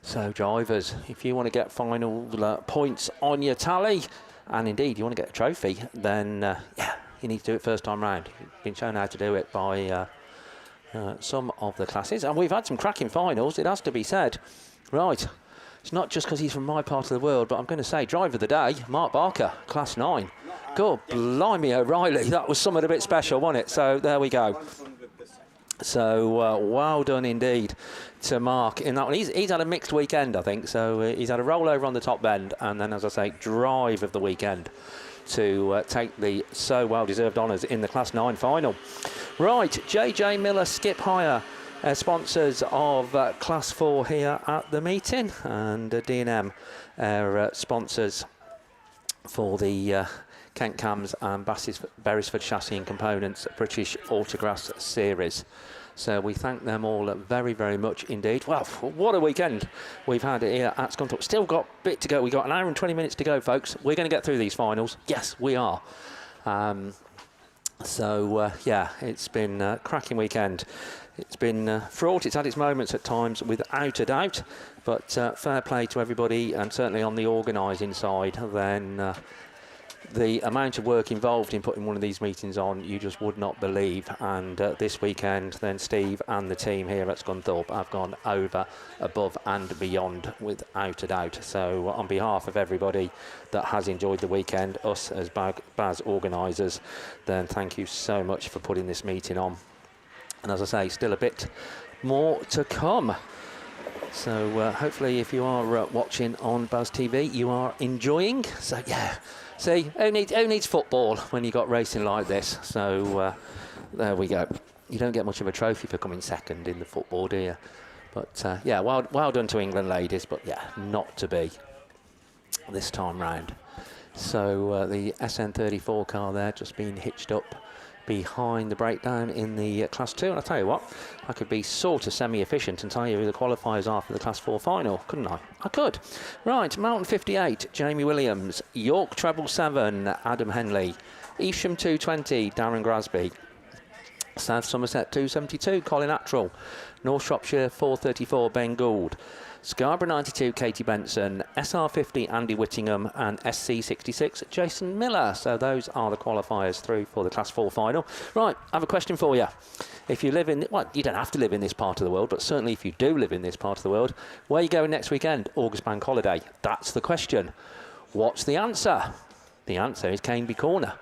So, drivers, if you want to get final points on your tally, and indeed you want to get a trophy, then, yeah, you need to do it first time round. You've been shown how to do it by some of the classes. And we've had some cracking finals, it has to be said. Right, it's not just because he's from my part of the world, but I'm going to say driver of the day, Mark Barker, class 9. God blimey O'Reilly, that was something a bit special, wasn't it? So there we go. So well done indeed to Mark in that one. He's had a mixed weekend, I think. So he's had a rollover on the top bend, and then, as I say, drive of the weekend to take the so well-deserved honours in the Class 9 final. Right, JJ Miller Skip Hire, sponsors of Class 4 here at the meeting, and D&M sponsors for the Kent Cams and Beresford Chassis and Components British Autograss Series. So we thank them all very, very much indeed. Well, what a weekend we've had here at Scunthorpe. Still got a bit to go. We've got an hour and 20 minutes to go, folks. We're going to get through these finals. Yes, we are. Yeah, it's been a cracking weekend. It's been fraught. It's had its moments at times, without a doubt. But fair play to everybody, and certainly on the organising side, then the amount of work involved in putting one of these meetings on, you just would not believe. And this weekend, then Steve and the team here at Scunthorpe have gone over, above and beyond, without a doubt. So on behalf of everybody that has enjoyed the weekend, us as BAS organisers, then thank you so much for putting this meeting on. And as I say, still a bit more to come. So hopefully if you are watching on BAStv, you are enjoying. So yeah. See, who needs football when you got racing like this? So there we go. You don't get much of a trophy for coming second in the football, do you? But yeah, well done to England ladies, but yeah, not to be this time round. So the SN34 car there just being hitched up behind the breakdown in the Class 2. And I'll tell you what, I could be sort of semi-efficient and tell you who the qualifiers are for the Class 4 final, couldn't I? I could. Right, Mountain 58, Jamie Williams. York Treble 7, Adam Henley. Evesham 220, Darren Grasby. South Somerset 272, Colin Attrell. North Shropshire 434, Ben Gould. Scarborough 92, Katie Benson. SR50, Andy Whittingham. And SC66, Jason Miller. So those are the qualifiers through for the Class 4 final. Right, I have a question for you. If you live in, well, you don't have to live in this part of the world, but certainly if you do live in this part of the world, where are you going next weekend? August Bank Holiday. That's the question. What's the answer? The answer is Caneby Corner.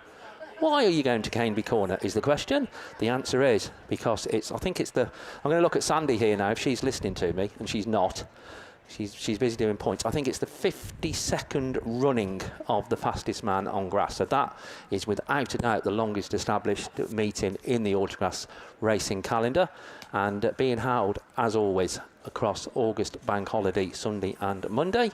Why are you going to Caneby Corner is the question. The answer is because I'm going to look at Sandy here now if she's listening to me, and she's not. She's busy doing points. I think it's the 52nd running of the fastest man on grass. So that is without a doubt the longest established meeting in the Autograss racing calendar, and being held as always across August Bank Holiday, Sunday and Monday.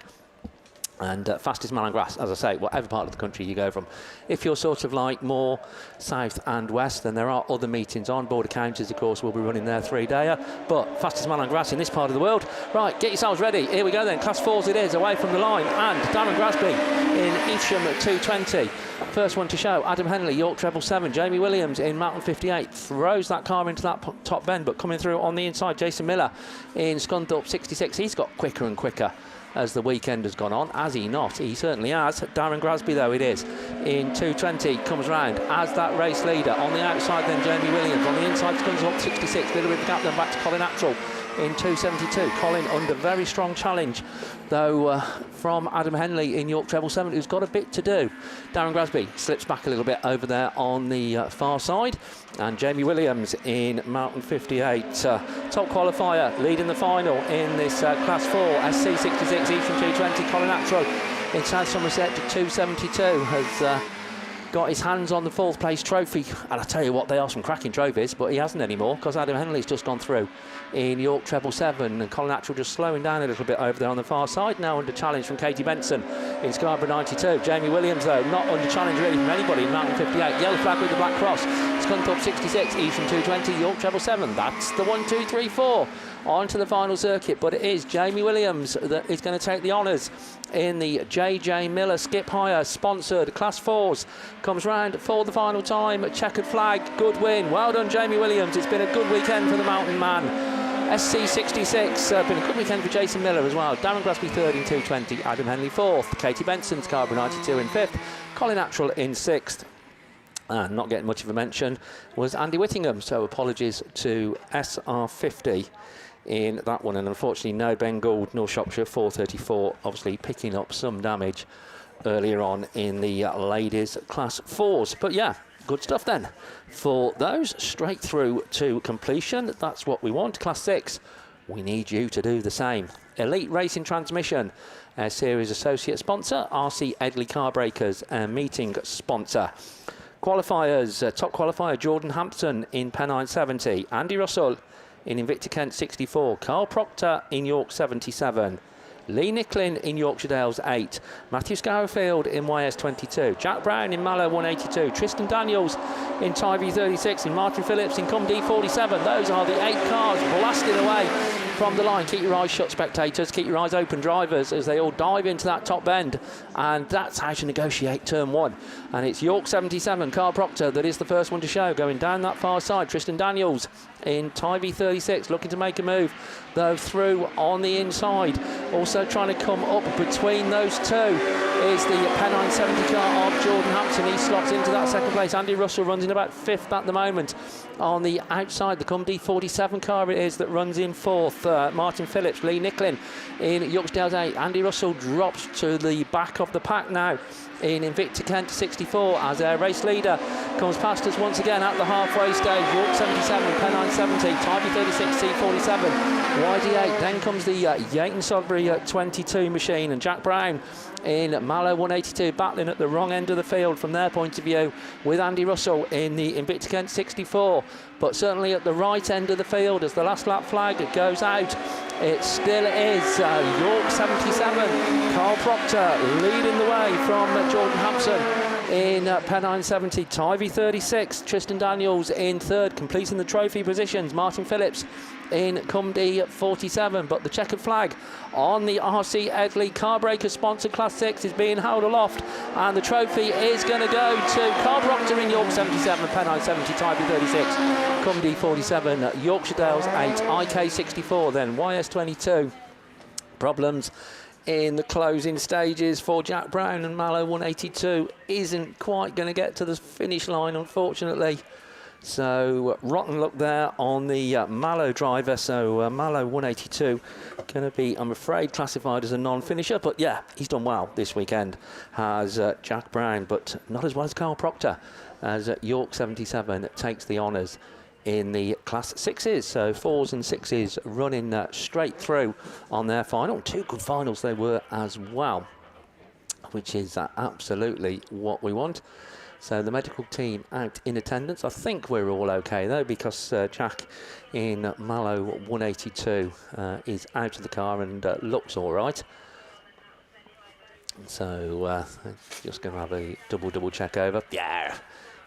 And fastest man on grass, as I say, whatever part of the country you go from. If you're sort of like more south and west, then there are other meetings on. Border Counties, of course, will be running their 3-dayer. But fastest man on grass in this part of the world. Right, get yourselves ready. Here we go then. Class 4s it is, away from the line. And Darren Grasby in Evesham at 220. First one to show, Adam Henley, York Treble 7. Jamie Williams in Mountain 58. Throws that car into that top bend, but coming through on the inside, Jason Miller in Scunthorpe 66. He's got quicker and quicker as the weekend has gone on. Has he not? He certainly has. Darren Grasby, though, it is. In 220, comes round as that race leader. On the outside, then Jamie Williams. On the inside, comes up 66. Little bit of the gap, then back to Colin Attrell in 272. Colin under very strong challenge, though, from Adam Henley in York Treble 7, who's got a bit to do. Darren Grasby slips back a little bit over there on the far side. And Jamie Williams in Mountain 58, top qualifier, leading the final in this Class 4, SC66, Evesham 220, Colin Attrell in South Somerset 272 has got his hands on the 4th place trophy. And I tell you what, they are some cracking trophies, but he hasn't anymore because Adam Henley's just gone through in York Treble 7, and Colin Attrell just slowing down a little bit over there on the far side, now under challenge from Katie Benson in Scarborough 92. Jamie Williams, though, not under challenge really from anybody in Mountain 58. Yellow flag with the black cross. Scunthorpe 66, Evesham 220, York Treble 7. That's the 1, 2, 3, 4 on to the final circuit, but it is Jamie Williams that is going to take the honours in the JJ Miller Skip Hire sponsored Class 4s. Comes round for the final time, checkered flag, good win. Well done, Jamie Williams. It's been a good weekend for the mountain man. SC66, been a good weekend for Jason Miller as well. Darren Grasby 3rd in 220, Adam Henley 4th, Katie Benson, Scarborough 92 in 5th, Colin Attrell in 6th. And not getting much of a mention was Andy Whittingham, so apologies to SR50 in that one. And unfortunately, no Ben Gould, North Shropshire 434, obviously picking up some damage earlier on in the ladies' Class 4s. But yeah, Good stuff then. For those, straight through to completion. That's what we want. Class 6, we need you to do the same. Elite Racing Transmission, a series associate sponsor, RC Edley Car Breakers, and meeting sponsor. Qualifiers, top qualifier Jordan Hampton in Pennine 70, Andy Russell in Invicta Kent 64, Carl Proctor in York 77, Lee Nicklin in Yorkshire Dales 8, Matthew Scourfield in YS 22, Jack Brown in Mallow 182, Tristan Daniels in Tivy 36, and Martin Phillips in Cumdee 47. Those are the 8 cars blasting away from the line. Keep your eyes shut, spectators. Keep your eyes open, drivers, as they all dive into that top bend. And that's how to negotiate turn 1. And it's York 77, Carl Proctor, that is the first one to show. Going down that far side, Tristan Daniels in Tivy 36, looking to make a move, though through on the inside. Also trying to come up between those two is the Pennine 70 car of Jordan Hampton. He slots into that second place. Andy Russell runs in about 5th at the moment. On the outside, the Cumdee 47 car it is that runs in 4th. Martin Phillips, Lee Nicklin in Yorkshire 8. Andy Russell drops to the back of the pack now in Invicta Kent 64 as their race leader comes past us once again at the halfway stage. York 77, Pennine 70, Tivy 36, C47, YD8. Then comes the Yayton Sudbury 22 machine, and Jack Brown in Mallow 182 battling at the wrong end of the field from their point of view with Andy Russell in the Invicta Kent 64, but certainly at the right end of the field as the last lap flag goes out. It still is York 77, Carl Proctor leading the way from Jordan Hampson in Pennine 70, Tivy 36, Tristan Daniels in 3rd, completing the trophy positions, Martin Phillips in Cumdee 47, but the checkered flag on the RC Edley Carbreaker sponsored Class 6 is being held aloft, and the trophy is going to go to Carl Proctor in York 77, Pennine 70, Tivy 36, Cumdee 47, Yorkshire Dales 8, IK 64, then YS 22. Problems in the closing stages for Jack Brown, and Mallow 182 isn't quite going to get to the finish line, unfortunately. So rotten luck there on the Mallow driver. So Mallow 182 going to be, I'm afraid, classified as a non-finisher. But yeah, he's done well this weekend, has Jack Brown, but not as well as Carl Proctor, as York 77 takes the honours in the Class 6s. So 4s and 6s running straight through on their final. 2 good finals they were as well, which is absolutely what we want. So the medical team out in attendance. I think we're all okay though, because Jack in Mallow 182 is out of the car and looks all right. So just going to have a double check over. Yeah,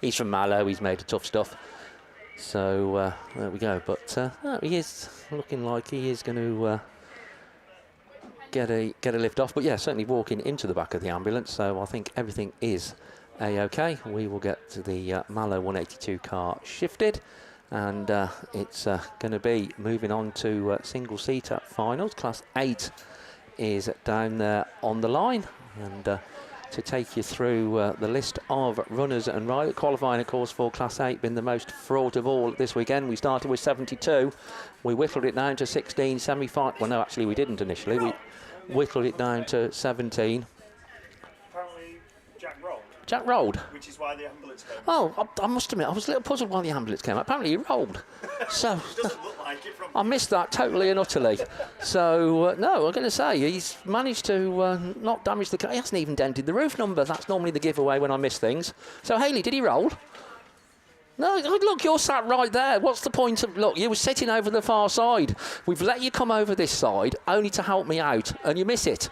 he's from Mallow. He's made of tough stuff. So there we go. But he is looking like he is going to get a lift off. But yeah, certainly walking into the back of the ambulance. So I think everything is A-OK. We will get to the Mallow 182 car shifted, and it's going to be moving on to single-seater finals. Class 8 is down there on the line, and to take you through the list of runners and riders. Qualifying, of course, for Class 8 been the most fraught of all this weekend. We started with 72. We whittled it down to 16 semi-final. Well, no, actually, we didn't initially. We whittled it down to 17. Jack rolled. Which is why the ambulance came. Oh, I must admit, I was a little puzzled why the ambulance came out. Apparently he rolled. So Doesn't look like it from I missed that totally and utterly. So, no, I'm going to say he's managed to not damage the car. He hasn't even dented the roof number. That's normally the giveaway when I miss things. So, Hayley, did he roll? No, look, you're sat right there. What's the point of... Look, you were sitting over the far side. We've let you come over this side only to help me out, and you miss it.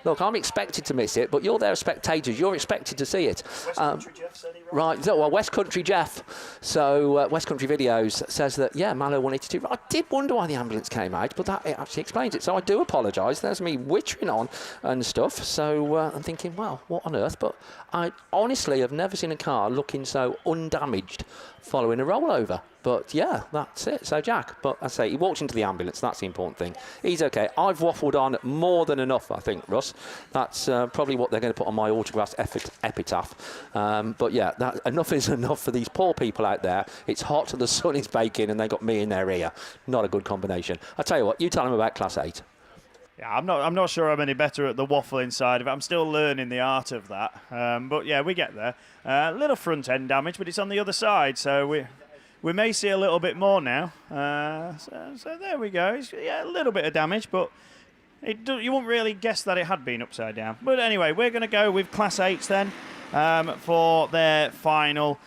Look, I'm expected to miss it, but you're there as spectators. You're expected to see it. West Country Jeff said he rolled. Right, so, well, West Country Jeff. So, West Country Videos says that, yeah, Mallow 182. I did wonder why the ambulance came out, but that it actually explains it. So I do apologise. There's me wittering on and stuff. So I'm thinking, well, what on earth? But I honestly have never seen a car looking so undamaged following a rollover. But yeah, that's it. So Jack, but I say he walked into the ambulance. That's the important thing. He's okay. I've waffled on more than enough, I think, Russ. That's probably what they're going to put on my Autograss epitaph. But yeah, that enough is enough for these poor people out there. It's hot, the sun is baking, and they got me in their ear. Not a good combination. I tell you what, you tell them about Class 8. Yeah, I'm not sure I'm any better at the waffling side of it. I'm still learning the art of that. But yeah, we get there. Little front end damage, but it's on the other side, so we may see a little bit more now. So there we go. Yeah, a little bit of damage, but you wouldn't really guess that it had been upside down. But anyway, we're going to go with Class 8s then for their final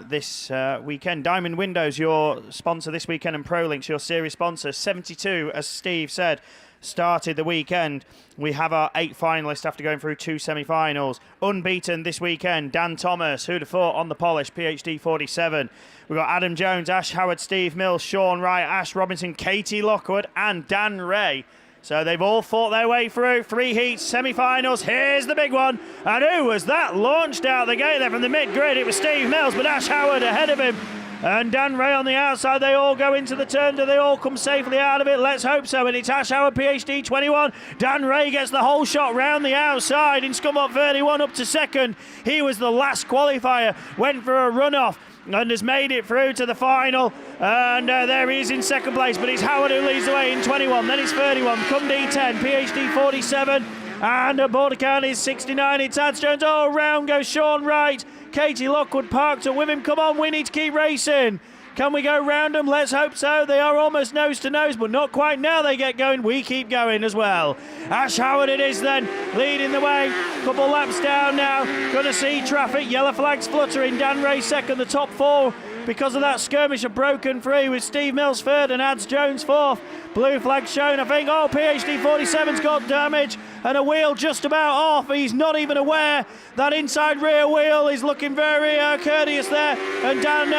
this weekend. Diamond Windows, your sponsor this weekend, and ProLinks, your series sponsor. 72, as Steve said, started the weekend. We have our 8 finalists after going through 2 semi-finals. Unbeaten this weekend, Dan Thomas, who'd have thought, on the polish, PhD 47. We've got Adam Jones, Ash Howard, Steve Mills, Sean Wright, Ash Robinson, Katie Lockwood, and Dan Ray. So they've all fought their way through 3 heats, semi-finals. Here's the big one. And who was that launched out the gate there from the mid-grid? It was Steve Mills, but Ash Howard ahead of him. And Dan Ray on the outside. They all go into the turn. Do they all come safely out of it? Let's hope so. And it's Ash Howard, PhD 21. Dan Ray gets the whole shot round the outside in Scunthorpe 31 up to second. He was the last qualifier. Went for a runoff and has made it through to the final. And there he is in second place. But it's Howard who leads the way in 21. Then it's 31. Come D10. PhD 47. And border count is 69. It's Ads Jones. Oh, round goes Sean Wright. Katie Lockwood parked up with him. Come on, we need to keep racing. Can we go round them? Let's hope so. They are almost nose to nose, but not quite now. They get going. We keep going as well. Ash Howard it is then, leading the way. Couple laps down now. Going to see traffic. Yellow flags fluttering. Dan Ray second. The top 4 because of that skirmish are broken free with Steve Mills third and Ads Jones fourth. Blue flag shown, I think. Oh, PhD 47's got damage and a wheel just about off. He's not even aware. That inside rear wheel is looking very courteous there. And Dan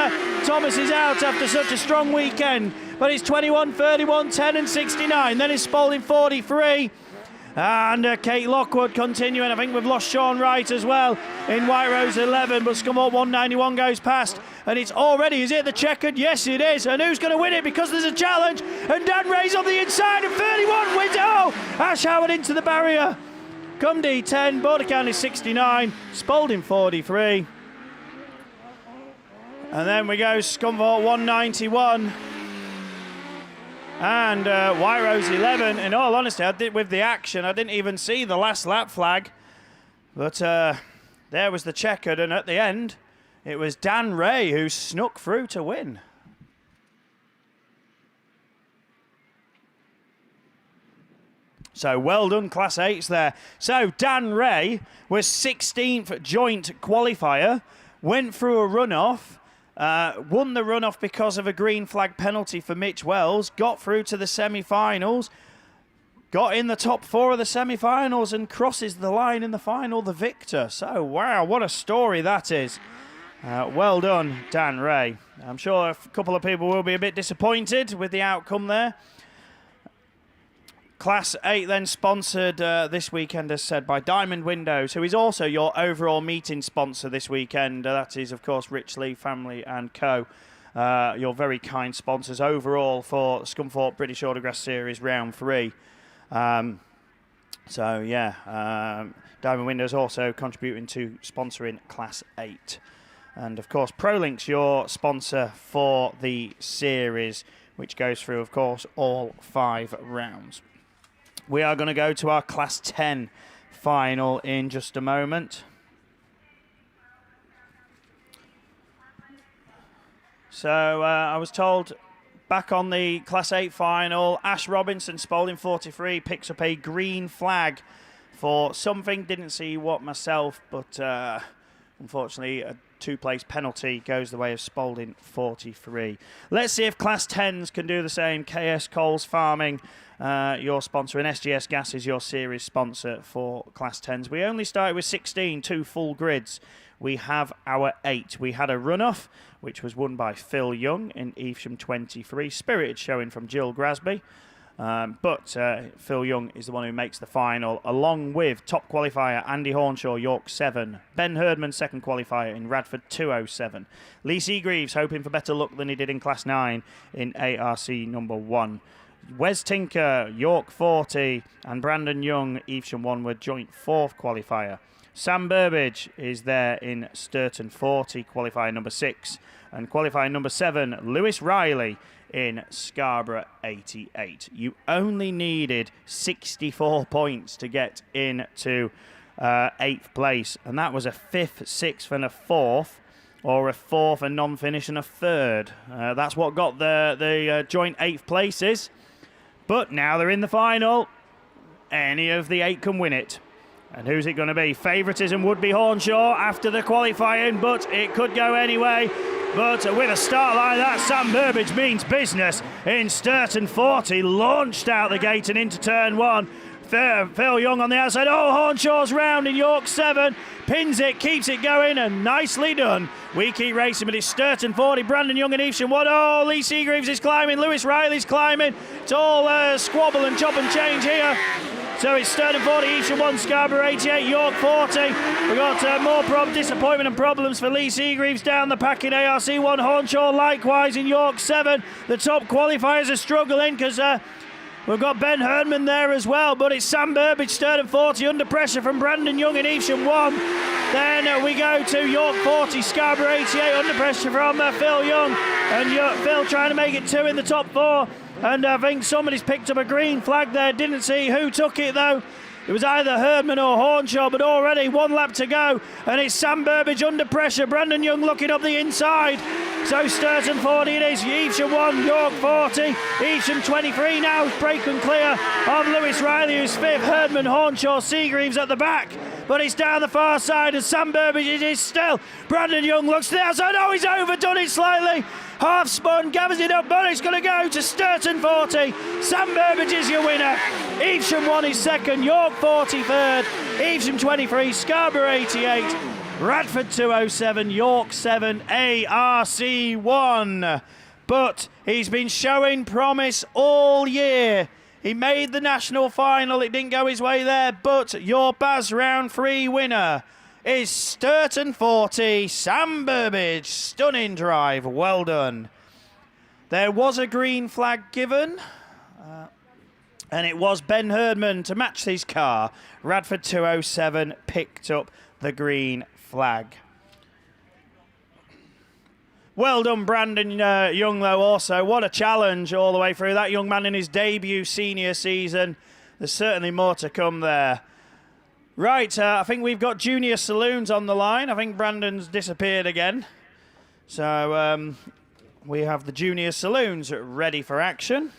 Thomas is out after such a strong weekend. But it's 21, 31, 10 and 69. Then it's Spalding 43. And Kate Lockwood continuing. I think we've lost Sean Wright as well in White Rose 11. But Scunthorpe 191 goes past. And it's already, is it the checkered? Yes, it is. And who's going to win it? Because there's a challenge. And Dan Ray's on the inside and 31 wins. Oh, Ash Howard into the barrier. Come D10. Border count is 69. Spalding 43. And then we go Scunthorpe 191. And White Rose 11. In all honesty, with the action, I didn't even see the last lap flag. But there was the checkered. And at the end, it was Dan Ray who snuck through to win. So well done, Class 8s there. So Dan Ray was 16th joint qualifier, went through a runoff, won the runoff because of a green flag penalty for Mitch Wells, got through to the semi-finals, got in the top 4 of the semi-finals and crosses the line in the final, the victor. So, wow, what a story that is. Well done, Dan Ray. I'm sure a couple of people will be a bit disappointed with the outcome there. Class 8 then sponsored this weekend, as said, by Diamond Windows, who is also your overall meeting sponsor this weekend. That is, of course, Rich Lee Family and Co. Your very kind sponsors overall for Scunthorpe British Autograss Series Round 3. Diamond Windows also contributing to sponsoring Class 8. And, of course, ProLinks, your sponsor for the series, which goes through, of course, all 5 rounds. We are going to go to our Class 10 final in just a moment. So I was told back on the Class 8 final, Ash Robinson, Spalding 43, picks up a green flag for something. Didn't see what myself, but unfortunately a 2-place penalty goes the way of Spalding 43. Let's see if Class 10s can do the same. KS Coles Farming, your sponsor, and SGS Gas is your series sponsor for Class 10s. We only started with 16, 2 full grids. We have our 8. We had a runoff, which was won by Phil Young in Evesham 23. Spirited showing from Jill Grasby. But Phil Young is the one who makes the final, along with top qualifier Andy Hornshaw, York 7. Ben Herdman, second qualifier in Radford 207. Lee Seagreaves hoping for better luck than he did in Class 9 in ARC number 1. Wes Tinker, York 40, and Brandon Young, Evesham 1 were joint 4th qualifier. Sam Burbage is there in Sturton 40, qualifier number 6. And qualifier number 7, Lewis Riley in Scarborough 88. You only needed 64 points to get into 8th place. And that was a 5th, 6th and a 4th. Or a 4th, a non-finish and a 3rd. That's what got the joint 8th places. But now they're in the final. Any of the 8 can win it. And who's it going to be? Favouritism would be Hornshaw after the qualifying, but it could go anyway. But with a start like that, Sam Burbage means business in Sturton 40. Launched out the gate and into turn 1. Phil Young on the outside. Oh, Hornshaw's round in York 7. Pins it, keeps it going, and nicely done. We keep racing, but it's Sturton 40. Brandon Young and Evesham 1. Oh, Lee Seagreaves is climbing. Lewis Riley's climbing. It's all squabble and chop and change here. So it's Sturton 40, Evesham 1, Scarborough 88, York 40. We've got more disappointment and problems for Lee Seagreaves down the pack in ARC 1. Hornshaw likewise in York 7. The top qualifiers are struggling because we've got Ben Herdman there as well, but it's Sam Burbage, Sturton 40, under pressure from Brandon Young and Evesham 1. Then we go to York 40, Scarborough 88, under pressure from Phil Young. And Phil trying to make it 2 in the top 4. And I think somebody's picked up a green flag there. Didn't see who took it, though. It was either Herdman or Hornshaw, but already 1 lap to go. And it's Sam Burbage under pressure. Brandon Young looking up the inside. So Sturton 40 it is. Evesham 1, York 40. Evesham 23 now, break and clear of Lewis Riley, who's 5th. Herdman, Hornshaw, Seagreaves at the back. But it's down the far side, and Sam Burbage it is still. Brandon Young looks to the outside. Oh, he's overdone it slightly. Half spun, gathers it up, but it's going to go to Sturton 40. Sam Burbage is your winner. Evesham 1 is 2nd, York 40 3rd, Evesham 23, Scarborough 88, Radford 207, York 7, ARC 1. But he's been showing promise all year. He made the national final, it didn't go his way there, but your Baz round 3 winner is Sturton 40, Sam Burbage. Stunning drive, well done. There was a green flag given, and it was Ben Herdman to match his car. Radford 207 picked up the green flag. Well done, Brandon Young, though, also. What a challenge all the way through. That young man in his debut senior season. There's certainly more to come there. Right, I think we've got junior saloons on the line. I think Brandon's disappeared again. So we have the junior saloons ready for action.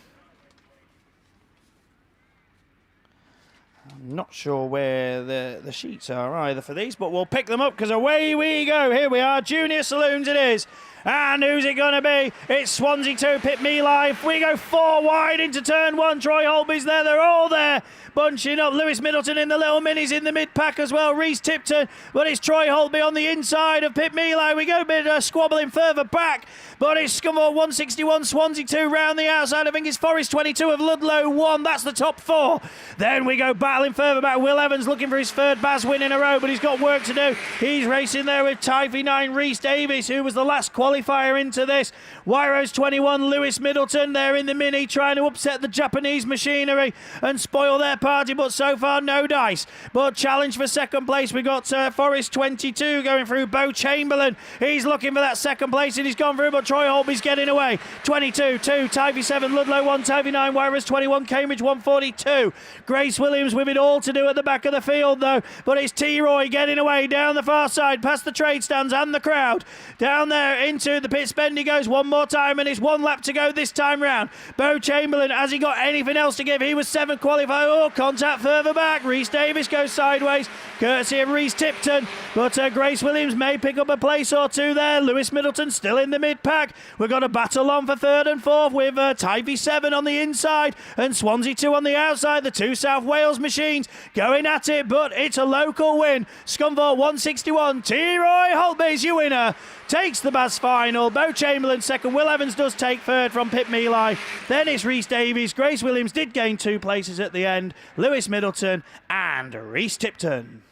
I'm not sure where the sheets are either for these, but we'll pick them up because away we go. Here we are, junior saloons it is. And who's it going to be? It's Swansea 2, Pit Me Live. We go 4 wide into turn 1. Troy Holby's there. They're all there. Bunching up. Lewis Middleton in the little minis in the mid-pack as well. Reese Tipton. But it's Troy Holby on the inside of Pit Me Live. We go a bit squabbling further back. But it's Scunthorpe 161, Swansea 2 round the outside. I think it's Forest 22 of Ludlow 1. That's the top 4. Then we go battling further back. Will Evans looking for his 3rd Baz win in a row, but he's got work to do. He's racing there with Typhy 9, Reese Davis, who was the last qualifier into this. Wyros 21, Lewis Middleton there in the mini, trying to upset the Japanese machinery and spoil their party, but so far no dice. But challenge for 2nd place. We got Forest 22 going through. Bo Chamberlain, he's looking for that 2nd place and he's gone through, but Troy Holby's getting away. 22, 2, Typhy 7, Ludlow 1, Typhy 9, Wyros 21, Cambridge 142. Grace Williams with it all to do at the back of the field though, but it's T-Roy getting away down the far side, past the trade stands and the crowd. Down there into the pit spend he goes one more time, and it's 1 lap to go this time round. Bo Chamberlain, has he got anything else to give? He was 7th qualifier. Oh, contact further back. Reese Davis goes sideways, courtesy of Reese Tipton, but Grace Williams may pick up a place or 2 there. Lewis Middleton still in the mid-pack. We've got a battle on for 3rd and 4th with Typhy 7 on the inside and Swansea 2 on the outside. The 2 South Wales machines going at it, but it's a local win. Scunthorpe 161, T-Roy Holby's your winner. Takes the Baz final. Bo Chamberlain 2nd. Will Evans does take 3rd from Pit Me Live. Then it's Reese Davies. Grace Williams did gain 2 places at the end. Lewis Middleton and Reese Tipton.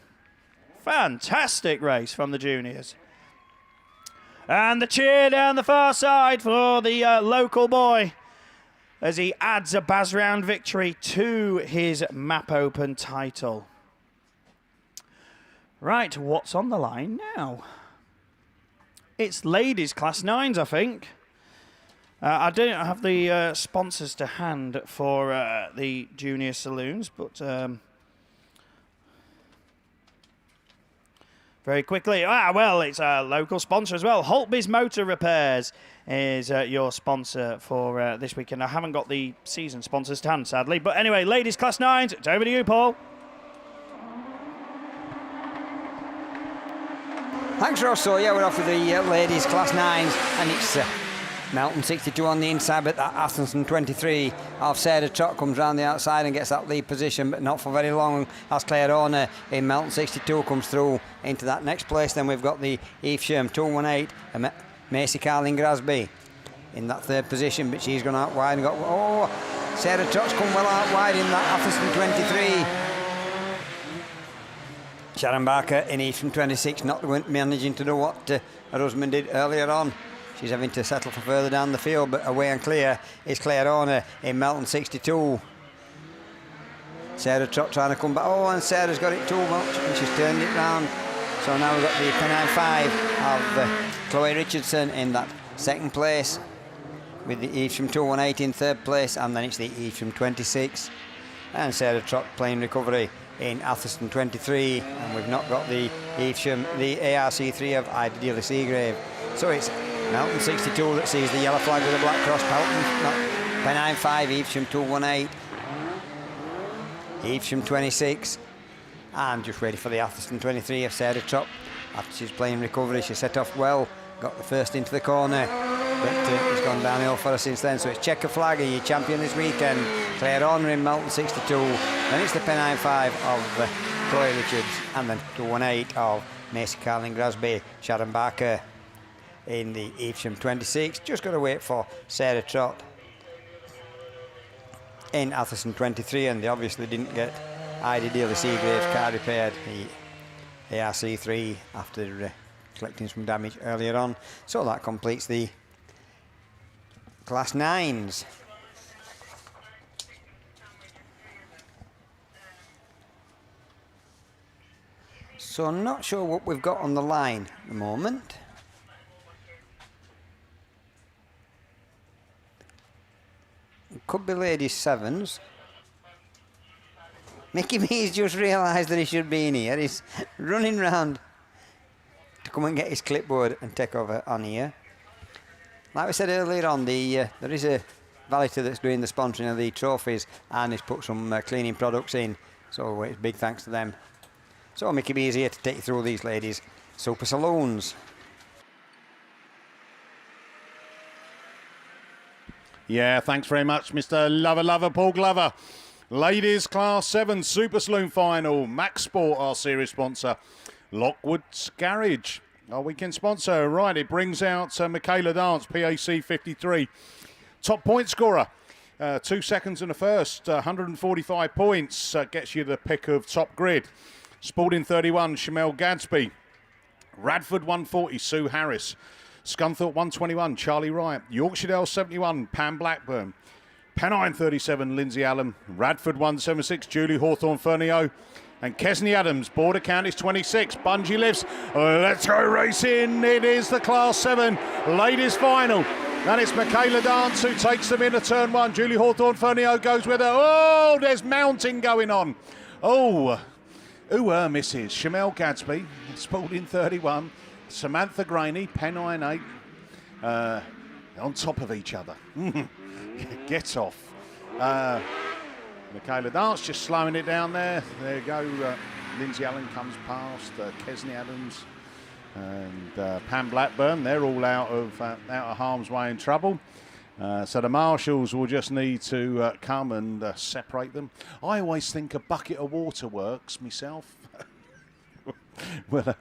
Fantastic race from the juniors. And the cheer down the far side for the local boy as he adds a Baz round victory to his Map Open title. Right, what's on the line now? It's ladies class 9s, I think. I don't have the sponsors to hand for the junior saloons, but very quickly. Well, it's a local sponsor as well. Holtby's Motor Repairs is your sponsor for this weekend. I haven't got the season sponsors to hand, sadly. But anyway, ladies class 9s, it's over to you, Paul. Thanks, Ross. So, yeah, we're off with the ladies class 9s, and it's Melton 62 on the inside, but that Atherton 23 of Sarah Trott comes round the outside and gets that lead position, but not for very long, as Claire Horner in Melton 62 comes through into that next place. Then we've got the Evesham 218 and Macy Carling Grasby in that third position, but she's gone out wide and got... Oh, Sarah Trott's come well out wide in that Atherton 23. Sharon Barker in Evesham 26, not managing to do what her husband did earlier on. She's having to settle for further down the field, but away and clear is Claire Horner in Melton 62. Sarah Trott trying to come back. Oh, and Sarah's got it too much, and she's turned it round. So now we've got the Pennine 5 of Chloe Richardson in that second place, with the Evesham 218 in third place, and then it's the Evesham 26. And Sarah Trott playing recovery in Atherton 23, and we've not got the Evesham, the ARC3 of Ida Dealey Seagrave. So it's Melton 62 that sees the yellow flag with a black cross. Pennine 5, Evesham 218, Evesham 26, and just ready for the Atherton 23 of Sarah Trott. After she's playing recovery, she set off well, got the first into the corner, but it's gone downhill for her since then. So it's checker flag, your champion this weekend, Claire Horner in Melton 62. Then it's the Pennine 5 of Chloe Richards, and then 218 of Macy Carling Grasby, Sharon Barker in the Evesham 26. Just got to wait for Sarah Trott in Atherton 23, and they obviously didn't get Ida Dealey Seagrave's car repaired, the ARC3, after collecting some damage earlier on. So that completes the class 9s. So I'm not sure what we've got on the line at the moment. It could be ladies 7s. Mickey Mee's just realised that he should be in here. He's running round to come and get his clipboard and take over on here. Like we said earlier on, there is a valeter that's doing the sponsoring of the trophies, and he's put some cleaning products in. So it's big thanks to them. So Mickey B is here to take you through these ladies' super saloons. Yeah, thanks very much, Mr. Lover, Paul Glover. Ladies Class 7 Super Saloon Final. Max Sport, our series sponsor. Lockwood's Garage, our weekend sponsor. Right, it brings out Michaela Dance, PAC 53. Top point scorer. 2 seconds and a first, 145 points. Gets you the pick of top grid. Spalding 31, Shamel Gadsby. Radford 140, Sue Harris. Scunthorpe 121, Charlie Wright. Yorkshire 71, Pam Blackburn. Pennine 37, Lindsay Allen. Radford 176, Julie Hawthorne-Fernio. And Kesney Adams, border count is 26. Bungee lifts. Let's go racing. It is the Class 7 ladies final. And it's Michaela Dance who takes them into turn 1. Julie Hawthorne-Fernio goes with her. Oh, there's mounting going on. Oh, misses. Shamel Gadsby, Spalding 31. Samantha Graney, Pennine 8. On top of each other. Get off. Michaela Dance just slowing it down there. There you go. Lindsay Allen comes past. Kesney Adams and Pam Blackburn. They're all out of harm's way in trouble. So the marshals will just need to come and separate them. I always think a bucket of water works myself. We'll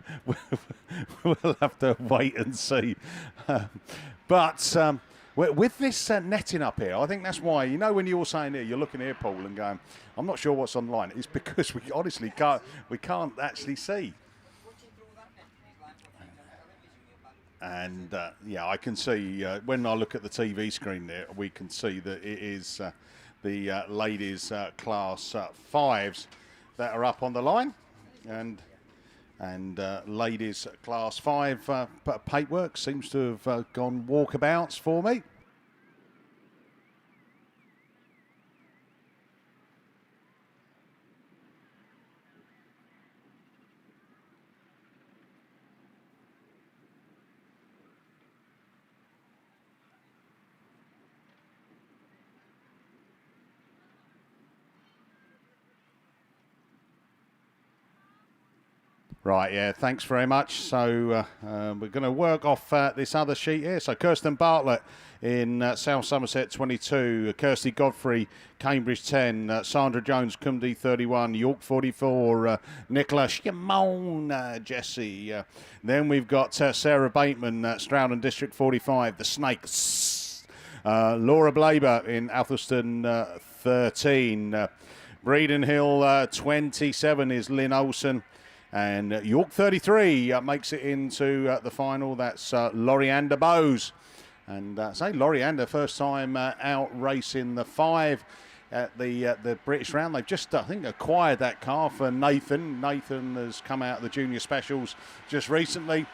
have to wait and see. But with this netting up here, I think that's why, you know, when you're saying here, you're looking here, Paul, and going, I'm not sure what's online. It's because we honestly can't actually see. And yeah, I can see when I look at the TV screen there, we can see that it is the ladies class 5s that are up on the line. And And ladies class 5 paintwork seems to have gone walkabouts for me. Right, yeah, thanks very much. So we're going to work off this other sheet here. So Kirsten Bartlett in South Somerset 22, Kirsty Godfrey, Cambridge 10, Sandra Jones, Cumdy 31, York 44, Nicola Shimon, Jesse. Then we've got Sarah Bateman, Stroudon District 45, the Snakes. Laura Blaber in Athelston 13. Breeden Hill 27 is Lynn Olsen. And York 33 makes it into the final. That's Loriander Bowes. And say Loriander, first time out racing the 5 at the British round. They've just, I think, acquired that car for Nathan. Nathan has come out of the junior specials just recently.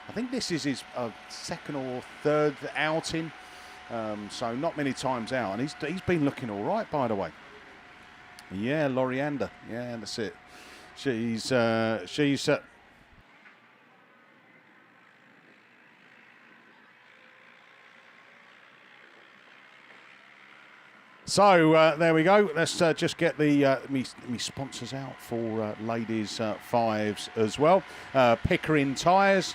I think this is his second or third outing. So not many times out. And he's been looking all right, by the way. Yeah, Loriander. Yeah, that's it. She's so there we go. Let's just get the me sponsors out for ladies 5s as well. Pickering Tyres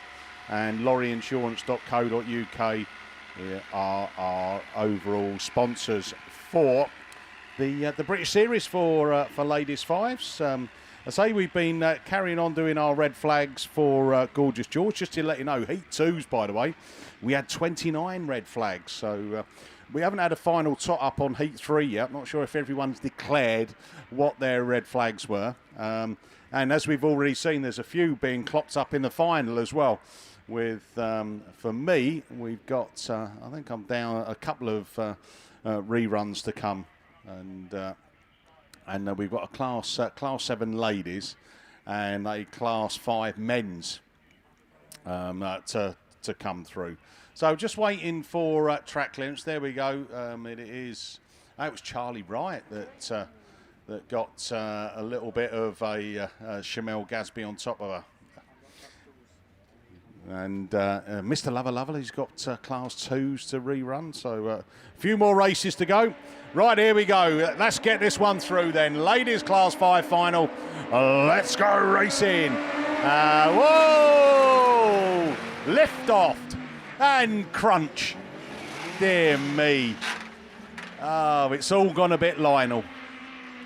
and lorryinsurance.co.uk are our overall sponsors for the British Series for ladies 5s. I say we've been carrying on doing our red flags for Gorgeous George. Just to let you know, Heat 2s, by the way, we had 29 red flags. So we haven't had a final tot-up on Heat 3 yet. I'm not sure if everyone's declared what their red flags were. And as we've already seen, there's a few being clocked up in the final as well. With, for me, we've got, I think I'm down a couple of reruns to come. And we've got a class 7 ladies and a class 5 men's to come through. So just waiting for track clearance. There we go. It was Charlie Wright that got a little bit of a Shamel Gasby on top of her. And Mr. Lover's got class 2s to rerun. So a few more races to go. Right, here we go. Let's get this one through then. Ladies class 5 final. Let's go racing. Whoa! Lift off and crunch. Dear me. Oh, it's all gone a bit Lionel.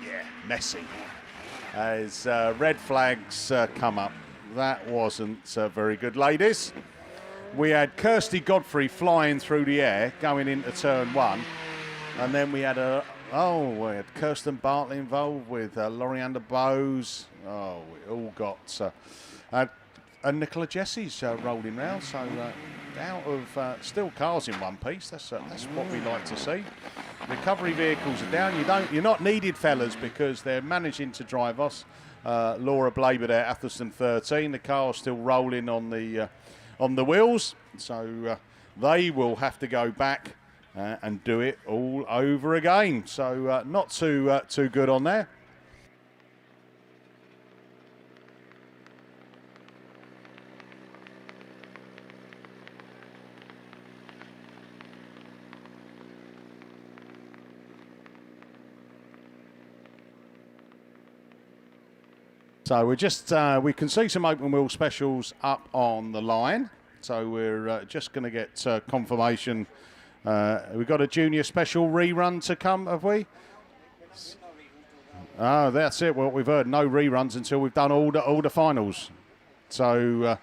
Yeah, messy. As red flags come up. That wasn't very good, ladies. We had Kirsty Godfrey flying through the air going into turn 1. And then we had we had Kirsten Bartley involved with Loriander Bowes. Oh, we all got and Nicola Jesse's rolling round. So out of still cars in one piece. That's what we like to see. Recovery vehicles are down. You're not needed, fellas, because they're managing to drive us. Laura Blaber there, Athelston 13. The car's still rolling on the wheels, so they will have to go back and do it all over again. So not too good on there. So we're just, we can see some open wheel specials up on the line. So we're just going to get confirmation. We've got a junior special rerun to come, have we? Oh, that's it. What we've heard, no reruns until we've done all the finals. So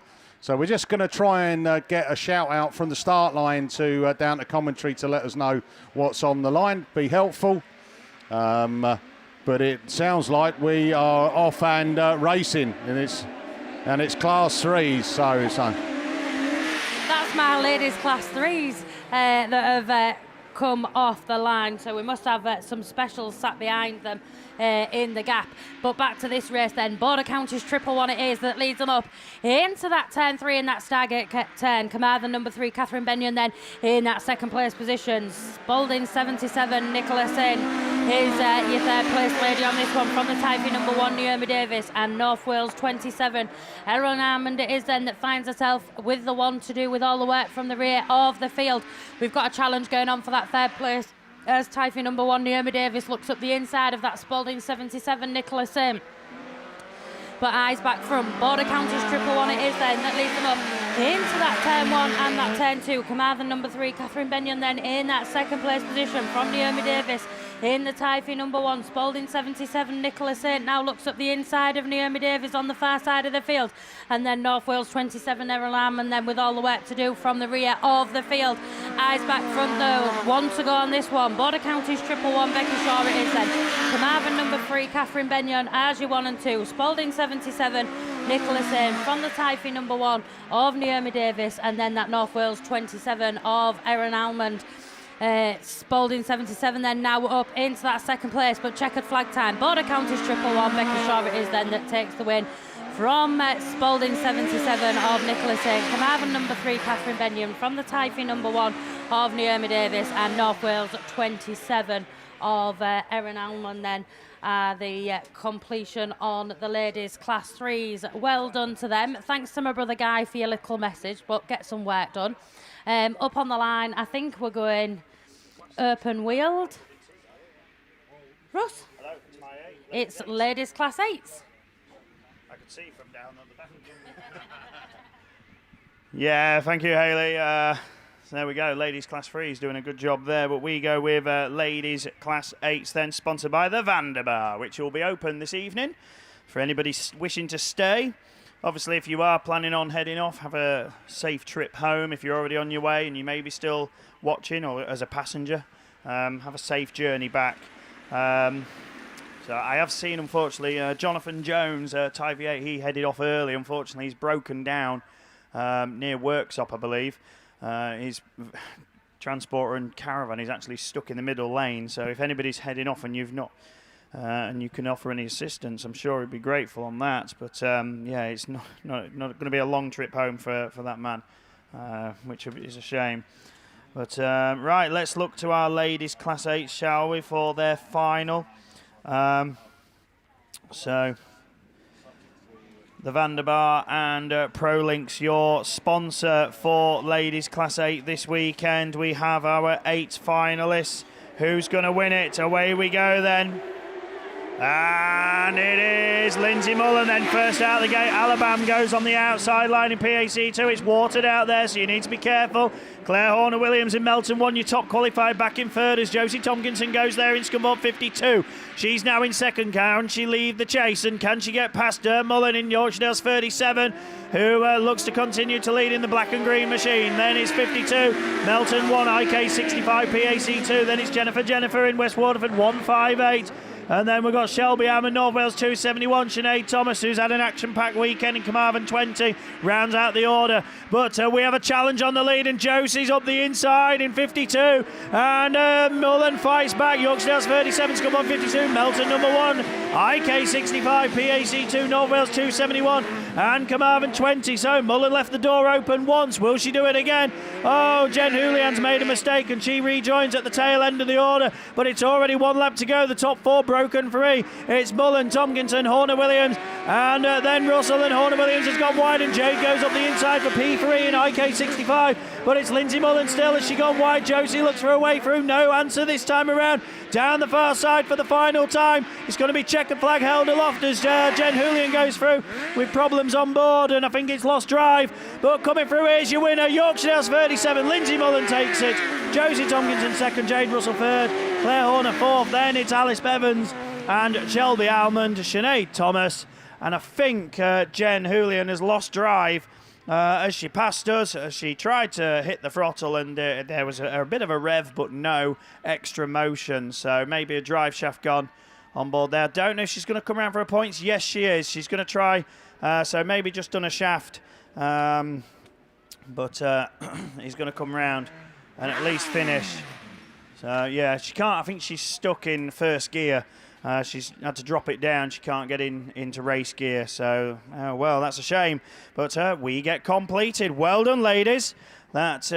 we're just going to try and get a shout out from the start line to down to commentary to let us know what's on the line. Be helpful. But it sounds like we are off and racing, and it's class 3s. So that's my ladies class 3s that have come off the line. So we must have some specials sat behind them. in the gap. But back to this race then. Border County's triple one it is that leads them up into that turn 3 in that Stargate turn. Carmarthen number 3, Catherine Benyon then in that second place position. Spalding 77, Nicholas in is your third place lady on this one from the Typhy number 1, Naomi Davis, and North Wales 27. Erin Armand it is then that finds herself with the one to do with all the work from the rear of the field. We've got a challenge going on for that third place as Typhy number 1, Naomi Davis, looks up the inside of that Spalding 77, Nicholas in. But eyes back from Border County's triple one it is then that leads them up into that turn 1 and that turn 2. Carmarthen number 3, Catherine Benyon then in that second place position from Naomi Davis. In the Typhy number 1, Spalding 77, Nicholas Saint now looks up the inside of Naomi Davis on the far side of the field. And then North Wales 27, Errol Lamb, and then with all the work to do from the rear of the field. Eyes back front though, 1 to go on this one. Border County's triple one, Becky Shaw it is then. Carmarthen number 3, Catherine Benyon as your 1 and 2. Spalding 77, Nicholas Saint from the Typhy number 1 of Naomi Davis, and then that North Wales 27 of Erin Almond. Spalding 77 then now up into that second place, but checkered flag time. Border County's triple one, Becky Shaw it is then that takes the win from Spalding 77 of Nicholas Saint. Carmarthen number 3, Catherine Benyon from the Typhy number 1 of Naomi Davis, and North Wales 27 of Erin Almond then. The completion on the ladies class 3s. Well done to them. Thanks to my brother Guy for your little message, but get some work done. Up on the line, I think we're going open wheeled. Russ? Hello, it's my 8. It's ladies class 8s. I could see from down on the back. Yeah, thank you, Hayley. So there we go. Ladies class 3s doing a good job there, but we go with ladies class 8s then, sponsored by the Vanderbar, which will be open this evening for anybody wishing to stay. Obviously, if you are planning on heading off, have a safe trip home. If you're already on your way and you may be still watching or as a passenger, have a safe journey back. So I have seen, unfortunately, Jonathan Jones, Typhy 8, he headed off early. Unfortunately, he's broken down near Worksop, I believe. His transporter and caravan is actually stuck in the middle lane. So if anybody's heading off and you've not... and you can offer any assistance, I'm sure he'd be grateful on that. But yeah, it's not going to be a long trip home for that man, which is a shame. But right, let's look to our ladies class 8, shall we, for their final. So the Vanderbar and ProLinks, your sponsor for ladies class 8 this weekend. We have our 8 finalists. Who's going to win it? Away we go then. And it is Lindsay Mullen then first out the gate. Alabama goes on the outside line in PAC2. It's watered out there, so you need to be careful. Claire Horner-Williams in Melton won your top qualified back in third as Josie Tompkinson goes there in Scunthorpe 52. She's now in second. Can she lead the chase, and can she get past Mullen in Yorkshire 37, who looks to continue to lead in the black and green machine. Then it's 52. Melton 1, IK 65, PAC2. Then it's Jennifer in West Waterford 158. And then we've got Shelby Hammond, North Wales 271. Sinead Thomas, who's had an action-packed weekend in Carmarthen 20, rounds out the order. But we have a challenge on the lead, and Josie's up the inside in 52. And Mullen fights back. Yorkshire 37, Scunthorpe 52. Melton number 1. IK 65, PAC2, North Wales 271. And Carmarthen 20. So Mullen left the door open once. Will she do it again? Oh, Jen Julian's made a mistake, and she rejoins at the tail end of the order. But it's already 1 lap to go. The top 4 broken free. It's Mullen, Tompkinson, Horner-Williams, and then Russell, and Horner-Williams has gone wide, and Jade goes up the inside for P3 and IK 65. But it's Lindsay Mullen still. Has she gone wide? Josie looks for a way through. No answer this time around. Down the far side for the final time. It's going to be checkered flag held aloft as Jen Julian goes through with problems on board, and I think it's lost drive. But coming through, here's your winner, Yorkshire 37. Lindsay Mullen takes it. Josie Tompkinson second, Jade Russell third, Claire Horner fourth. Then it's Alice Bevans and Shelby Almond, Sinead Thomas. And I think Jen Julian has lost drive as she passed us. She tried to hit the throttle, and there was a bit of a rev, but no extra motion. So maybe a drive shaft gone on board there. Don't know if she's going to come around for her points. Yes, she is. She's going to try. So maybe just done a shaft. But he's going to come round and at least finish. So yeah, she can't. I think she's stuck in first gear She's had to drop it down. She can't get into race gear. So, well, that's a shame. But we get completed. Well done, ladies. That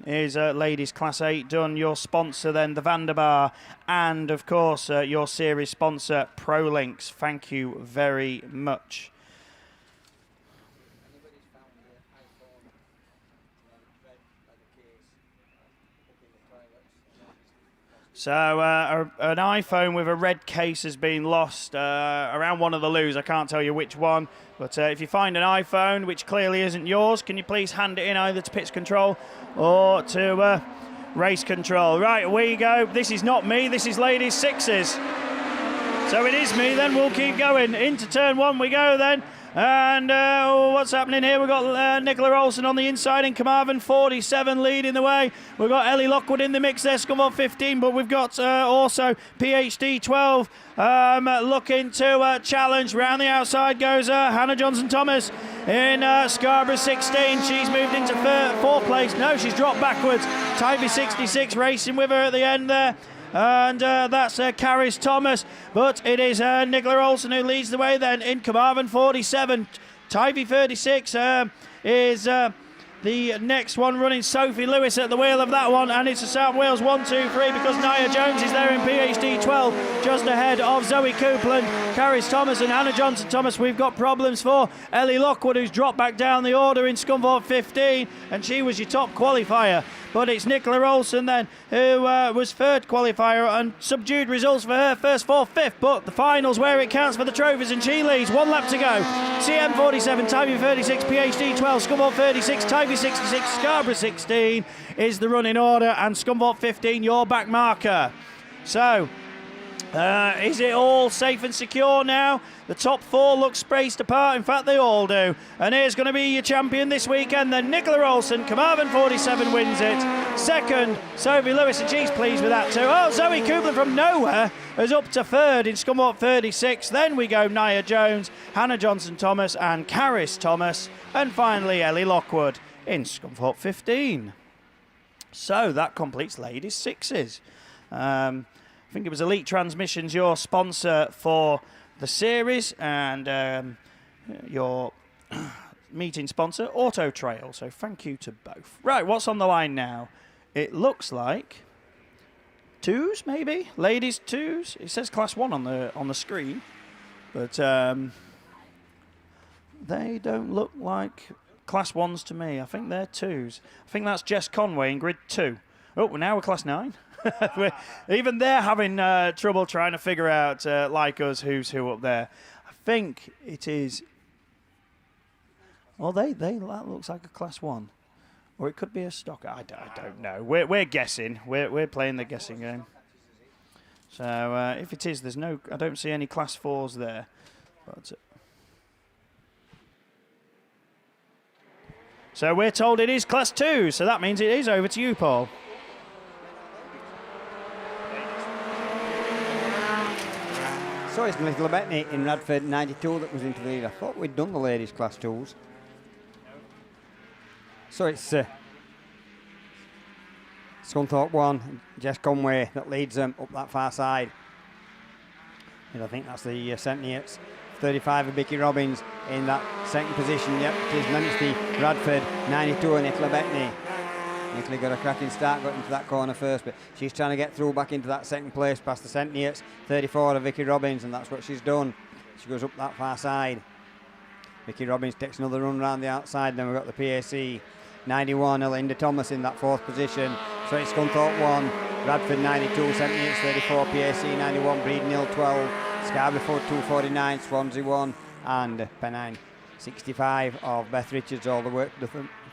is ladies Class 8 done. Your sponsor then, the Vanderbar, and of course your series sponsor, ProLinks. Thank you very much. So an iPhone with a red case has been lost around one of the loos. I can't tell you which one, but if you find an iPhone which clearly isn't yours, can you please hand it in either to Pits Control or to Race Control? Right, away you go. This is not me, this is ladies sixes. So it is me then, we'll keep going. Into turn one we go then. And what's happening here? We've got Nicola Olsen on the inside in Carmarthen 47 leading the way. We've got Ellie Lockwood in the mix there, Scunthorpe 15, but we've got also PhD 12 looking to challenge. Round the outside goes Hannah Johnson-Thomas in Scarborough 16. She's moved into fourth place. No, she's dropped backwards. Tyvy 66 racing with her at the end there. And that's Caris Thomas, but it is Nicola Olsen who leads the way then in Carmarthen 47. Tyvy 36 is the next one running. Sophie Lewis at the wheel of that one, and it's a South Wales 1, 2, 3 because Nia Jones is there in PhD 12, just ahead of Zoe Coupland, Caris Thomas and Hannah Johnson-Thomas. We've got problems for Ellie Lockwood, who's dropped back down the order in Scunthorpe 15, and she was your top qualifier. But it's Nicola Olsen then, who was third qualifier, and subdued results for her, first, fourth, fifth, but the finals where it counts for the trophies, and she leads. 1 lap to go. CM 47, Tyvy 36, PhD 12, Scunthorpe 36, Tyvy 66, Scarborough 16 is the running order, and Scunthorpe 15 your back marker. So, is it all safe and secure now? The top four look spaced apart. In fact, they all do. And here's going to be your champion this weekend. Then Nicola Olsen, Carmarthen 47 wins it. Second, Sophie Lewis, and she's pleased with that too. Oh, Zoe Coupland from nowhere is up to third in Scunthorpe 36. Then we go Nia Jones, Hannah Johnson-Thomas and Caris Thomas. And finally, Ellie Lockwood in Scunthorpe 15. So that completes ladies sixes. I think it was Elite Transmissions, your sponsor for the series, and your meeting sponsor, Auto Trail. So thank you to both. Right, what's on the line now? It looks like twos, maybe ladies twos. It says Class 1 on the screen, but they don't look like Class 1s to me. I think they're twos. I think that's Jess Conway in grid 2. Oh, well, now we're Class 9. Even they're having trouble trying to figure out, like us, who's who up there. I think it is. Well, that looks like a Class 1, or it could be a stock. I don't know. We're guessing. We're playing the guessing game. So if it is, there's no. I don't see any Class 4s there. But, so we're told it is Class 2. So that means it is over to you, Paul. So it's Nicola Bettany in Radford 92 that was into the lead. I thought we'd done the ladies Class 2s. So it's Scunthorpe 1, Jess Conway that leads them up that far side. And I think that's the Centennials. 35 of Vicky Robbins in that second position. Yep, it is. And then it's the Radford 92 and Nicola Bettany. Nicola got a cracking start, got into that corner first, but she's trying to get through back into that second place past the Centennials. 34 of Vicky Robbins, and that's what she's done. She goes up that far side. Vicky Robbins takes another run around the outside. Then we've got the PAC 91, Linda Thomas in that fourth position. So it's Scunthorpe 1, Radford 92, Centennials 34, PAC 91, Breeden Hill 12, Scarborough 249, Swansea 1, and Pennine 65 of Beth Richards. All the work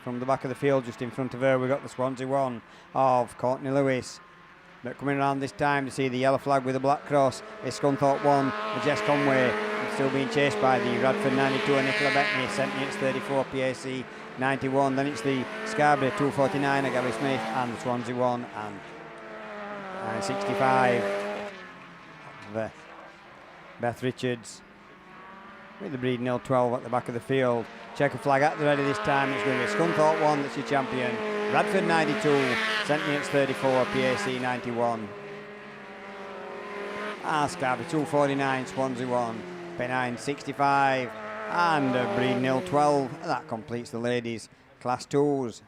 from the back of the field, just in front of her, we've got the Swansea 1 of Courtney Lewis. But coming around this time to see the yellow flag with the black cross is Scunthorpe 1, the Jess Conway, still being chased by the Radford 92 and Nicola Bettany. Centennials 34, PAC 91. Then it's the Scarborough 249 of Gabby Smith and the Swansea 1 and 65 of Beth Richards. With the Breeden Hill 12 at the back of the field. Checker flag at the ready this time. It's going to be Scunthorpe 1 that's your champion. Radford 92, Centennials 34, PAC 91. Scarborough 249, Swansea 1, Pennine 65, and Breedon 12. That completes the ladies' Class 2s.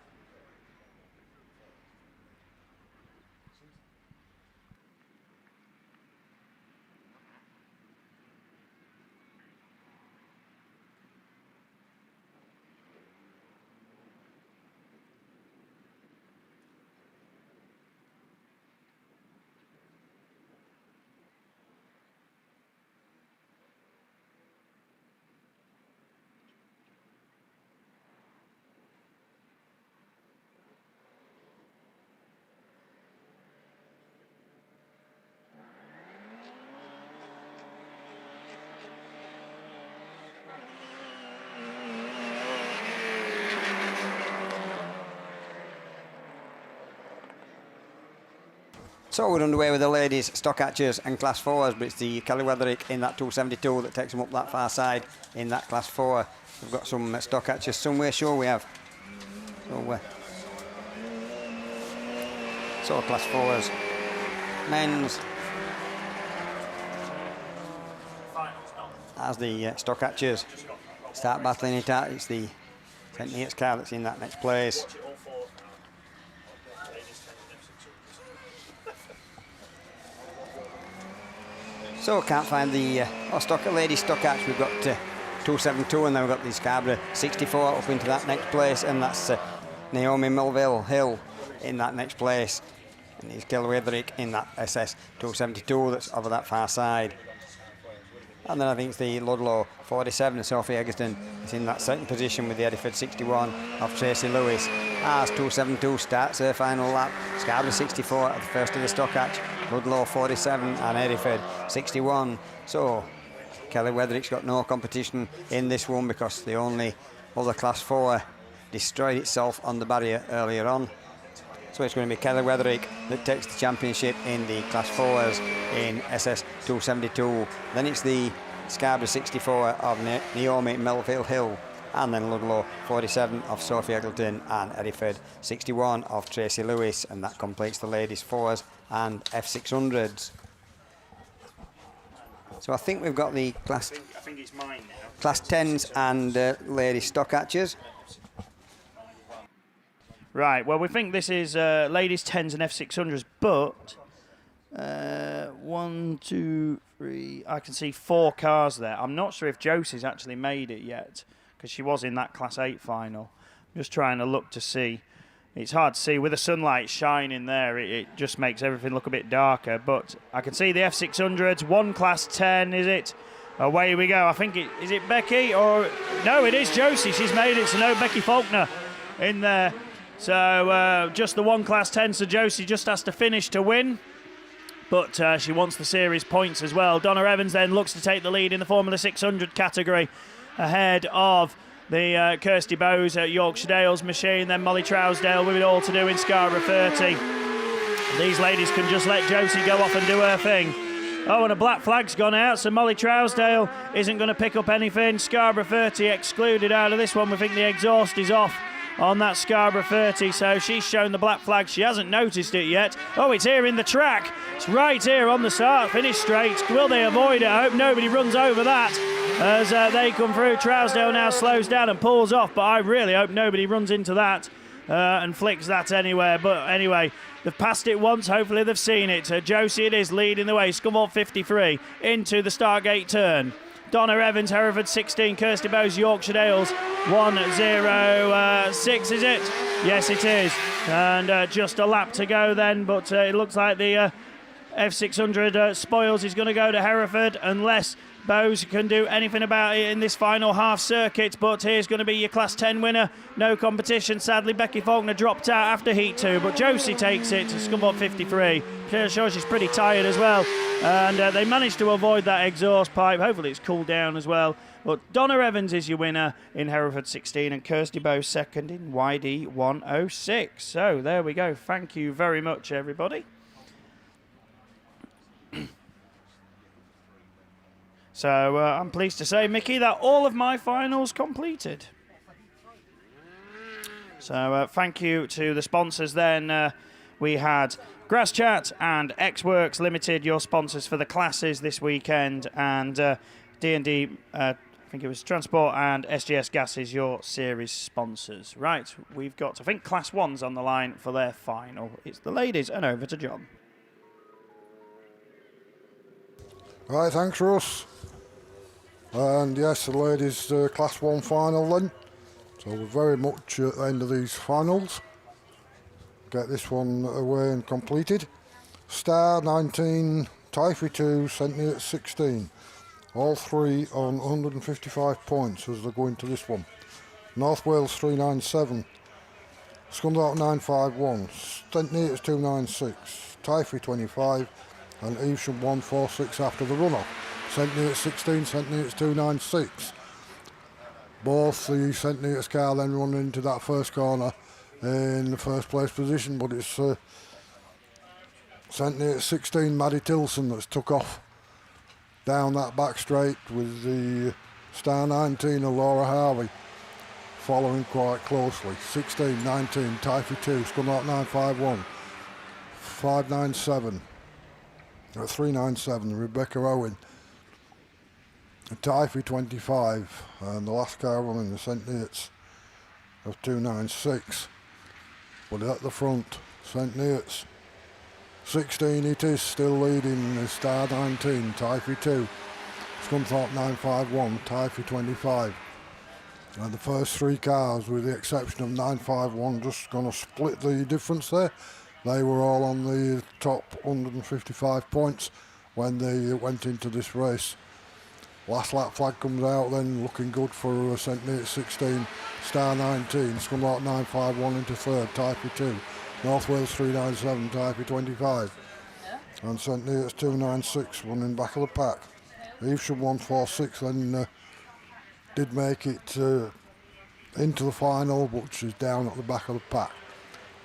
So we're underway with the ladies' stock hatchers and Class 4s, but it's the Kelly Wetherick in that 272 that takes them up that far side in that Class 4. We've got some stock hatchers somewhere, sure we have. So Class 4s, men's, as the stock hatchers start battling it out, it's the St. Neots car that's in that next place. So can't find the ladies stock hatch. We've got 272, and then we've got the Scarborough 64 up into that next place, and that's Naomi Melville Hill in that next place, and it's Kelly Wetherick in that SS 272 that's over that far side. And then I think it's the Ludlow 47, Sophie Eggerton is in that second position with the Ediford 61 of Tracy Lewis. As 272 starts her final lap, Scarborough 64 at the first of the stock hatch, Ludlow 47 and Ediford 61. So Kelly Wetherick's got no competition in this one because the only other Class 4 destroyed itself on the barrier earlier on. So it's going to be Kelly Wetherick that takes the championship in the Class 4s in SS 272. Then it's the Scarborough 64 of Naomi Melville Hill, and then Ludlow 47 of Sophie Eggleton and Ediford 61 of Tracy Lewis, and that completes the ladies 4s and F600s. So I think we've got the Class 10s and ladies stock hatchers. Right, well, we think this is ladies 10s and F600s, but 1, 2, 3, I can see 4 cars there. I'm not sure if Josie's actually made it yet, because she was in that Class 8 final. I'm just trying to look to see. It's hard to see. With the sunlight shining there, it just makes everything look a bit darker, but I can see the F600s, 1 Class 10, is it? Away we go. I think is it Becky, or... No, it is Josie. She's made it, so no Becky Faulkner in there. So just the 1 Class 10, so Josie just has to finish to win. But she wants the series points as well. Donna Evans then looks to take the lead in the Formula 600 category ahead of the Kirsty Bowes at Yorkshire Dales machine. Then Molly Trousdale with it all to do in Scarborough 30. These ladies can just let Josie go off and do her thing. Oh, and a black flag's gone out, so Molly Trousdale isn't going to pick up anything. Scarborough 30 excluded out of this one. We think the exhaust is off on that Scarborough 30, so she's shown the black flag. She hasn't noticed it yet. Oh, it's here in the track. It's right here on the start, finish straight. Will they avoid it? I hope nobody runs over that as they come through. Trousdale now slows down and pulls off, but I really hope nobody runs into that and flicks that anywhere. But anyway, they've passed it once. Hopefully they've seen it. Josie it is leading the way. Scunthorpe 53 into the Stargate turn. Donna Evans, Hereford 16, Kirsty Bowes, Yorkshire Dales 1:06, is it? Yes, it is. And just a lap to go then, but it looks like the F600 spoils is going to go to Hereford unless Bowes can do anything about it in this final half circuit. But here's going to be your Class 10 winner. No competition. Sadly, Becky Faulkner dropped out after Heat 2, but Josie takes it to Scunthorpe 53. Sure, she's pretty tired as well. And they managed to avoid that exhaust pipe. Hopefully it's cooled down as well. But Donna Evans is your winner in Hereford 16 and Kirsty Bowes second in YD 106. So there we go. Thank you very much, everybody. So I'm pleased to say, Mickey, that all of my finals completed. So thank you to the sponsors then. We had Grass Chat and X-Works Limited, your sponsors for the classes this weekend, and D&D, I think it was Transport, and SGS Gases, your series sponsors. Right, we've got, I think, Class 1's on the line for their final. It's the ladies, and over to John. Right, thanks, Russ. And yes, the ladies' Class 1 final then. So we're very much at the end of these finals. Get this one away and completed. Star 19, Typhy 2, St. Neots 16. All three on 155 points as they go into this one. North Wales 397. Scunthorpe 951. St. Neots 296. Typhy 25. And Evesham 146 after the runoff. St. Neots 16, St. Neots 296. Both the St. Neots car then run into that first corner in the first place position, but it's St. Neots 16, Maddie Tilson, that's took off down that back straight with the Star 19 of Laura Harvey following quite closely. 16, 19, Typhy 2, Scunthorpe 951, 597, 397, Rebecca Owen. Typhy 25, and the last car running the St. Neots of 296. But at the front, St. Neots 16 it is, still leading the Star 19, Typhy 2, Scunthorpe 951, Typhy 25. And the first three cars, with the exception of 951, just going to split the difference there. They were all on the top 155 points when they went into this race. Last lap flag comes out then, looking good for St. Neots 16, Star 19, Scunthorpe 951 into third, Typhy 2, North Wales 397, Typhy 25, and St. Neots 296 running back of the pack. Evesham 146 then did make it into the final, but she's down at the back of the pack.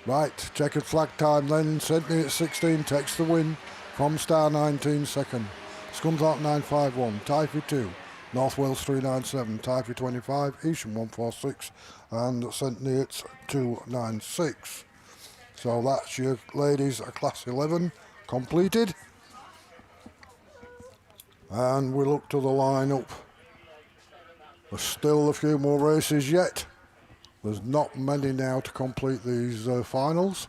Right, checkered flag time then, St. Neots 16 takes the win from Star 19 second. Scunthorpe 951, Typhy 2, North Wales 397, Typhy 25, Evesham 146, and St. Neots 296. So that's your ladies Class 11 completed. And we look to the lineup. There's still a few more races yet. There's not many now to complete these finals.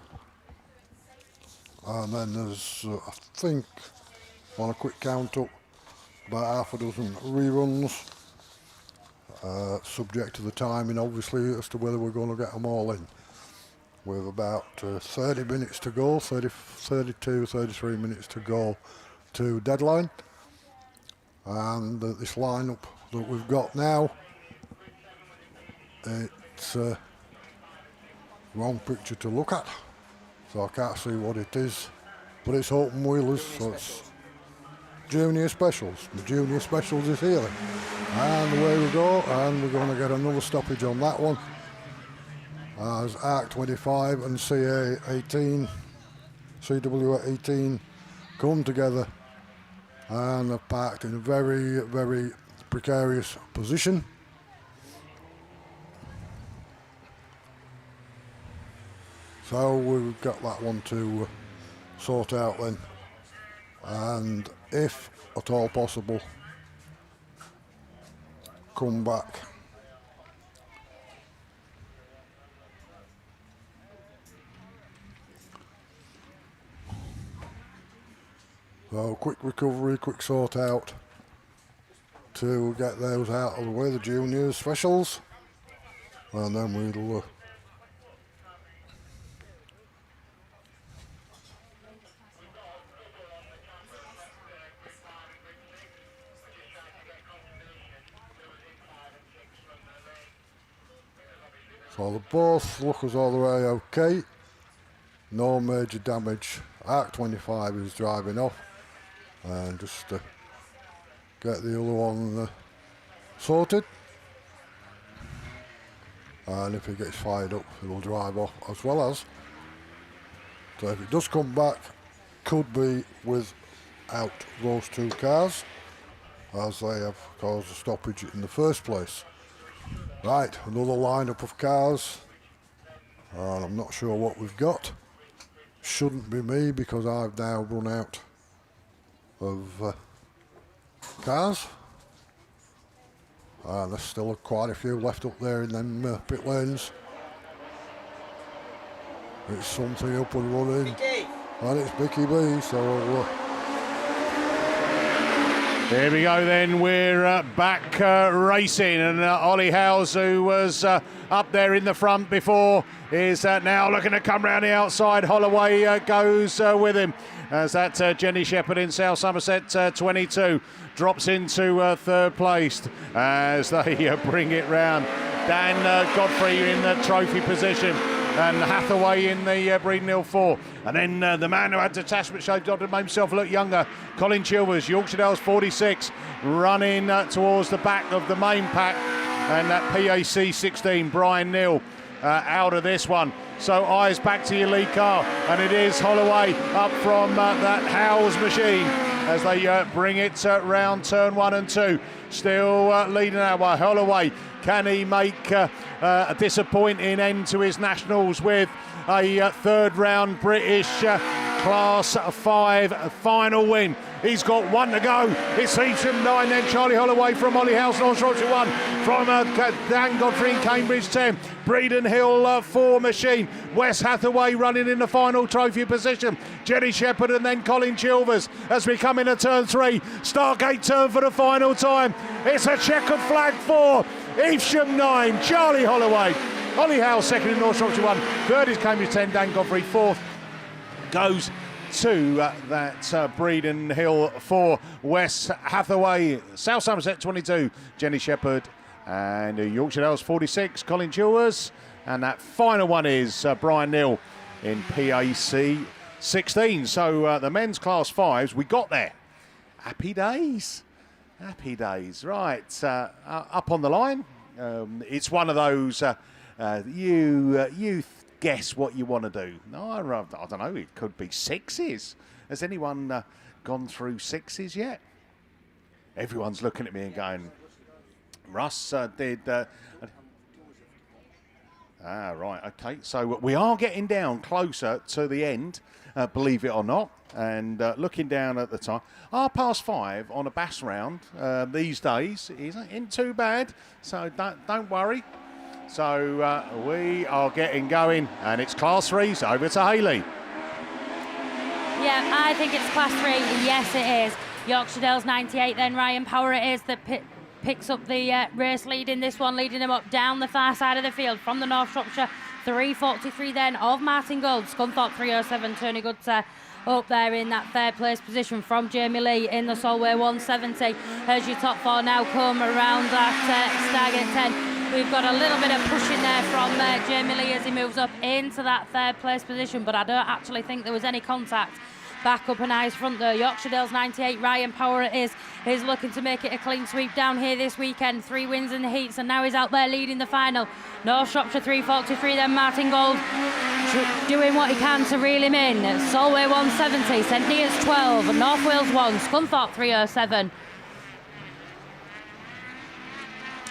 And then there's, I think, on a quick count up, about half a dozen reruns, subject to the timing obviously as to whether we're going to get them all in. With about 30 minutes to go, 32, 33 minutes to go to deadline. And this lineup that we've got now, it's wrong picture to look at, so I can't see what it is, but it's open wheelers, so it's Junior Specials. The Junior Specials is here. And away we go, and we're going to get another stoppage on that one. As ARC 25 and CA18, CW18 come together and are parked in a very, very precarious position. So we've got that one to sort out then. And if at all possible, come back. So quick recovery, quick sort out to get those out of the way, the juniors specials, and then we'll so they both look as though they're okay. No major damage. Arc 25 is driving off, and just get the other one sorted. And if it gets fired up, it'll drive off as well as. So if it does come back, could be without those two cars, as they have caused a stoppage in the first place. Right, another lineup of cars, and I'm not sure what we've got. shouldn't be me because I've now run out of cars. There's still quite a few left up there in them pit lanes. It's something up and running, and it's Mickey B, so Here we go then, we're back racing, and Ollie Howes, who was up there in the front before, is now looking to come round the outside. Holloway goes with him, as that Jenny Shepherd in South Somerset 22 drops into third place as they bring it round. Dan Godfrey in the trophy position, and Hathaway in the Breeden Hill 4. And then the man who had detachment shade to make himself look younger, Colin Chilvers, Yorkshire Dales 46, running towards the back of the main pack. And that PAC 16, Brian Neal, out of this one. So eyes back to your lead car, and it is Holloway up from that Howes machine as they bring it round turn 1 and 2. Still leading that way. Holloway, can he make a disappointing end to his nationals with a third round British Class 5 final win? He's got one to go. It's Evesham 9, then Charlie Holloway from Ollie House, North Shropshire 1, from Dan Godfrey in Cambridge 10, Breeden Hill 4 machine, Wes Hathaway running in the final trophy position, Jenny Shepherd and then Colin Chilvers as we come into turn 3, Stargate turn for the final time. It's a checkered flag for Evesham 9, Charlie Holloway, Ollie House second in North Shropshire 1, third is Cambridge 10, Dan Godfrey, fourth goes to that Breeden Hill 4, Wes Hathaway, South Somerset 22, Jenny Shepherd, and Yorkshire Dales 46, Colin Chilvers, and that final one is Brian Neal in PAC 16. So the men's Class 5s, we got there. Happy days. Happy days. Right, up on the line. It's one of those, you guess what you want to do. No, I don't know, it could be sixes. Has anyone gone through sixes yet? Everyone's looking at me and going, Russ did... right, okay. So we are getting down closer to the end, believe it or not. And looking down at the time, 5:30 on a BAS round these days isn't too bad. So don't worry. So we are getting going, and it's Class 3s. Over to Hayley. Yeah, I think it's Class 3. Yes, it is. Yorkshire Dales 98, then Ryan Power it is that picks up the race lead in this one, leading him up down the far side of the field from the North Shropshire 343 then of Martin Gold. Scunthorpe 307, Tony Goodser up there in that third place position from Jamie Lee in the Solway 170. As your top four now come around that Stargate 10. We've got a little bit of pushing there from Jamie Lee as he moves up into that third place position, but I don't actually think there was any contact back up and eyes front there. Yorkshire Dales 98, Ryan Power is looking to make it a clean sweep down here this weekend. 3 wins in the heats, and now he's out there leading the final. North Shropshire 343, then Martin Gold doing what he can to reel him in. Solway 170, St Neots 12, North Wales 1, Scunthorpe 307.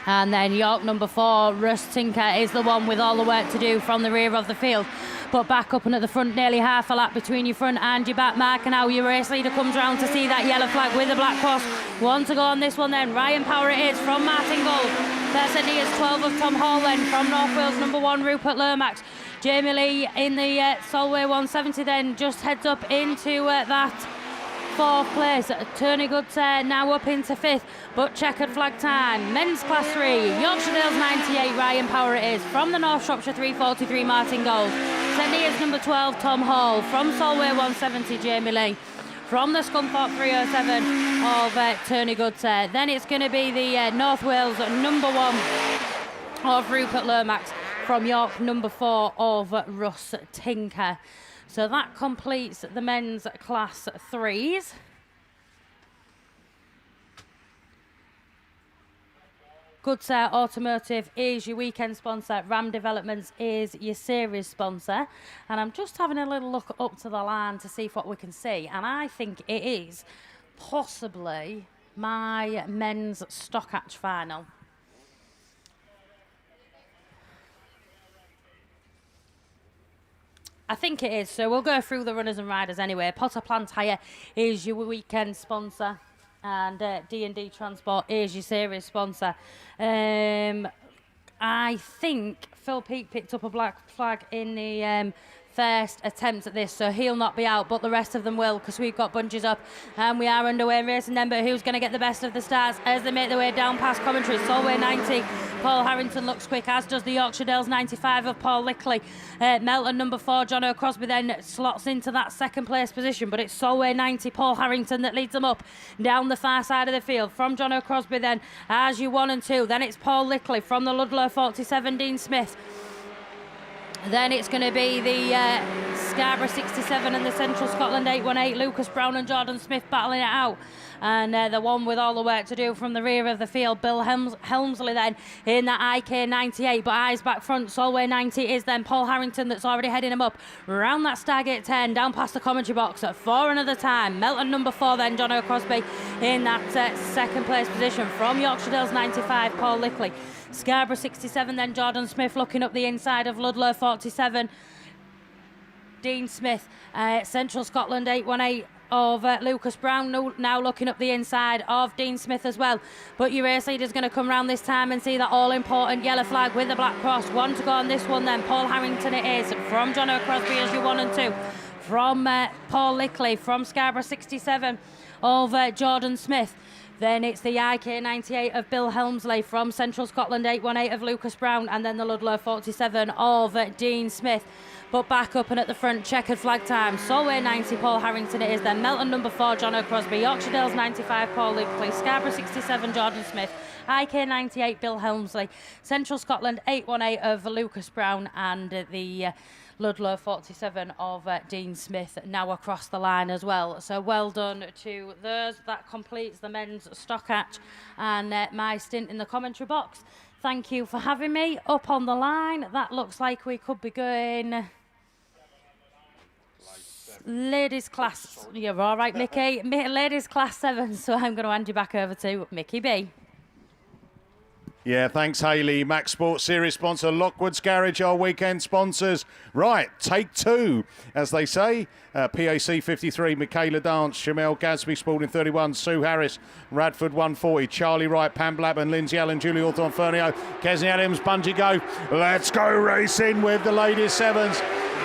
And then York number 4, Russ Tinker, is the one with all the work to do from the rear of the field. But back up and at the front, nearly half a lap between your front and your back mark. And now your race leader comes round to see that yellow flag with the black cross. 1 to go on this one then. Ryan Power it is from Martin Gold. That's St Neots 12 of Tom Hall then from North Wales number 1, Rupert Lomax. Jamie Lee in the Solway 170 then just heads up into that 4th place. Tony Goodser now up into 5th, but checkered flag time. Men's Class 3, Yorkshire Dales 98, Ryan Power it is from the North Shropshire 343, Martin Gold. St Neots number 12, Tom Hall. From Solway 170, Jamie Lee. From the Scunthorpe 307 of Tony Goodser. Then it's going to be the North Wales number 1 of Rupert Lomax. From York number 4 of Russ Tinker. So that completes the men's Class 3s. Goodser Automotive is your weekend sponsor. Ram Developments is your series sponsor. And I'm just having a little look up to the line to see what we can see. And I think it is possibly my men's Stock Hatch final. I think it is. So we'll go through the runners and riders anyway. Potter Plant Hire is your weekend sponsor, and D&D Transport is your series sponsor. I think Phil Peake picked up a black flag in the first attempt at this, so he'll not be out, but the rest of them will, because we've got bunches up and we are underway racing them. But who's going to get the best of the starts as they make their way down past Coventry? Solway 90, Paul Harrington looks quick, as does the Yorkshire Dales 95 of Paul Lickley. Melton number 4, John O'Crosby then slots into that second place position, but it's Solway 90, Paul Harrington that leads them up down the far side of the field. From John O'Crosby then, as you 1 and 2, then it's Paul Lickley. From the Ludlow 47, Dean Smith. Then it's going to be the Scarborough 67 and the Central Scotland 818, Lucas Brown and Jordan Smith battling it out. And the one with all the work to do from the rear of the field, Bill Helmsley then in that IK 98, but eyes back front, Solway 90 is then Paul Harrington that's already heading him up round that Stargate 10, down past the commentary box at 4 another time. Melton number 4 then, John O'Crosby in that second place position. From Yorkshire Dales 95, Paul Lickley. Scarborough 67 then, Jordan Smith looking up the inside of Ludlow 47, Dean Smith. Central Scotland 818 of Lucas Brown now looking up the inside of Dean Smith as well. But your race leader's going to come round this time and see that all-important yellow flag with the black cross. 1 to go on this one then. Paul Harrington it is. From John O'Crosby as your 1 and 2. From Paul Lickley. From Scarborough 67 of Jordan Smith. Then it's the IK 98 of Bill Helmsley. From Central Scotland 818 of Lucas Brown, and then the Ludlow 47 of Dean Smith. But back up and at the front, checkered flag time. Solway 90, Paul Harrington it is. Then Melton number 4, John O'Crosby. Yorkshire Dales 95, Paul Lickley. Scarborough 67, Jordan Smith. IK 98, Bill Helmsley. Central Scotland 818 of Lucas Brown, and the Ludlow 47 of Dean Smith now across the line as well. So well done to those. That completes the men's Stockhatch and my stint in the commentary box. Thank you for having me. Up on the line, that looks like we could be going ladies class. You're all right, Mickey. Ladies class 7, so I'm going to hand you back over to Mickey B. Yeah, thanks, Hayley. Max Sports Series sponsor, Lockwood's Garage, our weekend sponsors. Right, take 2, as they say. PAC 53, Michaela Dance, Shamel Gadsby, Spalding 31, Sue Harris, Radford 140, Charlie Wright, Pam Blackburn, Lindsay Allen, Julie Hawthorne, Fernio, Kesney Adams, Bungee Go. Let's go racing with the ladies 7s.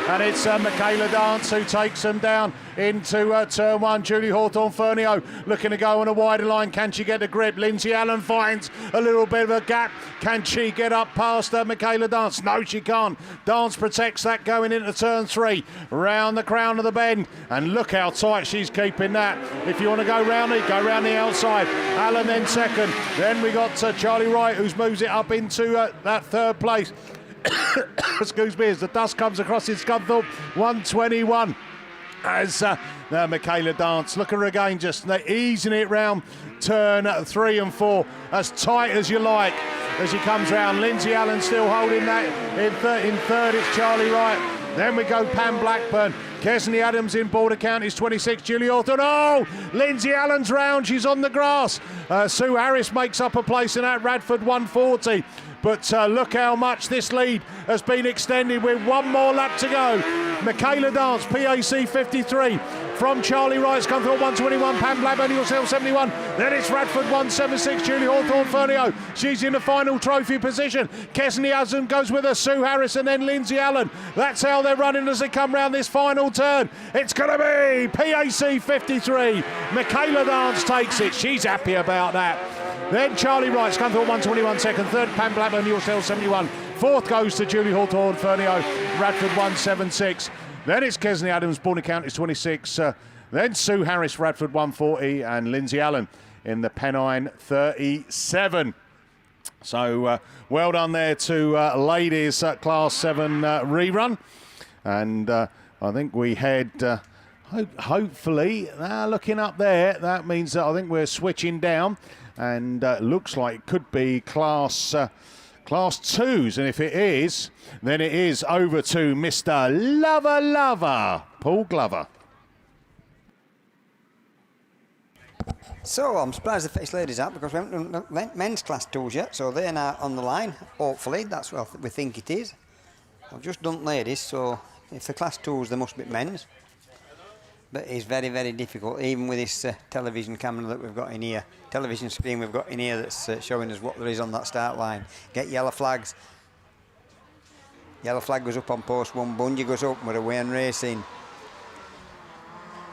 And it's Michaela Dance who takes them down into turn 1. Julie Hawthorne Fernio looking to go on a wider line. Can she get a grip? Lindsay Allen finds a little bit of a gap. Can she get up past Michaela Dance? No, she can't. Dance protects that going into turn 3. Round the crown of the bend. And look how tight she's keeping that. If you want to go round it, go round the outside. Allen then second. Then we got Charlie Wright who moves it up into that third place. Excuse me, as the dust comes across in Scunthorpe, 121 as Michaela Dance. Look at her again, just easing it round turn 3 and 4, as tight as you like as she comes round. Lindsay Allen still holding that in third. It's Charlie Wright. Then we go Pam Blackburn. Kesney Adams in Border Counties 26. Julie Hawthorne. Oh, Lindsay Allen's round. She's on the grass. Sue Harris makes up a place in that. Radford 140. But look how much this lead has been extended with one more lap to go. Michaela Dance, PAC 53. From Charlie Wright's come through 121. Pam Blackburn, yourself 71. Then it's Radford 176. Julie Hawthorne Fernio. She's in the final trophy position. Kesney Adams goes with her. Sue Harris and then Lindsay Allen. That's how they're running as they come round this final turn. It's going to be PAC 53. Michaela Dance takes it. She's happy about that. Then Charlie Wright's come through 121 second. Third, Pam Blackburn, yourself 71. Fourth goes to Julie Hawthorne Fernio. Radford 176. Then it's Kesney Adams, Border Counties 26. Then Sue Harris, Radford 140, and Lindsay Allen in the Pennine 37. So well done there to ladies Class 7 rerun. And I think we had, hopefully, looking up there, that means that I think we're switching down. And looks like it could be Class 2s. And if it is, then it is over to Mr. Lover, Paul Glover. So I'm surprised the fixed ladies out because we haven't done men's class 2s yet, so they're now on the line. Hopefully, that's what we think it is. I've just done ladies, so I if the class 2s, they must be men's. But it's very, very difficult, even with this television camera that we've got in here, television screen we've got in here that's showing us what there is on that start line. Get yellow flags. Yellow flag goes up on post 1, bungee goes up, we're away and racing.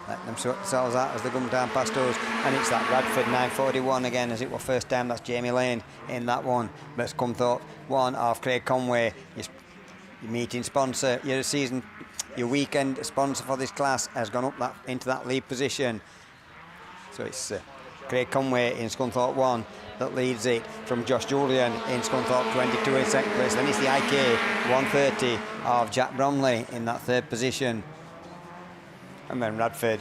Let them sort themselves out as they come down past us. And it's that Bradford 941 again, as it was first time. That's Jamie Lane in that one. But Scunthorpe 1 off Craig Conway. Your meeting sponsor, your weekend sponsor for this class has gone up into that lead position. So it's Craig Conway in Scunthorpe 1 that leads it from Josh Julian in Scunthorpe 22 in second place. Then it's the IK 130 of Jack Bromley in that third position. And then Radford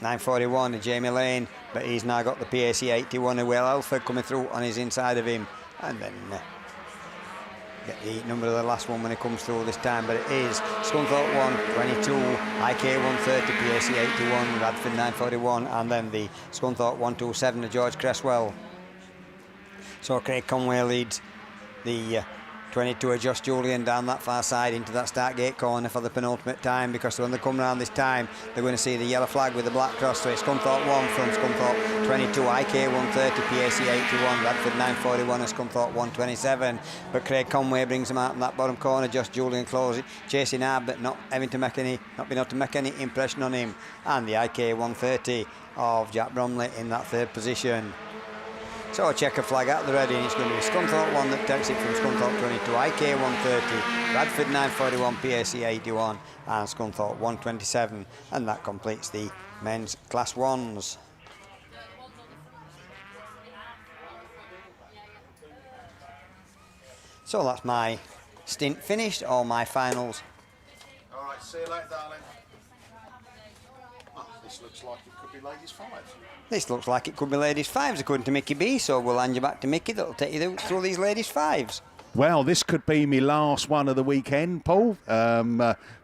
941 of Jamie Lane, but he's now got the PAC 81 of Will Elford coming through on his inside of him. And then get the number of the last one when it comes through this time, but it is Scunthorpe 122, IK 130, PAC 81, Radford 941, and then the Scunthorpe 127 of George Cresswell. So Craig Conway leads the 22 of Josh Julian down that far side into that start gate corner for the penultimate time, because when they come round this time they're going to see the yellow flag with the black cross. So it's Scunthorpe 1 from Scunthorpe 22, IK 130, PAC 81, Radford 941 and Scunthorpe 127. But Craig Conway brings them out in that bottom corner. Josh Julian closing, chasing hard, but not being able to make any impression on him. And the IK 130 of Jack Bromley in that third position. So a checker flag at the ready, and it's going to be Scunthorpe 1 that takes it from Scunthorpe 22, IK 130, Radford 941, PAC 81 and Scunthorpe 127, and that completes the men's class 1s. So that's my stint finished, all my finals. All right, see you later, darling. Oh, this looks like it could be ladies 5. This looks like it could be ladies 5s according to Mickey B, so we'll hand you back to Mickey that'll take you through these ladies 5s. Well, this could be my last one of the weekend, Paul.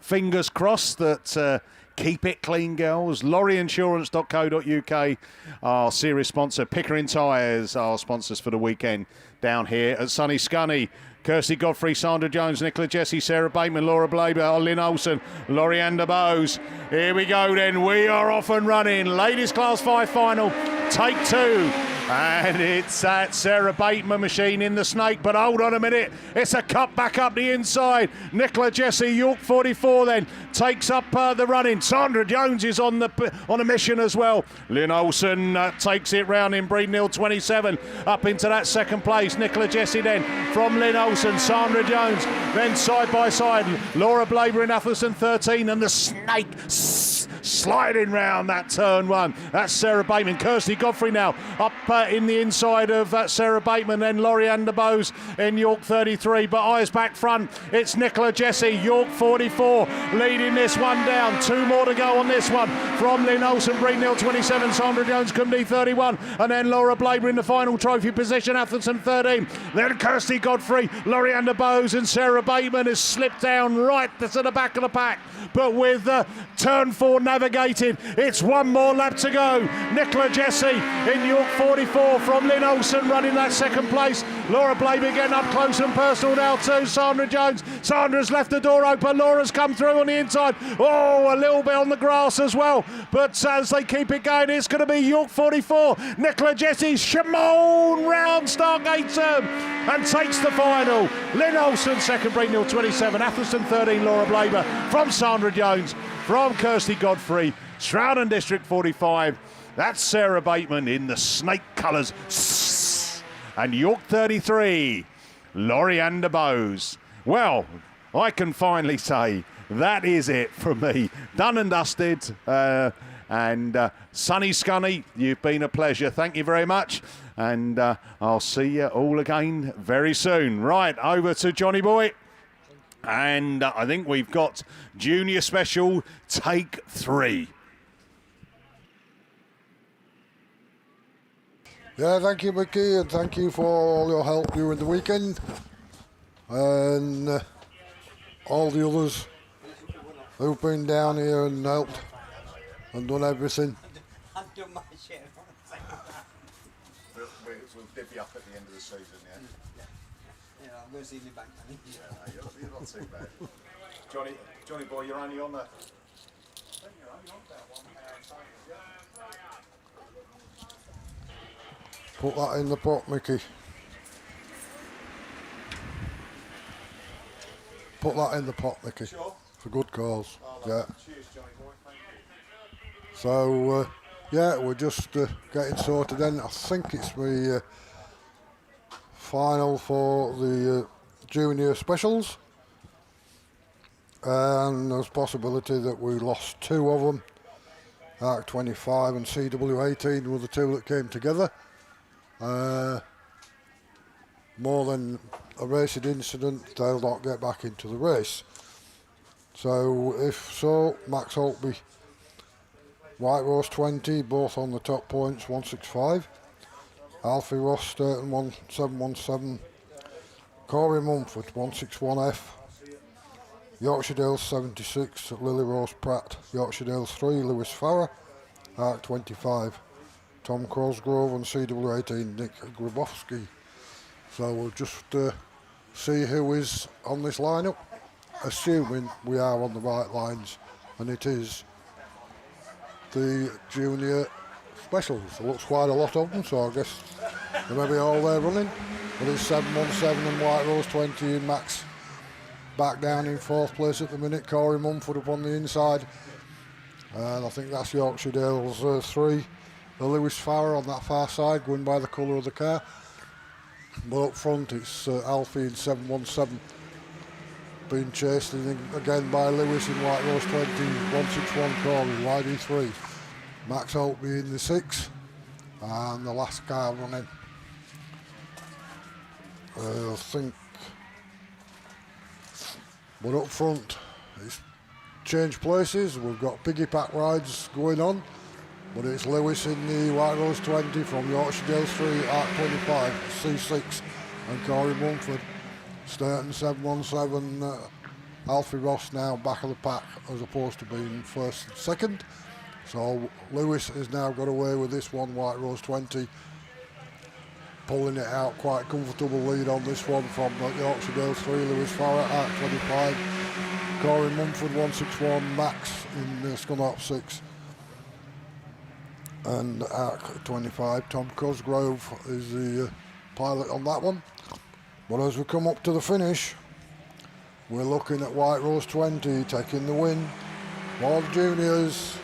Fingers crossed that Keep It Clean Girls, lorryinsurance.co.uk, our series sponsor, Pickering Tyres, our sponsors for the weekend down here at sunny Scunny. Kirsty Godfrey, Sandra Jones, Nicola Jesse, Sarah Bateman, Laura Blaber, Lynn Olsen, Lorianda Bowes. Here we go then. We are off and running. Ladies Class 5 final, take 2. And it's that Sarah Bateman machine in the snake, but hold on a minute. It's a cut back up the inside. Nicola Jesse, York 44 then, takes up the running. Sandra Jones is on a mission as well. Lynn Olsen takes it round in Breednill 27, up into that second place. Nicola Jesse then from Lynn Olsen, Sandra Jones, then side by side. Laura Blaber in Atherton 13, and the snake sliding round that turn 1. That's Sarah Bateman. Kirsty Godfrey now up in the inside of Sarah Bateman, then Lorianda Bowes in York 33, but eyes back front, it's Nicola Jesse, York 44, leading this one down. 2 more to go on this one from Lynn Olsen, Breednill 27, Sandra Jones, Cumney 31, and then Laura Blaber in the final trophy position, Atherton 13, then Kirsty Godfrey, Lorianda Bowes, and Sarah Bateman has slipped down right to the back of the pack, but with turn 4 navigated, it's 1 more lap to go. Nicola Jesse in York 44 from Lynn Olsen running that second place. Laura Blaber getting up close and personal now too. Sandra Jones. Sandra's left the door open. Laura's come through on the inside. Oh, a little bit on the grass as well. But as they keep it going, it's going to be York 44. Nicola Jesse, Shimon round Stargate term and takes the final. Lynn Olsen second, Breednill 27. Atherton 13, Laura Blaber from Sandra Jones, from Kirsty Godfrey, Stroudon District 45. That's Sarah Bateman in the snake colours. And York 33, Lorianda Bowes. Well, I can finally say that is it from me. Done and dusted. And Sunny Scunny, you've been a pleasure. Thank you very much. And I'll see you all again very soon. Right, over to Johnny Boy. And I think we've got Junior Special Take 3. Yeah, thank you, Mickey, and thank you for all your help during the weekend. And all the others who've been down here and helped and done everything. I've done my share. We'll divvy up at the end of the season, yeah? Yeah, I'm going to see you back. Yeah, you're not too bad. Johnny boy, you're only on the. Put that in the pot, Mickey. Put that in the pot, Mickey. Sure. For good cause. Yeah. Cheers, Johnny boy. Thank you. So, yeah, we're just getting sorted then. I think it's the final for the junior specials. And there's possibility that we lost 2 of them. Arc 25 and CW18 were the 2 that came together. More than a racing incident, they'll not get back into the race. So if so, Max Holtby, White Rose 20, both on the top points, 165. Alfie Ross, Sturton 1717. Corey Mumford, 161F. Yorkshire Dales 76, Lily Rose Pratt. Yorkshire Dales 3, Lewis Farrer, Arc 25. Tom Cosgrove and CW18, Nick Grabowski. So we'll just see who is on this lineup, assuming we are on the right lines, and it is the junior specials. There looks quite a lot of them, so I guess they may be all there running. But it's 717 and White Rose 20 and Max back down in 4th place at the minute. Corey Mumford up on the inside, and I think that's Yorkshire Dales 3. The Lewis Farrer on that far side, going by the colour of the car. But up front it's Alfie in 717 being chased again by Lewis in White Rose 20, 161 Corey, YD3. Max Holtby in the 6, and the last car running. I think. But up front it's changed places. We've got piggyback rides going on. But it's Lewis in the White Rose 20 from Yorkshire Dales 3, Arc 25, C6, and Corey Mumford. Sturton 717, Alfie Ross now back of the pack as opposed to being 1st and 2nd. So Lewis has now got away with this one, White Rose 20, pulling it out quite comfortable lead on this one from Yorkshire Dales 3, Lewis Farrer, Arc 25, Corey Mumford 161, Max in Scunthorpe 6. And Arc 25, Tom Cosgrove is the pilot on that one. But as we come up to the finish, we're looking at White Rose 20 taking the win. All the juniors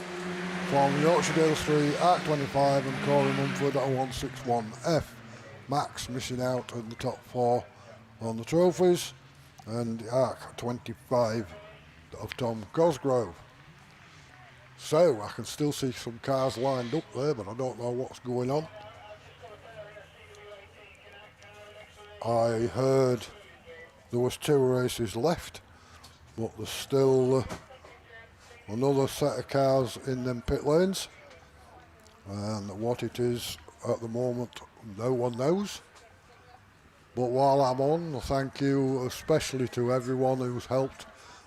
from Yorkshire Dales 3, Arc 25 and Corey Mumford at 161F. Max missing out in the top 4 on the trophies, and the Arc 25 of Tom Cosgrove. So I can still see some cars lined up there, but I don't know what's going on. I heard there was 2 races left, but there's still another set of cars in them pit lanes, and what it is at the moment no one knows. But while I'm on, thank you especially to everyone who's helped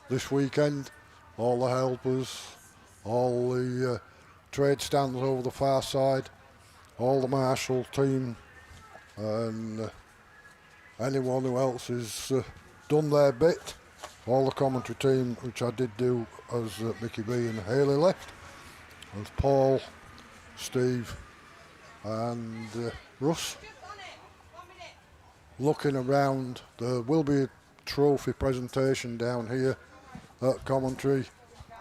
this weekend, all the helpers, all the trade stands over the far side, all the marshal team, and anyone who else has done their bit, all the commentary team, which I did do as Mickey B and Haley left, as Paul, Steve and Russ. Looking around, there will be a trophy presentation down here at commentary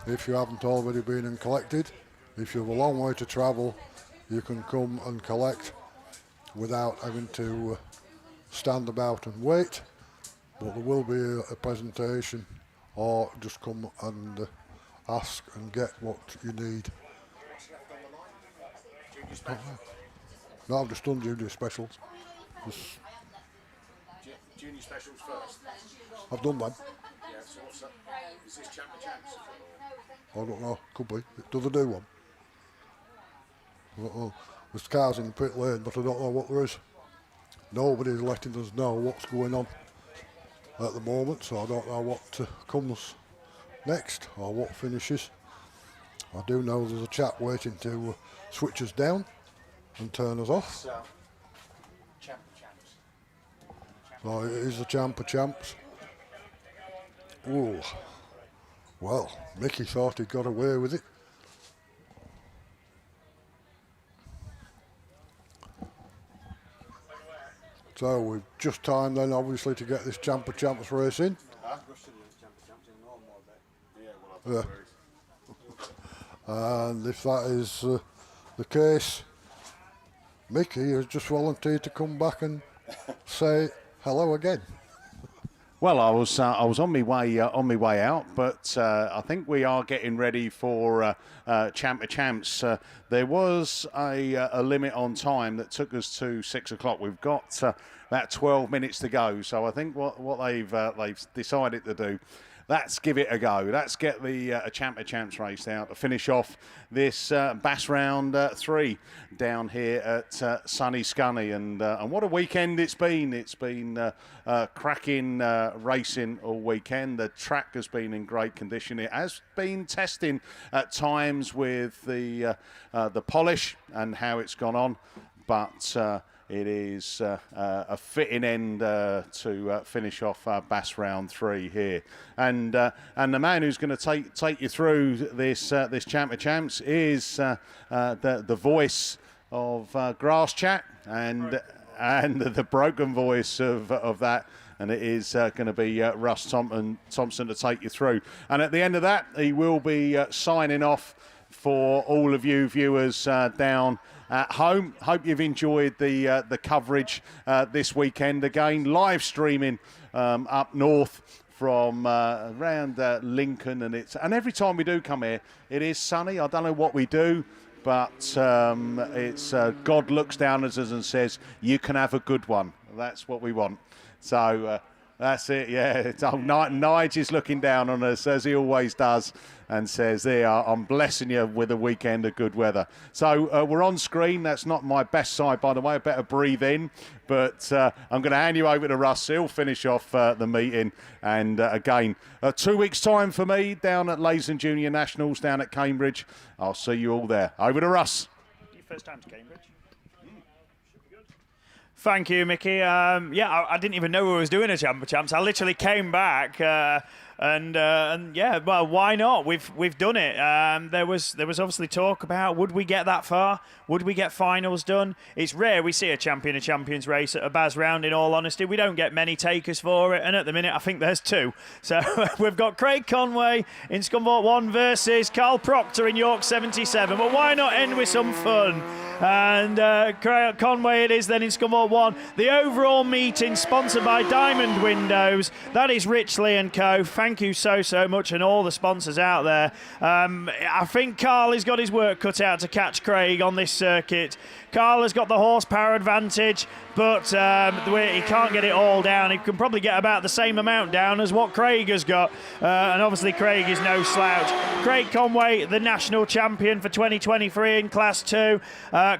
if you haven't already been and collected. If you have a long way to travel, you can come and collect without having to stand about and wait, but there will be a presentation, or just come and ask and get what you need. No, I've just done junior specials. Junior specials first. I've done them. Yeah, so what's that? Is this Champ of Champs? I don't know, could be. Do they do one? I don't know. There's cars in the pit lane, but I don't know what there is. Nobody's letting us know what's going on at the moment, so I don't know what comes next or what finishes. I do know there's a chap waiting to switch us down and turn us off. So, Champ of Champs. So it is the Champ of Champs. Ooh. Well, Mickey thought he got away with it. So we've just timed then, obviously, to get this Champ of Champs race in. Yeah. And if that is the case, Mickey has just volunteered to come back and say hello again. Well, I was on my way out, but I think we are getting ready for Champ of Champs. There was a limit on time that took us to 6 o'clock. We've got about 12 minutes to go, so I think what they've decided to do. Let's give it a go. Let's get the Champ of Champs race out to finish off this Bass Round 3 down here at sunny Scunny. And what a weekend it's been. It's been cracking racing all weekend. The track has been in great condition. It has been testing at times with the polish and how it's gone on, but it is a fitting end to finish off Bass Round 3 here, and the man who's going to take you through this Champ of Champs is the voice of Grass Chat and the broken voice of that. And it is going to be Russ Thompson to take you through. And at the end of that, he will be signing off for all of you viewers down at home. Hope you've enjoyed the coverage this weekend. Again, live streaming up north from around Lincoln, and every time we do come here, it is sunny. I don't know what we do, but it's God looks down at us and says, "You can have a good one." That's what we want. So that's it, yeah. Nige is looking down on us, as he always does, and says, there, I'm blessing you with a weekend of good weather. So we're on screen. That's not my best side, by the way. I better breathe in. But I'm going to hand you over to Russ. He'll finish off the meeting. And again, 2 weeks' time for me down at Leyland Junior Nationals down at Cambridge. I'll see you all there. Over to Russ. Your first time to Cambridge? Thank you, Mickey. I didn't even know we was doing a Champ of Champs. I literally came back, and yeah, well, why not? We've done it. There was obviously talk about would we get that far? Would we get finals done? It's rare we see a champion of champions race at a Baz Round. In all honesty, we don't get many takers for it, and at the minute, I think there's 2. So we've got Craig Conway in Scunthorpe 1 versus Carl Proctor in York 77. But why not end with some fun? And Conway it is then in Scunthorpe 1. The overall meeting sponsored by Diamond Windows. That is Richley & Co. Thank you so much, and all the sponsors out there. I think Carl has got his work cut out to catch Craig on this circuit. Carl has got the horsepower advantage, but he can't get it all down. He can probably get about the same amount down as what Craig has got. And obviously Craig is no slouch. Craig Conway, the national champion for 2023 in Class 2.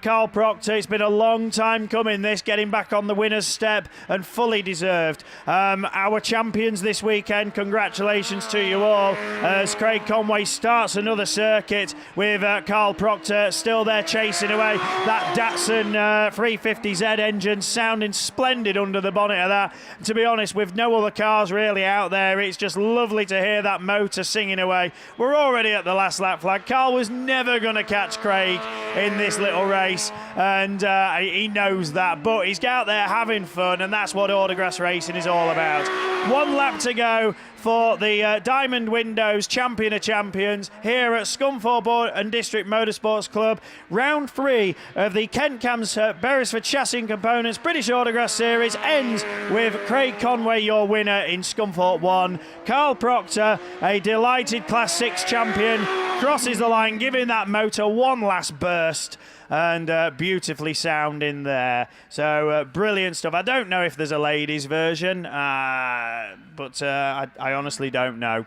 Carl Proctor, it's been a long time coming this, getting back on the winner's step, and fully deserved. Our champions this weekend, congratulations to you all, as Craig Conway starts another circuit with Carl Proctor still there chasing away. That Datsun 350Z engine sounding splendid under the bonnet of that. To be honest, with no other cars really out there, it's just lovely to hear that motor singing away. We're already at the last lap flag. Carl was never going to catch Craig in this little race, and he knows that, but he's out there having fun, and that's what Autograss racing is all about. 1 lap to go for the Diamond Windows Champion of Champions here at Scunthorpe and District Motorsports Club. Round 3 of the Kent Cam's Beresford Chassis and Components British Autograss Series ends with Craig Conway, your winner in Scunthorpe 1. Carl Proctor, a delighted Class 6 champion, crosses the line, giving that motor one last burst. And beautifully sounding there. So brilliant stuff. I don't know if there's a ladies version, but I honestly don't know.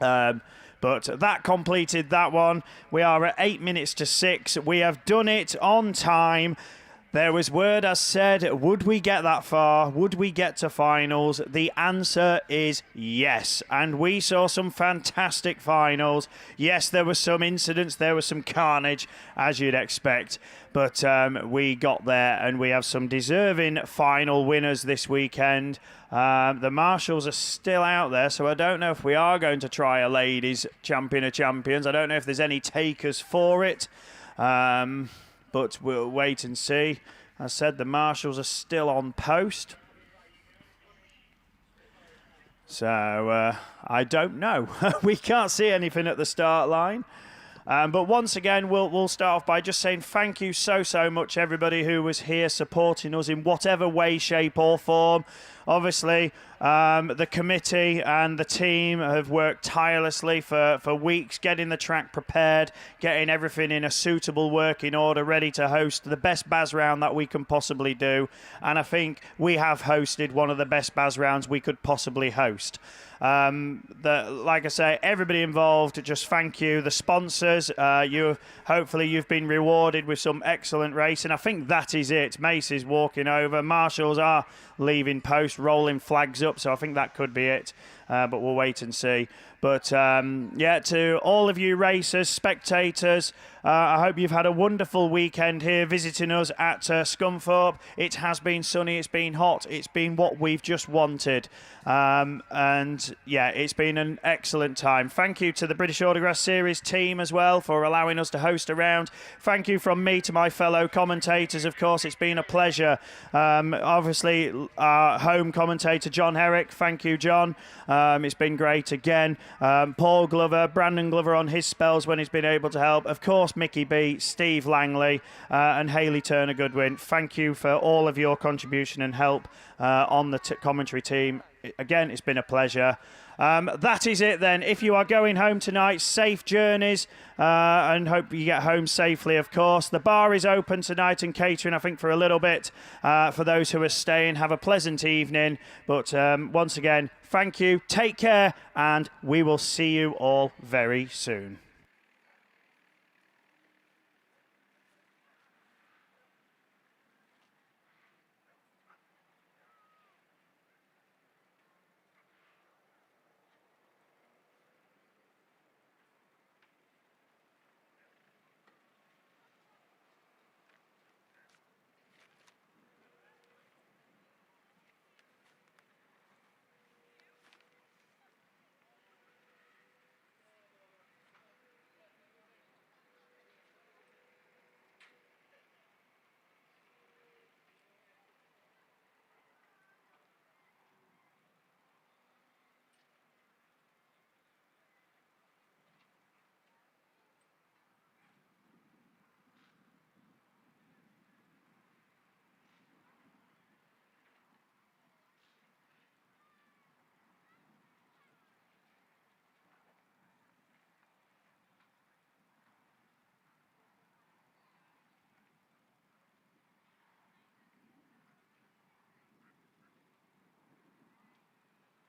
But that completed that one. We are at 8 minutes to 6. We have done it on time. There was word, as said, would we get that far? Would we get to finals? The answer is yes. And we saw some fantastic finals. Yes, there were some incidents, there was some carnage, as you'd expect. But we got there, and we have some deserving final winners this weekend. The Marshals are still out there, so I don't know if we are going to try a ladies' champion of champions. I don't know if there's any takers for it. But we'll wait and see. As I said, the Marshals are still on post. So I don't know. We can't see anything at the start line. But once again, we'll start off by just saying thank you so much, everybody who was here supporting us in whatever way, shape or form. Obviously, the committee and the team have worked tirelessly for weeks, getting the track prepared, getting everything in a suitable working order, ready to host the best Baz round that we can possibly do. And I think we have hosted one of the best Baz rounds we could possibly host. Like I say, everybody involved, just thank you. The sponsors, hopefully you've been rewarded with some excellent racing. I think that is it. Mace is walking over. Marshals are leaving post, rolling flags up, so I think that could be it. But we'll wait and see. But yeah, to all of you racers, spectators, I hope you've had a wonderful weekend here visiting us at Scunthorpe. It has been sunny, it's been hot, it's been what we've just wanted. And yeah, it's been an excellent time. Thank you to the British Autograss Series team as well for allowing us to host a round. Thank you from me to my fellow commentators, of course, it's been a pleasure. Obviously, our home commentator, John Herrick, thank you, John. It's been great again. Paul Glover, Brandon Glover on his spells when he's been able to help. Of course, Mickey B, Steve Langley, and Hayley Turner-Goodwin. Thank you for all of your contribution and help on the commentary team. Again, it's been a pleasure. That is it then. If you are going home tonight, safe journeys and hope you get home safely, of course. The bar is open tonight and catering, I think, for a little bit. For those who are staying, have a pleasant evening. But once again, thank you, take care, and we will see you all very soon.